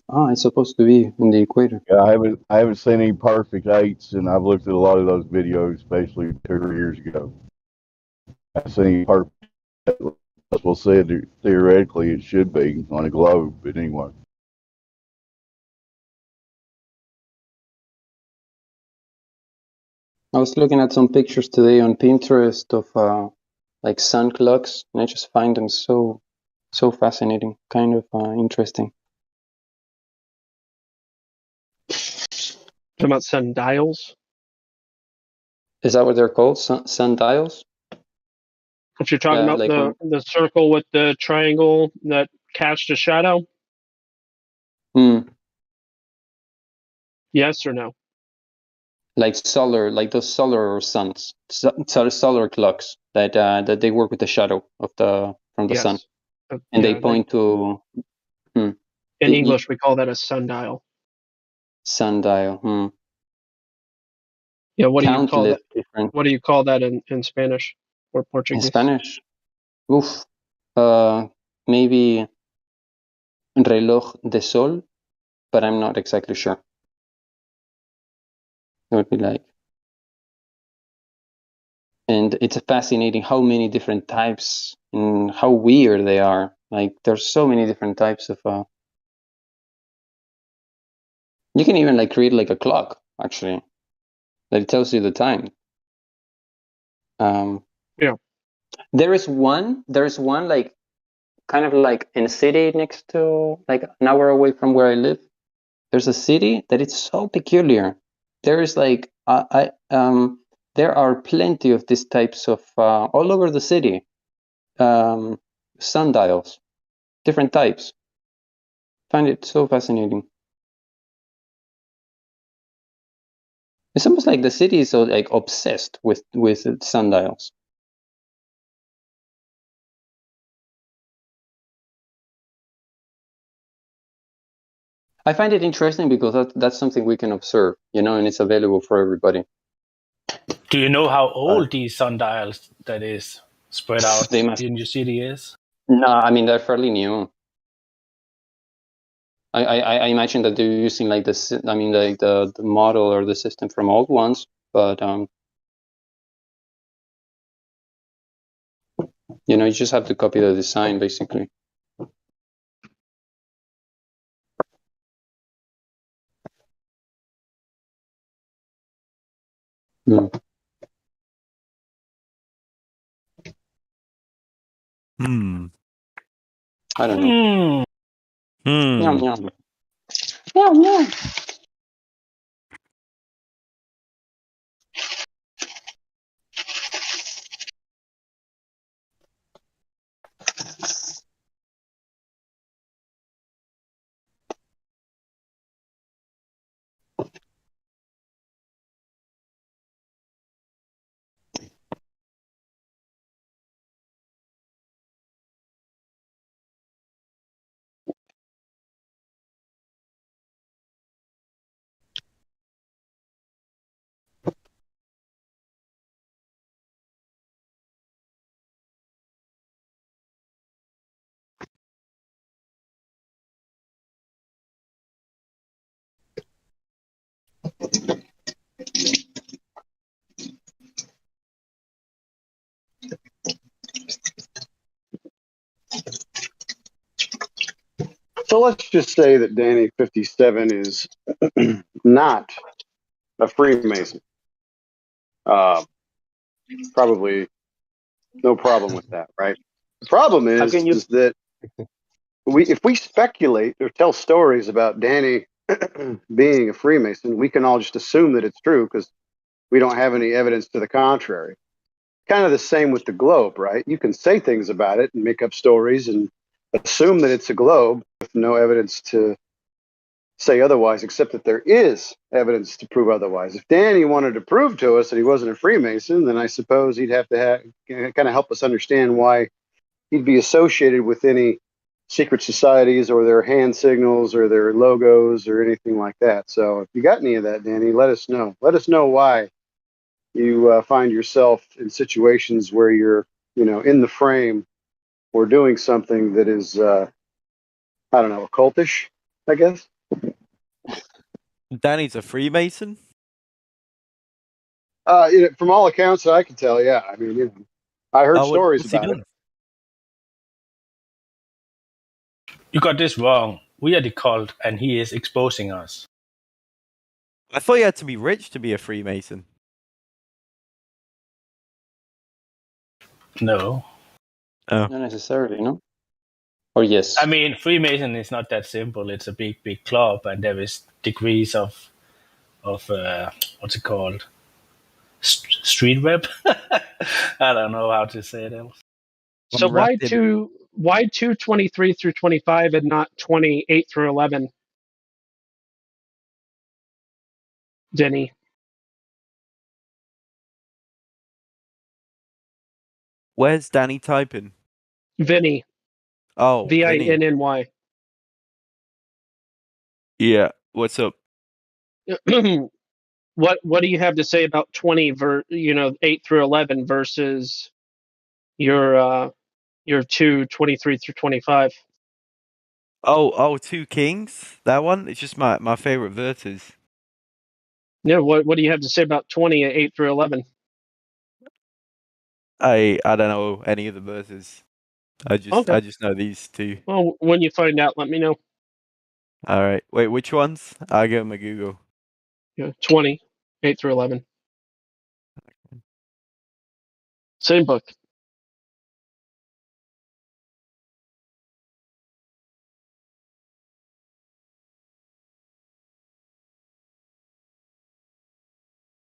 Oh, it's supposed to be in the equator. Yeah, I haven't seen any perfect 8s, and I've looked at a lot of those videos, especially 2 or 3 years ago. I've seen any perfect. We'll say theoretically it should be on a globe, but anyway. I was looking at some pictures today on Pinterest of like sun clocks, and I just find them so fascinating, kind of interesting. Talking about sundials? Is that what they're called? Sundials? If you're talking about like the circle with the triangle that cast a shadow? Yes or no? Like those solar suns, solar clocks that they work with the shadow from the sun, and they point to. In English, we call that a sundial. Sundial. Yeah, what do you call that? Different. What do you call that in Spanish or Portuguese? In Spanish, maybe reloj de sol, but I'm not exactly sure. It would be like, and it's fascinating how many different types and how weird they are. Like there's so many different types of. You can even like create like a clock actually, that tells you the time. Yeah. There is one like kind of like in a city next to like an hour away from where I live. There's a city that it's so peculiar. There is like there are plenty of these types of all over the city, sundials, different types. Find it so fascinating. It's almost like the city is so like obsessed with sundials. I find it interesting because that's something we can observe, and it's available for everybody. Do you know how old these sundials that is spread out in your city is? No, I mean they're fairly new. I imagine that they're using like the model or the system from old ones, but you just have to copy the design basically. I don't know. Meow, meow. Meow, meow. So let's just say that Danny 57 is not a Freemason. Probably no problem with that, right? The problem is that if we speculate or tell stories about Danny being a Freemason, we can all just assume that it's true because we don't have any evidence to the contrary. Kind of the same with the globe, right? You can say things about it and make up stories and assume that it's a globe with no evidence to say otherwise, except that there is evidence to prove otherwise. If Danny wanted to prove to us that he wasn't a Freemason, then I suppose he'd have to kind of help us understand why he'd be associated with any secret societies or their hand signals or their logos or anything like that. So if you got any of that, Danny, let us know. Let us know why you find yourself in situations where you're, in the frame or doing something that is, I don't know, occultish, I guess. Danny's a Freemason? From all accounts that I can tell, yeah. I mean, I heard stories what's he about it. done? You got this wrong. We are the cult, and he is exposing us. I thought you had to be rich to be a Freemason. No. Not necessarily, no? Or yes? I mean, Freemason is not that simple. It's a big, big club, and there is degrees of what's it called? Street web? I don't know how to say it else. So why 223 through 25 and not 28 through 11, Denny? Where's Danny typing? Vinny. Oh, Vinny. Vinny. Yeah. What's up? What do you have to say about 8 through 11 versus your 23 through 25? Oh, Two Kings? That one? It's just my favorite verses. Yeah, what do you have to say about 8 through 11? I don't know any of the verses. I Okay. just know these two. Well, when you find out, let me know. All right. Wait, which ones? I'll give them a Google. Yeah, 8 through 11. Same book.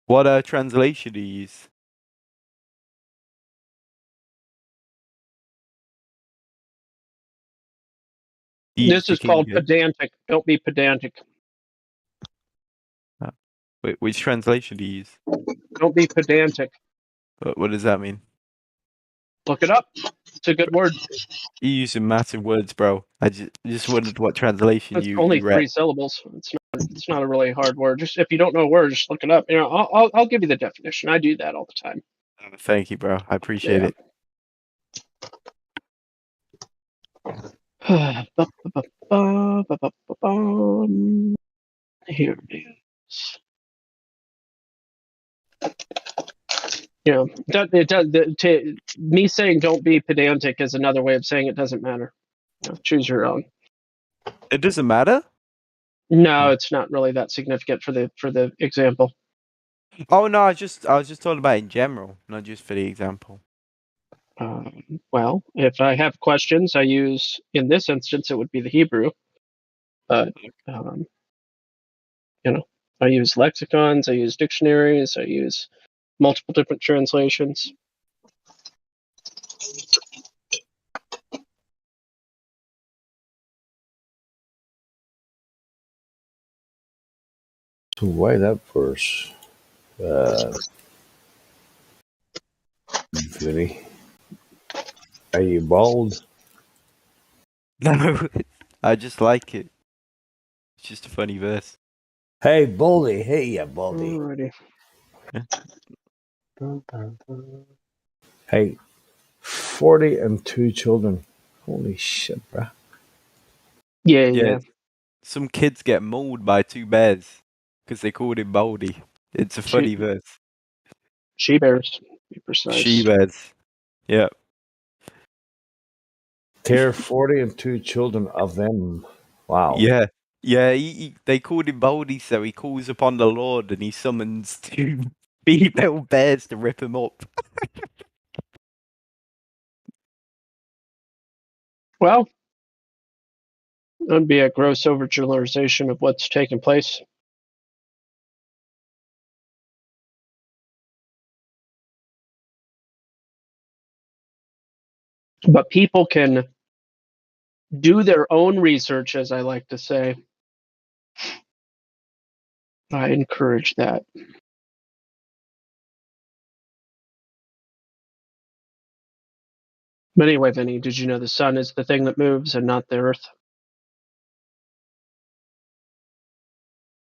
What translation do you use? This is called pedantic. Don't be pedantic. Wait, which translation do you use? Don't be pedantic. What does that mean? Look it up. It's a good word. You use some massive words, bro. I just wondered what translation It's you only read. 3 syllables. It's not a really hard word. Just if you don't know a word, just look it up. I'll give you the definition. I do that all the time. Thank you, bro. I appreciate it. Here it is. Me saying don't be pedantic is another way of saying it doesn't matter. Choose your own. It doesn't matter? No, it's not really that significant for the example. Oh no, I was just talking about in general, not just for the example. Well, if I have questions, I use, in this instance, it would be the Hebrew. But I use lexicons, I use dictionaries, I use multiple different translations. So why that verse? Vinny, are you bald? No, I just like it. It's just a funny verse. Hey, Baldy. Hey, yeah, Baldy. Alrighty. Hey, 40 and 2 children. Holy shit, bruh. Yeah. Some kids get mauled by 2 bears because they called him Baldy. It's a funny verse. She bears, to be precise. She bears. Yeah. There 40 and 2 children of them. Wow. Yeah. Yeah, they called him Baldy, so he calls upon the Lord and he summons 2 female bears to rip him up. Well, that would be a gross overgeneralization of what's taking place. But people can do their own research, as I like to say, I encourage that. But anyway, Vinny, did you know the sun is the thing that moves and not the earth?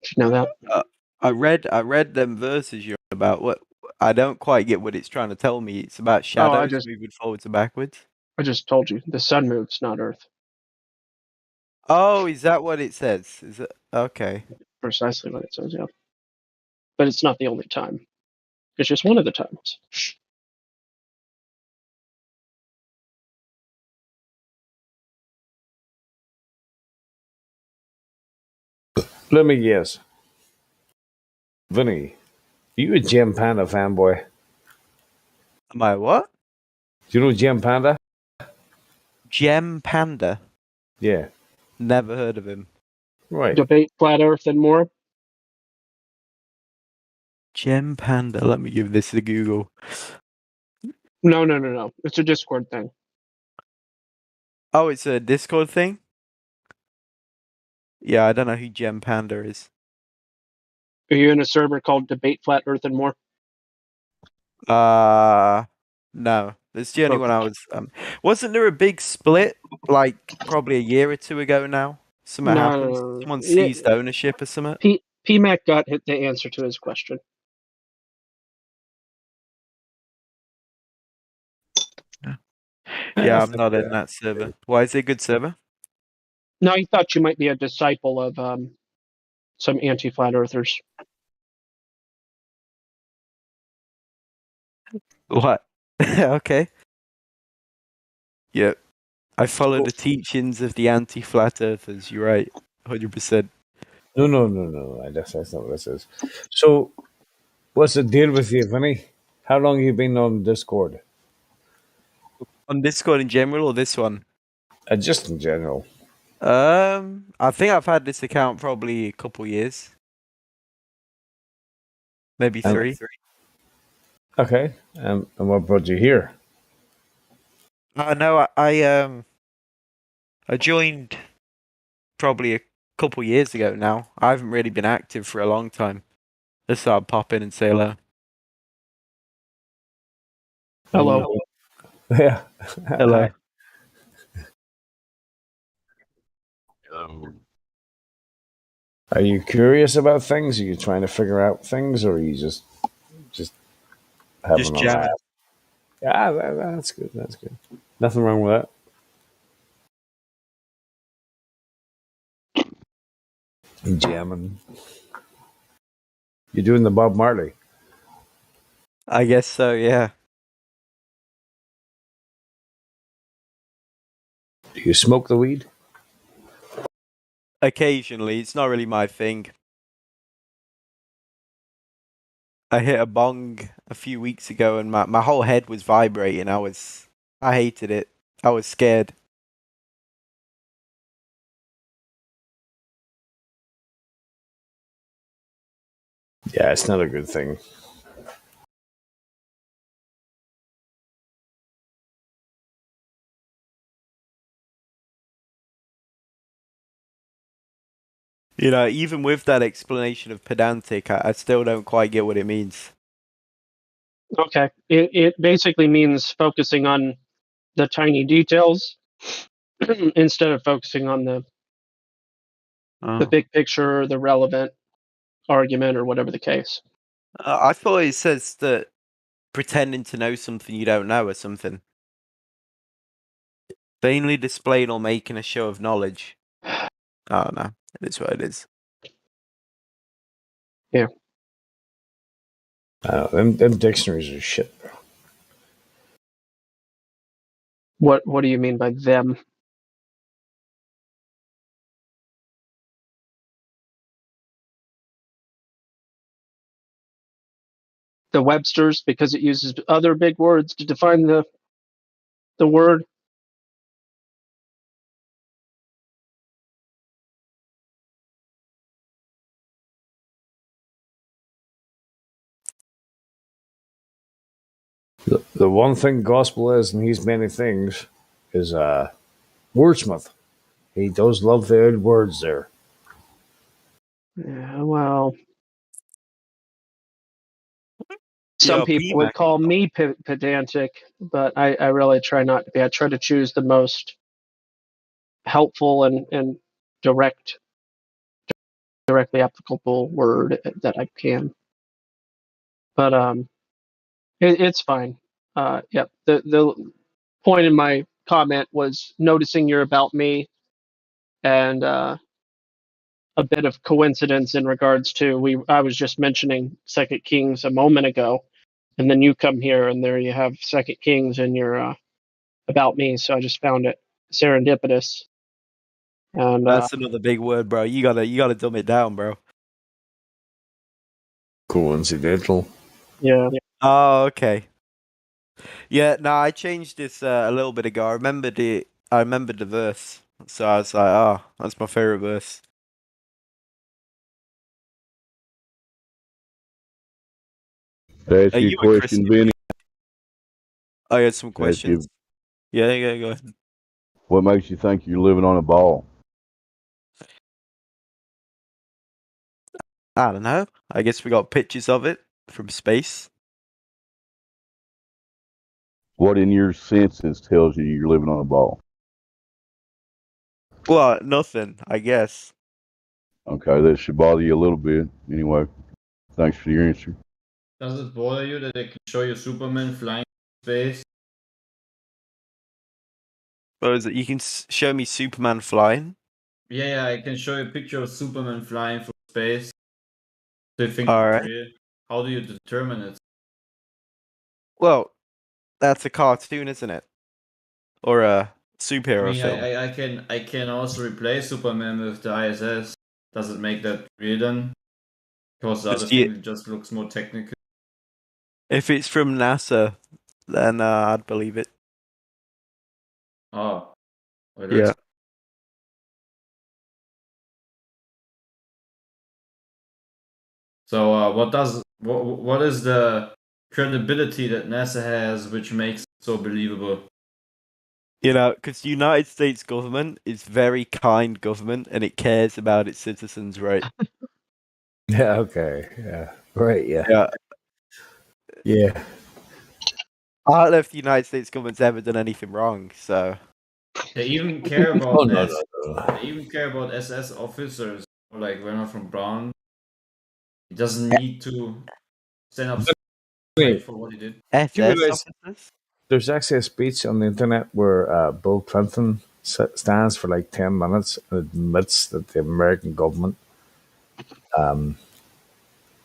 Did you know that? I read them verses you're on about. What I don't quite get what it's trying to tell me. It's about shadows moving forwards and backwards. I just told you the sun moves, not earth. Oh, is that what it says? Is it okay? Precisely what it says, yeah. But it's not the only time. It's just one of the times. Let me guess. Vinny, you a Gem Panda fanboy? Am I what? Do you know Gem Panda? Gem Panda? Yeah. Never heard of him. Right. Debate flat earth and more. Gem Panda. Let me give this a Google. No. It's a Discord thing. Oh, it's a Discord thing? Yeah, I don't know who Gem Panda is. Are you in a server called Debate Flat Earth and More? No. That's the only one I was. Wasn't there a big split like probably a year or two ago now? Something happened. Someone seized ownership or something. PMAC got the answer to his question. Yeah, I'm not in that server. Why is it a good server? No, he thought you might be a disciple of some anti-flat earthers. What? Okay. Yep. I follow the teachings of the anti-flat earthers. You're right. 100%. No. That's not what it says. So, what's the deal with you, Vinny? How long have you been on Discord? On Discord in general or this one? Just in general. I think I've had this account probably a couple years. Maybe 3. Okay. And what brought you here? No, I joined probably a couple years ago now. I haven't really been active for a long time. Just thought I'd pop in and say hello. Hello. Yeah. Hello. Are you curious about things? Are you trying to figure out things, or are you just having a laugh? Yeah, that's good. That's good. Nothing wrong with that. Jamming. You're doing the Bob Marley. I guess so, yeah. Do you smoke the weed? Occasionally. It's not really my thing. I hit a bong a few weeks ago and my whole head was vibrating. I hated it. I was scared. Yeah, it's not a good thing. You know, even with that explanation of pedantic, I still don't quite get what it means. Okay. It basically means focusing on the tiny details instead of focusing on the big picture or the relevant argument or whatever the case. I thought it says that pretending to know something you don't know or something. Vainly displaying or making a show of knowledge. Oh no, it is what it is. Yeah. Them dictionaries are shit, bro. What do you mean by them? The Webster's, because it uses other big words to define the word. The one thing gospel is, and he's many things, is wordsmith. He does love the old words there. Yeah, well, Some Yo, people would P-Mac. call me pedantic, but I really try not to be. I try to choose the most helpful and directly applicable word that I can. But it's fine. Yep. The point in my comment was noticing you're about me, and a bit of coincidence in regards to I was just mentioning Second Kings a moment ago, and then you come here and there you have Second Kings and you're about me, so I just found it serendipitous. And That's another big word, bro. You gotta dumb it down, bro. Coincidental. Yeah. Oh, okay. Yeah, no, I changed this a little bit ago. I remembered the verse, so I was like, "Oh, that's my favorite verse." To ask you a You were question, Christian. Vinny. I had some To ask you, questions. Yeah, go ahead. what makes you think you're living on a ball? I don't know. I guess we got pictures of it from space. What in your senses tells you you're living on a ball? Well, nothing, I guess. Okay, that should bother you a little bit. Anyway, thanks for your answer. Does it bother you that they can show you Superman flying in space? What is it? You can show me Superman flying? Yeah, I can show you a picture of Superman flying through space. Do you think All it's right. real? How do you determine it? Well, that's a cartoon, isn't it? Or a I superhero mean, film. I can also replace Superman with the ISS. Does it make that real then? Because the other thing just looks more technical. If it's from NASA, then I'd believe it. Oh, well, Yeah. So, what is the credibility that NASA has, which makes it so believable? You know, because the United States government is very kind government and it cares about its citizens, right? Yeah, okay. Yeah. Right, yeah. Yeah. Yeah. I don't know if the United States government's ever done anything wrong, so. They even care Oh, about no, S. no, no. They even care about SS officers, like Werner von Braun. He doesn't need to stand up straight for what he did. Do you SS realize officers? there's actually a speech on the internet where Bill Clinton stands for like 10 minutes and admits that the American government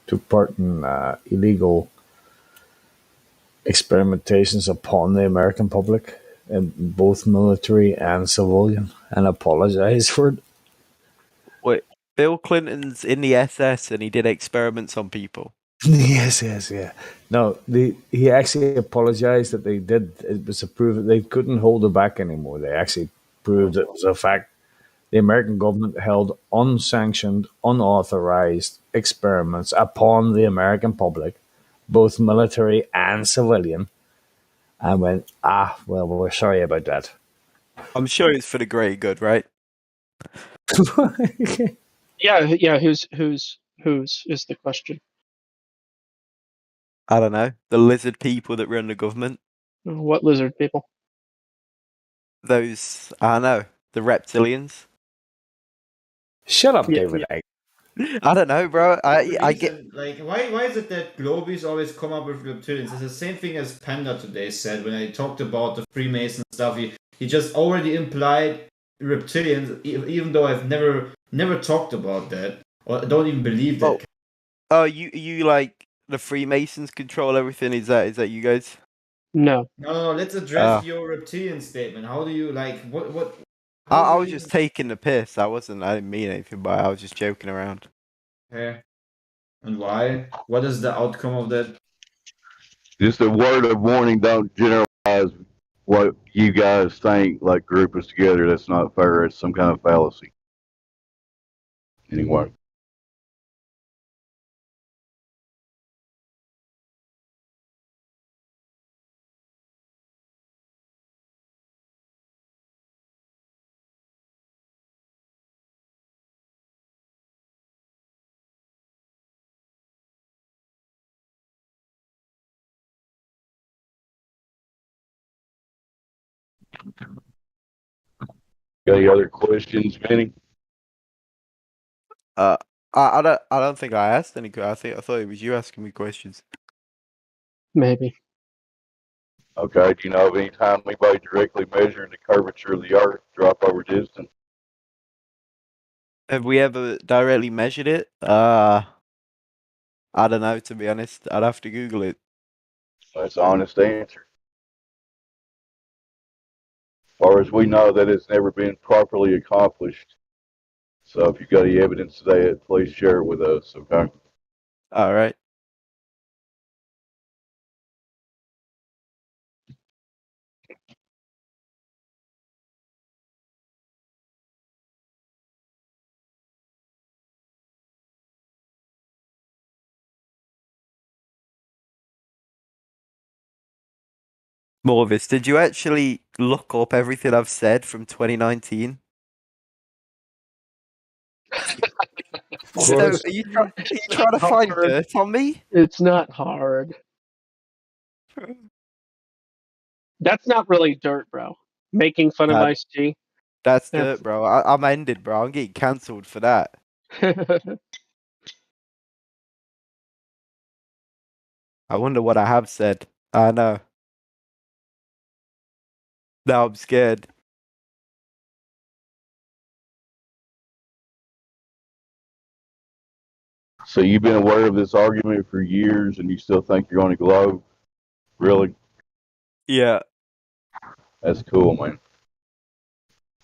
took part in illegal experimentations upon the American public, in both military and civilian, and apologized for it. Wait, Bill Clinton's in the SS and he did experiments on people. Yes, yeah. No, he actually apologized that they did. It was a proof that they couldn't hold it back anymore. They actually proved it was a fact. The American government held unsanctioned, unauthorized experiments upon the American public, both military and civilian, and went, well, we're sorry about that. I'm sure it's for the greater good, right? Yeah. Who's is the question? I don't know. The lizard people that run the government. What lizard people? Those, I don't know, the reptilians. Shut up, Yeah. David. I don't know, bro. I Reason, get. like why is it that Globies always come up with reptilians? It's the same thing as Panda today said when I talked about the Freemason stuff. He just already implied reptilians, even though I've never talked about that or don't even believe that. Oh, you like the Freemasons control everything? Is that you guys? No. No. Let's address your reptilian statement. How do you like what? I was just taking the piss. I didn't mean anything by it. I was just joking around. Okay. And why? What is the outcome of that? Just a word of warning: don't generalize what you guys think. Like group us together. That's not fair. It's some kind of fallacy. Anyway. Got any other questions, Vinny? I don't think I asked any. I thought it was you asking me questions. Maybe. Okay. Do you know of any time anybody directly measured the curvature of the Earth, drop over distance? Have we ever directly measured it? I don't know, to be honest. I'd have to Google it. That's an honest answer. As far as we know, that has never been properly accomplished. So if you've got any evidence of that, please share it with us, okay? All right. Morvis, did you actually look up everything I've said from 2019? So, are you trying to find dirt on me? It's not hard. That's not really dirt, bro. Making fun of Ice-T. That's dirt, bro. I'm ended, bro. I'm getting cancelled for that. I wonder what I have said. I know. Now I'm scared. So you've been aware of this argument for years and you still think you're on a globe? Really? Yeah. That's cool, man.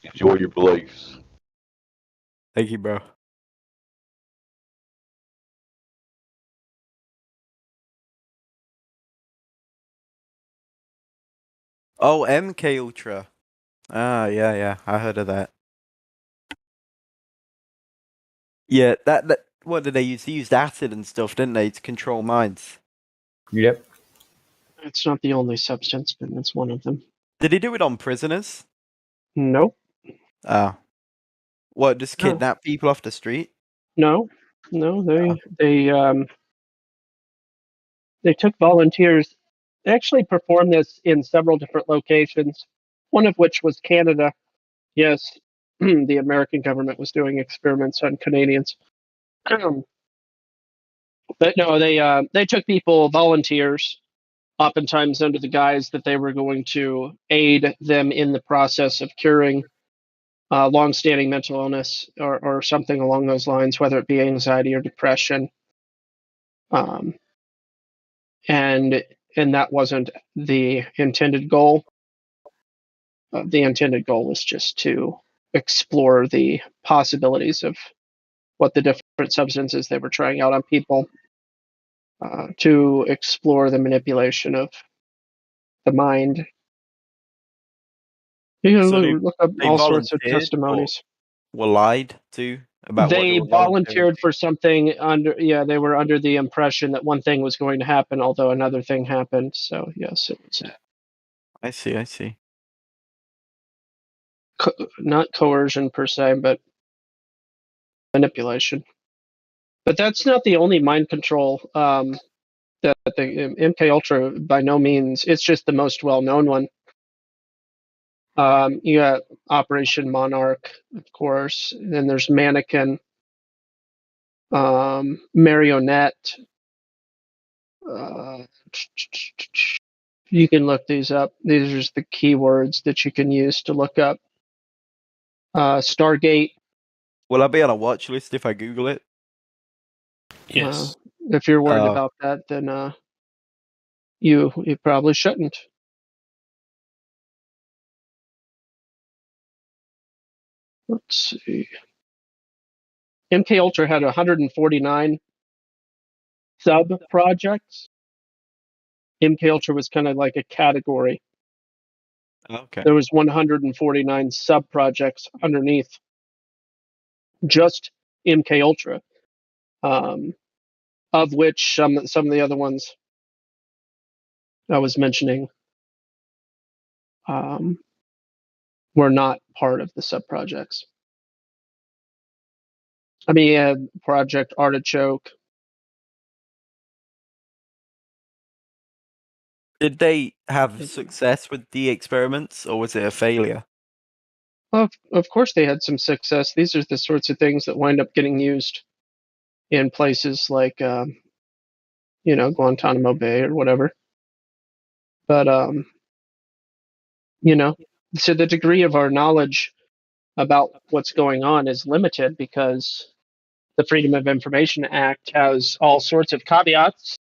Enjoy your beliefs. Thank you, bro. Oh, MK Ultra. Ah, yeah. I heard of that. Yeah, that what did they use? They used acid and stuff, didn't they, to control minds? Yep. It's not the only substance, but it's one of them. Did he do it on prisoners? Nope. Oh. What, just kidnap people off the street? No, they took volunteers. They actually performed this in several different locations, one of which was Canada. Yes, the American government was doing experiments on Canadians. But no, they took people, volunteers, oftentimes under the guise that they were going to aid them in the process of curing long-standing mental illness or something along those lines, whether it be anxiety or depression. And that wasn't the intended goal. The intended goal was just to explore the possibilities of what the different substances they were trying out on people, to explore the manipulation of the mind. You can So look up they all sorts of volunteered testimonies. or were lied to about what They they were volunteering. volunteered for something they were under the impression that one thing was going to happen, although another thing happened. So yes, it was. I see. Not coercion per se, but manipulation. But that's not the only mind control that the MK Ultra, by no means. It's just the most well-known one. You got Operation Monarch, of course. And then there's Mannequin, Marionette. You can look these up. These are just the keywords that you can use to look up. Stargate. Will I be on a watch list if I Google it? Yes. If you're worried about that, then you probably shouldn't. Let's see. MK Ultra had 149 sub projects. MK Ultra was kind of like a category. Okay. There was 149 sub projects underneath just MK Ultra, of which some of the other ones I was mentioning were not part of the sub projects. I mean, you had Project Artichoke. Did they have success with the experiments, or was it a failure? Well, of course they had some success. These are the sorts of things that wind up getting used in places like, Guantanamo Bay or whatever. But, so the degree of our knowledge about what's going on is limited because the Freedom of Information Act has all sorts of caveats.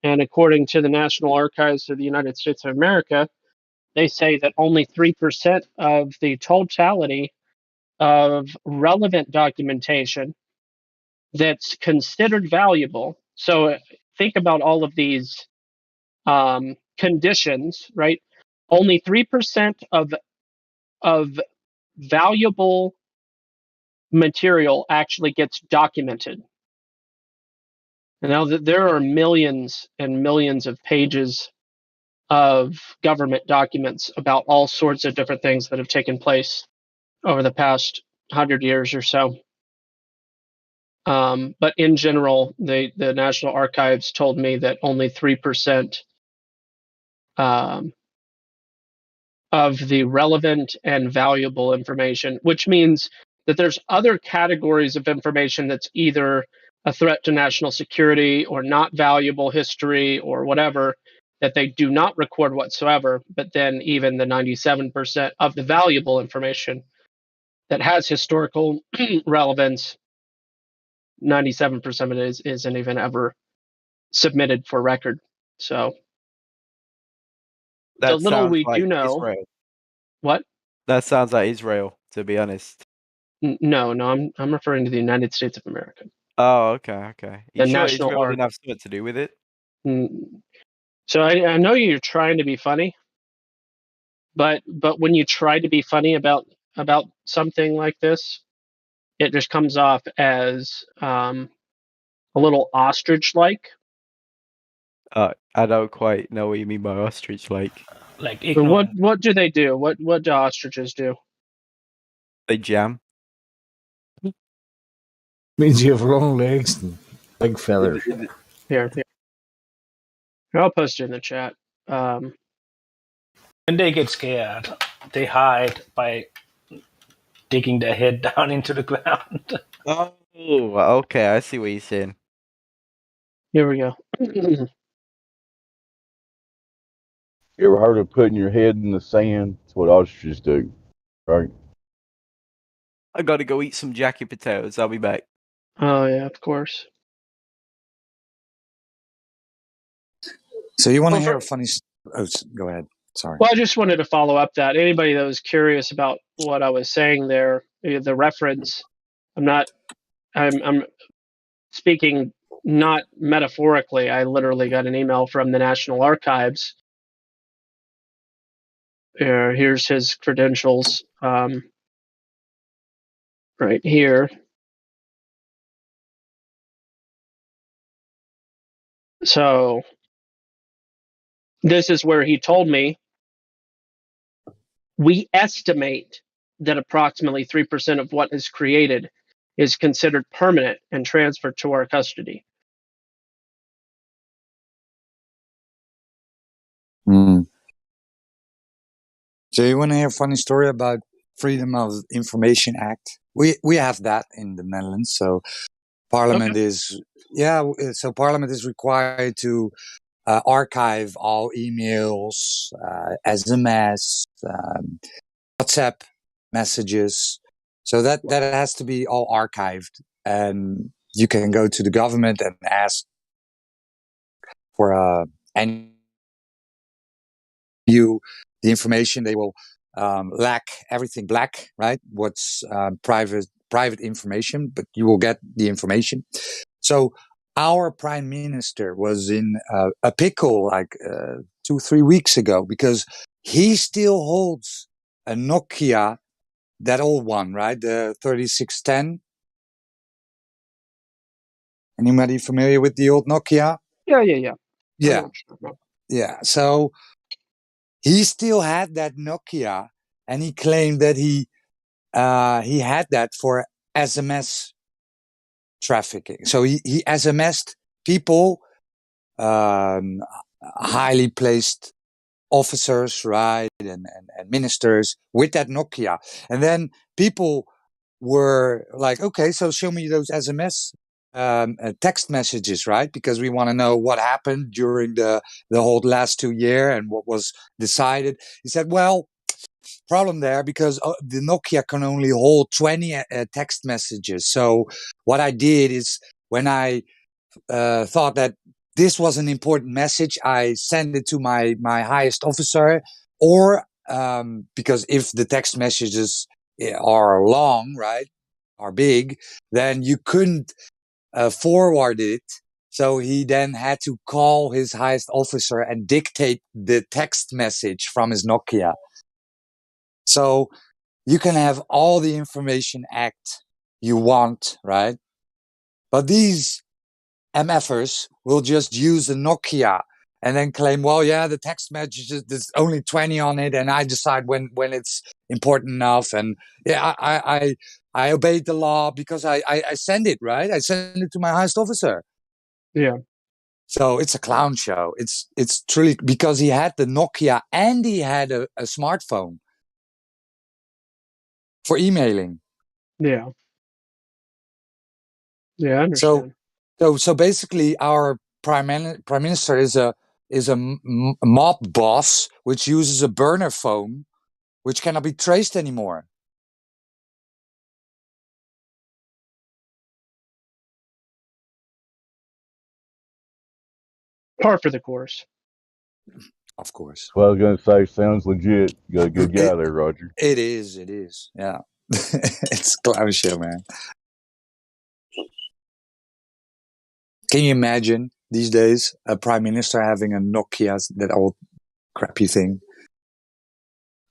And according to the National Archives of the United States of America, they say that only 3% of the totality of relevant documentation that's considered valuable. So think about all of these conditions, right? Only 3% of valuable material actually gets documented. And now that there are millions and millions of pages of government documents about all sorts of different things that have taken place over the past 100 years or so. But in general, the National Archives told me that only 3% of the relevant and valuable information, which means that there's other categories of information that's either a threat to national security or not valuable history or whatever, that they do not record whatsoever. But then even the 97% of the valuable information that has historical relevance, 97% of it isn't even ever submitted for record. So That the little sounds we like do know. Israel. What? That sounds like Israel, to be honest. No, I'm referring to the United States of America. Oh, okay. You The sure National Israel didn't have something to do with it? So I know you're trying to be funny, but when you try to be funny about something like this, it just comes off as a little ostrich-like. I don't quite know what you mean by ostrich-like. Like What do they do? What do ostriches do? They jam. Means you have long legs and big feathers. Here. I'll post it in the chat. When they get scared, they hide by digging their head down into the ground. Oh, okay. I see what you're saying. Here we go. You ever heard of putting your head in the sand? That's what ostriches do, right? I gotta go eat some jacket potatoes. I'll be back. Oh yeah, of course. So you want to hear a funny? Oh, go ahead. Sorry. Well, I just wanted to follow up that anybody that was curious about what I was saying there, the reference. I'm speaking not metaphorically. I literally got an email from the National Archives. Here's his credentials right here. So this is where he told me, we estimate that approximately 3% of what is created is considered permanent and transferred to our custody. So you want to hear a funny story about Freedom of Information Act? We have that in the Netherlands. So Parliament is Parliament is required to archive all emails, SMS, WhatsApp messages. So that has to be all archived, and you can go to the government and ask for any the information. They will lack everything black, right? What's private information, but you will get the information. So our prime minister was in a pickle like 2-3 weeks ago because he still holds a Nokia, that old one, right? The 3610. Anybody familiar with the old Nokia? Yeah. So he still had that Nokia, and he claimed that he had that for SMS trafficking. So he SMS'd people highly placed officers, right, and ministers with that Nokia. And then people were like, okay, so show me those SMS text messages, right? Because we want to know what happened during the whole last 2 years and what was decided. He said, well, problem there because the Nokia can only hold 20 text messages. So what I did is when I thought that this was an important message, I send it to my highest officer, or because if the text messages are long, right, are big, then you couldn't forward it. So he then had to call his highest officer and dictate the text message from his Nokia. So you can have all the information act you want, right? But these MFers will just use a Nokia and then claim, well, yeah, the text messages, there's only 20 on it, and I decide when it's important enough. And yeah, I obeyed the law because I send it, right? I send it to my highest officer. Yeah. So it's a clown show. It's truly because he had the Nokia and he had a smartphone for emailing. Yeah. Yeah, I understand. So basically, our prime minister is a mob boss which uses a burner phone, which cannot be traced anymore. Par for the course. Of course. Well, I was going to say, sounds legit. You got a good guy there, Roger. It is. Yeah. It's a clown show, man. Can you imagine these days a prime minister having a Nokia, that old crappy thing,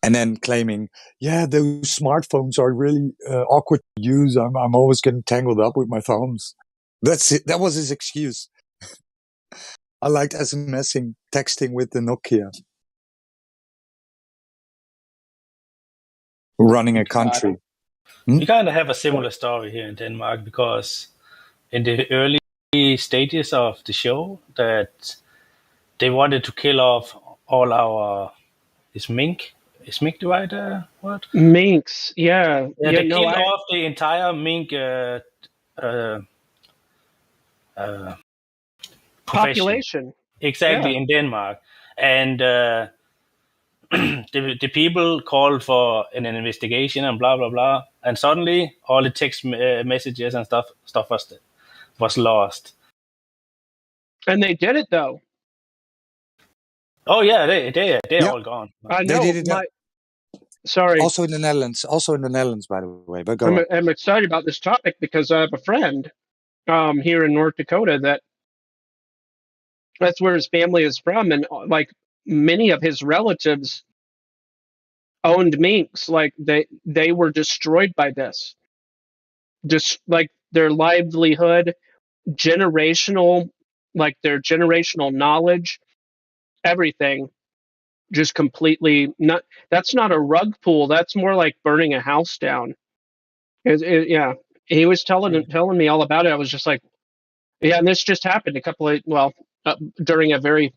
and then claiming, yeah, those smartphones are really awkward to use. I'm always getting tangled up with my thumbs. That's it. That was his excuse. I liked SMSing, texting with the Nokia. Running a country. We kind of have a similar story here in Denmark because in the early stages of the show that they wanted to kill off all our mink. Is mink the right word? Minks, yeah. They killed off the entire mink population. Exactly, in Denmark. And the people called for an investigation and blah, blah, blah. And suddenly all the text messages and stuff was lost. And they did it, though. Oh, yeah, they're all gone. I know. They did it. Sorry. Also in the Netherlands, by the way. But go on. I'm excited about this topic because I have a friend here in North Dakota that's where his family is from, and like many of his relatives owned minks. Like they were destroyed by this. Just like their livelihood, generational, like their generational knowledge, everything just completely not. That's not a rug pull. That's more like burning a house down. Yeah, he was telling me all about it. I was just like, yeah, and this just happened during a very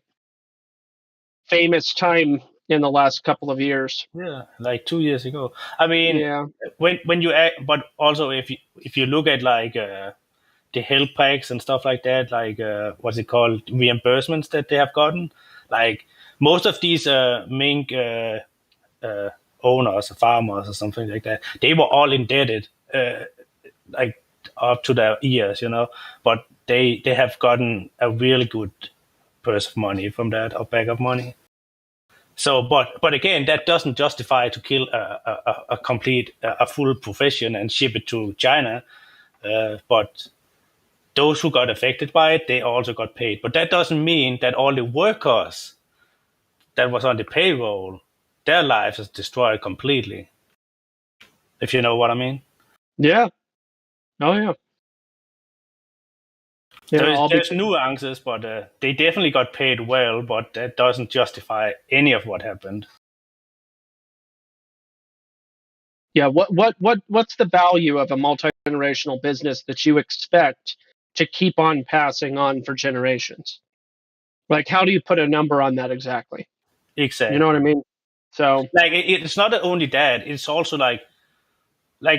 famous time in the last couple of years. Yeah, like 2 years ago. I mean, when you but also if you look at like the health packs and stuff like that, like what's it called, reimbursements that they have gotten, like most of these mink owners, farmers, or something like that, they were all indebted, like up to their ears, but they have gotten a really good purse of money from that, or bag of money. So, but again, that doesn't justify to kill a complete, a full profession and ship it to China. But those who got affected by it, they also got paid. But that doesn't mean that all the workers that was on the payroll, their lives is destroyed completely. If you know what I mean. Yeah. Oh yeah. There's nuances, but they definitely got paid well, but that doesn't justify any of what happened. Yeah, what's the value of a multi-generational business that you expect to keep on passing on for generations? Like, how do you put a number on that exactly? Exactly. You know what I mean? So, like, it's not only that; it's also like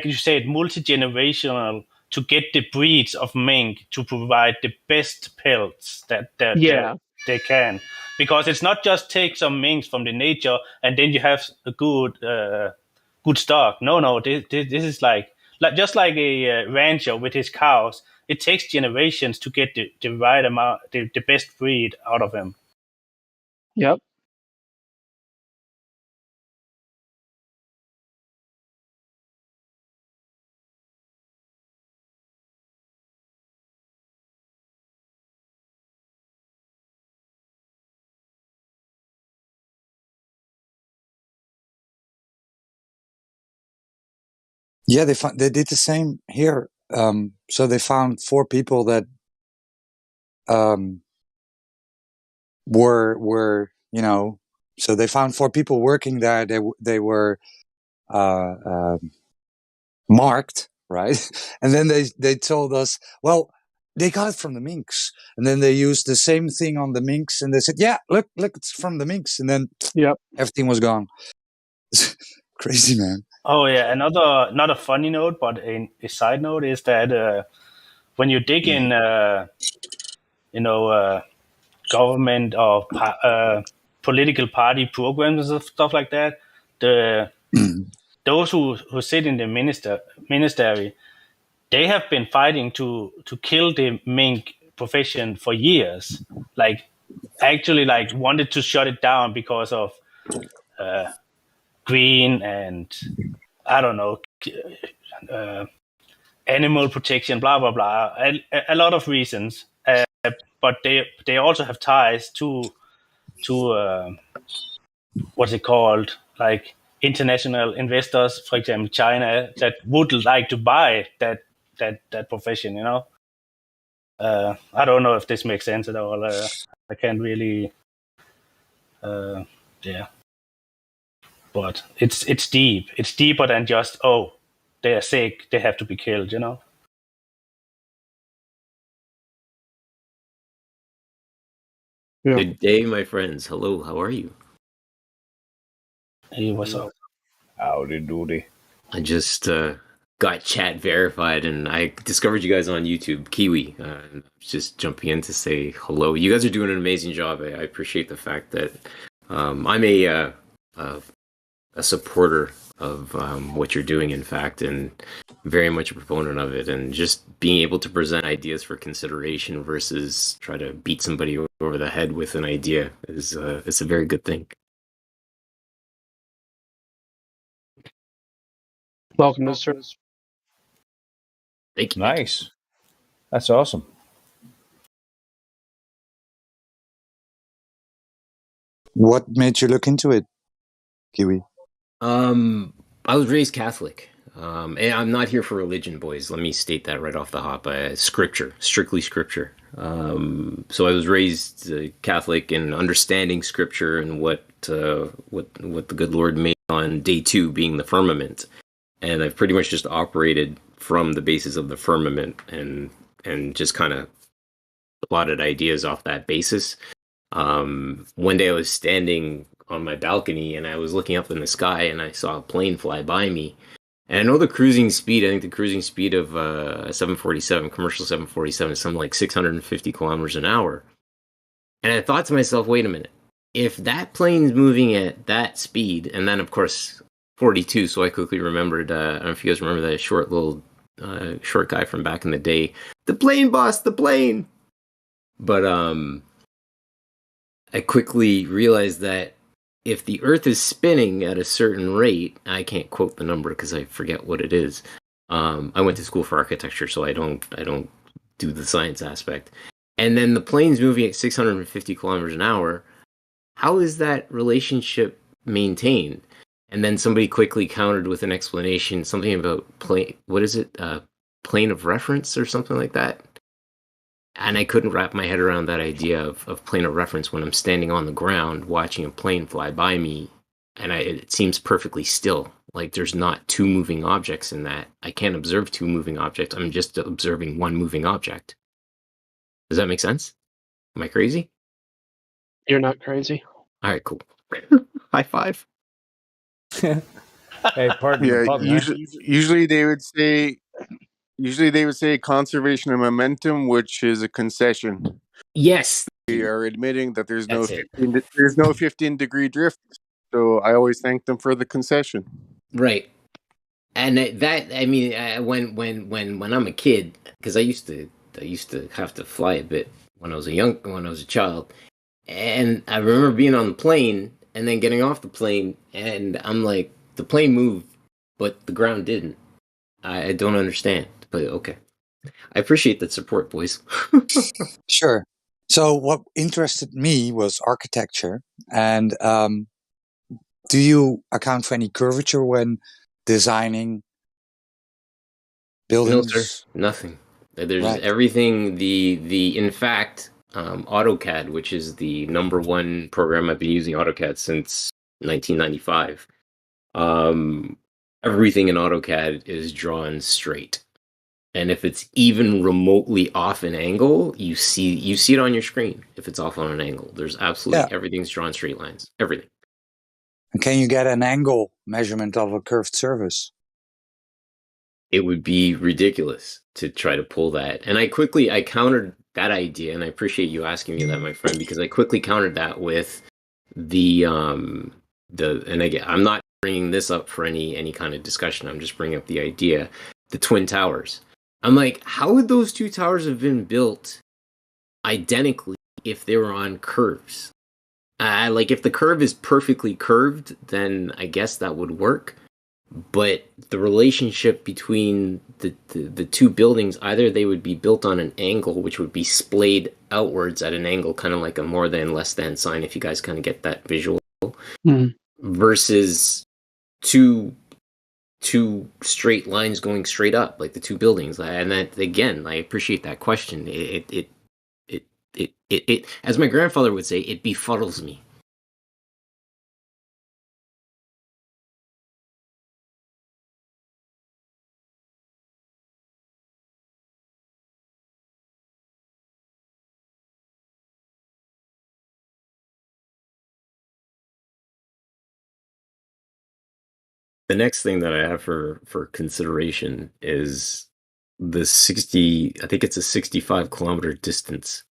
you said, multi-generational to get the breeds of mink to provide the best pelts that they can, because it's not just take some minks from the nature and then you have a good stock. No, this is like just like a rancher with his cows. It takes generations to get the right amount, the best breed out of him. Yep. Yeah, they did the same here. So they found 4 people that were so they found 4 people working there. They were marked, right? And then they told us, well, they got it from the minks. And then they used the same thing on the minks, and they said, yeah, look, it's from the minks. And then everything was gone. Crazy, man. Oh yeah, not a funny note, but a side note is that when you dig in, government or political party programs and stuff like that, those who sit in the ministry, they have been fighting to kill the mink profession for years. Like, actually, like, wanted to shut it down because of green and I don't know, animal protection, blah blah blah, a lot of reasons. But they also have ties to what's it called, like international investors, for example, China, that would like to buy that profession. I don't know if this makes sense at all. I can't really. Yeah, but it's deep. It's deeper than just they are sick, they have to be killed. Good day, my friends. Hello, how are you? Hey, what's up? Howdy doody. I just got chat verified, and I discovered you guys on YouTube, Kiwi. Just jumping in to say hello. You guys are doing an amazing job. I appreciate the fact that I'm a supporter of what you're doing, in fact, and very much a proponent of it. And just being able to present ideas for consideration versus try to beat somebody over the head with an idea is it's a very good thing. Welcome to the service. Thank you. Nice. That's awesome. What made you look into it, Kiwi? I was raised Catholic. And I'm not here for religion, boys. Let me state that right off the hop. Scripture, strictly scripture. So I was raised Catholic and understanding scripture and what the good Lord made on day 2 being the firmament. And I've pretty much just operated from the basis of the firmament and just kind of plotted ideas off that basis. One day I was standing on my balcony and I was looking up in the sky and I saw a plane fly by me. And I know the cruising speed, I think the cruising speed of a 747, commercial 747, is something like 650 kilometers an hour. And I thought to myself, wait a minute, if that plane's moving at that speed, and then of course 42, so I quickly remembered, I don't know if you guys remember that short guy from back in the day, the plane boss, the plane! But I quickly realized that if the Earth is spinning at a certain rate, I can't quote the number because I forget what it is. I went to school for architecture, so I don't do the science aspect. And then the plane's moving at 650 kilometers an hour. How is that relationship maintained? And then somebody quickly countered with an explanation, something about plane of reference or something like that. And I couldn't wrap my head around that idea of plane of reference when I'm standing on the ground watching a plane fly by me, and it seems perfectly still. Like there's not 2 moving objects in that. I can't observe 2 moving objects. I'm just observing one moving object. Does that make sense? Am I crazy? You're not crazy. All right, cool. High five. Hey, pardon Yeah, the pun, usually they would say conservation of momentum, which is a concession. Yes. We are admitting that there's That's it. no 15-degree drift. So I always thank them for the concession. Right. And that, I mean, when I'm a kid, because I used to have to fly a bit when I was a child, and I remember being on the plane and then getting off the plane, and I'm like, the plane moved, but the ground didn't. I don't understand, but okay. I appreciate that support, boys. Sure. So what interested me was architecture, and do you account for any curvature when designing buildings? No, sir. Nothing. There's Right. everything. In fact, AutoCAD, which is the #1 program I've been using AutoCAD since 1995. Everything in AutoCAD is drawn straight, and if it's even remotely off an angle, you see it on your screen. If it's off on an angle, there's absolutely everything's drawn straight lines. Everything. And can you get an angle measurement of a curved surface? It would be ridiculous to try to pull that. And I countered that idea, and I appreciate you asking me that, my friend, because I quickly countered that with and again, I'm not bringing this up for any kind of discussion. I'm just bringing up the idea, the Twin Towers. I'm like, how would those two towers have been built identically if they were on curves? Like if the curve is perfectly curved, then I guess that would work. But the relationship between the two buildings, either they would be built on an angle, which would be splayed outwards at an angle, kind of like a more than, less than sign, if you guys kind of get that visual, versus two straight lines going straight up, like the two buildings. And that, again, I appreciate that question. It as my grandfather would say, it befuddles me. The next thing that I have for consideration is the 60, I think it's a 65-kilometer distance.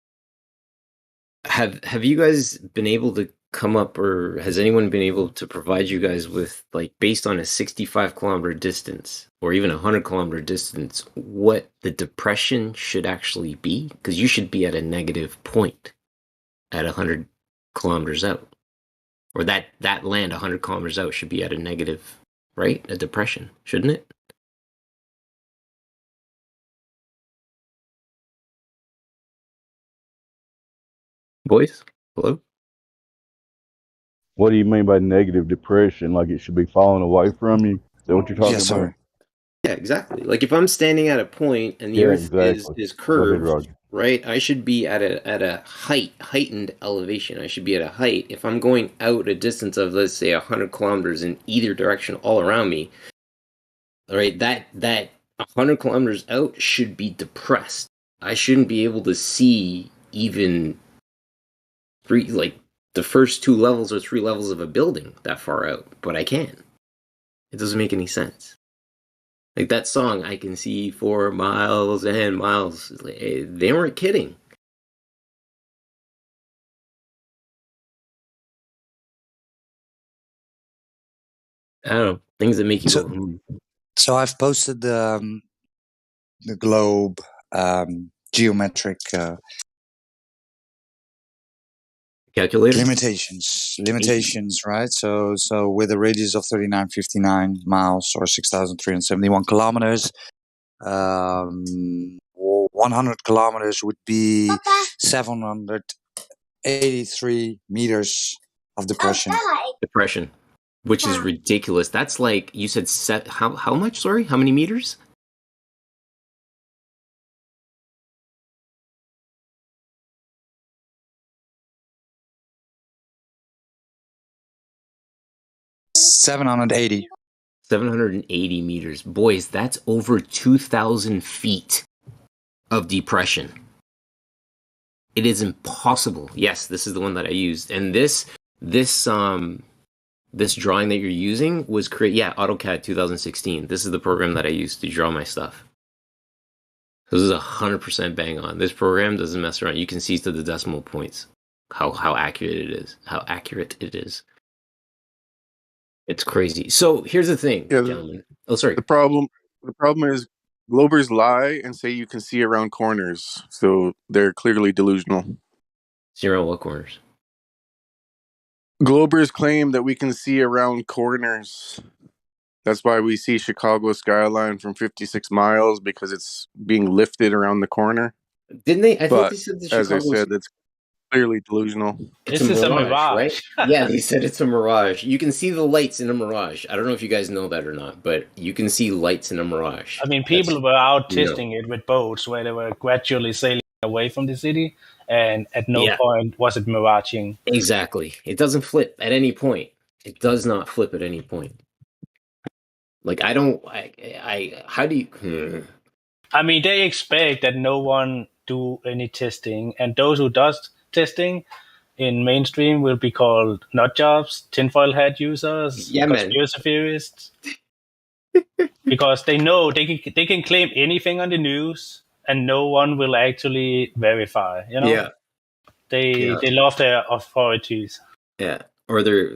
Have you guys been able to come up, or has anyone been able to provide you guys with, like, based on a 65-kilometer distance or even a 100-kilometer distance, what the depression should actually be? Because you should be at a negative point at 100 kilometers out, or that land 100 kilometers out should be at a negative, right? A depression, shouldn't it? Boys, hello? What do you mean by negative depression? Like it should be falling away from you? Is that what you're talking Yes, about? sir. Yeah, exactly. Like if I'm standing at a point and the Earth is curved, right? I should be at a heightened elevation. I should be at a height. If I'm going out a distance of, let's say, 100 kilometers in either direction all around me, right? That 100 kilometers out should be depressed. I shouldn't be able to see even the first 2 levels or 3 levels of a building that far out, but I can. It doesn't make any sense. Like that song, I can see for miles and miles. They weren't kidding. I don't know. Things that make you go, So I've posted the globe geometric calculator limitations, right? So with a radius of 3959 miles or 6,371 kilometers, 100 kilometers would be 783 meters of depression. Which is ridiculous. That's like, you said, how much? Sorry, how many meters? $780. 780 meters. Boys, that's over 2,000 feet of depression. It is impossible. Yes, this is the one that I used, and this drawing that you're using was AutoCAD 2016. This is the program that I used to draw my stuff. This is 100% bang on. This program doesn't mess around. You can see to the decimal points how accurate it is. How accurate it is. It's crazy. So here's the thing, gentlemen. Oh, sorry. The problem is Globers lie and say you can see around corners, so they're clearly delusional. See around what corners? Globers claim that we can see around corners. That's why we see Chicago skyline from 56 miles, because it's being lifted around the corner. Didn't they? I think they said the as I Chicago. said, it's clearly delusional. It's a mirage, right? Yeah, they said it's a mirage. You can see the lights in a mirage. I don't know if you guys know that or not, but you can see lights in a mirage. I mean, people were out testing it with boats where they were gradually sailing away from the city, and at no point was it miraging. Exactly. It doesn't flip at any point. It does not flip at any point. Like, how do you... I mean, they expect that no one do any testing, and those who does testing in mainstream will be called nut jobs, tinfoil hat users, conspiracy theorists, because they know they can claim anything on the news, and no one will actually verify. You know, they love their authorities. Yeah, or they're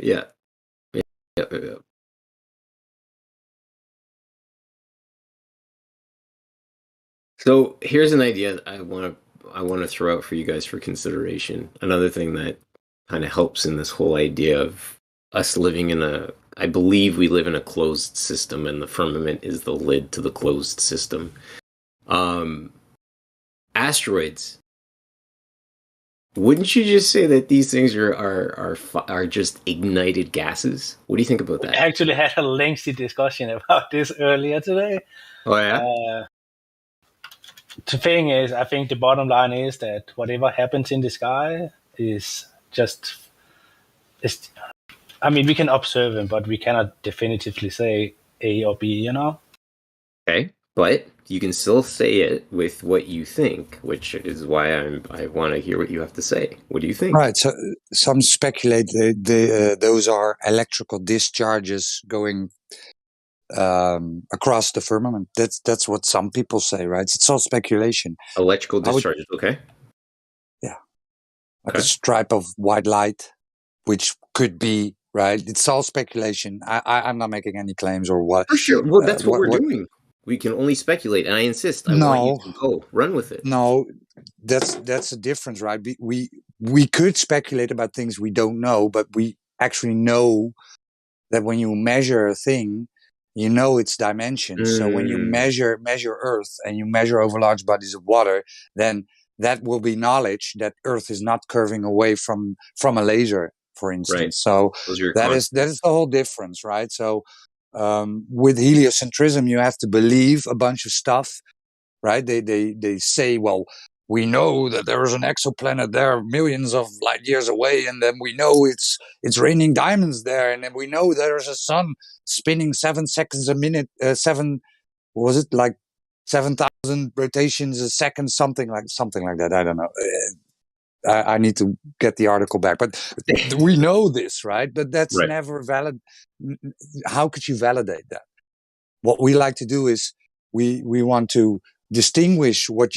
yeah. So here's an idea I want to throw out for you guys for consideration. Another thing that kind of helps in this whole idea of us living in I believe we live in a closed system, and the firmament is the lid to the closed system. Asteroids. Wouldn't you just say that these things are just ignited gases? What do you think about that? We actually had a lengthy discussion about this earlier today. Oh yeah. The thing is, I think the bottom line is that whatever happens in the sky is just... I mean, we can observe them, but we cannot definitively say A or B, you know? Okay, but you can still say it with what you think, which is why I want to hear what you have to say. What do you think? Right, so some speculate those are electrical discharges going across the firmament. That's what some people say, right? It's all speculation. Electrical discharges, okay. Yeah. Like a stripe of white light, which could be, right? It's all speculation. I'm not making any claims or what. For sure. Well, that's what we're doing. We can only speculate, and I insist. I want you to go. Run with it. No, that's a difference, right? We could speculate about things we don't know, but we actually know that when you measure a thing, you know its dimensions. So when you measure Earth and you measure over large bodies of water, then that will be knowledge that Earth is not curving away from a laser, for instance. Right. So that is the whole difference, right? So with heliocentrism, you have to believe a bunch of stuff, right? They say, well, we know that there is an exoplanet there millions of light years away, and then we know it's raining diamonds there, and then we know there's a sun spinning 7 seconds a minute, 7,000 rotations a second, something like that. I don't know. I need to get the article back, but we know this, right? But that's never valid. How could you validate that? What we like to do is we want to distinguish where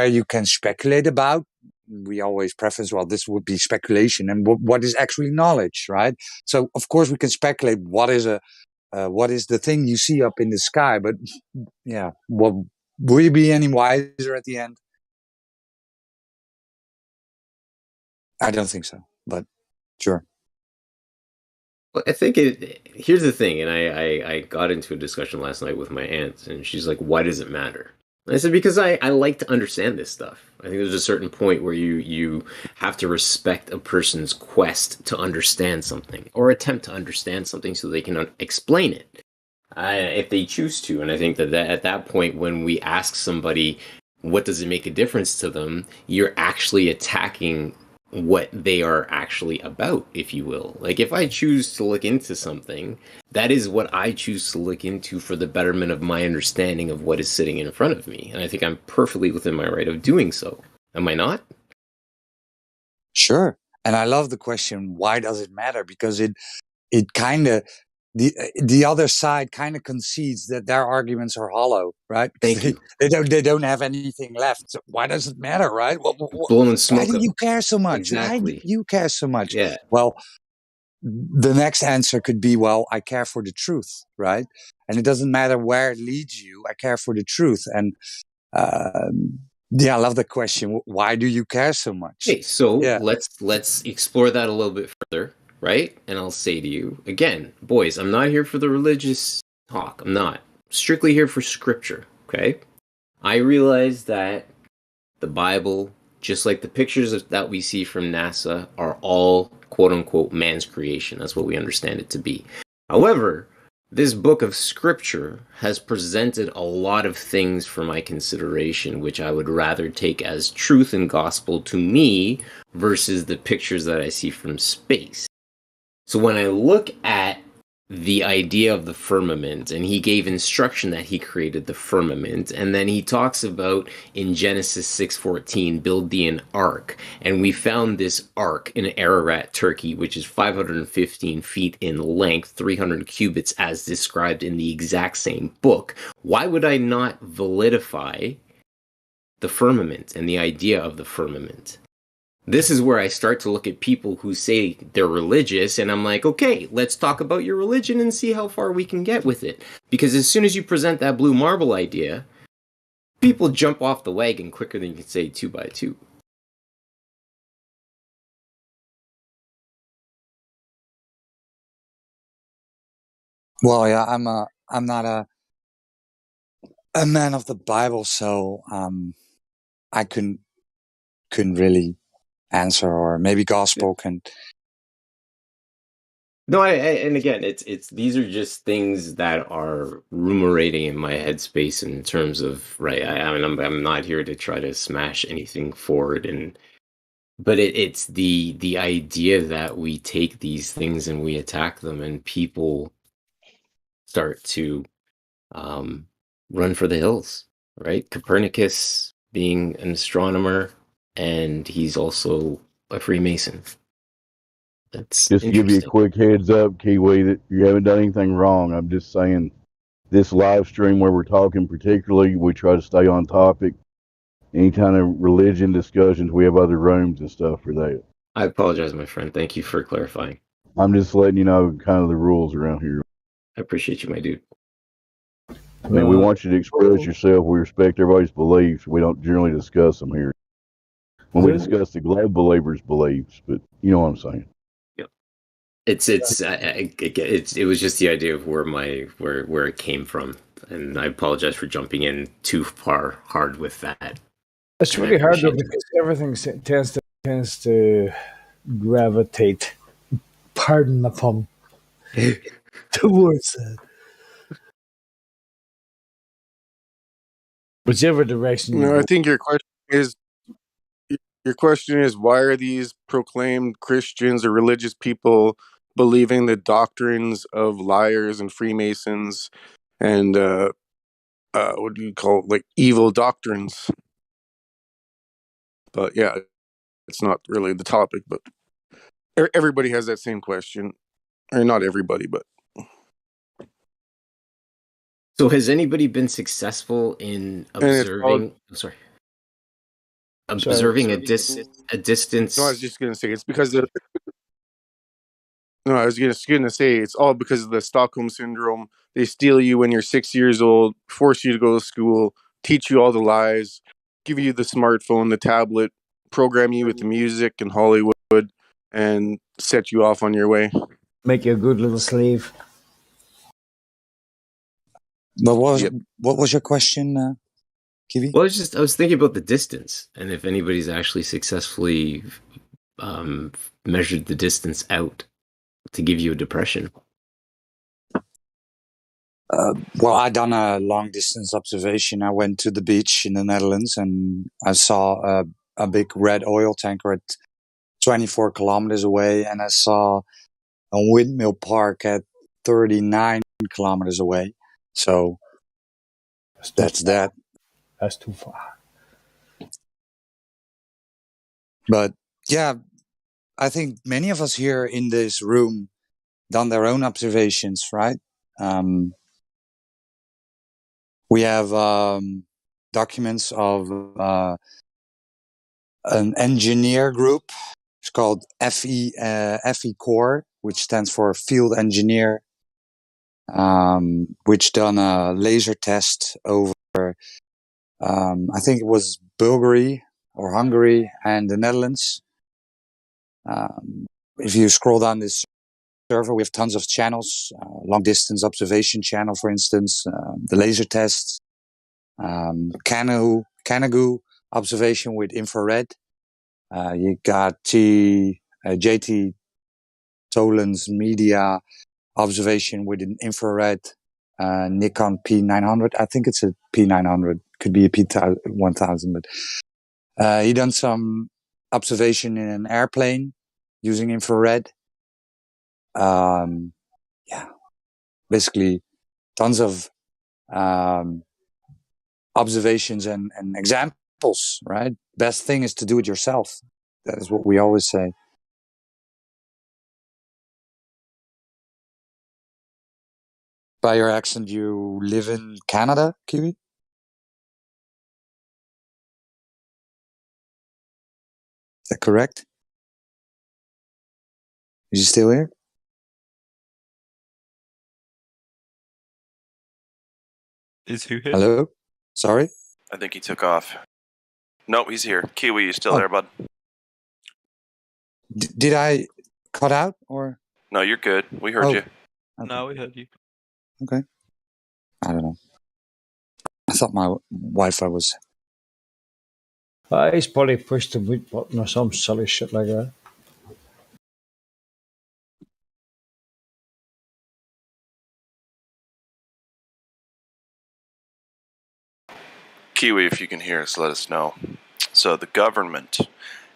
you can speculate about. We always preface, well, this would be speculation, and what is actually knowledge, right? So of course we can speculate what is the thing you see up in the sky, but yeah, will you be any wiser at the end? I don't think so, but sure. Well, I think here's the thing, and I got into a discussion last night with my aunt, and she's like, why does it matter? And I said, because I like to understand this stuff. I think there's a certain point where you have to respect a person's quest to understand something, or attempt to understand something so they can explain it, if they choose to. And I think that at that point, when we ask somebody, what does it make a difference to them, you're actually attacking what they are actually about, if you will. Like, if I choose to look into something, that is what I choose to look into for the betterment of my understanding of what is sitting in front of me. And I think I'm perfectly within my right of doing so. Am I not? Sure. And I love the question, why does it matter? Because it kind of, the other side kind of concedes that their arguments are hollow, right? Thank you. They don't have anything left. So why does it matter, right? Blowing Why smoke do up. you care so much? Exactly. Why do you care so much? Yeah. Well, the next answer could be, well, I care for the truth, right? And it doesn't matter where it leads you. I care for the truth. And yeah, I love the question. Why do you care so much? Okay, so yeah. let's explore that a little bit further, right? And I'll say to you again, boys, I'm not here for the religious talk. I'm not. Strictly here for scripture, okay? I realize that the Bible, just like the pictures that we see from NASA, are all quote unquote man's creation. That's what we understand it to be. However, this book of scripture has presented a lot of things for my consideration, which I would rather take as truth and gospel to me versus the pictures that I see from space. So when I look at the idea of the firmament, and he gave instruction that he created the firmament, and then he talks about in Genesis 6:14, build thee an ark, and we found this ark in Ararat, Turkey, which is 515 feet in length, 300 cubits as described in the exact same book. Why would I not validify the firmament and the idea of the firmament? This is where I start to look at people who say they're religious, and I'm like, okay, let's talk about your religion and see how far we can get with it. Because as soon as you present that blue marble idea, people jump off the wagon quicker than you can say 2 by 2. Well, yeah, I'm not a man of the Bible, so I couldn't really answer, or maybe gospel can. No, and again, it's these are just things that are rumorating in my headspace in terms of, right. I mean, I'm not here to try to smash anything forward, but it's the idea that we take these things and we attack them, and people start to run for the hills, right? Copernicus being an astronomer, and he's also a Freemason. That's just to give you a quick heads up, Kiwi, that you haven't done anything wrong. I'm just saying this live stream where we're talking particularly, we try to stay on topic. Any kind of religion discussions, we have other rooms and stuff for that. I apologize, my friend. Thank you for clarifying. I'm just letting you know kind of the rules around here. I appreciate you, my dude. I mean, we want you to express yourself. We respect everybody's beliefs. We don't generally discuss them here. When we discuss the global believers' beliefs, but you know what I'm saying. It was just the idea of where it came from, and I apologize for jumping in too far hard with that. It's really hard though, because everything tends to gravitate, pardon the pun, towards that. Whichever direction. No, I think your question is why are these proclaimed Christians or religious people believing the doctrines of liars and Freemasons and what do you call it, like evil doctrines? But yeah, it's not really the topic, but everybody has that same question, or not everybody, but. So has anybody been successful in observing? Observing a distance. No, I was just gonna say it's because of. No, I was just gonna say it's all because of the Stockholm syndrome. They steal you when you're 6 years old, force you to go to school, teach you all the lies, give you the smartphone, the tablet, program you with the music and Hollywood, and set you off on your way. Make you a good little slave. But what was your question, Kiwi? Well, I was thinking about the distance, and if anybody's actually successfully measured the distance out to give you a depression. Well, I done a long distance observation. I went to the beach in the Netherlands, and I saw a big red oil tanker at 24 kilometers away, and I saw a windmill park at 39 kilometers away. So that's that. That's too far. But yeah, I think many of us here in this room done their own observations, right? We have documents of an engineer group. It's called FE Core, which stands for Field Engineer, which done a laser test over, I think it was Bulgaria or Hungary and the Netherlands. If you scroll down this server, we have tons of channels, long distance observation channel, for instance, the laser test, Kanagu observation with infrared. You got JT Tolan's media observation with an infrared Nikon P900. I think it's a P900. Could be a P1000, but he done some observation in an airplane using infrared. Yeah, basically tons of observations and examples, right? Best thing is to do it yourself. That is what we always say. By your accent, you live in Canada, Kiwi? Is that correct? Is he still here? Is who here? Hello? Sorry? I think he took off. Nope, he's here. Kiwi, you still there, bud? Did I cut out or? No, you're good. We heard you. Okay. No, we heard you. Okay. I don't know. I thought my Wi-Fi was. He's probably pushed the mute button or some silly shit like that. Kiwi, if you can hear us, let us know. So the government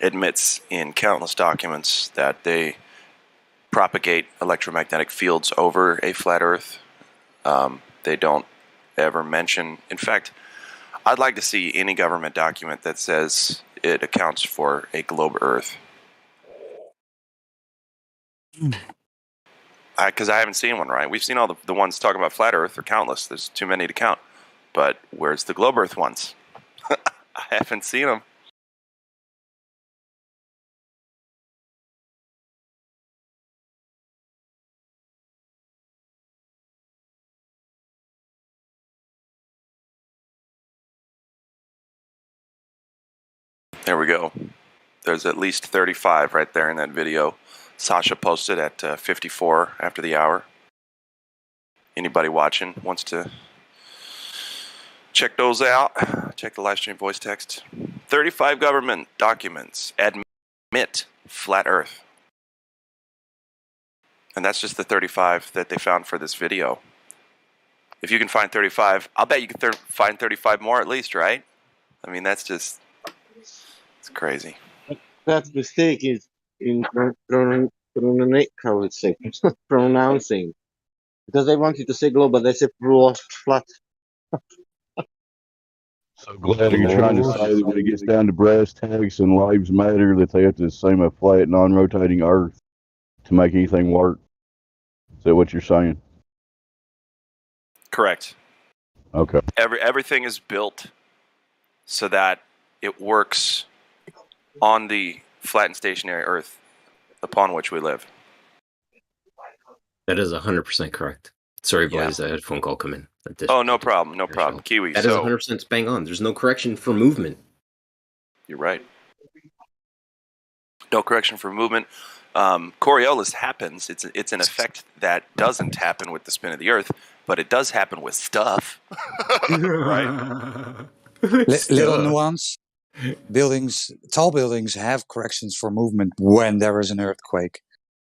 admits in countless documents that they propagate electromagnetic fields over a flat Earth. They don't ever mention. In fact, I'd like to see any government document that says it accounts for a globe Earth. Because I haven't seen one, right? We've seen all the ones talking about flat Earth. They're countless. There's too many to count. But where's the globe Earth ones? I haven't seen them. There we go. There's at least 35 right there in that video. Sasha posted at 54 after the hour. Anybody watching wants to check those out. Check the live stream voice text. 35 government documents admit flat Earth. And that's just the 35 that they found for this video. If you can find 35, I'll bet you can find 35 more at least, right? I mean, that's just... It's crazy. That mistake is in pronouncing. Because they wanted to say global, they said flat. So glad you're trying to say that when it gets down to brass tacks and lives matter, that they have to assume a flat, non-rotating Earth to make anything work. Is that what you're saying? Correct. Okay. Everything is built so that it works on the flat and stationary Earth upon which we live. That is 100% correct. Sorry, boys, I had a phone call come in. Oh, no problem, no problem. Kiwi, that is 100% bang on. There's no correction for movement. You're right. No correction for movement. Coriolis happens. It's an effect that doesn't happen with the spin of the Earth, but it does happen with stuff. Right? Little nuance. Tall buildings have corrections for movement when there is an earthquake.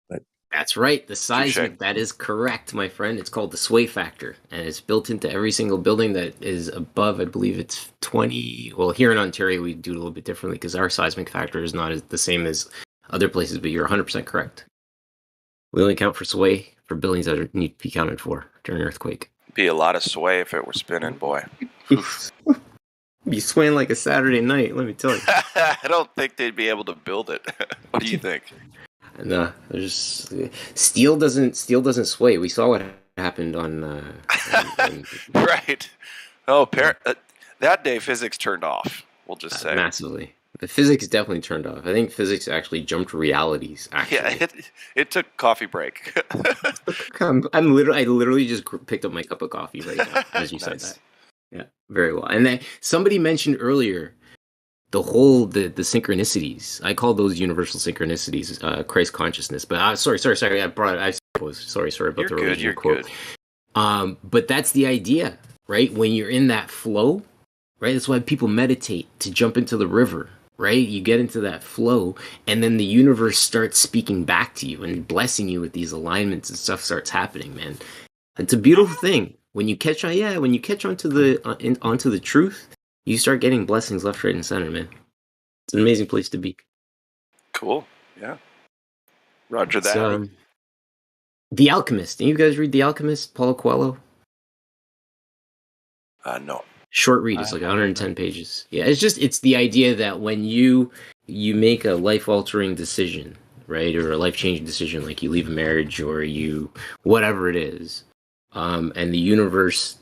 But that's right. The seismic, that is correct, my friend. It's called the sway factor, and it's built into every single building that is above, I believe it's 20. Well, here in Ontario, we do it a little bit differently because our seismic factor is not the same as other places, but you're 100% correct. We only count for sway for buildings that need to be counted for during an earthquake. Be a lot of sway if it were spinning, boy. Be swaying like a Saturday night, let me tell you. I don't think they'd be able to build it. What do you think? No, there's steel doesn't sway. We saw what happened on right. Oh, that day physics turned off. We'll just say massively. The physics definitely turned off. I think physics actually jumped realities. Actually, yeah, it took coffee break. I literally just picked up my cup of coffee right now as you said that. Yeah, very well. And then somebody mentioned earlier the synchronicities. I call those universal synchronicities, Christ consciousness. But sorry. Sorry about the original quote. Good. But that's the idea, right? When you're in that flow, right? That's why people meditate, to jump into the river, right? You get into that flow, and then the universe starts speaking back to you and blessing you with these alignments, and stuff starts happening, man. It's a beautiful thing. When you catch onto the truth, you start getting blessings left, right, and center, man. It's an amazing place to be. Cool. Yeah. Roger that. The Alchemist. Did you guys read The Alchemist, Paulo Coelho? No. Short read. It's like 110 pages. Yeah, it's the idea that when you make a life-altering decision, right, or a life-changing decision, like you leave a marriage or you whatever it is, and the universe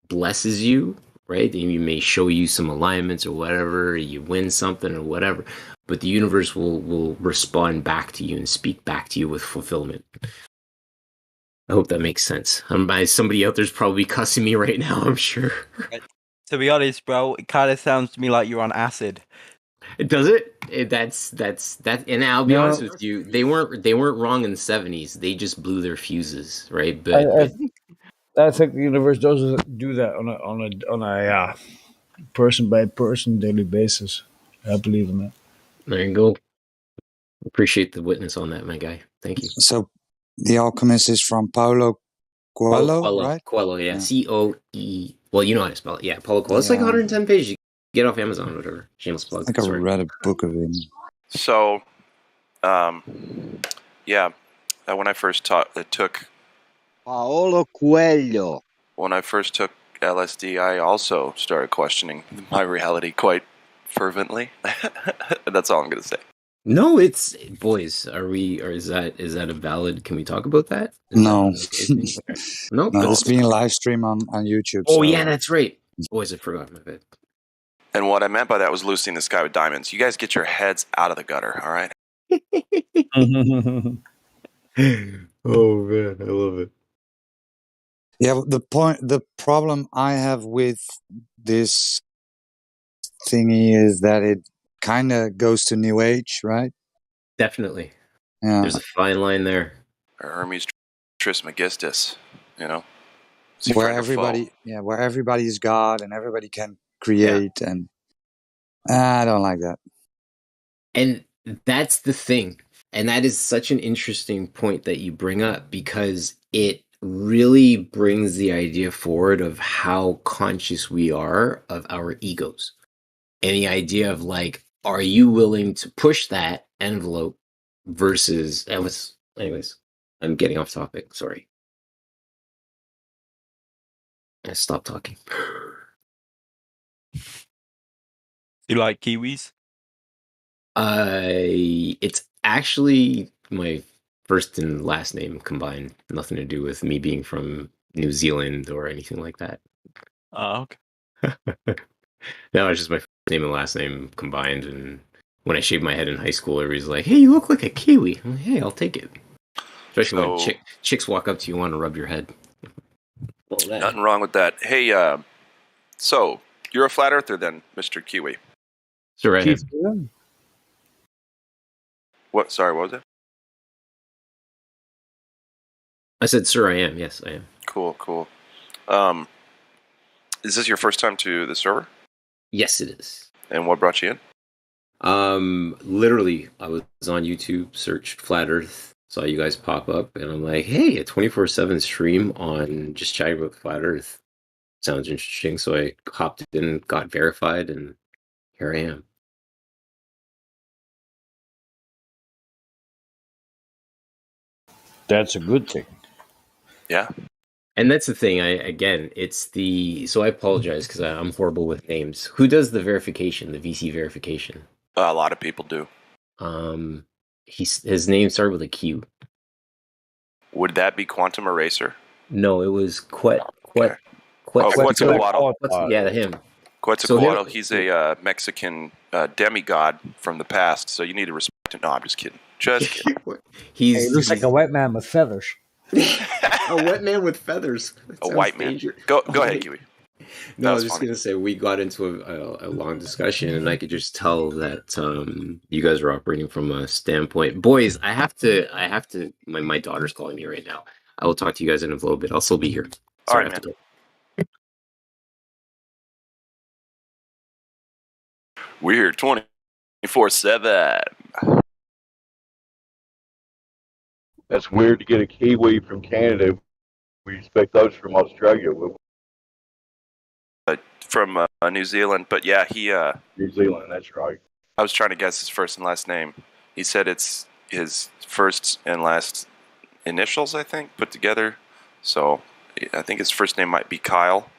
blesses you, right? You may show you some alignments or whatever, you win something or whatever, but the universe will respond back to you and speak back to you with fulfillment. I hope that makes sense. Somebody out there's probably cussing me right now, I'm sure. To be honest, bro, it kind of sounds to me like you're on acid. Does it? That's and I'll be honest with you, they weren't wrong in the 70s. They just blew their fuses, right? But I think the universe does do that on a person by person daily basis. I believe in that. There you go. Appreciate the witness on that, my guy. Thank you. So, The Alchemist is from Paulo Coelho, right? Coelho, yeah. COE. Well, you know how to spell it. Yeah, Paulo Coelho. It's like 110 pages. You get off Amazon or whatever. Shameless plug. I think I read a book of him. So, yeah, when I first took Paolo Coelho. When I first took LSD, I also started questioning my reality quite fervently. That's all I'm going to say. No, it's boys. Is that a valid? Can we talk about that? No, no, it's being live streamed on YouTube. Oh yeah, that's right. Boys, I forgot my bit. And what I meant by that was Lucy in the Sky with Diamonds. You guys get your heads out of the gutter, all right? Oh man, I love it. Yeah, the problem I have with this thingy is that it kind of goes to New Age, right? Definitely. Yeah. There's a fine line there. Or Hermes Trismegistus, you know? Where everybody's God and everybody can create, and I don't like that. And that's the thing. And that is such an interesting point that you bring up, because it really brings the idea forward of how conscious we are of our egos. And the idea of like, are you willing to push that envelope versus, anyways, I'm getting off topic. Sorry. I stopped talking. You like kiwis? It's actually my first and last name combined. Nothing to do with me being from New Zealand or anything like that. Oh, okay. No, it's just my first name and last name combined. And when I shaved my head in high school, everybody's like, "Hey, you look like a Kiwi." I'm like, "Hey, I'll take it." Especially when chicks walk up to you and want to rub your head. Nothing wrong with that. Hey, so you're a flat earther then, Mr. Kiwi? Sure, I What? Sorry, what was it? I said, "Sir, I am." Yes, I am. Cool. Is this your first time to the server? Yes, it is. And what brought you in? Literally, I was on YouTube, searched Flat Earth, saw you guys pop up, and I'm like, hey, a 24/7 stream on just chatting about Flat Earth sounds interesting. So I hopped in, got verified, and here I am. That's a good thing. Yeah. And that's the thing. So I apologize because I'm horrible with names. Who does the verification, the VC verification? A lot of people do. His name started with a Q. Would that be Quantum Eraser? No, it was Quetzalcoatl. Yeah, him. Quetzalcoatl. He's a Mexican demigod from the past, so you need to respect him. No, I'm just kidding. Just kidding. He looks like a white man with feathers. A wet man with feathers. A white man. Go ahead, Kiwi. No, I was just gonna say we got into a long discussion, and I could just tell that you guys are operating from a standpoint. Boys, I have to. My daughter's calling me right now. I will talk to you guys in a little bit. I'll still be here. Sorry, All right, man. We're here 24/7. That's weird to get a Kiwi from Canada. We expect those from Australia. From New Zealand, but yeah, he. New Zealand, that's right. I was trying to guess his first and last name. He said it's his first and last initials, I think, put together. So I think his first name might be Kyle.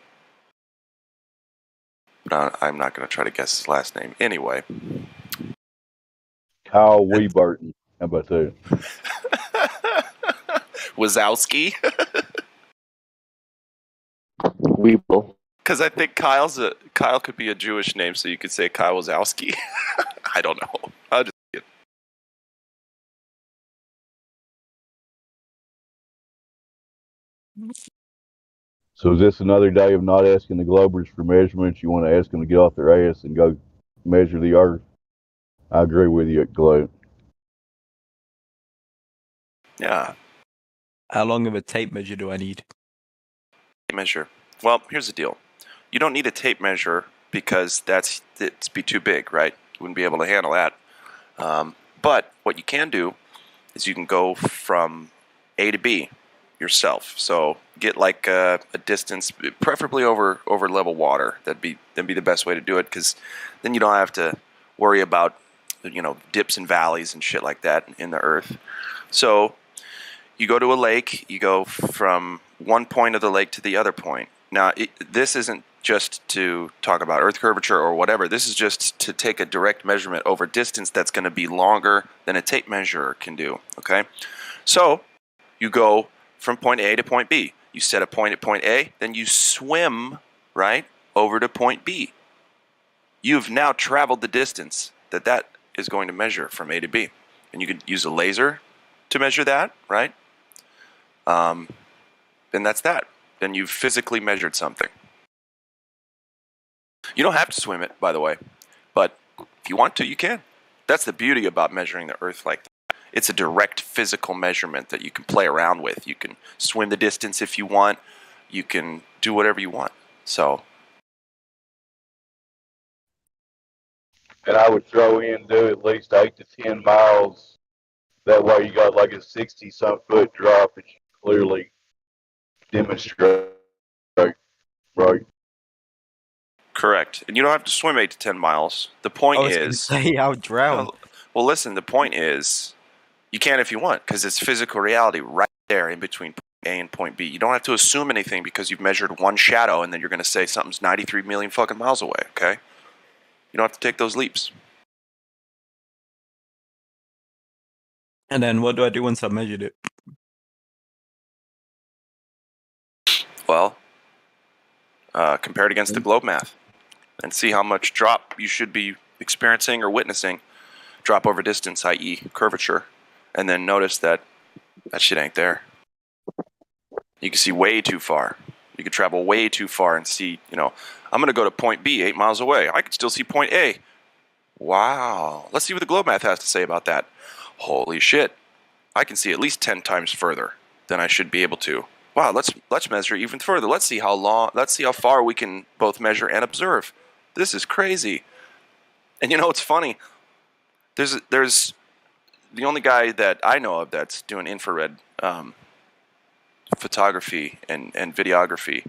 But I'm not going to try to guess his last name. Anyway. Kyle Weeburton. How about that? Wazowski? Weeble. Because I think Kyle could be a Jewish name, so you could say Kyle Wazowski. I don't know. I'll just get. So is this another day of not asking the Globers for measurements? You want to ask them to get off their ass and go measure the Earth? I agree with you, Globe. Yeah. How long of a tape measure do I need? Tape measure. Well, here's the deal. You don't need a tape measure because it'd be too big, right? You wouldn't be able to handle that. But what you can do is you can go from A to B yourself. So get like a distance, preferably over level water. That'd be the best way to do it, because then you don't have to worry about dips and valleys and shit like that in the earth. So you go to a lake. You go from one point of the lake to the other point. Now this isn't just to talk about earth curvature or whatever. This is just to take a direct measurement over distance that's going to be longer than a tape measure can do. Okay, so you go from point A to point B. You set a point at point A, then you swim right over to point B. You've now traveled the distance that is going to measure from A to B, and you could use a laser to measure that, right? And that's that. Then you've physically measured something. You don't have to swim it, by the way, but if you want to, you can. That's the beauty about measuring the Earth like that. It's a direct physical measurement that you can play around with. You can swim the distance if you want. You can do whatever you want. So. And I would throw in, do at least 8 to 10 miles. That way you got like a 60-some foot drop that you clearly demonstrate. Right. Correct. And you don't have to swim 8 to 10 miles. The point is... I was going to say, I'll drown. Well, listen, the point is, you can if you want, because it's physical reality right there in between point A and point B. You don't have to assume anything because you've measured one shadow and then you're going to say something's 93 million fucking miles away, okay? You don't have to take those leaps. And then what do I do once I've measured it? Well, compare it against the globe math and see how much drop you should be experiencing or witnessing. Drop over distance, i.e. curvature, and then notice that shit ain't there. You can see way too far. You can travel way too far and see, I'm going to go to point B 8 miles away. I can still see point A. Wow. Let's see what the globe math has to say about that. Holy shit. I can see at least 10 times further than I should be able to. Wow, let's measure even further. Let's see how far we can both measure and observe. This is crazy. And it's funny. There's the only guy that I know of that's doing infrared photography and videography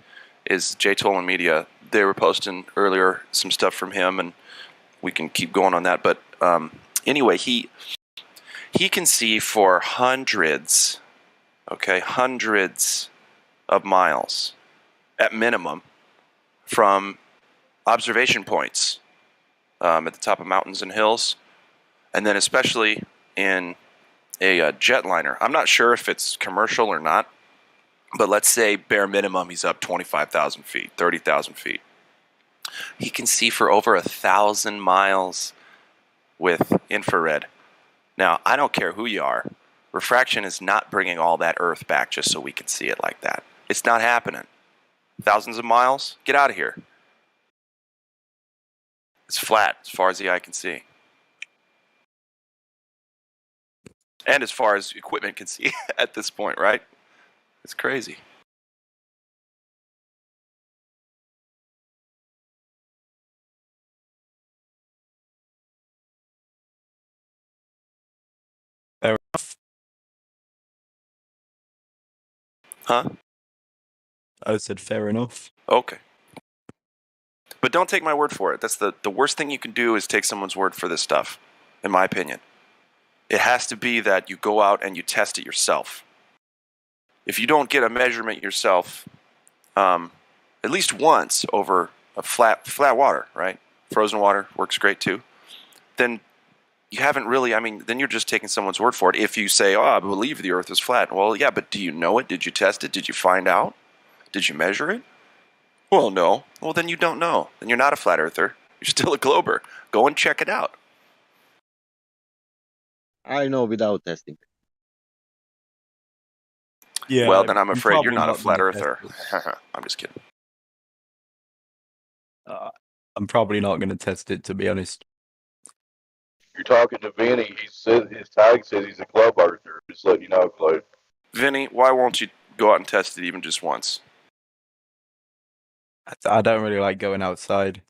is J. Tolan Media. They were posting earlier some stuff from him, and we can keep going on that. But anyway, he can see for hundreds Okay, hundreds of miles at minimum from observation points at the top of mountains and hills, and then especially in a jetliner. I'm not sure if it's commercial or not, but let's say bare minimum he's up 25,000 feet, 30,000 feet. He can see for over 1,000 miles with infrared. Now, I don't care who you are. Refraction is not bringing all that Earth back just so we can see it like that. It's not happening. Thousands of miles? Get out of here. It's flat as far as the eye can see. And as far as equipment can see at this point, right? It's crazy. Fair enough. Huh? I said fair enough. Okay. But don't take my word for it. That's the worst thing you can do is take someone's word for this stuff, in my opinion. It has to be that you go out and you test it yourself. If you don't get a measurement yourself, at least once over a flat water, right? Frozen water works great too. Then you haven't really, then you're just taking someone's word for it. If you say, oh, I believe the Earth is flat. Well, yeah, but do you know it? Did you test it? Did you find out? Did you measure it? Well, no. Well, then you don't know. Then you're not a flat earther. You're still a glober. Go and check it out. I know without testing. Yeah. Well, then I'm afraid you're probably not a not flat gonna test earther. I'm just kidding. I'm probably not going to test it, to be honest. You're talking to Vinny. He said his tag says he's a club earther. Just letting you know, Claude. Vinny, why won't you go out and test it even just once? I don't really like going outside.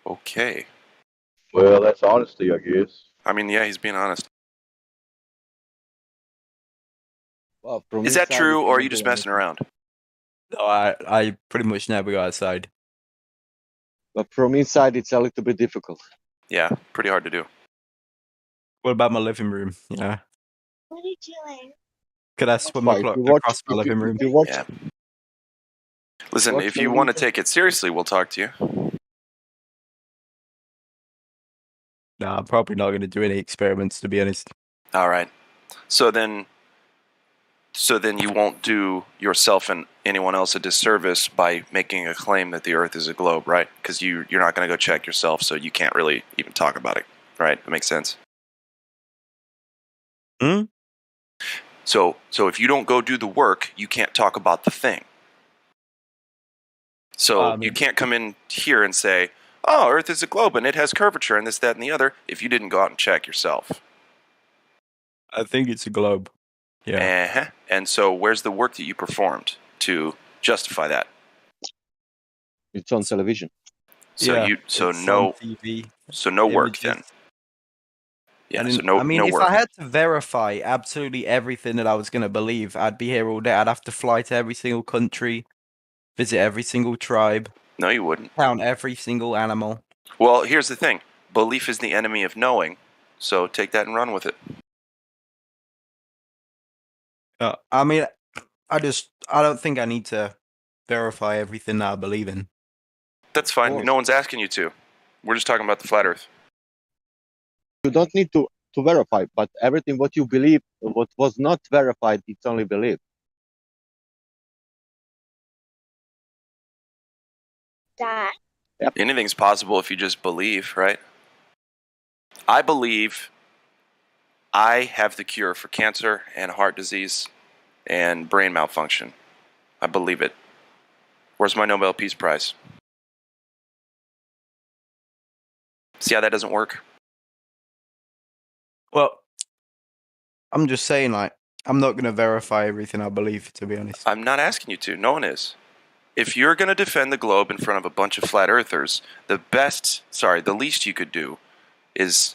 Okay. Well, that's honesty, I guess. Yeah, he's being honest. Well, Is that true, or are you just messing around? No, I pretty much never go outside. But from inside, it's a little bit difficult. Yeah, pretty hard to do. What about my living room? Yeah. What are you doing? Could I swim Why, if you watch- across my if you- living room? if you watch- Yeah. Listen, watch if you want to television- take it seriously, we'll talk to you. No, I'm probably not going to do any experiments, to be honest. All right. So then you won't do yourself and anyone else a disservice by making a claim that the Earth is a globe, right? Because you're not going to go check yourself, so you can't really even talk about it, right? That makes sense. Hmm? So if you don't go do the work, you can't talk about the thing. So you can't come in here and say, oh, Earth is a globe and it has curvature and this, that, and the other, if you didn't go out and check yourself. I think it's a globe. Yeah. Uh-huh. And so where's the work that you performed to justify that? It's on television. So Yeah, no on TV. So no work then. Yeah, so no if work. I had to verify absolutely everything that I was going to believe, I'd be here all day. I'd have to fly to every single country, visit every single tribe. No, you wouldn't. Count every single animal. Well, here's the thing. Belief is the enemy of knowing, so take that and run with it. I don't think I need to verify everything that I believe in. That's fine. No one's asking you to. We're just talking about the flat Earth. You don't need to verify, but everything what you believe, what was not verified, it's only believed. That. Yep. Anything's possible if you just believe, right? I believe I have the cure for cancer and heart disease and brain malfunction. I believe it. Where's my Nobel Peace Prize? See how that doesn't work? Well, I'm just saying, I'm not going to verify everything I believe, to be honest. I'm not asking you to. No one is. If you're going to defend the globe in front of a bunch of flat earthers, the least you could do is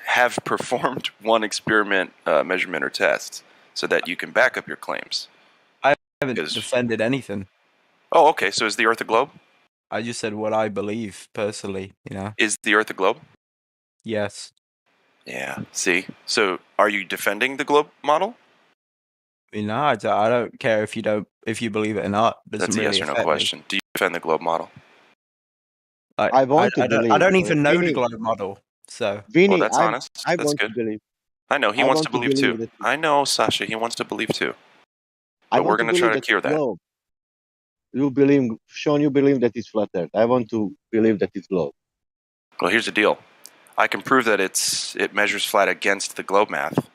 have performed one experiment, measurement, or test so that you can back up your claims. I haven't defended anything. Oh, okay. So is the Earth a globe? I just said what I believe, personally, Is the Earth a globe? Yes. Yeah. See? So are you defending the globe model? No, I don't care if you believe it or not. Doesn't That's a really yes or no affect me. question. Do you defend the globe model? I want to believe. I don't even know the Vinny, globe model, so. Well, Vinny, that's honest. I That's want to good. believe. I know he I wants want to to believe believe too. that. I know, Sasha. He wants to believe too. I But we're want to going to try believe to that cure it's that. globe. You believe, Sean, you believe that it's flat Earth. I want to believe that it's globe. Well, here's the deal. I can prove that it measures flat against the globe math.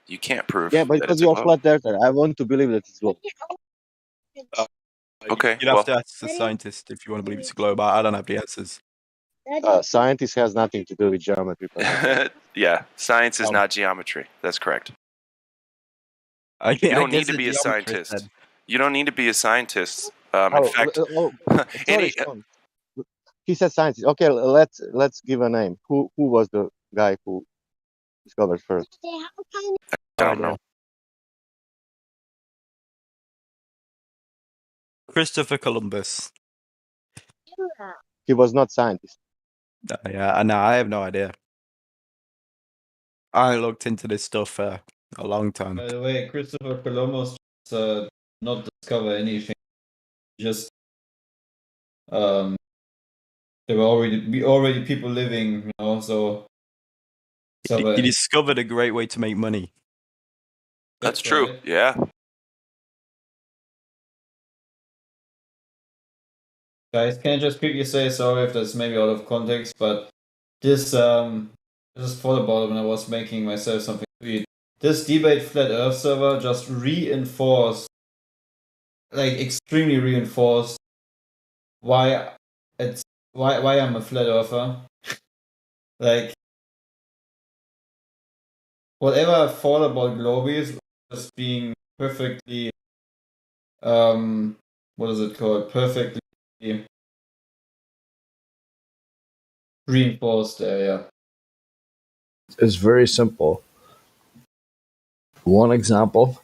You can't prove Yeah, but that because it's a you're globe. flat earther, I want to believe that it's globe. Okay, You'd have to ask the scientist if you want to believe it's a globe. I don't have the answers. Scientist has nothing to do with geometry. Yeah, science is not geometry. That's correct. I You don't guess need to a be a geometrist scientist. then. You don't need to be a scientist. In fact, sorry, any Sean. He said scientist. Okay, let's give a name. Who was the guy who discovered first? I don't know. Christopher Columbus. He was not scientist. Yeah, no, I have no idea. I looked into this stuff for a long time. By the way, Christopher Columbus not discover anything. Just there were already people living, you know. So He discovered a great way to make money. That's true. Right. Yeah. Guys, can I just quickly say sorry if that's maybe out of context, but this just thought about it when I was making myself something to eat. This debate flat Earth server just reinforced, like extremely reinforced, why I'm a flat earther. Like whatever I thought about globies just being perfectly what is it called? Perfectly reinforced there, yeah. It's very simple. One example,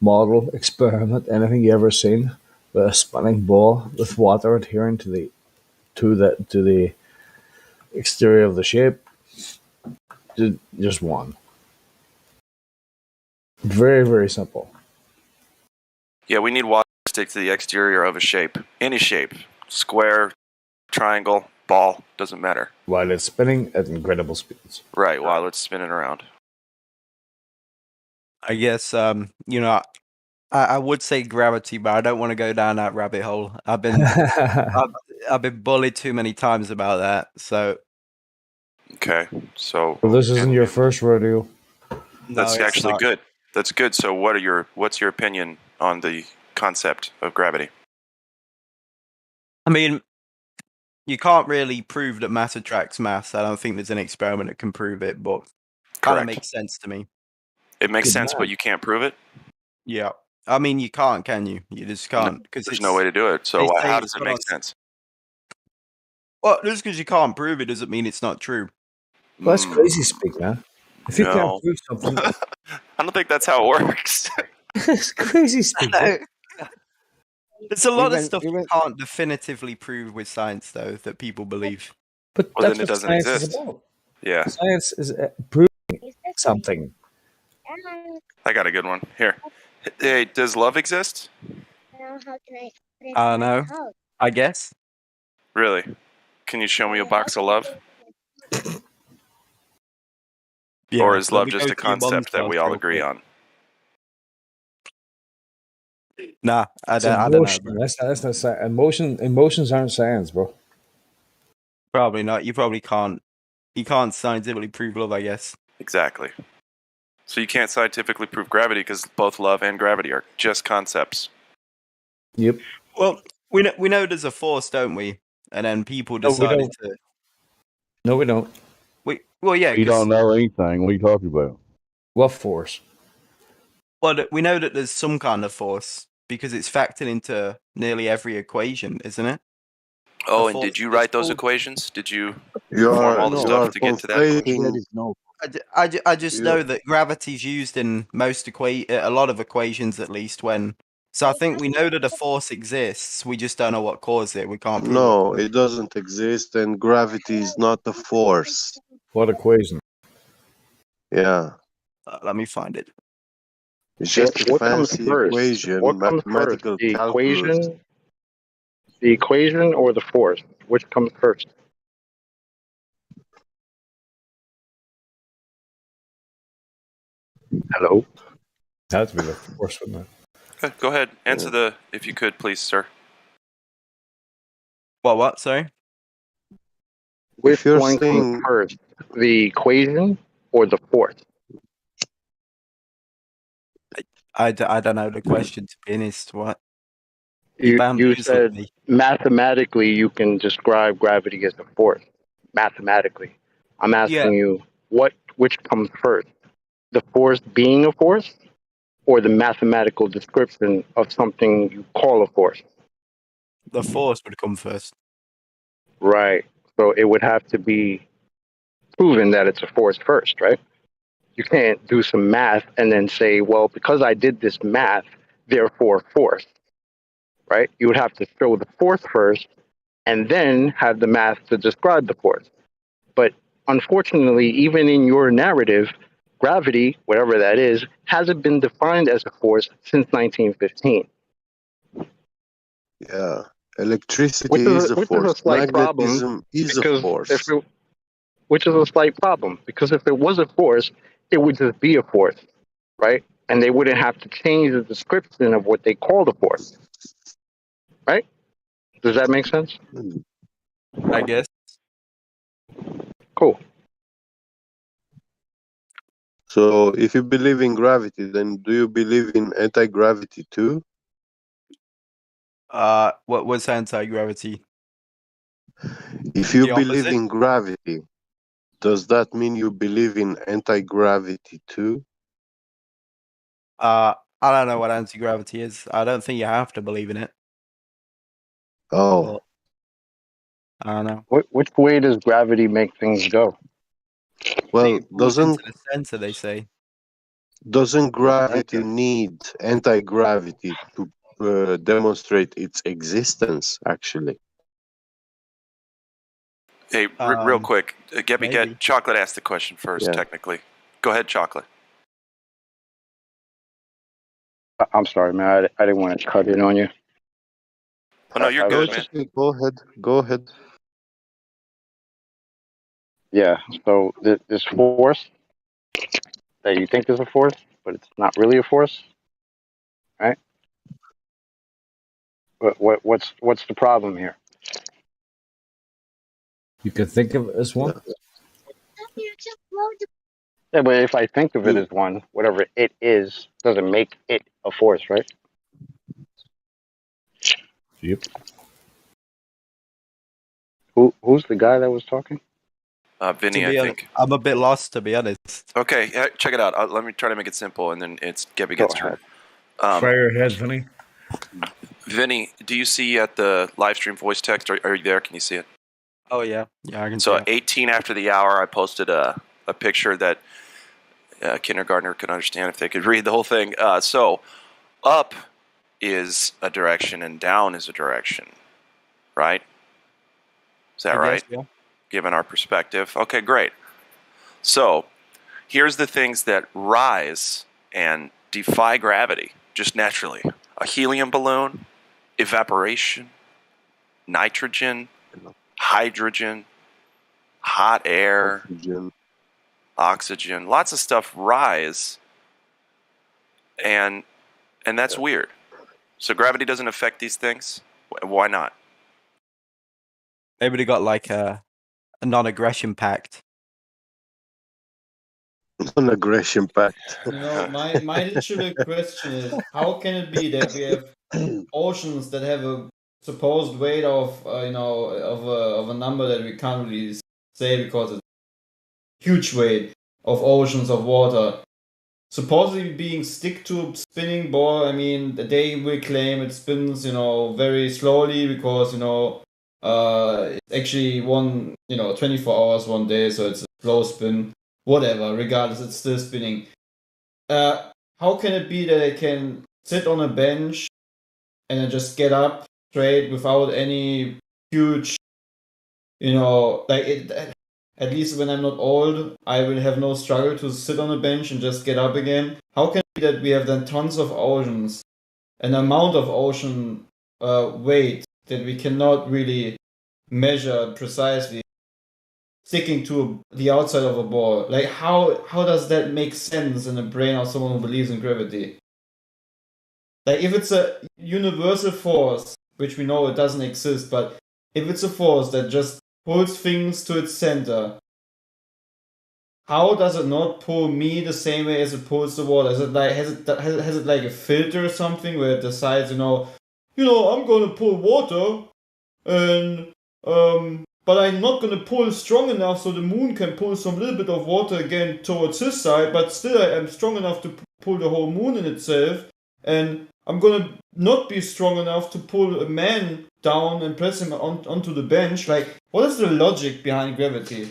model, experiment, anything you ever seen with a spinning ball with water adhering to the exterior of the shape. Just one. Very, very simple. Yeah, we need water to stick to the exterior of a shape. Any shape. Square, triangle, ball, doesn't matter. While it's spinning at incredible speeds. Right, while it's spinning around. I guess I would say gravity, but I don't want to go down that rabbit hole. I've been bullied too many times about that. So okay, so well, this isn't your first rodeo. That's No, actually not. good. That's good. So what's your opinion on the concept of gravity? I mean, you can't really prove that mass attracts mass. I don't think there's an experiment that can prove it, but kind of makes sense to me. It makes sense, but you can't prove it? Yeah. I mean, you can't, can you? You just can't. Because there's no way to do it. So how does it make sense? Well, just because you can't prove it doesn't mean it's not true. Well, that's crazy speak, man. If you can't No. prove something, I don't think that's how it works. it's crazy speak. There's a lot of stuff you can't definitively prove with science, though, that people believe. But Well, that's then it what doesn't science exist. is about. Yeah. Science is proving something. I got a good one. Here. Hey, does love exist? I don't know. I guess. Really? Can you show me a box of love? Yeah, or is let love me just go a to your mum's concept that we house all real agree quick. on? Nah, I It's don't know. emotion. Bro. That's not science. Emotions aren't science, bro. Probably not. You probably can't. You can't scientifically prove love, I guess. Exactly. So you can't scientifically prove gravity because both love and gravity are just concepts. Yep. Well, we know there's a force, don't we? And then people No, we decided don't. to. No, we don't. Well, yeah. We don't know anything. What are you talking about? What force? Well, we know that there's some kind of force because it's factored into nearly every equation, isn't it? Oh, and did you write those equations? Did you You perform all the stuff to get to that equation? There is no. I just know that gravity's used in a lot of equations, at least. So I think we know that a force exists. We just don't know what caused it. We can't prove No, it doesn't exist, and gravity is not a force. What equation? Yeah. Let me find it. It's just a What comes fancy first? equation, What comes first? mathematical The calculus. equation, or the force? Which comes first? Hello. That would be the force, wouldn't it? Okay, go ahead. Answer if you could, please, sir. What? Sorry. Which one comes first? The equation or the force? I don't know the question, to be honest. What? You said mathematically you can describe gravity as a force. Mathematically. I'm asking you which comes first? The force being a force or the mathematical description of something you call a force? The force would come first. Right. So it would have to be proven that it's a force first, right? You can't do some math and then say, well, because I did this math, therefore force, right? You would have to show the force first and then have the math to describe the force. But unfortunately, even in your narrative, gravity, whatever that is, hasn't been defined as a force since 1915. Yeah. Electricity is a Which is force. a slight Magnetism problem is a because force. which is a slight problem because if it was a force, it would just be a force, right? And they wouldn't have to change the description of what they call the force, right? Does that make sense? I guess. Cool. So, if you believe in gravity, then do you believe in anti-gravity too? What was anti-gravity? If you The believe opposite? in gravity, does that mean you believe in anti-gravity too? I don't know what anti-gravity is. I don't think you have to believe in it. Oh. I don't know. Which way does gravity make things go? Well, Pulls into the center, they say. doesn't gravity need anti-gravity to demonstrate its existence, actually? Hey, real quick, get Chocolate asked the question first, technically. Go ahead, Chocolate. I'm sorry, man. I didn't want to cut in on you. Oh, no, you're good, man. Okay. Go ahead. Go ahead. Yeah. So this force that you think is a force, but it's not really a force, right? What's the problem here? You could think of it as one. Yeah, but if I think of it as one, whatever it is, doesn't make it a force, right? Yep. Who's the guy that was talking? Vinny, I think. I'm a bit lost, to be honest. Okay, check it out. Let me try to make it simple, and then it's Gebby gets turn. Fire ahead, Vinny. Vinny, do you see at the live stream voice text? Are you there? Can you see it? Oh, yeah. Yeah, I can see So it. 18 after the hour, I posted a picture that a kindergartner could understand if they could read the whole thing. So up is a direction and down is a direction, right? Is that right? Guess, yeah. Given our perspective. Okay, great. So here's the things that rise and defy gravity just naturally. A helium balloon, evaporation, nitrogen, hydrogen, hot air, oxygen. Lots of stuff rise, and that's weird. So gravity doesn't affect these things? Why not? Maybe they got like a non-aggression pact. Non-aggression pact. My literal question is, how can it be that we have oceans that have a supposed weight of of a number that we can't really say because it's huge weight of oceans of water, supposedly being stick to spinning ball. I mean, they will claim it spins very slowly because it's actually 24 hours one day, so it's a slow spin. Whatever, regardless, it's still spinning. How can it be that I can sit on a bench and then just get up straight without any huge, like it? at least when I'm not old, I will have no struggle to sit on a bench and just get up again. How can it be that we have then tons of oceans, an amount of ocean weight that we cannot really measure precisely, sticking to the outside of a ball? Like, how does that make sense in the brain of someone who believes in gravity? Like, if it's a universal force, which we know it doesn't exist, but if it's a force that just pulls things to its center, how does it not pull me the same way as it pulls the water? Is it like has it like a filter or something where it decides, I'm gonna pull water, and but I'm not gonna pull strong enough so the moon can pull some little bit of water again towards his side, but still I am strong enough to pull the whole moon in itself, and I'm gonna not be strong enough to pull a man down and press him onto the bench. Like, what is the logic behind gravity?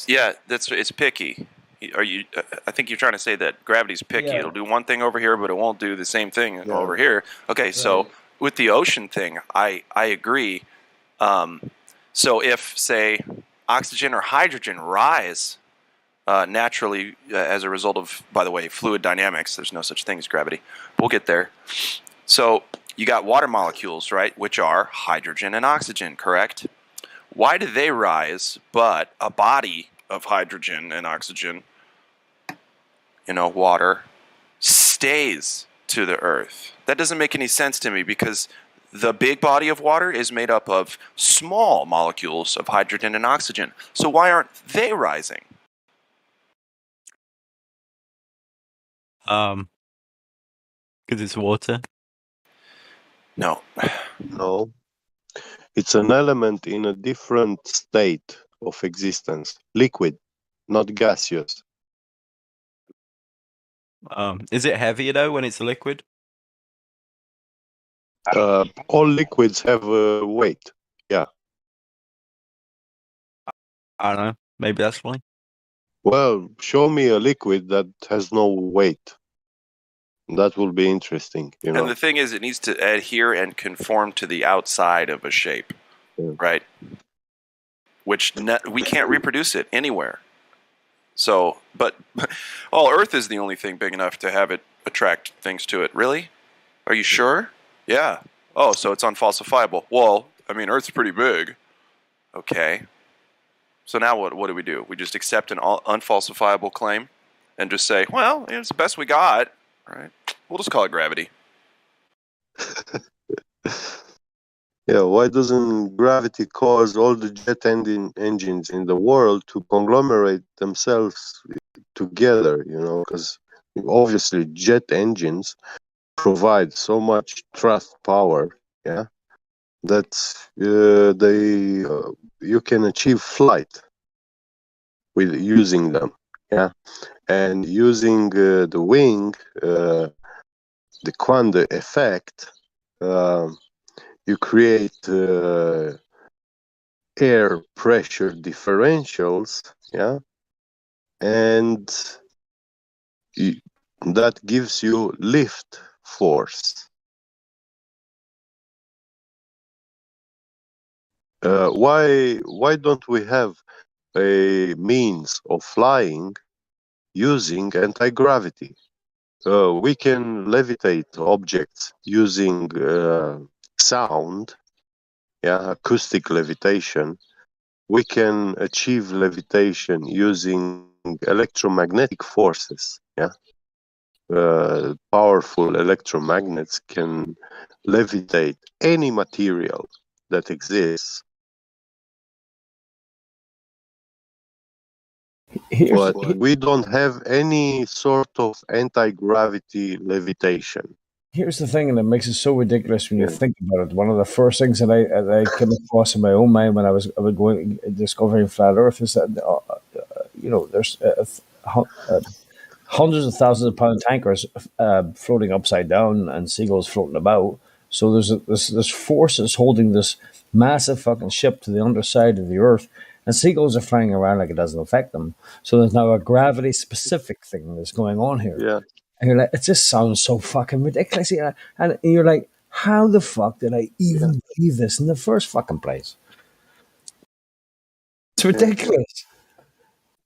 Yeah, it's picky. I think you're trying to say that gravity's picky. Yeah. It'll do one thing over here, but it won't do the same thing over here. Okay, so Right. with the ocean thing, I agree. So if, say, oxygen or hydrogen rise naturally as a result of, by the way, fluid dynamics, there's no such thing as gravity. We'll get there. So you got water molecules, right, which are hydrogen and oxygen, correct? Why do they rise, but a body of hydrogen and oxygen, water, stays to the Earth? That doesn't make any sense to me, because the big body of water is made up of small molecules of hydrogen and oxygen. So why aren't they rising? Because it's water. No. No. It's an element in a different state of existence. Liquid, not gaseous. Is it heavier though when it's a liquid? All liquids have a weight. Yeah. I don't know. Maybe that's why. Well, show me a liquid that has no weight. That will be interesting, And the thing is, it needs to adhere and conform to the outside of a shape, right? Which we can't reproduce it anywhere. So, but Earth is the only thing big enough to have it attract things to it. Really? Are you sure? Yeah. Oh, so it's unfalsifiable. Well, I mean, Earth's pretty big. Okay. So now what do? We just accept an unfalsifiable claim and just say, well, it's the best we got, right? We'll just call it gravity. Yeah, why doesn't gravity cause all the jet engines in the world to conglomerate themselves together, because obviously jet engines provide so much thrust power, that you can achieve flight with using them, and using the wing, the quantum effect, you create air pressure differentials, and that gives you lift force. Why don't we have a means of flying using anti-gravity? We can levitate objects using sound, acoustic levitation. We can achieve levitation using electromagnetic forces, powerful electromagnets can levitate any material that exists. But we don't have any sort of anti-gravity levitation. Here's the thing, and it makes it so ridiculous when you think about it. One of the first things that I came across in my own mind when I was going discovering flat Earth is that there's hundreds of thousands of pound tankers floating upside down and seagulls floating about. So there's forces holding this massive fucking ship to the underside of the Earth, and seagulls are flying around like it doesn't affect them. So there's now a gravity specific thing that's going on here. Yeah. And you're like, it just sounds so fucking ridiculous. And you're like, how the fuck did I even believe this in the first fucking place? It's ridiculous.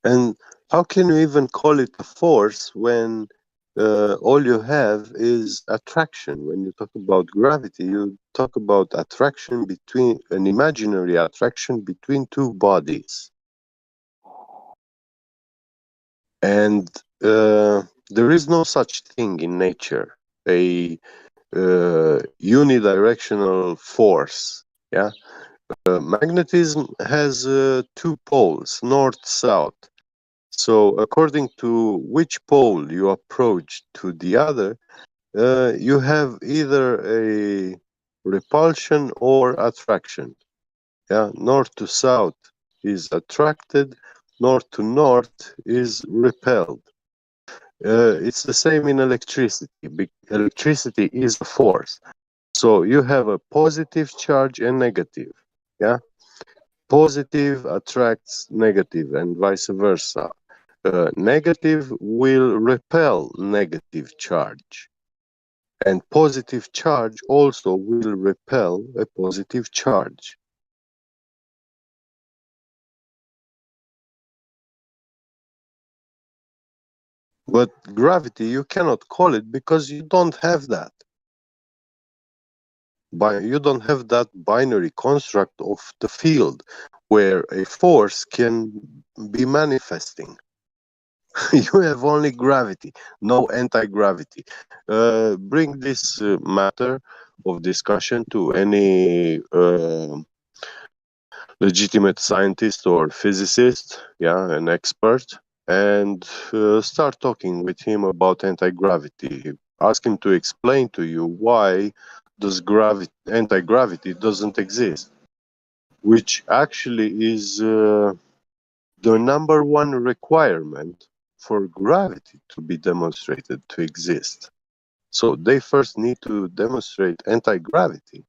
And how can you even call it a force when all you have is attraction? When you talk about gravity, you talk about attraction between an imaginary attraction between two bodies. And there is no such thing in nature, a unidirectional force. Yeah, magnetism has two poles, north-south. So according to which pole you approach to the other, you have either a repulsion or attraction. Yeah, north to south is attracted, north to north is repelled. It's the same in electricity. Electricity is a force. So you have a positive charge and negative. Yeah, positive attracts negative and vice versa. Negative will repel negative charge, and positive charge also will repel a positive charge. But gravity, you cannot call it because you don't have that. You don't have that binary construct of the field where a force can be manifesting. You have only gravity, no anti-gravity. Bring this matter of discussion to any legitimate scientist or physicist, yeah, an expert, and start talking with him about anti-gravity. Ask him to explain to you why does anti-gravity doesn't exist, which actually is the number one requirement for gravity to be demonstrated to exist. So they first need to demonstrate anti-gravity.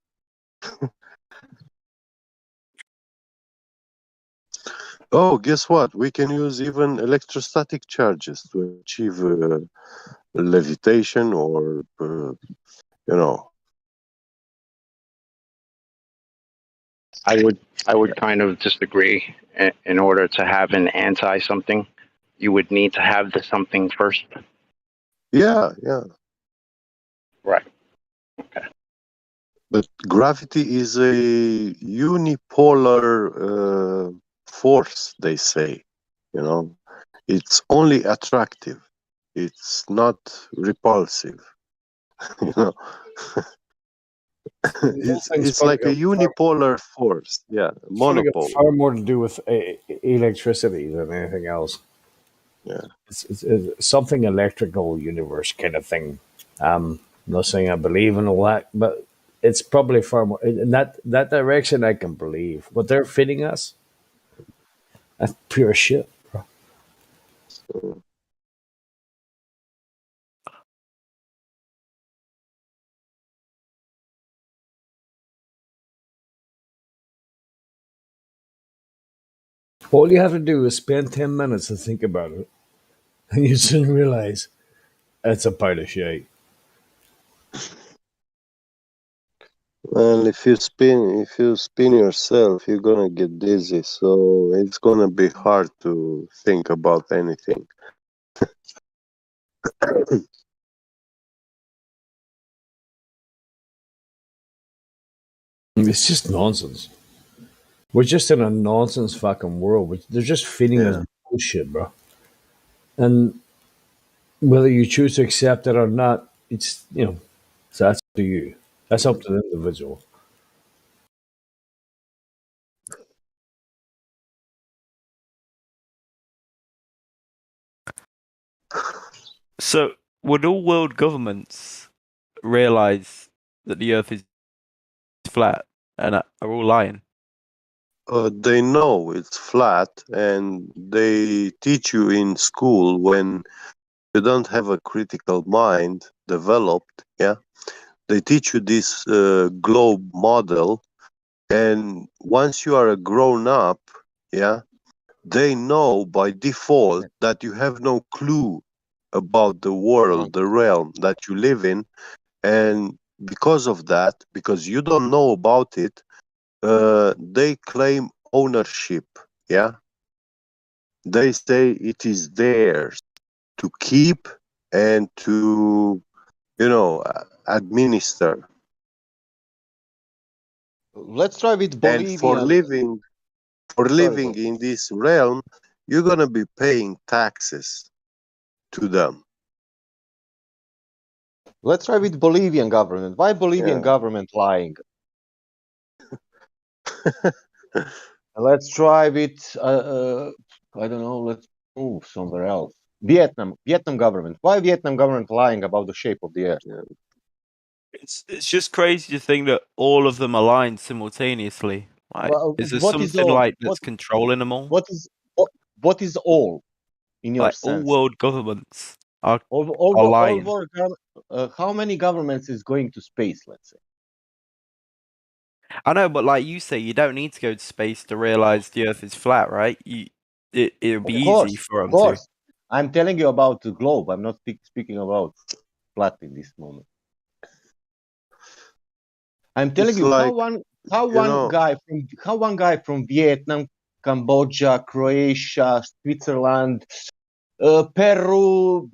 Oh, guess what? We can use even electrostatic charges to achieve levitation or, you know. I would kind of disagree. In order to have an anti something, you would need to have the something first. Yeah, yeah. Right. Okay. But gravity is a unipolar force, they say. You know, it's only attractive. It's not repulsive. You know. it's like a unipolar force, yeah, monopole. Far more to do with electricity than anything else. Yeah, it's something electrical universe kind of thing. I'm not saying I believe in all that, but it's probably far more in that direction. I can believe what they're feeding us. That's pure shit, bro. All you have to do is spend 10 minutes and think about it, and you soon realize it's a pile of shit. Well, if you spin yourself, you're gonna get dizzy. So it's gonna be hard to think about anything. It's just nonsense. We're just in a nonsense fucking world. They're just feeding us bullshit, bro. And whether you choose to accept it or not, it's so that's up to you. That's up to the individual. So, would all world governments realize that the Earth is flat and are all lying? They know it's flat, and they teach you in school when you don't have a critical mind developed. Yeah, they teach you this globe model, and once you are a grown up, yeah, they know by default that you have no clue about the world, the realm that you live in, and because of that, because you don't know about it, they claim ownership Yeah, they say it is theirs to keep and to, administer. Let's try with And Bolivian. for Sorry, living bro. in this realm, you're gonna be paying taxes to them. Let's try with Bolivian government. Why Bolivian Yeah. government lying? Let's try with I don't know. Let's move somewhere else. Vietnam government. Why Vietnam government lying about the shape of the earth? It's just crazy to think that all of them align simultaneously. Like, Well, is there what is something all? like that's controlling them all? What is all in your Like all sense? world governments are All lying. world how many governments is going to space? Let's say. I know, but like you say, you don't need to go to space to realize the Earth is flat, right? It'll be easy for Of them to. course. I'm telling you about the globe. I'm not speaking about flat in this moment. I'm telling It's you like, how one guy from Vietnam, Cambodia, Croatia, Switzerland, Peru,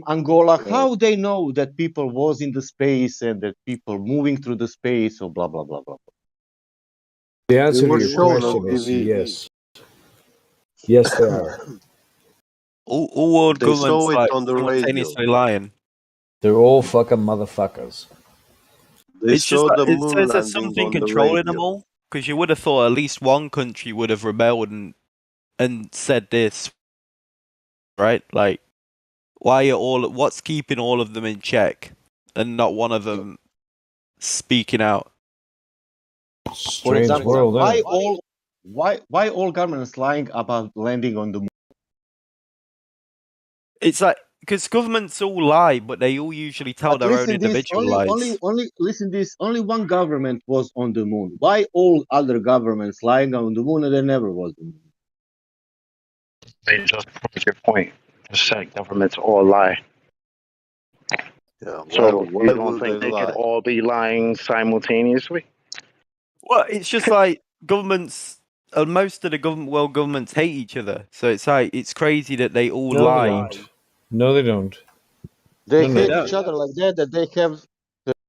Angola, how they know that people was in the space and that people moving through the space or blah blah blah blah. The they answer to were your shown on question is TV. yes. Yes, they are. All world They saw governments it like on the radio. simultaneously lying. They're all fucking motherfuckers. They It's just saw like the it moon says there's landing something on the controlling them radio. all. Because you would have thought at least one country would have rebelled and said this, right? Like, why are all? What's keeping all of them in check and not one of them speaking out? For Strange example, world, why isn't it? all governments lying about landing on the moon? It's like because governments all lie, but they all usually tell But their own listen, this individual lies. only listen this. Only one government was on the moon. Why all other governments lying on the moon and they never was on the moon? They just prove your point. Just said governments all lie. Yeah. So Why you don't will they think they could lie? all be lying simultaneously? Well, it's just like governments. Most of the world governments hate each other, so it's like it's crazy that they all No, they lie. don't. No, they don't. They No, hate no. each other like that they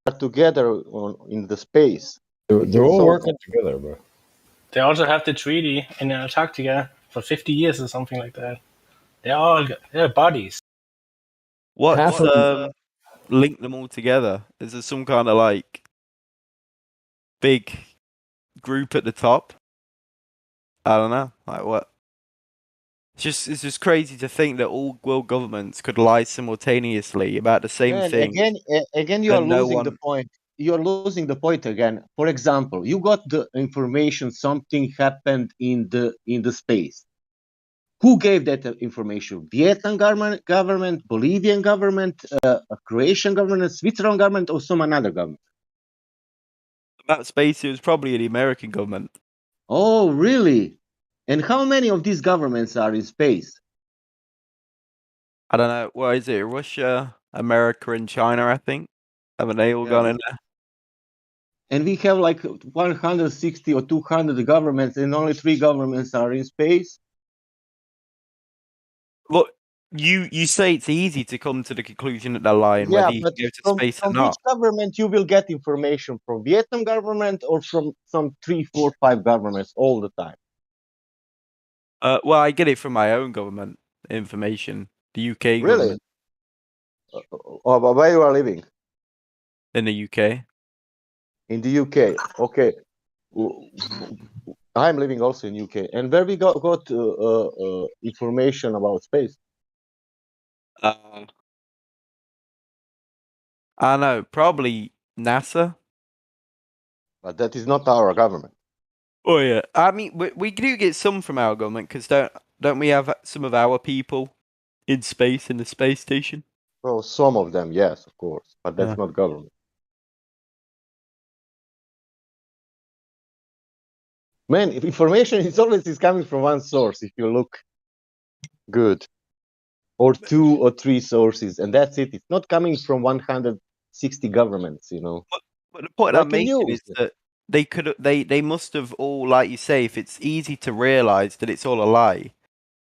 are together in the space. They're all working together, bro. They also have the treaty in Antarctica for 50 years or something like that. They're buddies. What's linked them all together? Is there some kind of like big group at the top? I don't know. Like what? It's just crazy to think that all world governments could lie simultaneously about the same Man, thing. again, you are And no losing the one. point. You are losing the point again. For example, you got the information something happened in the space. Who gave that information? Vietnam government, Bolivian government, Croatian government, Switzerland government, or some another government? About space, it was probably the American government. Oh, really? And how many of these governments are in space? I don't know. What is it? Russia, America, and China, I think. Haven't they all gone in there? And we have like 160 or 200 governments, and only 3 governments are in space. Look, you say it's easy to come to the conclusion that they're lying, Yeah, whether you but can go to space or from which not. government you will get information from Vietnam government or from some 3, 4, 5 governments all the time? Well, I get it from my own government information, the UK Really? government Where you are living? in the UK. In the UK. Okay. I'm living also in UK. And where we got information about space? I know, probably NASA. But that is not our government. Oh yeah, I mean we do get some from our government because don't we have some of our people in space in the space station? Well, some of them, yes, of course, but that's not government. Man, if information is always coming from one source, if you look good, or 2 or 3 sources, and that's it. It's not coming from 160 governments, But the point like I'm making is that they must have all, like you say, if it's easy to realize that it's all a lie,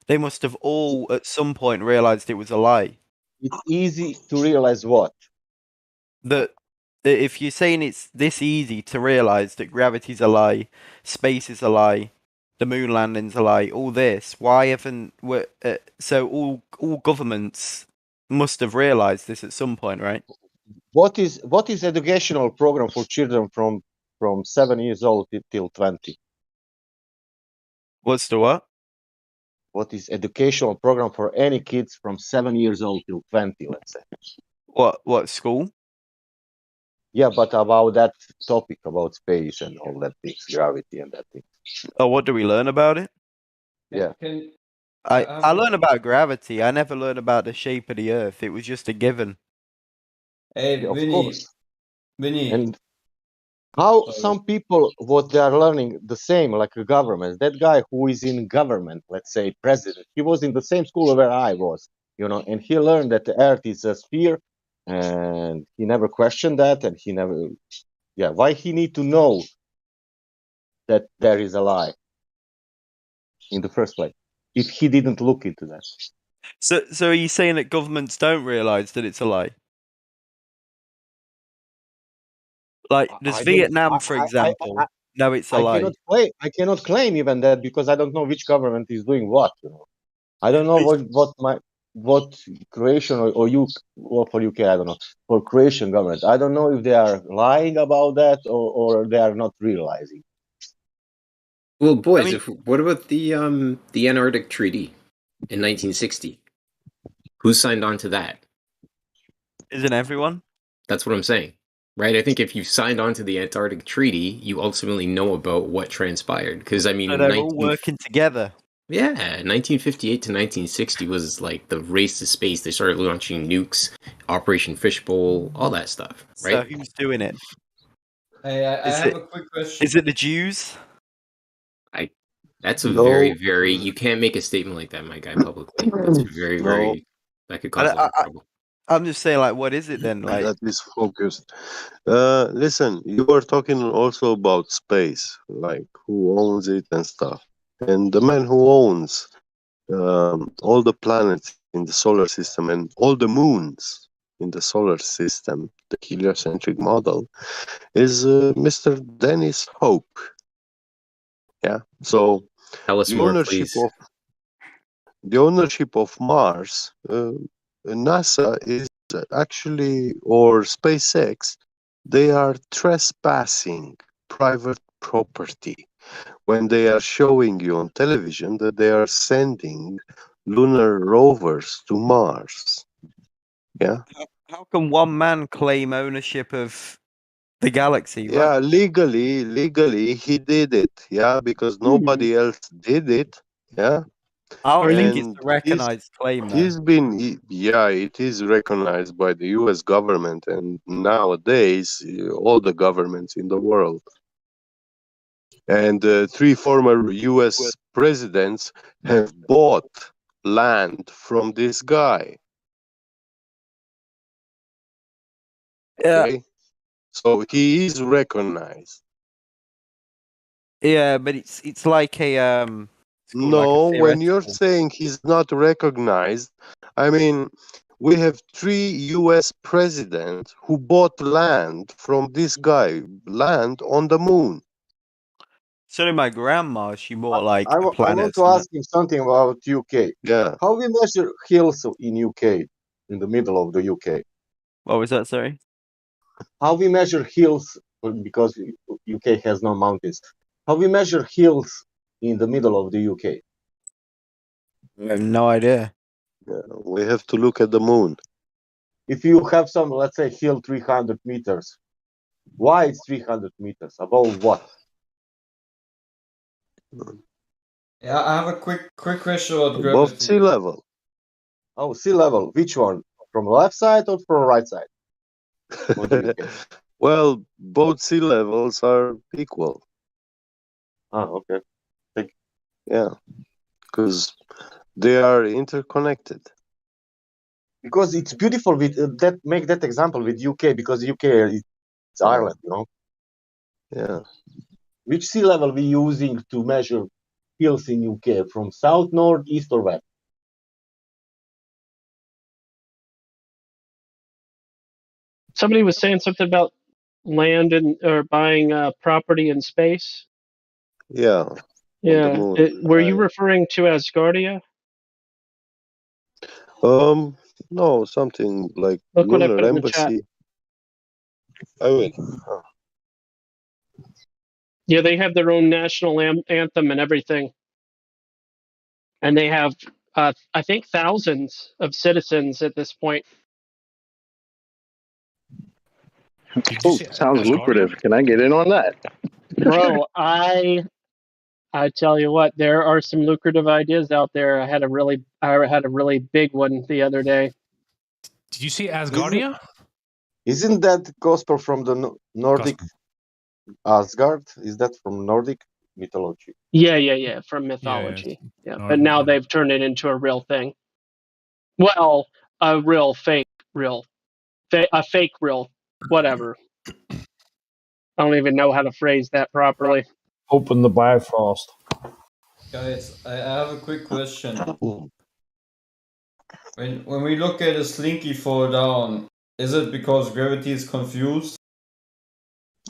they must have all at some point realized it was a lie. It's easy to realize what? That if you're saying it's this easy to realize that gravity's a lie, space is a lie, the moon landing's a lie, all this, why haven't so all governments must have realized this at some point, right? What is educational program for children from 7 years old till 20? What's the what? What is educational program for any kids from 7 years old till 20, let's say? What school? Yeah, but about that topic, about space and all that things, gravity and that thing. Oh, what do we learn about it? Yeah. I learned about gravity. I never learned about the shape of the Earth. It was just a given. Hey, Yeah, of Vinny. course. Vinny. And how some people, what they are learning the same, like a government. That guy who is in government, let's say president, he was in the same school where I was, and he learned that the Earth is a sphere, and he never questioned that, and he never, why he need to know that there is a lie in the first place if he didn't look into that? So are you saying that governments don't realize that it's a lie? Like, does Vietnam, for example, know it's a lie? I cannot claim even that, because I don't know which government is doing what. I don't know what Croatian or for UK, I don't know, for Croatian government. I don't know if they are lying about that or they are not realizing. Well, boys, what about the Antarctic Treaty in 1960? Who signed on to that? Isn't everyone? That's what I'm saying, right? I think if you signed on to the Antarctic Treaty, you ultimately know about what transpired. Because I mean, So they're all working together. Yeah, 1958 to 1960 was like the race to space. They started launching nukes, Operation Fishbowl, all that stuff, right? So who's doing it? Hey, I have a quick question. Is it the Jews? That's a very you can't make a statement like that, my guy, publicly. That's very that could cause a lot of trouble. I'm just saying, like, what is it then? Like, that is focused. Listen, you were talking also about space, like who owns it and stuff. And the man who owns all the planets in the solar system and all the moons in the solar system, the heliocentric model, is Mr. Dennis Hope. Yeah. So tell us more, please. The ownership of Mars, NASA is actually, or SpaceX, they are trespassing private property when they are showing you on television that they are sending lunar rovers to Mars. Yeah. How can one man claim ownership of the galaxy? Yeah, legally he did it. Yeah, because nobody else did it. Yeah. I don't think it's a recognized claim, though. It is recognized by the US government and nowadays all the governments in the world. And 3 former US presidents have bought land from this guy. Yeah. Okay? So he is recognized. Yeah, but it's like a No, when you're saying he's not recognized, I mean, we have 3 US presidents who bought land from this guy, land on the moon. So did my grandma. She bought like I want to ask you something about UK. Yeah. How we measure hills in UK, in the middle of the UK? What was that, sorry? How we measure hills, because UK has no mountains. How we measure hills in the middle of the UK? I have no idea. We have to look at the moon. If you have some, let's say, hill 300 meters, why it's 300 meters? Above what? Yeah, I have a quick question about Above gravity. sea level. Oh, sea level. Which one? From left side or from right side? Well, both sea levels are equal. Okay. Yeah, because they are interconnected. Because it's beautiful with that. Make that example with UK, because UK it's Ireland, Yeah. Which sea level we using to measure hills in UK? From south, north, east, or west? Somebody was saying something about land and or buying property in space. Yeah. Yeah. On the moon. Were you referring to Asgardia? No, something like Look what I lunar put in the chat. embassy. I mean, Yeah, they have their own national anthem and everything. And they have, I think, thousands of citizens at this point. Oh, sounds lucrative. Can I get in on that? Bro, I tell you what, there are some lucrative ideas out there. I had a really big one the other day. Did you see Asgardia? Isn't that gospel from the Nordic Asgard? Is that from Nordic mythology? Yeah, from mythology. Yeah, but now they've turned it into a real thing. Well, a real fake, a fake real, whatever. I don't even know how to phrase that properly. Open the Bifrost. Guys, I have a quick question. When we look at a slinky fall down, is it because gravity is confused?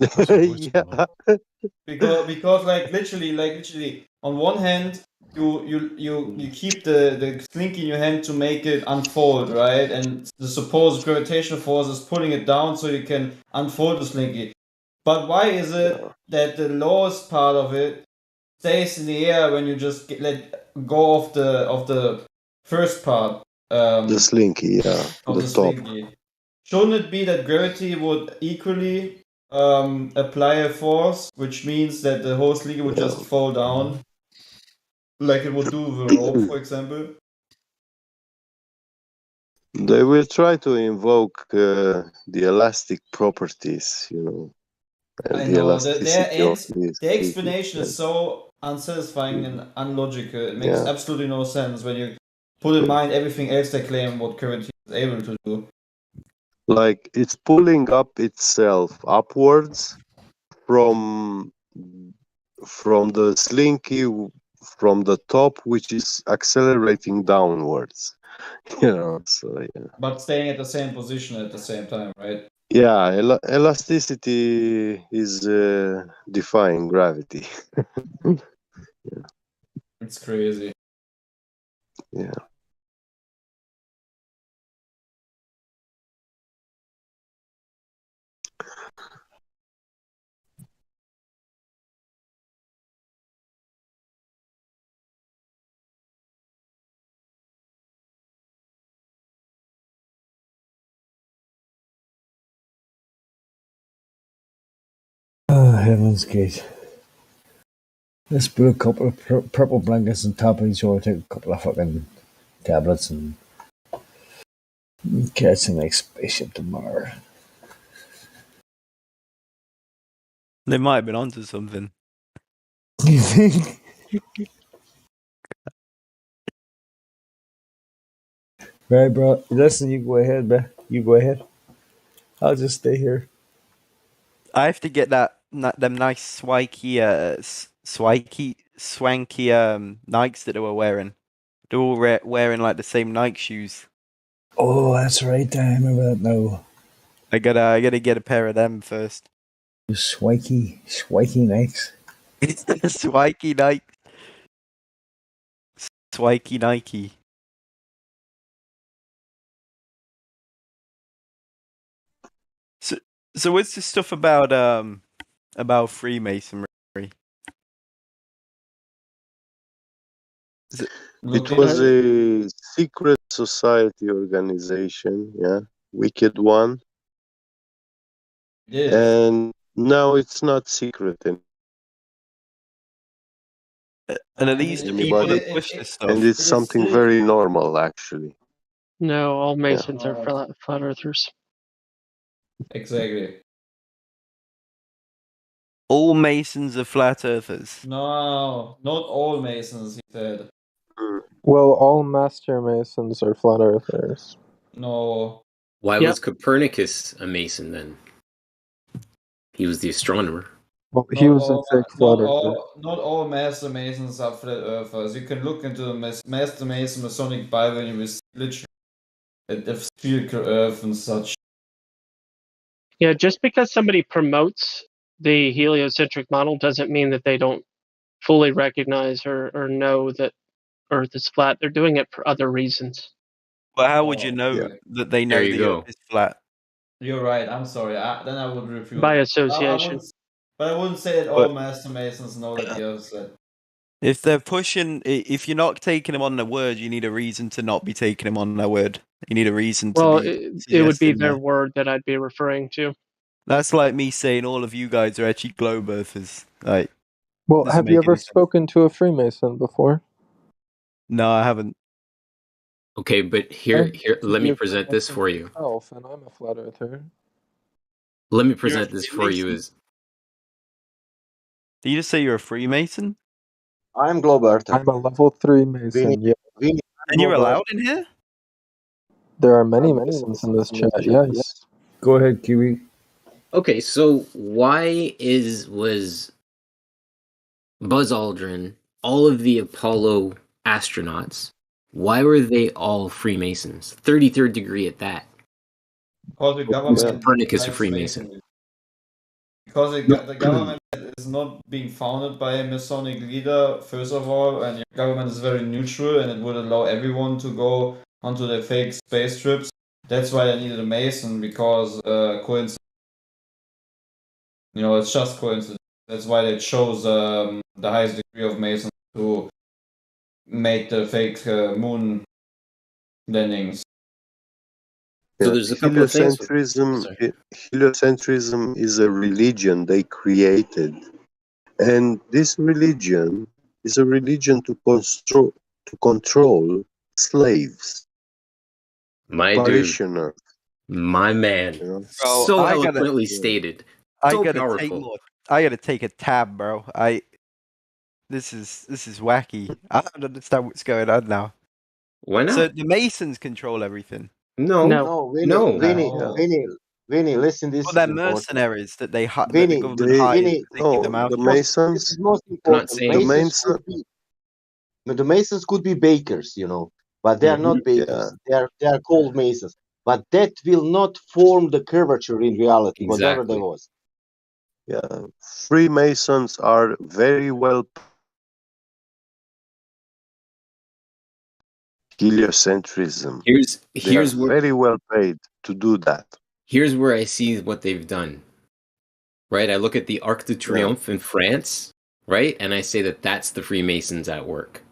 yeah. Because like literally, on one hand, you keep the slinky in your hand to make it unfold, right? And the supposed gravitational force is pulling it down so you can unfold the slinky. But why is it that the lowest part of it stays in the air when you just let go of the first part? The slinky, yeah. Of The the top. slinky. Shouldn't it be that gravity would equally apply a force, which means that the whole slinky would just fall down, like it would do with a rope, for example? They will try to invoke the elastic properties, and I the know elasticity of this. the explanation is so unsatisfying and unlogical. It makes absolutely no sense when you put in mind everything else they claim what gravity is able to do. Like it's pulling up itself upwards from the slinky from the top, which is accelerating downwards. So yeah. But staying at the same position at the same time, right? Yeah, elasticity is defying gravity. Yeah. It's crazy. Yeah. Oh, heaven's gate. Let's put a couple of purple blankets on top of each other, take a couple of fucking tablets, and catch the next spaceship tomorrow. They might have been onto something. You think? Right, bro. Listen, you go ahead, bro. You go ahead. I'll just stay here. I have to get them nice swanky Nikes that they were wearing. They're all wearing like the same Nike shoes. Oh, that's right. I remember that now. I gotta get a pair of them first. Swanky Nikes. Swanky Nike. Swanky Nike. So what's this stuff about Freemasonry? It was a secret society organization, wicked one. Yeah. And now it's not secret anymore. And are these the people that push this stuff? And it's something very normal, actually. No, all Masons are flat earthers. Exactly. All Masons are flat earthers. No, not all Masons, he said. Well, all Master Masons are flat earthers. No. Why was Copernicus a Mason then? He was the astronomer. Well, he was a fake flat earther. Not all Master Masons are flat earthers. You can look into the Master Mason Masonic Bible and you will see literally a spherical earth and such. Yeah, just because somebody promotes the heliocentric model doesn't mean that they don't fully recognize or know that Earth is flat. They're doing it for other reasons. But how would you know that they know There you the go. Earth is flat? You're right. I'm sorry. Then I would refute. By association. But I wouldn't say that all Master Masons know that the Earth is flat. If they're pushing, if you're not taking them on their word, you need a reason to not be taking them on their word. You need a reason to be. It would be suggesting their that. word that I'd be referring to. That's like me saying all of you guys are actually globe earthers. Like, Well, doesn't have you make ever any sense. spoken to a Freemason before? No, I haven't. Okay, but here, let me present this for you. Myself, and I'm a flat earther. Let me present this for you Freemason? as Did you just say you're a Freemason? I'm Globe Earther. I'm a level 3 Mason. Yeah. And you're allowed in here? There are many Masons in this chat. Yes. Go ahead, Kiwi. okay. So why was Buzz Aldrin, all of the Apollo astronauts, why were they all Freemasons? 33rd degree at that. Because the government Copernicus a likes Freemason. Masonry. Because the government is not being founded by a Masonic leader, first of all, and the government is very neutral and it would allow everyone to go onto their fake space trips. That's why I needed a Mason, because coincidence. It's just coincidence. That's why they chose the highest degree of Masons to make the fake moon landings. So there's a couple of things. Heliocentrism is a religion they created, and this religion is a religion to control slaves, parishioners. My man, Bro, so I eloquently stated. So powerful. I gotta take a tab, bro. This is wacky. I don't understand what's going on now. Why not? So the Masons control everything. No, Vinny, listen, this Well, is they're important. mercenaries that the Vinny, government hires. They keep them out. The Masons. This is most important. The Masons could be bakers, but they are not bakers. Yeah. They are called Masons. But that will not form the curvature in reality, whatever Exactly. there was. Yeah, Freemasons are very well heliocentrism. They are very well paid to do that. Here's where I see what they've done. Right? I look at the Arc de Triomphe in France, right? And I say that that's the Freemasons at work.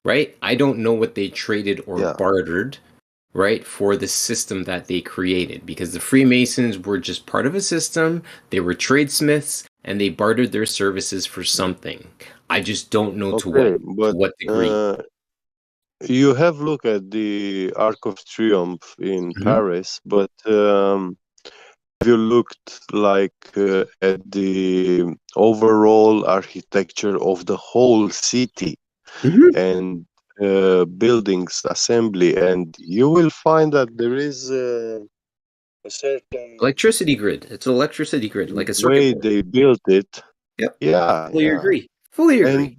Right? I don't know what they traded or bartered, right, for the system that they created, because the Freemasons were just part of a system. They were tradesmiths and they bartered their services for something. I just don't know to what degree. You have looked at the Arc of Triomphe in Paris, but have you looked at the overall architecture of the whole city and buildings assembly, and you will find that there is a certain Electricity grid. It's an electricity grid, like a circuit way board. they built it. Yep. Yeah. Fully agree. Fully agree. And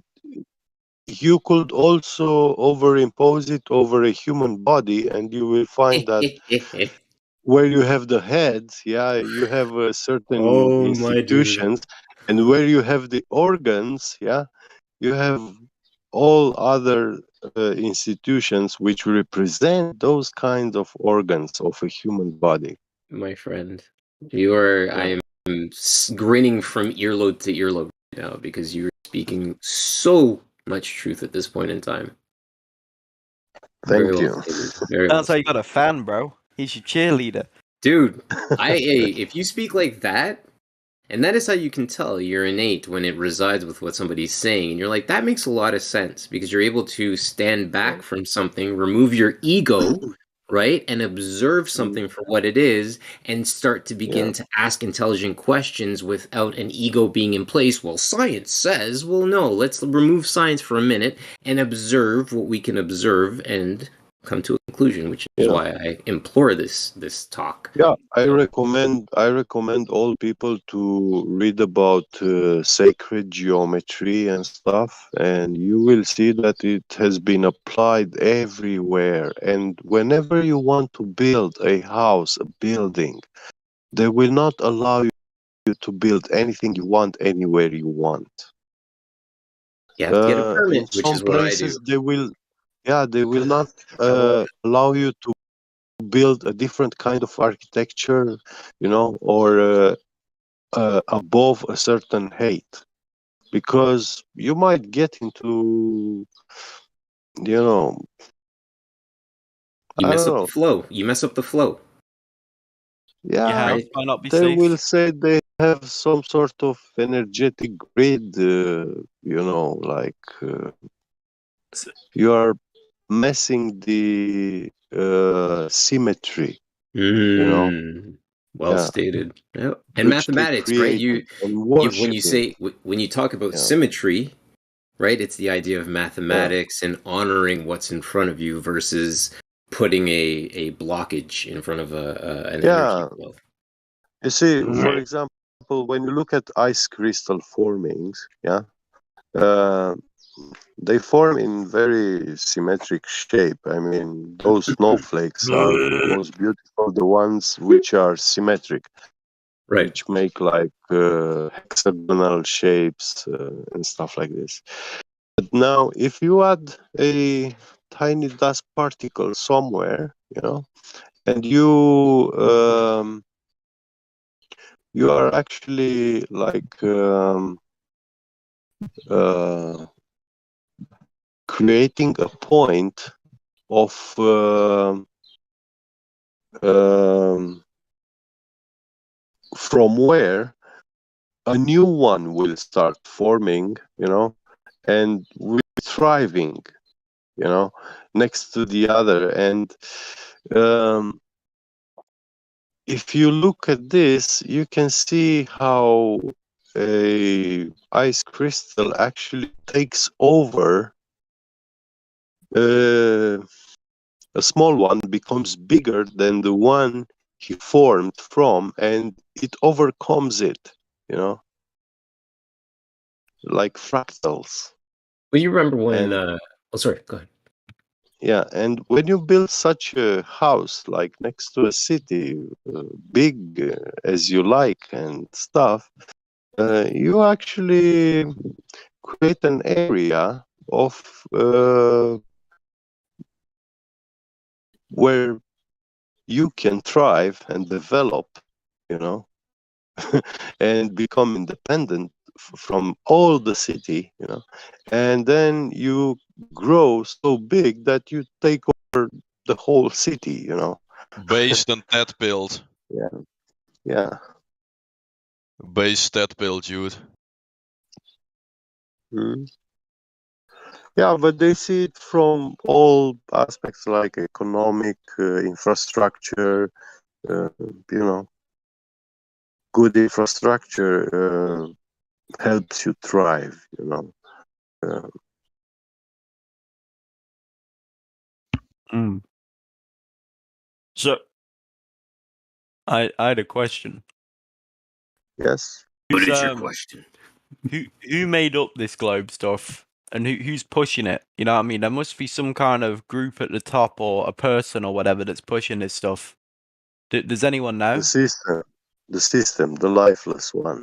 you could also overimpose it over a human body, and you will find that where you have the heads, you have certain institutions, and where you have the organs, you have all other institutions which represent those kinds of organs of a human body. My friend, I am grinning from earlobe to earlobe right now, because you're speaking so much truth at this point in time. Thank you. Sounds like you got a fan, bro. He's your cheerleader. Dude, if you speak like that, and that is how you can tell you're innate when it resides with what somebody's saying, and you're like, that makes a lot of sense, because you're able to stand back from something, remove your ego, right, and observe something for what it is, and start to begin to ask intelligent questions without an ego being in place. Well, science says, well, no, let's remove science for a minute and observe what we can observe and come to a conclusion, which is why I implore this talk. Yeah, I recommend all people to read about sacred geometry and stuff, and you will see that it has been applied everywhere. And whenever you want to build a house, a building, they will not allow you to build anything you want anywhere you want. You have to get a permit, In which some is what I places, do. they will not allow you to build a different kind of architecture, or above a certain height, because you might get into, You I mess don't up the know. flow. You mess up the flow. Yeah, Your house Right? might not be they safe. will say they have some sort of energetic grid, like you are messing the symmetry, Well yeah, stated. Yep. And which they mathematics, right? created and When you talk about yeah, symmetry, right? It's the idea of yeah, mathematics and honoring what's in front of you versus putting a blockage in front of an energy yeah. flow. You see, for example, when you look at ice crystal formings, yeah, they form in very symmetric shape. I mean, those snowflakes are most beautiful, the ones which are symmetric, Right. which make like hexagonal shapes and stuff like this. But now, if you add a tiny dust particle somewhere, and you are actually like creating a point of from where a new one will start forming, and will be thriving, next to the other. And if you look at this, you can see how a ice crystal actually takes over. A small one becomes bigger than the one he formed from, and it overcomes it, like fractals. Well, you remember when? And Sorry, go ahead. yeah, and when you build such a house, like next to a city, big as you like and stuff, you actually create an area of where you can thrive and develop, and become independent from all the city, and then you grow so big that you take over the whole city, Based on that build. Yeah. Base that build, dude. Yeah, but they see it from all aspects, like economic, infrastructure, good infrastructure helps you thrive, So, I had a question. Yes. What is your question? Who made up this globe stuff, and who's pushing it? You know what I mean? There must be some kind of group at the top, or a person, or whatever, that's pushing this stuff. Does anyone know? The system, the lifeless one.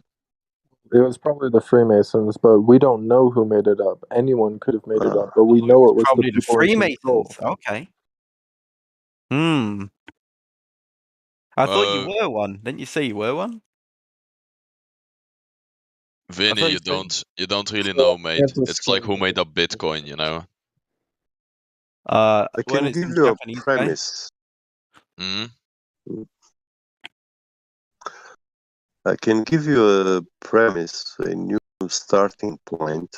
It was probably the Freemasons, but we don't know who made it up. Anyone could have made it up, but we know it was the Probably the people in control. Freemasons. Okay. I thought you were one. Didn't you say you were one? Vinny, you don't really know, mate. It's like who made up Bitcoin, I can it's give some you a Japanese premise. guy. I can give you a premise, a new starting point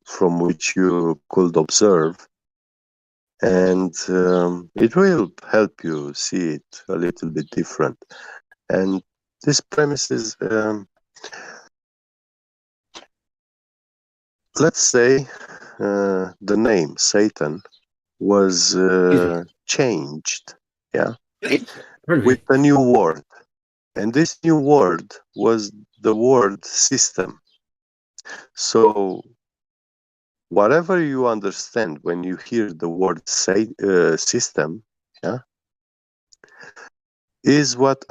from which you could observe, and it will help you see it a little bit different. And this premise is, let's say, the name Satan was changed, yeah, with a new word. And this new word was the word system. So whatever you understand when you hear the word system, yeah, is what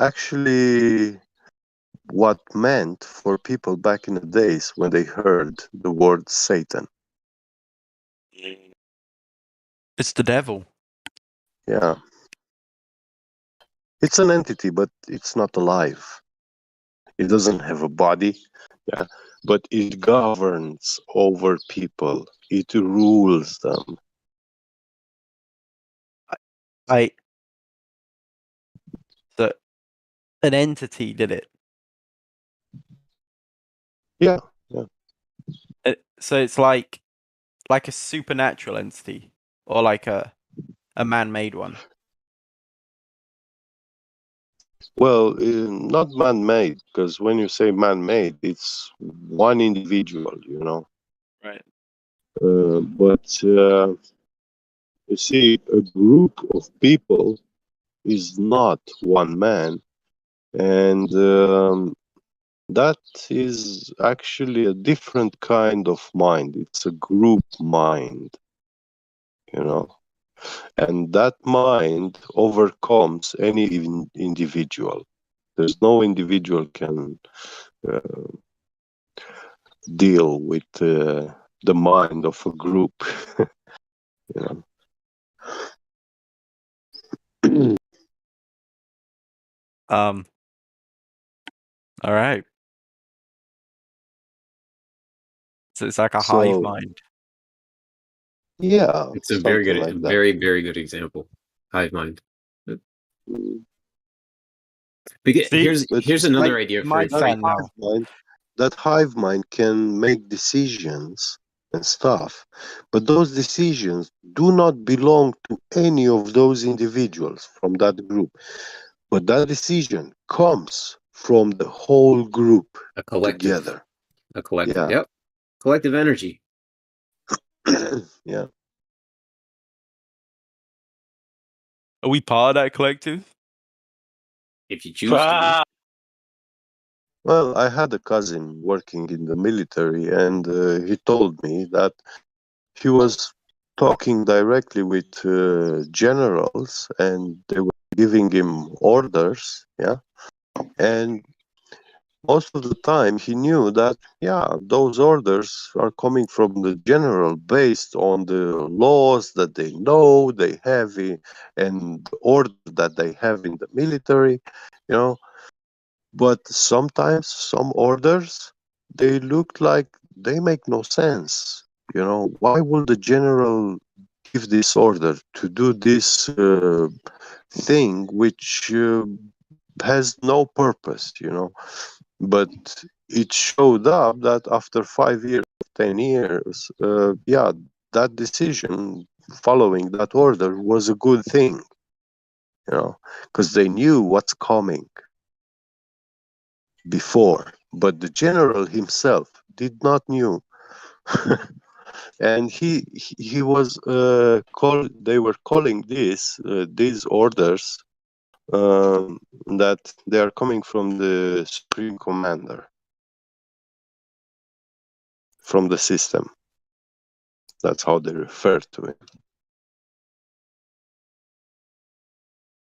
meant for people back in the days when they heard the word Satan. It's the devil. Yeah. It's an entity, but it's not alive. It doesn't have a body, yeah, but it governs over people. It rules them. So an entity did it. Yeah, yeah. So it's like a supernatural entity or like a man-made one. Well, not man-made, because when you say man-made, it's one individual, you know. Right. But you see, a group of people is not one man, and that is actually a different kind of mind. It's a group mind, you know, and that mind overcomes any individual. There's no individual can deal with the mind of a group. You know. All right. So it's like a hive mind. Yeah, it's a very good, like very good example. Hive mind. Here's another idea for that hive mind can make decisions and stuff, but those decisions do not belong to any of those individuals from that group. But that decision comes from the whole group a collective together. A collective. Yeah. Yep. Collective energy. Yeah. Are we part of that collective? If you choose to be. Well, I had a cousin working in the military, and he told me that he was talking directly with generals, and they were giving him orders, yeah. And most of the time, he knew that, yeah, those orders are coming from the general based on the laws that they know they have and the order that they have in the military, you know. But sometimes some orders, they look like they make no sense. You know, why would the general give this order to do this thing which has no purpose, you know? But it showed up that after 5 years, 10 years, yeah, that decision following that order was a good thing, you know, because they knew what's coming before, but the general himself did not knew. And he was they were calling these orders that they are coming from the supreme commander, from the system. That's how they refer to it.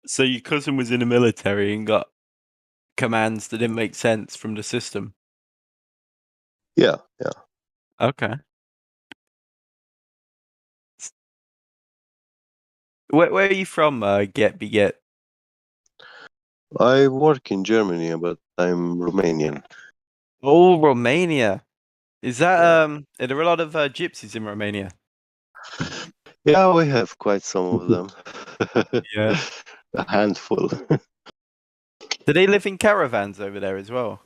So your cousin was in the military and got commands that didn't make sense from the system? Yeah, yeah. Okay. Where are you from, Get? I work in Germany, but I'm Romanian. Oh, Romania. Is that, are there a lot of gypsies in Romania? Yeah, we have quite some of them. Yeah. A handful. Do they live in caravans over there as well?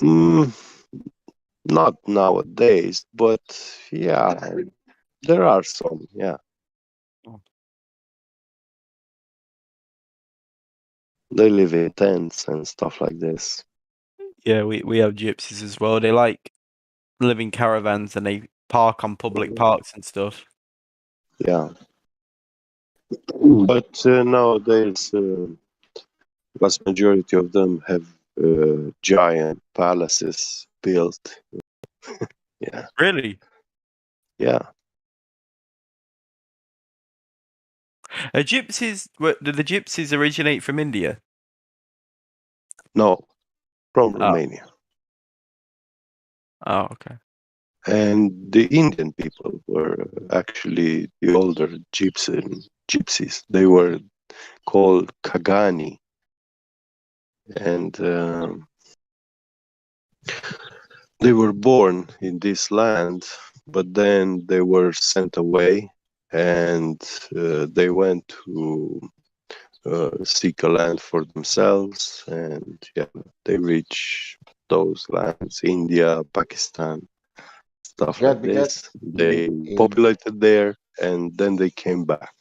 Not nowadays, but yeah, there are some, yeah. They live in tents and stuff like this. Yeah, we have gypsies as well. They like live in caravans and they park on public parks and stuff. Yeah. But nowadays, vast majority of them have giant palaces built. Yeah. Really? Yeah. Did the gypsies originate from India? No, from Oh. Romania. Oh, okay. And the Indian people were actually the older gypsies. They were called Kagani. And they were born in this land, but then they were sent away and they went to seek a land for themselves. And yeah, they reached those lands, India, Pakistan, stuff like this. They populated there and then they came back.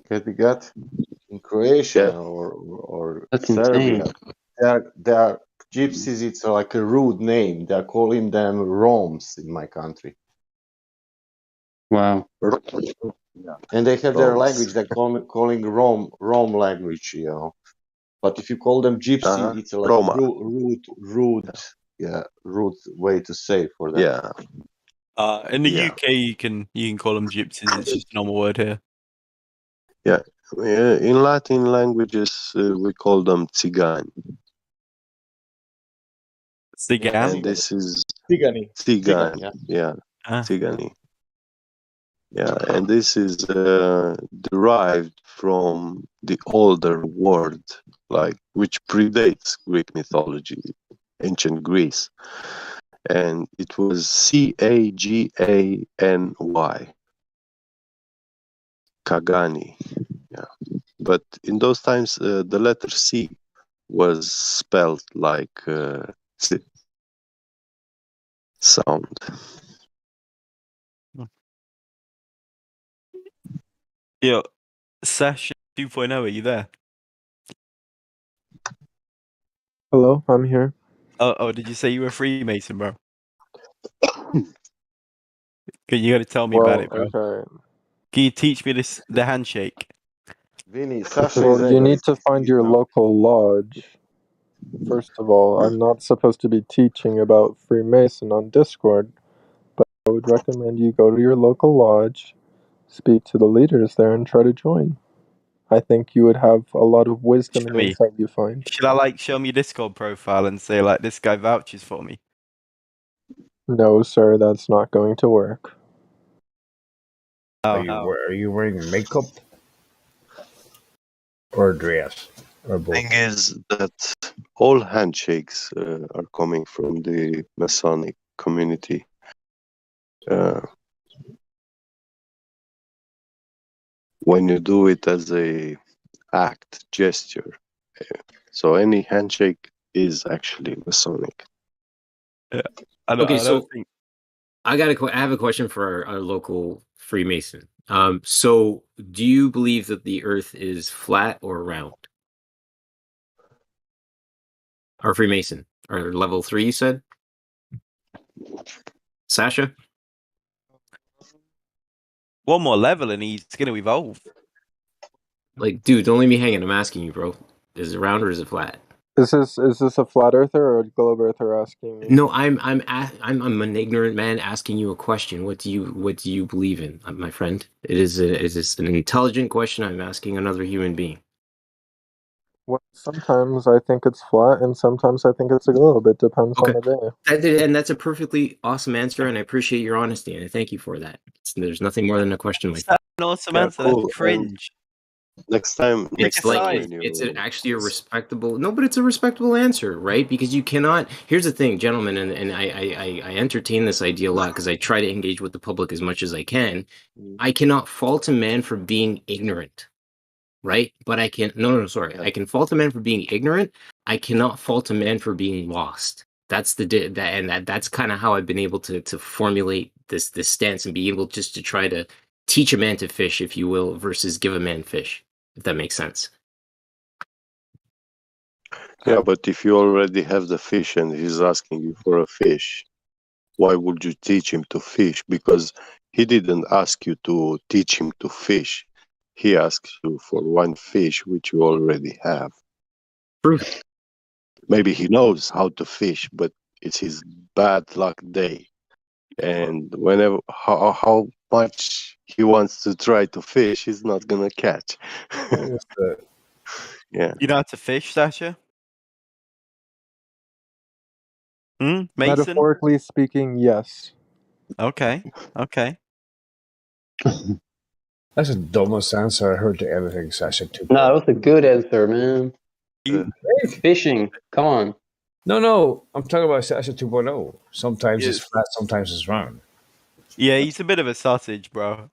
Got in Croatia or Serbia. They are gypsies. It's like a rude name. They are calling them Roms in my country. Wow. Yeah. And they have their language. They're calling Rom language, you know. But if you call them gypsy, it's like rude, rude way to say for them. Yeah. In the UK, you can call them gypsies. It's just a normal word here. Yeah. In Latin languages, we call them Tzigani. And this is Tzigani. Tzigani. Yeah. Tzigani. Yeah, and this is derived from the older word, which predates Greek mythology, ancient Greece, and it was Cagany, Kagani. Yeah, but in those times, the letter C was spelled like C sound. Yeah, Sasha 2.0, are you there? Hello, I'm here. Oh, did you say you were a Freemason, bro? You got to tell me about it, bro. Okay. Can you teach me the handshake? Vinny, Sasha Well, you need to find your local lodge. First of all, I'm not supposed to be teaching about Freemason on Discord, but I would recommend you go to your local lodge, speak to the leaders there, and try to join. I think you would have a lot of wisdom and insight you find. Should I show me your Discord profile and say this guy vouches for me? No, sir, that's not going to work. Are you wearing makeup or a dress or both? Thing is that all handshakes are coming from the Masonic community. When you do it as a act, gesture, so any handshake is actually Masonic. Yeah. I have a question for our local Freemason. So do you believe that the Earth is flat or round? Or Freemason, or level 3, you said? Sasha? One more level and he's going to evolve. Dude, don't leave me hanging. I'm asking you, bro. Is it round or is it flat? Is this a flat earther or a globe earther asking me? No, I'm an ignorant man asking you a question. What do you believe in, my friend? It is an intelligent question. I'm asking another human being. Well, sometimes I think it's flat, and sometimes I think it's a globe. It depends on the day. And that's a perfectly awesome answer, and I appreciate your honesty, and I thank you for that. There's nothing more than a question like that. An awesome answer. That's cringe. Next time, it's actually a respectable. No, but it's a respectable answer, right? Because you cannot. Here's the thing, gentlemen, and I entertain this idea a lot because I try to engage with the public as much as I can. I cannot fault a man for being ignorant, right? But I can. No, sorry. I can fault a man for being ignorant. I cannot fault a man for being lost. That's that's kind of how I've been able to formulate this stance and be able just to try to teach a man to fish, if you will, versus give a man fish. If that makes sense. Yeah, but if you already have the fish and he's asking you for a fish, why would you teach him to fish? Because he didn't ask you to teach him to fish. he asks you for one fish which you already have. Truth. Maybe he knows how to fish, but it's his bad luck day. And whenever how much he wants to try to fish, he's not gonna catch. Yeah. You know how to fish, Sasha? Mason? Metaphorically speaking, yes. Okay. That's the dumbest answer I heard to anything, Sasha. No, that was a good answer, man. Fishing. Come on. No. I'm talking about Sasha 2.0. Sometimes it's flat, sometimes it's round. Yeah, he's a bit of a sausage, bro.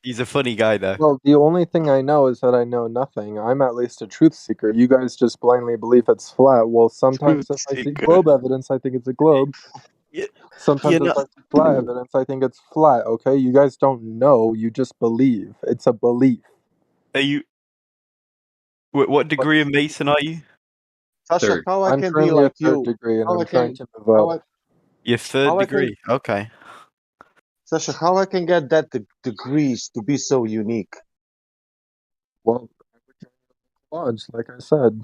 He's a funny guy, though. Well, the only thing I know is that I know nothing. I'm at least a truth seeker. You guys just blindly believe it's flat. Well, sometimes if I see globe evidence, I think it's a globe. Sometimes if I see flat evidence, I think it's flat, okay? You guys don't know, you just believe. It's a belief. Are you... What degree of Mason are you? Sasha, how I I'm can be currently like a third you? degree, and How I'm I trying can, to move up. Your third how I can- degree. Okay. Sasha, how I can get that degrees to be so unique? Well, lodge, like I said.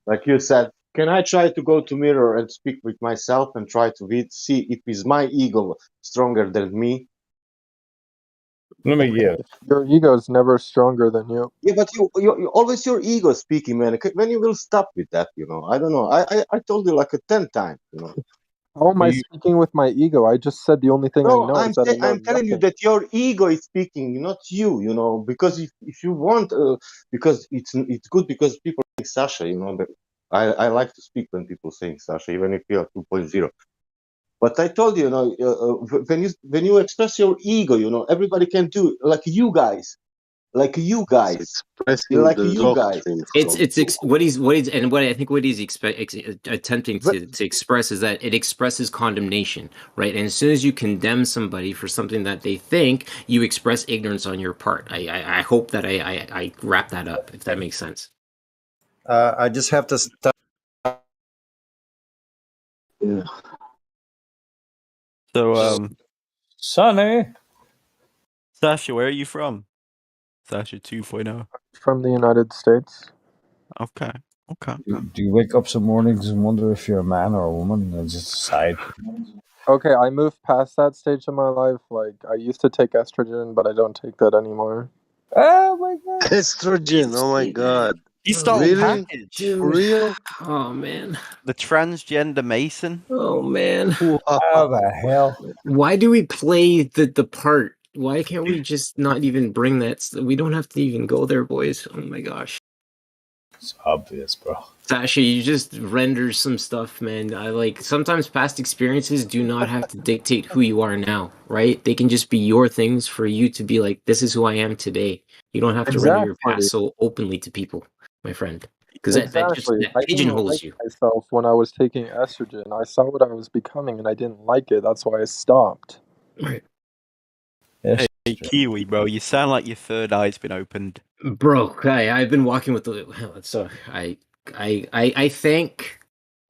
Like you said, can I try to go to mirror and speak with myself and try to see if is my ego stronger than me? Let me guess. Your ego is never stronger than you. Yeah, but you always your ego speaking, man. When you will stop with that, I don't know. I told you like 10 times, How am I speaking with my ego? I just said the only thing I know is that I know I'm telling you nothing. that your ego is speaking, not you. Because if you want, because it's good because people think Sasha, But I like to speak when people saying Sasha, even if you are 2.0. But I told you, when you express your ego, everybody can do it, like you guys. Expressing Like the you guys. doctrine. What he's and what I think what he's attempting to express is that it expresses condemnation, right? And as soon as you condemn somebody for something that they think, you express ignorance on your part. I hope that I wrap that up, if that makes sense. I just have to stop. Yeah. So, Sonny. Sasha, where are you from? Sasha 2.0. From the United States. Okay. Do you wake up some mornings and wonder if you're a man or a woman and just decide? Okay, I moved past that stage of my life. Like, I used to take estrogen, but I don't take that anymore. Oh my god. Estrogen, oh my god. He stole Really? package. For real? Oh man. The transgender Mason. Oh man. How the hell? Why do we play the part? Why can't we just not even bring that? We don't have to even go there, boys. Oh my gosh. It's obvious, bro. Sasha, you just render some stuff, man. I like sometimes past experiences do not have to dictate who you are now, right? They can just be your things for you to be like, this is who I am today. You don't have to render your past so openly to people, my friend. Because that I didn't pigeonholes like you. myself when I was taking estrogen. I saw what I was becoming, and I didn't like it. That's why I stopped. Right. Hey, Kiwi, bro, you sound like your third eye's been opened. Bro, I've been walking with the so I thank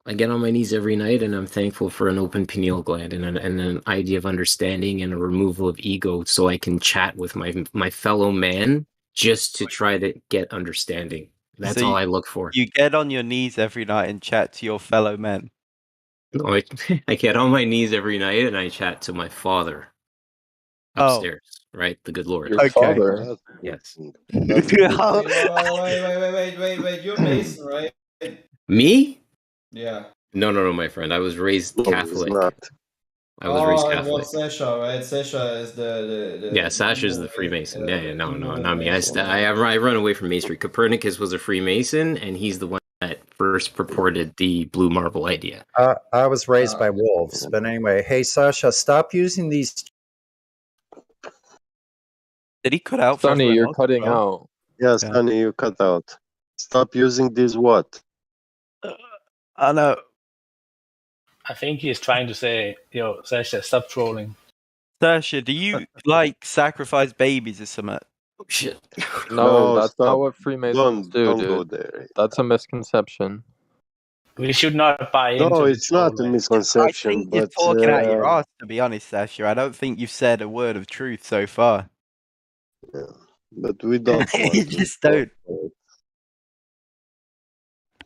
I get on my knees every night and I'm thankful for an open pineal gland and an idea of understanding and a removal of ego so I can chat with my fellow man just to try to get understanding. That's all I look for. You get on your knees every night and chat to your fellow men. No, I get on my knees every night and I chat to my father upstairs, right? The good Lord. Your father? Yes. Wait. You're Mason, right? Me? Yeah. No, my friend. I was raised Catholic. I was raised Catholic. Well, Sasha, right? Sasha is the Yeah, Sasha's the Freemason. Yeah, no, not me. I run away from Masonry. Copernicus was a Freemason, and he's the one that first purported the blue marble idea. I was raised by wolves, but anyway, hey Sasha, stop using these. Did he cut out? Sonny, you're cutting out. Yes, Sonny, you cut out. Stop using this what? I know. I think he's trying to say, Sasha, stop trolling. Sasha, do you like sacrifice babies or something? Oh shit. No, that's stop. not what Freemasons do, don't dude. go there. That's a misconception. We should not buy into No, the it's not a trolling. misconception, I think but you're talking out your ass, to be honest, Sasha. I don't think you've said a word of truth so far. But we don't want You to just don't.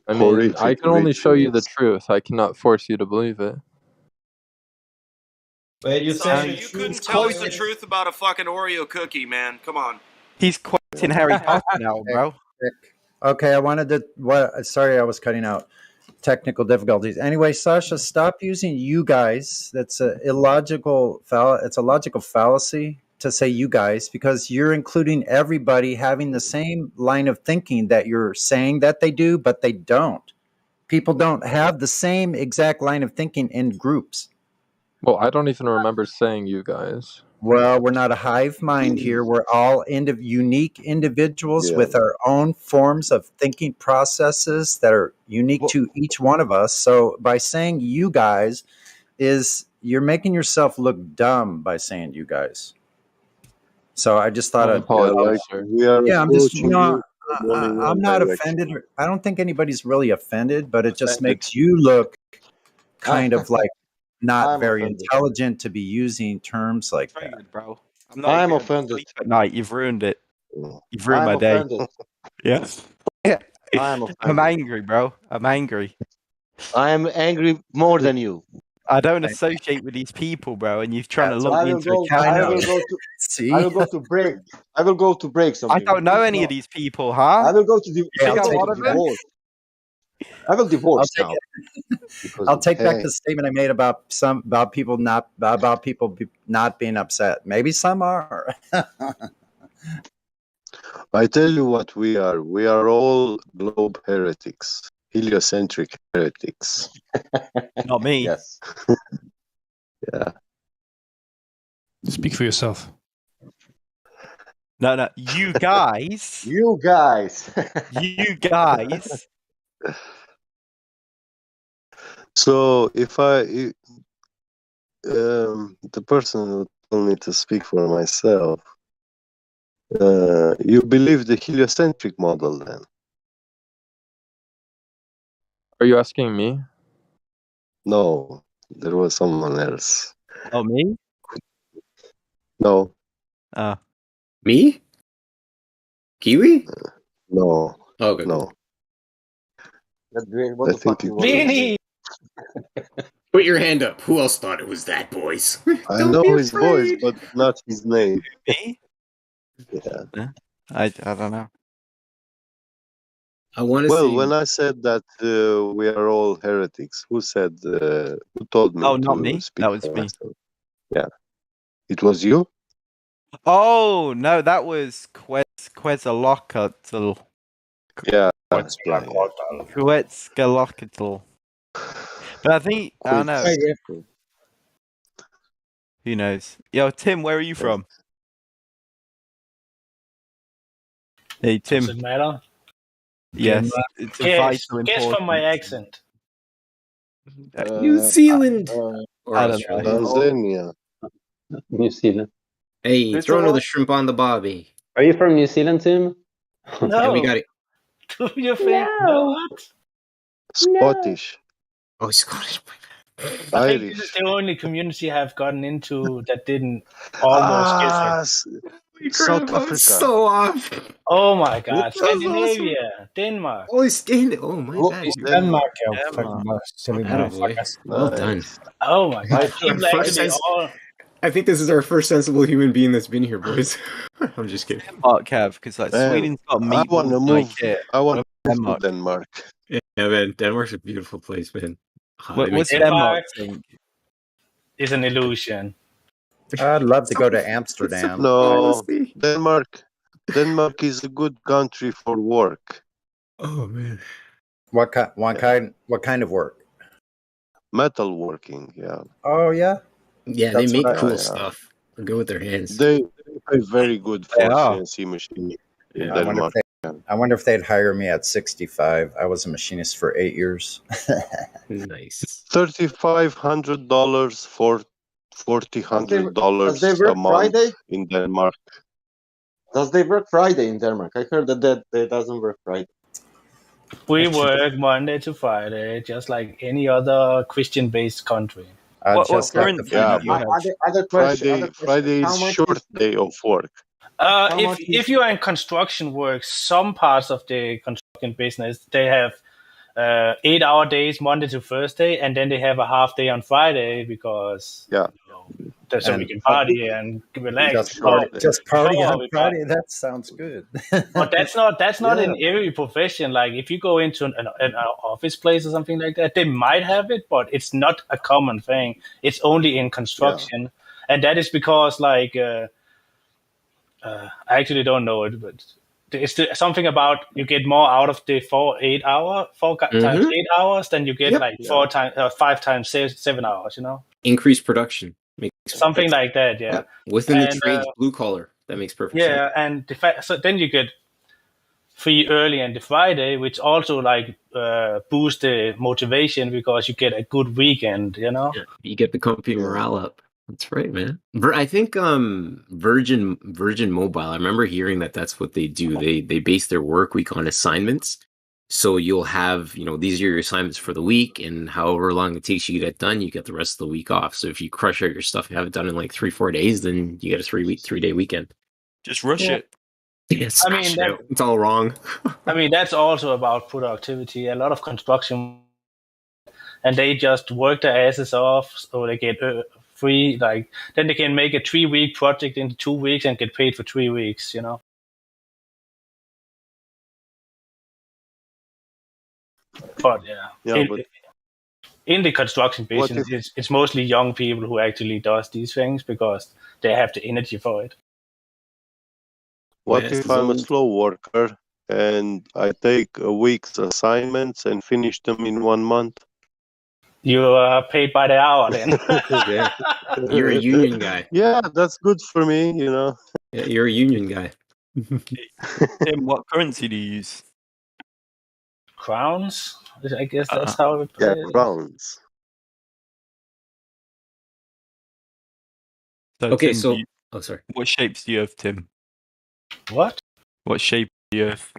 I mean, Horrific I can only show you the rituals. truth. I cannot force you to believe it. Wait, you Sasha, saying the you truth? couldn't tell us the truth about a fucking Oreo cookie, man. Come on. He's quoting Harry Potter now, bro. Okay, I wanted to. What? Sorry, I was cutting out. Technical difficulties. Anyway, Sasha, stop using "you guys." That's a illogical. It's a logical fallacy to say "you guys" because you're including everybody having the same line of thinking that you're saying that they do, but they don't. People don't have the same exact line of thinking in groups. Well, I don't even remember saying "you guys." Well, we're not a hive mind here. We're all unique individuals with our own forms of thinking processes that are unique to each one of us. So by saying "you guys," you're making yourself look dumb by saying "you guys." So I just thought I apologize, sir. We are yeah, I'm just approaching you from only I'm one not direction. offended. I don't think anybody's really offended, but it just Offended. makes you look kind of like not I'm very offended. intelligent to be using terms like that. Ruined, bro. I'm not I'm even able to offended. sleep at night. You've ruined it. You've ruined I'm my day. offended. Yes. Yeah. I'm I'm offended. angry, bro. I'm angry. I am angry more than you. I don't associate with these people, bro, and you're trying to That's lump I me will into a go. category. I will go to. See? I will go to break. I will go to break I something. don't know any of these people, huh? I will go to the. You think I I'm will one go of to them? divorce. I will divorce now. Because I'll take back Hey. the statement I made about people not being upset. Maybe some are. I tell you what we are. We are all globe heretics, heliocentric heretics. Not me. Yes. Yeah. Speak for yourself. No, you guys. You guys. You guys. So if the person who told me to speak for myself, you believe the heliocentric model then? Are you asking me? No, there was someone else. Oh, me? No, Me? Kiwi? no, Okay. no. What I the think fuck it you want to was. Put your hand up. Who else thought it was that, boys? I Don't know be his voice, afraid. but not his name. Me? Yeah. I don't know. I want to Well, see. when I said that we are all heretics, who told me Oh, not to me. speak That was for me. myself? Yeah. It was you? Oh no, that was Quetzalcoatl. Yeah. Quetzalcoatl. But I think I don't know. Who knows? Yo, Tim, where are you from? Hey, Tim. Does it matter? Yes, it's a Guess. vital Guess from my importance. accent. New Zealand or I don't know. Australia. Tanzania. New Zealand. Hey, throw another shrimp on the bobby. Are you from New Zealand, Tim? No. Yeah, we got it. Do you think? No. What? Scottish. Oh, Scottish. I think this is Irish. the only community I've gotten into that didn't almost get it. South I'm Africa. so off. Oh my God! That was Scandinavia, Denmark. Oh, Scandinavia. Oh, my bad. Denmark, you Denmark. fucking silly Attaboy. motherfuckers. Well done. Oh my God! People First actually sense- all. I think this is our first sensible human being that's been here, boys. I'm just kidding. Denmark, Kev, because like Sweden's got I meatballs want to and move. IKEA. I want to move Denmark. to Denmark. Yeah, man. Denmark's a beautiful place, man. What's Denmark think? Is an illusion. I'd love to go to Amsterdam. No, Denmark is a good country for work. Oh man. What kind of work? Metalworking, yeah. Oh yeah. Yeah, That's they make what I- cool Yeah. stuff. Go with their hands. They pay very good for They are. CNC machine in I wonder, Denmark. I wonder if they'd hire me at 65. I was a machinist for 8 years. Nice. $3,500 for $4,000 Does they work a month Friday? in Denmark. Does they work Friday in Denmark? I heard that they doesn't work Friday. We work Monday to Friday, just like any other Christian-based country. What currency Yeah, do you have? Other question. Friday is How much short day of work. If you are in construction work, some parts of the construction business, they have 8-hour days Monday to Thursday, and then they have a half day on Friday because that's so we can party and relax. Just party on Friday. That sounds good. But that's not in every profession. Like if you go into an office place or something like that, they might have it, but it's not a common thing. It's only in construction, and that is because like I actually don't know it, but it's something about you get more out of the 4 times 8 hours than you get like 5 times 7 hours. You know, increased production. Something like that, yeah. Within the trades, blue collar, that makes perfect sense. Yeah, and so then you get free early and the Friday, which also like boosts the motivation because you get a good weekend, you know. Yeah, you get the company morale up. That's right, man. I think Virgin Mobile. I remember hearing that's what they do. They base their work week on assignments. So you'll have, these are your assignments for the week, and however long it takes you to get done, you get the rest of the week off. So if you crush out your stuff, you have it done in like 3-4 days, then you get a 3-day weekend. Just rush it. Yeah, it's all wrong. I mean, that's also about productivity. A lot of construction, and they just work their asses off, so they get free. Like then they can make a 3-week project into 2 weeks and get paid for 3 weeks. You know. But in the construction business, it's mostly young people who actually does these things because they have the energy for it. What if I'm a slow worker and I take a week's assignments and finish them in 1 month? You are paid by the hour then. You're a union guy. Yeah, that's good for me, Yeah, you're a union guy. Tim, what currency do you use? Crowns? I guess that's how it plays. Yeah, crowns. So okay, Tim, sorry. What shape's the Earth, Tim? What? What shape is the Earth?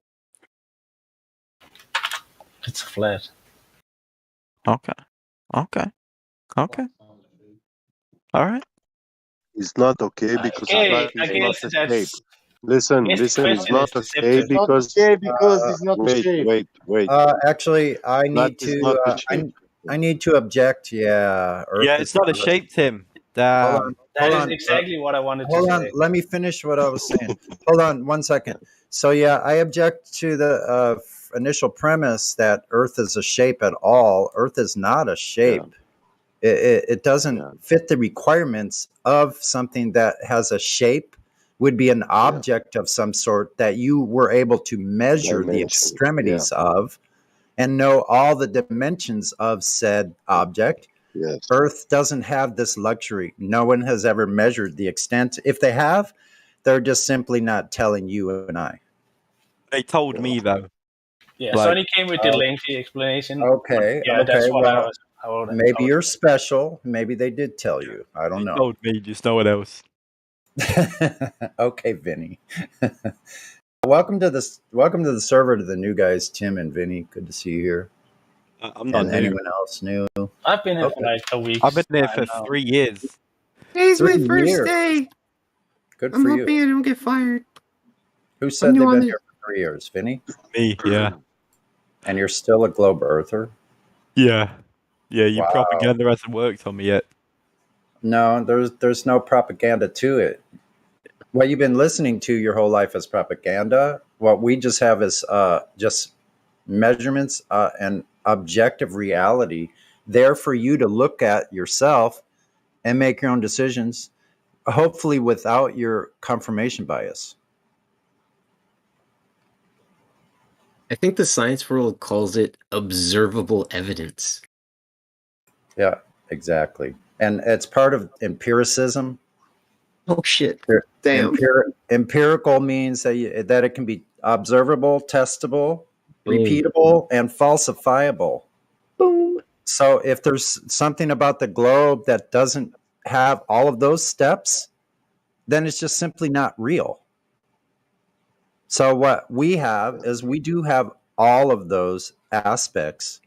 It's flat. Okay. All right. It's not okay because flat is not a shape. Listen, it's not a shape because it's not a shape. Wait. Actually, I need to object. Yeah. Earth it's not a shape, Tim. That is exactly what I wanted to say. Hold on, let me finish what I was saying. Hold on 1 second. So yeah, I object to the initial premise that Earth is a shape at all. Earth is not a shape. Yeah. It doesn't fit the requirements of something that has a shape. Would be an object of some sort that you were able to measure the extremities of and know all the dimensions of said object. Yes. Earth doesn't have this luxury. No one has ever measured the extent. If they have, they're just simply not telling you and I. They told me though. Yeah, Sonny came with the lengthy explanation. Okay. That's what I was. Maybe you're special. Maybe they did tell you. I don't know. Told me, just no one else. Okay, Vinny. Welcome to the server to the new guys, Tim and Vinny. Good to see you here. I'm not new. Anyone else new? I've been here for like a week. I've been there for 3 years. Today's my first day. Good for you. I'm hoping I don't get fired. Who said they've been here for 3 years? Vinny? Me, yeah. And you're still a globe earther? Yeah. Yeah, your propaganda hasn't worked on me yet. No, there's no propaganda to it. What you've been listening to your whole life is propaganda. What we just have is just measurements and objective reality there for you to look at yourself and make your own decisions, hopefully without your confirmation bias. I think the science world calls it observable evidence. Yeah, exactly. And it's part of empiricism. Oh, shit. Damn. Empirical means that it can be observable, testable, repeatable, and falsifiable. Boom. So if there's something about the globe that doesn't have all of those steps, then it's just simply not real. So what we have is we do have all of those aspects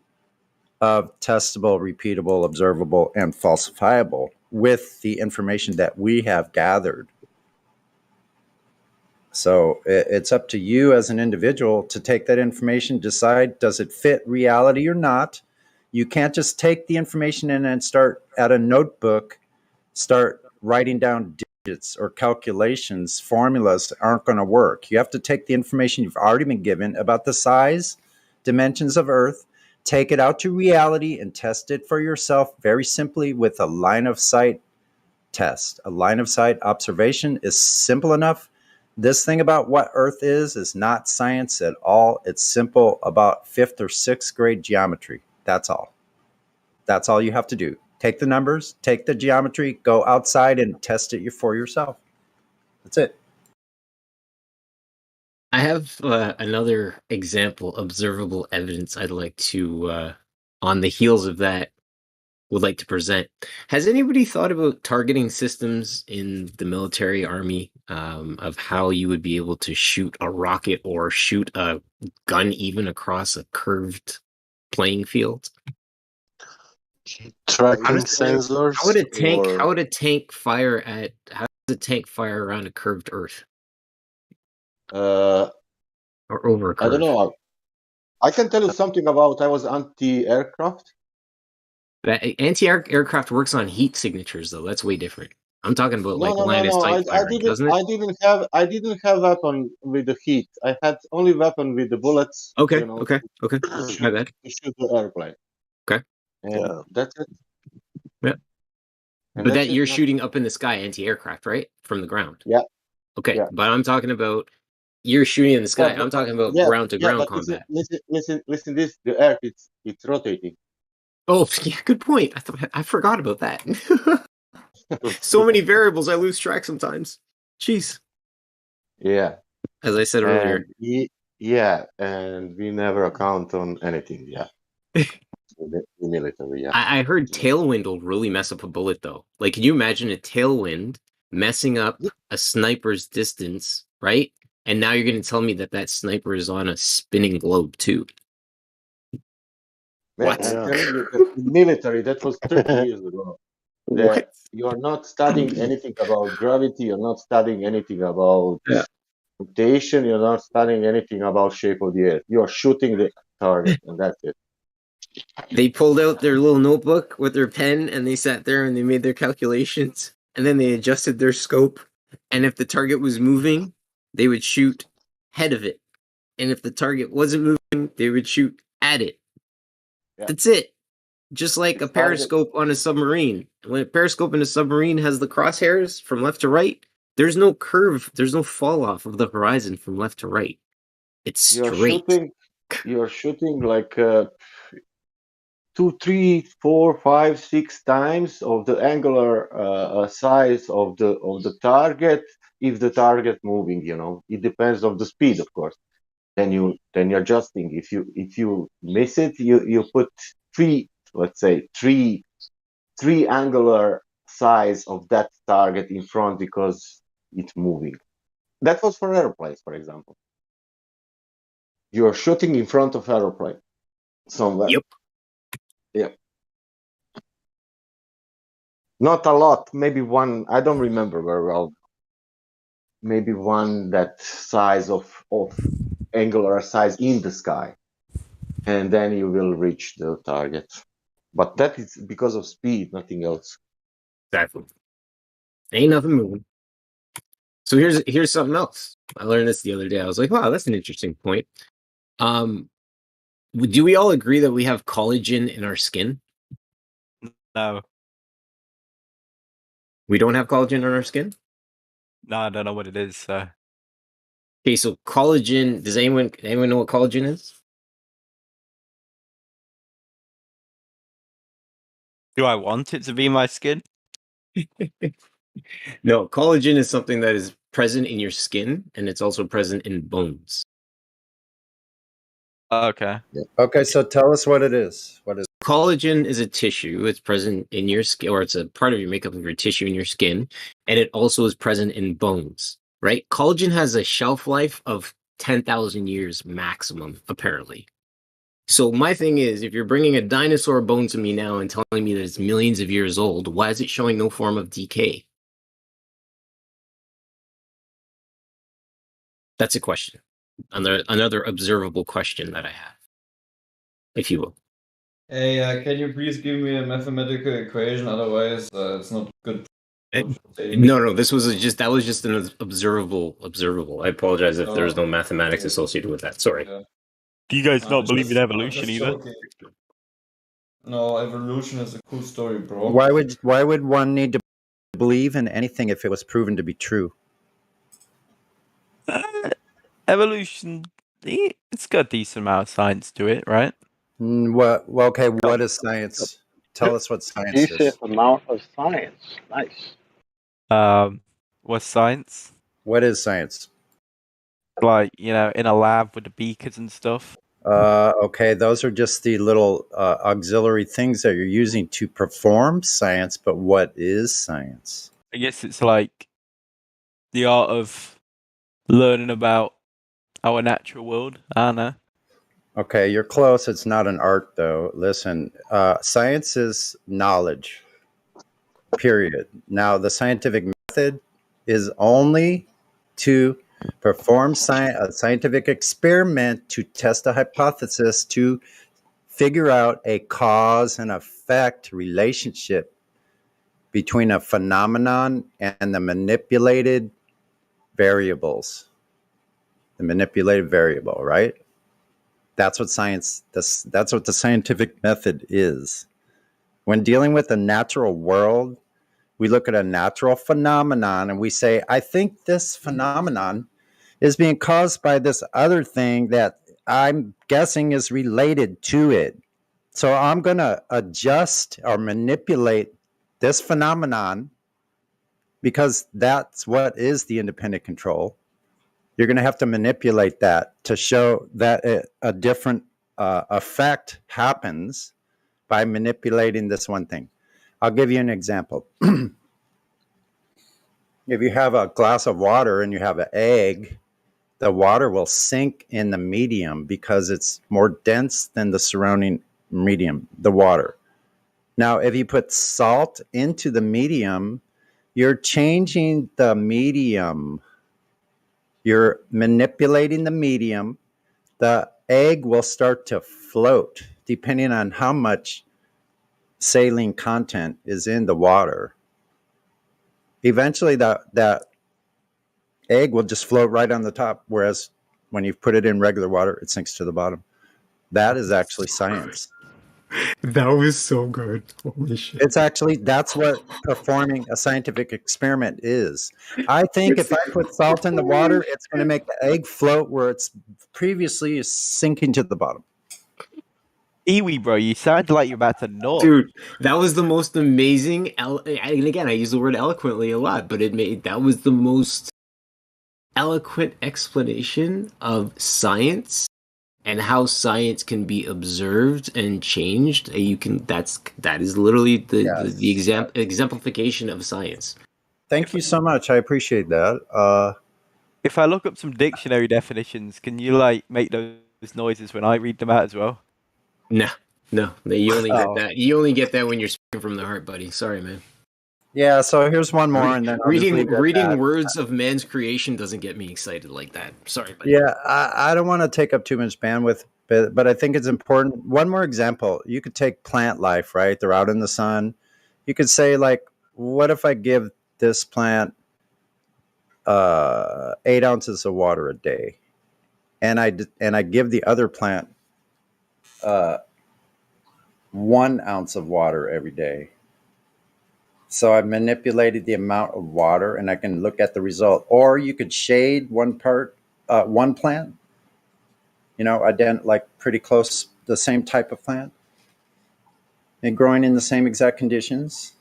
of testable, repeatable, observable, and falsifiable with the information that we have gathered. So it's up to you as an individual to take that information, decide, does it fit reality or not? You can't just take the information in and start at a notebook, start writing down digits or calculations. Formulas aren't going to work. You have to take the information you've already been given about the size, dimensions of Earth, take it out to reality and test it for yourself very simply with a line of sight test. A line of sight observation is simple enough. This thing about what Earth is not science at all. It's simple about 5th or 6th grade geometry. That's all. That's all you have to do. Take the numbers, take the geometry, go outside and test it for yourself. That's it. I have another example, observable evidence I'd like to, on the heels of that, would like to present. Has anybody thought about targeting systems in the military army, of how you would be able to shoot a rocket or shoot a gun even across a curved playing field? Tracking sensors. How would a tank fire around a curved Earth? Or over a curve? I don't know. I can tell you something about. I was anti-aircraft. Anti-aircraft works on heat signatures, though. That's way different. I'm talking about line of sight firing, doesn't it? I didn't have weapon with the heat. I had only weapon with the bullets. Okay. You know, Okay. My bad. To shoot the airplane. Okay. And that's it. Yeah. And But that's that you're it. shooting up in the sky, anti-aircraft, right? From the ground. Yeah. Okay. Yeah. But I'm talking about you're shooting in the sky. I'm talking about ground to ground combat. Listen. This the Earth. It's rotating. Oh, yeah, good point. I forgot about that. So many variables, I lose track sometimes. Jeez. Yeah. As I said earlier. Yeah, and we never account on anything. Yeah. The military. Yeah. I heard tailwind will really mess up a bullet, though. Like, can you imagine a tailwind messing up a sniper's distance, right? And now you're going to tell me that sniper is on a spinning globe, too. Man, What? I'm telling you, the military, that was 30 years ago. What? You are not studying anything about gravity. You're not studying anything about rotation. You're not studying anything about shape of the Earth. You are shooting the target, and that's it. They pulled out their little notebook with their pen, and they sat there and they made their calculations, and then they adjusted their scope. And if the target was moving, they would shoot ahead of it. And if the target wasn't moving, they would shoot at it. Yeah. That's it. Just like a periscope on a submarine. When a periscope in a submarine has the crosshairs from left to right, there's no curve, there's no fall off of the horizon from left to right. It's straight. You're shooting like 2, 3, 4, 5, 6 times of the angular size of the target. If the target moving, it depends on the speed, of course. Then you're adjusting. If you miss it, you put three angular size of that target in front because it's moving. That was for airplanes, for example. You're shooting in front of airplane somewhere. Yep. Not a lot, maybe one. I don't remember very well. Maybe one that size of angular size in the sky, and then you will reach the target. But that is because of speed, nothing else. Exactly. Ain't nothing moving. So here's something else. I learned this the other day. I was like, wow, that's an interesting point. Do we all agree that we have collagen in our skin? No. We don't have collagen in our skin? No, I don't know what it is. So. Okay, so collagen, does anyone know what collagen is? Do I want it to be my skin? No, collagen is something that is present in your skin, and it's also present in bones. Okay. Okay, so tell us what it is. What is collagen? Is a tissue. It's present in your skin, or it's a part of your makeup of your tissue in your skin, and it also is present in bones. Right? Collagen has a shelf life of 10,000 years maximum, apparently. So my thing is, if you're bringing a dinosaur bone to me now and telling me that it's millions of years old, why is it showing no form of decay? That's a question. Another observable question that I have, if you will. Hey, can you please give me a mathematical equation? Otherwise, it's not good. No, that was just an observable. I apologize if there's no mathematics associated with that. Sorry. Yeah. Do you guys not believe in evolution either? Joking. No, evolution is a cool story, bro. Why would one need to believe in anything if it was proven to be true? Evolution, it's got a decent amount of science to it, right? What is science? Tell us what science is. Decent amount of science. Nice. What's science? What is science? Like, in a lab with the beakers and stuff. Okay, those are just the little auxiliary things that you're using to perform science, but what is science? I guess it's like the art of learning about our natural world. I don't know. Okay, you're close. It's not an art, though. Listen, science is knowledge, period. Now, the scientific method is only to perform a scientific experiment to test a hypothesis to figure out a cause and effect relationship between a phenomenon and the manipulated variables. The manipulated variable, right? That's what science, that's what the scientific method is. When dealing with the natural world, we look at a natural phenomenon and we say, I think this phenomenon is being caused by this other thing that I'm guessing is related to it. So I'm going to adjust or manipulate this phenomenon because that's what is the independent control. You're going to have to manipulate that to show that a different effect happens by manipulating this one thing. I'll give you an example. If you have a glass of water and you have an egg, the water will sink in the medium because it's more dense than the surrounding medium, the water. Now, if you put salt into the medium, you're changing the medium. You're manipulating the medium. The egg will start to float depending on how much saline content is in the water. Eventually, that egg will just float right on the top, whereas when you put it in regular water, it sinks to the bottom. That is actually science. That was so good. Holy shit. That's what performing a scientific experiment is. I think if I put salt in the water, it's going to make the egg float where it's previously sinking to the bottom. Iwi, bro, you sound like you're about to know. Dude, that was the most amazing, and again, I use the word eloquently a lot, but that was the most eloquent explanation of science and how science can be observed and changed. That is literally the exemplification of science. Thank you so much. I appreciate that. If I look up some dictionary definitions, can you make those noises when I read them out as well? No. You only get that. You only get that when you're speaking from the heart, buddy. Sorry, man. Yeah, so here's one more, and then reading words of man's creation doesn't get me excited like that. Sorry, buddy. Yeah, I don't want to take up too much bandwidth, but I think it's important. One more example. You could take plant life, right? They're out in the sun. You could say, what if I give this plant 8 ounces of water a day, and I give the other plant 1 ounce of water every day. So I've manipulated the amount of water, and I can look at the result. Or you could shade one plant, pretty close, the same type of plant, and growing in the same exact conditions.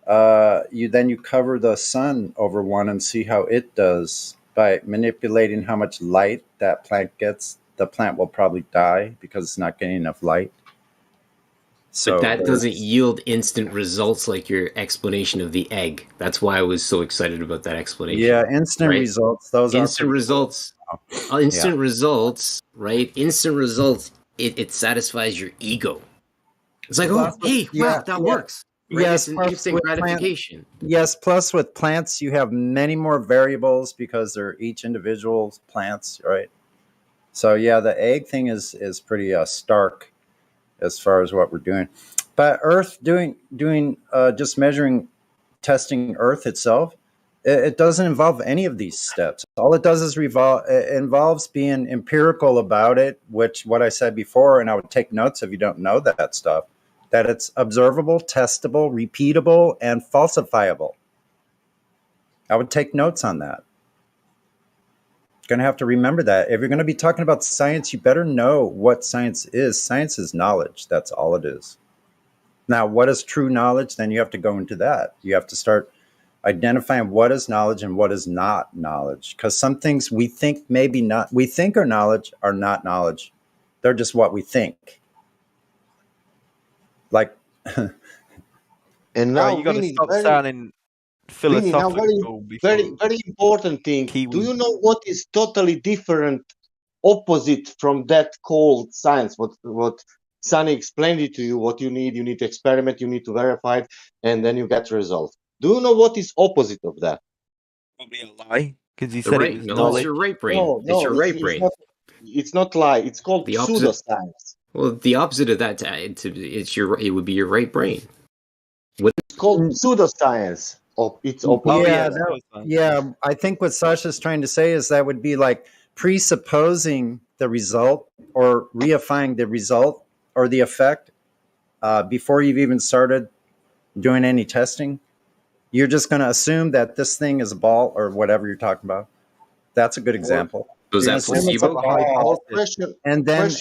You cover the sun over one and see how it does by manipulating how much light that plant gets. The plant will probably die because it's not getting enough light. But that doesn't yield instant results like your explanation of the egg. That's why I was so excited about that explanation. Yeah, instant results. Those instant are results. Cool. Instant results, right? Instant results. It satisfies your ego. It's like, wow, that works. Right? Yes, It's an plus instant with plant, gratification. yes, plus with plants, you have many more variables because they're each individual plants, right? So yeah, the egg thing is pretty stark as far as what we're doing. But Earth doing just measuring, testing Earth itself, it doesn't involve any of these steps. All it does is it involves being empirical about it, which what I said before, and I would take notes if you don't know that stuff, that it's observable, testable, repeatable, and falsifiable. I would take notes on that. Going to have to remember that. If you're going to be talking about science, you better know what science is. Science is knowledge. That's all it is. Now, what is true knowledge? Then you have to go into that. You have to start identifying what is knowledge and what is not knowledge. Because some things we think we think are knowledge are not knowledge. They're just what we think. Like, and now you got to Vinny, stop sounding Vinny, now philosophical very before important thing. Kiwi. Do you know what is totally different, opposite from that called science? What Sunny explained it to you. What you need to experiment, you need to verify it, and then you get results. Do you know what is opposite of that? Probably a lie, because he The said it right, was no, knowledge. it's your right brain. No, It's your right it's brain. not. It's not lie. It's called The opposite. pseudoscience. Well, the opposite of that, it would be your right brain. It's called pseudoscience. It's opposite. Yeah, I think what Sasha's trying to say is that would be like presupposing the result or reifying the result or the effect before you've even started doing any testing. You're just going to assume that this thing is a ball or whatever you're talking about. That's a good example. Was You're that gonna assume it's a placebo? ball, Question. and then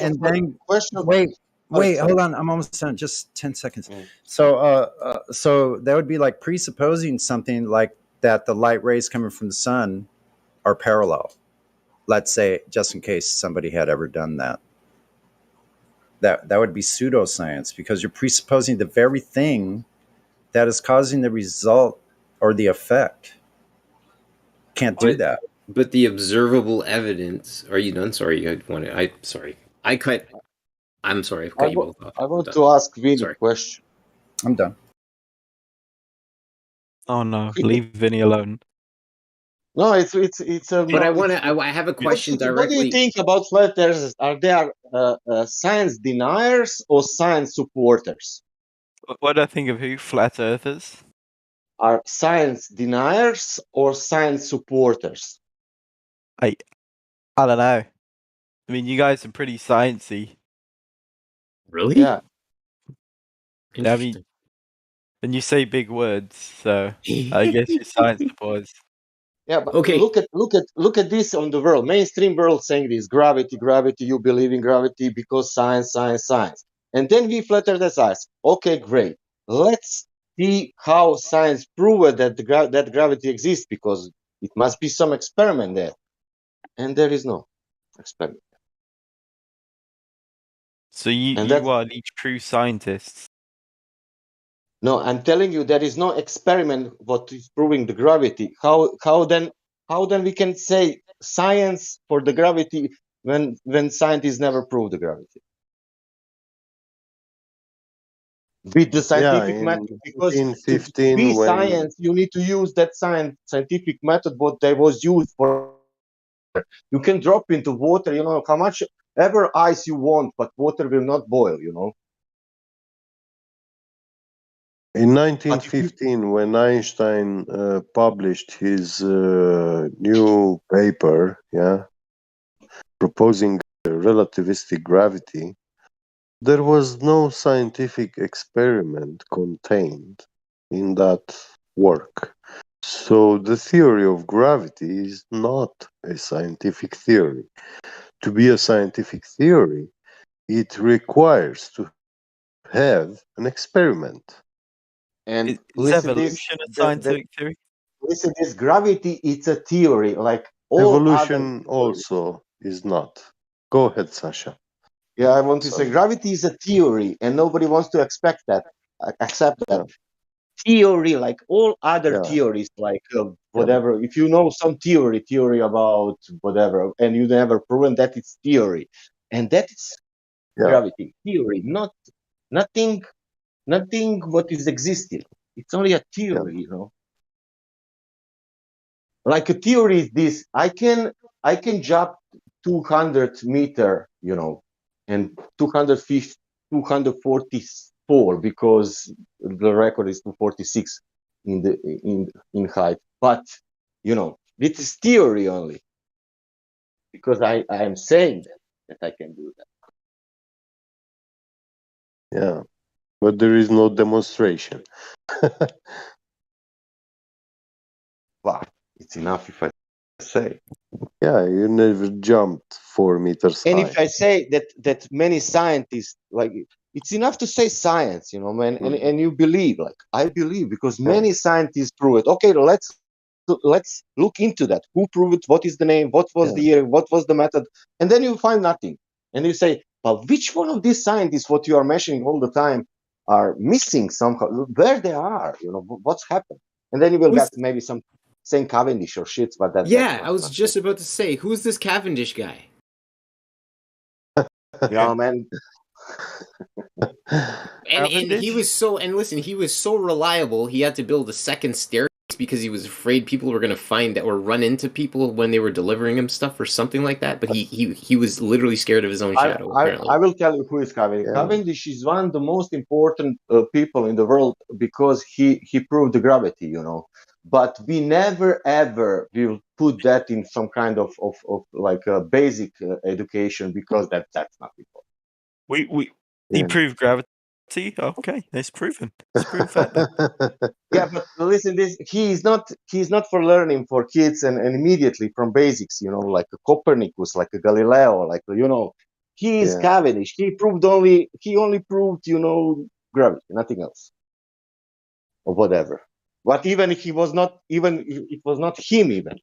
wait, hold on. I'm almost done. Just 10 seconds. So that would be like presupposing something like that the light rays coming from the sun are parallel. Let's say, just in case somebody had ever done that. That would be pseudoscience because you're presupposing the very thing that is causing the result or the effect. Can't do that. But the observable evidence. Are you done? Sorry, sorry. I'm sorry. I've cut you both off. I want to ask Vinny a question. I'm done. Oh no, leave Vinny alone. No, it's But I have a question directly. What do you think about flat earthers? Are they science deniers or science supporters? What do I think of who? Flat earthers? Are science deniers or science supporters? I don't know. I mean, you guys are pretty sciencey. Really? Yeah. I mean, and you say big words, so I guess you're science supporters. Yeah, but look at this on the world. Mainstream world saying this: gravity, you believe in gravity because science. And then we flatter the science. Okay, great. Let's see how science proved that that gravity exists, because it must be some experiment there, and there is no experiment. So you are each true scientists. No, I'm telling you, there is no experiment what is proving the gravity. How then we can say science for the gravity when scientists never prove the gravity? With the scientific method, because to be science, you need to use that scientific method what they was used for. You can drop into water, how much ever ice you want, but water will not boil, In 1915, when Einstein published his new paper, proposing relativistic gravity, there was no scientific experiment contained in that work. So the theory of gravity is not a scientific theory. To be a scientific theory, it requires to have an experiment. And is evolution a scientific theory? Listen, this gravity, it's a theory, like all evolution other also is not. Go ahead, Sasha. Yeah, I want to say gravity is a theory, and nobody wants to accept that. Theory, like all other theories, like whatever. If you know some theory about whatever, and you never proven that it's theory, and that is gravity theory, nothing nothing what is existing. It's only a theory, you know. Like a theory is this: I can jump 200-meter, you know, and 250, 244 because the record is 246 in height. But you know, it is theory only because I am saying that I can do that. Yeah, but there is no demonstration. Wow, it's enough if I say. Yeah, you never jumped 4 meters And high. if I say that many scientists, like, it's enough to say science, you know, man, and you believe, like I believe, because many scientists prove it. Okay, let's look into that. Who proved it? What is the name? What was the year? What was the method? And then you find nothing. And you say, but which one of these scientists, what you are mentioning all the time, are missing somehow? Where they are, you know, what's happened? And then you will get maybe some saying Cavendish or shit, but that's I was just about to say, who's this Cavendish guy? Yeah, man. And he was so, and listen, he was so reliable. He had to build a second staircase because he was afraid people were going to find or run into people when they were delivering him stuff or something like that. But he was literally scared of his own shadow. Apparently, I will tell you who is Cavendish. Cavendish is one of the most important people in the world because he proved the gravity, you know. But we never ever will put that in some kind of like a basic education because that's not important. He proved gravity. Okay, it's proven. It's proven fact. Then. Yeah, but listen, he's not for learning for kids and immediately from basics, you know, like a Copernicus, like a Galileo, like, you know, he is Cavendish. He only proved, you know, gravity, nothing else, or whatever. But even if it was not him even.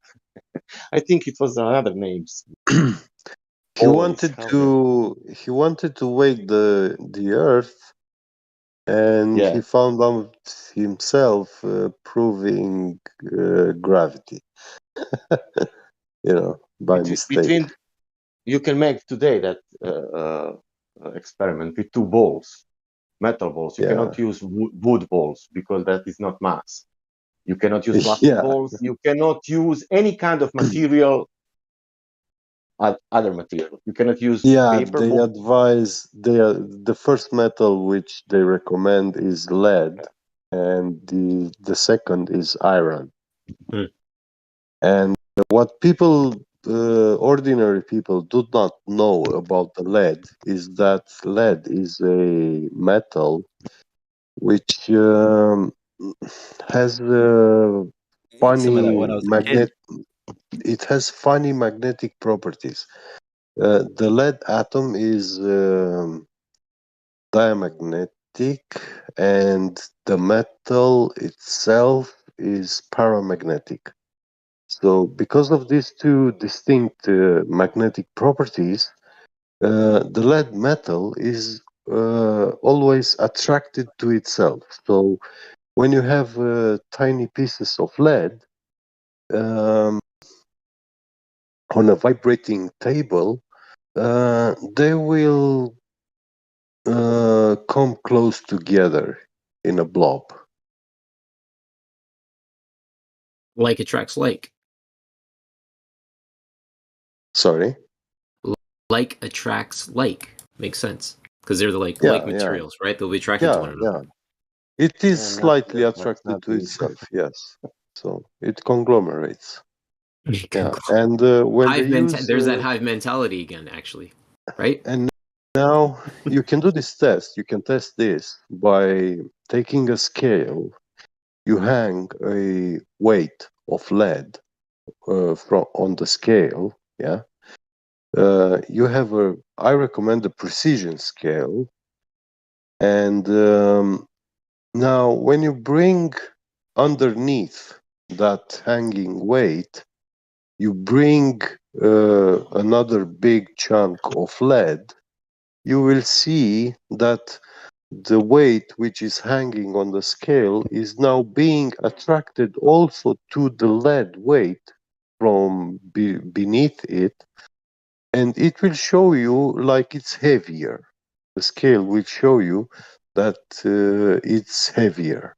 I think it was another names. He wanted to wake the Earth, and he found out himself proving gravity. You know, by mistake. You can make today that experiment with two balls, metal balls. You cannot use wood balls because that is not mass. You cannot use plastic balls. You cannot use any kind of material, other material. You cannot use paper they balls. advise the first metal which they recommend is lead, and the second is iron. And what ordinary people do not know about the lead is that lead is a metal which has funny it has funny magnetic properties. The lead atom is diamagnetic, and the metal itself is paramagnetic. So, because of these two distinct magnetic properties, the lead metal is always attracted to itself. So, when you have tiny pieces of lead on a vibrating table, they will come close together in a blob. like attracts like. Sorry? Like attracts like. Makes sense. Because they're like materials, right? They'll be attracted to one another. It is slightly attracted to itself, yes. So it conglomerates. Yeah, and when they use there's that hive mentality again, actually, right? And now you can do this test. You can test this by taking a scale. You hang a weight of lead on the scale. Yeah. You have I recommend a precision scale. And now when you bring underneath that hanging weight, you bring another big chunk of lead, you will see that the weight which is hanging on the scale is now being attracted also to the lead weight from beneath it, and it will show you like it's heavier. The scale will show you that it's heavier.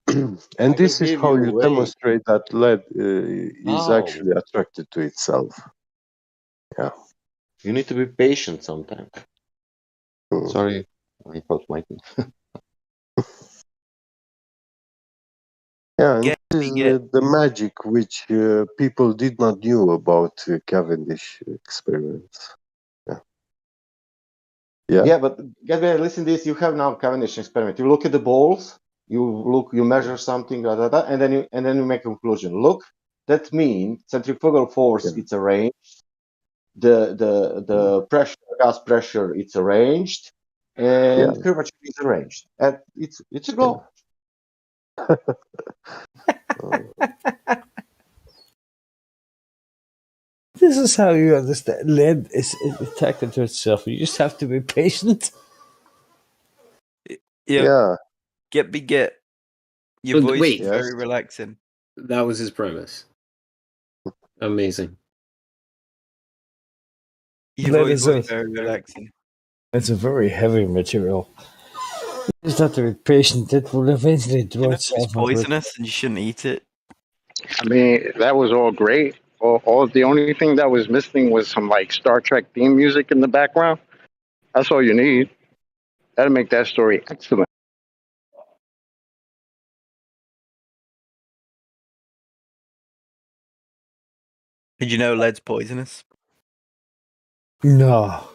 And this is how you demonstrate that lead is actually attracted to itself. Yeah. You need to be patient sometimes. Sorry, I thought my Yeah, and this is the magic which people did not knew about Cavendish experiments. Yeah. Yeah. Yeah, but Gabriel, listen to this. You have now Cavendish experiment. You look at the balls, you measure something, and then you make a conclusion. Look, that means centrifugal force it's arranged. The pressure, gas pressure, it's arranged, and curvature is arranged. And it's a go. This is how you understand. Lead is attracted to itself. You just have to be patient. Yeah. Get. Your voice Wait. is very relaxing. That was his premise. Amazing. Your Lead voice is is very relaxing. It's a very heavy material. You just have to be patient. It will eventually draw It's itself. poisonous and you shouldn't eat it. I mean, that was all great. All the only thing that was missing was some like Star Trek theme music in the background. That's all you need. That'll make that story excellent. Did you know lead's poisonous? No.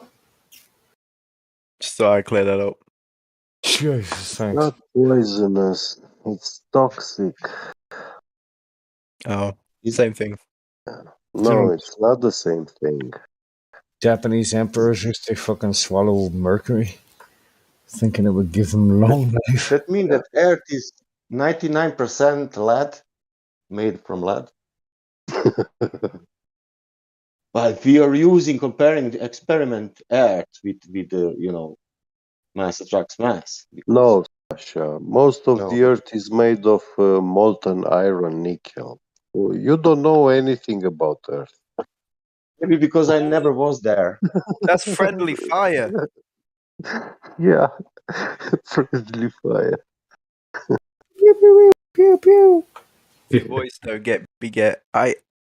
Just thought I'd clear that up. Jesus, thanks. Not poisonous. It's toxic. Oh, same thing. No, it's not the same thing. Japanese emperors used to fucking swallow mercury, thinking it would give them long life. That means that Earth is 99% lead, made from lead. But we are comparing the experiment Earth with the mass attracts mass. No, Sasha. Most of the Earth is made of molten iron nickel. You don't know anything about Earth. Maybe because I never was there. That's friendly fire. Yeah, friendly fire. Pew, pew, pew, pew. Your voice though,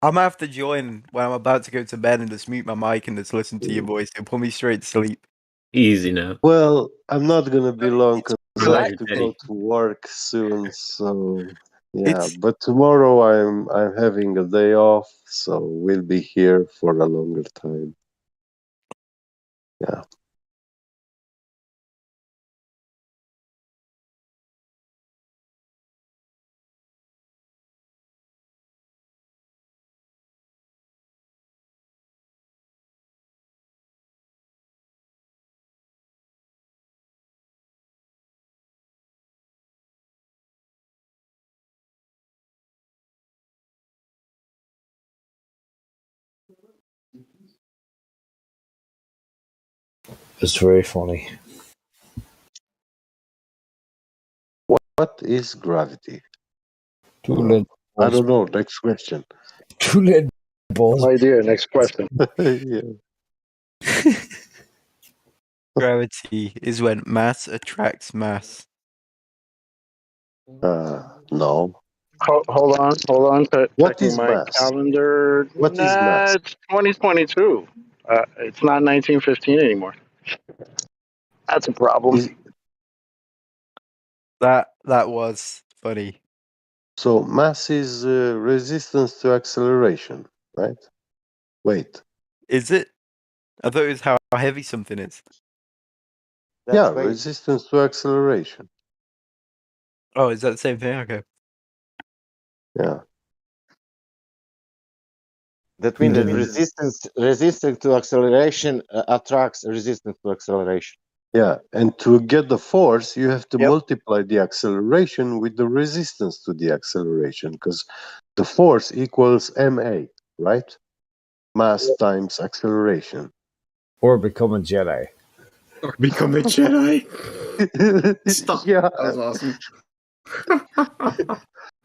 I'm gonna have to join when I'm about to go to bed and just mute my mic and just listen to your voice. It'll put me straight to sleep. Easy now. Well, I'm not gonna be long because I have Relax, to Eddie. go to work soon. So yeah, but tomorrow I'm having a day off, so we'll be here for a longer time. Yeah. It's very funny. What is gravity? Two lead I don't know. Next question. Two lead balls. No idea. Next question. Yeah. Gravity is when mass attracts mass. No. Hold on. What Checking is my mass? calendar. What is mass? It's 2022. It's not 1915 anymore. That's a problem. That was funny. So mass is resistance to acceleration, right? Wait. Is it? I thought it was how heavy something is. Yeah, resistance to acceleration. Oh, is that the same thing? Okay. Yeah. That means that resistance to acceleration attracts resistance to acceleration. Yeah, and to get the force, you have to multiply the acceleration with the resistance to the acceleration, because the force equals ma, right? Mass times acceleration. Or become a Jedi. Or become a Jedi. Stop. Yeah. That was awesome.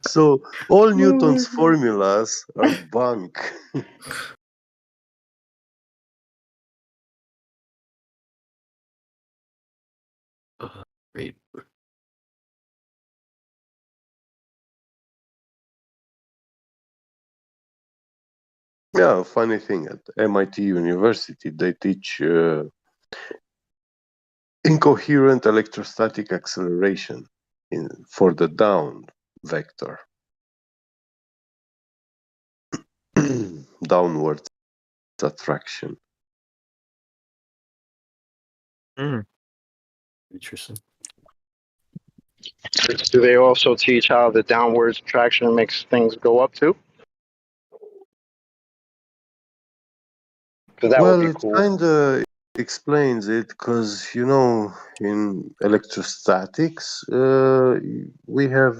So all Newton's formulas are bunk. Great. Yeah, funny thing, at MIT University, they teach incoherent electrostatic acceleration for the down vector. Downwards attraction. Interesting. Do they also teach how the downwards traction makes things go up too? Because that would Well, be it cool. kind of explains it because, you know, in electrostatics, we have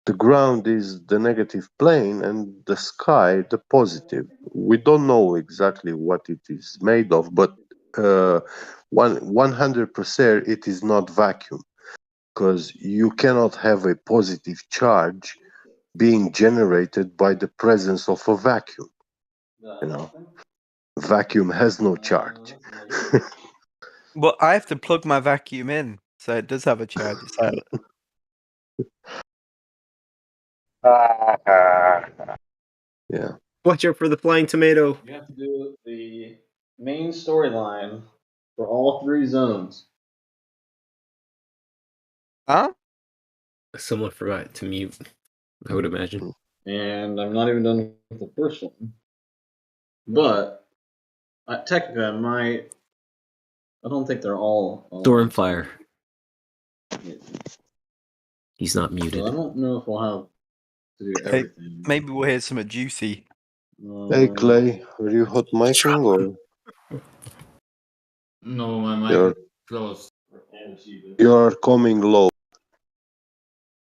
the ground is the negative plane and the sky the positive. We don't know exactly what it is made of, but 100% it is not vacuum, because you cannot have a positive charge being generated by the presence of a vacuum. You know, vacuum has no charge. Well, I have to plug my vacuum in, so it does have a charge. It's like, Yeah. Watch out for the flying tomato. You have to do the main storyline for all 3 zones. huh? Someone forgot to mute, I would imagine. And I'm not even done with the first one. But technically, I don't think they're all. Stormfire. He's not muted. So I don't know if we'll have to do Hey, everything. maybe we'll hear something juicy. Hey Clay, are you hot micing or No, my mic you're is closed. you're coming low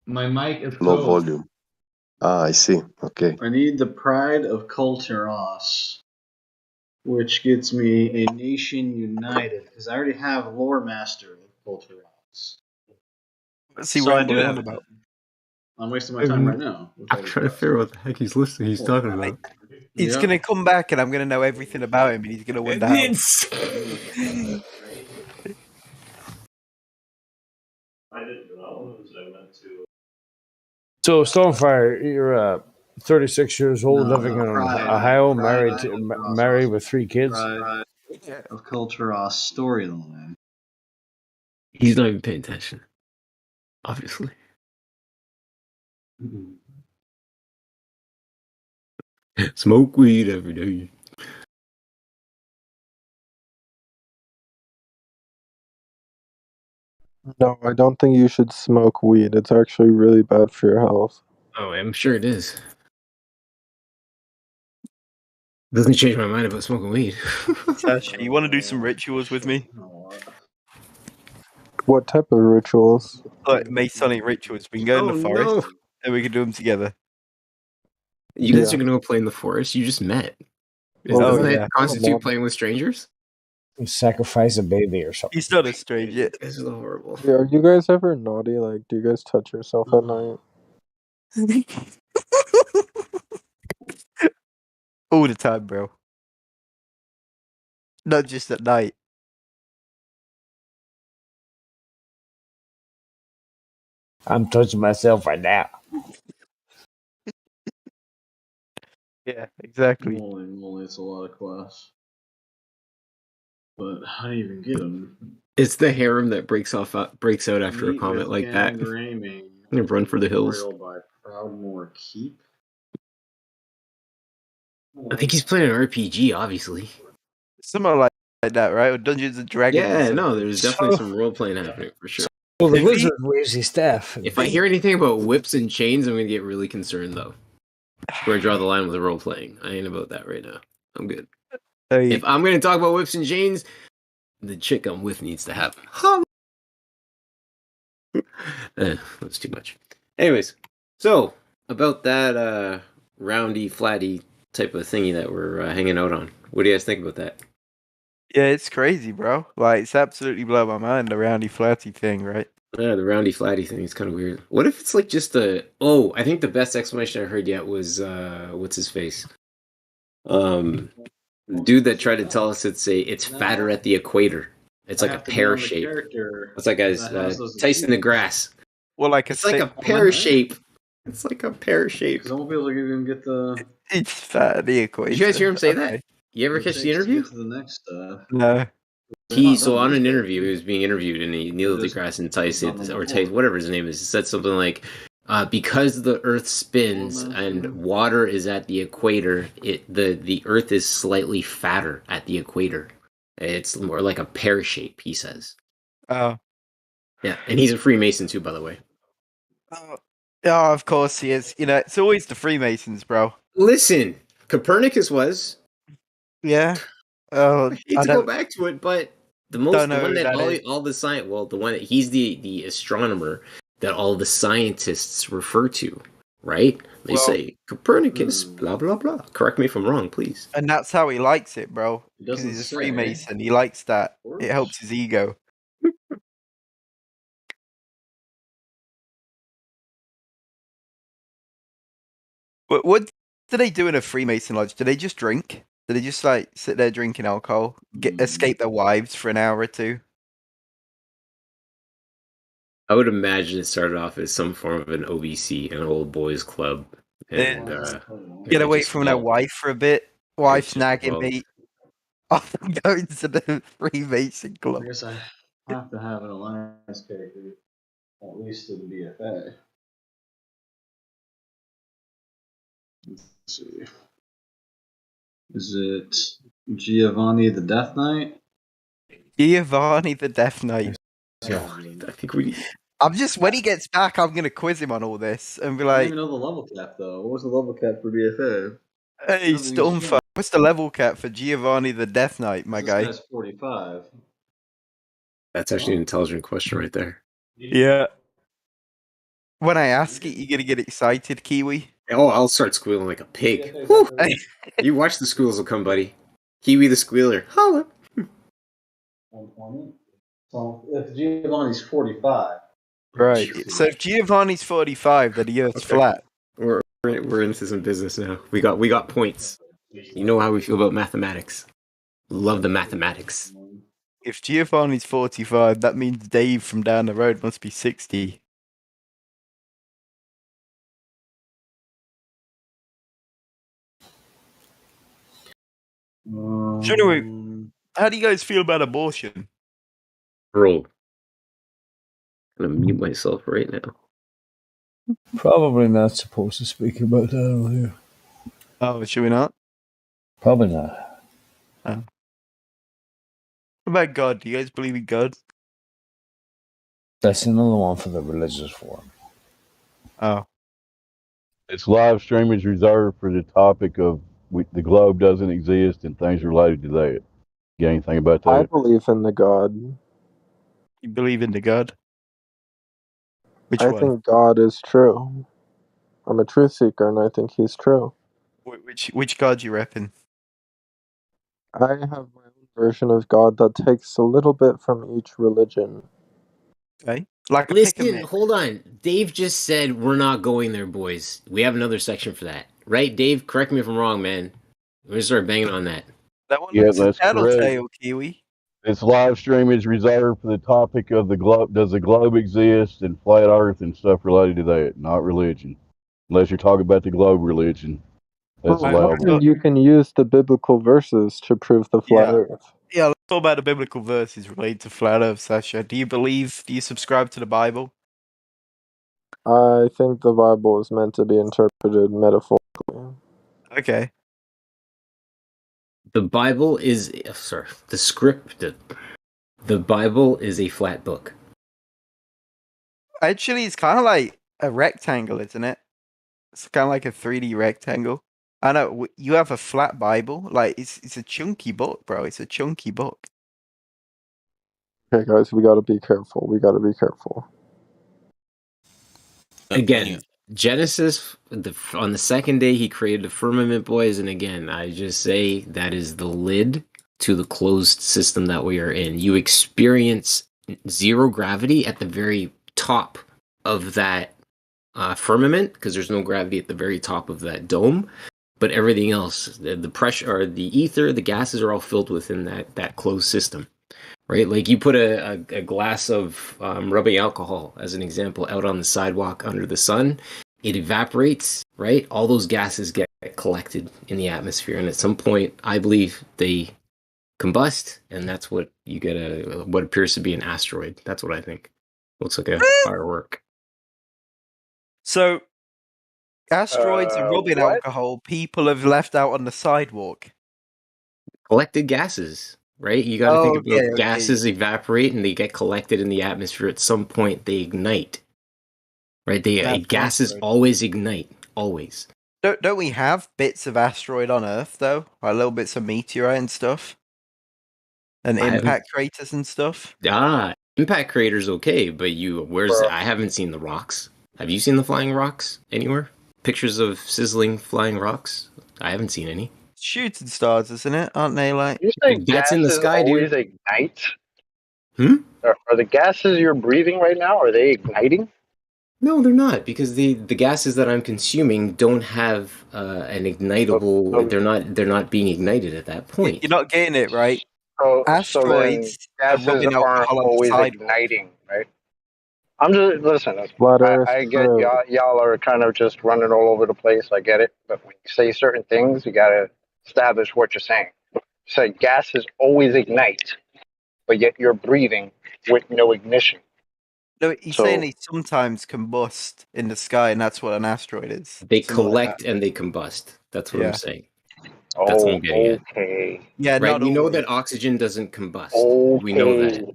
My mic is low closed. volume? Ah, I see. Okay. I need the Pride of Kulturos, which gets me a nation united, because I already have Lore Master of Kulturos. What's he So I do rambling have on that. about? I'm wasting my time right now. I'm trying to figure out what the heck he's talking about. He's Yeah. gonna come back, and I'm gonna know everything about him, and he's gonna wonder how. I didn't know. I went to. So, Stormfire, you're 36 years old, No, living no, in Pride. Ohio, Pride married with 3 kids. Pride of Kulturos storyline. He's not even paying attention. Obviously. Smoke weed every day. No, I don't think you should smoke weed. It's actually really bad for your health. Oh, I'm sure it is. Doesn't change my mind about smoking weed. Sasha, you want to do some rituals with me? What type of rituals? Like Masonic rituals. We can go in the forest, no. and we can do them together. You guys are going to go play in the forest? You just met. Doesn't that constitute playing with strangers? You sacrifice a baby or something. He's not a stranger. This is horrible. Yeah, are you guys ever naughty? Like, do you guys touch yourself at night? All the time, bro. Not just at night. I'm touching myself right now. Yeah, exactly. Holy moly, it's a lot of quests. But how do you even get them? It's the harem that breaks out after a comment like that. I'm gonna run for the hills. By Proudmoore Keep. I think he's playing an RPG, obviously. Something like that, right? Or Dungeons and Dragons. Yeah, no, there's definitely some role playing happening for sure. Well, the wizard waves his staff. If I hear anything about whips and chains, I'm gonna get really concerned though. Where I draw the line with the role playing. I ain't about that right now. I'm good. Hey. If I'm gonna talk about whips and chains, the chick I'm with needs to have. That's too much. Anyways, so about that roundy, flatty type of thingy that we're hanging out on. What do you guys think about that? Yeah, it's crazy, bro. Like, it's absolutely blown my mind, the roundy flatty thing, right? Yeah, the roundy flatty thing is kind of weird. What if it's like just I think the best explanation I heard yet was what's his face? Dude that tried to tell us it's fatter at the equator. It's like a pear shape. It's like a Tyson deGrasse. Well, like it's like a pear shape. It's like a pear shape. Because I won't be able to even get the. It's the equation. Did you guys hear him say that? You ever catch the interview? To the next stuff. No. On an interview, he was being interviewed, and Neil deGrasse and Tyson, or Tyson, whatever his name is, said something like, because the Earth spins and water is at the equator, the Earth is slightly fatter at the equator. It's more like a pear shape, he says. Oh. Yeah, and he's a Freemason too, by the way. Oh, of course he is. You know, it's always the Freemasons, bro. Listen, Copernicus was. Yeah. Oh, I hate to go back to it, but the one that all the science, well, the one that he's the astronomer that all the scientists refer to, right? They say Copernicus, blah blah blah. Correct me if I'm wrong, please. And that's how he likes it, bro. Because he's a Freemason. He likes that. It helps his ego. What do they do in a Freemason lodge? Do they just drink? Do they just like sit there drinking alcohol, escape their wives for an hour or two? I would imagine it started off as some form of an OBC, an old boys club, and get away from their wife for a bit. Wife's nagging me. Off and go into the Freemason club. I guess I have to have an alliance character, at least to the BFA. Let's see. Is it Giovanni the Death Knight? Giovanni the Death Knight. Yeah, I think we. I'm just when he gets back, I'm gonna quiz him on all this and be I like, don't even know the level cap though. What was the level cap for BFA? "Hey, Stormfire, what's the level cap for Giovanni the Death Knight, my guy?" That's 45. That's actually an intelligent question right there. Yeah. When I ask it, you're gonna get excited, Kiwi. Oh, I'll start squealing like a pig. You watch the squeals will come, buddy. Kiwi the squealer. Holla. 120. So if Giovanni's 45. Right. So if Giovanni's 45, then the Earth's flat. We're into some business now. We got points. You know how we feel about mathematics. Love the mathematics. If Giovanni's 45, that means Dave from down the road must be 60. Anyway, how do you guys feel about abortion? Bro. I'm gonna mute myself right now. Probably not supposed to speak about that on here. Oh, should we not? Probably not. Oh. What about God? Do you guys believe in God? That's another one for the religious forum. Oh. This live stream is reserved for the topic of the globe doesn't exist and things related to that. You got anything about that? I believe in the God. You believe in the God? Which I one? think God is true. I'm a truth seeker, and I think He's true. Which God you repping? I have my own version of God that takes a little bit from each religion. Okay. Like Listen, hold on. Dave just said we're not going there, boys. We have another section for that. Right, Dave? Correct me if I'm wrong, man. We're gonna start banging on that. That one Yeah, that's tattletale, Kiwi. This live stream is reserved for the topic of the globe. Does the globe exist and flat Earth and stuff related to that, not religion. Unless you're talking about the globe religion, that's allowable. You can use the biblical verses to prove the flat Earth. Yeah, let's talk about the biblical verses related to flat Earth, Sasha. Do you subscribe to the Bible? I think the Bible is meant to be interpreted metaphorically. Okay. The Bible is the script. The Bible is a flat book. Actually, it's kind of like a rectangle, isn't it? It's kind of like a 3D rectangle. I know you have a flat Bible. Like it's a chunky book, bro. It's a chunky book. Okay, guys, we gotta be careful. Again, Genesis, on the second day, he created the firmament, boys. And again, I just say that is the lid to the closed system that we are in. You experience zero gravity at the very top of that firmament because there's no gravity at the very top of that dome. But everything else, the pressure, or the ether, the gases are all filled within that closed system. right? Like you put a glass of rubbing alcohol, as an example, out on the sidewalk under the sun, it evaporates, right? All those gases get collected in the atmosphere, and at some point, I believe they combust, and that's what you get what appears to be an asteroid. That's what I think. Looks like a firework. So, asteroids and rubbing What? alcohol, people have left out on the sidewalk. Collected gases, right? You got to think about okay. gases evaporate and they get collected in the atmosphere. At some point, they ignite, right? That's Gases asteroid. always ignite, always. Don't we have bits of asteroid on Earth though? Like little bits of meteorite and stuff, and impact craters and stuff. Impact craters, okay, but I haven't seen the rocks. Have you seen the flying rocks anywhere? Pictures of sizzling flying rocks? I haven't seen any. Shooting stars, isn't it? Aren't they like? You say That's in the gases sky, always dude. ignite? Hmm? Are the gases you're breathing right now, are they igniting? No, they're not, because the gases that I'm consuming don't have an ignitable. They're not being ignited at that point. You're not getting it right. So then Asteroids are gases rubbing aren't alcohol on the always sidewalk. igniting, right? I'm just listen. Flat Earth I get true. y'all are kind of just running all over the place. I get it, but when you say certain things, you gotta establish what you're saying. You say gases always ignite, but yet you're breathing with no ignition. No, he's saying they sometimes combust in the sky, and that's what an asteroid is. They Something like collect that. and they combust. That's what Yeah. I'm saying. That's what I'm getting at. Okay. Yeah, Right? not We know always. that oxygen doesn't combust. Okay. We know that.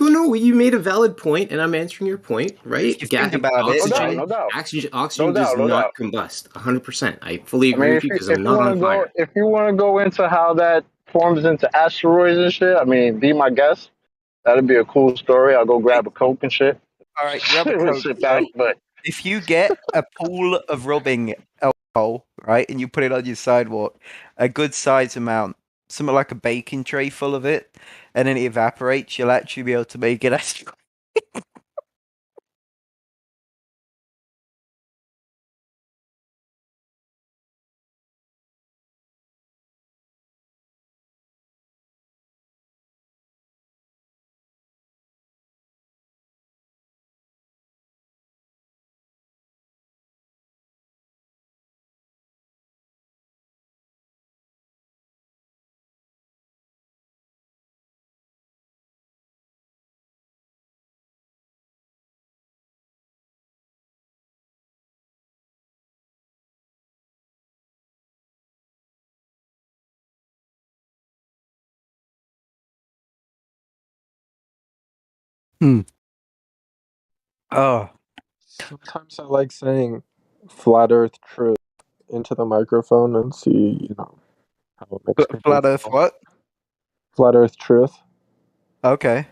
No, you made a valid point, and I'm answering your point, right? If you think about it, oxygen, no doubt. oxygen No doubt, does no not doubt. combust. 100%. I fully I agree mean, with you because if I'm you not want on to fire. if you want to go into how that forms into asteroids and shit, I mean, be my guest. That'd be a cool story. I'll go grab a Coke and shit. All right, grab a Coke. Sit back, but if you get a pool of rubbing alcohol, right, and you put it on your sidewalk, a good size amount, something like a baking tray full of it, and then it evaporates, you'll actually be able to make it asteroid. Oh. Sometimes I like saying flat Earth truth into the microphone and see, how it makes people Flat Earth feel. what? Flat Earth truth. Okay.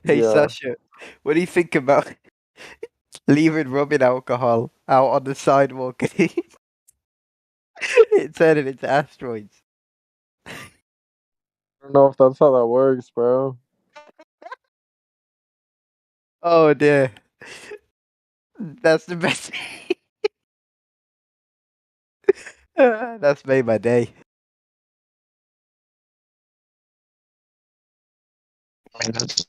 Hey, Yeah. Sasha, what do you think about leaving rubbing alcohol out on the sidewalk? It turned into asteroids. I don't know if that's how that works, bro. Oh dear. That's the best. That's made my day. I mean, that's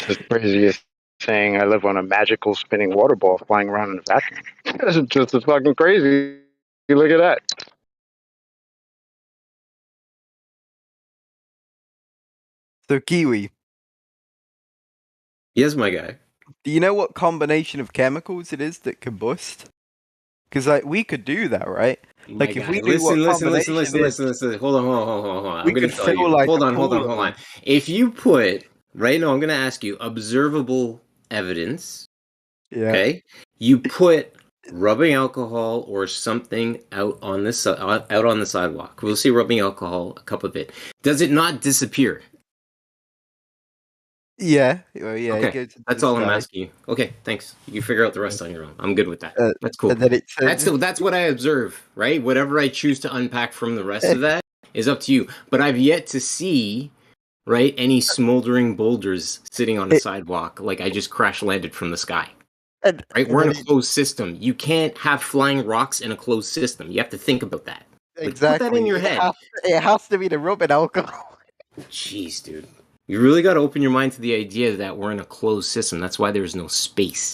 as crazy as saying I live on a magical spinning water ball flying around in a vacuum. That's just as fucking crazy. Look at that. So Kiwi, Yes, my guy. do you know what combination of chemicals it is that combust? Because we could do that, right? My Like if guy. we knew what Listen. combination is, Hold on. we I'm gonna could tell you. fill like Hold a on. pool of them. If you put right now, I'm gonna ask you observable evidence. Yeah. Okay. You put rubbing alcohol or something out on the sidewalk. We'll see rubbing alcohol, a cup of it. Does it not disappear? Yeah. Well, yeah. Okay, that's all I'm asking you. Okay, thanks. You can figure out the rest on your own. I'm good with that. That's cool. And then it That's what I observe, right? Whatever I choose to unpack from the rest of that is up to you. But I've yet to see, right, any smoldering boulders sitting on the sidewalk like I just crash landed from the sky. Right? We're in a closed system. You can't have flying rocks in a closed system. You have to think about that. Like, Exactly. put that in your head. It has to be the rubbing alcohol. Jeez, dude. You really got to open your mind to the idea that we're in a closed system. That's why there's no space.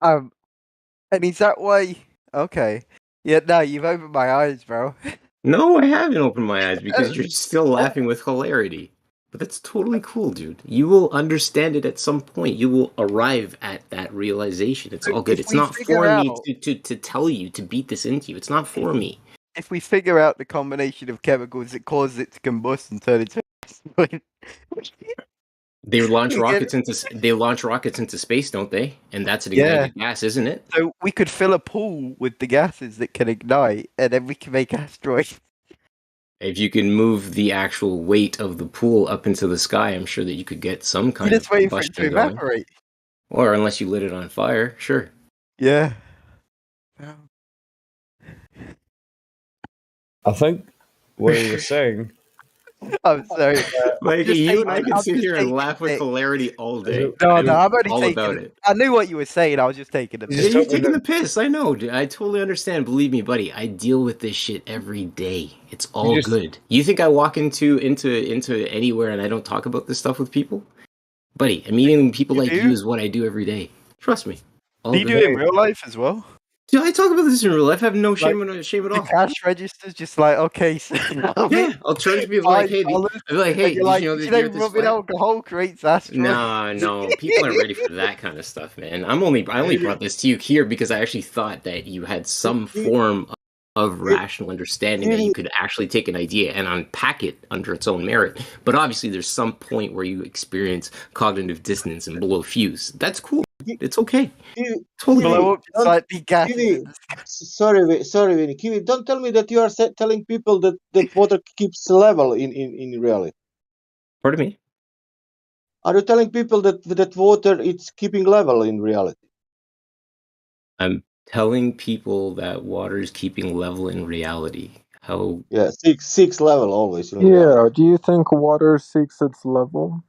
And is that why? Okay. Yeah, no, you've opened my eyes, bro. No, I haven't opened my eyes because you're still laughing with hilarity. But that's totally cool, dude. You will understand it at some point. You will arrive at that realization. It's all good. It's not for me to tell you, to beat this into you. It's not for me. If we figure out the combination of chemicals that causes it to combust and turn into They launch rockets into space, don't they? And that's an ignited gas, isn't it? So we could fill a pool with the gases that can ignite, and then we can make asteroids. If you can move the actual weight of the pool up into the sky, I'm sure that you could get some kind of combustion going. Evaporate. Or unless you lit it on fire, sure. Yeah. I think what he was saying. I'm sorry. Like you and I can sit here and laugh with hilarity all day. No, I'm only all taking about it. I knew what you were saying. I was just taking the piss. Yeah, you're taking the piss. I know. Dude. I totally understand. Believe me, buddy. I deal with this shit every day. It's all good. You think I walk into anywhere and I don't talk about this stuff with people? Buddy, meeting people like you is what I do every day. Trust me. Do you do it in real life as well? Dude, I talk about this in real life. I have no shame at all. The cash register's just like, okay, so yeah, I'll turn to people like, hey, I'll be like, hey, did you know this? Rubbing alcohol creates asteroids. No, people aren't ready for that kind of stuff, man. I only brought this to you here because I actually thought that you had some form of rational understanding that you could actually take an idea and unpack it under its own merit. But obviously, there's some point where you experience cognitive dissonance and blow a fuse. That's cool. It's okay. Totally. Sorry, Vinny. Kiwi, don't tell me that you are telling people that water keeps level in reality. Pardon me? Are you telling people that water is keeping level in reality? I'm telling people that water is keeping level in reality. How? Yeah, six level always. Yeah. Do you think water seeks its level?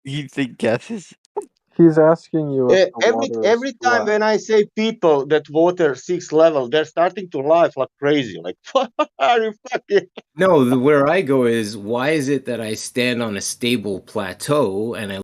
You think gases? He's asking you if every time when I say people that water seeks level, they're starting to laugh like crazy. Like, what are you fucking? No, where I go is, why is it that I stand on a stable plateau and I